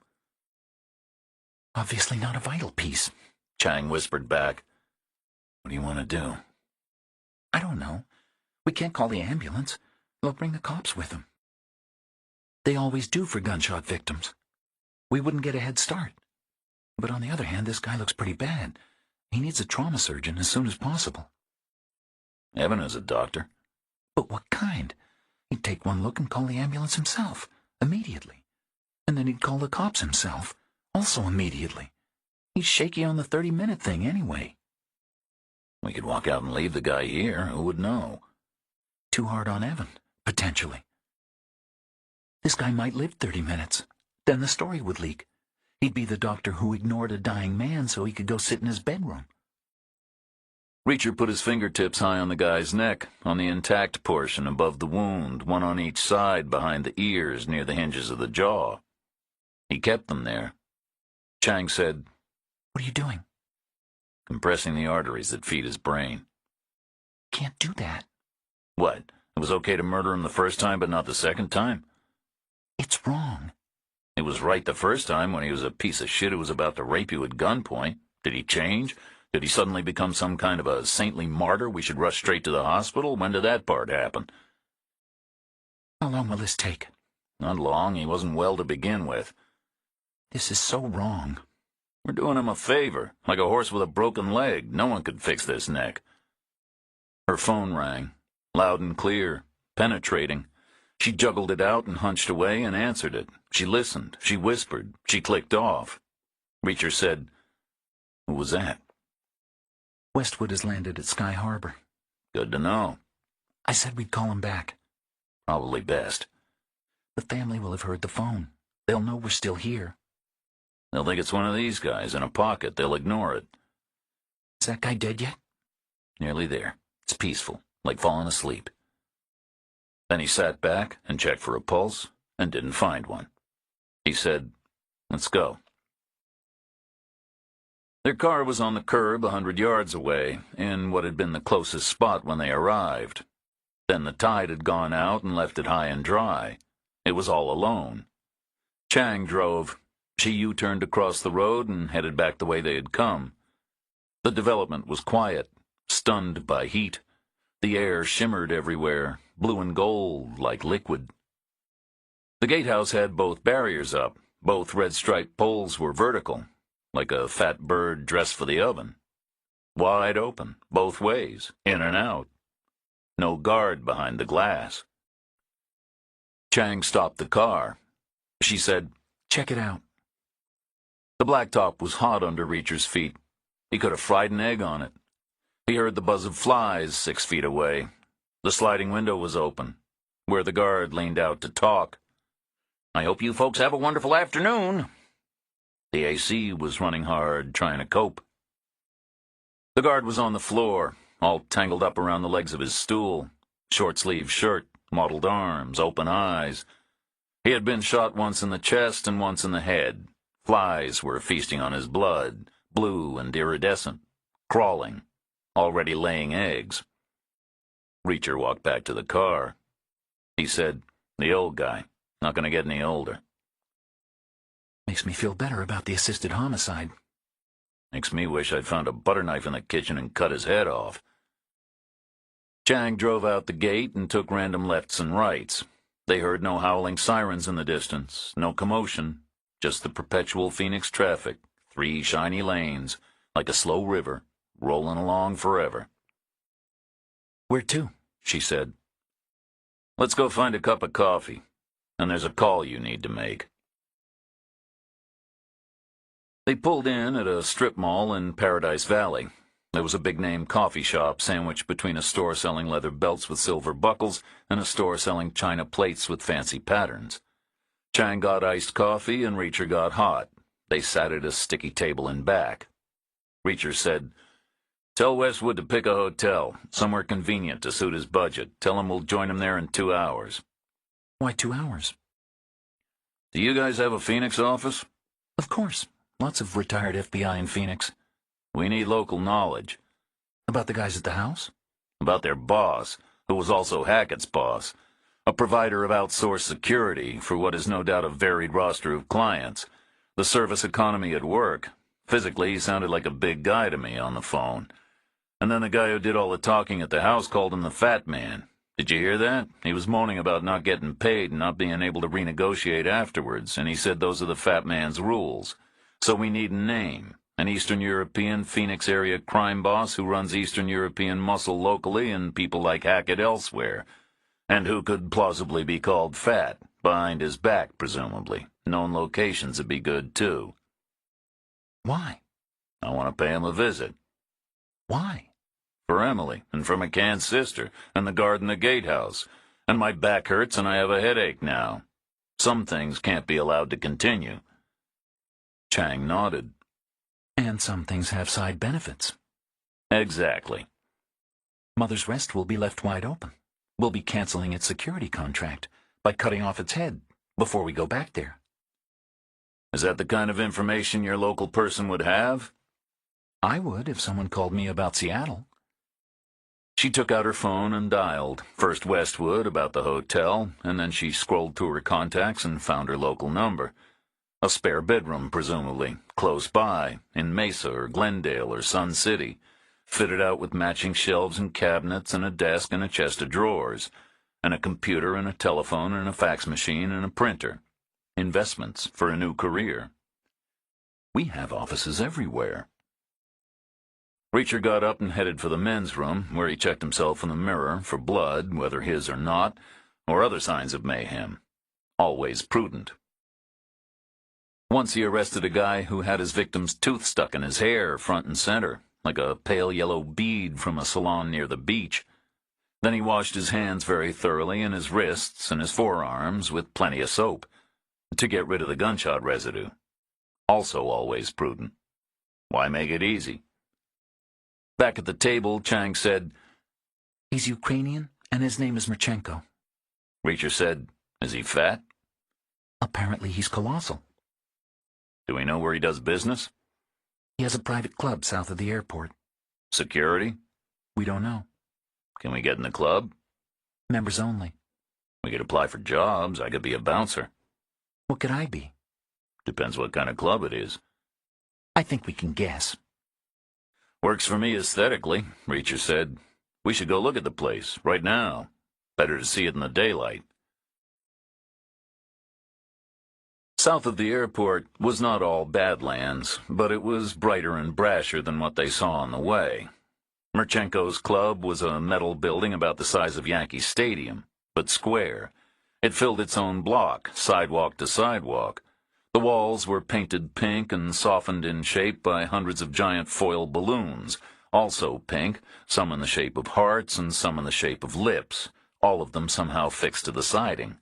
Obviously not a vital piece, Chang whispered back. What do you want to do? I don't know. We can't call the ambulance. They'll bring the cops with them. They always do for gunshot victims. We wouldn't get a head start. But on the other hand, this guy looks pretty bad. He needs a trauma surgeon as soon as possible. Evan is a doctor. But what kind? He'd take one look and call the ambulance himself, immediately. And then he'd call the cops himself, also immediately. He's shaky on the 30-minute thing anyway. We could walk out and leave the guy here. Who would know? Too hard on Evan, potentially. This guy might live 30 minutes. Then the story would leak. He'd be the doctor who ignored a dying man so he could go sit in his bedroom. Reacher put his fingertips high on the guy's neck, on the intact portion above the wound, one on each side behind the ears near the hinges of the jaw. He kept them there. Chang said, What are you doing? Compressing the arteries that feed his brain. Can't do that. What? It was okay to murder him the first time but not the second time? It's wrong. It was right the first time when he was a piece of shit who was about to rape you at gunpoint. Did he change? Did he suddenly become some kind of a saintly martyr we should rush straight to the hospital? When did that part happen? How long will this take? Not long. He wasn't well to begin with. This is so wrong. We're doing him a favor, like a horse with a broken leg. No one could fix this neck. Her phone rang, loud and clear, penetrating. She juggled it out and hunched away and answered it. She listened. She whispered. She clicked off. Reacher said, Who was that? Westwood has landed at Sky Harbor. Good to know. I said we'd call him back. Probably best. The family will have heard the phone. They'll know we're still here. They'll think it's one of these guys in a pocket. They'll ignore it. Is that guy dead yet? Nearly there. It's peaceful, like falling asleep. Then he sat back and checked for a pulse and didn't find one. He said, Let's go. Their car was on the curb 100 yards away, in what had been the closest spot when they arrived. Then the tide had gone out and left it high and dry. It was all alone. Chang drove. She U-turned across the road and headed back the way they had come. The development was quiet, stunned by heat. The air shimmered everywhere, blue and gold like liquid. The gatehouse had both barriers up. Both red-striped poles were vertical, like a fat bird dressed for the oven. Wide open, both ways, in and out. No guard behind the glass. Chang stopped the car. She said, Check it out. The blacktop was hot under Reacher's feet. He could have fried an egg on it. He heard the buzz of flies 6 feet away. The sliding window was open, where the guard leaned out to talk. I hope you folks have a wonderful afternoon. The AC was running hard, trying to cope. The guard was on the floor, all tangled up around the legs of his stool. Short-sleeved shirt, mottled arms, open eyes. He had been shot once in the chest and once in the head. Flies were feasting on his blood, blue and iridescent, crawling, already laying eggs. Reacher walked back to the car. He said, The old guy, not going to get any older. Makes me feel better about the assisted homicide. Makes me wish I'd found a butter knife in the kitchen and cut his head off. Chang drove out the gate and took random lefts and rights. They heard no howling sirens in the distance, no commotion, just the perpetual Phoenix traffic, 3 shiny lanes, like a slow river, rolling along forever. Where to? She said. Let's go find a cup of coffee, and there's a call you need to make. They pulled in at a strip mall in Paradise Valley. There was a big-name coffee shop sandwiched between a store selling leather belts with silver buckles and a store selling china plates with fancy patterns. Chang got iced coffee and Reacher got hot. They sat at a sticky table in back. Reacher said, "Tell Westwood to pick a hotel, somewhere convenient to suit his budget. Tell him we'll join him there in 2 hours." Why 2 hours? Do you guys have a Phoenix office? Of course. Lots of retired FBI in Phoenix. We need local knowledge. About the guys at the house? About their boss, who was also Hackett's boss, a provider of outsourced security for what is no doubt a varied roster of clients. The service economy at work. Physically, he sounded like a big guy to me on the phone. And then the guy who did all the talking at the house called him the Fat Man. Did you hear that? He was moaning about not getting paid and not being able to renegotiate afterwards, and he said those are the Fat Man's rules. So we need a name. An Eastern European Phoenix area crime boss who runs Eastern European muscle locally and people like Hackett elsewhere. And who could plausibly be called Fat, behind his back, presumably. Known locations would be good, too. Why? I want to pay him a visit. Why? For Emily, and for McCann's sister, and the guard in the gatehouse. And my back hurts and I have a headache now. Some things can't be allowed to continue. Chang nodded. And some things have side benefits. Exactly. Mother's Rest will be left wide open. We'll be canceling its security contract by cutting off its head before we go back there. Is that the kind of information your local person would have? I would if someone called me about Seattle. She took out her phone and dialed, first Westwood about the hotel, and then she scrolled through her contacts and found her local number. A spare bedroom, presumably, close by, in Mesa or Glendale or Sun City, fitted out with matching shelves and cabinets and a desk and a chest of drawers, and a computer and a telephone and a fax machine and a printer. Investments for a new career. We have offices everywhere. Reacher got up and headed for the men's room, where he checked himself in the mirror for blood, whether his or not, or other signs of mayhem. Always prudent. Once he arrested a guy who had his victim's tooth stuck in his hair, front and center, like a pale yellow bead from a salon near the beach. Then he washed his hands very thoroughly and his wrists and his forearms with plenty of soap, to get rid of the gunshot residue. Also always prudent. Why make it easy? Back at the table, Chang said, He's Ukrainian, and his name is Marchenko. Reacher said, Is he fat? Apparently he's colossal. Do we know where he does business? He has a private club south of the airport. Security? We don't know. Can we get in the club? Members only. We could apply for jobs. I could be a bouncer. What could I be? Depends what kind of club it is. I think we can guess. Works for me aesthetically, Reacher said. We should go look at the place, right now. Better to see it in the daylight. South of the airport was not all Badlands, but it was brighter and brasher than what they saw on the way. Marchenko's club was a metal building about the size of Yankee Stadium, but square. It filled its own block, sidewalk to sidewalk. The walls were painted pink and softened in shape by hundreds of giant foil balloons, also pink, some in the shape of hearts and some in the shape of lips, all of them somehow fixed to the siding.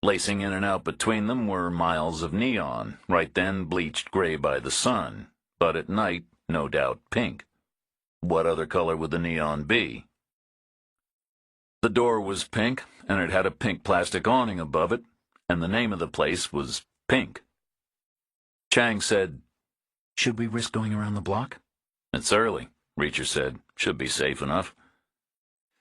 Lacing in and out between them were miles of neon, right then bleached gray by the sun, but at night, no doubt, pink. What other color would the neon be? The door was pink, and it had a pink plastic awning above it, and the name of the place was Pink. Chang said, Should we risk going around the block? It's early, Reacher said. Should be safe enough.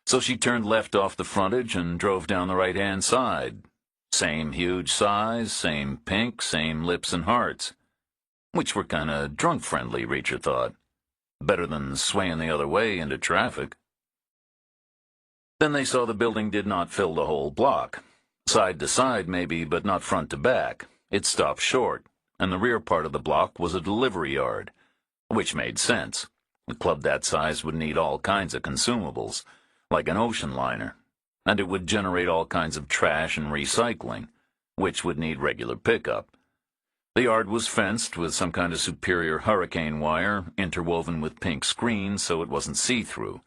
So she turned left off the frontage and drove down the right-hand side. Same huge size, same pink, same lips and hearts. Which were kind of drunk-friendly, Reacher thought. Better than swaying the other way into traffic. Then they saw the building did not fill the whole block. Side to side, maybe, but not front to back. It stopped short, and the rear part of the block was a delivery yard, which made sense. A club that size would need all kinds of consumables, like an ocean liner, and it would generate all kinds of trash and recycling, which would need regular pickup. The yard was fenced with some kind of superior hurricane wire, interwoven with pink screens so it wasn't see-through.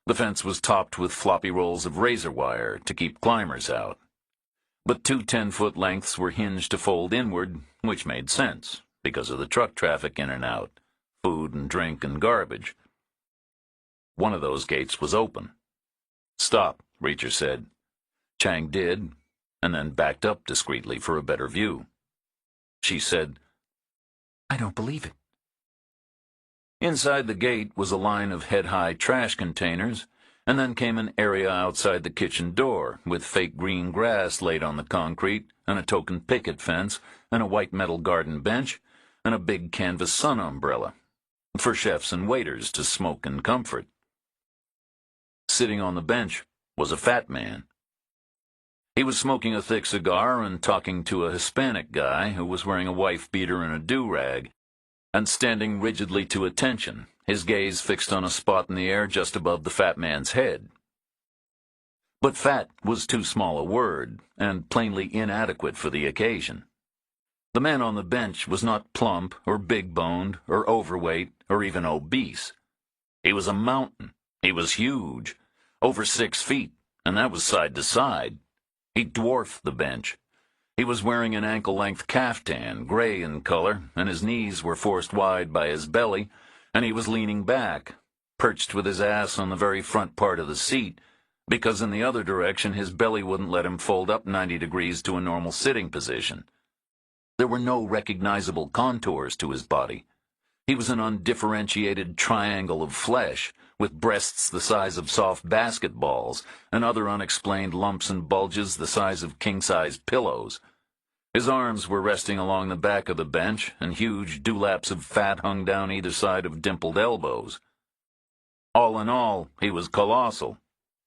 The fence was topped with floppy rolls of razor wire to keep climbers out. But 2 10-foot lengths were hinged to fold inward, which made sense, because of the truck traffic in and out, food and drink and garbage. One of those gates was open. "Stop," Reacher said. Chang did, and then backed up discreetly for a better view. She said, I don't believe it. Inside the gate was a line of head-high trash containers, and then came an area outside the kitchen door, with fake green grass laid on the concrete, and a token picket fence, and a white metal garden bench, and a big canvas sun umbrella, for chefs and waiters to smoke in comfort. Sitting on the bench was a fat man. He was smoking a thick cigar and talking to a Hispanic guy who was wearing a wife-beater and a do-rag, and standing rigidly to attention, his gaze fixed on a spot in the air just above the fat man's head. But fat was too small a word, and plainly inadequate for the occasion. The man on the bench was not plump, or big-boned, or overweight, or even obese. He was a mountain. He was huge, over 6 feet, and that was side to side. He dwarfed the bench. He was wearing an ankle-length caftan, gray in color, and his knees were forced wide by his belly, and he was leaning back, perched with his ass on the very front part of the seat, because in the other direction his belly wouldn't let him fold up 90 degrees to a normal sitting position. There were no recognizable contours to his body. He was an undifferentiated triangle of flesh, with breasts the size of soft basketballs, and other unexplained lumps and bulges the size of king-size pillows. His arms were resting along the back of the bench, and huge dewlaps of fat hung down either side of dimpled elbows. All in all, he was colossal,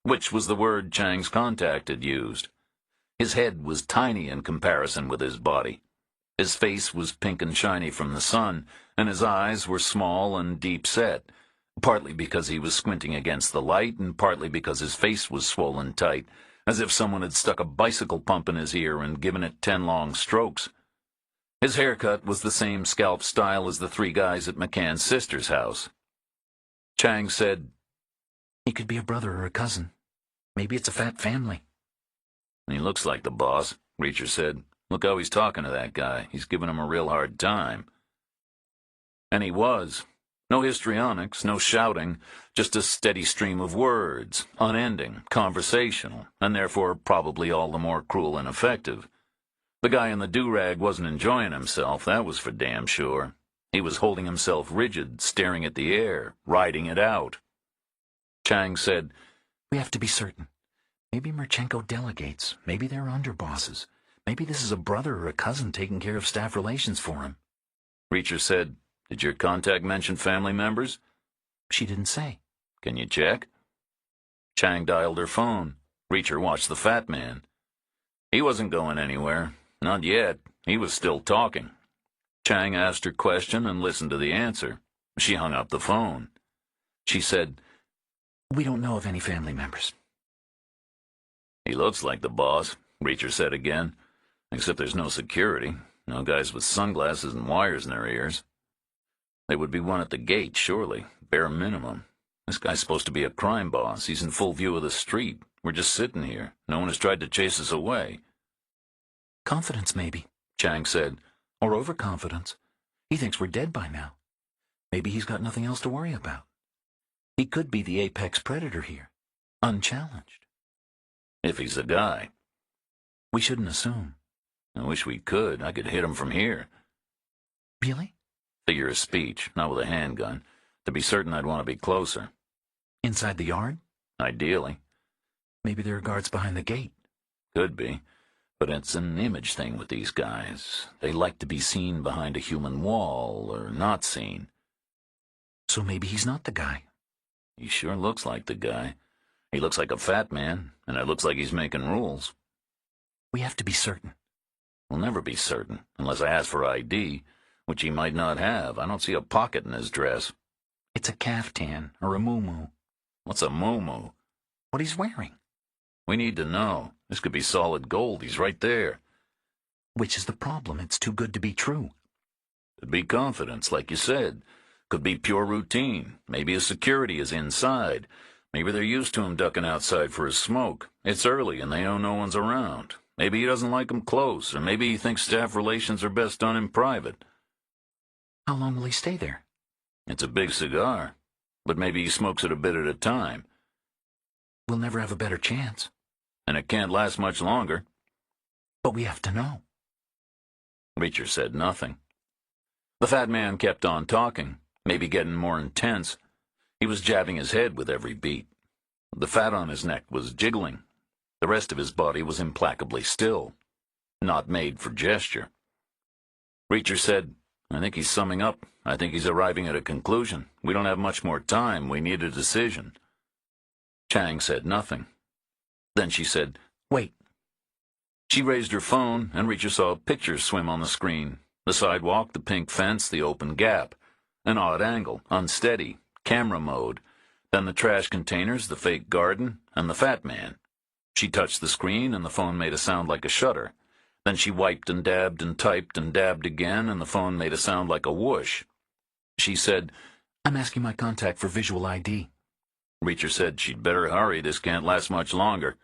which was the word Chang's contact had used. His head was tiny in comparison with his body. His face was pink and shiny from the sun, and his eyes were small and deep-set, partly because he was squinting against the light, and partly because his face was swollen tight, as if someone had stuck a bicycle pump in his ear and given it 10 long strokes. His haircut was the same scalp style as the 3 guys at McCann's sister's house. Chang said, He could be a brother or a cousin. Maybe it's a fat family. He looks like the boss, Reacher said. Look how he's talking to that guy. He's giving him a real hard time. And he was. No histrionics, no shouting, just a steady stream of words, unending, conversational, and therefore probably all the more cruel and effective. The guy in the do-rag wasn't enjoying himself, that was for damn sure. He was holding himself rigid, staring at the air, riding it out. Chang said, We have to be certain. Maybe Marchenko delegates. Maybe they're underbosses. Maybe this is a brother or a cousin taking care of staff relations for him. Reacher said, Did your contact mention family members? She didn't say. Can you check? Chang dialed her phone. Reacher watched the fat man. He wasn't going anywhere. Not yet. He was still talking. Chang asked her question and listened to the answer. She hung up the phone. She said, We don't know of any family members. He looks like the boss, Reacher said again. Except there's no security. No guys with sunglasses and wires in their ears. There would be one at the gate, surely. Bare minimum. This guy's supposed to be a crime boss. He's in full view of the street. We're just sitting here. No one has tried to chase us away. Confidence, maybe, Chang said. Or overconfidence. He thinks we're dead by now. Maybe he's got nothing else to worry about. He could be the apex predator here. Unchallenged. If he's the guy. We shouldn't assume. I wish we could. I could hit him from here. Really? Figure of speech, not with a handgun. To be certain, I'd want to be closer. Inside the yard? Ideally. Maybe there are guards behind the gate. Could be. But it's an image thing with these guys. They like to be seen behind a human wall, or not seen. So maybe he's not the guy. He sure looks like the guy. He looks like a fat man, and it looks like he's making rules. We have to be certain. We'll never be certain, unless I ask for ID, which he might not have. I don't see a pocket in his dress. It's a caftan, or a muumuu. What's a muumuu? What he's wearing. We need to know. This could be solid gold. He's right there. Which is the problem. It's too good to be true. Could be confidence, like you said. Could be pure routine. Maybe his security is inside. Maybe they're used to him ducking outside for his smoke. It's early and they know no one's around. Maybe he doesn't like 'em close, or maybe he thinks staff relations are best done in private. How long will he stay there? It's a big cigar, but maybe he smokes it a bit at a time. We'll never have a better chance. And it can't last much longer. But we have to know. Reacher said nothing. The fat man kept on talking, maybe getting more intense. He was jabbing his head with every beat. The fat on his neck was jiggling. The rest of his body was implacably still, not made for gesture. Reacher said, I think he's summing up. I think he's arriving at a conclusion. We don't have much more time. We need a decision. Chang said nothing. Then she said, Wait. She raised her phone, and Reacher saw a picture swim on the screen. The sidewalk, the pink fence, the open gap. An odd angle, unsteady, camera mode. Then the trash containers, the fake garden, and the fat man. She touched the screen, and the phone made a sound like a shutter. Then she wiped and dabbed and typed and dabbed again, and the phone made a sound like a whoosh. She said, I'm asking my contact for visual ID. Reacher said she'd better hurry. This can't last much longer.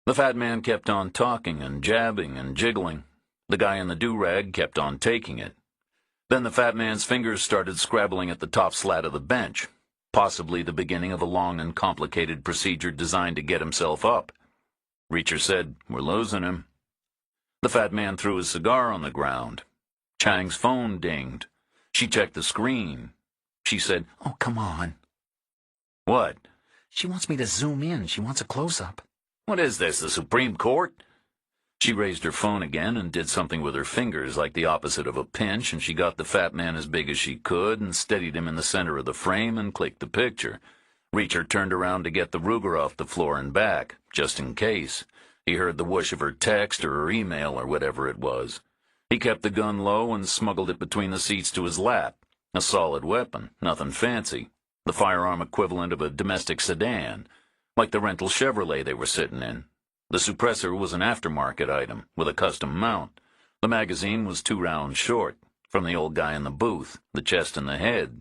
The fat man kept on talking and jabbing and jiggling. The guy in the do-rag kept on taking it. Then the fat man's fingers started scrabbling at the top slat of the bench, possibly the beginning of a long and complicated procedure designed to get himself up. Reacher said, We're losing him. The fat man threw his cigar on the ground. Chang's phone dinged. She checked the screen. She said, Oh, come on. What? She wants me to zoom in. She wants a close-up. What is this, the Supreme Court? She raised her phone again and did something with her fingers like the opposite of a pinch, and she got the fat man as big as she could and steadied him in the center of the frame and clicked the picture. Reacher turned around to get the Ruger off the floor and back, just in case. He heard the whoosh of her text or her email or whatever it was. He kept the gun low and smuggled it between the seats to his lap. A solid weapon, nothing fancy. The firearm equivalent of a domestic sedan, like the rental Chevrolet they were sitting in. The suppressor was an aftermarket item, with a custom mount. The magazine was 2 rounds short, from the old guy in the booth, the chest and the head.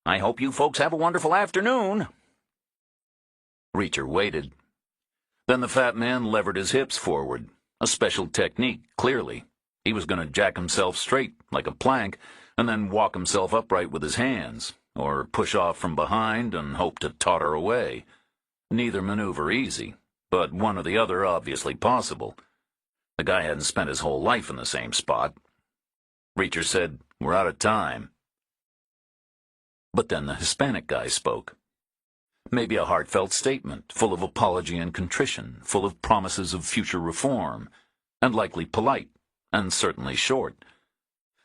I hope you folks have a wonderful afternoon. Reacher waited. Then the fat man levered his hips forward, a special technique, clearly. He was going to jack himself straight, like a plank, and then walk himself upright with his hands, or push off from behind and hope to totter away. Neither maneuver easy, but one or the other obviously possible. The guy hadn't spent his whole life in the same spot. Reacher said, We're out of time. But then the Hispanic guy spoke. Maybe a heartfelt statement, full of apology and contrition, full of promises of future reform, and likely polite, and certainly short.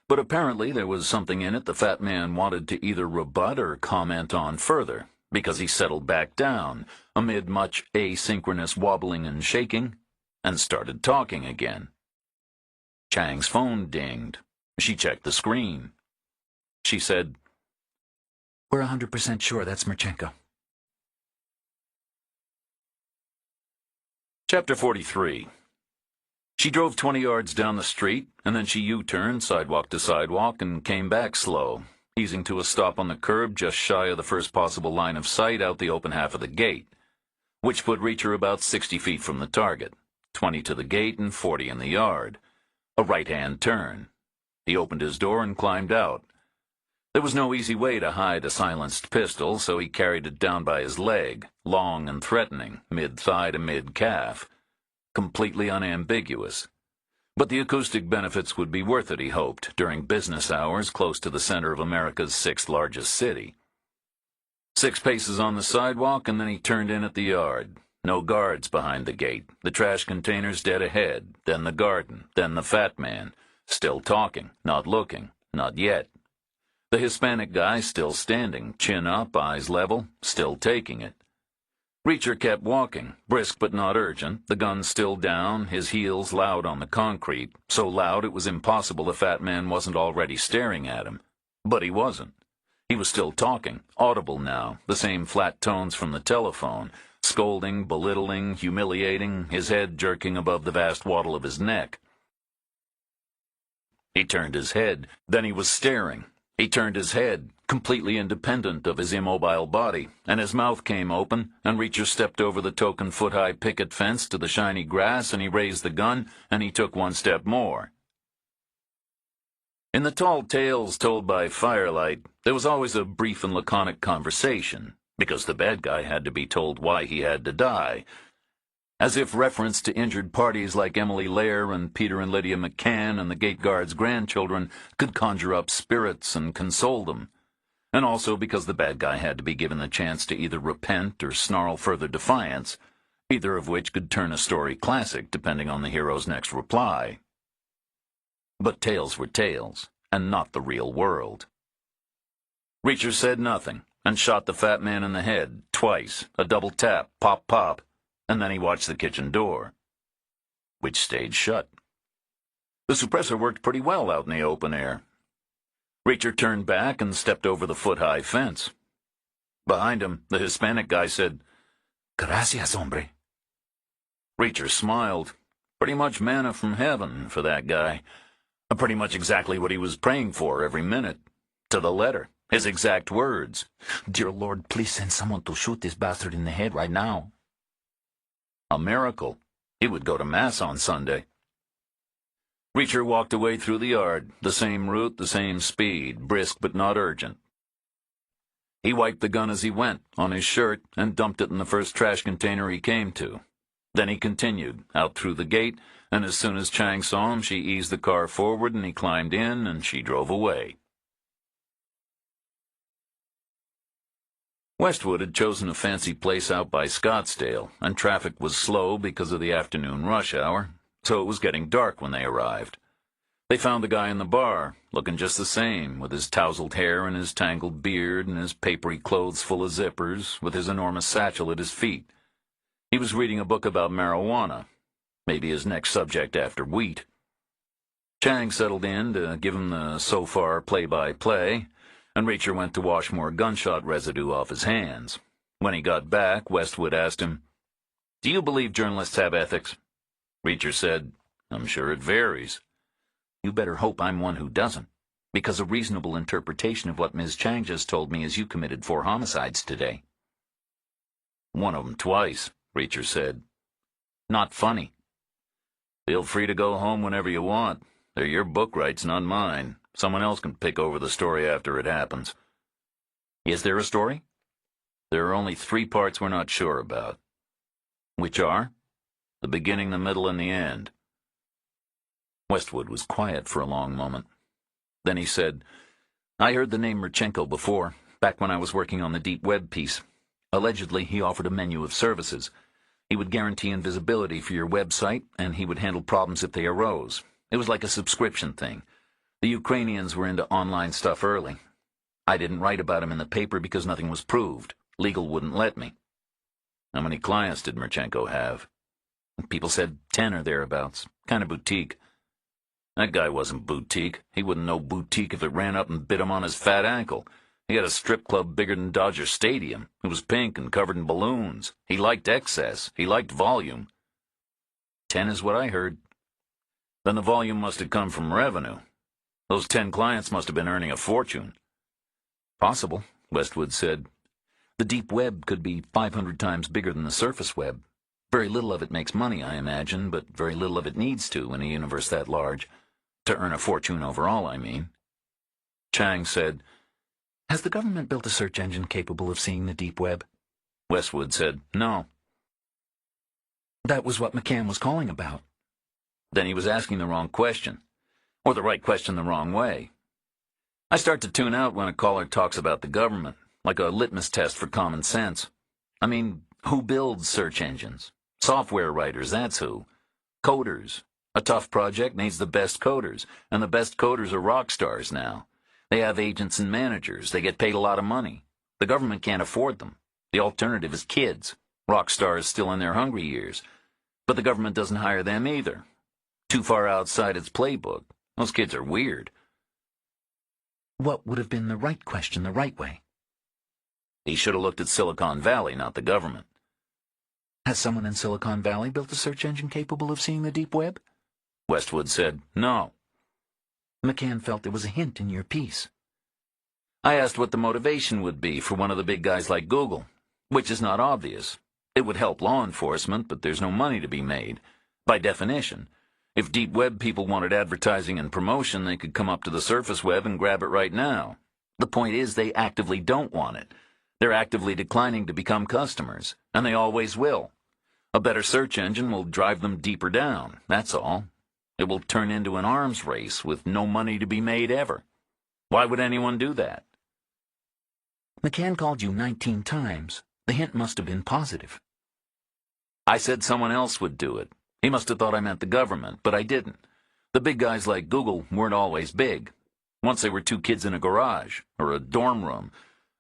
But apparently there was something in it the fat man wanted to either rebut or comment on further, because he settled back down, amid much asynchronous wobbling and shaking, and started talking again. Chang's phone dinged. She checked the screen. She said, We're 100% sure that's Marchenko. Chapter 43. She drove 20 yards down the street, and then she U-turned sidewalk to sidewalk and came back slow, easing to a stop on the curb just shy of the first possible line of sight out the open half of the gate, which put Reacher about 60 feet from the target, 20 to the gate and 40 in the yard. A right-hand turn. He opened his door and climbed out. There was no easy way to hide a silenced pistol, so he carried it down by his leg, long and threatening, mid-thigh to mid-calf. Completely unambiguous. But the acoustic benefits would be worth it, he hoped, during business hours close to the center of America's 6th largest city. 6 paces on the sidewalk, and then he turned in at the yard. No guards behind the gate, the trash containers dead ahead, then the garden, then the fat man, still talking, not looking, not yet. The Hispanic guy still standing, chin up, eyes level, still taking it. Reacher kept walking, brisk but not urgent, the gun still down, his heels loud on the concrete, so loud it was impossible the fat man wasn't already staring at him. But he wasn't. He was still talking, audible now, the same flat tones from the telephone, scolding, belittling, humiliating, his head jerking above the vast waddle of his neck. He turned his head, then he was staring. He turned his head, completely independent of his immobile body, and his mouth came open, and Reacher stepped over the token foot-high picket fence to the shiny grass, and he raised the gun, and he took one step more. In the tall tales told by firelight, there was always a brief and laconic conversation, because the bad guy had to be told why he had to die, as if reference to injured parties like Emily Lair and Peter and Lydia McCann and the gate guard's grandchildren could conjure up spirits and console them, and also because the bad guy had to be given the chance to either repent or snarl further defiance, either of which could turn a story classic depending on the hero's next reply. But tales were tales, and not the real world. Reacher said nothing, and shot the fat man in the head, twice, a double tap, pop, pop, and then he watched the kitchen door, which stayed shut. The suppressor worked pretty well out in the open air. Reacher turned back and stepped over the foot-high fence. Behind him, the Hispanic guy said, "Gracias, hombre." Reacher smiled. Pretty much manna from heaven for that guy. Pretty much exactly what he was praying for every minute. To the letter. His exact words. "Dear Lord, please send someone to shoot this bastard in the head right now." A miracle. He would go to Mass on Sunday. Reacher walked away through the yard, the same route, the same speed, brisk but not urgent. He wiped the gun as he went, on his shirt, and dumped it in the first trash container he came to. Then he continued, out through the gate, and as soon as Chang saw him, she eased the car forward and he climbed in and she drove away. Westwood had chosen a fancy place out by Scottsdale, and traffic was slow because of the afternoon rush hour, so it was getting dark when they arrived. They found the guy in the bar, looking just the same, with his tousled hair and his tangled beard and his papery clothes full of zippers, with his enormous satchel at his feet. He was reading a book about marijuana, maybe his next subject after wheat. Chang settled in to give him the so-far play-by-play, and Reacher went to wash more gunshot residue off his hands. When he got back, Westwood asked him, "Do you believe journalists have ethics?" Reacher said, "I'm sure it varies." "You better hope I'm one who doesn't, because a reasonable interpretation of what Ms. Chang just told me is you committed 4 homicides today." "One of them twice," Reacher said. "Not funny." "Feel free to go home whenever you want. They're your book rights, not mine. Someone else can pick over the story after it happens." "Is there a story?" "There are only 3 parts we're not sure about." "Which are?" "The beginning, the middle, and the end." Westwood was quiet for a long moment. Then he said, "I heard the name Marchenko before, back when I was working on the deep web piece. Allegedly, he offered a menu of services. He would guarantee invisibility for your website, and he would handle problems if they arose. It was like a subscription thing. The Ukrainians were into online stuff early. I didn't write about him in the paper because nothing was proved. Legal wouldn't let me." "How many clients did Marchenko have?" "People said 10 or thereabouts. Kind of boutique." "That guy wasn't boutique. He wouldn't know boutique if it ran up and bit him on his fat ankle. He had a strip club bigger than Dodger Stadium. It was pink and covered in balloons. He liked excess. He liked volume." 10 is what I heard." "Then the volume must have come from revenue. Those 10 clients must have been earning a fortune." "Possible," Westwood said. "The deep web could be 500 times bigger than the surface web. Very little of it makes money, I imagine, but very little of it needs to in a universe that large. To earn a fortune overall, I mean." Chang said, "Has the government built a search engine capable of seeing the deep web?" Westwood said, "No." That was what McCann was calling about. Then he was asking the wrong question. Or the right question the wrong way. I start to tune out when a caller talks about the government, like a litmus test for common sense. I mean, who builds search engines? Software writers, that's who. Coders. A tough project needs the best coders, and the best coders are rock stars now. They have agents and managers. They get paid a lot of money. The government can't afford them. The alternative is kids. Rock stars still in their hungry years. But the government doesn't hire them either. Too far outside its playbook. Those kids are weird. What would have been the right question the right way? He should have looked at Silicon Valley, not the government. Has someone in Silicon Valley built a search engine capable of seeing the deep web? Westwood said, "No." McCann felt there was a hint in your piece. I asked what the motivation would be for one of the big guys like Google, which is not obvious. It would help law enforcement, but there's no money to be made. By definition, if deep web people wanted advertising and promotion, they could come up to the surface web and grab it right now. The point is they actively don't want it. They're actively declining to become customers, and they always will. A better search engine will drive them deeper down, that's all. It will turn into an arms race with no money to be made ever. Why would anyone do that? McCann called you 19 times. The hint must have been positive. I said someone else would do it. He must have thought I meant the government, but I didn't. The big guys like Google weren't always big. Once they were two kids in a garage, or a dorm room.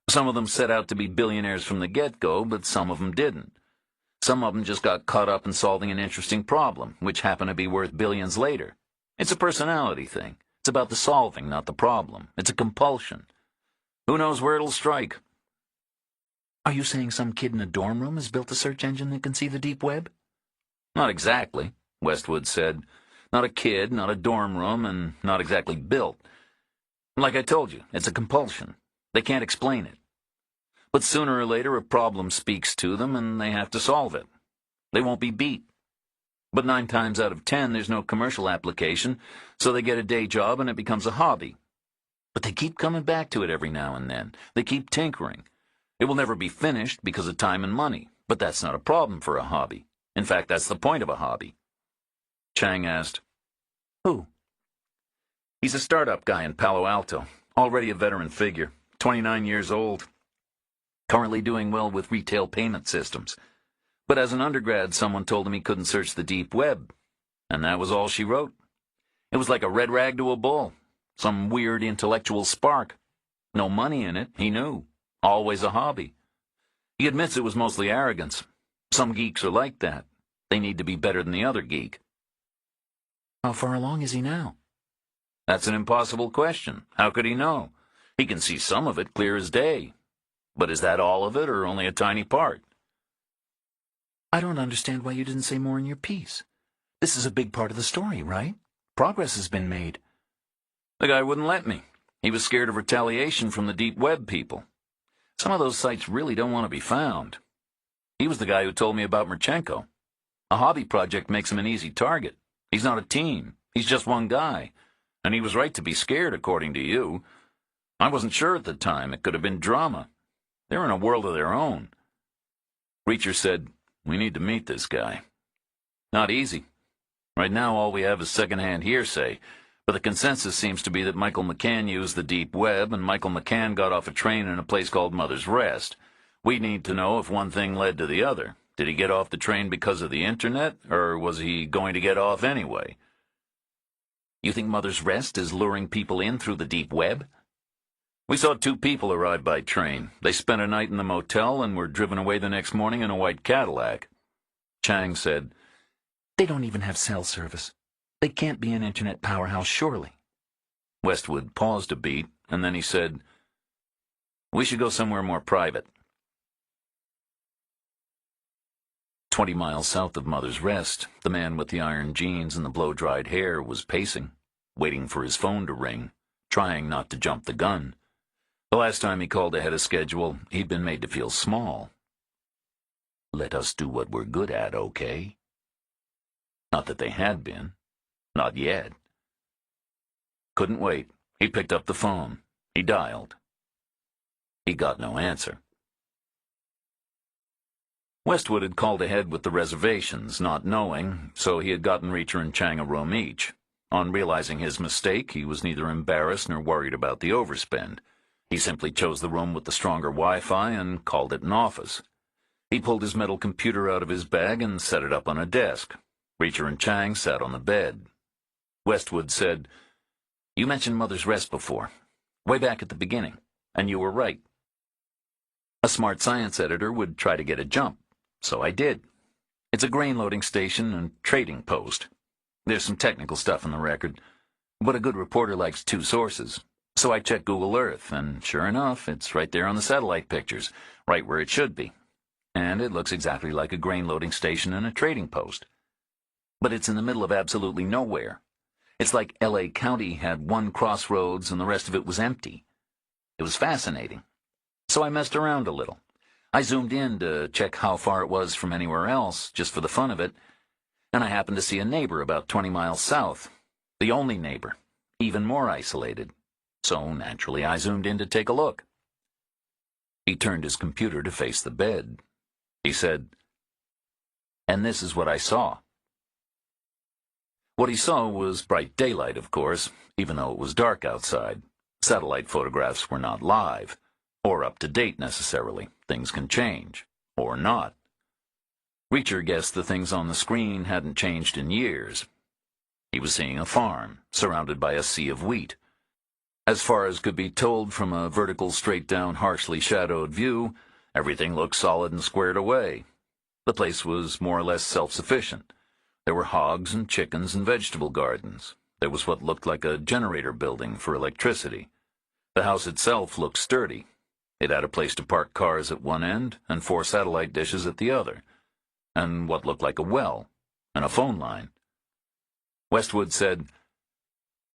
Some of them set out to be billionaires from the get-go, but some of them didn't. Some of them just got caught up in solving an interesting problem, which happened to be worth billions later. It's a personality thing. It's about the solving, not the problem. It's a compulsion. Who knows where it'll strike? Are you saying some kid in a dorm room has built a search engine that can see the deep web? Not exactly, Westwood said. Not a kid, not a dorm room, and not exactly built. Like I told you, it's a compulsion. They can't explain it. But sooner or later a problem speaks to them and they have to solve it. They won't be beat. But 9 times out of 10 there's no commercial application, so they get a day job and it becomes a hobby. But they keep coming back to it every now and then. They keep tinkering. It will never be finished because of time and money, but that's not a problem for a hobby. In fact, that's the point of a hobby. Chang asked, Who? He's a startup guy in Palo Alto, already a veteran figure, 29 years old, currently doing well with retail payment systems. But as an undergrad, someone told him he couldn't search the deep web, and that was all she wrote. It was like a red rag to a bull, some weird intellectual spark. No money in it, he knew. Always a hobby. He admits it was mostly arrogance. Some geeks are like that. They need to be better than the other geek. How far along is he now? That's an impossible question. How could he know? He can see some of it clear as day. But is that all of it, or only a tiny part? I don't understand why you didn't say more in your piece. This is a big part of the story, right? Progress has been made. The guy wouldn't let me. He was scared of retaliation from the deep web people. Some of those sites really don't want to be found. He was the guy who told me about Merchenko. A hobby project makes him an easy target. He's not a team. He's just one guy. And he was right to be scared, according to you. I wasn't sure at the time. It could have been drama. They're in a world of their own. Reacher said, we need to meet this guy. Not easy. Right now all we have is second-hand hearsay, but the consensus seems to be that Michael McCann used the deep web, and Michael McCann got off a train in a place called Mother's Rest. We need to know if one thing led to the other. Did he get off the train because of the internet, or was he going to get off anyway? You think Mother's Rest is luring people in through the deep web? We saw 2 people arrive by train. They spent a night in the motel and were driven away the next morning in a white Cadillac. Chang said, They don't even have cell service. They can't be an internet powerhouse, surely. Westwood paused a beat, and then he said, we should go somewhere more private. 20 miles south of Mother's Rest, the man with the iron jeans and the blow-dried hair was pacing, waiting for his phone to ring, trying not to jump the gun. The last time he called ahead of schedule, he'd been made to feel small. Let us do what we're good at, okay? Not that they had been. Not yet. Couldn't wait. He picked up the phone. He dialed. He got no answer. Westwood had called ahead with the reservations, not knowing, so he had gotten Reacher and Chang a room each. On realizing his mistake, he was neither embarrassed nor worried about the overspend. He simply chose the room with the stronger Wi-Fi and called it an office. He pulled his metal computer out of his bag and set it up on a desk. Reacher and Chang sat on the bed. Westwood said, You mentioned Mother's Rest before, way back at the beginning, and you were right. A smart science editor would try to get a jump, so I did. It's a grain loading station and trading post. There's some technical stuff in the record, but a good reporter likes 2 sources. So I checked Google Earth, and sure enough, it's right there on the satellite pictures, right where it should be. And it looks exactly like a grain loading station and a trading post. But it's in the middle of absolutely nowhere. It's like L.A. County had one crossroads and the rest of it was empty. It was fascinating. So I messed around a little. I zoomed in to check how far it was from anywhere else, just for the fun of it, and I happened to see a neighbor about 20 miles south. The only neighbor, even more isolated. So naturally I zoomed in to take a look. He turned his computer to face the bed. He said, "And this is what I saw." What he saw was bright daylight, of course, even though it was dark outside. Satellite photographs were not live, or up to date necessarily. Things can change, or not. Reacher guessed the things on the screen hadn't changed in years. He was seeing a farm, surrounded by a sea of wheat. As far as could be told from a vertical, straight-down, harshly shadowed view, everything looked solid and squared away. The place was more or less self-sufficient. There were hogs and chickens and vegetable gardens. There was what looked like a generator building for electricity. The house itself looked sturdy. It had a place to park cars at one end and 4 satellite dishes at the other, and what looked like a well and a phone line. Westwood said,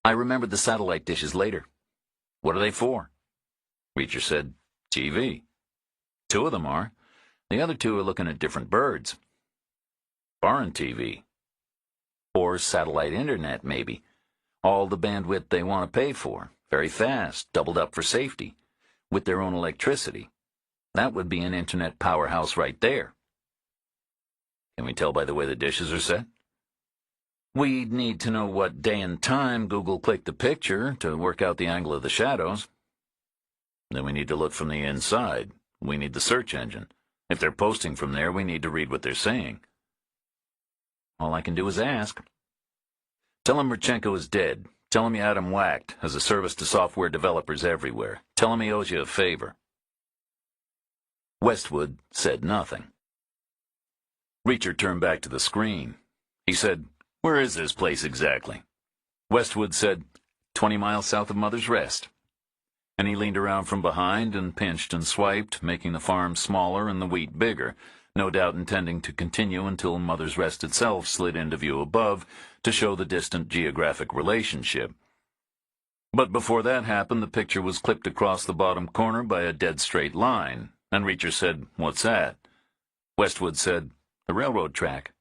"I remembered the satellite dishes later. What are they for?" Reacher said, "TV. 2 of them are. The other 2 are looking at different birds. Foreign TV. Or satellite internet, maybe. All the bandwidth they want to pay for. Very fast, doubled up for safety. With their own electricity. That would be an internet powerhouse right there." "Can we tell by the way the dishes are set?" "We'd need to know what day and time Google clicked the picture to work out the angle of the shadows." "Then we need to look from the inside. We need the search engine. If they're posting from there, we need to read what they're saying." "All I can do is ask." "Tell him Rodchenko is dead. Tell him you had him whacked as a service to software developers everywhere. Tell him he owes you a favor." Westwood said nothing. Reacher turned back to the screen. He said, "Where is this place exactly?" Westwood said, 20 miles south of Mother's Rest. And he leaned around from behind and pinched and swiped, making the farm smaller and the wheat bigger, no doubt intending to continue until Mother's Rest itself slid into view above to show the distant geographic relationship. But before that happened, the picture was clipped across the bottom corner by a dead straight line, and Reacher said, "What's that?" Westwood said, "The railroad track."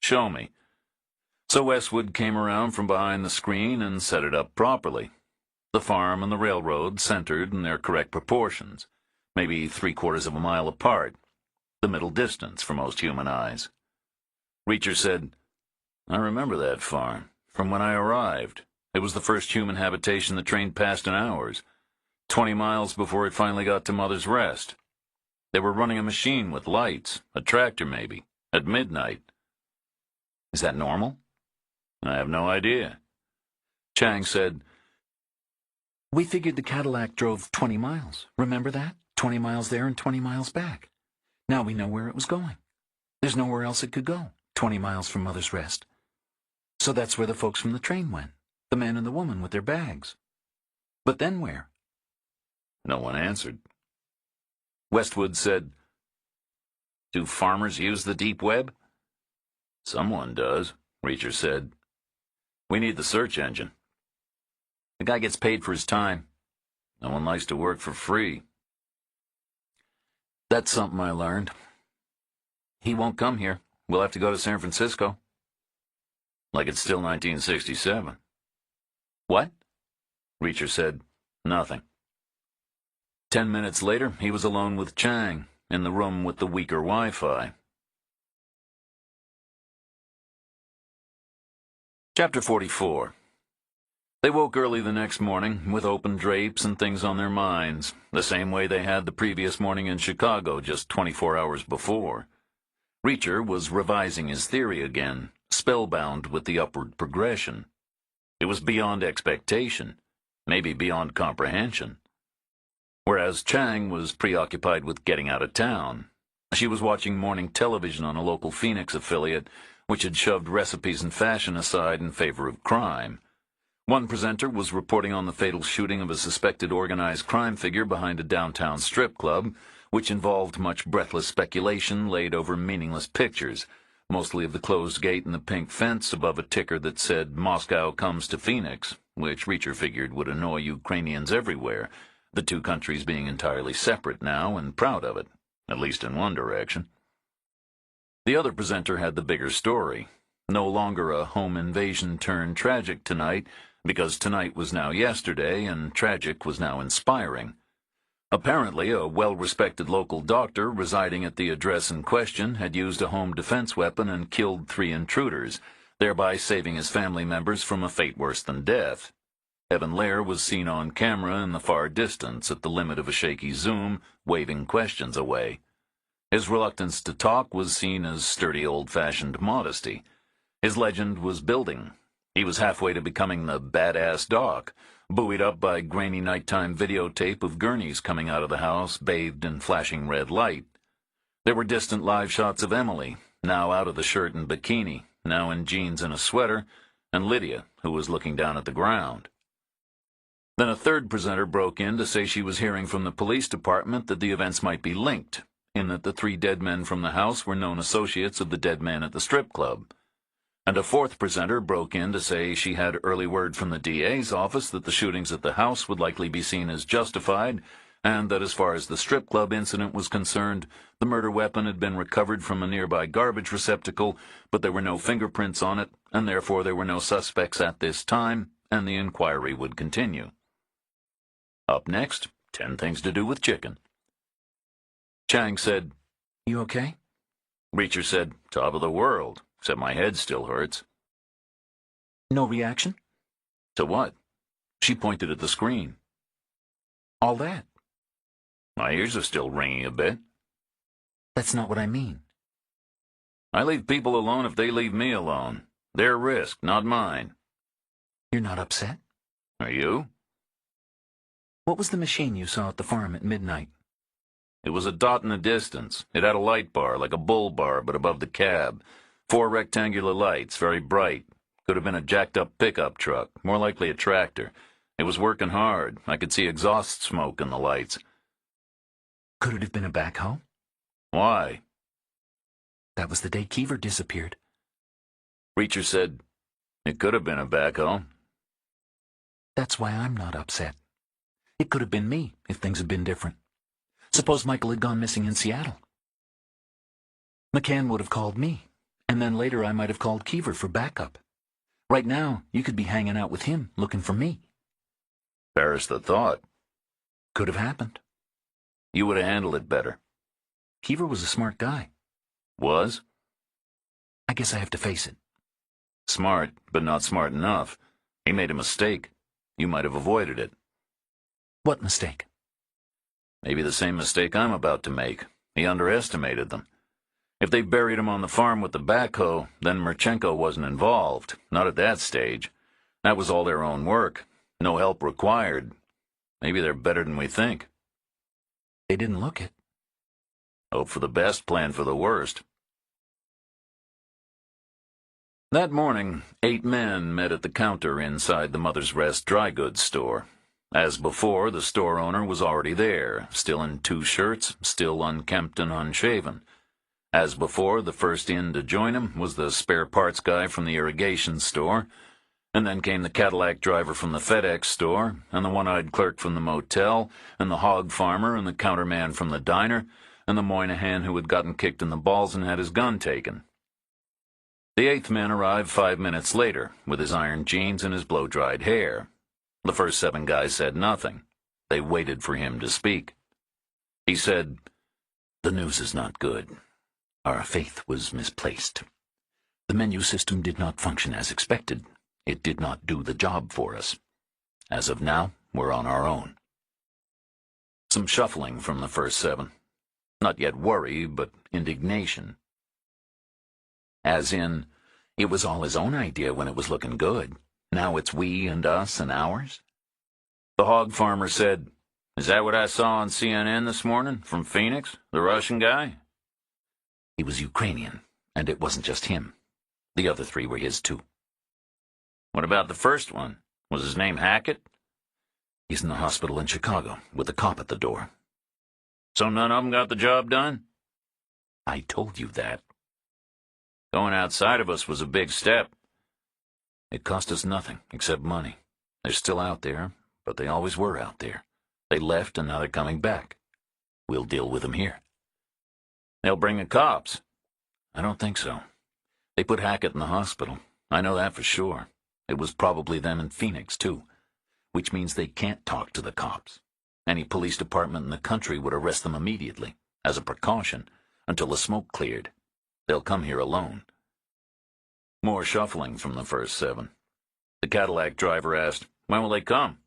"Show me." So Westwood came around from behind the screen and set it up properly. The farm and the railroad centered in their correct proportions, maybe 3/4 of a mile apart, the middle distance for most human eyes. Reacher said, "I remember that farm, from when I arrived. It was the first human habitation the train passed in hours, 20 miles before it finally got to Mother's Rest. They were running a machine with lights, a tractor maybe, at midnight." "Is that normal?" "I have no idea." Chang said, "We figured the Cadillac drove 20 miles. Remember that? 20 miles there and 20 miles back. Now we know where it was going. There's nowhere else it could go, 20 miles from Mother's Rest. So that's where the folks from the train went, the man and the woman with their bags. But then where?" No one answered. Westwood said, "Do farmers use the deep web?" "Someone does," Reacher said. "We need the search engine." "The guy gets paid for his time. No one likes to work for free." "That's something I learned. He won't come here. We'll have to go to San Francisco." "Like it's still 1967. "What?" Reacher said, "Nothing." 10 minutes later, he was alone with Chang, in the room with the weaker Wi-Fi. Chapter 44. They woke early the next morning, with open drapes and things on their minds, the same way they had the previous morning in Chicago just 24 hours before. Reacher was revising his theory again, spellbound with the upward progression. It was beyond expectation, maybe beyond comprehension. Whereas Chang was preoccupied with getting out of town. She was watching morning television on a local Phoenix affiliate, which had shoved recipes and fashion aside in favor of crime. One presenter was reporting on the fatal shooting of a suspected organized crime figure behind a downtown strip club, which involved much breathless speculation laid over meaningless pictures, mostly of the closed gate and the pink fence above a ticker that said "Moscow comes to Phoenix," which Reacher figured would annoy Ukrainians everywhere, the two countries being entirely separate now and proud of it, at least in one direction. The other presenter had the bigger story. No longer a home invasion turned tragic tonight, because tonight was now yesterday and tragic was now inspiring. Apparently, a well-respected local doctor residing at the address in question had used a home defense weapon and killed 3 intruders, thereby saving his family members from a fate worse than death. Evan Lair was seen on camera in the far distance at the limit of a shaky zoom, waving questions away. His reluctance to talk was seen as sturdy old-fashioned modesty. His legend was building. He was halfway to becoming the badass doc, buoyed up by grainy nighttime videotape of gurneys coming out of the house bathed in flashing red light. There were distant live shots of Emily, now out of the shirt and bikini, now in jeans and a sweater, and Lydia, who was looking down at the ground. Then a third presenter broke in to say she was hearing from the police department that the events might be linked, in that the 3 dead men from the house were known associates of the dead man at the strip club. And a fourth presenter broke in to say she had early word from the DA's office that the shootings at the house would likely be seen as justified, and that as far as the strip club incident was concerned, the murder weapon had been recovered from a nearby garbage receptacle, but there were no fingerprints on it, and therefore there were no suspects at this time, and the inquiry would continue. Up next, 10 things to do with chicken. Chang said, You okay? Reacher said, Top of the world, except my head still hurts. No reaction? To what? She pointed at the screen. All that? My ears are still ringing a bit. That's not what I mean. I leave people alone if they leave me alone. Their risk, not mine. You're not upset? Are you? What was the machine you saw at the farm at midnight? It was a dot in the distance. It had a light bar, like a bull bar, but above the cab. 4 rectangular lights, very bright. Could have been a jacked-up pickup truck, more likely a tractor. It was working hard. I could see exhaust smoke in the lights. Could it have been a backhoe? Why? That was the day Keever disappeared. Reacher said, It could have been a backhoe. That's why I'm not upset. It could have been me if things had been different. Suppose Michael had gone missing in Seattle. McCann would have called me, and then later I might have called Keever for backup. Right now, you could be hanging out with him, looking for me. Perish the thought. Could have happened. You would have handled it better. Keever was a smart guy. Was? I guess I have to face it. Smart, but not smart enough. He made a mistake. You might have avoided it. What mistake? Maybe the same mistake I'm about to make. He underestimated them. If they buried him on the farm with the backhoe, then Marchenko wasn't involved. Not at that stage. That was all their own work. No help required. Maybe they're better than we think. They didn't look it. Hope for the best, plan for the worst. That morning, 8 men met at the counter inside the Mother's Rest dry goods store. As before, the store owner was already there, still in 2 shirts, still unkempt and unshaven. As before, the first in to join him was the spare parts guy from the irrigation store, and then came the Cadillac driver from the FedEx store, and the one-eyed clerk from the motel, and the hog farmer, and the counterman from the diner, and the Moynihan who had gotten kicked in the balls and had his gun taken. The 8th man arrived 5 minutes later, with his iron jeans and his blow-dried hair. The first 7 guys said nothing. They waited for him to speak. He said, The news is not good. Our faith was misplaced. The menu system did not function as expected. It did not do the job for us. As of now, we're on our own. Some shuffling from the first 7. Not yet worry, but indignation. As in, it was all his own idea when it was looking good. Now it's we and us and ours. The hog farmer said, Is that what I saw on CNN this morning from Phoenix, the Russian guy? He was Ukrainian, and it wasn't just him. The other 3 were his too. What about the first one? Was his name Hackett? He's in the hospital in Chicago, with a cop at the door. So none of them got the job done? I told you that. Going outside of us was a big step. It cost us nothing, except money. They're still out there, but they always were out there. They left, and now they're coming back. We'll deal with them here. They'll bring the cops. I don't think so. They put Hackett in the hospital. I know that for sure. It was probably them in Phoenix, too. Which means they can't talk to the cops. Any police department in the country would arrest them immediately, as a precaution, until the smoke cleared. They'll come here alone. More shuffling from the first 7. The Cadillac driver asked, "When will they come?"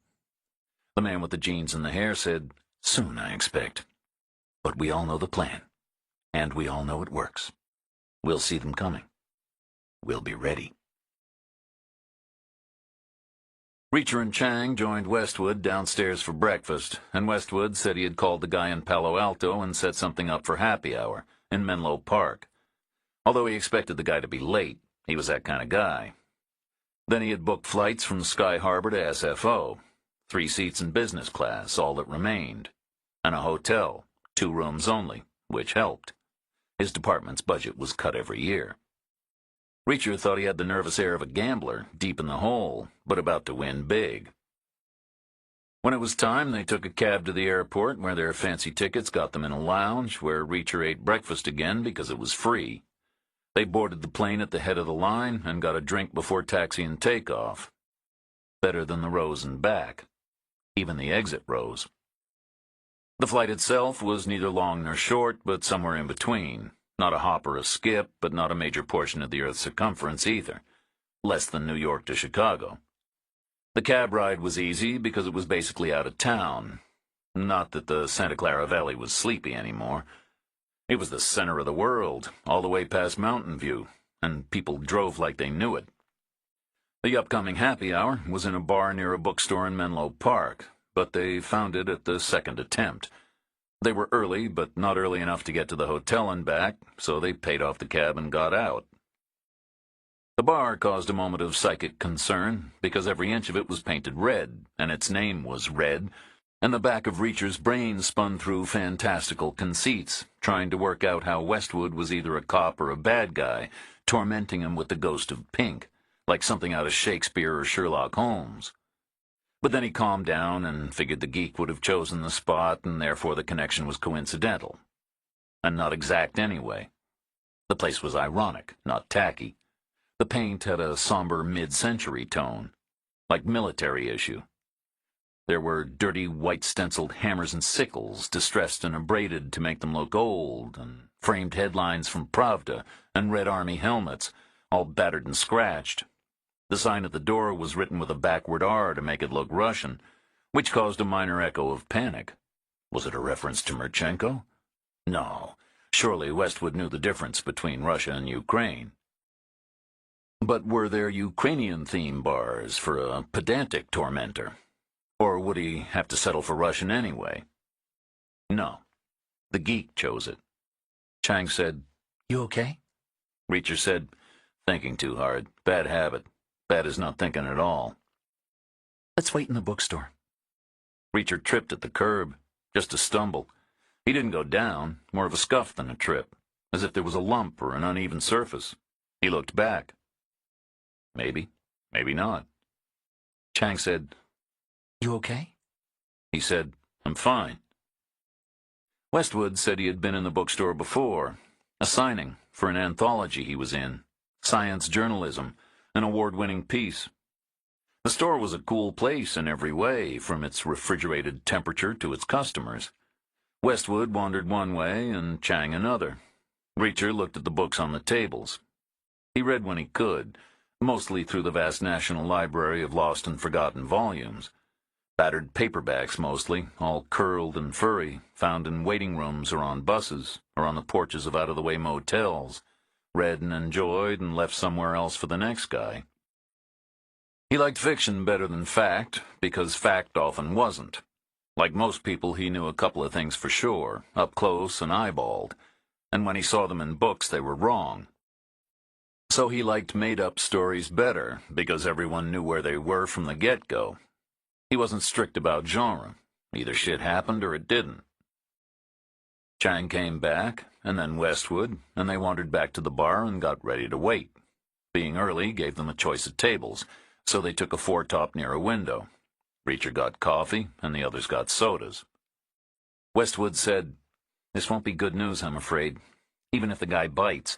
The man with the jeans and the hair said, "Soon, I expect. But we all know the plan, and we all know it works. We'll see them coming. We'll be ready." Reacher and Chang joined Westwood downstairs for breakfast, and Westwood said he had called the guy in Palo Alto and set something up for happy hour in Menlo Park. Although he expected the guy to be late, he was that kind of guy. Then he had booked flights from Sky Harbor to SFO, 3 seats in business class, all that remained, and a hotel, 2 rooms only, which helped. His department's budget was cut every year. Reacher thought he had the nervous air of a gambler, deep in the hole, but about to win big. When it was time, they took a cab to the airport, where their fancy tickets got them in a lounge, where Reacher ate breakfast again because it was free. They boarded the plane at the head of the line and got a drink before taxi and takeoff. Better than the rows and back. Even the exit rows. The flight itself was neither long nor short, but somewhere in between. Not a hop or a skip, but not a major portion of the Earth's circumference either. Less than New York to Chicago. The cab ride was easy because it was basically out of town. Not that the Santa Clara Valley was sleepy anymore. It was the center of the world, all the way past Mountain View, and people drove like they knew it. The upcoming happy hour was in a bar near a bookstore in Menlo Park, but they found it at the second attempt. They were early, but not early enough to get to the hotel and back, so they paid off the cab and got out. The bar caused a moment of psychic concern, because every inch of it was painted red, and its name was Red, and the back of Reacher's brain spun through fantastical conceits, trying to work out how Westwood was either a cop or a bad guy, tormenting him with the ghost of Pink, like something out of Shakespeare or Sherlock Holmes. But then he calmed down and figured the geek would have chosen the spot, and therefore the connection was coincidental. And not exact anyway. The place was ironic, not tacky. The paint had a somber mid-century tone, like military issue. There were dirty white stenciled hammers and sickles, distressed and abraded to make them look old, and framed headlines from Pravda, and Red Army helmets, all battered and scratched. The sign at the door was written with a backward R to make it look Russian, which caused a minor echo of panic. Was it a reference to Murchenko? No, surely Westwood knew the difference between Russia and Ukraine. But were there Ukrainian-themed bars for a pedantic tormentor? Or would he have to settle for Russian anyway? No. The geek chose it. Chang said, "You okay?" Reacher said, "Thinking too hard. Bad habit. Bad as not thinking at all." "Let's wait in the bookstore." Reacher tripped at the curb, just a stumble. He didn't go down, more of a scuff than a trip, as if there was a lump or an uneven surface. He looked back. Maybe, maybe not. Chang said, "You okay?" He said, "I'm fine." Westwood said he had been in the bookstore before, a signing for an anthology he was in, science journalism, an award-winning piece. The store was a cool place in every way, from its refrigerated temperature to its customers. Westwood wandered one way and Chang another. Reacher looked at the books on the tables. He read when he could, mostly through the vast National Library of lost and forgotten volumes. Battered paperbacks mostly, all curled and furry, found in waiting rooms or on buses, or on the porches of out-of-the-way motels, read and enjoyed and left somewhere else for the next guy. He liked fiction better than fact, because fact often wasn't. Like most people, he knew a couple of things for sure, up close and eyeballed, and when he saw them in books, they were wrong. So he liked made-up stories better, because everyone knew where they were from the get-go. He wasn't strict about genre. Either shit happened or it didn't. Chang came back, and then Westwood, and they wandered back to the bar and got ready to wait. Being early gave them a choice of tables, so they took a four-top near a window. Reacher got coffee, and the others got sodas. Westwood said, "This won't be good news, I'm afraid, even if the guy bites.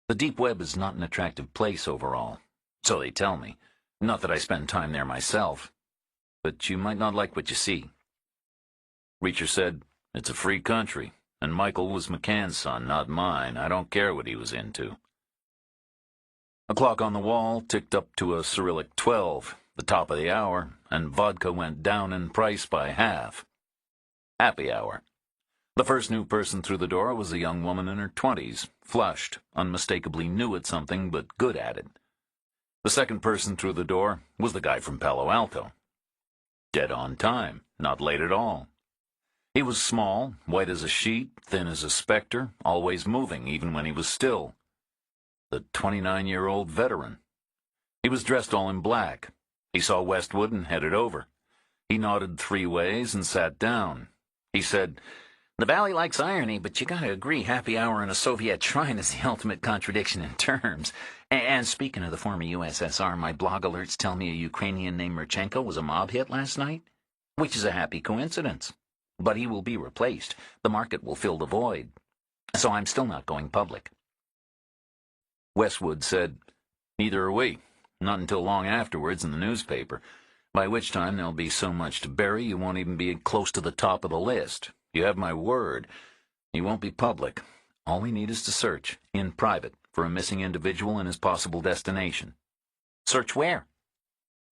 The deep web is not an attractive place overall, so they tell me. Not that I spend time there myself, but you might not like what you see." Reacher said, "It's a free country, and Michael was McCann's son, not mine. I don't care what he was into." A clock on the wall ticked up to a Cyrillic 12, the top of the hour, and vodka went down in price by half. Happy hour. The first new person through the door was a young woman in her 20s, flushed, unmistakably new at something, but good at it. The second person through the door was the guy from Palo Alto. Dead on time, not late at all. He was small, white as a sheet, thin as a specter, always moving, even when he was still. The 29-year-old veteran. He was dressed all in black. He saw Westwood and headed over. He nodded 3 ways and sat down. He said, "The Valley likes irony, but you gotta agree happy hour in a Soviet shrine is the ultimate contradiction in terms. And speaking of the former USSR, my blog alerts tell me a Ukrainian named Murchenko was a mob hit last night, which is a happy coincidence. But he will be replaced. The market will fill the void. So I'm still not going public." Westwood said, "Neither are we. Not until long afterwards in the newspaper, by which time there'll be so much to bury you won't even be close to the top of the list. You have my word. You won't be public. All we need is to search, in private, for a missing individual and his possible destination." "Search where?"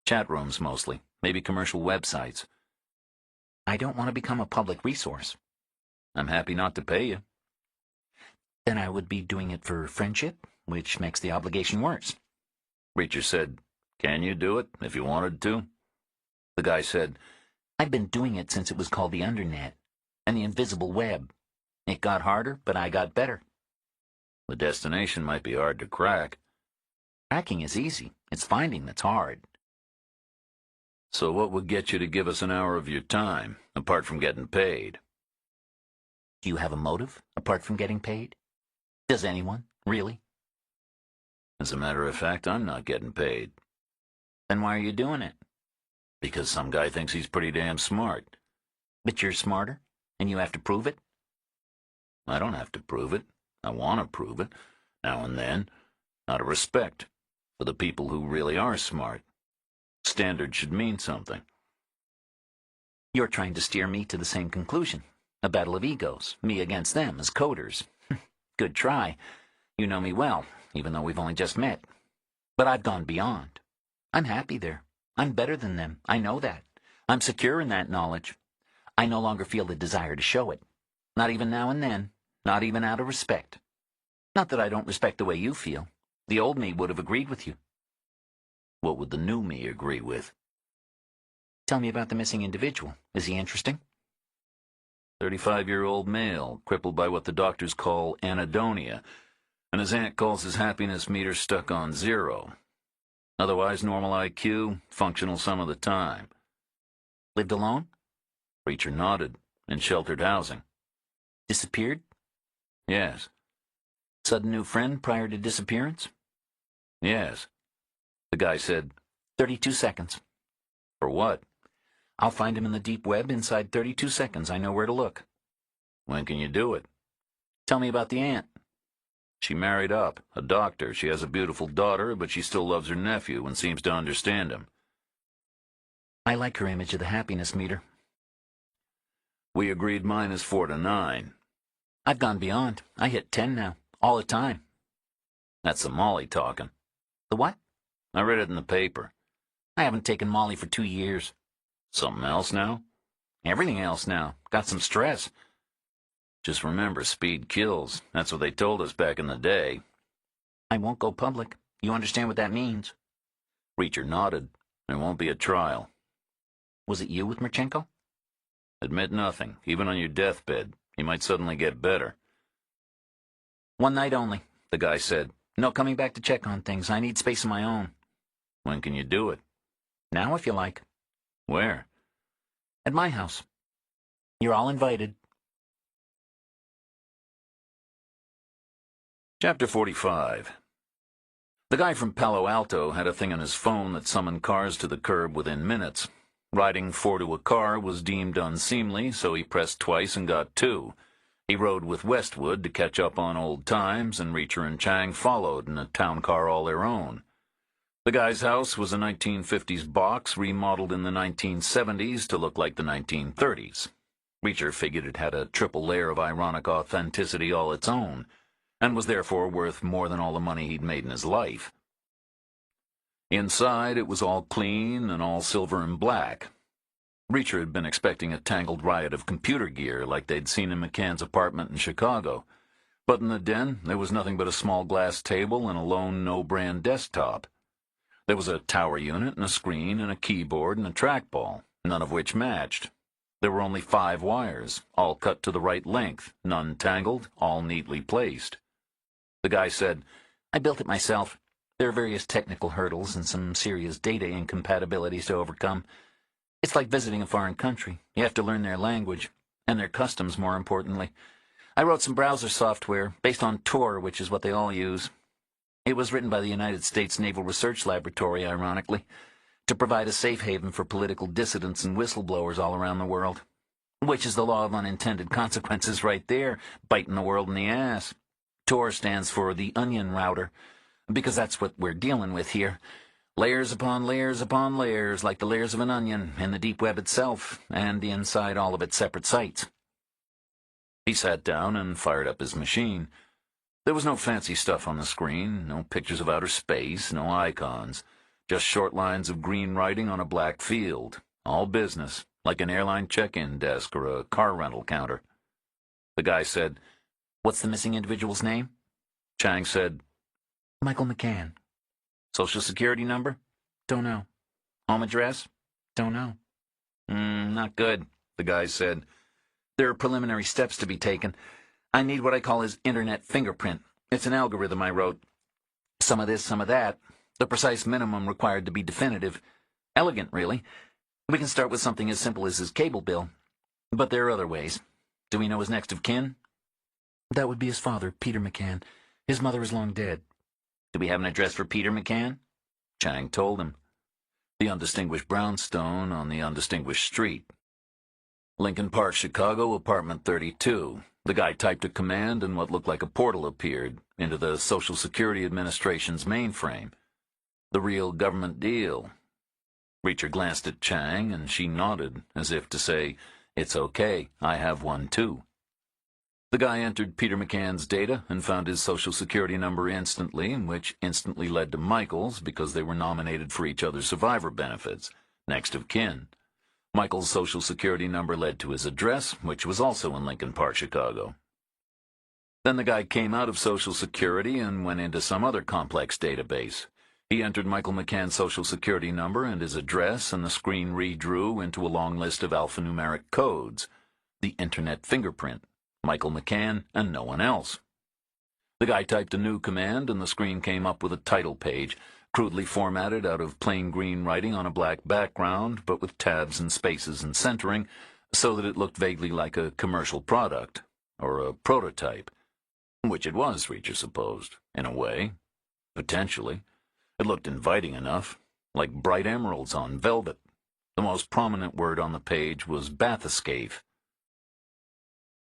"Chat rooms, mostly. Maybe commercial websites." "I don't want to become a public resource." "I'm happy not to pay you." "Then I would be doing it for friendship, which makes the obligation worse." Reacher said, "Can you do it, if you wanted to?" The guy said, "I've been doing it since it was called the Undernet, and the invisible web. It got harder, but I got better." "The destination might be hard to crack." "Cracking is easy. It's finding that's hard." "So what would get you to give us an hour of your time, apart from getting paid?" "Do you have a motive, apart from getting paid? Does anyone, really?" "As a matter of fact, I'm not getting paid." "Then why are you doing it?" "Because some guy thinks he's pretty damn smart." "But you're smarter, and you have to prove it?" "I don't have to prove it. I want to prove it, now and then, out of respect for the people who really are smart. Standards should mean something." "You're trying to steer me to the same conclusion. A battle of egos, me against them as coders. Good try. You know me well, even though we've only just met. But I've gone beyond. I'm happy there. I'm better than them. I know that. I'm secure in that knowledge. I no longer feel the desire to show it. Not even now and then. Not even out of respect. Not that I don't respect the way you feel. The old me would have agreed with you." "What would the new me agree with?" "Tell me about the missing individual. Is he interesting?" 35-year-old male, crippled by what the doctors call anhedonia, and his aunt calls his happiness meter stuck on 0. Otherwise normal IQ, functional some of the time." "Lived alone?" Reacher nodded. "In sheltered housing." "Disappeared?" "Yes." "Sudden new friend prior to disappearance?" "Yes." The guy said, 32 seconds. "For what?" "I'll find him in the deep web inside 32 seconds. I know where to look." "When can you do it?" "Tell me about the aunt." "She married up, a doctor. She has a beautiful daughter, but she still loves her nephew and seems to understand him." "I like her image of the happiness meter." "We agreed mine is 4 to 9. "I've gone beyond. I hit 10 now, all the time." "That's the Molly talking." "The what?" "I read it in the paper." "I haven't taken Molly for 2 years." "Something else now?" "Everything else now. Got some stress." "Just remember, speed kills. That's what they told us back in the day." "I won't go public. You understand what that means?" Reacher nodded. "There won't be a trial." "Was it you with Murchenko?" "Admit nothing, even on your deathbed. You might suddenly get better." "One night only," the guy said. "No coming back to check on things. I need space of my own." "When can you do it?" "Now, if you like." "Where?" "At my house. You're all invited." Chapter 45. The guy from Palo Alto had a thing on his phone that summoned cars to the curb within minutes. Riding 4 to a car was deemed unseemly, so he pressed twice and got 2. He rode with Westwood to catch up on old times, and Reacher and Chang followed in a town car all their own. The guy's house was a 1950s box remodeled in the 1970s to look like the 1930s. Reacher figured it had a triple layer of ironic authenticity all its own, and was therefore worth more than all the money he'd made in his life. Inside, it was all clean and all silver and black. Reacher had been expecting a tangled riot of computer gear like they'd seen in McCann's apartment in Chicago, but in the den there was nothing but a small glass table and a lone no-brand desktop. There was a tower unit and a screen and a keyboard and a trackball, none of which matched. There were only 5 wires, all cut to the right length, none tangled, all neatly placed. The guy said, "I built it myself. There are various technical hurdles and some serious data incompatibilities to overcome. It's like visiting a foreign country. You have to learn their language, and their customs, more importantly. I wrote some browser software based on Tor, which is what they all use. It was written by the United States Naval Research Laboratory, ironically, to provide a safe haven for political dissidents and whistleblowers all around the world. Which is the law of unintended consequences right there, biting the world in the ass. Tor stands for the onion router, because that's what we're dealing with here. Layers upon layers upon layers, like the layers of an onion, in the deep web itself, and inside all of its separate sites." He sat down and fired up his machine. There was no fancy stuff on the screen, no pictures of outer space, no icons, just short lines of green writing on a black field, all business, like an airline check-in desk or a car rental counter. The guy said, "What's the missing individual's name?" Chang said, "Michael McCann." "Social Security number?" "Don't know." "Home address?" "Don't know." Not good," the guy said. "There are preliminary steps to be taken. I need what I call his internet fingerprint. It's an algorithm I wrote. Some of this, some of that. The precise minimum required to be definitive. Elegant, really. We can start with something as simple as his cable bill. But there are other ways. Do we know his next of kin?" "That would be his father, Peter McCann. His mother is long dead." "Do we have an address for Peter McCann?" Chang told him. The undistinguished brownstone on the undistinguished street. Lincoln Park, Chicago, apartment 32. The guy typed a command and what looked like a portal appeared into the Social Security Administration's mainframe. The real government deal. Reacher glanced at Chang, and she nodded, as if to say, "It's okay, I have one too." The guy entered Peter McCann's data and found his Social Security number instantly, which instantly led to Michael's because they were nominated for each other's survivor benefits, next of kin. Michael's Social Security number led to his address, which was also in Lincoln Park, Chicago. Then the guy came out of Social Security and went into some other complex database. He entered Michael McCann's Social Security number and his address, and the screen redrew into a long list of alphanumeric codes. The internet fingerprint. Michael McCann and no one else. The guy typed a new command, and the screen came up with a title page, crudely formatted out of plain green writing on a black background, but with tabs and spaces and centering, so that it looked vaguely like a commercial product, or a prototype. Which it was, Reacher supposed, in a way. Potentially. It looked inviting enough, like bright emeralds on velvet. The most prominent word on the page was bathyscaphe.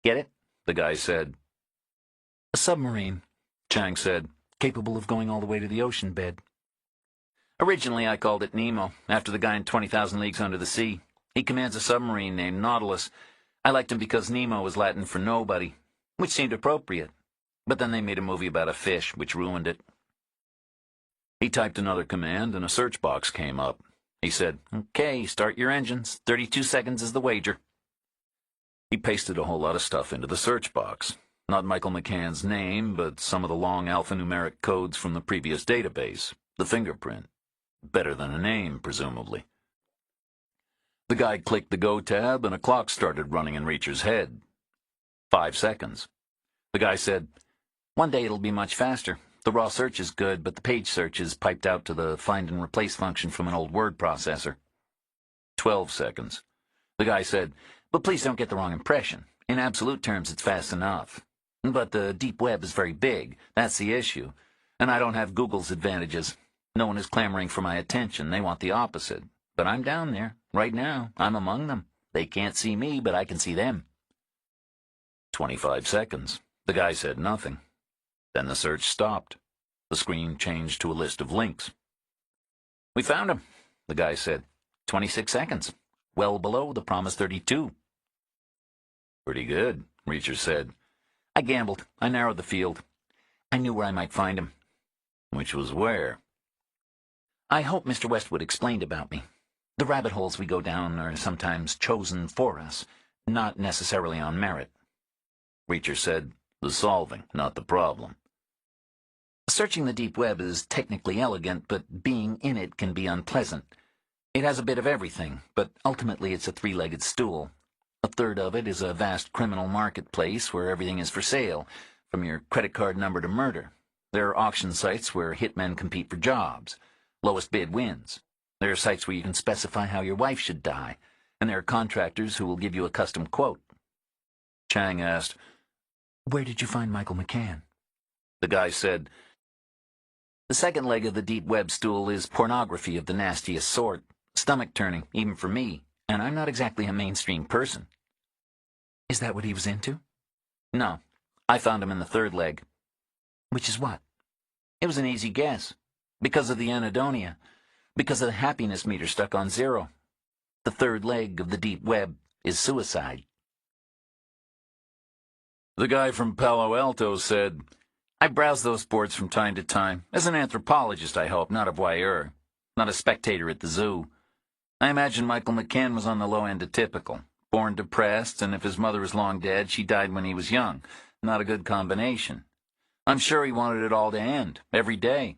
"Get it?" The guy said. "A submarine," Chang said, "capable of going all the way to the ocean bed. Originally I called it Nemo, after the guy in 20,000 Leagues Under the Sea. He commands a submarine named Nautilus. I liked him because Nemo was Latin for nobody, which seemed appropriate. But then they made a movie about a fish, which ruined it." He typed another command, and a search box came up. He said, "Okay, start your engines. 32 seconds is the wager." He pasted a whole lot of stuff into the search box. Not Michael McCann's name, but some of the long alphanumeric codes from the previous database. The fingerprint. Better than a name, presumably. The guy clicked the Go tab, and a clock started running in Reacher's head. 5 seconds. The guy said, "One day it'll be much faster. The raw search is good, but the page search is piped out to the find and replace function from an old word processor." 12 seconds. The guy said, "But please don't get the wrong impression. In absolute terms, it's fast enough. But the deep web is very big. That's the issue. And I don't have Google's advantages. No one is clamoring for my attention. They want the opposite. But I'm down there, right now. I'm among them. They can't see me, but I can see them. 25 seconds. The guy said nothing. Then the search stopped. The screen changed to a list of links. We found him, the guy said. 26 seconds. Well below the promised 32. Pretty good, Reacher said. I gambled. I narrowed the field. I knew where I might find him. Which was where? I hope Mr. Westwood explained about me. The rabbit holes we go down are sometimes chosen for us, not necessarily on merit. Reacher said, the solving, not the problem. Searching the deep web is technically elegant, but being in it can be unpleasant. It has a bit of everything, but ultimately it's a three-legged stool. A third of it is a vast criminal marketplace where everything is for sale, from your credit card number to murder. There are auction sites where hitmen compete for jobs. Lowest bid wins. There are sites where you can specify how your wife should die, and there are contractors who will give you a custom quote. Chang asked, Where did you find Michael McCann? The guy said, The second leg of the deep web stool is pornography of the nastiest sort. Stomach-turning, even for me, and I'm not exactly a mainstream person. Is that what he was into? No. I found him in the third leg. Which is what? It was an easy guess. Because of the anhedonia. Because of the happiness meter stuck on 0. The third leg of the deep web is suicide. The guy from Palo Alto said, I browse those boards from time to time. As an anthropologist, I hope, not a voyeur. Not a spectator at the zoo. I imagine Michael McCann was on the low end of typical. Born depressed, and if his mother was long dead, she died when he was young. Not a good combination. I'm sure he wanted it all to end, every day.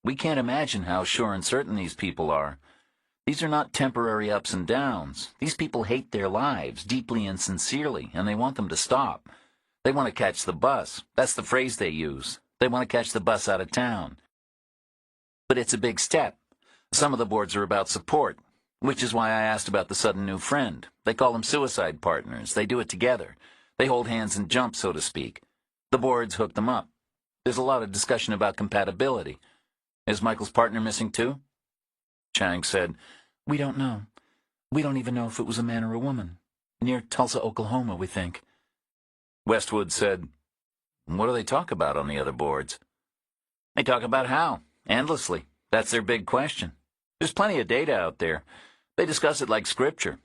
We can't imagine how sure and certain these people are. These are not temporary ups and downs. These people hate their lives, deeply and sincerely, and they want them to stop. They want to catch the bus. That's the phrase they use. They want to catch the bus out of town. But it's a big step. Some of the boards are about support, which is why I asked about the sudden new friend. They call them suicide partners. They do it together. They hold hands and jump, so to speak. The boards hook them up. There's a lot of discussion about compatibility. Is Michael's partner missing too? Chang said, We don't know. We don't even know if it was a man or a woman. Near Tulsa, Oklahoma, we think. Westwood said, What do they talk about on the other boards? They talk about how, endlessly. That's their big question. There's plenty of data out there. They discuss it like scripture.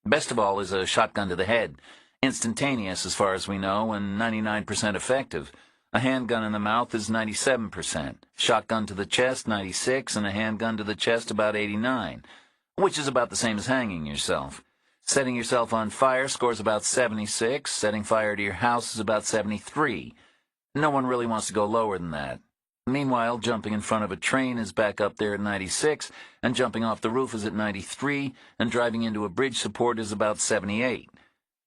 Best of all is a shotgun to the head. Instantaneous as far as we know, and 99% effective. A handgun in the mouth is 97%. Shotgun to the chest, 96%, and a handgun to the chest about 89%, which is about the same as hanging yourself. Setting yourself on fire scores about 76. Setting fire to your house is about 73. No one really wants to go lower than that. Meanwhile, jumping in front of a train is back up there at 96, and jumping off the roof is at 93, and driving into a bridge support is about 78.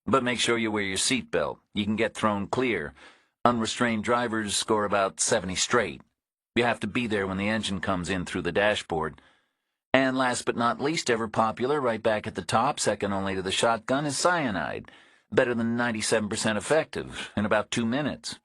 But make sure you wear your seatbelt. You can get thrown clear. Unrestrained drivers score about 70 straight. You have to be there when the engine comes in through the dashboard. And last but not least, ever popular, right back at the top, second only to the shotgun, is cyanide. Better than 97% effective, in about 2 minutes.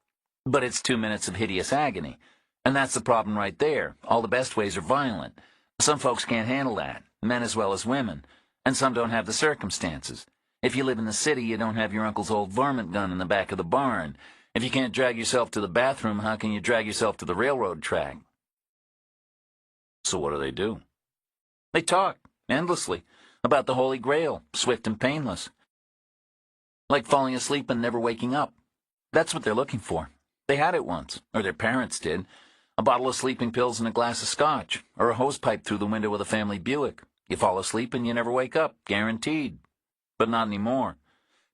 But it's 2 minutes of hideous agony. And that's the problem right there. All the best ways are violent. Some folks can't handle that, men as well as women. And some don't have the circumstances. If you live in the city, you don't have your uncle's old varmint gun in the back of the barn. If you can't drag yourself to the bathroom, how can you drag yourself to the railroad track? So what do? They talk, endlessly, about the Holy Grail, swift and painless. Like falling asleep and never waking up. That's what they're looking for. They had it once, or their parents did. A bottle of sleeping pills and a glass of scotch, or a hose pipe through the window of a family Buick. You fall asleep and you never wake up, guaranteed. But not anymore.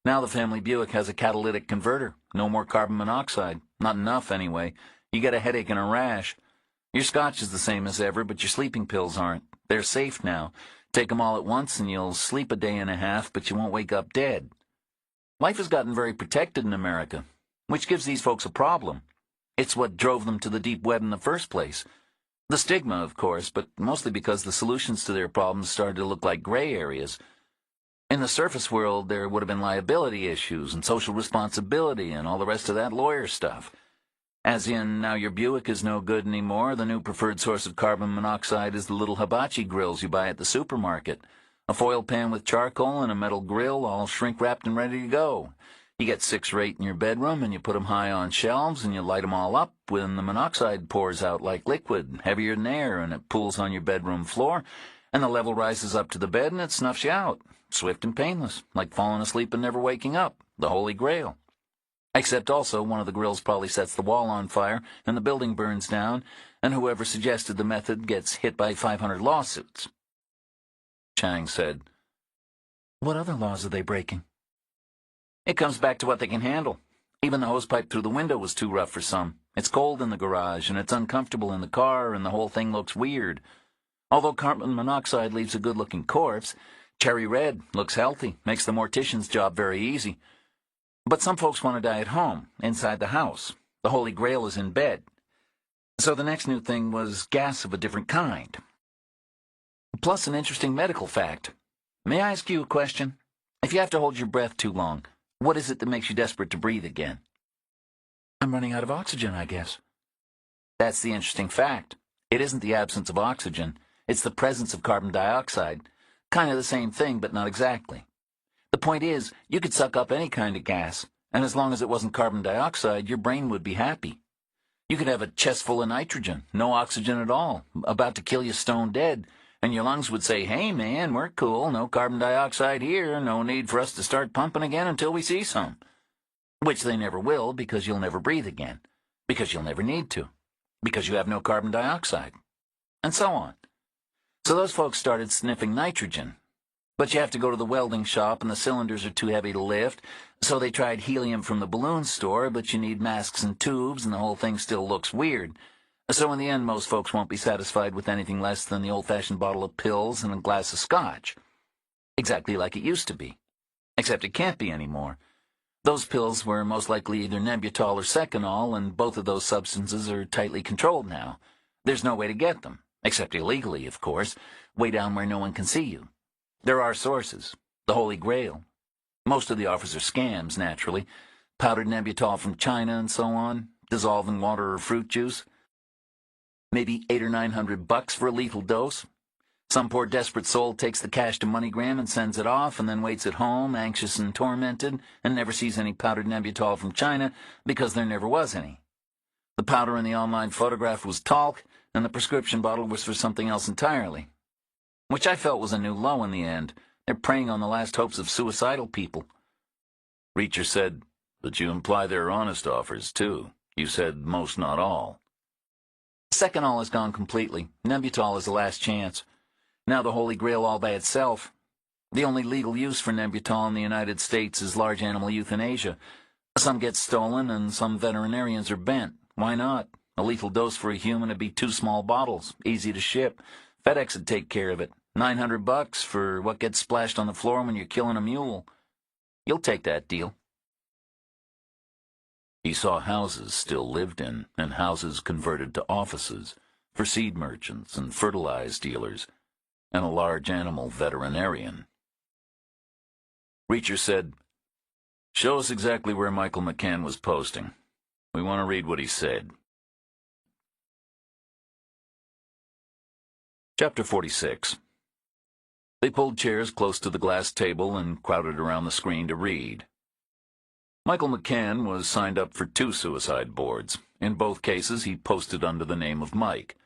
Now the family Buick has a catalytic converter. No more carbon monoxide. Not enough, anyway. You get a headache and a rash. Your scotch is the same as ever, but your sleeping pills aren't. They're safe now. Take them all at once and you'll sleep a day and a half, but you won't wake up dead. Life has gotten very protected in America, which gives these folks a problem. It's what drove them to the deep web in the first place. The stigma, of course, but mostly because the solutions to their problems started to look like gray areas. In the surface world, there would have been liability issues and social responsibility and all the rest of that lawyer stuff. As in, now your Buick is no good anymore. The new preferred source of carbon monoxide is the little hibachi grills you buy at the supermarket. A foil pan with charcoal and a metal grill, all shrink-wrapped and ready to go. You get 6 or 8 in your bedroom, and you put 'em high on shelves, and you light 'em all up when the monoxide pours out like liquid, heavier than air, and it pools on your bedroom floor, and the level rises up to the bed, and it snuffs you out. Swift and painless, like falling asleep and never waking up. The Holy Grail. Except also one of the grills probably sets the wall on fire, and the building burns down, and whoever suggested the method gets hit by 500 lawsuits. Chang said, "What other laws are they breaking?" "It comes back to what they can handle. Even the hosepipe through the window was too rough for some. It's cold in the garage, and it's uncomfortable in the car, and the whole thing looks weird. Although carbon monoxide leaves a good-looking corpse, cherry red looks healthy, makes the mortician's job very easy. But some folks want to die at home, inside the house. The Holy Grail is in bed. So the next new thing was gas of a different kind. Plus an interesting medical fact. May I ask you a question? If you have to hold your breath too long, what is it that makes you desperate to breathe again?" "I'm running out of oxygen, I guess." "That's the interesting fact. It isn't the absence of oxygen. It's the presence of carbon dioxide. Kind of the same thing, but not exactly. The point is, you could suck up any kind of gas, and as long as it wasn't carbon dioxide, your brain would be happy. You could have a chest full of nitrogen, no oxygen at all, about to kill you stone dead, and your lungs would say, 'Hey man, we're cool, no carbon dioxide here, no need for us to start pumping again until we see some.' Which they never will, because you'll never breathe again, because you'll never need to, because you have no carbon dioxide, and so on. So those folks started sniffing nitrogen. But you have to go to the welding shop, and the cylinders are too heavy to lift, so they tried helium from the balloon store, but you need masks and tubes, and the whole thing still looks weird. So in the end, most folks won't be satisfied with anything less than the old-fashioned bottle of pills and a glass of scotch. Exactly like it used to be. Except it can't be anymore. Those pills were most likely either Nembutal or Seconal, and both of those substances are tightly controlled now. There's no way to get them, except illegally, of course, way down where no one can see you. There are sources. The Holy Grail. Most of the offers are scams, naturally. Powdered Nembutal from China and so on. Dissolved in water or fruit juice. Maybe $800 or $900 for a lethal dose. Some poor desperate soul takes the cash to MoneyGram and sends it off, and then waits at home, anxious and tormented, and never sees any powdered Nembutal from China because there never was any. The powder in the online photograph was talc, and the prescription bottle was for something else entirely. Which I felt was a new low in the end. They're preying on the last hopes of suicidal people." Reacher said, "But you imply they're honest offers, too. You said most, not all." Seconal is gone completely. Nembutal is the last chance. Now the Holy Grail all by itself. The only legal use for Nembutal in the United States is large animal euthanasia. Some get stolen, and some veterinarians are bent. Why not? A lethal dose for a human would be 2 small bottles, easy to ship. FedEx would take care of it. $900 for what gets splashed on the floor when you're killing a mule. You'll take that deal." He saw houses still lived in, and houses converted to offices, for seed merchants and fertilizer dealers, and a large animal veterinarian. Reacher said, "Show us exactly where Michael McCann was posting. We want to read what he said." Chapter 46. They pulled chairs close to the glass table and crowded around the screen to read. Michael McCann was signed up for 2 suicide boards. In both cases, he posted under the name of Mike.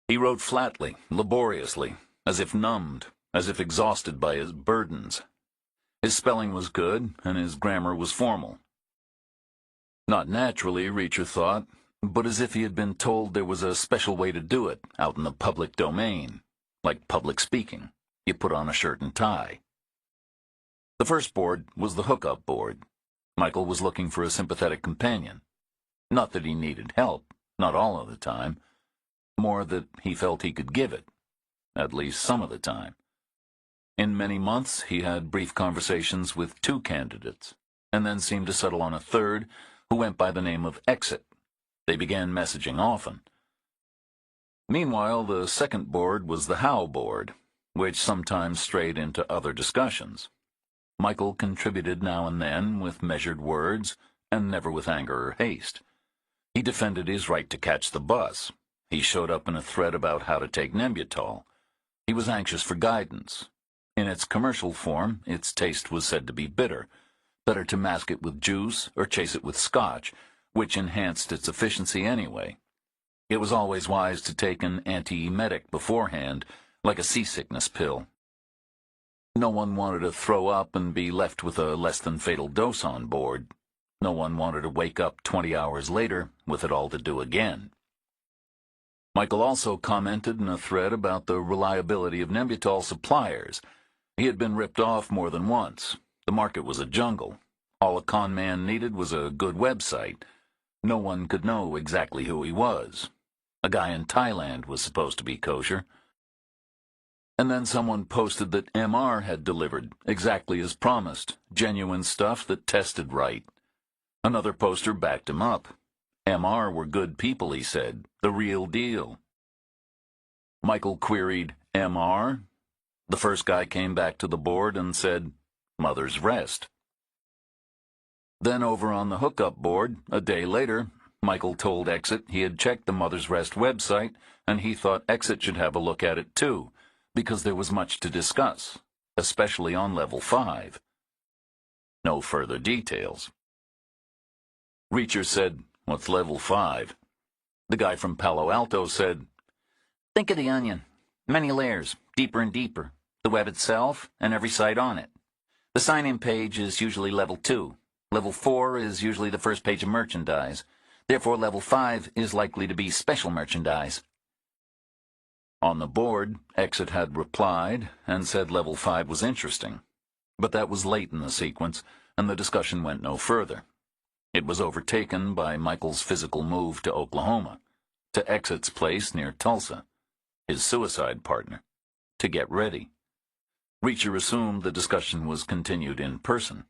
He wrote flatly, laboriously, as if numbed, as if exhausted by his burdens. His spelling was good, and his grammar was formal. Not naturally, Reacher thought, but as if he had been told there was a special way to do it out in the public domain, like public speaking. You put on a shirt and tie. The first board was the hookup board. Michael was looking for a sympathetic companion. Not that he needed help, not all of the time. More that he felt he could give it, at least some of the time. In many months, he had brief conversations with 2 candidates, and then seemed to settle on a third, who went by the name of Exit. They began messaging often. Meanwhile, the second board was the How board, which sometimes strayed into other discussions. Michael contributed now and then with measured words, and never with anger or haste. He defended his right to catch the bus. He showed up in a thread about how to take Nembutal. He was anxious for guidance. In its commercial form, its taste was said to be bitter. Better to mask it with juice or chase it with scotch, which enhanced its efficiency anyway. It was always wise to take an antiemetic beforehand, like a seasickness pill. No one wanted to throw up and be left with a less-than-fatal dose on board. No one wanted to wake up 20 hours later with it all to do again. Michael also commented in a thread about the reliability of Nembutal suppliers. He had been ripped off more than once. The market was a jungle. All a con man needed was a good website. No one could know exactly who he was. A guy in Thailand was supposed to be kosher. And then someone posted that MR had delivered, exactly as promised, genuine stuff that tested right. Another poster backed him up. MR were good people, he said, the real deal. Michael queried, MR? The first guy came back to the board and said, Mother's Rest. Then over on the hookup board, a day later, Michael told Exit he had checked the Mother's Rest website and he thought Exit should have a look at it too, because there was much to discuss, especially on level 5. No further details. Reacher said, What's level 5? The guy from Palo Alto said, Think of the onion. Many layers, deeper and deeper. The web itself and every site on it. The sign-in page is usually level 2. Level 4 is usually the first page of merchandise. Therefore, level 5 is likely to be special merchandise. On the board, Exit had replied and said level 5 was interesting. But that was late in the sequence, and the discussion went no further. It was overtaken by Michael's physical move to Oklahoma, to Exit's place near Tulsa, his suicide partner, to get ready. Reacher assumed the discussion was continued in person.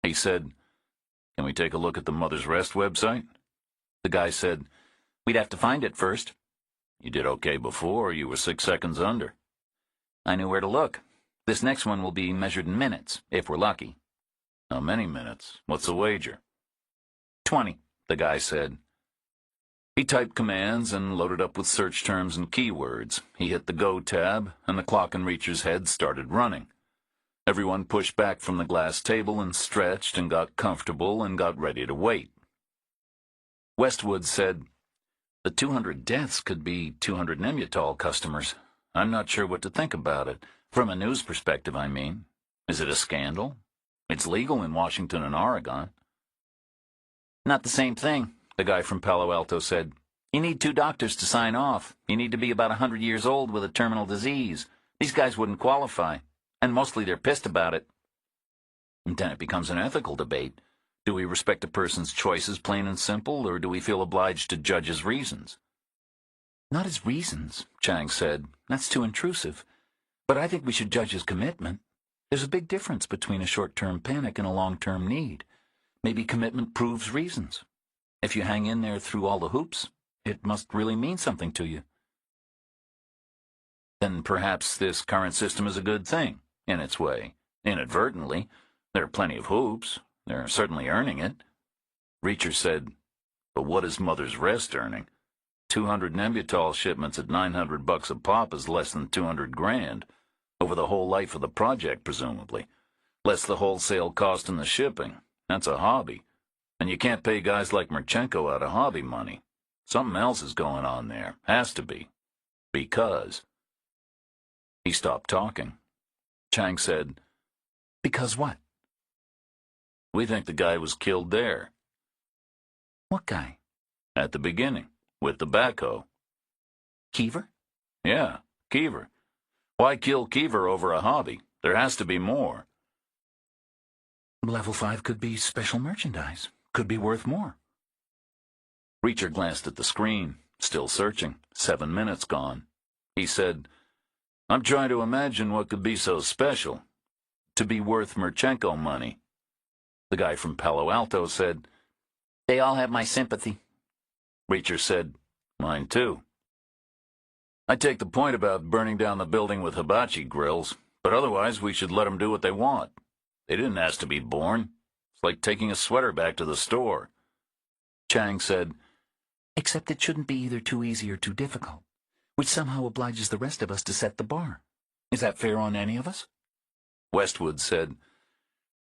He said, Can we take a look at the Mother's Rest website? The guy said, We'd have to find it first. You did okay before, you were 6 seconds under. I knew where to look. This next one will be measured in minutes, if we're lucky. How many minutes? What's the wager? 20, the guy said. He typed commands and loaded up with search terms and keywords. He hit the Go tab, and the clock in Reacher's head started running. Everyone pushed back from the glass table and stretched and got comfortable and got ready to wait. Westwood said, The 200 deaths could be 200 Nembutal customers. I'm not sure what to think about it. From a news perspective, I mean. Is it a scandal? It's legal in Washington and Oregon. Not the same thing, the guy from Palo Alto said. You need 2 doctors to sign off. You need to be about 100 years old with a terminal disease. These guys wouldn't qualify, and mostly they're pissed about it. And then it becomes an ethical debate. Do we respect a person's choices, plain and simple, or do we feel obliged to judge his reasons? Not his reasons, Chang said. That's too intrusive. But I think we should judge his commitment. There's a big difference between a short-term panic and a long-term need. Maybe commitment proves reasons. If you hang in there through all the hoops, it must really mean something to you. Then perhaps this current system is a good thing, in its way. Inadvertently. There are plenty of hoops. They're certainly earning it. Reacher said, But what is Mother's Rest earning? 200 Nembutal shipments at $900 a pop is less than 200 grand. Over the whole life of the project, presumably. Less the wholesale cost and the shipping. That's a hobby. And you can't pay guys like Marchenko out of hobby money. Something else is going on there. Has to be. Because. He stopped talking. Chang said, Because what? We think the guy was killed there. What guy? At the beginning, with the backhoe. Keever? Yeah, Keever. Why kill Keever over a hobby? There has to be more. Level 5 could be special merchandise. Could be worth more. Reacher glanced at the screen, still searching. 7 minutes gone. He said, I'm trying to imagine what could be so special. To be worth Marchenko money. The guy from Palo Alto said, They all have my sympathy. Reacher said, Mine too. I take the point about burning down the building with hibachi grills, but otherwise we should let them do what they want. They didn't ask to be born. It's like taking a sweater back to the store. Chang said, Except it shouldn't be either too easy or too difficult, which somehow obliges the rest of us to set the bar. Is that fair on any of us? Westwood said,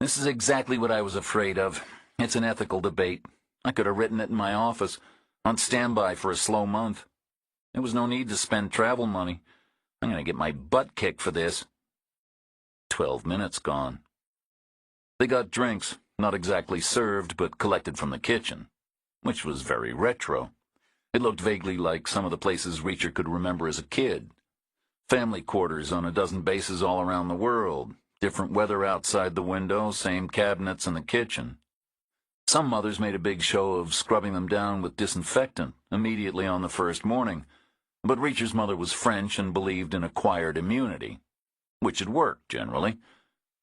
"This is exactly what I was afraid of. It's an ethical debate. I could have written it in my office, on standby for a slow month. There was no need to spend travel money. I'm going to get my butt kicked for this." 12 minutes gone. They got drinks, not exactly served, but collected from the kitchen, which was very retro. It looked vaguely like some of the places Reacher could remember as a kid. Family quarters on a dozen bases all around the world, different weather outside the window, same cabinets in the kitchen. Some mothers made a big show of scrubbing them down with disinfectant immediately on the first morning, but Reacher's mother was French and believed in acquired immunity, which had worked, generally,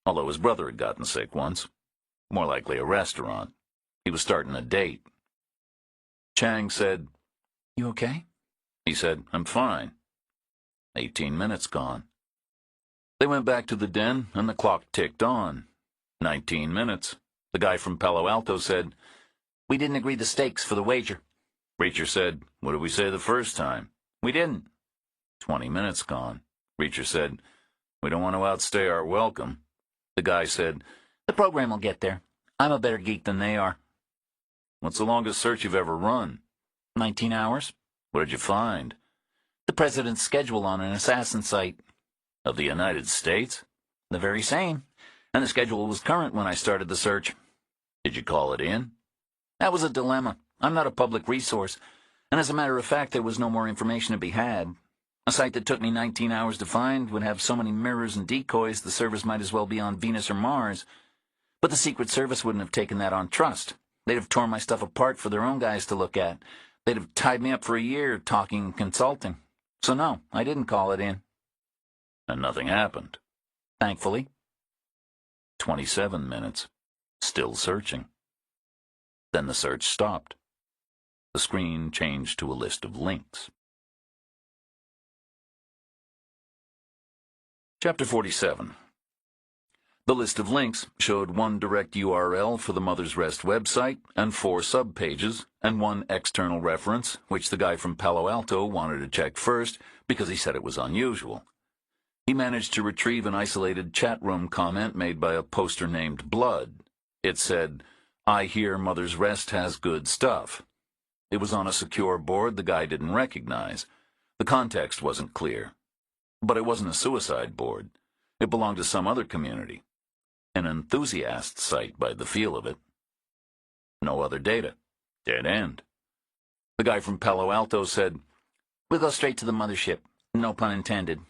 although his brother had gotten sick once. More likely a restaurant. He was starting a date. Chang said, You okay? He said, "I'm fine." 18 minutes gone. They went back to the den, and the clock ticked on. 19 minutes. The guy from Palo Alto said, We didn't agree the stakes for the wager. Reacher said, "What did we say the first time?" We didn't. 20 minutes gone. Reacher said, "We don't want to outstay our welcome." The guy said, The program will get there. I'm a better geek than they are. "What's the longest search you've ever run?" 19 hours. "What did you find?" The president's schedule on an assassin site. "Of the United States?" The very same. And the schedule was current when I started the search. "Did you call it in?" That was a dilemma. I'm not a public resource. And as a matter of fact, there was no more information to be had. A site that took me 19 hours to find would have so many mirrors and decoys the service might as well be on Venus or Mars. But the Secret Service wouldn't have taken that on trust. They'd have torn my stuff apart for their own guys to look at. They'd have tied me up for a year talking and consulting. So no, I didn't call it in. And nothing happened. Thankfully. 27 minutes. Still searching. Then the search stopped. The screen changed to a list of links. Chapter 47. The list of links showed one direct URL for the Mother's Rest website and 4 subpages and one external reference, which the guy from Palo Alto wanted to check first because he said it was unusual. He managed to retrieve an isolated chat room comment made by a poster named Blood. It said, "I hear Mother's Rest has good stuff." It was on a secure board the guy didn't recognize. The context wasn't clear. But it wasn't a suicide board. It belonged to some other community. An enthusiast site by the feel of it. No other data. Dead end. The guy from Palo Alto said, We'll go straight to the mothership. No pun intended.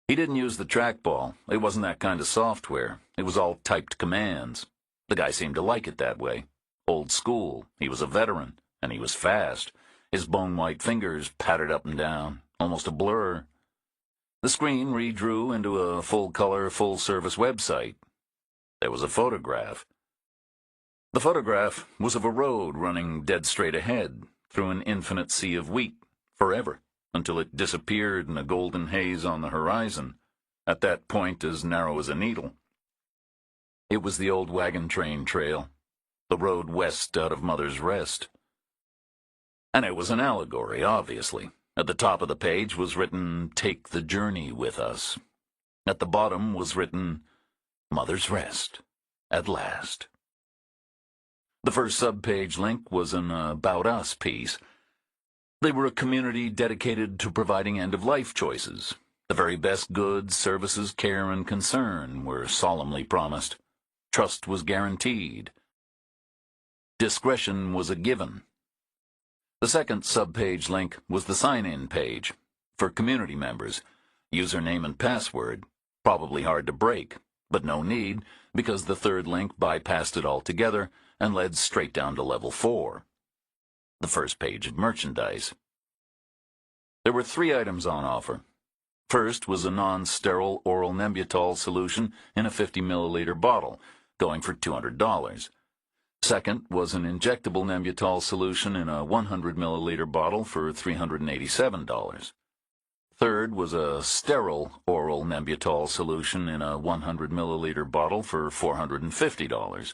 He didn't use the trackball. It wasn't that kind of software. It was all typed commands. The guy seemed to like it that way. Old school. He was a veteran, and he was fast. His bone-white fingers pattered up and down, almost a blur. The screen redrew into a full-color, full-service website. There was a photograph. The photograph was of a road running dead straight ahead, through an infinite sea of wheat, forever, until it disappeared in a golden haze on the horizon, at that point as narrow as a needle. It was the old wagon train trail, the road west out of Mother's Rest. And it was an allegory, obviously. At the top of the page was written, "Take the journey with us." At the bottom was written, "Mother's Rest, at last." The first subpage link was an About Us piece. They were a community dedicated to providing end-of-life choices. The very best goods, services, care, and concern were solemnly promised. Trust was guaranteed. Discretion was a given. The second subpage link was the sign-in page for community members. Username and password, probably hard to break, but no need, because the third link bypassed it altogether and led straight down to level 4. The first page of merchandise. There were 3 items on offer. First was a non-sterile oral Nembutal solution in a 50-milliliter bottle, going for $200. Second was an injectable Nembutal solution in a 100-milliliter bottle for $387. Third was a sterile oral Nembutal solution in a 100-milliliter bottle for $450.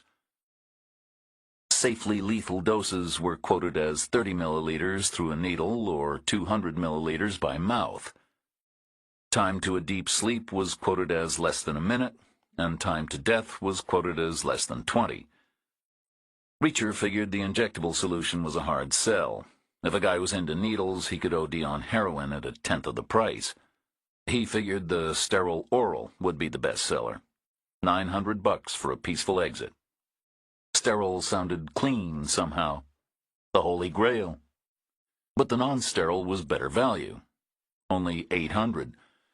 safely lethal doses were quoted as 30 milliliters through a needle or 200 milliliters by mouth. Time to a deep sleep was quoted as less than a minute, and time to death was quoted as less than 20. Reacher figured the injectable solution was a hard sell. If a guy was into needles, he could OD on heroin at 1/10 of the price. He figured the sterile oral would be the best seller. $900 for a peaceful exit. Sterile sounded clean somehow. The Holy Grail. But the non-sterile was better value. Only $800,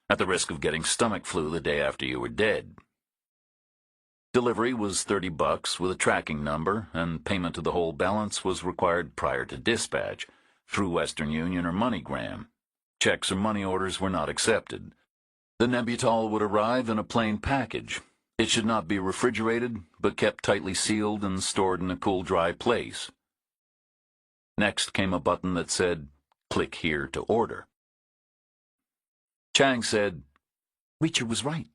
at the risk of getting stomach flu the day after you were dead. Delivery was $30 with a tracking number, and payment of the whole balance was required prior to dispatch, through Western Union or MoneyGram. Checks or money orders were not accepted. The Nembutal would arrive in a plain package. It should not be refrigerated, but kept tightly sealed and stored in a cool, dry place. Next came a button that said, "Click here to order." Chang said, Reacher was right.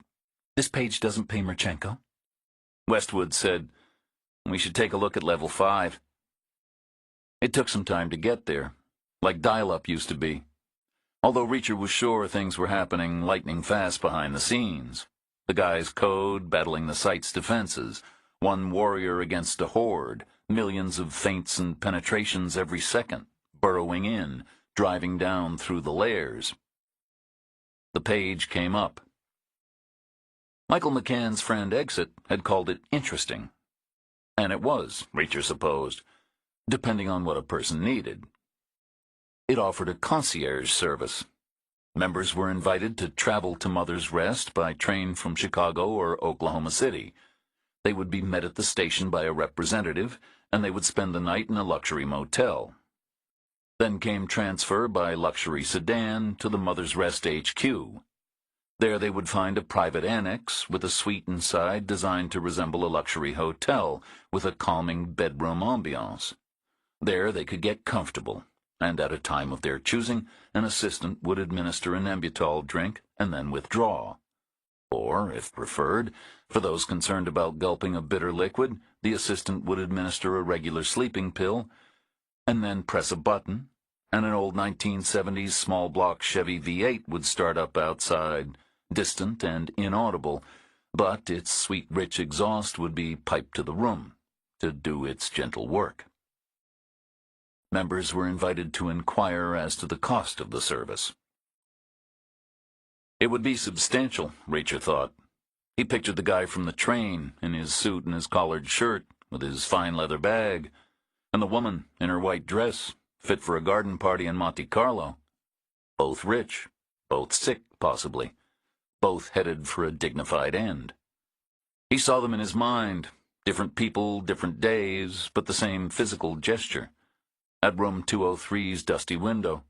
This page doesn't pay Marchenko. Westwood said, "We should take a look at level 5. It took some time to get there, like dial-up used to be. Although Reacher was sure things were happening lightning fast behind the scenes. The guy's code battling the site's defenses, one warrior against a horde, millions of feints and penetrations every second, burrowing in, driving down through the layers. The page came up. Michael McCann's friend Exit had called it interesting. And it was, Reacher supposed, depending on what a person needed. It offered a concierge service. Members were invited to travel to Mother's Rest by train from Chicago or Oklahoma City. They would be met at the station by a representative, and they would spend the night in a luxury motel. Then came transfer by luxury sedan to the Mother's Rest HQ. There they would find a private annex with a suite inside designed to resemble a luxury hotel with a calming bedroom ambiance. There they could get comfortable, and at a time of their choosing, an assistant would administer an Nembutal drink and then withdraw. Or, if preferred, for those concerned about gulping a bitter liquid, the assistant would administer a regular sleeping pill, and then press a button, and an old 1970s small-block Chevy V8 would start up outside, distant and inaudible, but its sweet, rich exhaust would be piped to the room to do its gentle work. Members were invited to inquire as to the cost of the service. It would be substantial, Reacher thought. He pictured the guy from the train, in his suit and his collared shirt, with his fine leather bag, and the woman in her white dress, fit for a garden party in Monte Carlo. Both rich, both sick, possibly, both headed for a dignified end. He saw them in his mind, different people, different days, but the same physical gesture. At room 203's dusty window,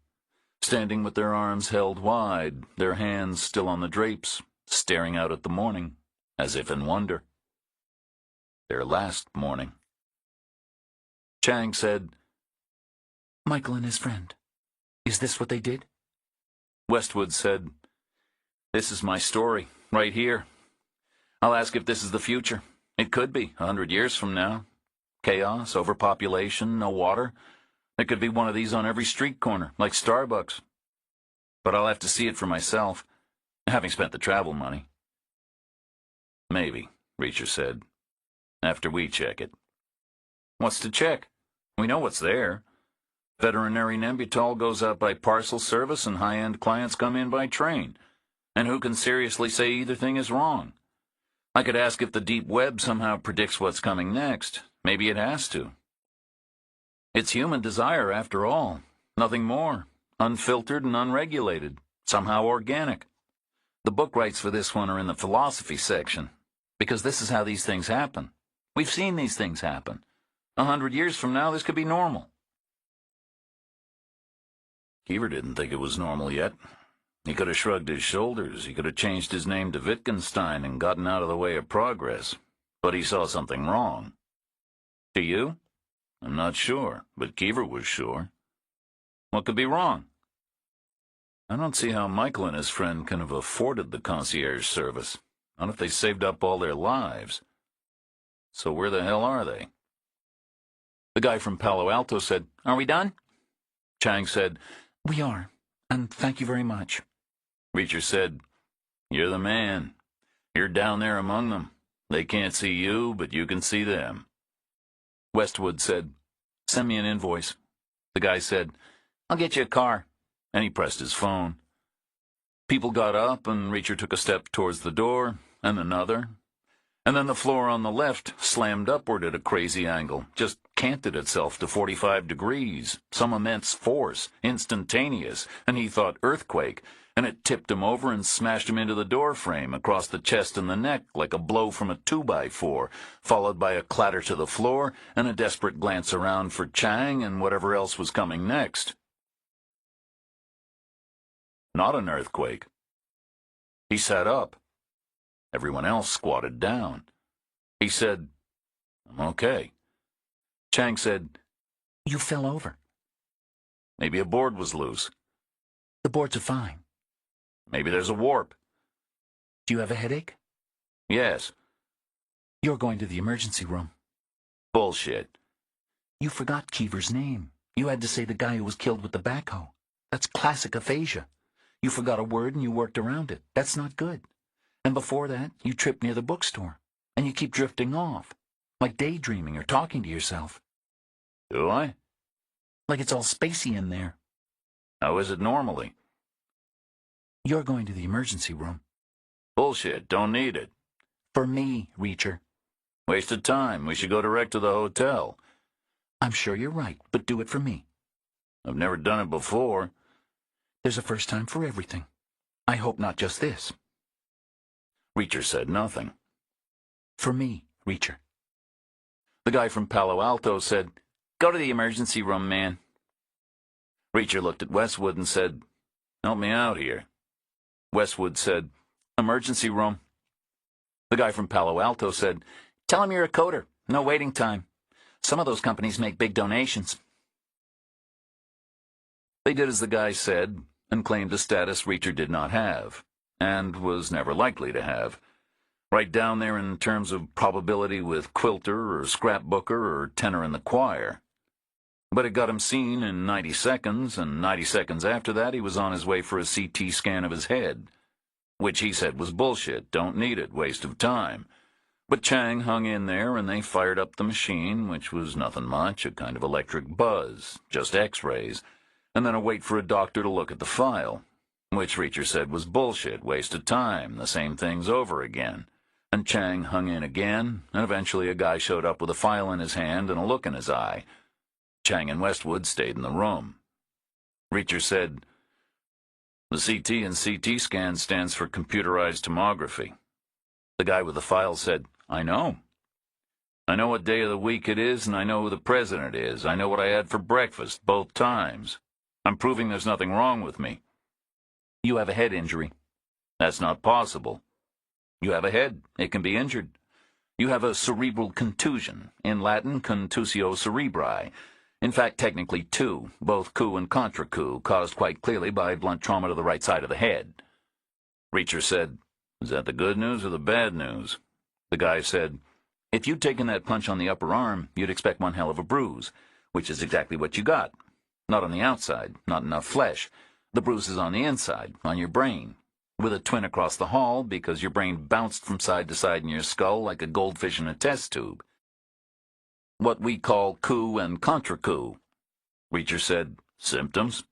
standing with their arms held wide, their hands still on the drapes, staring out at the morning, as if in wonder. Their last morning. Chang said, Michael and his friend. Is this what they did? Westwood said, "This is my story, right here. I'll ask if this is the future. It could be, 100 years from now. Chaos, overpopulation, no water. There could be one of these on every street corner, like Starbucks. But I'll have to see it for myself, having spent the travel money." "Maybe," Reacher said, "after we check it." "What's to check? We know what's there. Veterinary Nembutal goes out by parcel service and high-end clients come in by train. And who can seriously say either thing is wrong? I could ask if the deep web somehow predicts what's coming next. Maybe it has to. It's human desire, after all. Nothing more. Unfiltered and unregulated. Somehow organic. The book rights for this one are in the philosophy section, because this is how these things happen. We've seen these things happen. 100 years from now, this could be normal." Keever didn't think it was normal yet. He could have shrugged his shoulders. He could have changed his name to Wittgenstein and gotten out of the way of progress. But he saw something wrong. Do you? I'm not sure, but Keever was sure. What could be wrong? I don't see how Michael and his friend can have afforded the concierge service. Not if they saved up all their lives. So where the hell are they? The guy from Palo Alto said, "Are we done?" Chang said, "We are, and thank you very much." Reacher said, "You're the man. You're down there among them. They can't see you, but you can see them." Westwood said, "Send me an invoice." The guy said, "I'll get you a car," and he pressed his phone. People got up, and Reacher took a step towards the door, and another. And then the floor on the left slammed upward at a crazy angle, just canted itself to 45 degrees, some immense force, instantaneous, and he thought earthquake, and it tipped him over and smashed him into the door frame, across the chest and the neck, like a blow from a 2x4, followed by a clatter to the floor and a desperate glance around for Chang and whatever else was coming next. Not an earthquake. He sat up. Everyone else squatted down. He said, "I'm okay." Chang said, "You fell over." "Maybe a board was loose. "The boards are fine." Maybe there's a warp." "Do you have a headache?" "Yes." "You're going to the emergency room." "Bullshit." "You forgot Keever's name. You had to say the guy who was killed with the backhoe. That's classic aphasia. You forgot a word and you worked around it. That's not good. And before that, you tripped near the bookstore. And you keep drifting off, like daydreaming or talking to yourself. "Do I?" Like it's all spacey in there." "How is it normally?" "You're going to the emergency room." "Bullshit, don't need it." "For me, Reacher." "Waste of time, we should go direct to the hotel." "I'm sure you're right, but do it for me." "I've never done it before." "There's a first time for everything. I hope not just this." Reacher said nothing. "For me, Reacher." The guy from Palo Alto said, "Go to the emergency room, man." Reacher looked at Westwood and said, "Help me out here." Westwood said, "Emergency room." The guy from Palo Alto said, "Tell him you're a coder. No waiting time. Some of those companies make big donations." They did as the guy said, and claimed a status Reacher did not have, and was never likely to have. Right down there in terms of probability with quilter or scrapbooker or tenor in the choir. But it got him seen in 90 seconds, and 90 seconds after that he was on his way for a CT scan of his head. Which he said was bullshit, don't need it, waste of time. But Chang hung in there, and they fired up the machine, which was nothing much, a kind of electric buzz, just x-rays, and then a wait for a doctor to look at the file. Which Reacher said was bullshit, waste of time, the same things over again. And Chang hung in again, and eventually a guy showed up with a file in his hand and a look in his eye. Chang and Westwood stayed in the room. Reacher said, "The CT in CT scan stands for computerized tomography." The guy with the file said, "I know. I know what day of the week it is, and I know who the president is. I know what I had for breakfast, both times. I'm proving there's nothing wrong with me." "You have a head injury." "That's not possible." "You have a head. It can be injured. You have a cerebral contusion, in Latin contusio cerebri. In fact, technically two, both coup and contra coup, caused quite clearly by blunt trauma to the right side of the head." Reacher said, "Is that the good news or the bad news?" The guy said, "If you'd taken that punch on the upper arm, you'd expect one hell of a bruise, which is exactly what you got. Not on the outside, not enough flesh. The bruise is on the inside, on your brain, with a twin across the hall because your brain bounced from side to side in your skull like a goldfish in a test tube. What we call coup and contra coup." Reacher said, "Symptoms?"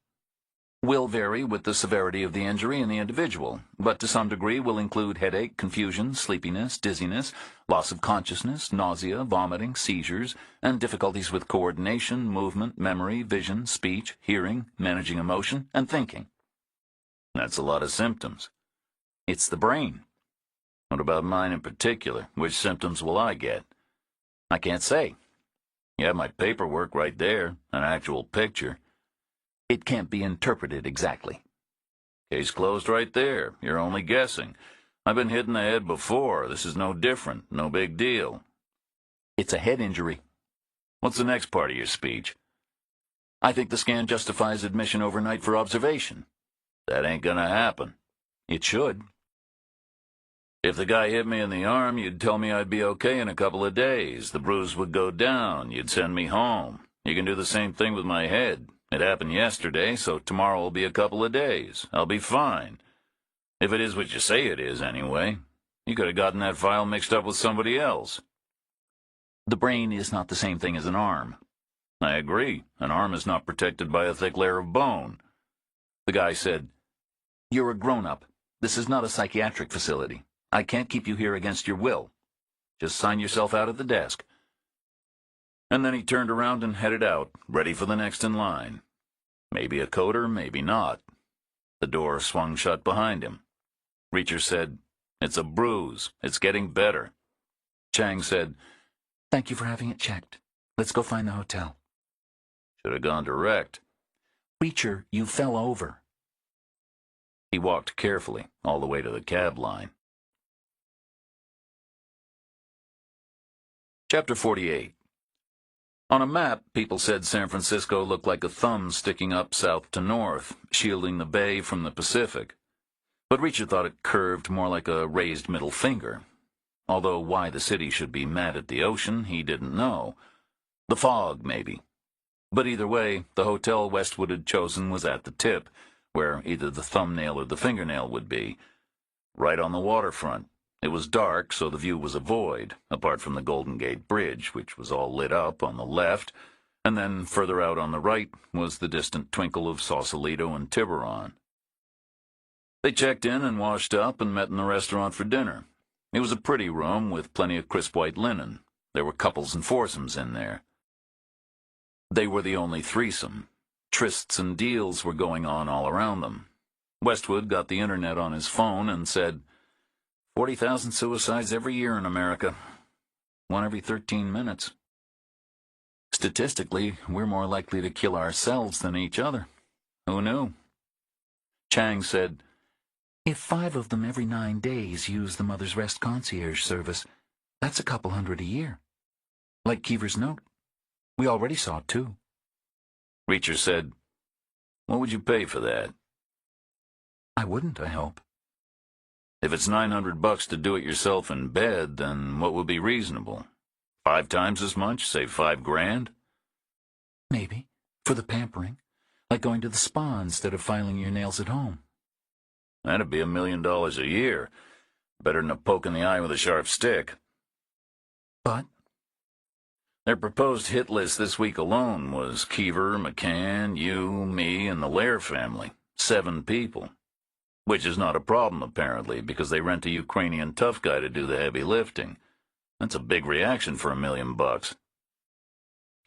"Will vary with the severity of the injury in the individual, but to some degree will include headache, confusion, sleepiness, dizziness, loss of consciousness, nausea, vomiting, seizures, and difficulties with coordination, movement, memory, vision, speech, hearing, managing emotion, and thinking." "That's a lot of symptoms." "It's the brain." "What about mine in particular? Which symptoms will I get?" "I can't say." "You have my paperwork right there, an actual picture." "It can't be interpreted exactly." "Case closed right there. You're only guessing. I've been hit in the head before. This is no different. No big deal." "It's a head injury." "What's the next part of your speech?" "I think the scan justifies admission overnight for observation." "That ain't gonna happen." "It should." If the guy hit me in the arm, you'd tell me I'd be okay in a couple of days. The bruise would go down. You'd send me home. You can do the same thing with my head. It happened yesterday, so tomorrow will be a couple of days. I'll be fine. If it is what you say it is, anyway. You could have gotten that file mixed up with somebody else. The brain is not the same thing as an arm. I agree. An arm is not protected by a thick layer of bone. The guy said, "You're a grown-up. This is not a psychiatric facility. I can't keep you here against your will. Just sign yourself out at the desk." And then he turned around and headed out, ready for the next in line. Maybe a coder, maybe not. The door swung shut behind him. Reacher said, "It's a bruise. It's getting better." Chang said, "Thank you for having it checked. Let's go find the hotel." Should have gone direct. "Reacher, you fell over." He walked carefully all the way to the cab line. Chapter 48. On a map, people said San Francisco looked like a thumb sticking up south to north, shielding the bay from the Pacific. But Reacher thought it curved more like a raised middle finger. Although why the city should be mad at the ocean, he didn't know. The fog, maybe. But either way, the hotel Westwood had chosen was at the tip, where either the thumbnail or the fingernail would be. Right on the waterfront. It was dark, so the view was a void, apart from the Golden Gate Bridge, which was all lit up on the left, and then further out on the right was the distant twinkle of Sausalito and Tiburon. They checked in and washed up and met in the restaurant for dinner. It was a pretty room with plenty of crisp white linen. There were couples and foursomes in there. They were the only threesome. Trysts and deals were going on all around them. Westwood got the internet on his phone and said, 40,000 suicides every year in America. One every 13 minutes. Statistically, we're more likely to kill ourselves than each other. Who knew? Chang said, "If 5 of them every 9 days use the Mother's Rest concierge service, that's a couple hundred a year. Like Keever's note. We already saw 2. Reacher said, "What would you pay for that?" "I wouldn't, I hope." "If it's $900 to do it yourself in bed, then what would be reasonable? 5 times as much, say $5,000? "Maybe. For the pampering. Like going to the spa instead of filing your nails at home." That'd be $1 million a year. Better than a poke in the eye with a sharp stick. But their proposed hit list this week alone was Keever, McCann, you, me, and the Lair family. 7 people. Which is not a problem, apparently, because they rent a Ukrainian tough guy to do the heavy lifting. That's a big reaction for $1 million.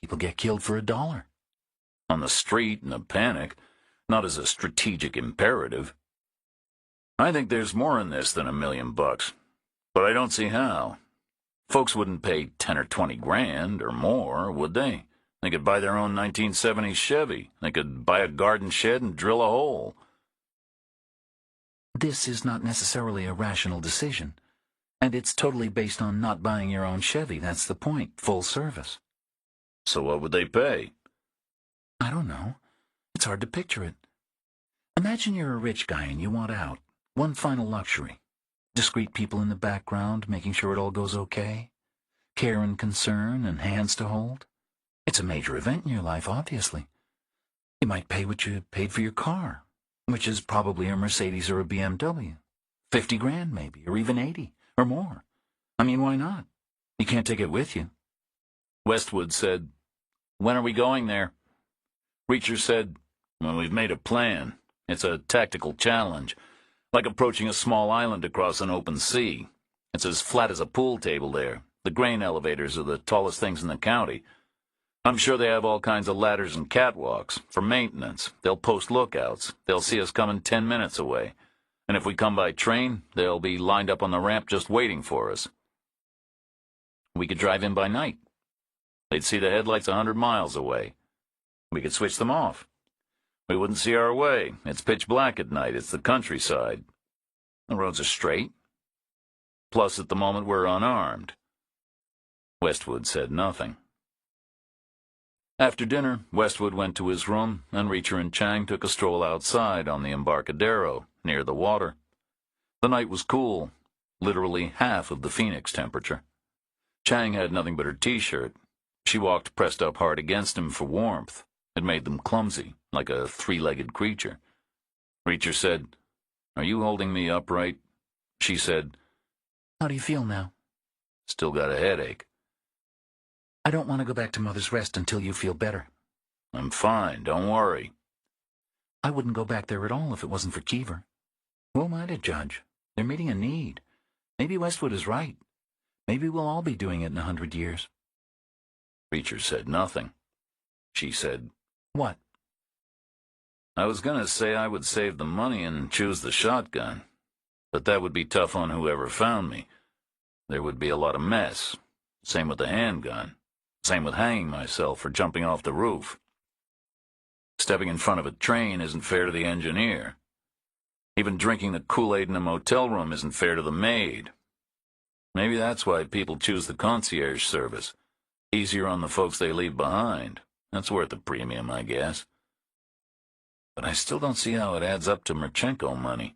people get killed for $1. On the street in a panic, not as a strategic imperative. I think there's more in this than $1 million, but I don't see how. Folks wouldn't pay 10 or 20 grand or more, would they? They could buy their own 1970s Chevy. They could buy a garden shed and drill a hole. This is not necessarily a rational decision, and it's totally based on not buying your own Chevy. That's the point. Full service. So what would they pay? I don't know. It's hard to picture it. Imagine you're a rich guy and you want out. One final luxury. Discreet people in the background, making sure it all goes okay. Care and concern and hands to hold. It's a major event in your life, obviously. You might pay what you paid for your car, which is probably a Mercedes or a BMW. 50 grand maybe, or even 80, or more. I mean, why not? You can't take it with you. Westwood said, "When are we going there?" Reacher said, "Well, we've made a plan. It's a tactical challenge, like approaching a small island across an open sea. It's as flat as a pool table there. The grain elevators are the tallest things in the county. I'm sure they have all kinds of ladders and catwalks. For maintenance, they'll post lookouts. They'll see us coming 10 minutes away. And if we come by train, they'll be lined up on the ramp just waiting for us. We could drive in by night. They'd see the headlights 100 miles away. We could switch them off. We wouldn't see our way. It's pitch black at night. It's the countryside. The roads are straight. Plus, at the moment, we're unarmed." Westwood said nothing. After dinner, Westwood went to his room, and Reacher and Chang took a stroll outside on the Embarcadero, near the water. The night was cool. literally half of the Phoenix temperature. Chang had nothing but her t-shirt. She walked pressed up hard against him for warmth. It made them clumsy, like a three-legged creature. Reacher said, "Are you holding me upright?" She said, "How do you feel now?" "Still got a headache." "I don't want to go back to Mother's Rest until you feel better." "I'm fine, don't worry." "I wouldn't go back there at all if it wasn't for Cheever." "Who am I to judge? They're meeting a need. Maybe Westwood is right. Maybe we'll all be doing it in 100 years. Reacher said nothing. She said, "What?" "I was going to say I would save the money and choose the shotgun, but that would be tough on whoever found me. There would be a lot of mess. Same with the handgun. Same with hanging myself or jumping off the roof. Stepping in front of a train isn't fair to the engineer. Even drinking the Kool-Aid in a motel room isn't fair to the maid. Maybe that's why people choose the concierge service. Easier on the folks they leave behind. That's worth the premium, I guess. But I still don't see how it adds up to Marchenko money."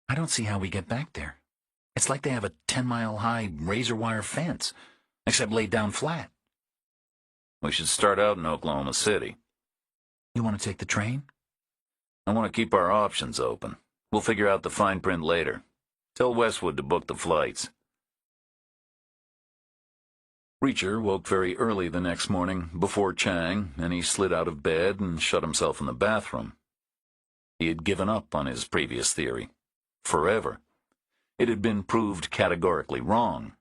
"I don't see how we get back there. It's like they have a 10-mile-high razor-wire fence, except laid down flat." "We should start out in Oklahoma City." "You want to take the train?" "I want to keep our options open. We'll figure out the fine print later. Tell Westwood to book the flights." Reacher woke very early the next morning, before Chang, and he slid out of bed and shut himself in the bathroom. He had given up on his previous theory. Forever. It had been proved categorically wrong.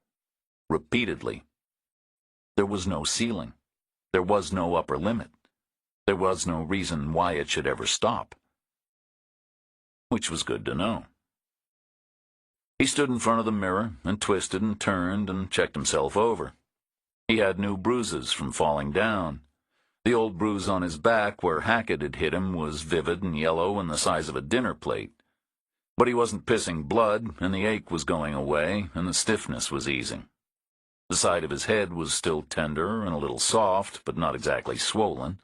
Repeatedly. There was no ceiling. There was no upper limit. There was no reason why it should ever stop. Which was good to know. He stood in front of the mirror and twisted and turned and checked himself over. He had new bruises from falling down. The old bruise on his back where Hackett had hit him was vivid and yellow and the size of a dinner plate. But he wasn't pissing blood, and the ache was going away, and the stiffness was easing. The side of his head was still tender and a little soft, but not exactly swollen.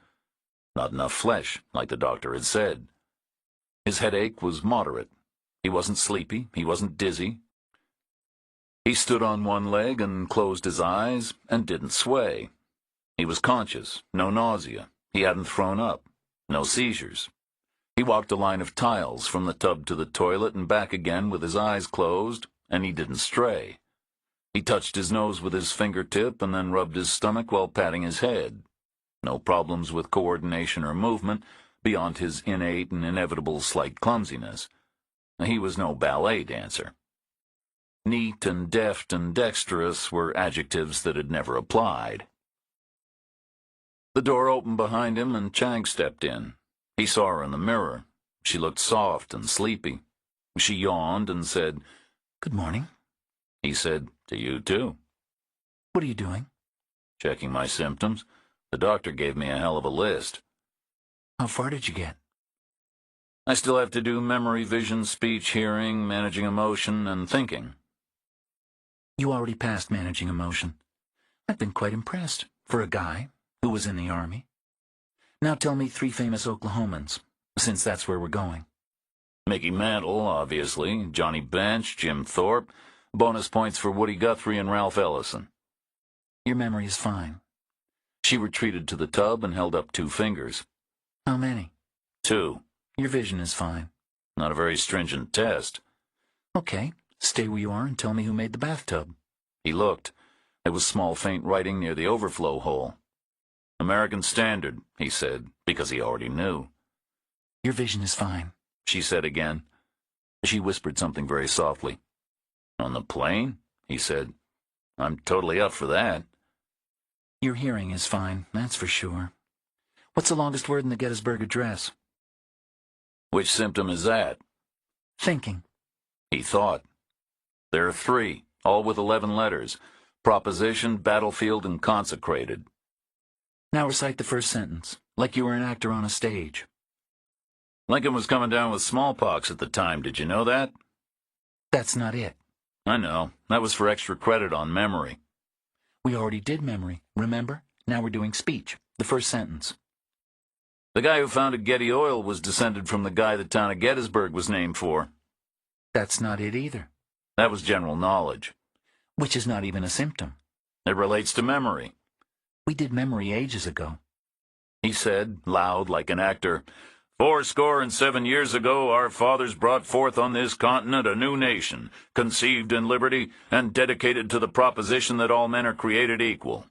Not enough flesh, like the doctor had said. His headache was moderate. He wasn't sleepy, he wasn't dizzy. He stood on one leg and closed his eyes and didn't sway. He was conscious, no nausea. He hadn't thrown up, no seizures. He walked a line of tiles from the tub to the toilet and back again with his eyes closed, and he didn't stray. He touched his nose with his fingertip and then rubbed his stomach while patting his head. No problems with coordination or movement beyond his innate and inevitable slight clumsiness. He was no ballet dancer. Neat and deft and dexterous were adjectives that had never applied. The door opened behind him and Chang stepped in. He saw her in the mirror. She looked soft and sleepy. She yawned and said, "Good morning." He said, "To you too." "What are you doing?" "Checking my symptoms. The doctor gave me a hell of a list." "How far did you get?" "I still have to do memory, vision, speech, hearing, managing emotion, and thinking." "You already passed managing emotion. I've been quite impressed, for a guy who was in the Army. Now tell me 3 famous Oklahomans, since that's where we're going." Mickey Mantle, obviously, Johnny Bench, Jim Thorpe, bonus points for Woody Guthrie and Ralph Ellison. "Your memory is fine." She retreated to the tub and held up 2 fingers. "How many?" 2. "Your vision is fine." Not a very stringent test. "Okay, stay where you are and tell me who made the bathtub." He looked. There was small faint writing near the overflow hole. "American Standard," he said, because he already knew. "Your vision is fine," she said again. She whispered something very softly. "On the plane?" he said. "I'm totally up for that." "Your hearing is fine, that's for sure. What's the longest word in the Gettysburg Address?" "Which symptom is that?" "Thinking." He thought. "There are 3, all with 11 letters. Proposition, battlefield, and consecrated." "Now recite the first sentence, like you were an actor on a stage." "Lincoln was coming down with smallpox at the time, did you know that?" "That's not it." "I know. That was for extra credit on memory." "We already did memory, remember? Now we're doing speech, the first sentence." "The guy who founded Getty Oil was descended from the guy the town of Gettysburg was named for." "That's not it either." That was general knowledge. Which is not even a symptom. It relates to memory. We did memory ages ago. He said, loud like an actor, 407 years ago our fathers brought forth on this continent a new nation, conceived in liberty and dedicated to the proposition that all men are created equal.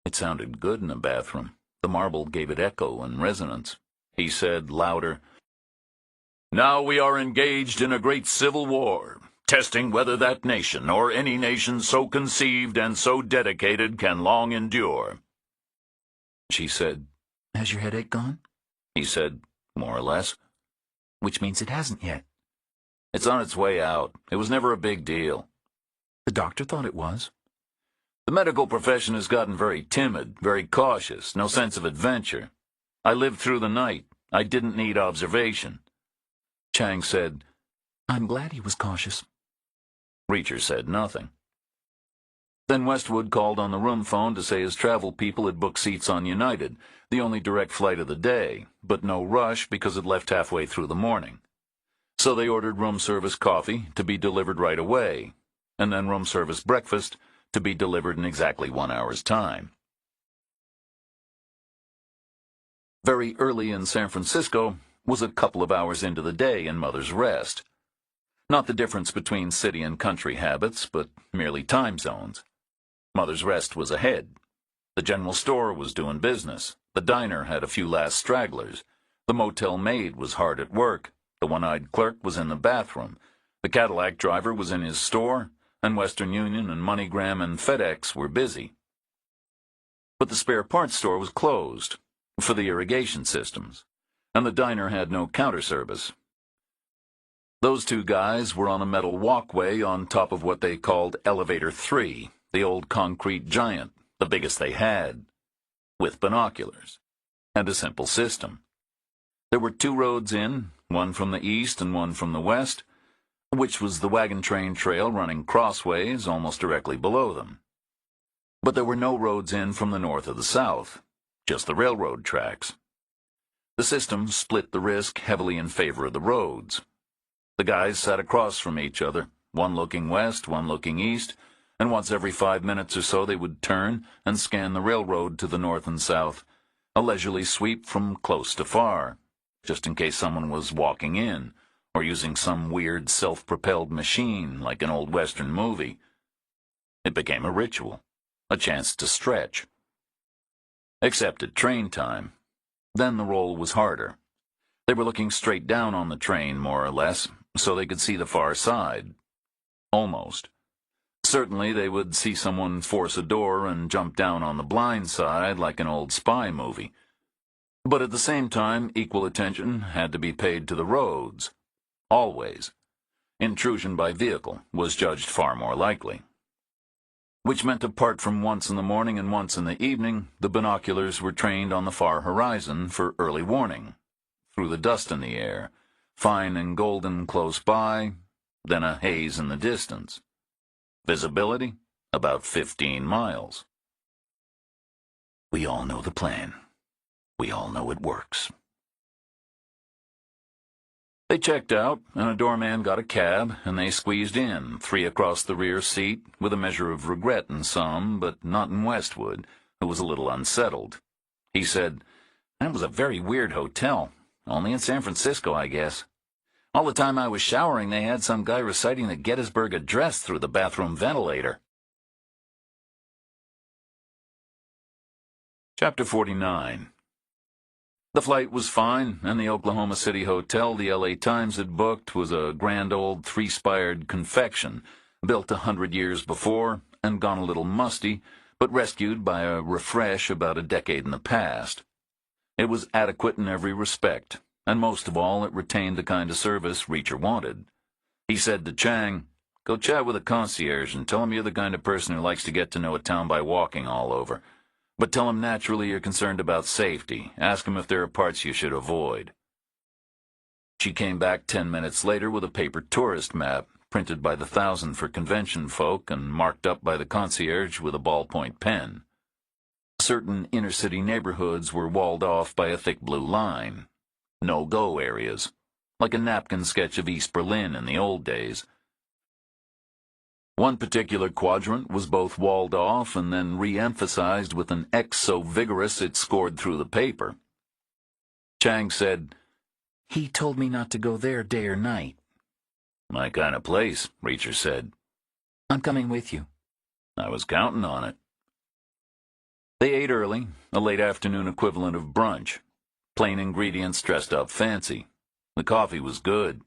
It sounded good in the bathroom. The marble gave it echo and resonance. He said, louder, now we are engaged in a great civil war, testing whether that nation, or any nation so conceived and so dedicated, can long endure. She said, Has your headache gone? He said, more or less. Which means it hasn't yet. It's on its way out. It was never a big deal. The doctor thought it was. The medical profession has gotten very timid, very cautious, no sense of adventure. I lived through the night. I didn't need observation. Chang said, I'm glad he was cautious. Reacher said nothing. Then Westwood called on the room phone to say his travel people had booked seats on United, the only direct flight of the day, but no rush because it left halfway through the morning. So they ordered room service coffee to be delivered right away, and then room service breakfast to be delivered in exactly 1 hour's time. Very early in San Francisco was a couple of hours into the day in Mother's Rest. Not the difference between city and country habits, but merely time zones. Mother's Rest was ahead. The general store was doing business. The diner had a few last stragglers. The motel maid was hard at work. The one-eyed clerk was in the bathroom. The Cadillac driver was in his store, and Western Union and MoneyGram and FedEx were busy. But the spare parts store was closed for the irrigation systems, and the diner had no counter service. Those two guys were on a metal walkway on top of what they called Elevator 3, the old concrete giant, the biggest they had, with binoculars, and a simple system. There were 2 roads in, one from the east and one from the west, which was the wagon train trail running crossways almost directly below them. But there were no roads in from the north or the south, just the railroad tracks. The system split the risk heavily in favor of the roads. The guys sat across from each other, one looking west, one looking east, and once every 5 minutes or so they would turn and scan the railroad to the north and south, a leisurely sweep from close to far, just in case someone was walking in, or using some weird self-propelled machine like an old Western movie. It became a ritual, a chance to stretch. Except at train time. Then the roll was harder. They were looking straight down on the train, more or less, so they could see the far side. Almost. Certainly they would see someone force a door and jump down on the blind side like an old spy movie. But at the same time, equal attention had to be paid to the roads. Always. Intrusion by vehicle was judged far more likely. Which meant apart from once in the morning and once in the evening, the binoculars were trained on the far horizon for early warning, through the dust in the air, fine and golden close by, then a haze in the distance. Visibility, about 15 miles. We all know the plan. We all know it works. They checked out, and a doorman got a cab, and they squeezed in, 3 across the rear seat, with a measure of regret in some, but not in Westwood, who was a little unsettled. He said, That was a very weird hotel. Only in San Francisco, I guess. All the time I was showering, they had some guy reciting the Gettysburg Address through the bathroom ventilator. Chapter 49. The flight was fine, and the Oklahoma City hotel the L.A. Times had booked was a grand old 3-spired confection, built 100 years before and gone a little musty, but rescued by a refresh about a decade in the past. It was adequate in every respect, and most of all it retained the kind of service Reacher wanted. He said to Chang, Go chat with the concierge and tell him you're the kind of person who likes to get to know a town by walking all over. But tell him naturally you're concerned about safety. Ask him if there are parts you should avoid. She came back 10 minutes later with a paper tourist map, printed by the 1,000 for convention folk and marked up by the concierge with a ballpoint pen. Certain inner-city neighborhoods were walled off by a thick blue line. No-go areas, like a napkin sketch of East Berlin in the old days, One particular quadrant was both walled off and then re-emphasized with an X so vigorous it scored through the paper. Chang said, "He told me not to go there day or night." "My kind of place," Reacher said. "I'm coming with you." "I was counting on it." They ate early, a late afternoon equivalent of brunch. Plain ingredients dressed up fancy. The coffee was good.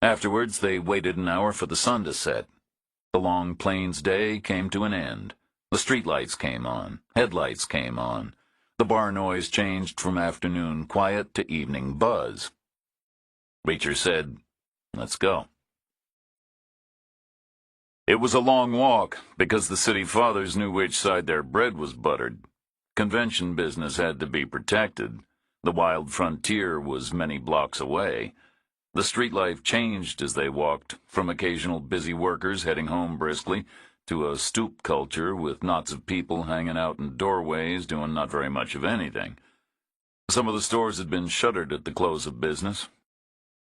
Afterwards, they waited an hour for the sun to set. The long plains day came to an end. The streetlights came on. Headlights came on. The bar noise changed from afternoon quiet to evening buzz. Reacher said, "Let's go." It was a long walk, because the city fathers knew which side their bread was buttered. Convention business had to be protected. The wild frontier was many blocks away. The street life changed as they walked, from occasional busy workers heading home briskly to a stoop culture with knots of people hanging out in doorways doing not very much of anything. Some of the stores had been shuttered at the close of business,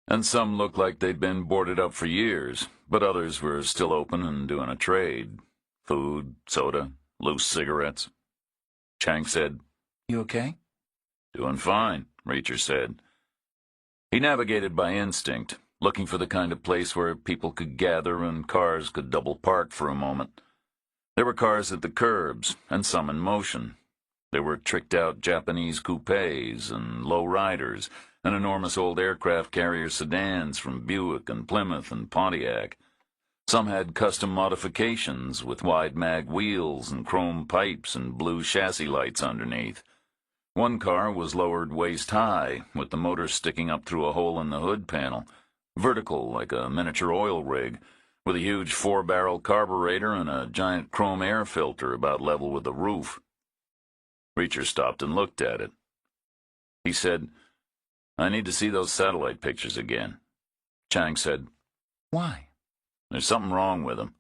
and some looked like they'd been boarded up for years, but others were still open and doing a trade. Food, soda, loose cigarettes. Chang said, "You okay?" "Doing fine," Reacher said. He navigated by instinct, looking for the kind of place where people could gather and cars could double park for a moment. There were cars at the curbs, and some in motion. There were tricked-out Japanese coupes and low-riders, and enormous old aircraft carrier sedans from Buick and Plymouth and Pontiac. Some had custom modifications with wide mag wheels and chrome pipes and blue chassis lights underneath. One car was lowered waist-high, with the motor sticking up through a hole in the hood panel, vertical like a miniature oil rig, with a huge 4-barrel carburetor and a giant chrome air filter about level with the roof. Reacher stopped and looked at it. He said, "I need to see those satellite pictures again." Chang said, "Why?" "There's something wrong with them."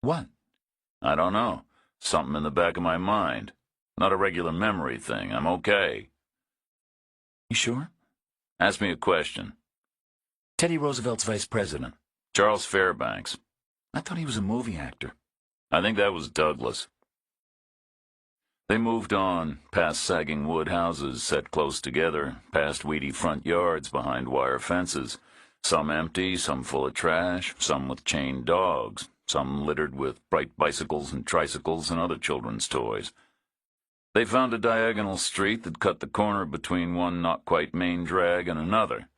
"What?" "I don't know. Something in the back of my mind. Not a regular memory thing. I'm okay." "You sure?" "Ask me a question." "Teddy Roosevelt's vice president." "Charles Fairbanks." "I thought he was a movie actor." "I think that was Douglas." They moved on, past sagging wood houses set close together, past weedy front yards behind wire fences, some empty, some full of trash, some with chained dogs, some littered with bright bicycles and tricycles and other children's toys. They found a diagonal street that cut the corner between one not-quite main drag and another.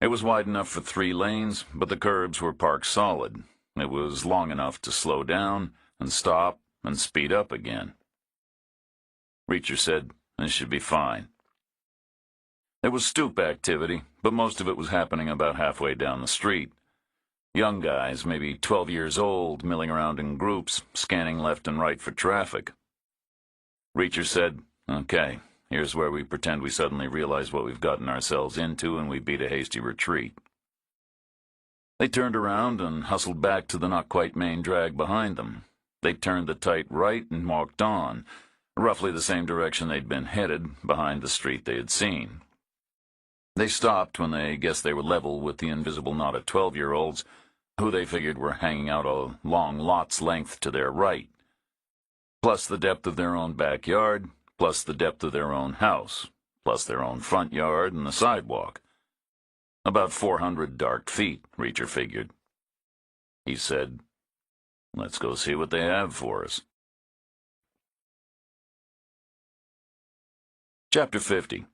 It was wide enough for 3 lanes, but the curbs were parked solid. It was long enough to slow down and stop and speed up again. Reacher said, "This should be fine." There was stoop activity, but most of it was happening about halfway down the street. Young guys, maybe 12 years old, milling around in groups, scanning left and right for traffic. Reacher said, "Okay, here's where we pretend we suddenly realize what we've gotten ourselves into and we beat a hasty retreat." They turned around and hustled back to the not-quite-main drag behind them. They turned the tight right and walked on, roughly the same direction they'd been headed, behind the street they had seen. They stopped when they guessed they were level with the invisible knot of 12-year-olds, who they figured were hanging out a long lot's length to their right, plus the depth of their own backyard, plus the depth of their own house, plus their own front yard and the sidewalk. About 400 dark feet, Reacher figured. He said, "Let's go see what they have for us." Chapter 50.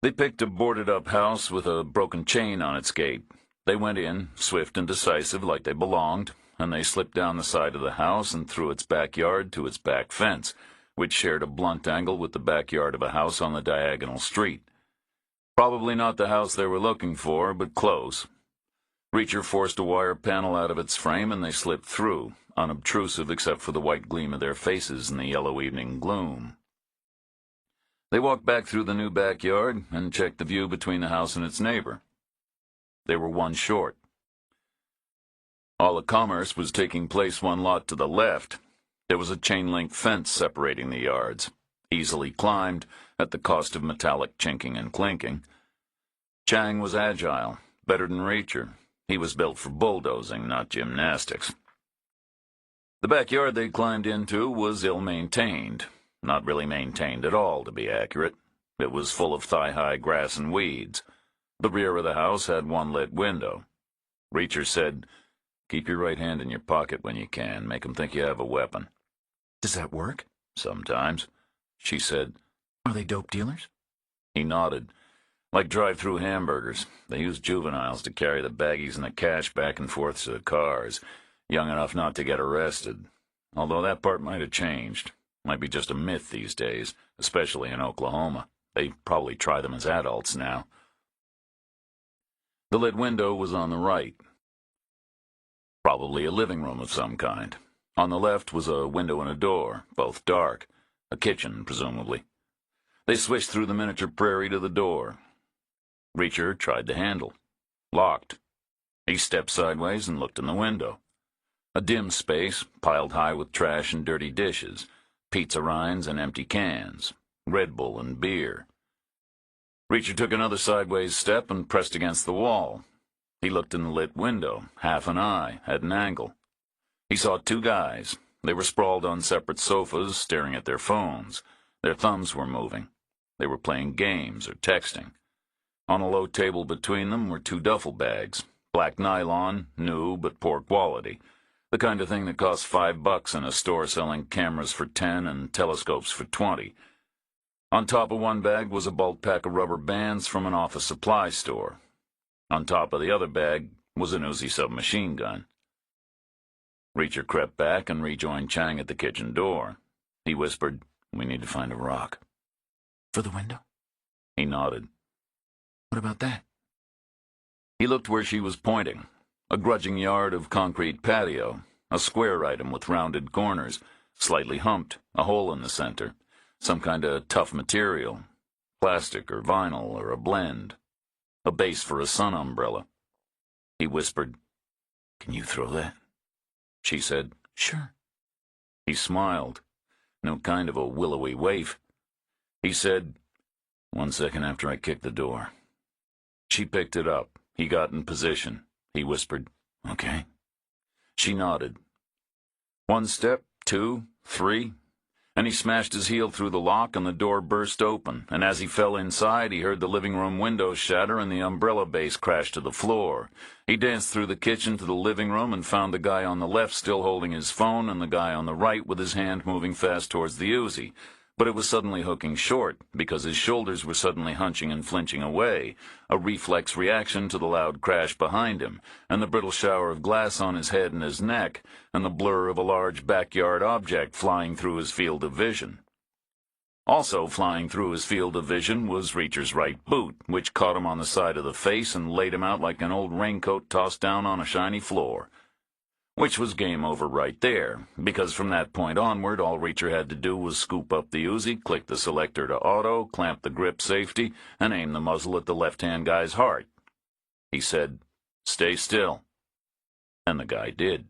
They picked a boarded-up house with a broken chain on its gate. They went in, swift and decisive like they belonged, and they slipped down the side of the house and through its backyard to its back fence, which shared a blunt angle with the backyard of a house on the diagonal street. Probably not the house they were looking for, but close. Reacher forced a wire panel out of its frame, and they slipped through, unobtrusive except for the white gleam of their faces in the yellow evening gloom. They walked back through the new backyard and checked the view between the house and its neighbor. They were one short. All the commerce was taking place one lot to the left. There was a chain-link fence separating the yards, easily climbed at the cost of metallic chinking and clinking. Chang was agile, better than Reacher. He was built for bulldozing, not gymnastics. The backyard they climbed into was ill-maintained. Not really maintained at all, to be accurate. It was full of thigh-high grass and weeds. The rear of the house had one lit window. Reacher said, "Keep your right hand in your pocket when you can. Make 'em think you have a weapon." Does that work? "Sometimes," she said. Are they dope dealers? He nodded. "Like drive-through hamburgers. They use juveniles to carry the baggies and the cash back and forth to the cars. Young enough not to get arrested. Although that part might have changed. Might be just a myth these days, especially in Oklahoma. They probably try them as adults now." The lit window was on the right. Probably a living room of some kind. On the left was a window and a door, both dark. A kitchen, presumably. They swished through the miniature prairie to the door. Reacher tried the handle. Locked. He stepped sideways and looked in the window. A dim space, piled high with trash and dirty dishes, pizza rinds and empty cans, Red Bull and beer. Reacher took another sideways step and pressed against the wall. He looked in the lit window, half an eye, at an angle. He saw two guys. They were sprawled on separate sofas, staring at their phones. Their thumbs were moving. They were playing games or texting. On a low table between them were two duffel bags, black nylon, new but poor quality, the kind of thing that costs $5 in a store selling cameras for 10 and telescopes for 20. On top of one bag was a bulk pack of rubber bands from an office supply store. On top of the other bag was an Uzi submachine gun. Reacher crept back and rejoined Chang at the kitchen door. He whispered, "We need to find a rock." For the window? He nodded. What about that? He looked where she was pointing. A grudging yard of concrete patio, a square item with rounded corners, slightly humped, a hole in the center, some kind of tough material, plastic or vinyl or a blend, a base for a sun umbrella. He whispered, "Can you throw that?" She said, "Sure." He smiled. No kind of a willowy waif. He said, "1 second after I kick the door." She picked it up. He got in position. He whispered, "Okay." She nodded. 1 step, 2, 3, and he smashed his heel through the lock and the door burst open, and as he fell inside, he heard the living room window shatter and the umbrella base crash to the floor. He danced through the kitchen to the living room and found the guy on the left still holding his phone and the guy on the right with his hand moving fast towards the Uzi. But it was suddenly hooking short, because his shoulders were suddenly hunching and flinching away, a reflex reaction to the loud crash behind him, and the brittle shower of glass on his head and his neck, and the blur of a large backyard object flying through his field of vision. Also flying through his field of vision was Reacher's right boot, which caught him on the side of the face and laid him out like an old raincoat tossed down on a shiny floor. Which was game over right there, because from that point onward, all Reacher had to do was scoop up the Uzi, click the selector to auto, clamp the grip safety, and aim the muzzle at the left-hand guy's heart. He said, "Stay still." And the guy did.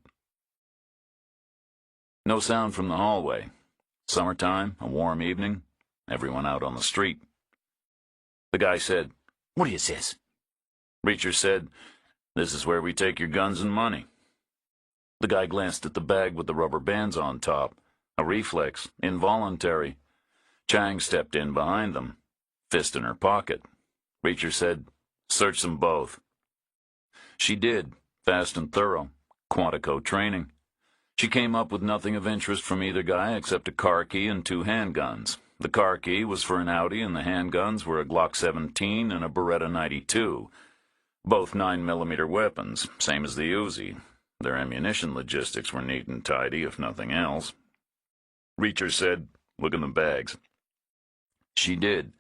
No sound from the hallway. Summertime, a warm evening, everyone out on the street. The guy said, "What is this?" Reacher said, "This is where we take your guns and money." The guy glanced at the bag with the rubber bands on top. A reflex, involuntary. Chang stepped in behind them, fist in her pocket. Reacher said, "Search them both." She did, fast and thorough. Quantico training. She came up with nothing of interest from either guy except a car key and 2 handguns. The car key was for an Audi and the handguns were a Glock 17 and a Beretta 92. Both 9mm weapons, same as the Uzi. Their ammunition logistics were neat and tidy, if nothing else. Reacher said, "Look in the bags." She did.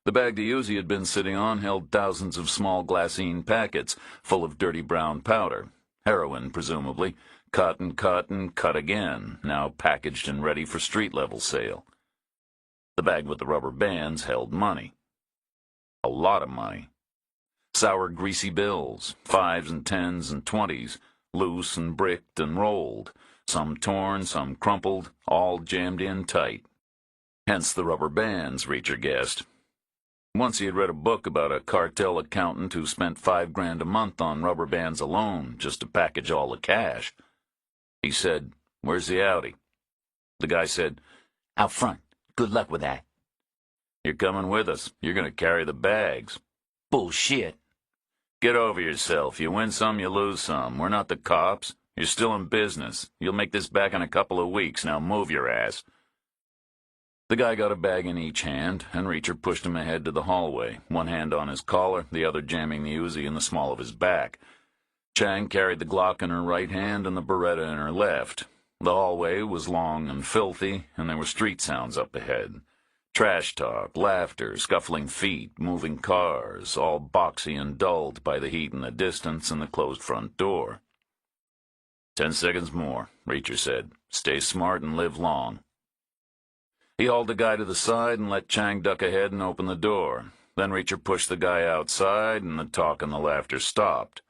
The bag the Uzi had been sitting on held thousands of small glassine packets full of dirty brown powder. Heroin, presumably. Cut and cut and cut again, now packaged and ready for street-level sale. The bag with the rubber bands held money. A lot of money. Sour, greasy bills, 5s and 10s and 20s, loose and bricked and rolled, some torn, some crumpled, all jammed in tight. Hence the rubber bands, Reacher guessed. Once he had read a book about a cartel accountant who spent $5 grand a month on rubber bands alone, just to package all the cash. He said, Where's the Audi? The guy said, Out front. Good luck with that. You're coming with us. You're going to carry the bags. Bullshit. Get over yourself. You win some, you lose some. We're not the cops. You're still in business. You'll make this back in a couple of weeks. Now move your ass. The guy got a bag in each hand, and Reacher pushed him ahead to the hallway, one hand on his collar, the other jamming the Uzi in the small of his back. Chang carried the Glock in her right hand and the Beretta in her left. The hallway was long and filthy, and there were street sounds up ahead. Trash talk, laughter, scuffling feet, moving cars, all boxy and dulled by the heat in the distance and the closed front door. 10 seconds more, Reacher said. Stay smart and live long. He hauled the guy to the side and let Chang duck ahead and open the door. Then Reacher pushed the guy outside, and the talk and the laughter stopped.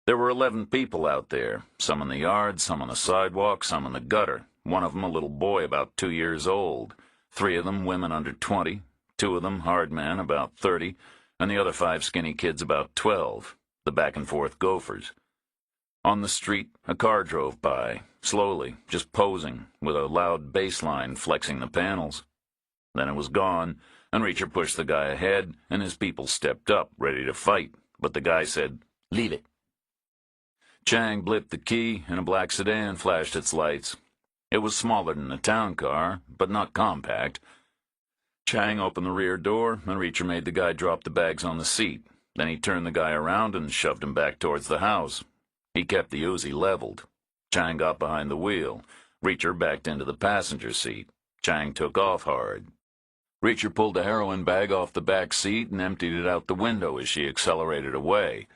There were 11 people out there, some in the yard, some on the sidewalk, some in the gutter, one of them a little boy about 2 years old, 3 of them women under 20, 2 of them hard men about 30, and the other 5 skinny kids about 12, the back-and-forth gophers. On the street, a car drove by, slowly, just posing, with a loud bass line flexing the panels. Then it was gone, and Reacher pushed the guy ahead, and his people stepped up, ready to fight, but the guy said, Leave it. Chang blipped the key, and a black sedan flashed its lights. It was smaller than a town car, but not compact. Chang opened the rear door, and Reacher made the guy drop the bags on the seat. Then he turned the guy around and shoved him back towards the house. He kept the Uzi leveled. Chang got behind the wheel. Reacher backed into the passenger seat. Chang took off hard. Reacher pulled a heroin bag off the back seat and emptied it out the window as she accelerated away.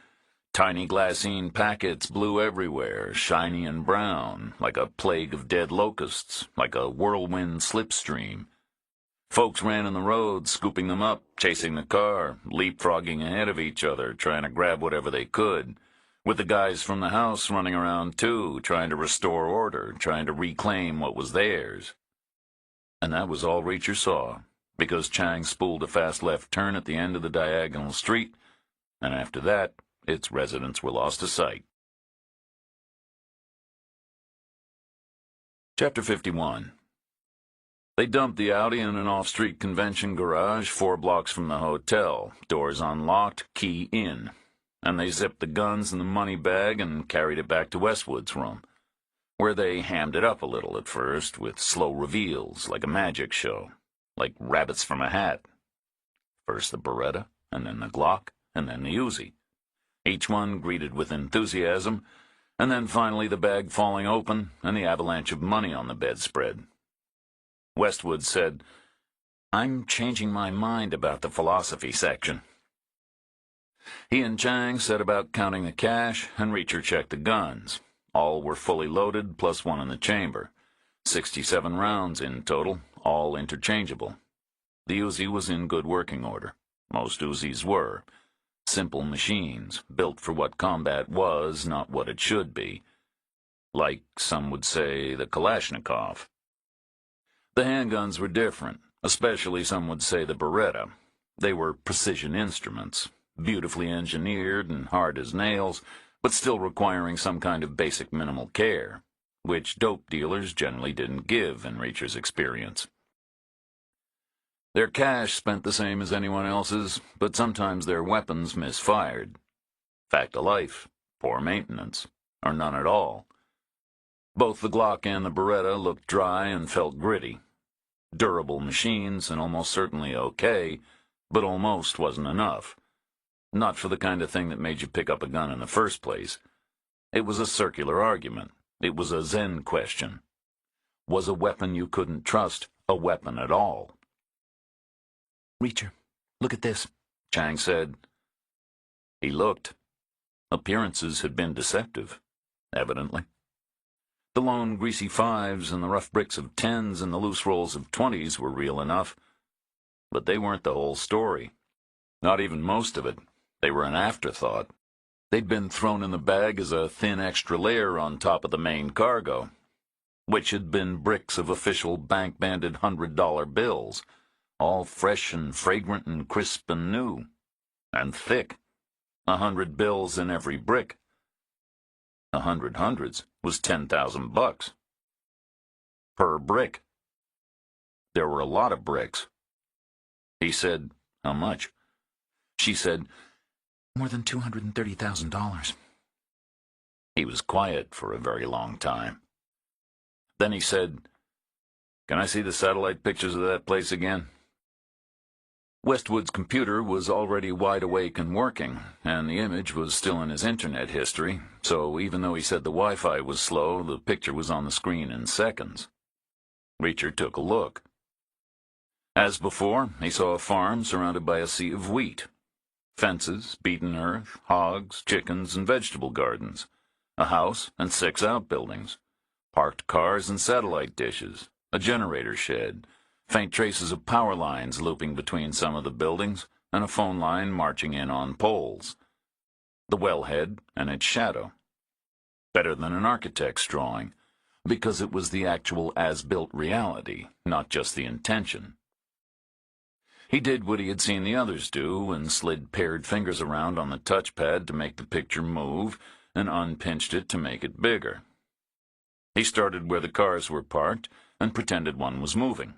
Tiny glassine packets blew everywhere, shiny and brown, like a plague of dead locusts, like a whirlwind slipstream. Folks ran in the road, scooping them up, chasing the car, leapfrogging ahead of each other, trying to grab whatever they could, with the guys from the house running around too, trying to restore order, trying to reclaim what was theirs. And that was all Reacher saw, because Chang spooled a fast left turn at the end of the diagonal street, and after that, its residents were lost to sight. Chapter 51. They dumped the Audi in an off-street convention garage 4 blocks from the hotel, doors unlocked, key in, and they zipped the guns in the money bag and carried it back to Westwood's room, where they hammed it up a little at first with slow reveals, like a magic show, like rabbits from a hat. First the Beretta, and then the Glock, and then the Uzi. Each one greeted with enthusiasm, and then finally the bag falling open and the avalanche of money on the bedspread. Westwood said, I'm changing my mind about the philosophy section. He and Chang set about counting the cash, and Reacher checked the guns. All were fully loaded, plus 1 in the chamber. 67 rounds in total, all interchangeable. The Uzi was in good working order. Most Uzis were. Simple machines, built for what combat was, not what it should be. Like, some would say, the Kalashnikov. The handguns were different, especially some would say the Beretta. They were precision instruments, beautifully engineered and hard as nails, but still requiring some kind of basic minimal care, which dope dealers generally didn't give in Reacher's experience. Their cash spent the same as anyone else's, but sometimes their weapons misfired. Fact of life, poor maintenance, or none at all. Both the Glock and the Beretta looked dry and felt gritty. Durable machines and almost certainly okay, but almost wasn't enough. Not for the kind of thing that made you pick up a gun in the first place. It was a circular argument. It was a Zen question. Was a weapon you couldn't trust a weapon at all? Reacher, look at this, Chang said. He looked. Appearances had been deceptive, evidently. The lone greasy 5s and the rough bricks of 10s and the loose rolls of 20s were real enough, but they weren't the whole story. Not even most of it. They were an afterthought. They'd been thrown in the bag as a thin extra layer on top of the main cargo, which had been bricks of official bank-banded $100 bills, all fresh and fragrant and crisp and new, and thick. 100 bills in every brick. 100 hundreds was $10,000. per brick. There were a lot of bricks. He said, "How much?" She said, "More than $230,000. He was quiet for a very long time. Then he said, "Can I see the satellite pictures of that place again?" Westwood's computer was already wide awake and working, and the image was still in his internet history, so even though he said the Wi-Fi was slow, the picture was on the screen in seconds. Reacher took a look. As before, he saw a farm surrounded by a sea of wheat. Fences, beaten earth, hogs, chickens, and vegetable gardens. A house and 6 outbuildings. Parked cars and satellite dishes. A generator shed. Faint traces of power lines looping between some of the buildings, and a phone line marching in on poles. The wellhead and its shadow. Better than an architect's drawing, because it was the actual as-built reality, not just the intention. He did what he had seen the others do, and slid paired fingers around on the touchpad to make the picture move, and unpinched it to make it bigger. He started where the cars were parked, and pretended one was moving.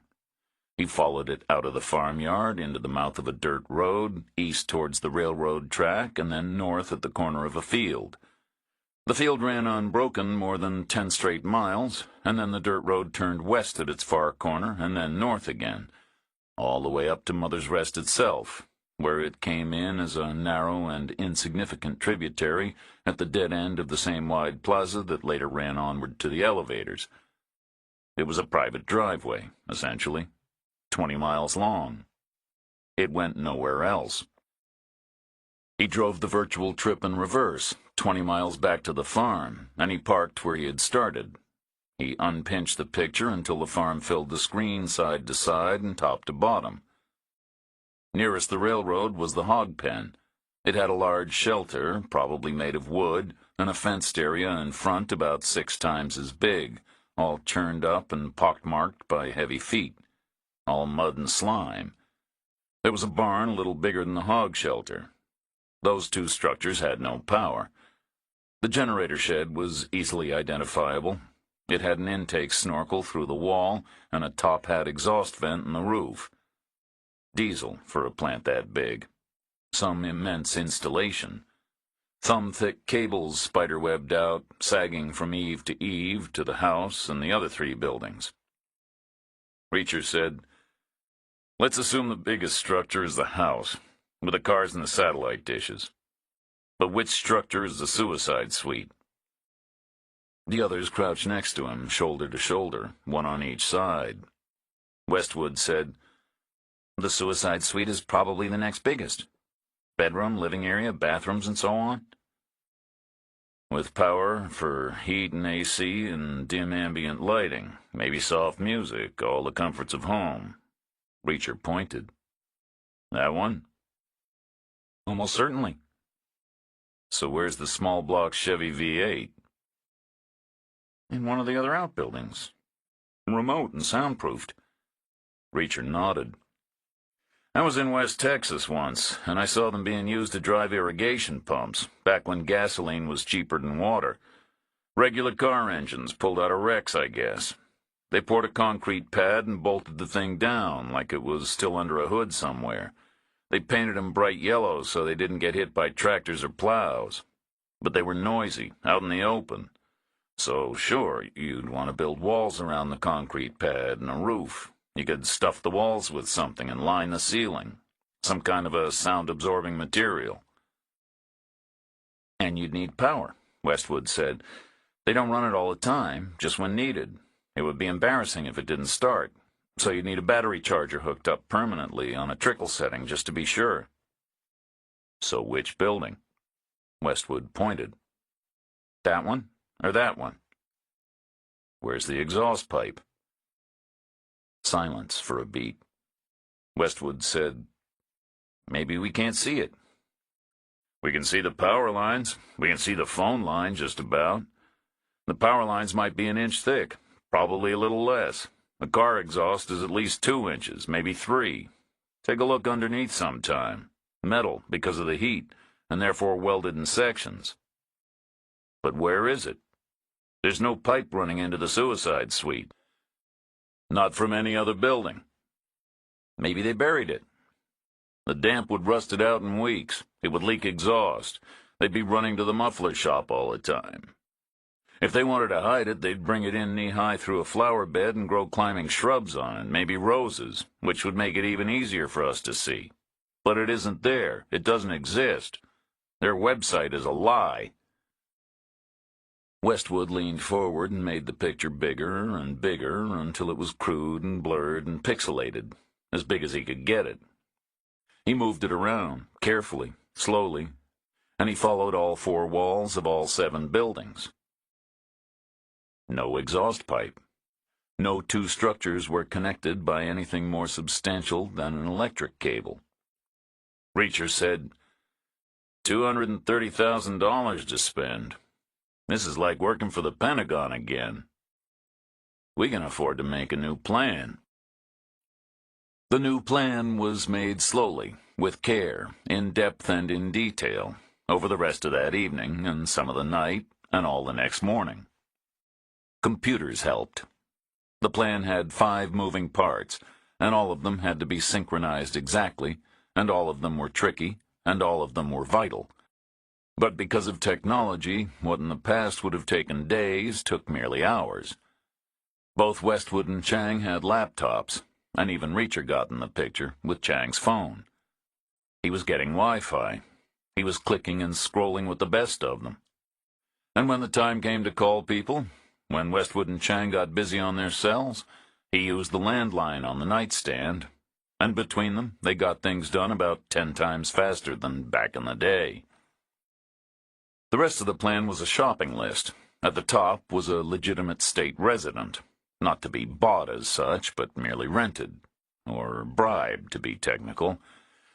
He followed it out of the farmyard, into the mouth of a dirt road, east towards the railroad track, and then north at the corner of a field. The field ran unbroken more than 10 straight miles, and then the dirt road turned west at its far corner, and then north again, all the way up to Mother's Rest itself, where it came in as a narrow and insignificant tributary at the dead end of the same wide plaza that later ran onward to the elevators. It was a private driveway, essentially, 20 miles long. It went nowhere else. He drove the virtual trip in reverse, 20 miles back to the farm, and he parked where he had started. He unpinched the picture until the farm filled the screen side to side and top to bottom. Nearest the railroad was the hog pen. It had a large shelter, probably made of wood, and a fenced area in front about 6 times as big, all churned up and pockmarked by heavy feet, all mud and slime. There was a barn a little bigger than the hog shelter. Those 2 structures had no power. The generator shed was easily identifiable. It had an intake snorkel through the wall and a top-hat exhaust vent in the roof. Diesel for a plant that big. Some immense installation. Thumb-thick cables spider-webbed out, sagging from eave to the house and the other 3 buildings. Reacher said, "Let's assume the biggest structure is the house, with the cars and the satellite dishes. But which structure is the suicide suite?" The others crouched next to him, shoulder to shoulder, one on each side. Westwood said, "The suicide suite is probably the next biggest. Bedroom, living area, bathrooms, and so on. With power for heat and AC and dim ambient lighting, maybe soft music, all the comforts of home." Reacher pointed. "That one?" "Almost certainly." "So where's the small block Chevy V8? "In one of the other outbuildings. Remote and soundproofed." Reacher nodded. "I was in West Texas once, and I saw them being used to drive irrigation pumps, back when gasoline was cheaper than water. Regular car engines pulled out of wrecks, I guess. They poured a concrete pad and bolted the thing down, like it was still under a hood somewhere. They painted them bright yellow so they didn't get hit by tractors or plows. But they were noisy, out in the open. So, sure, you'd want to build walls around the concrete pad and a roof. You could stuff the walls with something and line the ceiling. Some kind of a sound-absorbing material." "And you'd need power," Westwood said. "They don't run it all the time, just when needed. It would be embarrassing if it didn't start. So you'd need a battery charger hooked up permanently on a trickle setting just to be sure." "So which building?" Westwood pointed. "That one? Or that one?" "Where's the exhaust pipe?" Silence for a beat. Westwood said, "Maybe we can't see it." "We can see the power lines. We can see the phone line, just about. The power lines might be an inch thick, probably a little less. The car exhaust is at least 2 inches, maybe 3. Take a look underneath sometime. Metal, because of the heat, and therefore welded in sections. But where is it? There's no pipe running into the suicide suite. Not from any other building. Maybe they buried it. The damp would rust it out in weeks. It would leak exhaust. They'd be running to the muffler shop all the time. If they wanted to hide it, they'd bring it in knee-high through a flower bed and grow climbing shrubs on it, maybe roses, which would make it even easier for us to see. But it isn't there. It doesn't exist. Their website is a lie. Westwood leaned forward and made the picture bigger and bigger until it was crude and blurred and pixelated, as big as he could get it. He moved it around, carefully, slowly, and he followed all 4 walls of all 7 buildings. No exhaust pipe. No 2 structures were connected by anything more substantial than an electric cable. Reacher said, $230,000 to spend. This is like working for the Pentagon again. We can afford to make a new plan. The new plan was made slowly, with care, in depth and in detail, over the rest of that evening and some of the night and all the next morning. Computers helped. The plan had 5 moving parts, and all of them had to be synchronized exactly, and all of them were tricky, and all of them were vital. But because of technology, what in the past would have taken days took merely hours. Both Westwood and Chang had laptops, and even Reacher got in the picture with Chang's phone. He was getting Wi-Fi. He was clicking and scrolling with the best of them. And when the time came to call people, when Westwood and Chang got busy on their cells, he used the landline on the nightstand, and between them they got things done about 10 times faster than back in the day. The rest of the plan was a shopping list. At the top was a legitimate state resident, not to be bought as such, but merely rented, or bribed, to be technical,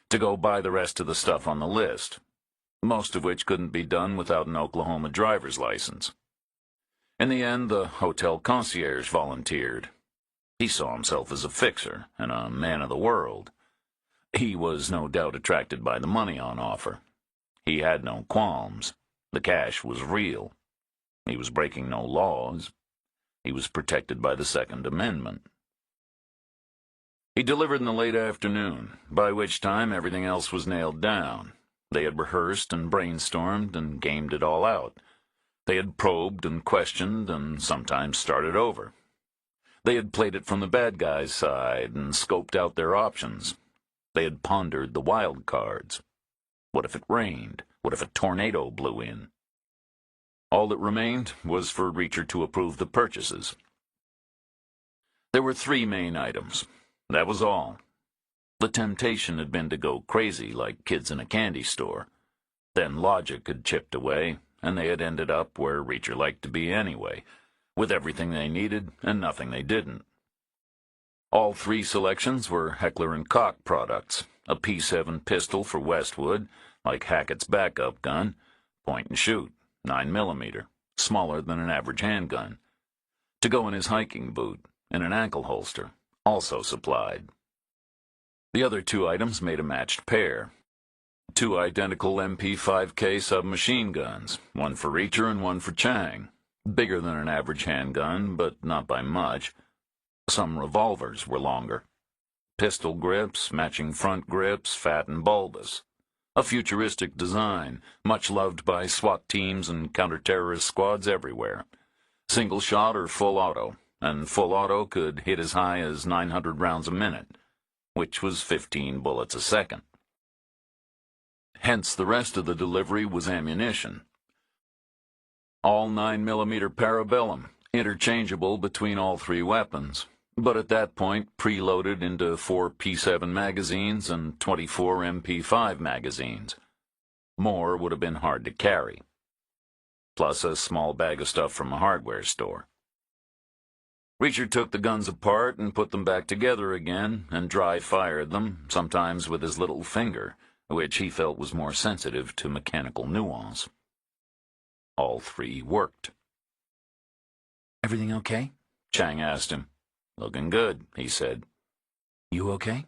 to go buy the rest of the stuff on the list, most of which couldn't be done without an Oklahoma driver's license. In the end, the hotel concierge volunteered. He saw himself as a fixer and a man of the world. He was no doubt attracted by the money on offer. He had no qualms. The cash was real. He was breaking no laws. He was protected by the Second Amendment. He delivered in the late afternoon, by which time everything else was nailed down. They had rehearsed and brainstormed and gamed it all out. They had probed and questioned and sometimes started over. They had played it from the bad guy's side and scoped out their options. They had pondered the wild cards. What if it rained? What if a tornado blew in? All that remained was for Reacher to approve the purchases. There were 3 main items. That was all. The temptation had been to go crazy like kids in a candy store. Then logic had chipped away, and they had ended up where Reacher liked to be anyway, with everything they needed and nothing they didn't. All 3 selections were Heckler & Koch products, a P7 pistol for Westwood, like Hackett's backup gun, point and shoot, 9mm, smaller than an average handgun, to go in his hiking boot, and an ankle holster, also supplied. The other 2 items made a matched pair. 2 identical MP5K submachine guns, one for Reacher and one for Chang, bigger than an average handgun, but not by much. Some revolvers were longer. Pistol grips, matching front grips, fat and bulbous. A futuristic design, much loved by SWAT teams and counter-terrorist squads everywhere. Single shot or full auto, and full auto could hit as high as 900 rounds a minute, which was 15 bullets a second. Hence the rest of the delivery was ammunition. All 9mm parabellum, interchangeable between all 3 weapons, but at that point preloaded into 4 P7 magazines and 24 MP5 magazines. More would have been hard to carry. Plus a small bag of stuff from a hardware store. Reacher took the guns apart and put them back together again and dry-fired them, sometimes with his little finger, which he felt was more sensitive to mechanical nuance. All 3 worked. Everything okay? Chang asked him. Looking good, he said. You okay?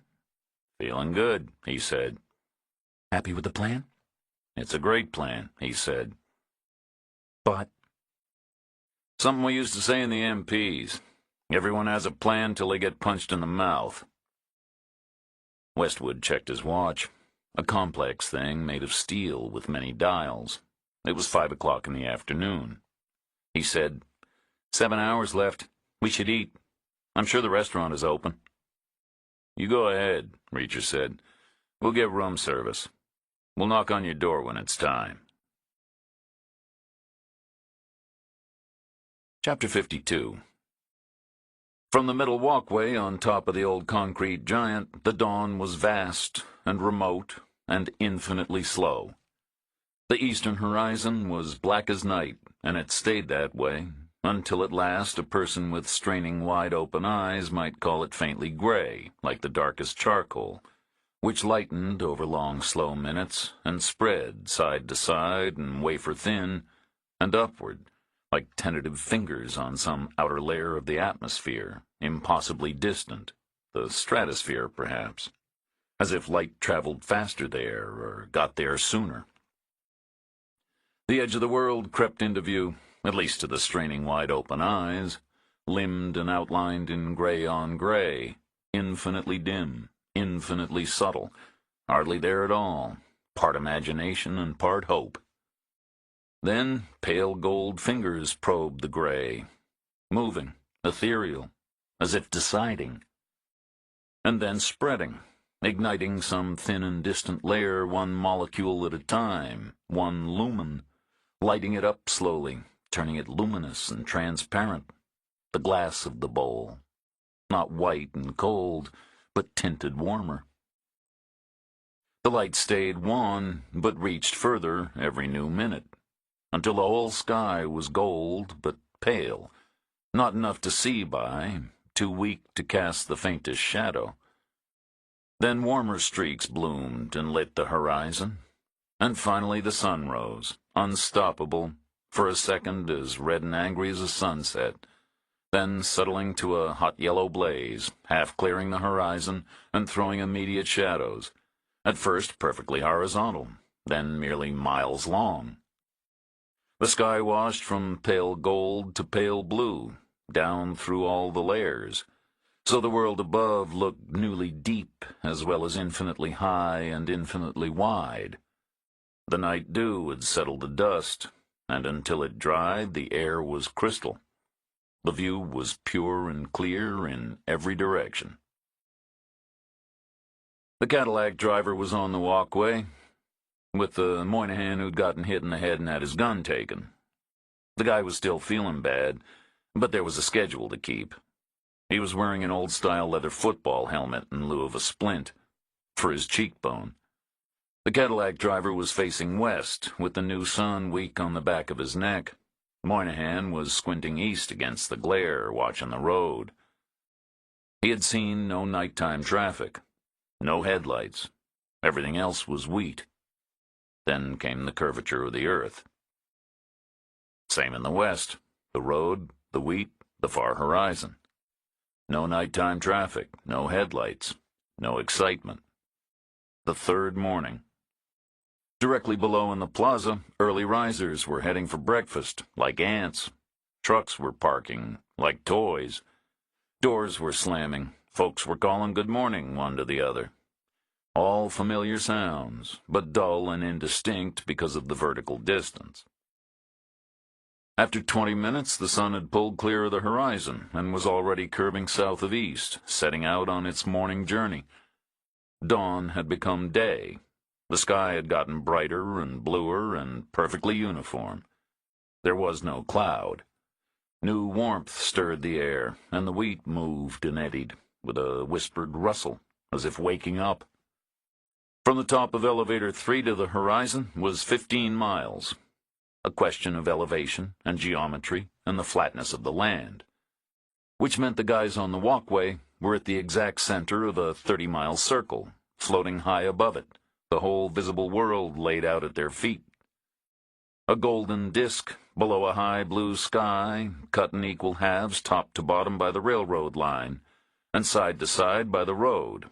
Feeling good, he said. Happy with the plan? It's a great plan, he said. But? Something we used to say in the MPs. Everyone has a plan till they get punched in the mouth. Westwood checked his watch. A complex thing made of steel with many dials. It was 5 o'clock in the afternoon. He said, 7 hours left. We should eat. I'm sure the restaurant is open. You go ahead, Reacher said. We'll get room service. We'll knock on your door when it's time. Chapter 52. From the middle walkway on top of the old concrete giant, the dawn was vast and remote and infinitely slow. The eastern horizon was black as night, and it stayed that way, until at last a person with straining wide-open eyes might call it faintly gray, like the darkest charcoal, which lightened over long, slow minutes and spread side to side and wafer-thin and upward, like tentative fingers on some outer layer of the atmosphere, impossibly distant, the stratosphere, perhaps, as if light traveled faster there or got there sooner. The edge of the world crept into view, at least to the straining wide-open eyes, limned and outlined in gray on gray, infinitely dim, infinitely subtle, hardly there at all, part imagination and part hope. Then pale gold fingers probed the gray, moving, ethereal, as if deciding, and then spreading, igniting some thin and distant layer one molecule at a time, one lumen, lighting it up slowly, turning it luminous and transparent, the glass of the bowl, not white and cold, but tinted warmer. The light stayed wan, but reached further every new minute, until the whole sky was gold but pale, not enough to see by, too weak to cast the faintest shadow. Then warmer streaks bloomed and lit the horizon, and finally the sun rose, unstoppable, for a second as red and angry as a sunset, then settling to a hot yellow blaze, half clearing the horizon and throwing immediate shadows, at first perfectly horizontal, then merely miles long. The sky washed from pale gold to pale blue, down through all the layers, so the world above looked newly deep as well as infinitely high and infinitely wide. The night dew had settled the dust, and until it dried the air was crystal. The view was pure and clear in every direction. The Cadillac driver was on the walkway, with the Moynihan who'd gotten hit in the head and had his gun taken. The guy was still feeling bad, but there was a schedule to keep. He was wearing an old-style leather football helmet in lieu of a splint, for his cheekbone. The Cadillac driver was facing west, with the new sun weak on the back of his neck. Moynihan was squinting east against the glare, watching the road. He had seen no nighttime traffic, no headlights. Everything else was wheat. Then came the curvature of the earth. Same in the west, the road, the wheat, the far horizon. No nighttime traffic, no headlights, no excitement. The third morning. Directly below in the plaza, early risers were heading for breakfast, like ants. Trucks were parking, like toys. Doors were slamming. Folks were calling good morning one to the other. All familiar sounds, but dull and indistinct because of the vertical distance. After 20 minutes, the sun had pulled clear of the horizon and was already curving south of east, setting out on its morning journey. Dawn had become day. The sky had gotten brighter and bluer and perfectly uniform. There was no cloud. New warmth stirred the air, and the wheat moved and eddied, with a whispered rustle, as if waking up. From the top of Elevator 3 to the horizon was 15 miles, a question of elevation and geometry and the flatness of the land, which meant the guys on the walkway were at the exact center of a 30-mile circle, floating high above it, the whole visible world laid out at their feet. A golden disk below a high blue sky, cut in equal halves top to bottom by the railroad line, and side to side by the road.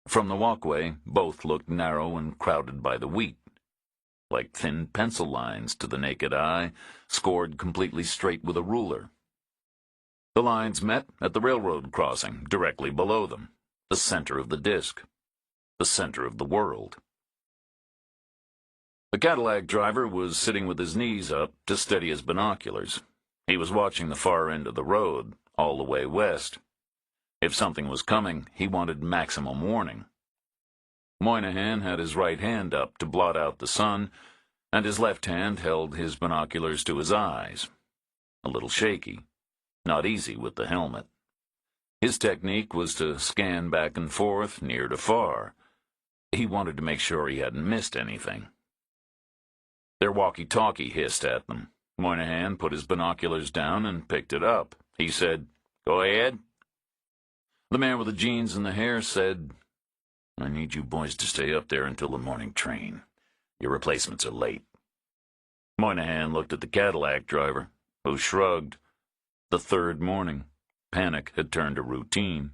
From the walkway, both looked narrow and crowded by the wheat, like thin pencil lines to the naked eye, scored completely straight with a ruler. The lines met at the railroad crossing, directly below them, the center of the disk, the center of the world. The Cadillac driver was sitting with his knees up to steady his binoculars. He was watching the far end of the road, all the way west. If something was coming, he wanted maximum warning. Moynihan had his right hand up to blot out the sun, and his left hand held his binoculars to his eyes. A little shaky, not easy with the helmet. His technique was to scan back and forth, near to far. He wanted to make sure he hadn't missed anything. Their walkie-talkie hissed at them. Moynihan put his binoculars down and picked it up. He said, "Go ahead." The man with the jeans and the hair said, "I need you boys to stay up there until the morning train. Your replacements are late." Moynihan looked at the Cadillac driver, who shrugged. The third morning, panic had turned to routine.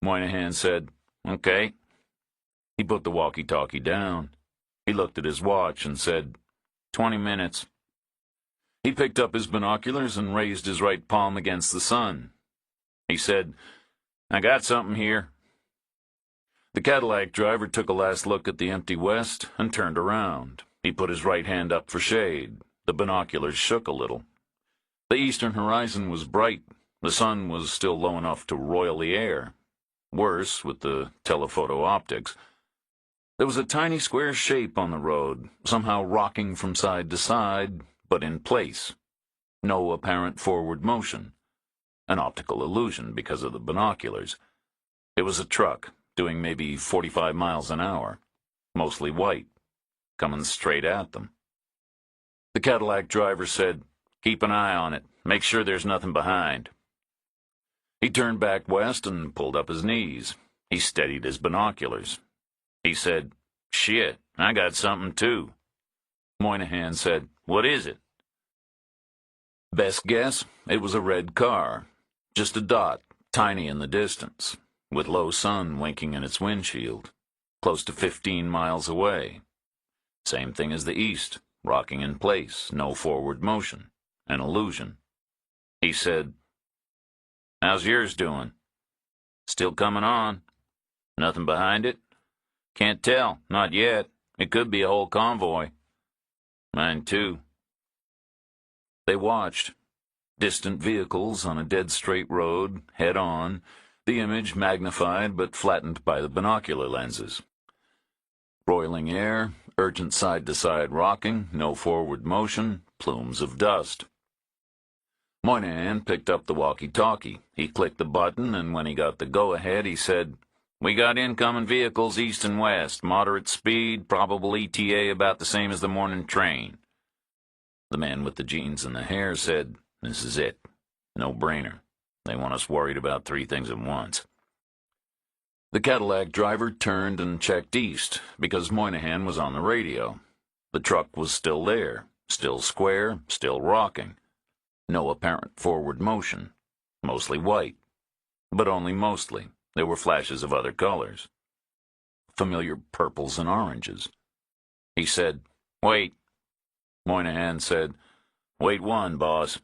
Moynihan said, "Okay." He put the walkie-talkie down. He looked at his watch and said, 20 minutes. He picked up his binoculars and raised his right palm against the sun. He said, "I got something here." The Cadillac driver took a last look at the empty west and turned around. He put his right hand up for shade. The binoculars shook a little. The eastern horizon was bright. The sun was still low enough to roil the air. Worse, with the telephoto optics, there was a tiny square shape on the road, somehow rocking from side to side, but in place. No apparent forward motion. An optical illusion because of the binoculars. It was a truck, doing maybe 45 miles an hour, mostly white, coming straight at them. The Cadillac driver said, "Keep an eye on it. Make sure there's nothing behind." He turned back west and pulled up his knees. He steadied his binoculars. He said, "Shit, I got something too." Moynihan said, "What is it?" Best guess, it was a red car. Just a dot, tiny in the distance, with low sun winking in its windshield, close to 15 miles away. Same thing as the east, rocking in place, no forward motion, an illusion. He said, "How's yours doing?" "Still coming on." "Nothing behind it?" "Can't tell, not yet. It could be a whole convoy." "Mine too." They watched. Distant vehicles on a dead straight road, head on, the image magnified but flattened by the binocular lenses. Broiling air, urgent side-to-side rocking, no forward motion, plumes of dust. Moynihan picked up the walkie-talkie. He clicked the button, and when he got the go-ahead, he said, "We got incoming vehicles east and west, moderate speed, probable ETA about the same as the morning train." The man with the jeans and the hair said, "This is it. No-brainer. They want us worried about 3 things at once." The Cadillac driver turned and checked east, because Moynihan was on the radio. The truck was still there, still square, still rocking. No apparent forward motion. Mostly white. But only mostly. There were flashes of other colors. Familiar purples and oranges. He said, "Wait." Moynihan said, "Wait one, boss."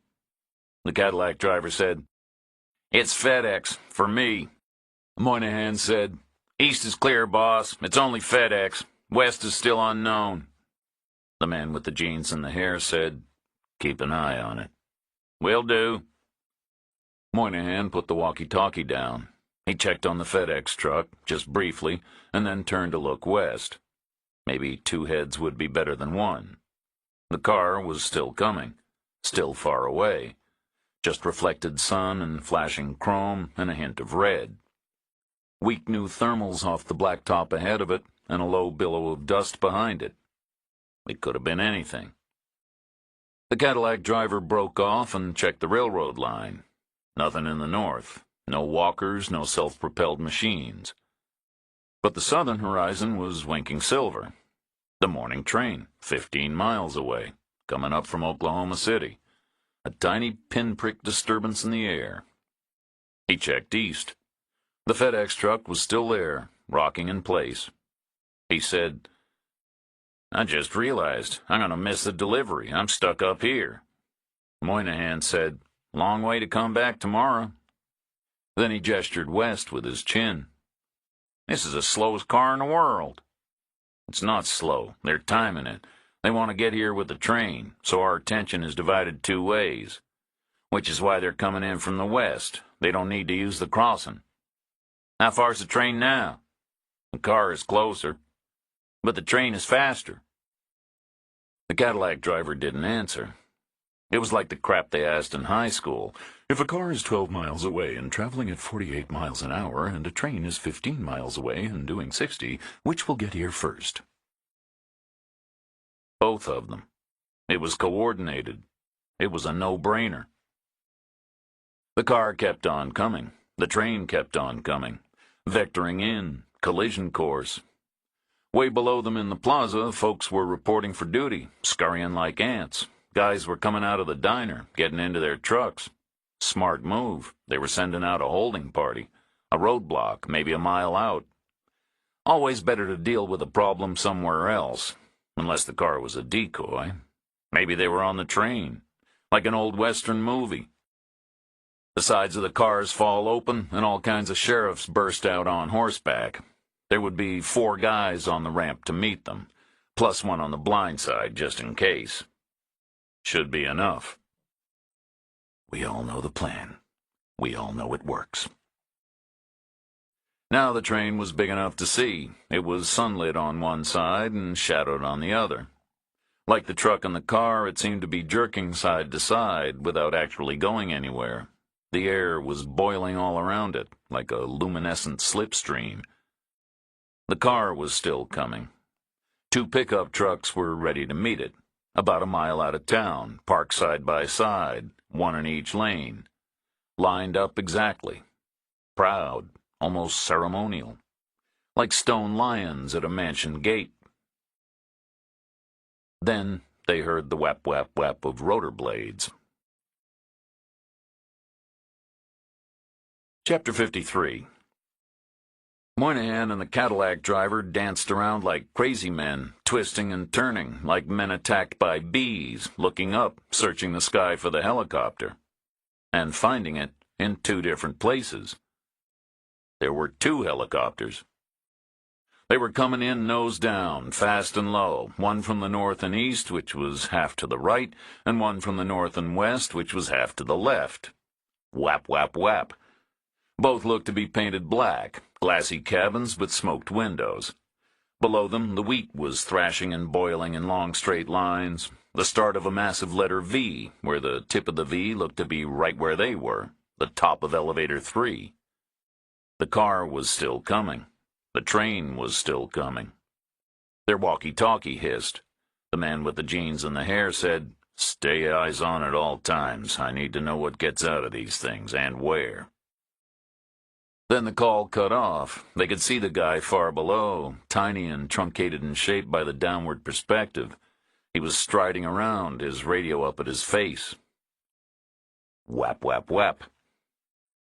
The Cadillac driver said, "It's FedEx, for me." Moynihan said, "East is clear, boss. It's only FedEx. West is still unknown." The man with the jeans and the hair said, "Keep an eye on it." "Will do." Moynihan put the walkie-talkie down. He checked on the FedEx truck, just briefly, and then turned to look west. Maybe 2 heads would be better than 1. The car was still coming, still far away. Just reflected sun and flashing chrome and a hint of red. Weak new thermals off the blacktop ahead of it and a low billow of dust behind it. It could have been anything. The Cadillac driver broke off and checked the railroad line. Nothing in the north. No walkers, no self-propelled machines. But the southern horizon was winking silver. The morning train, 15 miles away, coming up from Oklahoma City. A tiny pinprick disturbance in the air. He checked east. The FedEx truck was still there, rocking in place. He said, "I just realized I'm going to miss the delivery. I'm stuck up here." Moynihan said, Long way to come back tomorrow. Then he gestured west with his chin. This is the slowest car in the world. It's not slow. They're timing it. They want to get here with the train, so our attention is divided two ways. Which is why they're coming in from the west. They don't need to use the crossing. How far's the train now? The car is closer, but the train is faster. The Cadillac driver didn't answer. It was like the crap they asked in high school. If a car is 12 miles away and traveling at 48 miles an hour, and a train is 15 miles away and doing 60, which will get here first? Both of them. It was coordinated. It was a no-brainer. The car kept on coming. The train kept on coming. Vectoring in, collision course. Way below them in the plaza, folks were reporting for duty, scurrying like ants. Guys were coming out of the diner, getting into their trucks. Smart move. They were sending out a holding party. A roadblock, maybe a mile out. Always better to deal with a problem somewhere else, unless the car was a decoy. Maybe they were on the train, like an old Western movie. The sides of the cars fall open, and all kinds of sheriffs burst out on horseback. There would be 4 guys on the ramp to meet them, plus one on the blind side just in case. Should be enough. We all know the plan. We all know it works. Now the train was big enough to see. It was sunlit on one side and shadowed on the other. Like the truck and the car, it seemed to be jerking side to side without actually going anywhere. The air was boiling all around it, like a luminescent slipstream. The car was still coming. 2 pickup trucks were ready to meet it, about a mile out of town, parked side by side, one in each lane. Lined up exactly. Proud, almost ceremonial. Like stone lions at a mansion gate. Then they heard the whap, whap, whap of rotor blades. Chapter 53. Moynihan and the Cadillac driver danced around like crazy men, twisting and turning, like men attacked by bees, looking up, searching the sky for the helicopter, and finding it in 2 different places. There were 2 helicopters. They were coming in nose down, fast and low, one from the north and east, which was half to the right, and one from the north and west, which was half to the left. Whap, whap, whap. Both looked to be painted black, glassy cabins but smoked windows. Below them, the wheat was thrashing and boiling in long straight lines, the start of a massive letter V, where the tip of the V looked to be right where they were, the top of elevator 3. The car was still coming. The train was still coming. Their walkie-talkie hissed. The man with the jeans and the hair said, "Stay eyes on at all times. I need to know what gets out of these things and where." Then the call cut off. They could see the guy far below, tiny and truncated in shape by the downward perspective. He was striding around, his radio up at his face. Whap, whap, whap.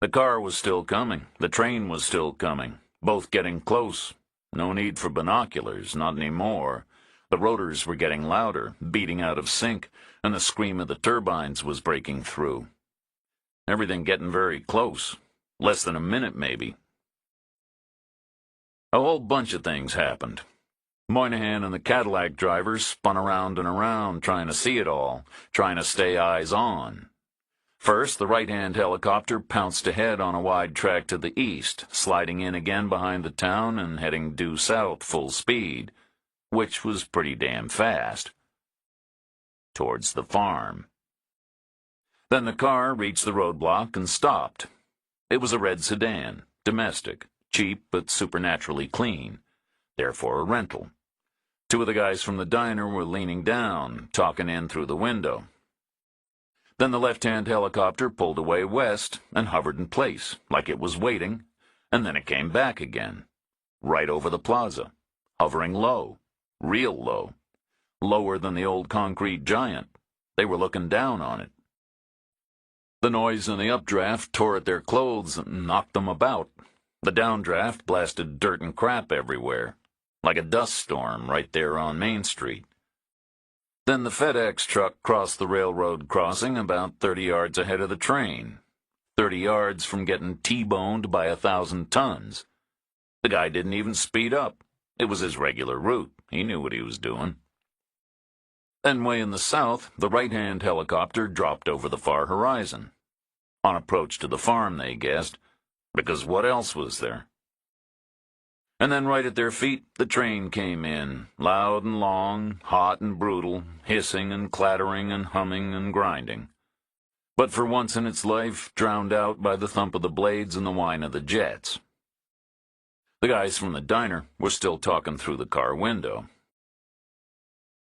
The car was still coming. The train was still coming. Both getting close. No need for binoculars, not anymore. The rotors were getting louder, beating out of sync, and the scream of the turbines was breaking through. Everything getting very close. Less than a minute, maybe. A whole bunch of things happened. Moynihan and the Cadillac drivers spun around and around, trying to see it all, trying to stay eyes on. First, the right-hand helicopter pounced ahead on a wide track to the east, sliding in again behind the town and heading due south full speed, which was pretty damn fast. Towards the farm. Then the car reached the roadblock and stopped. It was a red sedan, domestic, cheap but supernaturally clean, therefore a rental. 2 of the guys from the diner were leaning down, talking in through the window. Then the left-hand helicopter pulled away west and hovered in place, like it was waiting, and then it came back again, right over the plaza, hovering low, real low, lower than the old concrete giant. They were looking down on it. The noise and the updraft tore at their clothes and knocked them about. The downdraft blasted dirt and crap everywhere, like a dust storm right there on Main Street. Then the FedEx truck crossed the railroad crossing about 30 yards ahead of the train, 30 yards from getting T-boned by 1,000 tons. The guy didn't even speed up. It was his regular route. He knew what he was doing. Then way in the south, the right-hand helicopter dropped over the far horizon. On approach to the farm, they guessed, because what else was there? And then right at their feet, the train came in, loud and long, hot and brutal, hissing and clattering and humming and grinding. But for once in its life, drowned out by the thump of the blades and the whine of the jets. The guys from the diner were still talking through the car window.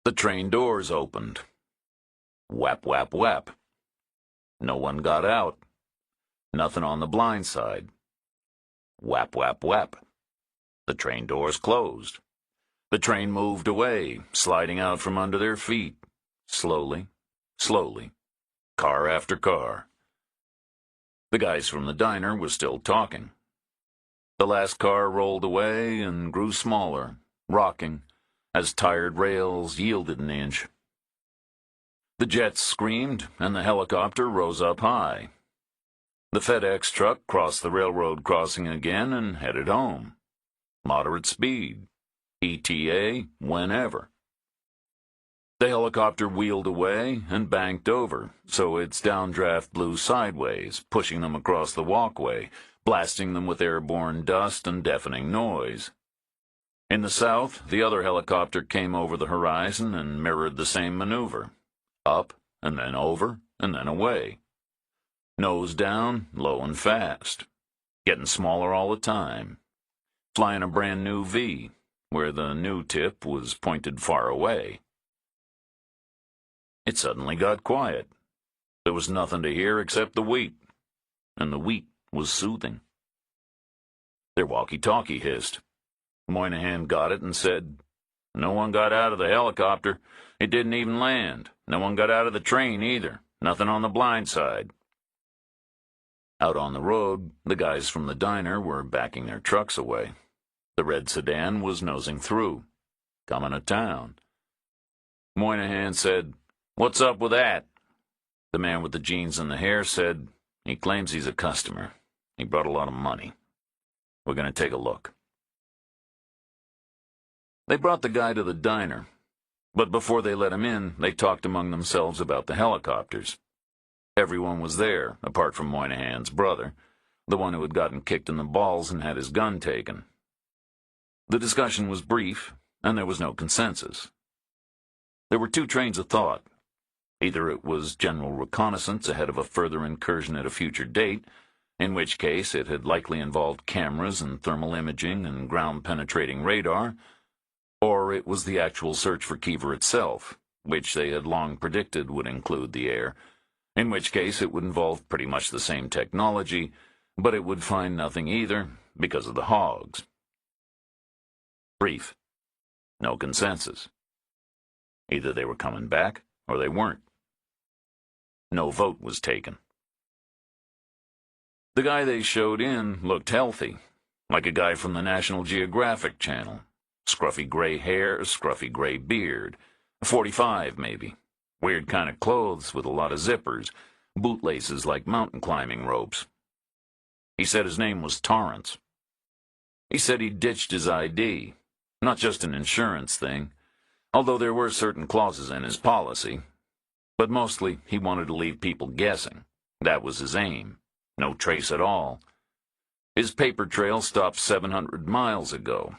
The train doors opened. Whap, whap, whap. No one got out. Nothing on the blind side. Whap, whap, whap. The train doors closed. The train moved away, sliding out from under their feet. Slowly, slowly. Car after car. The guys from the diner were still talking. The last car rolled away and grew smaller, rocking, as tired rails yielded an inch. The jets screamed, and the helicopter rose up high. The FedEx truck crossed the railroad crossing again and headed home. Moderate speed. ETA whenever. The helicopter wheeled away and banked over, so its downdraft blew sideways, pushing them across the walkway, blasting them with airborne dust and deafening noise. In the south, the other helicopter came over the horizon and mirrored the same maneuver. Up, and then over, and then away. Nose down, low and fast. Getting smaller all the time. Flying a brand new V, where the new tip was pointed far away. It suddenly got quiet. There was nothing to hear except the wheat, and the wheat was soothing. Their walkie-talkie hissed. Moynihan got it and said, "No one got out of the helicopter. It didn't even land. No one got out of the train either. Nothing on the blind side." Out on the road, the guys from the diner were backing their trucks away. The red sedan was nosing through, coming to town. Moynihan said, "What's up with that?" The man with the jeans and the hair said, "He claims he's a customer. He brought a lot of money. We're going to take a look." They brought the guy to the diner, but before they let him in, they talked among themselves about the helicopters. Everyone was there, apart from Moynihan's brother, the one who had gotten kicked in the balls and had his gun taken. The discussion was brief, and there was no consensus. There were two trains of thought. Either it was general reconnaissance ahead of a further incursion at a future date, in which case it had likely involved cameras and thermal imaging and ground-penetrating radar, or it was the actual search for Kiever itself, which they had long predicted would include the air, in which case it would involve pretty much the same technology, but it would find nothing either because of the hogs. Brief. No consensus. Either they were coming back, or they weren't. No vote was taken. The guy they showed in looked healthy, like a guy from the National Geographic Channel. Scruffy gray hair, scruffy gray beard. 45, maybe. Weird kind of clothes with a lot of zippers, bootlaces like mountain climbing ropes. He said his name was Torrance. He said he ditched his ID, not just an insurance thing, although there were certain clauses in his policy. But mostly he wanted to leave people guessing. That was his aim. No trace at all. His paper trail stopped 700 miles ago.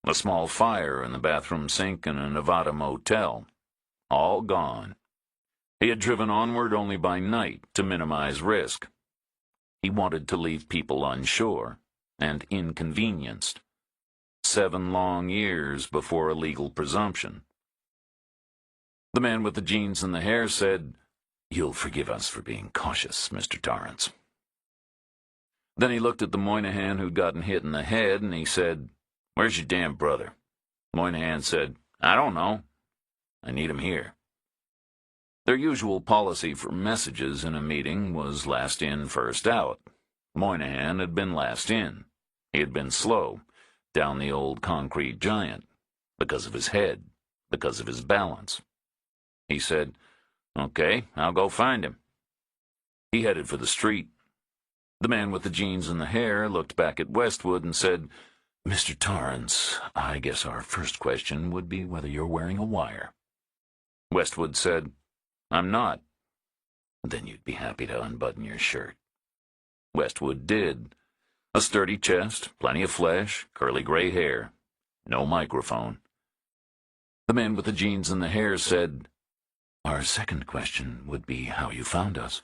A small fire in the bathroom sink in a Nevada motel. All gone. He had driven onward only by night to minimize risk. He wanted to leave people unsure and inconvenienced. 7 long years before a legal presumption. The man with the jeans and the hair said, "You'll forgive us for being cautious, Mr. Torrance." Then he looked at the Moynihan who'd gotten hit in the head, and he said, "Where's your damn brother?" Moynihan said, "I don't know. I need him here." Their usual policy for messages in a meeting was last in, first out. Moynihan had been last in. He had been slow, down the old concrete giant, because of his head, because of his balance. He said, "Okay, I'll go find him." He headed for the street. The man with the jeans and the hair looked back at Westwood and said, "Mr. Torrance, I guess our first question would be whether you're wearing a wire." Westwood said, "I'm not." "Then you'd be happy to unbutton your shirt." Westwood did. A sturdy chest, plenty of flesh, curly gray hair. No microphone. The man with the jeans and the hair said, "Our second question would be how you found us."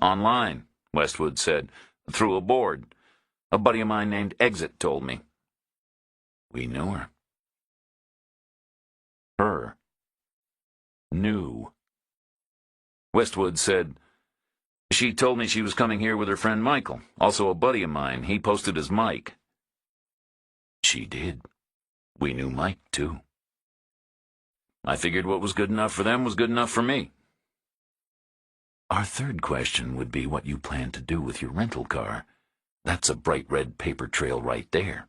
"Online," Westwood said, "through a board. A buddy of mine named Exit told me." "We knew her." Her. Knew. Westwood said, "She told me she was coming here with her friend Michael, also a buddy of mine. He posted as Mike." "She did. We knew Mike, too." "I figured what was good enough for them was good enough for me." "Our third question would be what you plan to do with your rental car. That's a bright red paper trail right there."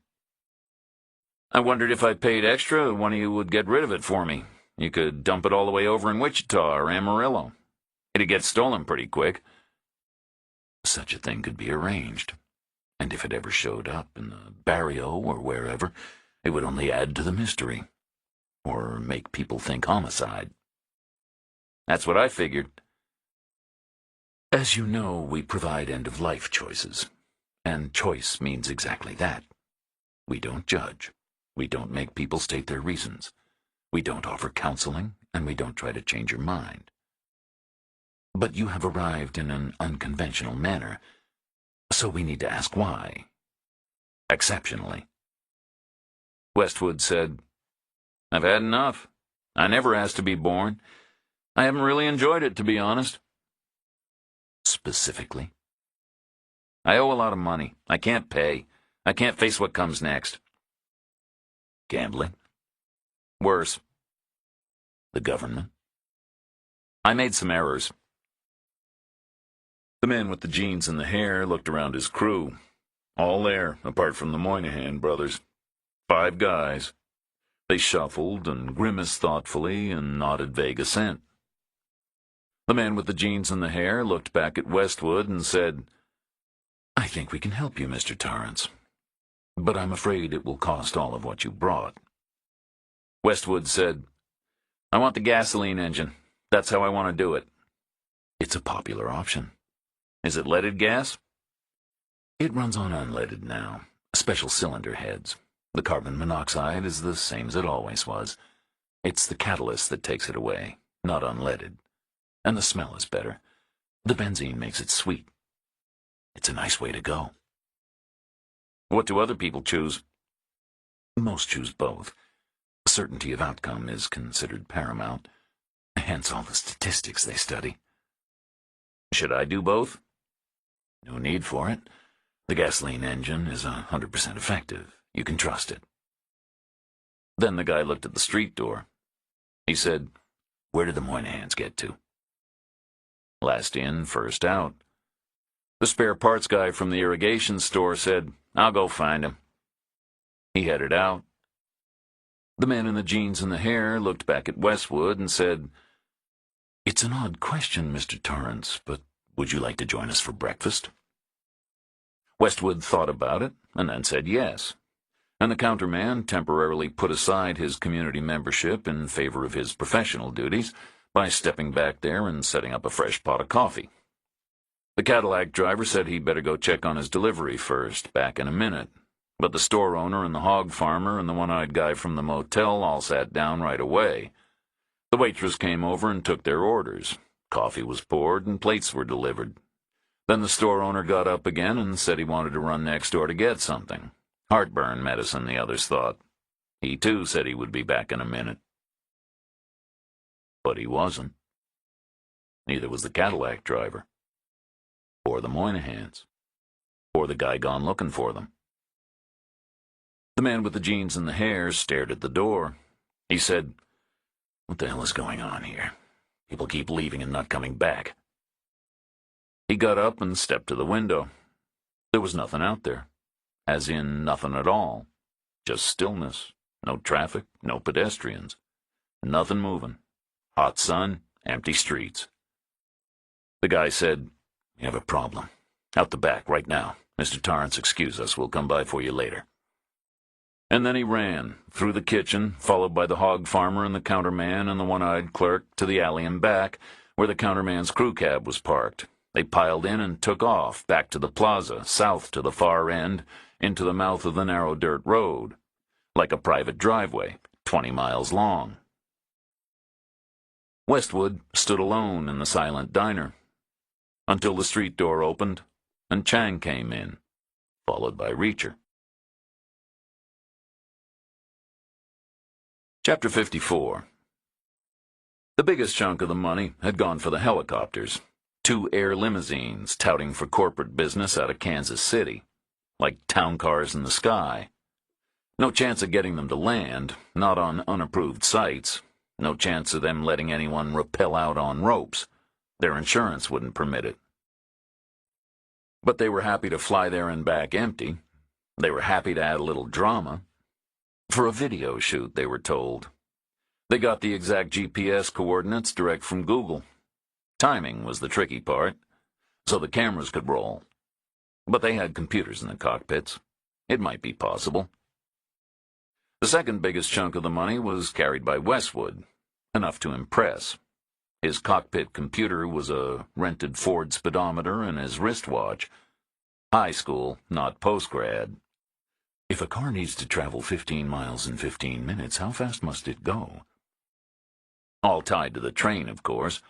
"I wondered if I paid extra, one of you would get rid of it for me. You could dump it all the way over in Wichita or Amarillo. It'd get stolen pretty quick." "Such a thing could be arranged. And if it ever showed up in the barrio or wherever, it would only add to the mystery. Or make people think homicide." "That's what I figured." "As you know, we provide end-of-life choices. And choice means exactly that. We don't judge. We don't make people state their reasons. We don't offer counseling, and we don't try to change your mind. But you have arrived in an unconventional manner, so we need to ask why. Exceptionally." Westwood said, "I've had enough. I never asked to be born. I haven't really enjoyed it, to be honest." "Specifically?" "I owe a lot of money. I can't pay. I can't face what comes next." "Gambling?" "Worse." "The government?" "I made some errors." The man with the jeans and the hair looked around his crew. All there, apart from the Moynihan brothers. 5 guys. They shuffled and grimaced thoughtfully and nodded vague assent. The man with the jeans and the hair looked back at Westwood and said, "I think we can help you, Mr. Torrance. But I'm afraid it will cost all of what you brought." Westwood said, "I want the gasoline engine. That's how I want to do it." "It's a popular option." "Is it leaded gas?" "It runs on unleaded now. Special cylinder heads. The carbon monoxide is the same as it always was. It's the catalyst that takes it away, not unleaded. And the smell is better. The benzene makes it sweet. It's a nice way to go." "What do other people choose?" "Most choose both. Certainty of outcome is considered paramount. Hence all the statistics they study." "Should I do both?" "No need for it. The gasoline engine is 100% effective. You can trust it." Then the guy looked at the street door. He said, "Where did the Moynahans get to?" "Last in, first out." The spare parts guy from the irrigation store said, "I'll go find him." He headed out. The man in the jeans and the hair looked back at Westwood and said, "It's an odd question, Mr. Torrance, but would you like to join us for breakfast?" Westwood thought about it and then said yes. And the counterman temporarily put aside his community membership in favor of his professional duties by stepping back there and setting up a fresh pot of coffee. The Cadillac driver said he'd better go check on his delivery first, back in a minute. But the store owner and the hog farmer and the one-eyed guy from the motel all sat down right away. The waitress came over and took their orders. Coffee was poured and plates were delivered. Then the store owner got up again and said he wanted to run next door to get something. Heartburn medicine, the others thought. He, too, said he would be back in a minute. But he wasn't. Neither was the Cadillac driver. Or the Moynahans. Or the guy gone looking for them. The man with the jeans and the hair stared at the door. He said, "What the hell is going on here? People keep leaving and not coming back." He got up and stepped to the window. There was nothing out there. As in nothing at all. Just stillness. No traffic, no pedestrians. Nothing moving. Hot sun, empty streets. The guy said, "You have a problem. Out the back, right now. Mr. Torrance, excuse us. We'll come by for you later." And then he ran, through the kitchen, followed by the hog farmer and the counterman and the one-eyed clerk, to the alley and back, where the counterman's crew cab was parked. They piled in and took off, back to the plaza, south to the far end, into the mouth of the narrow dirt road, like a private driveway, 20 miles long. Westwood stood alone in the silent diner, until the street door opened, and Chang came in, followed by Reacher. Chapter 54. The biggest chunk of the money had gone for the helicopters, 2 air limousines touting for corporate business out of Kansas City, like town cars in the sky. No chance of getting them to land, not on unapproved sites. No chance of them letting anyone rappel out on ropes. Their insurance wouldn't permit it. But they were happy to fly there and back empty. They were happy to add a little drama. For a video shoot, they were told. They got the exact GPS coordinates direct from Google. Timing was the tricky part, so the cameras could roll. But they had computers in the cockpits. It might be possible. The second biggest chunk of the money was carried by Westwood, enough to impress. His cockpit computer was a rented Ford speedometer and his wristwatch. High school, not postgrad. If a car needs to travel 15 miles in 15 minutes, how fast must it go? All tied to the train, of course.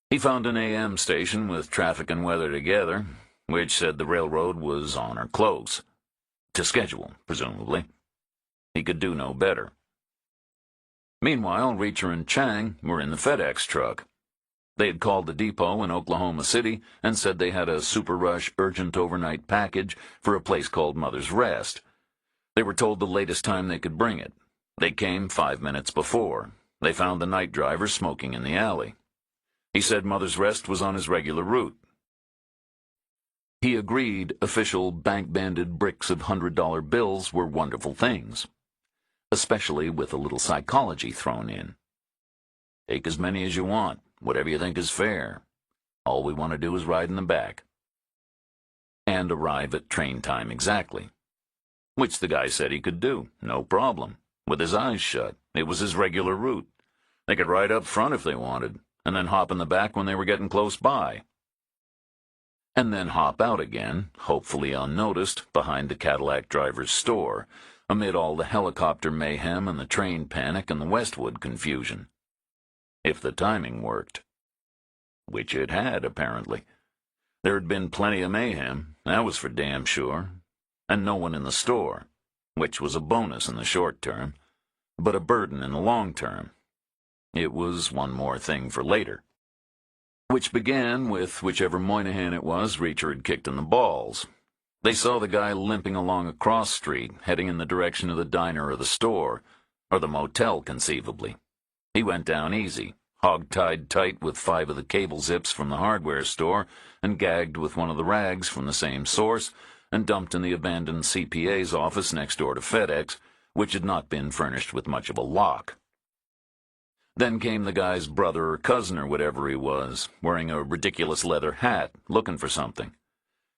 He found an AM station with traffic and weather together, which said the railroad was on or close. To schedule, presumably. He could do no better. Meanwhile, Reacher and Chang were in the FedEx truck. They had called the depot in Oklahoma City and said they had a super rush urgent overnight package for a place called Mother's Rest. They were told the latest time they could bring it. They came 5 minutes before. They found the night driver smoking in the alley. He said Mother's Rest was on his regular route. He agreed official bank-banded bricks of $100 bills were wonderful things, especially with a little psychology thrown in. Take as many as you want, whatever you think is fair. All we want to do is ride in the back. And arrive at train time exactly. Which the guy said he could do, no problem, with his eyes shut. It was his regular route. They could ride up front if they wanted, and then hop in the back when they were getting close by. And then hop out again, hopefully unnoticed, behind the Cadillac driver's store, amid all the helicopter mayhem and the train panic and the Westwood confusion. If the timing worked. Which it had, apparently. There had been plenty of mayhem, that was for damn sure, and no one in the store, which was a bonus in the short term, but a burden in the long term. It was one more thing for later. Which began with whichever Moynihan it was Reacher had kicked in the balls. They saw the guy limping along a cross street, heading in the direction of the diner or the store, or the motel, conceivably. He went down easy, hog-tied tight with 5 of the cable zips from the hardware store, and gagged with one of the rags from the same source, and dumped in the abandoned CPA's office next door to FedEx, which had not been furnished with much of a lock. Then came the guy's brother or cousin or whatever he was, wearing a ridiculous leather hat, looking for something.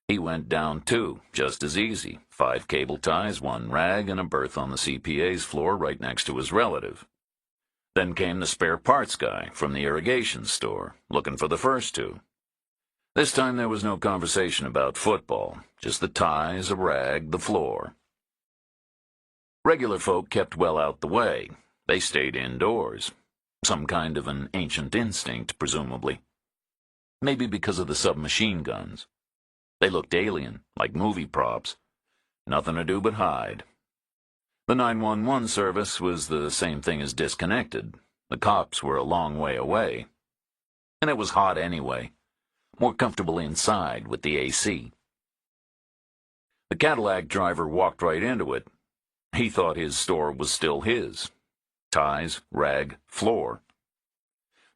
He went down too, just as easy. 5 cable ties, 1 rag, and a berth on the CPA's floor right next to his relative. Then came the spare parts guy from the irrigation store, looking for the first 2. This time there was no conversation about football, just the ties, a rag, the floor. Regular folk kept well out the way. They stayed indoors. Some kind of an ancient instinct, presumably. Maybe because of the submachine guns. They looked alien, like movie props. Nothing to do but hide. The 911 service was the same thing as disconnected. The cops were a long way away. And it was hot anyway. More comfortable inside with the AC. The Cadillac driver walked right into it. He thought his store was still his. Ties, rag, floor.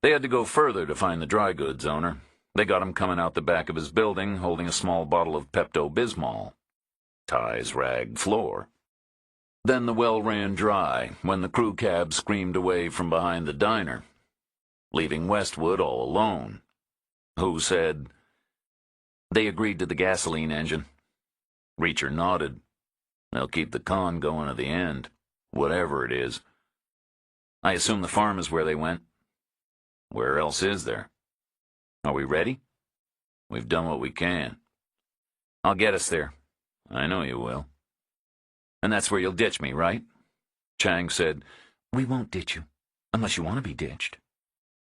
They had to go further to find the dry goods owner. They got him coming out the back of his building, holding a small bottle of Pepto-Bismol. Ties, rag, floor. Then the well ran dry when the crew cab screamed away from behind the diner. leaving Westwood all alone. Who said, "They agreed to the gasoline engine." Reacher nodded. "They'll keep the con going to the end, whatever it is." "I assume the farm is where they went." "Where else is there?" "Are we ready?" "We've done what we can." "I'll get us there." "I know you will." "And that's where you'll ditch me, right?" Chang said, "We won't ditch you, unless you want to be ditched."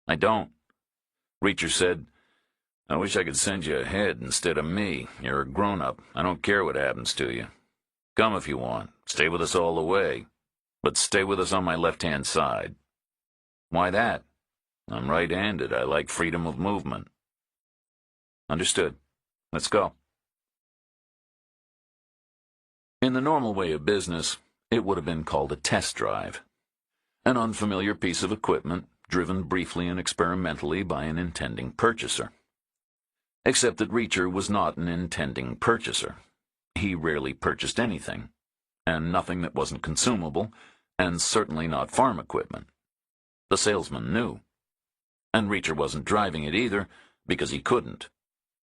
"I don't." Reacher said, "I wish I could send you ahead instead of me. You're a grown-up. I don't care what happens to you. Come if you want. Stay with us all the way. But stay with us on my left-hand side." "Why that?" "I'm right-handed. I like freedom of movement." "Understood. Let's go." In the normal way of business, it would have been called a test drive. An unfamiliar piece of equipment, driven briefly and experimentally by an intending purchaser. Except that Reacher was not an intending purchaser. He rarely purchased anything, and nothing that wasn't consumable, and certainly not farm equipment. The salesman knew. And Reacher wasn't driving it either, because he couldn't.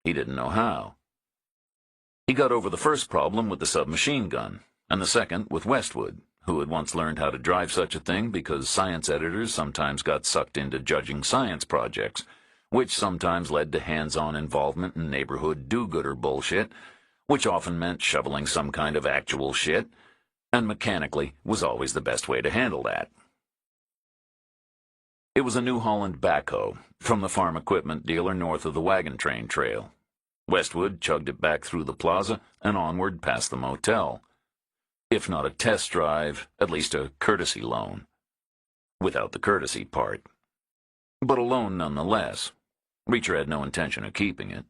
He didn't know how. He got over the first problem with the submachine gun, and the second with Westwood, who had once learned how to drive such a thing because science editors sometimes got sucked into judging science projects, which sometimes led to hands-on involvement in neighborhood do-gooder bullshit, which often meant shoveling some kind of actual shit, and mechanically was always the best way to handle that. It was a New Holland backhoe from the farm equipment dealer north of the wagon train trail. Westwood chugged it back through the plaza and onward past the motel. If not a test drive, at least a courtesy loan. Without the courtesy part. But a loan nonetheless. Reacher had no intention of keeping it.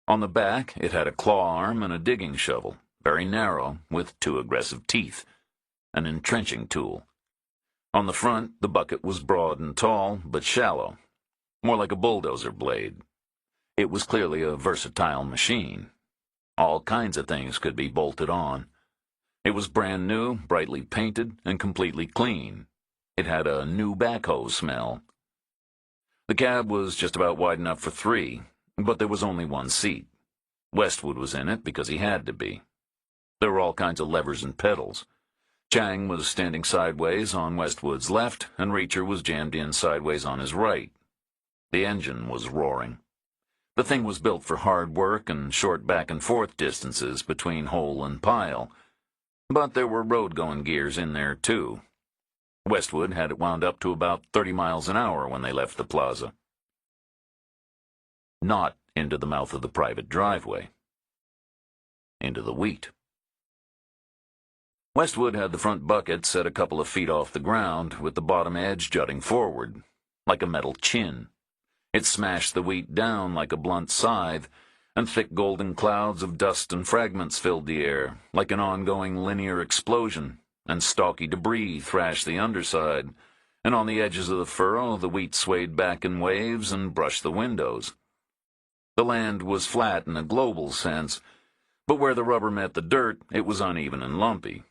On the back, it had a claw arm and a digging shovel, very narrow, with 2 aggressive teeth. An entrenching tool. On the front, the bucket was broad and tall, but shallow. More like a bulldozer blade. It was clearly a versatile machine. All kinds of things could be bolted on. It was brand new, brightly painted, and completely clean. It had a new backhoe smell. The cab was just about wide enough for 3, but there was only 1 seat. Westwood was in it because he had to be. There were all kinds of levers and pedals. Chang was standing sideways on Westwood's left, and Reacher was jammed in sideways on his right. The engine was roaring. The thing was built for hard work and short back-and-forth distances between hole and pile. But there were road-going gears in there, too. Westwood had it wound up to about 30 miles an hour when they left the plaza. Not into the mouth of the private driveway. Into the wheat. Westwood had the front bucket set a couple of feet off the ground, with the bottom edge jutting forward, like a metal chin. It smashed the wheat down like a blunt scythe, and thick golden clouds of dust and fragments filled the air, like an ongoing linear explosion, and stalky debris thrashed the underside, and on the edges of the furrow the wheat swayed back in waves and brushed the windows. The land was flat in a global sense, but where the rubber met the dirt, it was uneven and lumpy.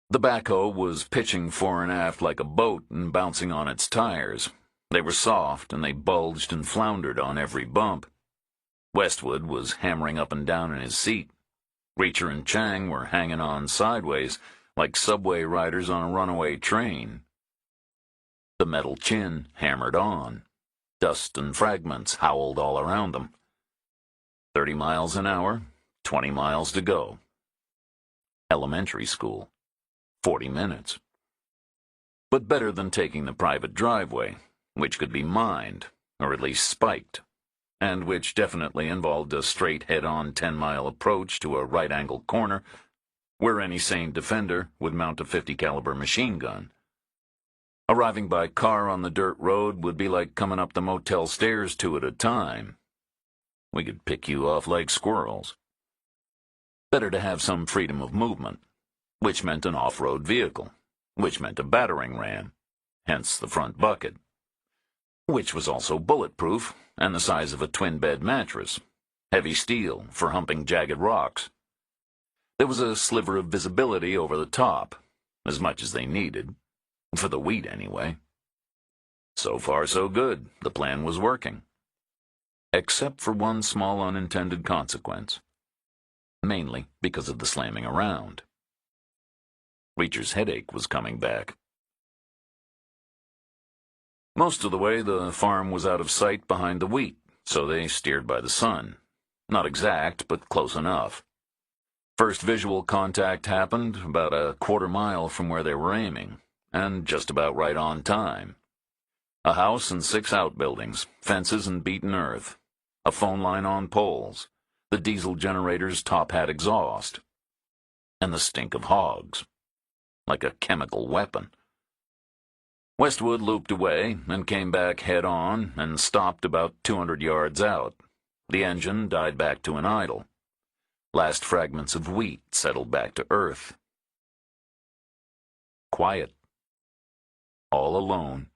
The backhoe was pitching fore and aft like a boat and bouncing on its tires. They were soft, and they bulged and floundered on every bump. Westwood was hammering up and down in his seat. Reacher and Chang were hanging on sideways, like subway riders on a runaway train. The metal chin hammered on. Dust and fragments howled all around them. 30 miles an hour, 20 miles to go. Elementary school. 40 minutes. But better than taking the private driveway, which could be mined, or at least spiked, and which definitely involved a straight head-on 10-mile approach to a right-angle corner where any sane defender would mount a .50 caliber machine gun. Arriving by car on the dirt road would be like coming up the motel stairs 2 at a time. We could pick you off like squirrels. Better to have some freedom of movement, which meant an off-road vehicle, which meant a battering ram, hence the front bucket, which was also bulletproof and the size of a twin-bed mattress, heavy steel for humping jagged rocks. There was a sliver of visibility over the top, as much as they needed, for the wheat anyway. So far, so good. The plan was working. Except for one small unintended consequence. Mainly because of the slamming around. Reacher's headache was coming back. Most of the way, the farm was out of sight behind the wheat, so they steered by the sun. Not exact, but close enough. First visual contact happened about a quarter-mile from where they were aiming, and just about right on time. A house and 6 outbuildings, fences and beaten earth, a phone line on poles, the diesel generator's top hat exhaust, and the stink of hogs, like a chemical weapon. Westwood looped away and came back head-on and stopped about 200 yards out. The engine died back to an idle. Last fragments of wheat settled back to earth. Quiet. All alone.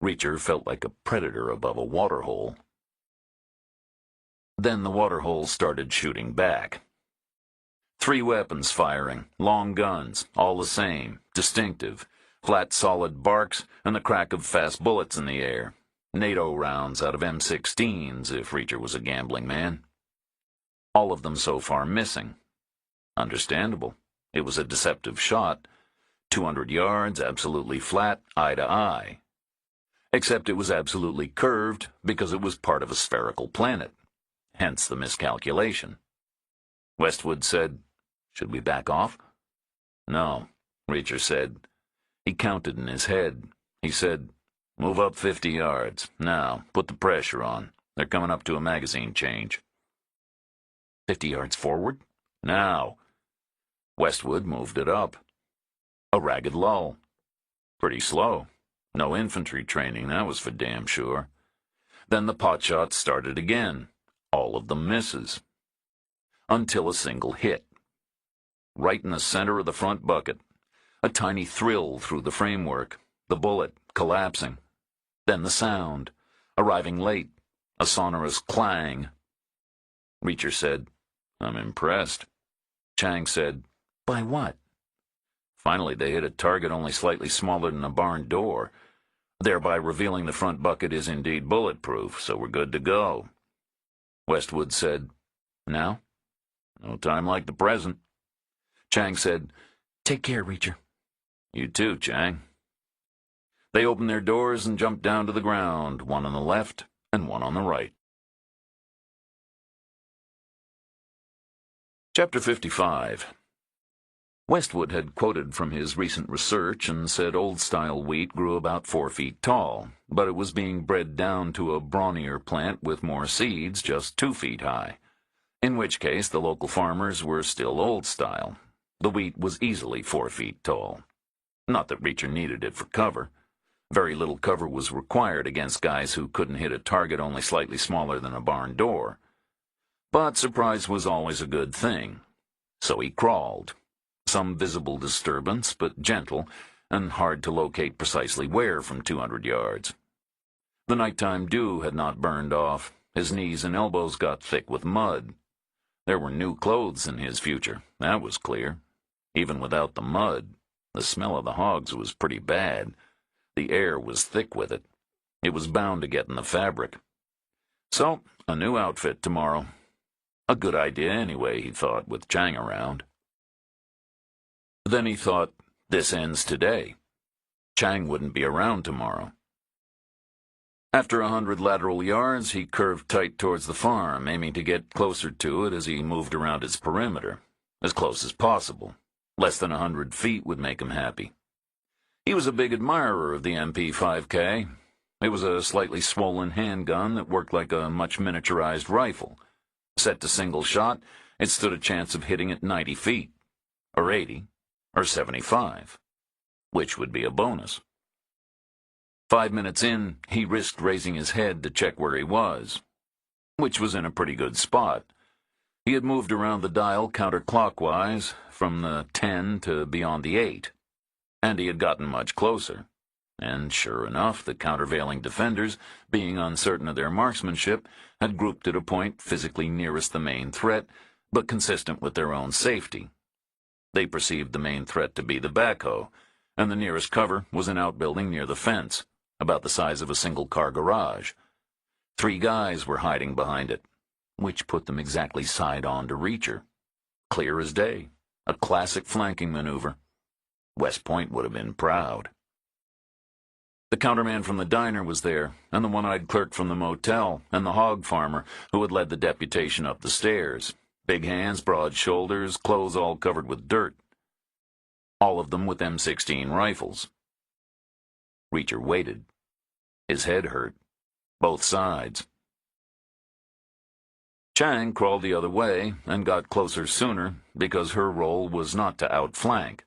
Reacher felt like a predator above a waterhole. Then the waterhole started shooting back. 3 weapons firing, long guns, all the same, distinctive, flat solid barks and the crack of fast bullets in the air. NATO rounds out of M16s if Reacher was a gambling man. All of them so far missing. Understandable. It was a deceptive shot. 200 yards, absolutely flat, eye to eye. Except it was absolutely curved because it was part of a spherical planet. Hence the miscalculation. Westwood said, "Should we back off?" "No," Reacher said. He counted in his head. He said, "Move up 50 yards. Now, put the pressure on. They're coming up to a magazine change." 50 yards forward? Now. Westwood moved it up. A ragged lull. Pretty slow. No infantry training, that was for damn sure. Then the potshots started again. All of them misses. Until a single hit. Right in the center of the front bucket. A tiny thrill through the framework. The bullet collapsing. Then the sound. Arriving late. A sonorous clang. Reacher said, "I'm impressed." Chang said, "By what?" Finally, they hit a target only slightly smaller than a barn door, thereby revealing the front bucket is indeed bulletproof, so we're good to go. Westwood said, "Now?" "No time like the present." Chang said, "Take care, Reacher." "You too, Chang." They opened their doors and jumped down to the ground, one on the left and one on the right. Chapter 55. Westwood had quoted from his recent research and said old-style wheat grew about 4 feet tall, but it was being bred down to a brawnier plant with more seeds just 2 feet high, in which case the local farmers were still old-style. The wheat was easily 4 feet tall. Not that Reacher needed it for cover. Very little cover was required against guys who couldn't hit a target only slightly smaller than a barn door. But surprise was always a good thing. So he crawled. Some visible disturbance, but gentle, and hard to locate precisely where from 200 yards. The nighttime dew had not burned off. His knees and elbows got thick with mud. There were new clothes in his future, that was clear. Even without the mud, the smell of the hogs was pretty bad. The air was thick with it. It was bound to get in the fabric. So, a new outfit tomorrow. A good idea anyway, he thought, with Chang around. Then he thought, this ends today. Chang wouldn't be around tomorrow. After 100 lateral yards, he curved tight towards the farm, aiming to get closer to it as he moved around its perimeter. As close as possible. Less than 100 feet would make him happy. He was a big admirer of the MP5K. It was a slightly swollen handgun that worked like a much miniaturized rifle. Set to single shot, it stood a chance of hitting at 90 feet, or 80, or 75, which would be a bonus. 5 minutes in, he risked raising his head to check where he was, which was in a pretty good spot. He had moved around the dial counterclockwise, from the 10 to beyond the 8, and he had gotten much closer. And sure enough, the countervailing defenders, being uncertain of their marksmanship, had grouped at a point physically nearest the main threat, but consistent with their own safety. They perceived the main threat to be the backhoe, and the nearest cover was an outbuilding near the fence, about the size of a single-car garage. 3 guys were hiding behind it, which put them exactly side-on to Reacher. Clear as day, a classic flanking maneuver. West Point would have been proud. The counterman from the diner was there, and the one-eyed clerk from the motel, and the hog farmer who had led the deputation up the stairs. Big hands, broad shoulders, clothes all covered with dirt. All of them with M16 rifles. Reacher waited. His head hurt. Both sides. Chang crawled the other way and got closer sooner because her role was not to outflank.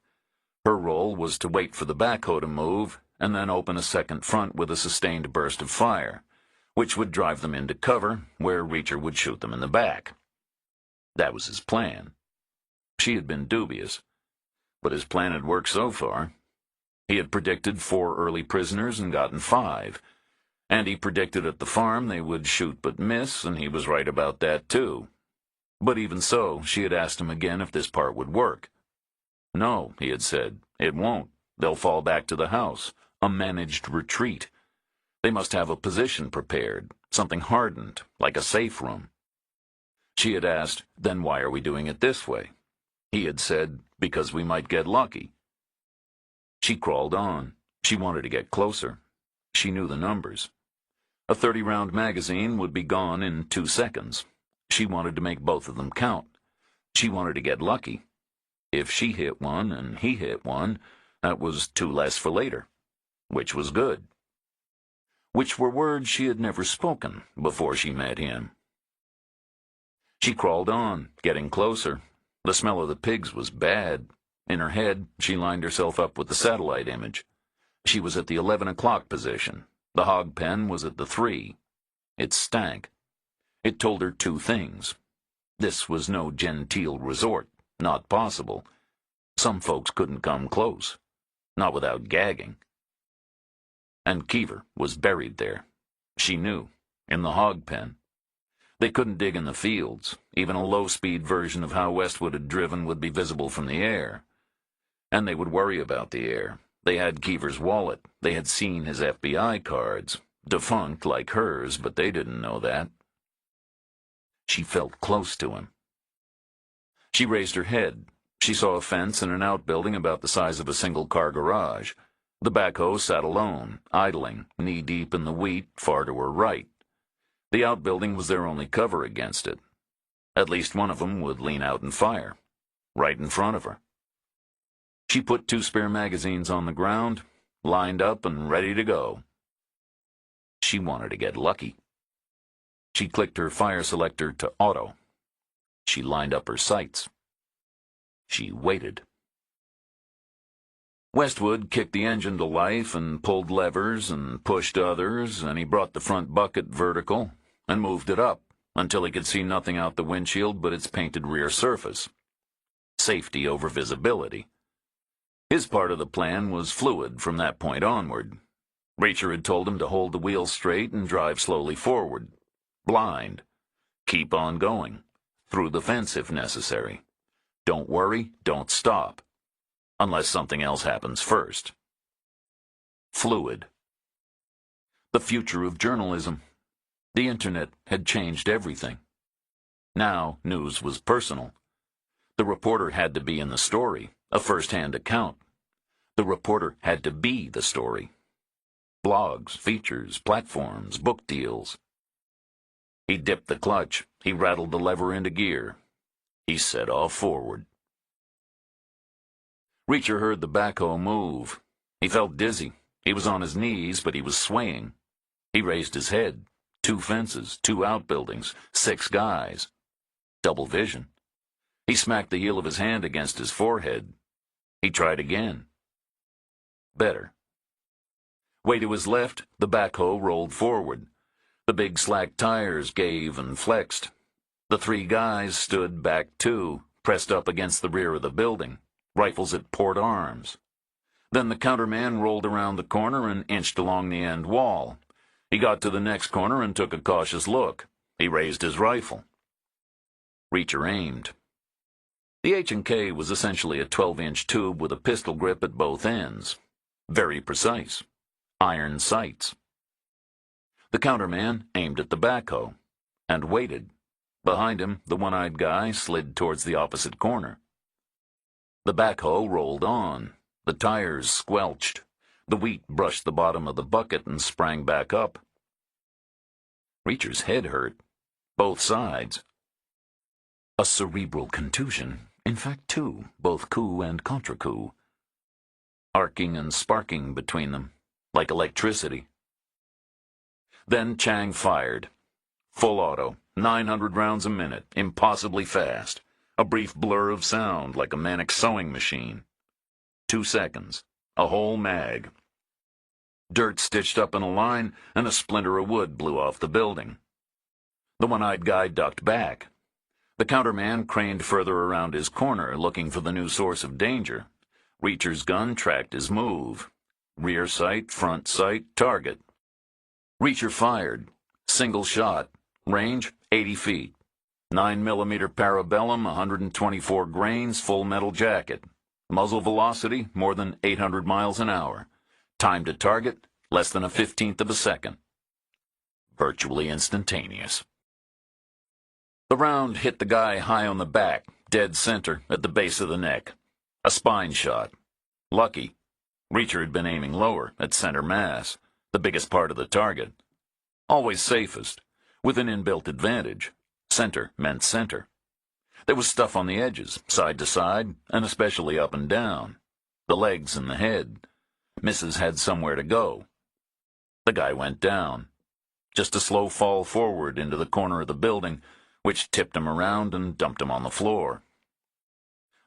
Her role was to wait for the backhoe to move and then open a second front with a sustained burst of fire, which would drive them into cover where Reacher would shoot them in the back. That was his plan. She had been dubious, but his plan had worked so far. He had predicted 4 early prisoners and gotten 5. And he predicted at the farm they would shoot but miss, and he was right about that too. But even so, she had asked him again if this part would work. No, he had said, it won't. They'll fall back to the house. A managed retreat. They must have a position prepared, something hardened, like a safe room. She had asked, then why are we doing it this way? He had said, because we might get lucky. She crawled on. She wanted to get closer. She knew the numbers. A 30-round magazine would be gone in 2 seconds. She wanted to make both of them count. She wanted to get lucky. If she hit one and he hit one, that was 2 less for later, which was good. Which were words she had never spoken before she met him. She crawled on, getting closer. The smell of the pigs was bad. In her head, she lined herself up with the satellite image. She was at the 11 o'clock position. The hog pen was at the 3. It stank. It told her 2 things. This was no genteel resort. Not possible. Some folks couldn't come close. Not without gagging. And Keever was buried there. She knew. In the hog pen. They couldn't dig in the fields. Even a low-speed version of how Westwood had driven would be visible from the air. And they would worry about the air. They had Keever's wallet. They had seen his FBI cards. Defunct like hers, but they didn't know that. She felt close to him. She raised her head. She saw a fence and an outbuilding about the size of a single-car garage. The backhoe sat alone, idling, knee-deep in the wheat, far to her right. The outbuilding was their only cover against it. At least one of them would lean out and fire, right in front of her. She put 2 spare magazines on the ground, lined up and ready to go. She wanted to get lucky. She clicked her fire selector to auto. She lined up her sights. She waited. Westwood kicked the engine to life and pulled levers and pushed others, and he brought the front bucket vertical and moved it up until he could see nothing out the windshield but its painted rear surface. Safety over visibility. His part of the plan was fluid from that point onward. Reacher had told him to hold the wheel straight and drive slowly forward. Blind. Keep on going. Through the fence if necessary. Don't worry, don't stop. Unless something else happens first. Fluid. The future of journalism. The internet had changed everything. Now news was personal. The reporter had to be in the story, a first-hand account. The reporter had to be the story. Blogs, features, platforms, book deals. He dipped the clutch. He rattled the lever into gear. He set off forward. Reacher heard the backhoe move. He felt dizzy. He was on his knees, but he was swaying. He raised his head. 2 fences, 2 outbuildings, 6 guys. Double vision. He smacked the heel of his hand against his forehead. He tried again. Better. Way to his left, the backhoe rolled forward. The big slack tires gave and flexed. The 3 guys stood back too, pressed up against the rear of the building, rifles at port arms. Then the counterman rolled around the corner and inched along the end wall. He got to the next corner and took a cautious look. He raised his rifle. Reacher aimed. The H&K was essentially a 12-inch tube with a pistol grip at both ends. Very precise. Iron sights. The counterman aimed at the backhoe and waited. Behind him, the one-eyed guy slid towards the opposite corner. The backhoe rolled on. The tires squelched. The wheat brushed the bottom of the bucket and sprang back up. Reacher's head hurt. Both sides. A cerebral contusion. In fact, two, both coup and contre-coup. Arcing and sparking between them, like electricity. Then Chang fired. Full auto, 900 rounds a minute, impossibly fast. A brief blur of sound, like a manic sewing machine. 2 seconds. A whole mag. Dirt stitched up in a line, and a splinter of wood blew off the building. The one-eyed guy ducked back. The counterman craned further around his corner, looking for the new source of danger. Reacher's gun tracked his move. Rear sight, front sight, target. Reacher fired. Single shot. Range, 80 feet. 9mm parabellum, 124 grains, full metal jacket. Muzzle velocity, more than 800 miles an hour. Time to target, less than a 15th of a second. Virtually instantaneous. The round hit the guy high on the back, dead center, at the base of the neck. A spine shot. Lucky. Reacher had been aiming lower, at center mass, the biggest part of the target. Always safest, with an inbuilt advantage. Center meant center. There was stuff on the edges, side to side, and especially up and down. The legs and the head. Misses had somewhere to go. The guy went down. Just a slow fall forward into the corner of the building, which tipped him around and dumped him on the floor.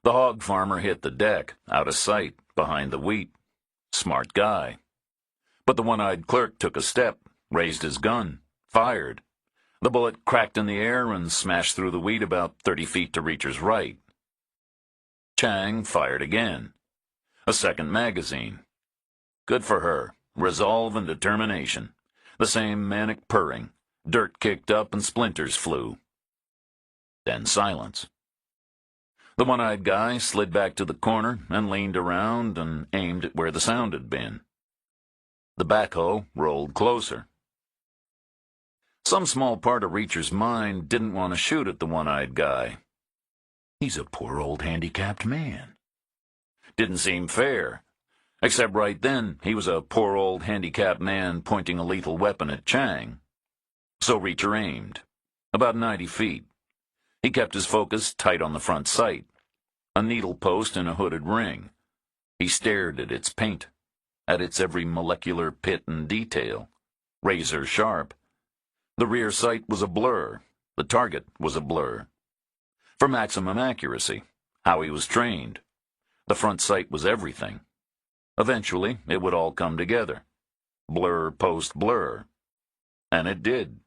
The hog farmer hit the deck, out of sight, behind the wheat. Smart guy. But the one-eyed clerk took a step, raised his gun, fired. The bullet cracked in the air and smashed through the wheat about 30 feet to Reacher's right. Chang fired again. A second magazine. Good for her. Resolve and determination. The same manic purring. Dirt kicked up and splinters flew. Then silence. The one-eyed guy slid back to the corner and leaned around and aimed at where the sound had been. The backhoe rolled closer. Some small part of Reacher's mind didn't want to shoot at the one-eyed guy. He's a poor old handicapped man. Didn't seem fair. Except right then, he was a poor old handicapped man pointing a lethal weapon at Chang. So Reacher aimed. About 90 feet. He kept his focus tight on the front sight. A needle post in a hooded ring. He stared at its paint. At its every molecular pit and detail. Razor sharp. The rear sight was a blur. The target was a blur. For maximum accuracy, how he was trained. The front sight was everything. Eventually, it would all come together. Blur post blur. And it did.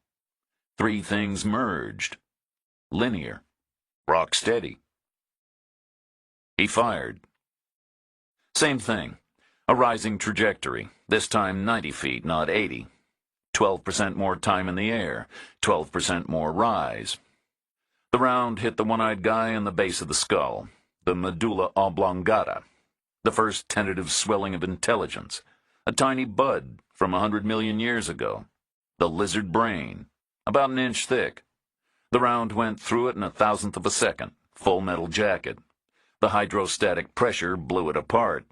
3 things merged. Linear. Rock steady. He fired. Same thing. A rising trajectory. This time 90 feet, not 80. 12% more time in the air. 12% more rise. The round hit the one-eyed guy in the base of the skull. The medulla oblongata. The first tentative swelling of intelligence. A tiny bud from 100 million years ago. The lizard brain. About an inch thick. The round went through it in 1,000th of a second. Full metal jacket. The hydrostatic pressure blew it apart.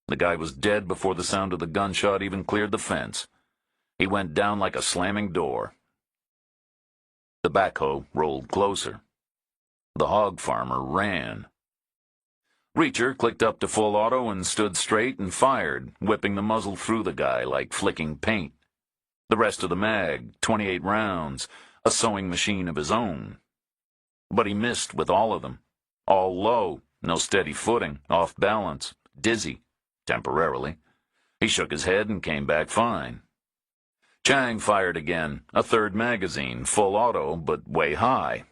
The guy was dead before the sound of the gunshot even cleared the fence. He went down like a slamming door. The backhoe rolled closer. The hog farmer ran. Reacher clicked up to full auto and stood straight and fired, whipping the muzzle through the guy like flicking paint. The rest of the mag, 28 rounds, a sewing machine of his own. But he missed with all of them. All low, no steady footing, off balance, dizzy, temporarily. He shook his head and came back fine. Chang fired again, a third magazine, full auto, but way high.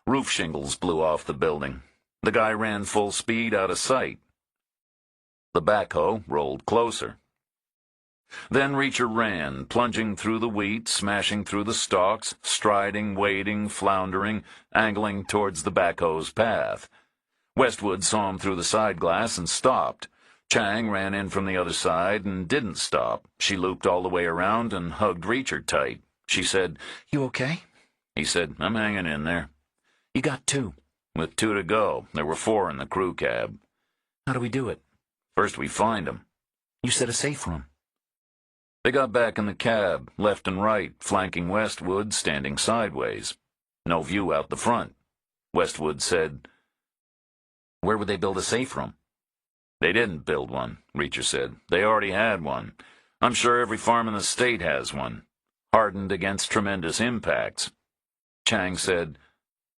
Roof shingles blew off the building. The guy ran full speed out of sight. The backhoe rolled closer. Then Reacher ran, plunging through the wheat, smashing through the stalks, striding, wading, floundering, angling towards the backhoe's path. Westwood saw him through the side glass and stopped. Chang ran in from the other side and didn't stop. She looped all the way around and hugged Reacher tight. She said, "You okay?" He said, "I'm hanging in there." "You got 2. With 2 to go. There were 4 in the crew cab. How do we do it?" First we find 'em. "You said a safe room." They got back in the cab, left and right, flanking Westwood, standing sideways. No view out the front. Westwood said, "Where would they build a safe room?" "They didn't build one," Reacher said. "They already had one. I'm sure every farm in the state has one. Hardened against tremendous impacts." Chang said,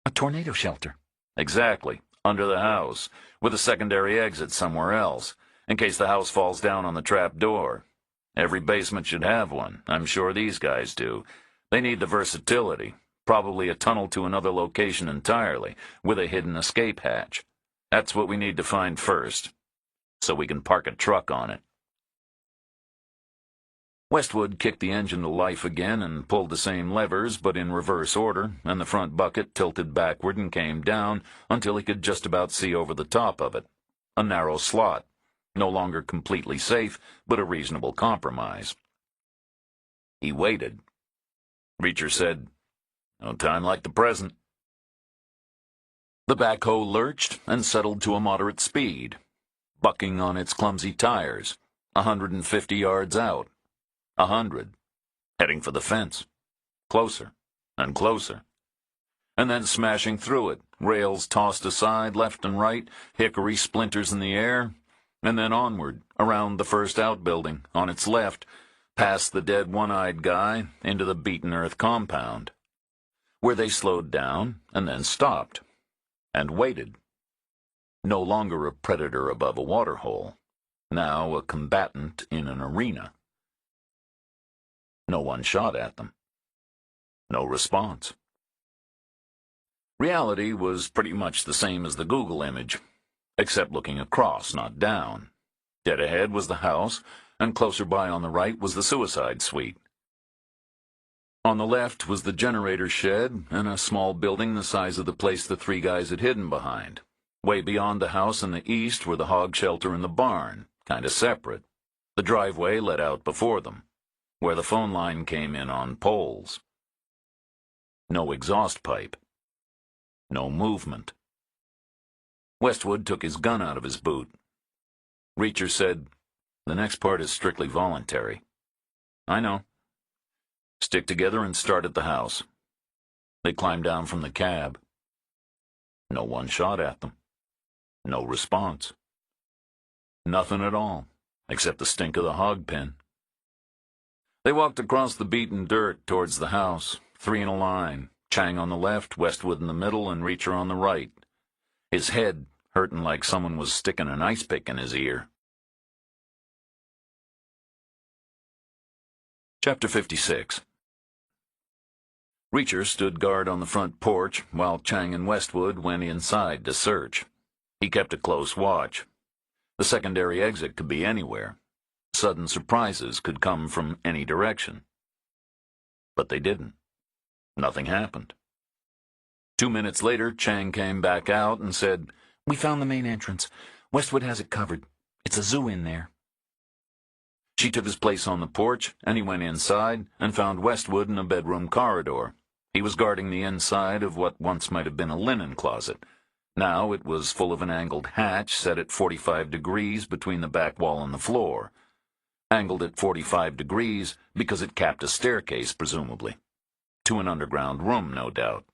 "A tornado shelter." "Exactly. Under the house, with a secondary exit somewhere else, in case the house falls down on the trap door. Every basement should have one. I'm sure these guys do. They need the versatility. Probably a tunnel to another location entirely, with a hidden escape hatch. That's what we need to find first, so we can park a truck on it." Westwood kicked the engine to life again and pulled the same levers, but in reverse order, and the front bucket tilted backward and came down until he could just about see over the top of it. A narrow slot. No longer completely safe, but a reasonable compromise. He waited. Reacher said, "No time like the present." The backhoe lurched and settled to a moderate speed, bucking on its clumsy tires, 150 yards out. 100. Heading for the fence. Closer and closer. And then smashing through it, rails tossed aside left and right, hickory splinters in the air, and then onward, around the first outbuilding, on its left, past the dead one-eyed guy, into the beaten earth compound, where they slowed down and then stopped, and waited. No longer a predator above a waterhole, now a combatant in an arena. No one shot at them. No response. Reality was pretty much the same as the Google image, except looking across, not down. Dead ahead was the house, and closer by on the right was the suicide suite. On the left was the generator shed and a small building the size of the place the 3 guys had hidden behind. Way beyond the house in the east were the hog shelter and the barn, kind of separate. The driveway led out before them, where the phone line came in on poles. No exhaust pipe. No movement. Westwood took his gun out of his boot. Reacher said, "The next part is strictly voluntary." "I know." "Stick together and start at the house." They climbed down from the cab. No one shot at them. No response. Nothing at all, except the stink of the hog pen. They walked across the beaten dirt towards the house, 3 in a line, Chang on the left, Westwood in the middle, and Reacher on the right. His head hurting like someone was sticking an ice pick in his ear. Chapter 56. Reacher stood guard on the front porch while Chang and Westwood went inside to search. He kept a close watch. The secondary exit could be anywhere. Sudden surprises could come from any direction. But they didn't. Nothing happened. 2 minutes later, Chang came back out and said, "We found the main entrance. Westwood has it covered. It's a zoo in there." She took his place on the porch, and he went inside and found Westwood in a bedroom corridor. He was guarding the inside of what once might have been a linen closet. Now it was full of an angled hatch set at 45 degrees between the back wall and the floor. Angled at 45 degrees because it capped a staircase, presumably. To an underground room, no doubt.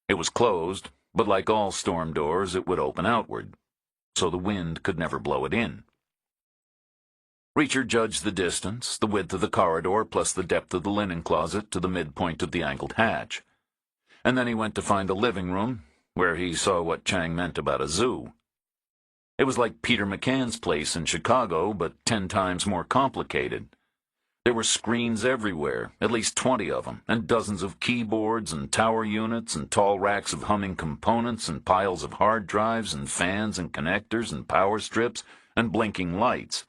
It was closed, but like all storm doors, it would open outward, so the wind could never blow it in. Reacher judged the distance, the width of the corridor plus the depth of the linen closet to the midpoint of the angled hatch. And then he went to find the living room, where he saw what Chang meant about a zoo. It was like Peter McCann's place in Chicago, but 10 times more complicated. There were screens everywhere, at least 20 of them, and dozens of keyboards and tower units and tall racks of humming components and piles of hard drives and fans and connectors and power strips and blinking lights.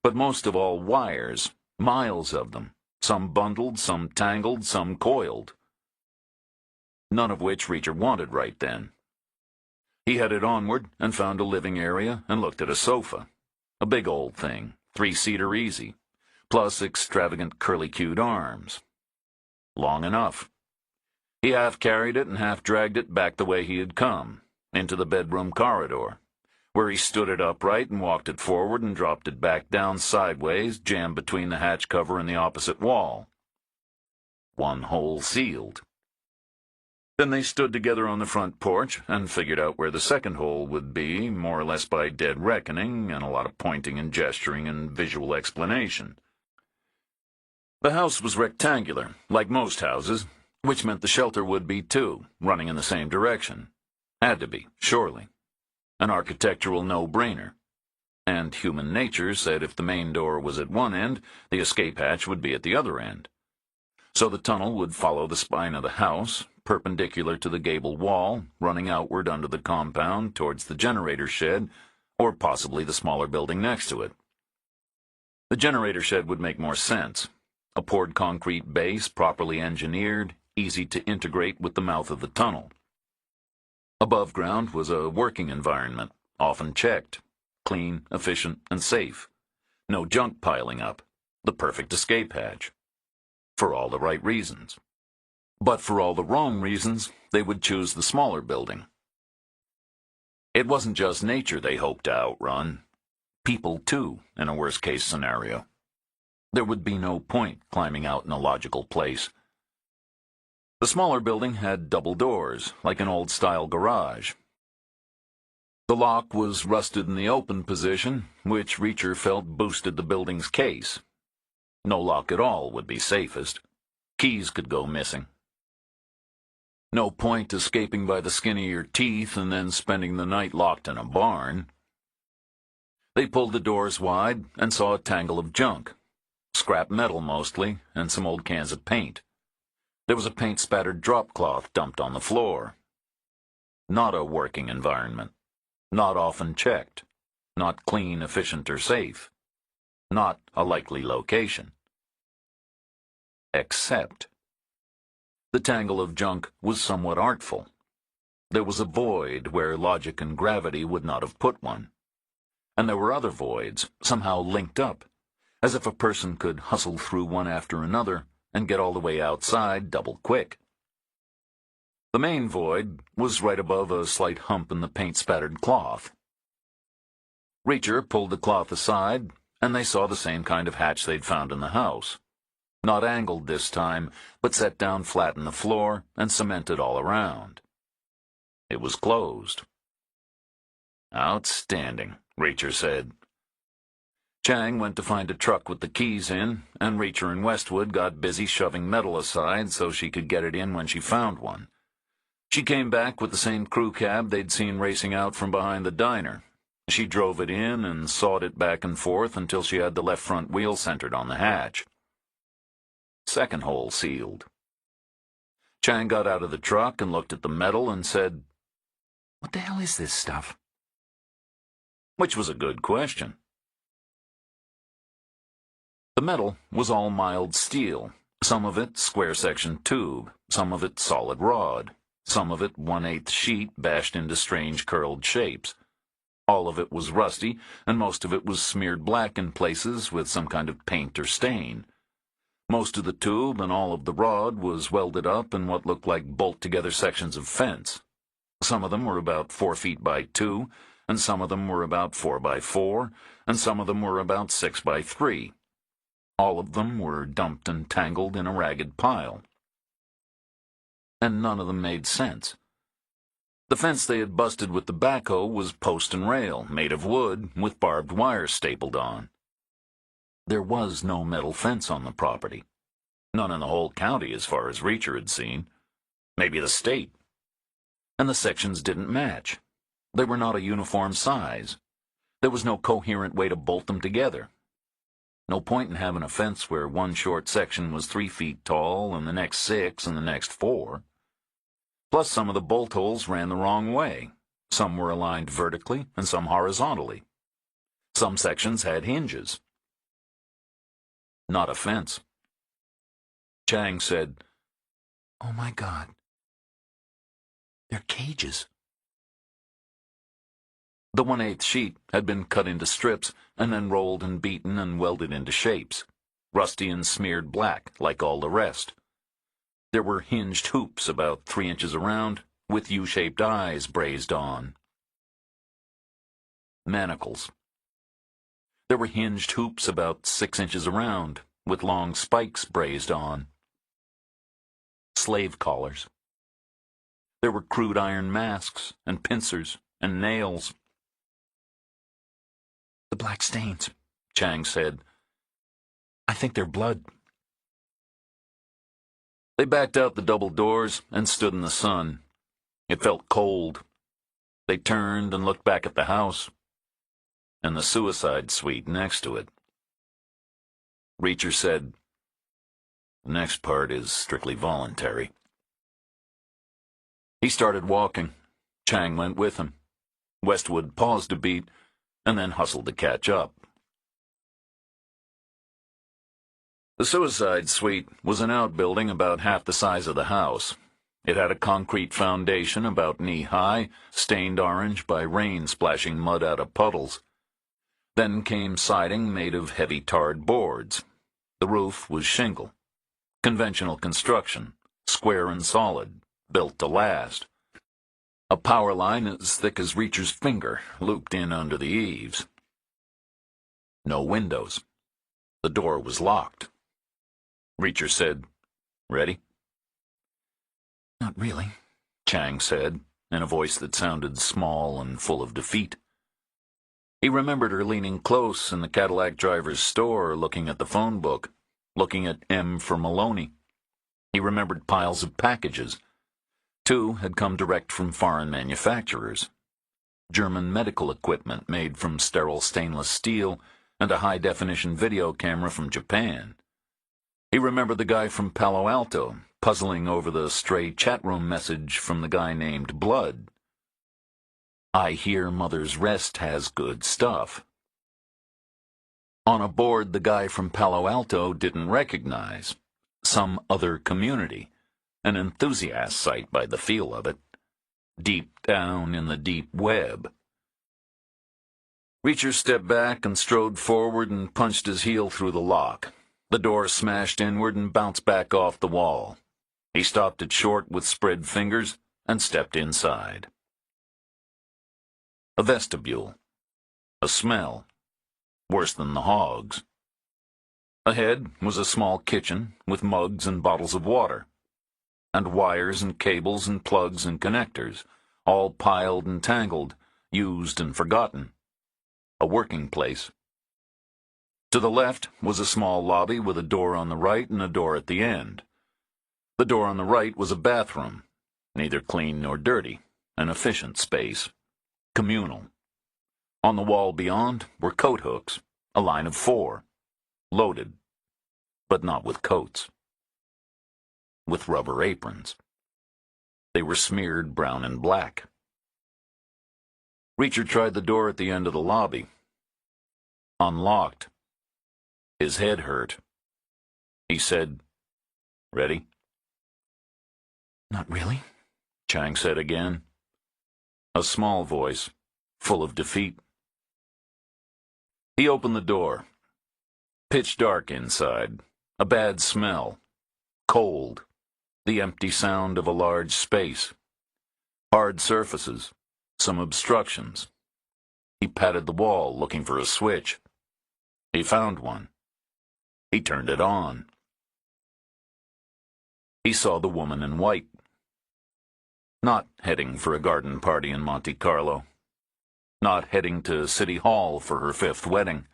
But most of all, wires, miles of them, some bundled, some tangled, some coiled. None of which Reacher wanted right then. He headed onward and found a living area and looked at a sofa. A big old thing, 3-seater easy, plus extravagant curly-cued arms. Long enough. He half carried it and half dragged it back the way he had come, into the bedroom corridor, where he stood it upright and walked it forward and dropped it back down sideways, jammed between the hatch cover and the opposite wall. One hole sealed. Then they stood together on the front porch and figured out where the second hole would be, more or less by dead reckoning and a lot of pointing and gesturing and visual explanation. The house was rectangular, like most houses, which meant the shelter would be too, running in the same direction. Had to be, surely. An architectural no-brainer. And human nature said if the main door was at one end, the escape hatch would be at the other end. So the tunnel would follow the spine of the house, perpendicular to the gable wall, running outward under the compound towards the generator shed, or possibly the smaller building next to it. The generator shed would make more sense. A poured concrete base, properly engineered, easy to integrate with the mouth of the tunnel. Above ground was a working environment, often checked, clean, efficient, and safe. No junk piling up. The perfect escape hatch. For all the right reasons. But for all the wrong reasons, they would choose the smaller building. It wasn't just nature they hoped to outrun. People, too, in a worst-case scenario. There would be no point climbing out in a logical place. The smaller building had double doors, like an old-style garage. The lock was rusted in the open position, which Reacher felt boosted the building's case. No lock at all would be safest. Keys could go missing. No point escaping by the skin of your teeth and then spending the night locked in a barn. They pulled the doors wide and saw a tangle of junk. Scrap metal mostly, and some old cans of paint. There was a paint-spattered drop cloth dumped on the floor. Not a working environment. Not often checked. Not clean, efficient, or safe. Not a likely location. Except the tangle of junk was somewhat artful. There was a void where logic and gravity would not have put one. And there were other voids, somehow linked up, as if a person could hustle through one after another and get all the way outside double quick. The main void was right above a slight hump in the paint-spattered cloth. Reacher pulled the cloth aside, and they saw the same kind of hatch they'd found in the house. Not angled this time, but set down flat in the floor and cemented all around. It was closed. Outstanding, Reacher said. Chang went to find a truck with the keys in, and Reacher and Westwood got busy shoving metal aside so she could get it in when she found one. She came back with the same crew cab they'd seen racing out from behind the diner. She drove it in and sawed it back and forth until she had the left front wheel centered on the hatch. Second hole sealed. Chang got out of the truck and looked at the metal and said, "What the hell is this stuff?" Which was a good question. The metal was all mild steel, some of it square-section tube, some of it solid rod, some of it 1/8 sheet bashed into strange curled shapes. All of it was rusty, and most of it was smeared black in places with some kind of paint or stain. Most of the tube and all of the rod was welded up in what looked like bolt-together sections of fence. Some of them were about 4 feet by 2, and some of them were about 4 by 4, and some of them were about 6 by 3. All of them were dumped and tangled in a ragged pile. And none of them made sense. The fence they had busted with the backhoe was post and rail, made of wood, with barbed wire stapled on. There was no metal fence on the property. None in the whole county as far as Reacher had seen. Maybe the state. And the sections didn't match. They were not a uniform size. There was no coherent way to bolt them together. No point in having a fence where one short section was 3 feet tall and the next 6 and the next 4. Plus some of the bolt holes ran the wrong way. Some were aligned vertically and some horizontally. Some sections had hinges. Not a fence. Chang said, "Oh my God. They're cages." The 1/8 sheet had been cut into strips and then rolled and beaten and welded into shapes, rusty and smeared black like all the rest. There were hinged hoops about 3 inches around, with U-shaped eyes brazed on. Manacles. There were hinged hoops about 6 inches around, with long spikes brazed on. Slave collars. There were crude iron masks and pincers and nails. The black stains, Chang said. I think they're blood. They backed out the double doors and stood in the sun. It felt cold. They turned and looked back at the house and the suicide suite next to it. Reacher said, "The next part is strictly voluntary." He started walking. Chang went with him. Westwood paused a beat and then hustled to catch up. The suicide suite was an outbuilding about half the size of the house. It had a concrete foundation about knee-high, stained orange by rain splashing mud out of puddles. Then came siding made of heavy tarred boards. The roof was shingle. Conventional construction, square and solid, built to last. A power line as thick as Reacher's finger looped in under the eaves. No windows. The door was locked. Reacher said, "Ready?" Not really, Chang said, in a voice that sounded small and full of defeat. He remembered her leaning close in the Cadillac driver's store, looking at the phone book, looking at M for Maloney. He remembered piles of packages. 2 had come direct from foreign manufacturers. German medical equipment made from sterile stainless steel and a high-definition video camera from Japan. He remembered the guy from Palo Alto puzzling over the stray chat room message from the guy named Blood. "I hear Mother's Rest has good stuff." On a board the guy from Palo Alto didn't recognize. Some other community. An enthusiast site by the feel of it. Deep down in the deep web. Reacher stepped back and strode forward and punched his heel through the lock. The door smashed inward and bounced back off the wall. He stopped it short with spread fingers and stepped inside. A vestibule. A smell. Worse than the hogs. Ahead was a small kitchen with mugs and bottles of water. And wires and cables and plugs and connectors, all piled and tangled, used and forgotten. A working place. To the left was a small lobby with a door on the right and a door at the end. The door on the right was a bathroom, neither clean nor dirty, an efficient space. Communal. On the wall beyond were coat hooks, a line of 4, loaded, but not with coats. With rubber aprons. They were smeared brown and black. Reacher tried the door at the end of the lobby. Unlocked. His head hurt. He said, "Ready?" Not really, Chang said again. A small voice, full of defeat. He opened the door. Pitch dark inside. A bad smell. Cold. The empty sound of a large space. Hard surfaces. Some obstructions. He patted the wall, looking for a switch. He found one. He turned it on. He saw the woman in white. Not heading for a garden party in Monte Carlo. Not heading to City Hall for her 5th wedding.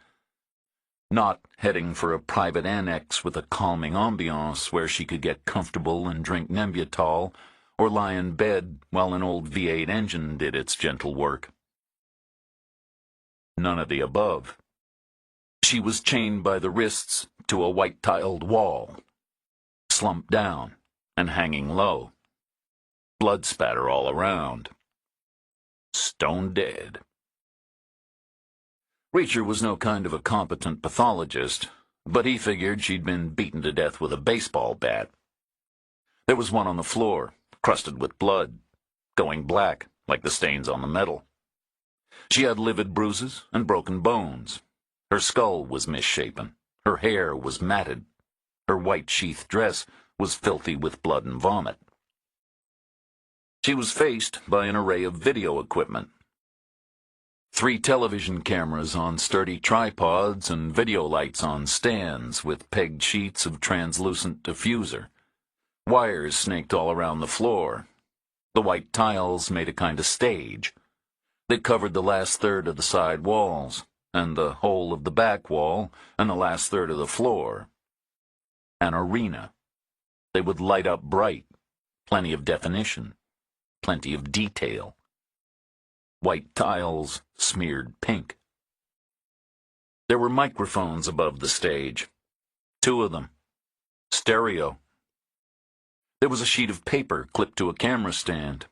Not heading for a private annex with a calming ambiance where she could get comfortable and drink Nembutal or lie in bed while an old V8 engine did its gentle work. None of the above. She was chained by the wrists to a white-tiled wall, slumped down and hanging low. Blood spatter all around. Stone dead. Reacher was no kind of a competent pathologist, but he figured she'd been beaten to death with a baseball bat. There was one on the floor, crusted with blood, going black like the stains on the metal. She had livid bruises and broken bones. Her skull was misshapen. Her hair was matted. Her white sheath dress was filthy with blood and vomit. She was faced by an array of video equipment. 3 television cameras on sturdy tripods and video lights on stands with pegged sheets of translucent diffuser. Wires snaked all around the floor. The white tiles made a kind of stage. They covered the last third of the side walls, and the whole of the back wall, and the last third of the floor. An arena. They would light up bright. Plenty of definition. Plenty of detail. White tiles smeared pink. There were microphones above the stage. 2 of them. Stereo. There was a sheet of paper clipped to a camera stand.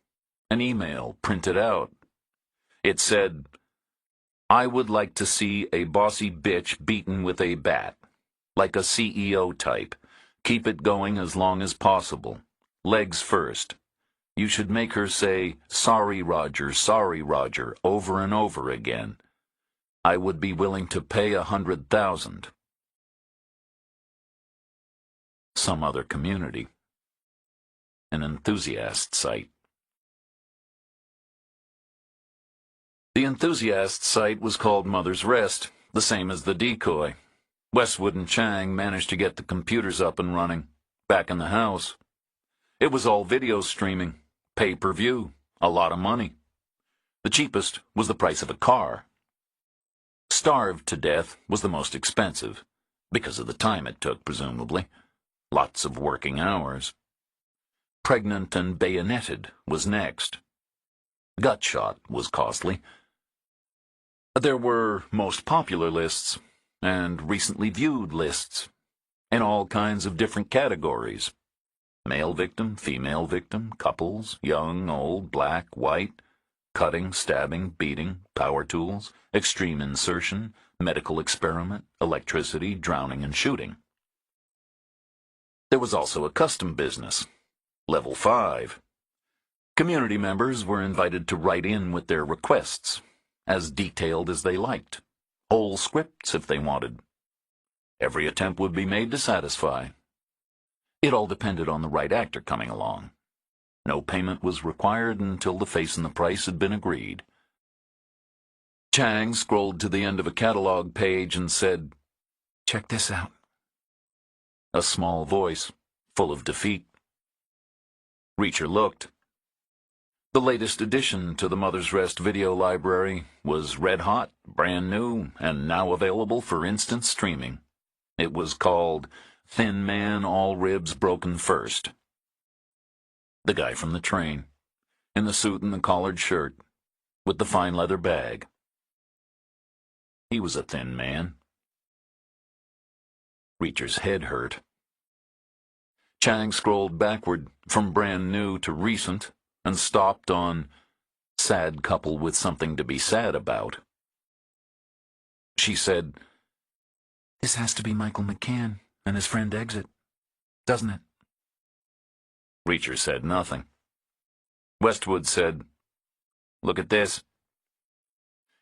An email printed out. It said, "I would like to see a bossy bitch beaten with a bat. Like a CEO type. Keep it going as long as possible. Legs first. You should make her say, 'Sorry, Roger, over and over again. I would be willing to pay 100,000. Some other community. An enthusiast site. The enthusiast site was called Mother's Rest, the same as the decoy. Westwood and Chang managed to get the computers up and running, back in the house. It was all video streaming, pay-per-view, a lot of money. The cheapest was the price of a car. Starved to Death was the most expensive, because of the time it took, presumably. Lots of working hours. Pregnant and Bayoneted was next. Gutshot was costly. There were most popular lists, and recently viewed lists, in all kinds of different categories. Male victim, female victim, couples, young, old, black, white, cutting, stabbing, beating, power tools, extreme insertion, medical experiment, electricity, drowning, and shooting. There was also a custom business, Level 5. Community members were invited to write in with their requests, as detailed as they liked, whole scripts if they wanted. Every attempt would be made to satisfy. It all depended on the right actor coming along. No payment was required until the face and the price had been agreed. Chang scrolled to the end of a catalog page and said, "Check this out." A small voice, full of defeat. Reacher looked. The latest addition to the Mother's Rest video library was red hot, brand new, and now available for instant streaming. It was called Thin Man, All Ribs Broken First. The guy from the train, in the suit and the collared shirt, with the fine leather bag. He was a thin man. Reacher's head hurt. Chang scrolled backward from brand new to recent and stopped on sad couple with something to be sad about. She said, "This has to be Michael McCann and his friend Exit, doesn't it?" Reacher said nothing. Westwood said, "Look at this."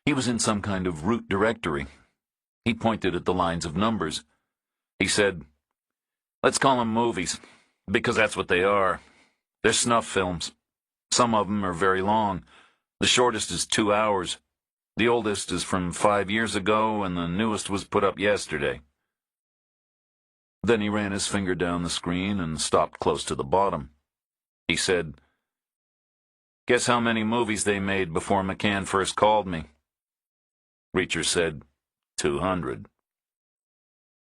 He was in some kind of root directory. He pointed at the lines of numbers. He said, "Let's call them movies, because that's what they are. They're snuff films. Some of them are very long. The shortest is 2 hours. The oldest is from 5 years ago, and the newest was put up yesterday." Then he ran his finger down the screen and stopped close to the bottom. He said, "Guess how many movies they made before McCann first called me?" Reacher said, 200.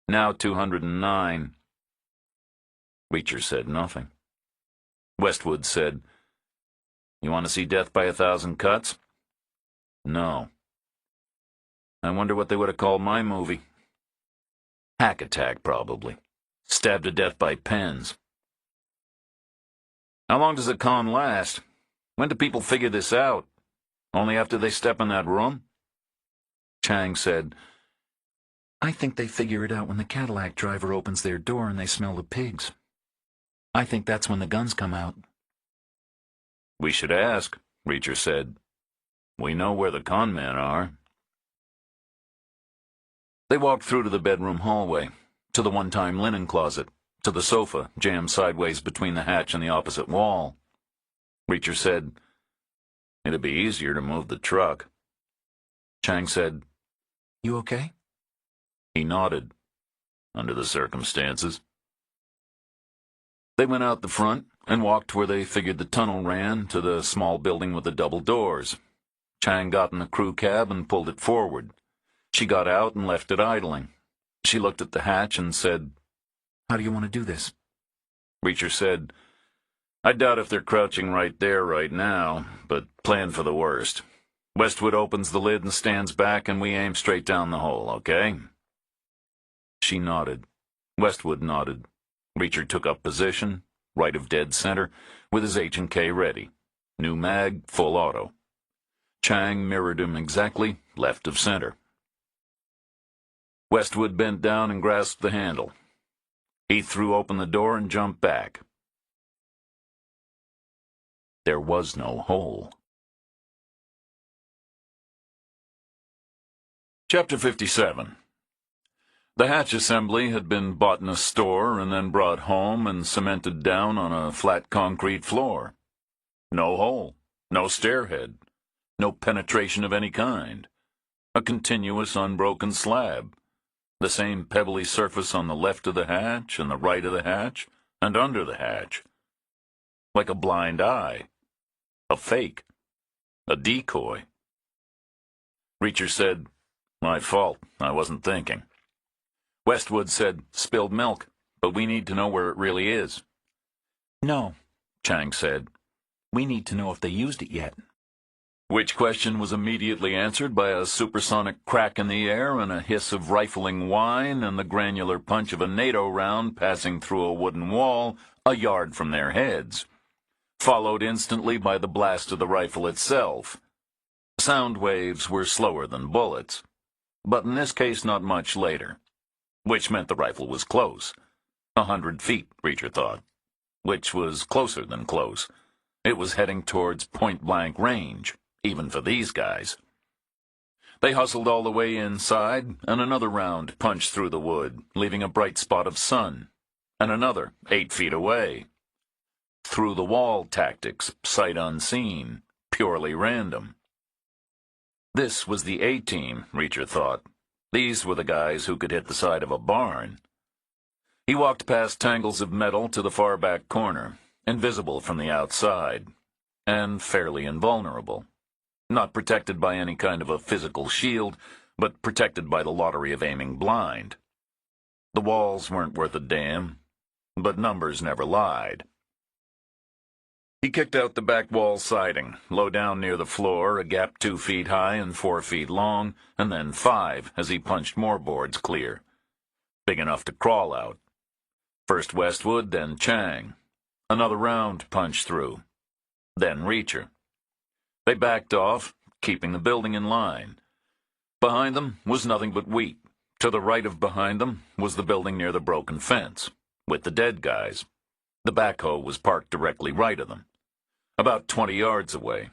Now 209. Reacher said nothing. Westwood said, "You want to see Death by 1,000 Cuts?" "No." "I wonder what they would have called my movie." "Hack Attack, probably. Stabbed to death by pens." "How long does a con last? When do people figure this out? Only after they step in that room?" Chang said, "I think they figure it out when the Cadillac driver opens their door and they smell the pigs. I think that's when the guns come out." "We should ask," Reacher said. We know where the con men are. They walked through to the bedroom hallway, to the one-time linen closet, to the sofa jammed sideways between the hatch and the opposite wall. Reacher said, "It'd be easier to move the truck." Chang said, You okay? He nodded. Under the circumstances. They went out the front and walked where they figured the tunnel ran to the small building with the double doors. Chang got in the crew cab and pulled it forward. She got out and left it idling. She looked at the hatch and said, How do you want to do this? Reacher said, "I doubt if they're crouching right there right now, but plan for the worst. Westwood opens the lid and stands back, and we aim straight down the hole, okay?" She nodded. Westwood nodded. Reacher took up position, right of dead center, with his H&K ready. New mag, full auto. Chang mirrored him exactly, left of center. Westwood bent down and grasped the handle. He threw open the door and jumped back. There was no hole. Chapter 57. The hatch assembly had been bought in a store and then brought home and cemented down on a flat concrete floor. No hole, no stairhead, no penetration of any kind. A continuous unbroken slab. The same pebbly surface on the left of the hatch and the right of the hatch and under the hatch. Like a blind eye. A fake. A decoy. Reacher said, "My fault. I wasn't thinking." Westwood said, "Spilled milk, but we need to know where it really is." No, Chang said. we need to know if they used it yet. Which question was immediately answered by a supersonic crack in the air and a hiss of rifling wine and the granular punch of a NATO round passing through a wooden wall a yard from their heads, followed instantly by the blast of the rifle itself. Sound waves were slower than bullets, but in this case not much later, which meant the rifle was close. 100 feet, Reacher thought, which was closer than close. It was heading towards point-blank range, even for these guys. They hustled all the way inside, and another round punched through the wood, leaving a bright spot of sun, and another 8 feet away. Through-the-wall tactics, sight unseen, purely random. This was the A-team, Reacher thought. These were the guys who could hit the side of a barn. He walked past tangles of metal to the far back corner, invisible from the outside, and fairly invulnerable. Not protected by any kind of a physical shield, but protected by the lottery of aiming blind. The walls weren't worth a damn, but numbers never lied. He kicked out the back wall siding, low down near the floor, a gap 2 feet high and 4 feet long, and then 5 as he punched more boards clear. Big enough to crawl out. First Westwood, then Chang. Another round punched through. Then Reacher. They backed off, keeping the building in line. Behind them was nothing but wheat. To the right of behind them was the building near the broken fence, with the dead guys. The backhoe was parked directly right of them, about 20 yards away.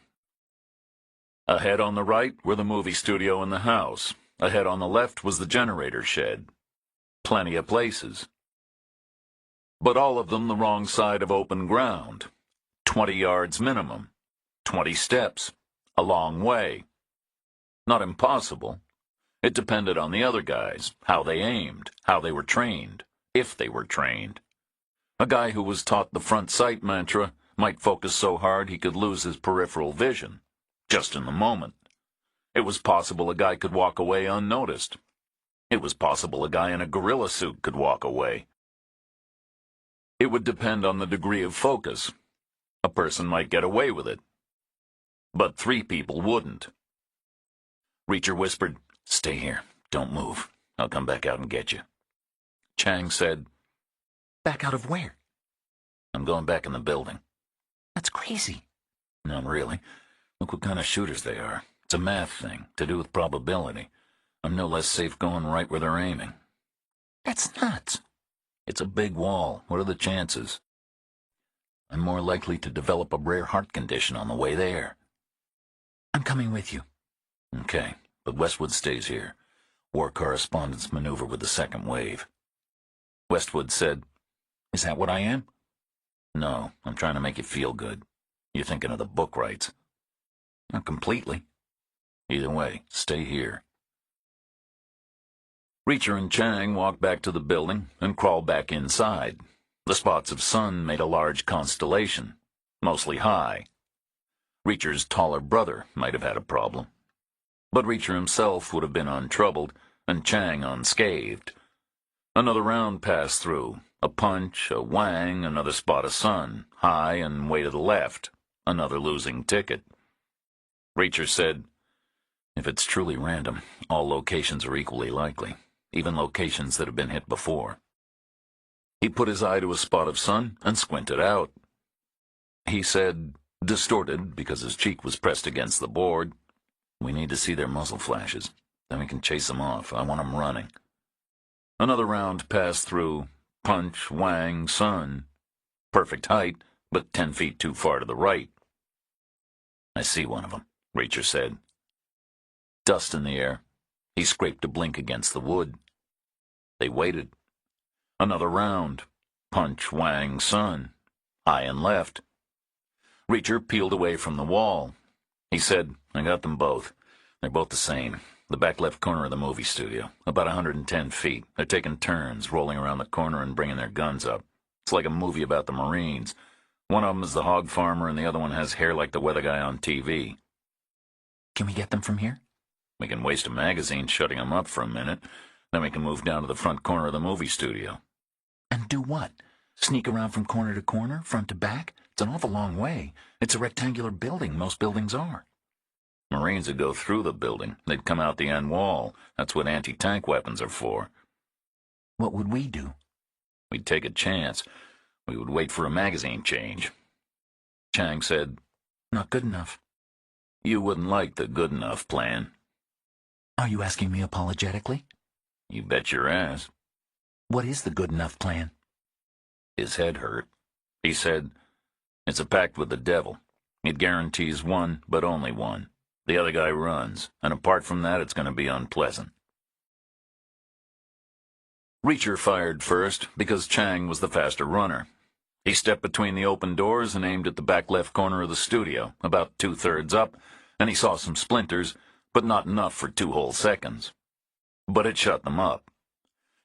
Ahead on the right were the movie studio and the house. Ahead on the left was the generator shed. Plenty of places. But all of them the wrong side of open ground. 20 yards minimum. 20 steps. A long way. Not impossible. It depended on the other guys, how they aimed, how they were trained, if they were trained. A guy who was taught the front sight mantra might focus so hard he could lose his peripheral vision, just in the moment. It was possible a guy could walk away unnoticed. It was possible a guy in a gorilla suit could walk away. It would depend on the degree of focus. A person might get away with it. But 3 people wouldn't. Reacher whispered, "Stay here. Don't move. I'll come back out and get you." Chang said, Back out of where? "I'm going back in the building." That's crazy. Not really. Look what kind of shooters they are. It's a math thing, to do with probability. I'm no less safe going right where they're aiming. That's nuts. It's a big wall. What are the chances? I'm more likely to develop a rare heart condition on the way there. I'm coming with you. Okay, but Westwood stays here. War correspondence maneuver with the second wave. Westwood said, Is that what I am? No, I'm trying to make you feel good. You're thinking of the book rights. Not completely. Either way, stay here. Reacher and Chang walked back to the building and crawled back inside. The spots of sun made a large constellation, mostly high. Reacher's taller brother might have had a problem. But Reacher himself would have been untroubled, and Chang unscathed. Another round passed through. A punch, a whang, another spot of sun, high and way to the left. Another losing ticket. Reacher said, "If it's truly random, all locations are equally likely, even locations that have been hit before." He put his eye to a spot of sun and squinted out. He said, distorted because his cheek was pressed against the board, "We need to see their muzzle flashes. Then we can chase them off. I want them running." Another round passed through. Punch, whang, sun. Perfect height, but 10 feet too far to the right. "I see one of them," Reacher said. Dust in the air. He scraped a blink against the wood. They waited. Another round. Punch, whang, sun. High and left. Reacher peeled away from the wall. He said, "I got them both. They're both the same. The back left corner of the movie studio. About 110 feet. They're taking turns, rolling around the corner and bringing their guns up. It's like a movie about the Marines. One of them is the hog farmer and the other one has hair like the weather guy on TV. Can we get them from here? We can waste a magazine shutting them up for a minute. Then we can move down to the front corner of the movie studio." And do what? Sneak around from corner to corner, front to back? It's an awful long way. It's a rectangular building. Most buildings are. Marines would go through the building. They'd come out the end wall. That's what anti-tank weapons are for. What would we do? We'd take a chance. We would wait for a magazine change. Chang said, Not good enough. "You wouldn't like the good enough plan." Are you asking me apologetically? "You bet your ass." What is the good enough plan? His head hurt. He said, "It's a pact with the devil. It guarantees one, but only one. The other guy runs, and apart from that, it's going to be unpleasant." Reacher fired first because Chang was the faster runner. He stepped between the open doors and aimed at the back left corner of the studio, about 2/3 up, and he saw some splinters, but not enough for 2 whole seconds. But it shut them up.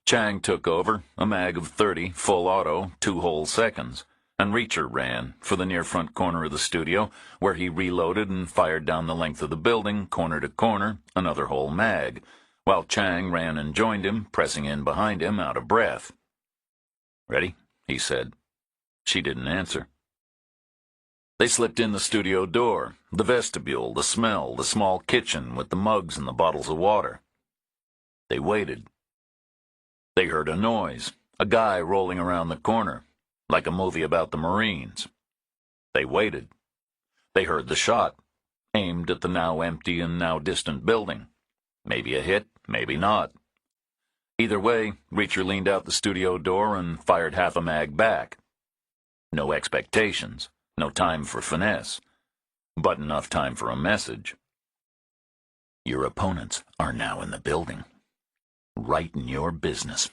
Chang took over, a mag of 30, full auto, 2 whole seconds, and Reacher ran for the near front corner of the studio, where he reloaded and fired down the length of the building, corner to corner, another whole mag, while Chang ran and joined him, pressing in behind him, out of breath. "Ready?" he said. She didn't answer. They slipped in the studio door, the vestibule, the smell, the small kitchen with the mugs and the bottles of water. They waited. They heard a noise, a guy rolling around the corner, like a movie about the Marines. They waited. They heard the shot, aimed at the now empty and now distant building. Maybe a hit, maybe not. Either way, Reacher leaned out the studio door and fired half a mag back. No expectations, no time for finesse, but enough time for a message. Your opponents are now in the building. Right in your business.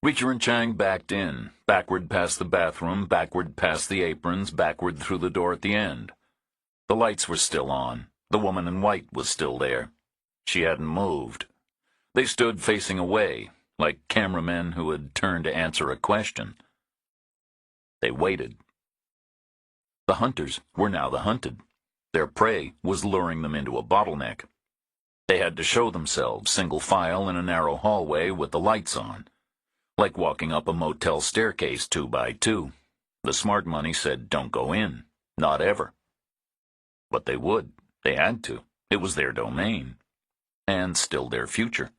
Reacher and Chang backed in, backward past the bathroom, backward past the aprons, backward through the door at the end. The lights were still on. The woman in white was still there. She hadn't moved. They stood facing away, like cameramen who had turned to answer a question. They waited. The hunters were now the hunted. Their prey was luring them into a bottleneck. They had to show themselves, single file in a narrow hallway with the lights on, like walking up a motel staircase 2 by 2. The smart money said don't go in, not ever. But they would. They had to. It was their domain. And still their future.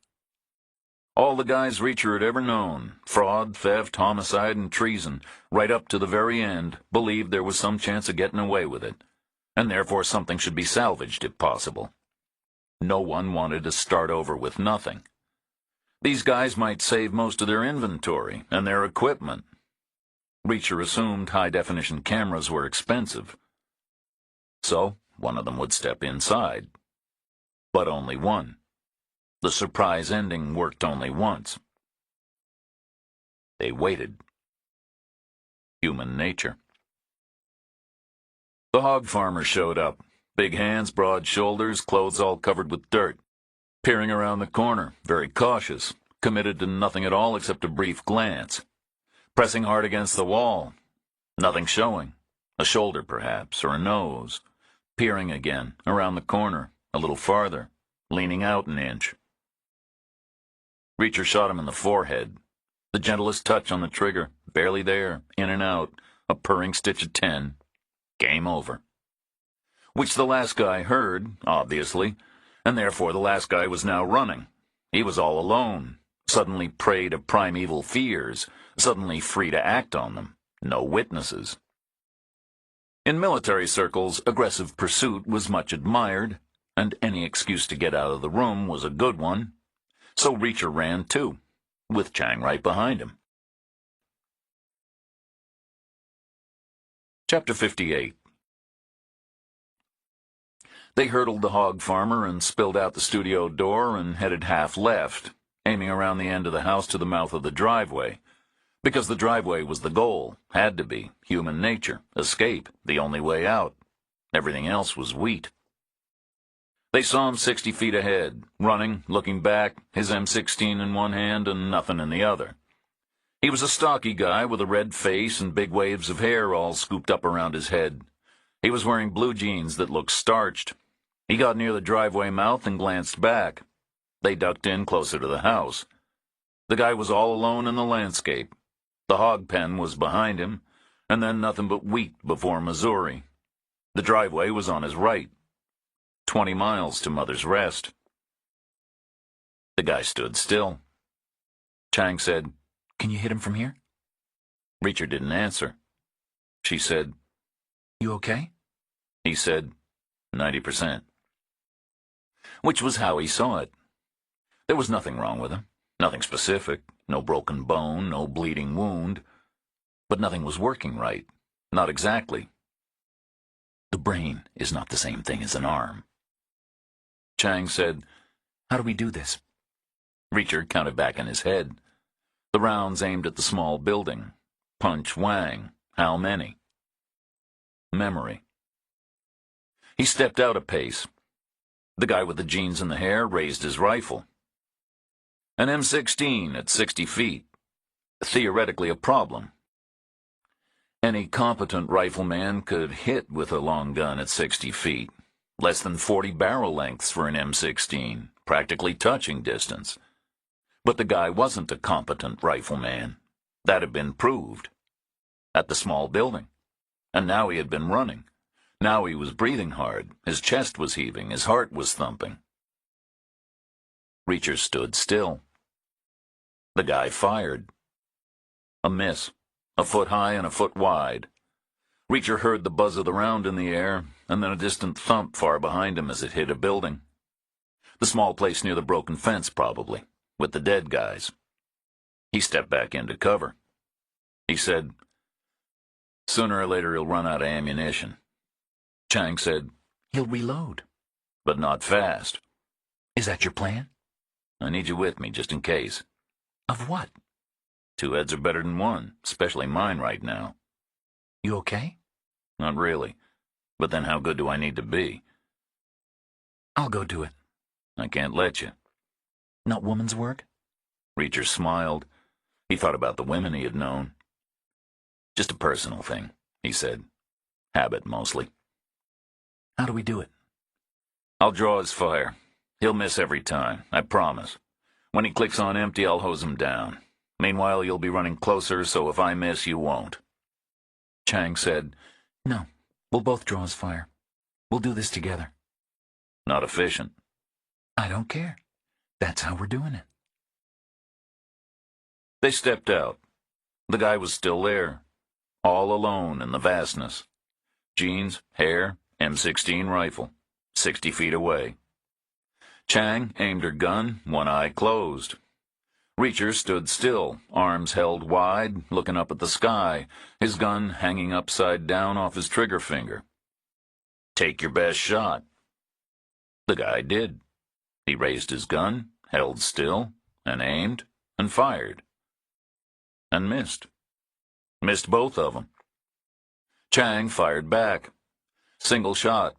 All the guys Reacher had ever known, fraud, theft, homicide, and treason, right up to the very end, believed there was some chance of getting away with it, and therefore something should be salvaged if possible. No one wanted to start over with nothing. These guys might save most of their inventory and their equipment. Reacher assumed high-definition cameras were expensive. So one of them would step inside. But only one. The surprise ending worked only once. They waited. Human nature. The hog farmer showed up. Big hands, broad shoulders, clothes all covered with dirt. Peering around the corner, very cautious, committed to nothing at all except a brief glance. Pressing hard against the wall. Nothing showing. A shoulder, perhaps, or a nose. Peering again, around the corner, a little farther, leaning out an inch. Reacher shot him in the forehead. The gentlest touch on the trigger, barely there, in and out, a purring stitch of 10. Game over. Which the last guy heard, obviously, and therefore the last guy was now running. He was all alone, suddenly prey to primeval fears, suddenly free to act on them. No witnesses. In military circles, aggressive pursuit was much admired, and any excuse to get out of the room was a good one. So Reacher ran too, with Chang right behind him. Chapter 58. They hurdled the hog farmer and spilled out the studio door and headed half left, aiming around the end of the house to the mouth of the driveway. Because the driveway was the goal, had to be, human nature, escape, the only way out. Everything else was wheat. They saw him 60 feet ahead, running, looking back, his M16 in one hand and nothing in the other. He was a stocky guy with a red face and big waves of hair all scooped up around his head. He was wearing blue jeans that looked starched. He got near the driveway mouth and glanced back. They ducked in closer to the house. The guy was all alone in the landscape. The hog pen was behind him, and then nothing but wheat before Missouri. The driveway was on his right. 20 miles to Mother's Rest. The guy stood still. Chang said, "Can you hit him from here?" Reacher didn't answer. She said, "You okay?" He said, 90%. Which was how he saw it. There was nothing wrong with him. Nothing specific. No broken bone, no bleeding wound. But nothing was working right. Not exactly. The brain is not the same thing as an arm. Chang said, "How do we do this?" Reacher counted back in his head. The rounds aimed at the small building. Punch Wang. How many? Memory. He stepped out a pace. The guy with the jeans and the hair raised his rifle. An M16 at 60 feet. Theoretically a problem. Any competent rifleman could hit with a long gun at 60 feet. Less than 40 barrel lengths for an M16, practically touching distance. But the guy wasn't a competent rifleman. That had been proved. At the small building. And now he had been running. Now he was breathing hard. His chest was heaving. His heart was thumping. Reacher stood still. The guy fired. A miss. A foot high and a foot wide. Reacher heard the buzz of the round in the air, and then a distant thump far behind him as it hit a building. The small place near the broken fence, probably, with the dead guys. He stepped back into cover. He said, "Sooner or later he'll run out of ammunition." Chang said, "He'll reload." "But not fast." "Is that your plan?" "I need you with me, just in case." "Of what?" "Two heads are better than one, especially mine right now." "You okay?" "Not really. But then how good do I need to be?" "I'll go do it." "I can't let you." "Not woman's work?" Reacher smiled. He thought about the women he had known. "Just a personal thing," he said. "Habit, mostly." "How do we do it?" "I'll draw his fire. He'll miss every time, I promise. When he clicks on empty, I'll hose him down. Meanwhile, you'll be running closer, so if I miss, you won't." Chang said, "No, we'll both draw his fire. We'll do this together." "Not efficient." "I don't care. That's how we're doing it." They stepped out. The guy was still there, all alone in the vastness. Jeans, hair, M16 rifle, 60 feet away. Chang aimed her gun, one eye closed. Reacher stood still, arms held wide, looking up at the sky, his gun hanging upside down off his trigger finger. Take your best shot. The guy did. He raised his gun, held still, and aimed, and fired. And missed. Missed both of them. Chang fired back. Single shot.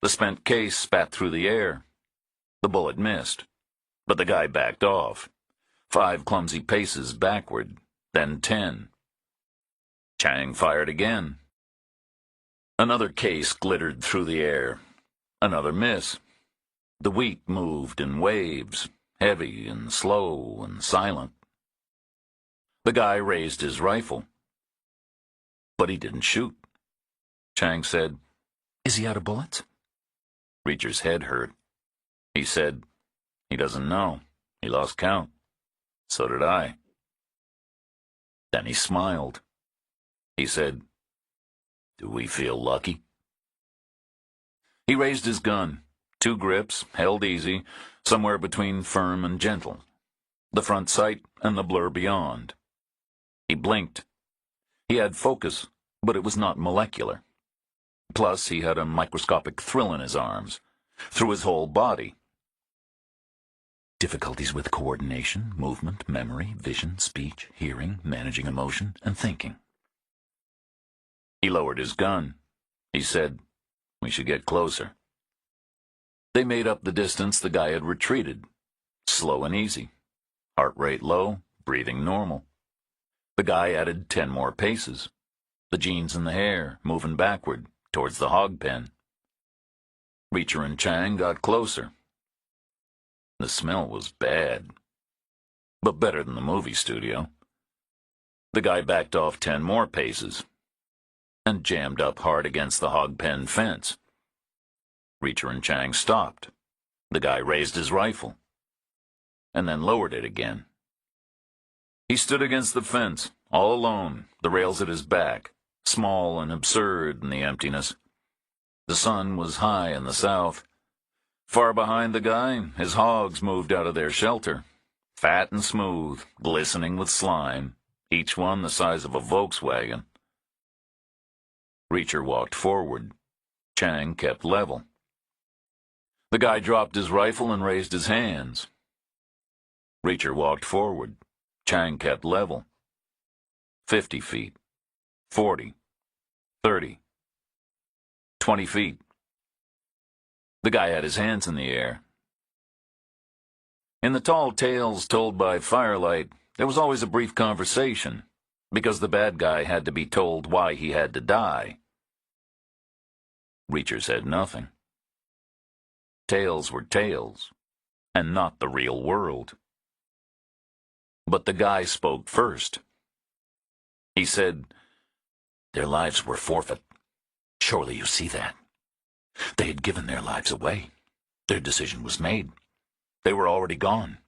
The spent case spat through the air. The bullet missed. But the guy backed off. 5 clumsy paces backward, then 10. Chang fired again. Another case glittered through the air. Another miss. The wheat moved in waves, heavy and slow and silent. The guy raised his rifle. But he didn't shoot. Chang said, Is he out of bullets? Reacher's head hurt. He said, he doesn't know. He lost count. So did I. Then he smiled. He said, do we feel lucky? He raised his gun. 2 grips, held easy, somewhere between firm and gentle. The front sight and the blur beyond. He blinked. He had focus, but it was not molecular. Plus, he had a microscopic thrill in his arms, through his whole body. Difficulties with coordination, movement, memory, vision, speech, hearing, managing emotion, and thinking. He lowered his gun. He said, we should get closer. They made up the distance the guy had retreated, slow and easy. Heart rate low, breathing normal. The guy added 10 more paces. The jeans and the hair moving backward, towards the hog pen. Reacher and Chang got closer. The smell was bad, but better than the movie studio. The guy backed off 10 more paces and jammed up hard against the hog pen fence. Reacher and Chang stopped. The guy raised his rifle and then lowered it again. He stood against the fence, all alone, the rails at his back, small and absurd in the emptiness. The sun was high in the south. Far behind the guy, his hogs moved out of their shelter, fat and smooth, glistening with slime, each one the size of a Volkswagen. Reacher walked forward. Chang kept level. The guy dropped his rifle and raised his hands. Reacher walked forward. Chang kept level. 50 feet. 40. 30. 20 feet. The guy had his hands in the air. In the tall tales told by firelight, there was always a brief conversation, because the bad guy had to be told why he had to die. Reacher said nothing. Tales were tales, and not the real world. But the guy spoke first. He said, Their lives were forfeit. Surely you see that. They had given their lives away. Their decision was made. They were already gone.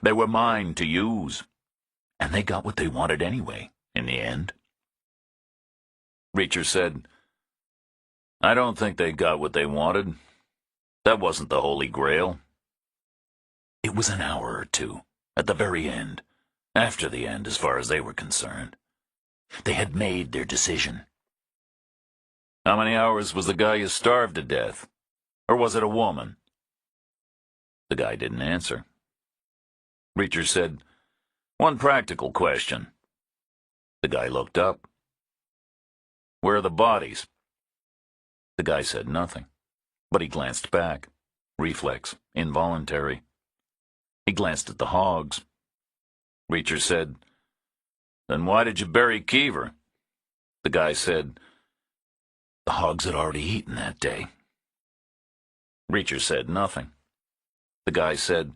They were mine to use. And they got what they wanted anyway, in the end. Reacher said, I don't think they got what they wanted. That wasn't the Holy Grail. It was an hour or two, at the very end, after the end as far as they were concerned. They had made their decision. How many hours was the guy you starved to death? Or was it a woman? The guy didn't answer. Reacher said, one practical question. The guy looked up. Where are the bodies? The guy said nothing, but he glanced back. Reflex, involuntary. He glanced at the hogs. Reacher said, then why did you bury Keever? The guy said, the hogs had already eaten that day. Reacher said nothing. The guy said,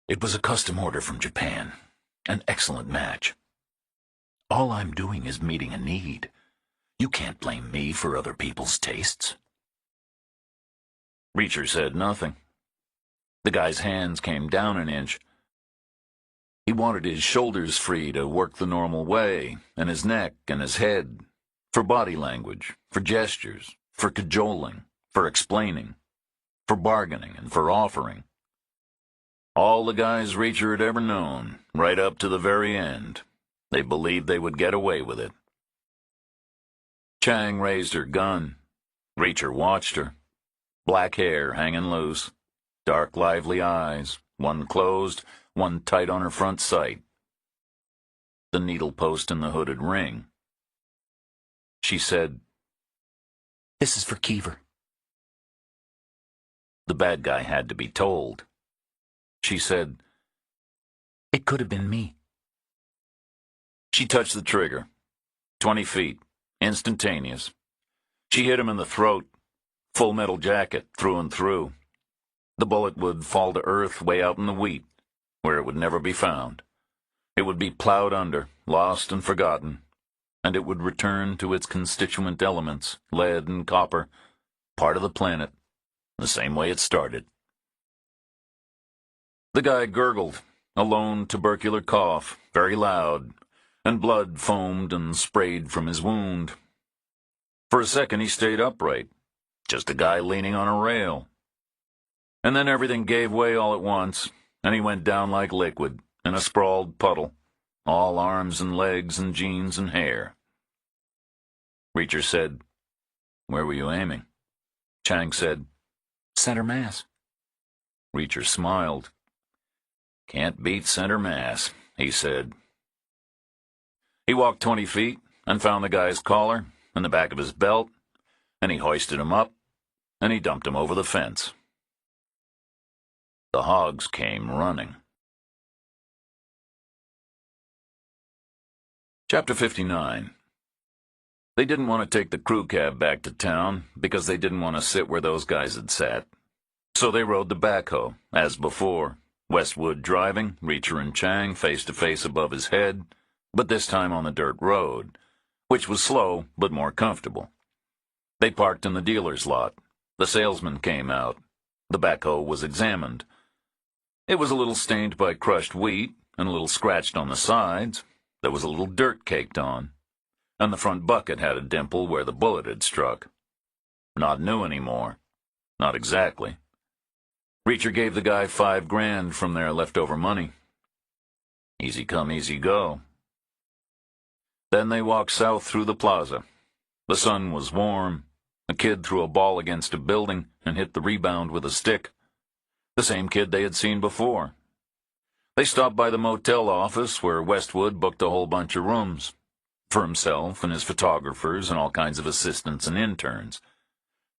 it was a custom order from Japan. An excellent match. All I'm doing is meeting a need. You can't blame me for other people's tastes. Reacher said nothing. The guy's hands came down an inch. He wanted his shoulders free to work the normal way, and his neck and his head, for body language, for gestures, for cajoling, for explaining, for bargaining, and for offering. All the guys Reacher had ever known, right up to the very end. They believed they would get away with it. Chang raised her gun. Reacher watched her. Black hair hanging loose, dark lively eyes, one closed, one tight on her front sight. The needle post in the hooded ring. She said, This is for Keever. the bad guy had to be told. She said, It could have been me. she touched the trigger. 20 feet, instantaneous. She hit him in the throat, full metal jacket, through and through. The bullet would fall to earth way out in the wheat, where it would never be found. It would be plowed under, lost and forgotten, and it would return to its constituent elements, lead and copper, part of the planet, the same way it started. The guy gurgled, a lone tubercular cough, very loud, and blood foamed and sprayed from his wound. For a second he stayed upright, just a guy leaning on a rail. And then everything gave way all at once, and he went down like liquid, in a sprawled puddle, all arms and legs and jeans and hair. Reacher said, "Where were you aiming?" Chang said, Center mass. Reacher smiled. "Can't beat center mass," he said. He walked 20 feet and found the guy's collar and the back of his belt, and he hoisted him up, and he dumped him over the fence. The hogs came running. Chapter 59. They didn't want to take the crew cab back to town because they didn't want to sit where those guys had sat. So they rode the backhoe, as before, Westwood driving, Reacher and Chang face to face above his head, but this time on the dirt road, which was slow but more comfortable. They parked in the dealer's lot. The salesman came out. The backhoe was examined. It was a little stained by crushed wheat and a little scratched on the sides. There was a little dirt caked on, and the front bucket had a dimple where the bullet had struck. Not new anymore. Not exactly. Reacher gave the guy $5,000 from their leftover money. Easy come, easy go. Then they walked south through the plaza. The sun was warm. A kid threw a ball against a building and hit the rebound with a stick. The same kid they had seen before. They stopped by the motel office where Westwood booked a whole bunch of rooms. For himself and his photographers and all kinds of assistants and interns.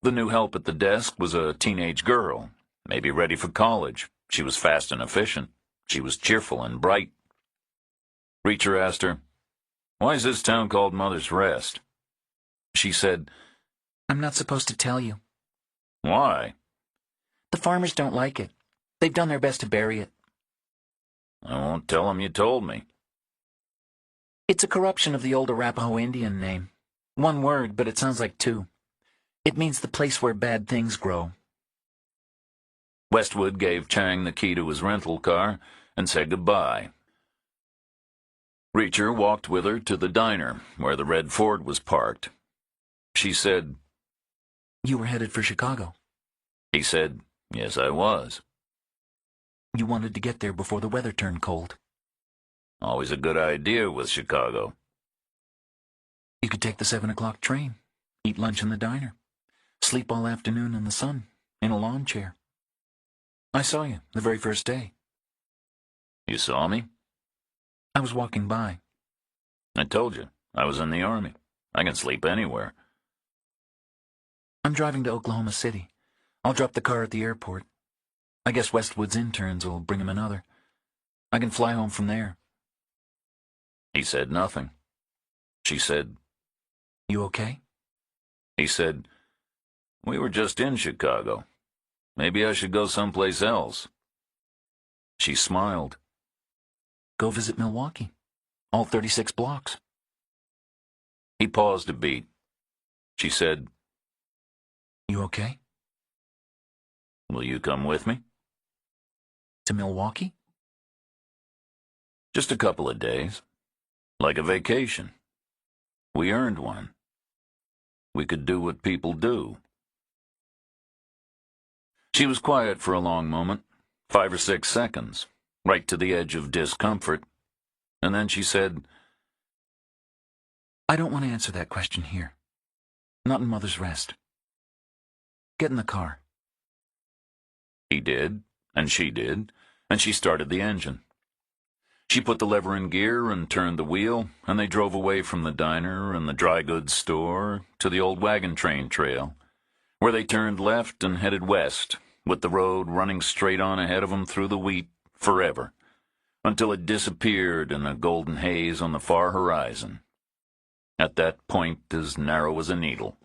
The new help at the desk was a teenage girl, maybe ready for college. She was fast and efficient. She was cheerful and bright. Reacher asked her, "Why is this town called Mother's Rest?" She said, I'm not supposed to tell you. "Why?" The farmers don't like it. They've done their best to bury it. "I won't tell them you told me." It's a corruption of the old Arapaho Indian name. One word, but it sounds like two. It means the place where bad things grow. Westwood gave Chang the key to his rental car and said goodbye. Reacher walked with her to the diner where the red Ford was parked. She said, You were headed for Chicago. He said, "Yes, I was." You wanted to get there before the weather turned cold. Always a good idea with Chicago. You could take the 7 o'clock train, eat lunch in the diner, sleep all afternoon in the sun, in a lawn chair. I saw you the very first day. You saw me? I was walking by. I told you, I was in the Army. I can sleep anywhere. I'm driving to Oklahoma City. I'll drop the car at the airport. I guess Westwood's interns will bring him another. I can fly home from there. He said nothing. She said, You okay? He said, "We were just in Chicago. Maybe I should go someplace else." She smiled. Go visit Milwaukee. All 36 blocks. He paused a beat. She said, You okay? "Will you come with me?" To Milwaukee? Just a couple of days. Like a vacation. We earned one. We could do what people do. She was quiet for a long moment, 5 or 6 seconds, right to the edge of discomfort, and then she said, I don't want to answer that question here. Not in Mother's Rest. Get in the car. He did, and she started the engine. She put the lever in gear and turned the wheel, and they drove away from the diner and the dry goods store to the old wagon train trail, where they turned left and headed west, with the road running straight on ahead of them through the wheat forever, until it disappeared in a golden haze on the far horizon. At that point as narrow as a needle.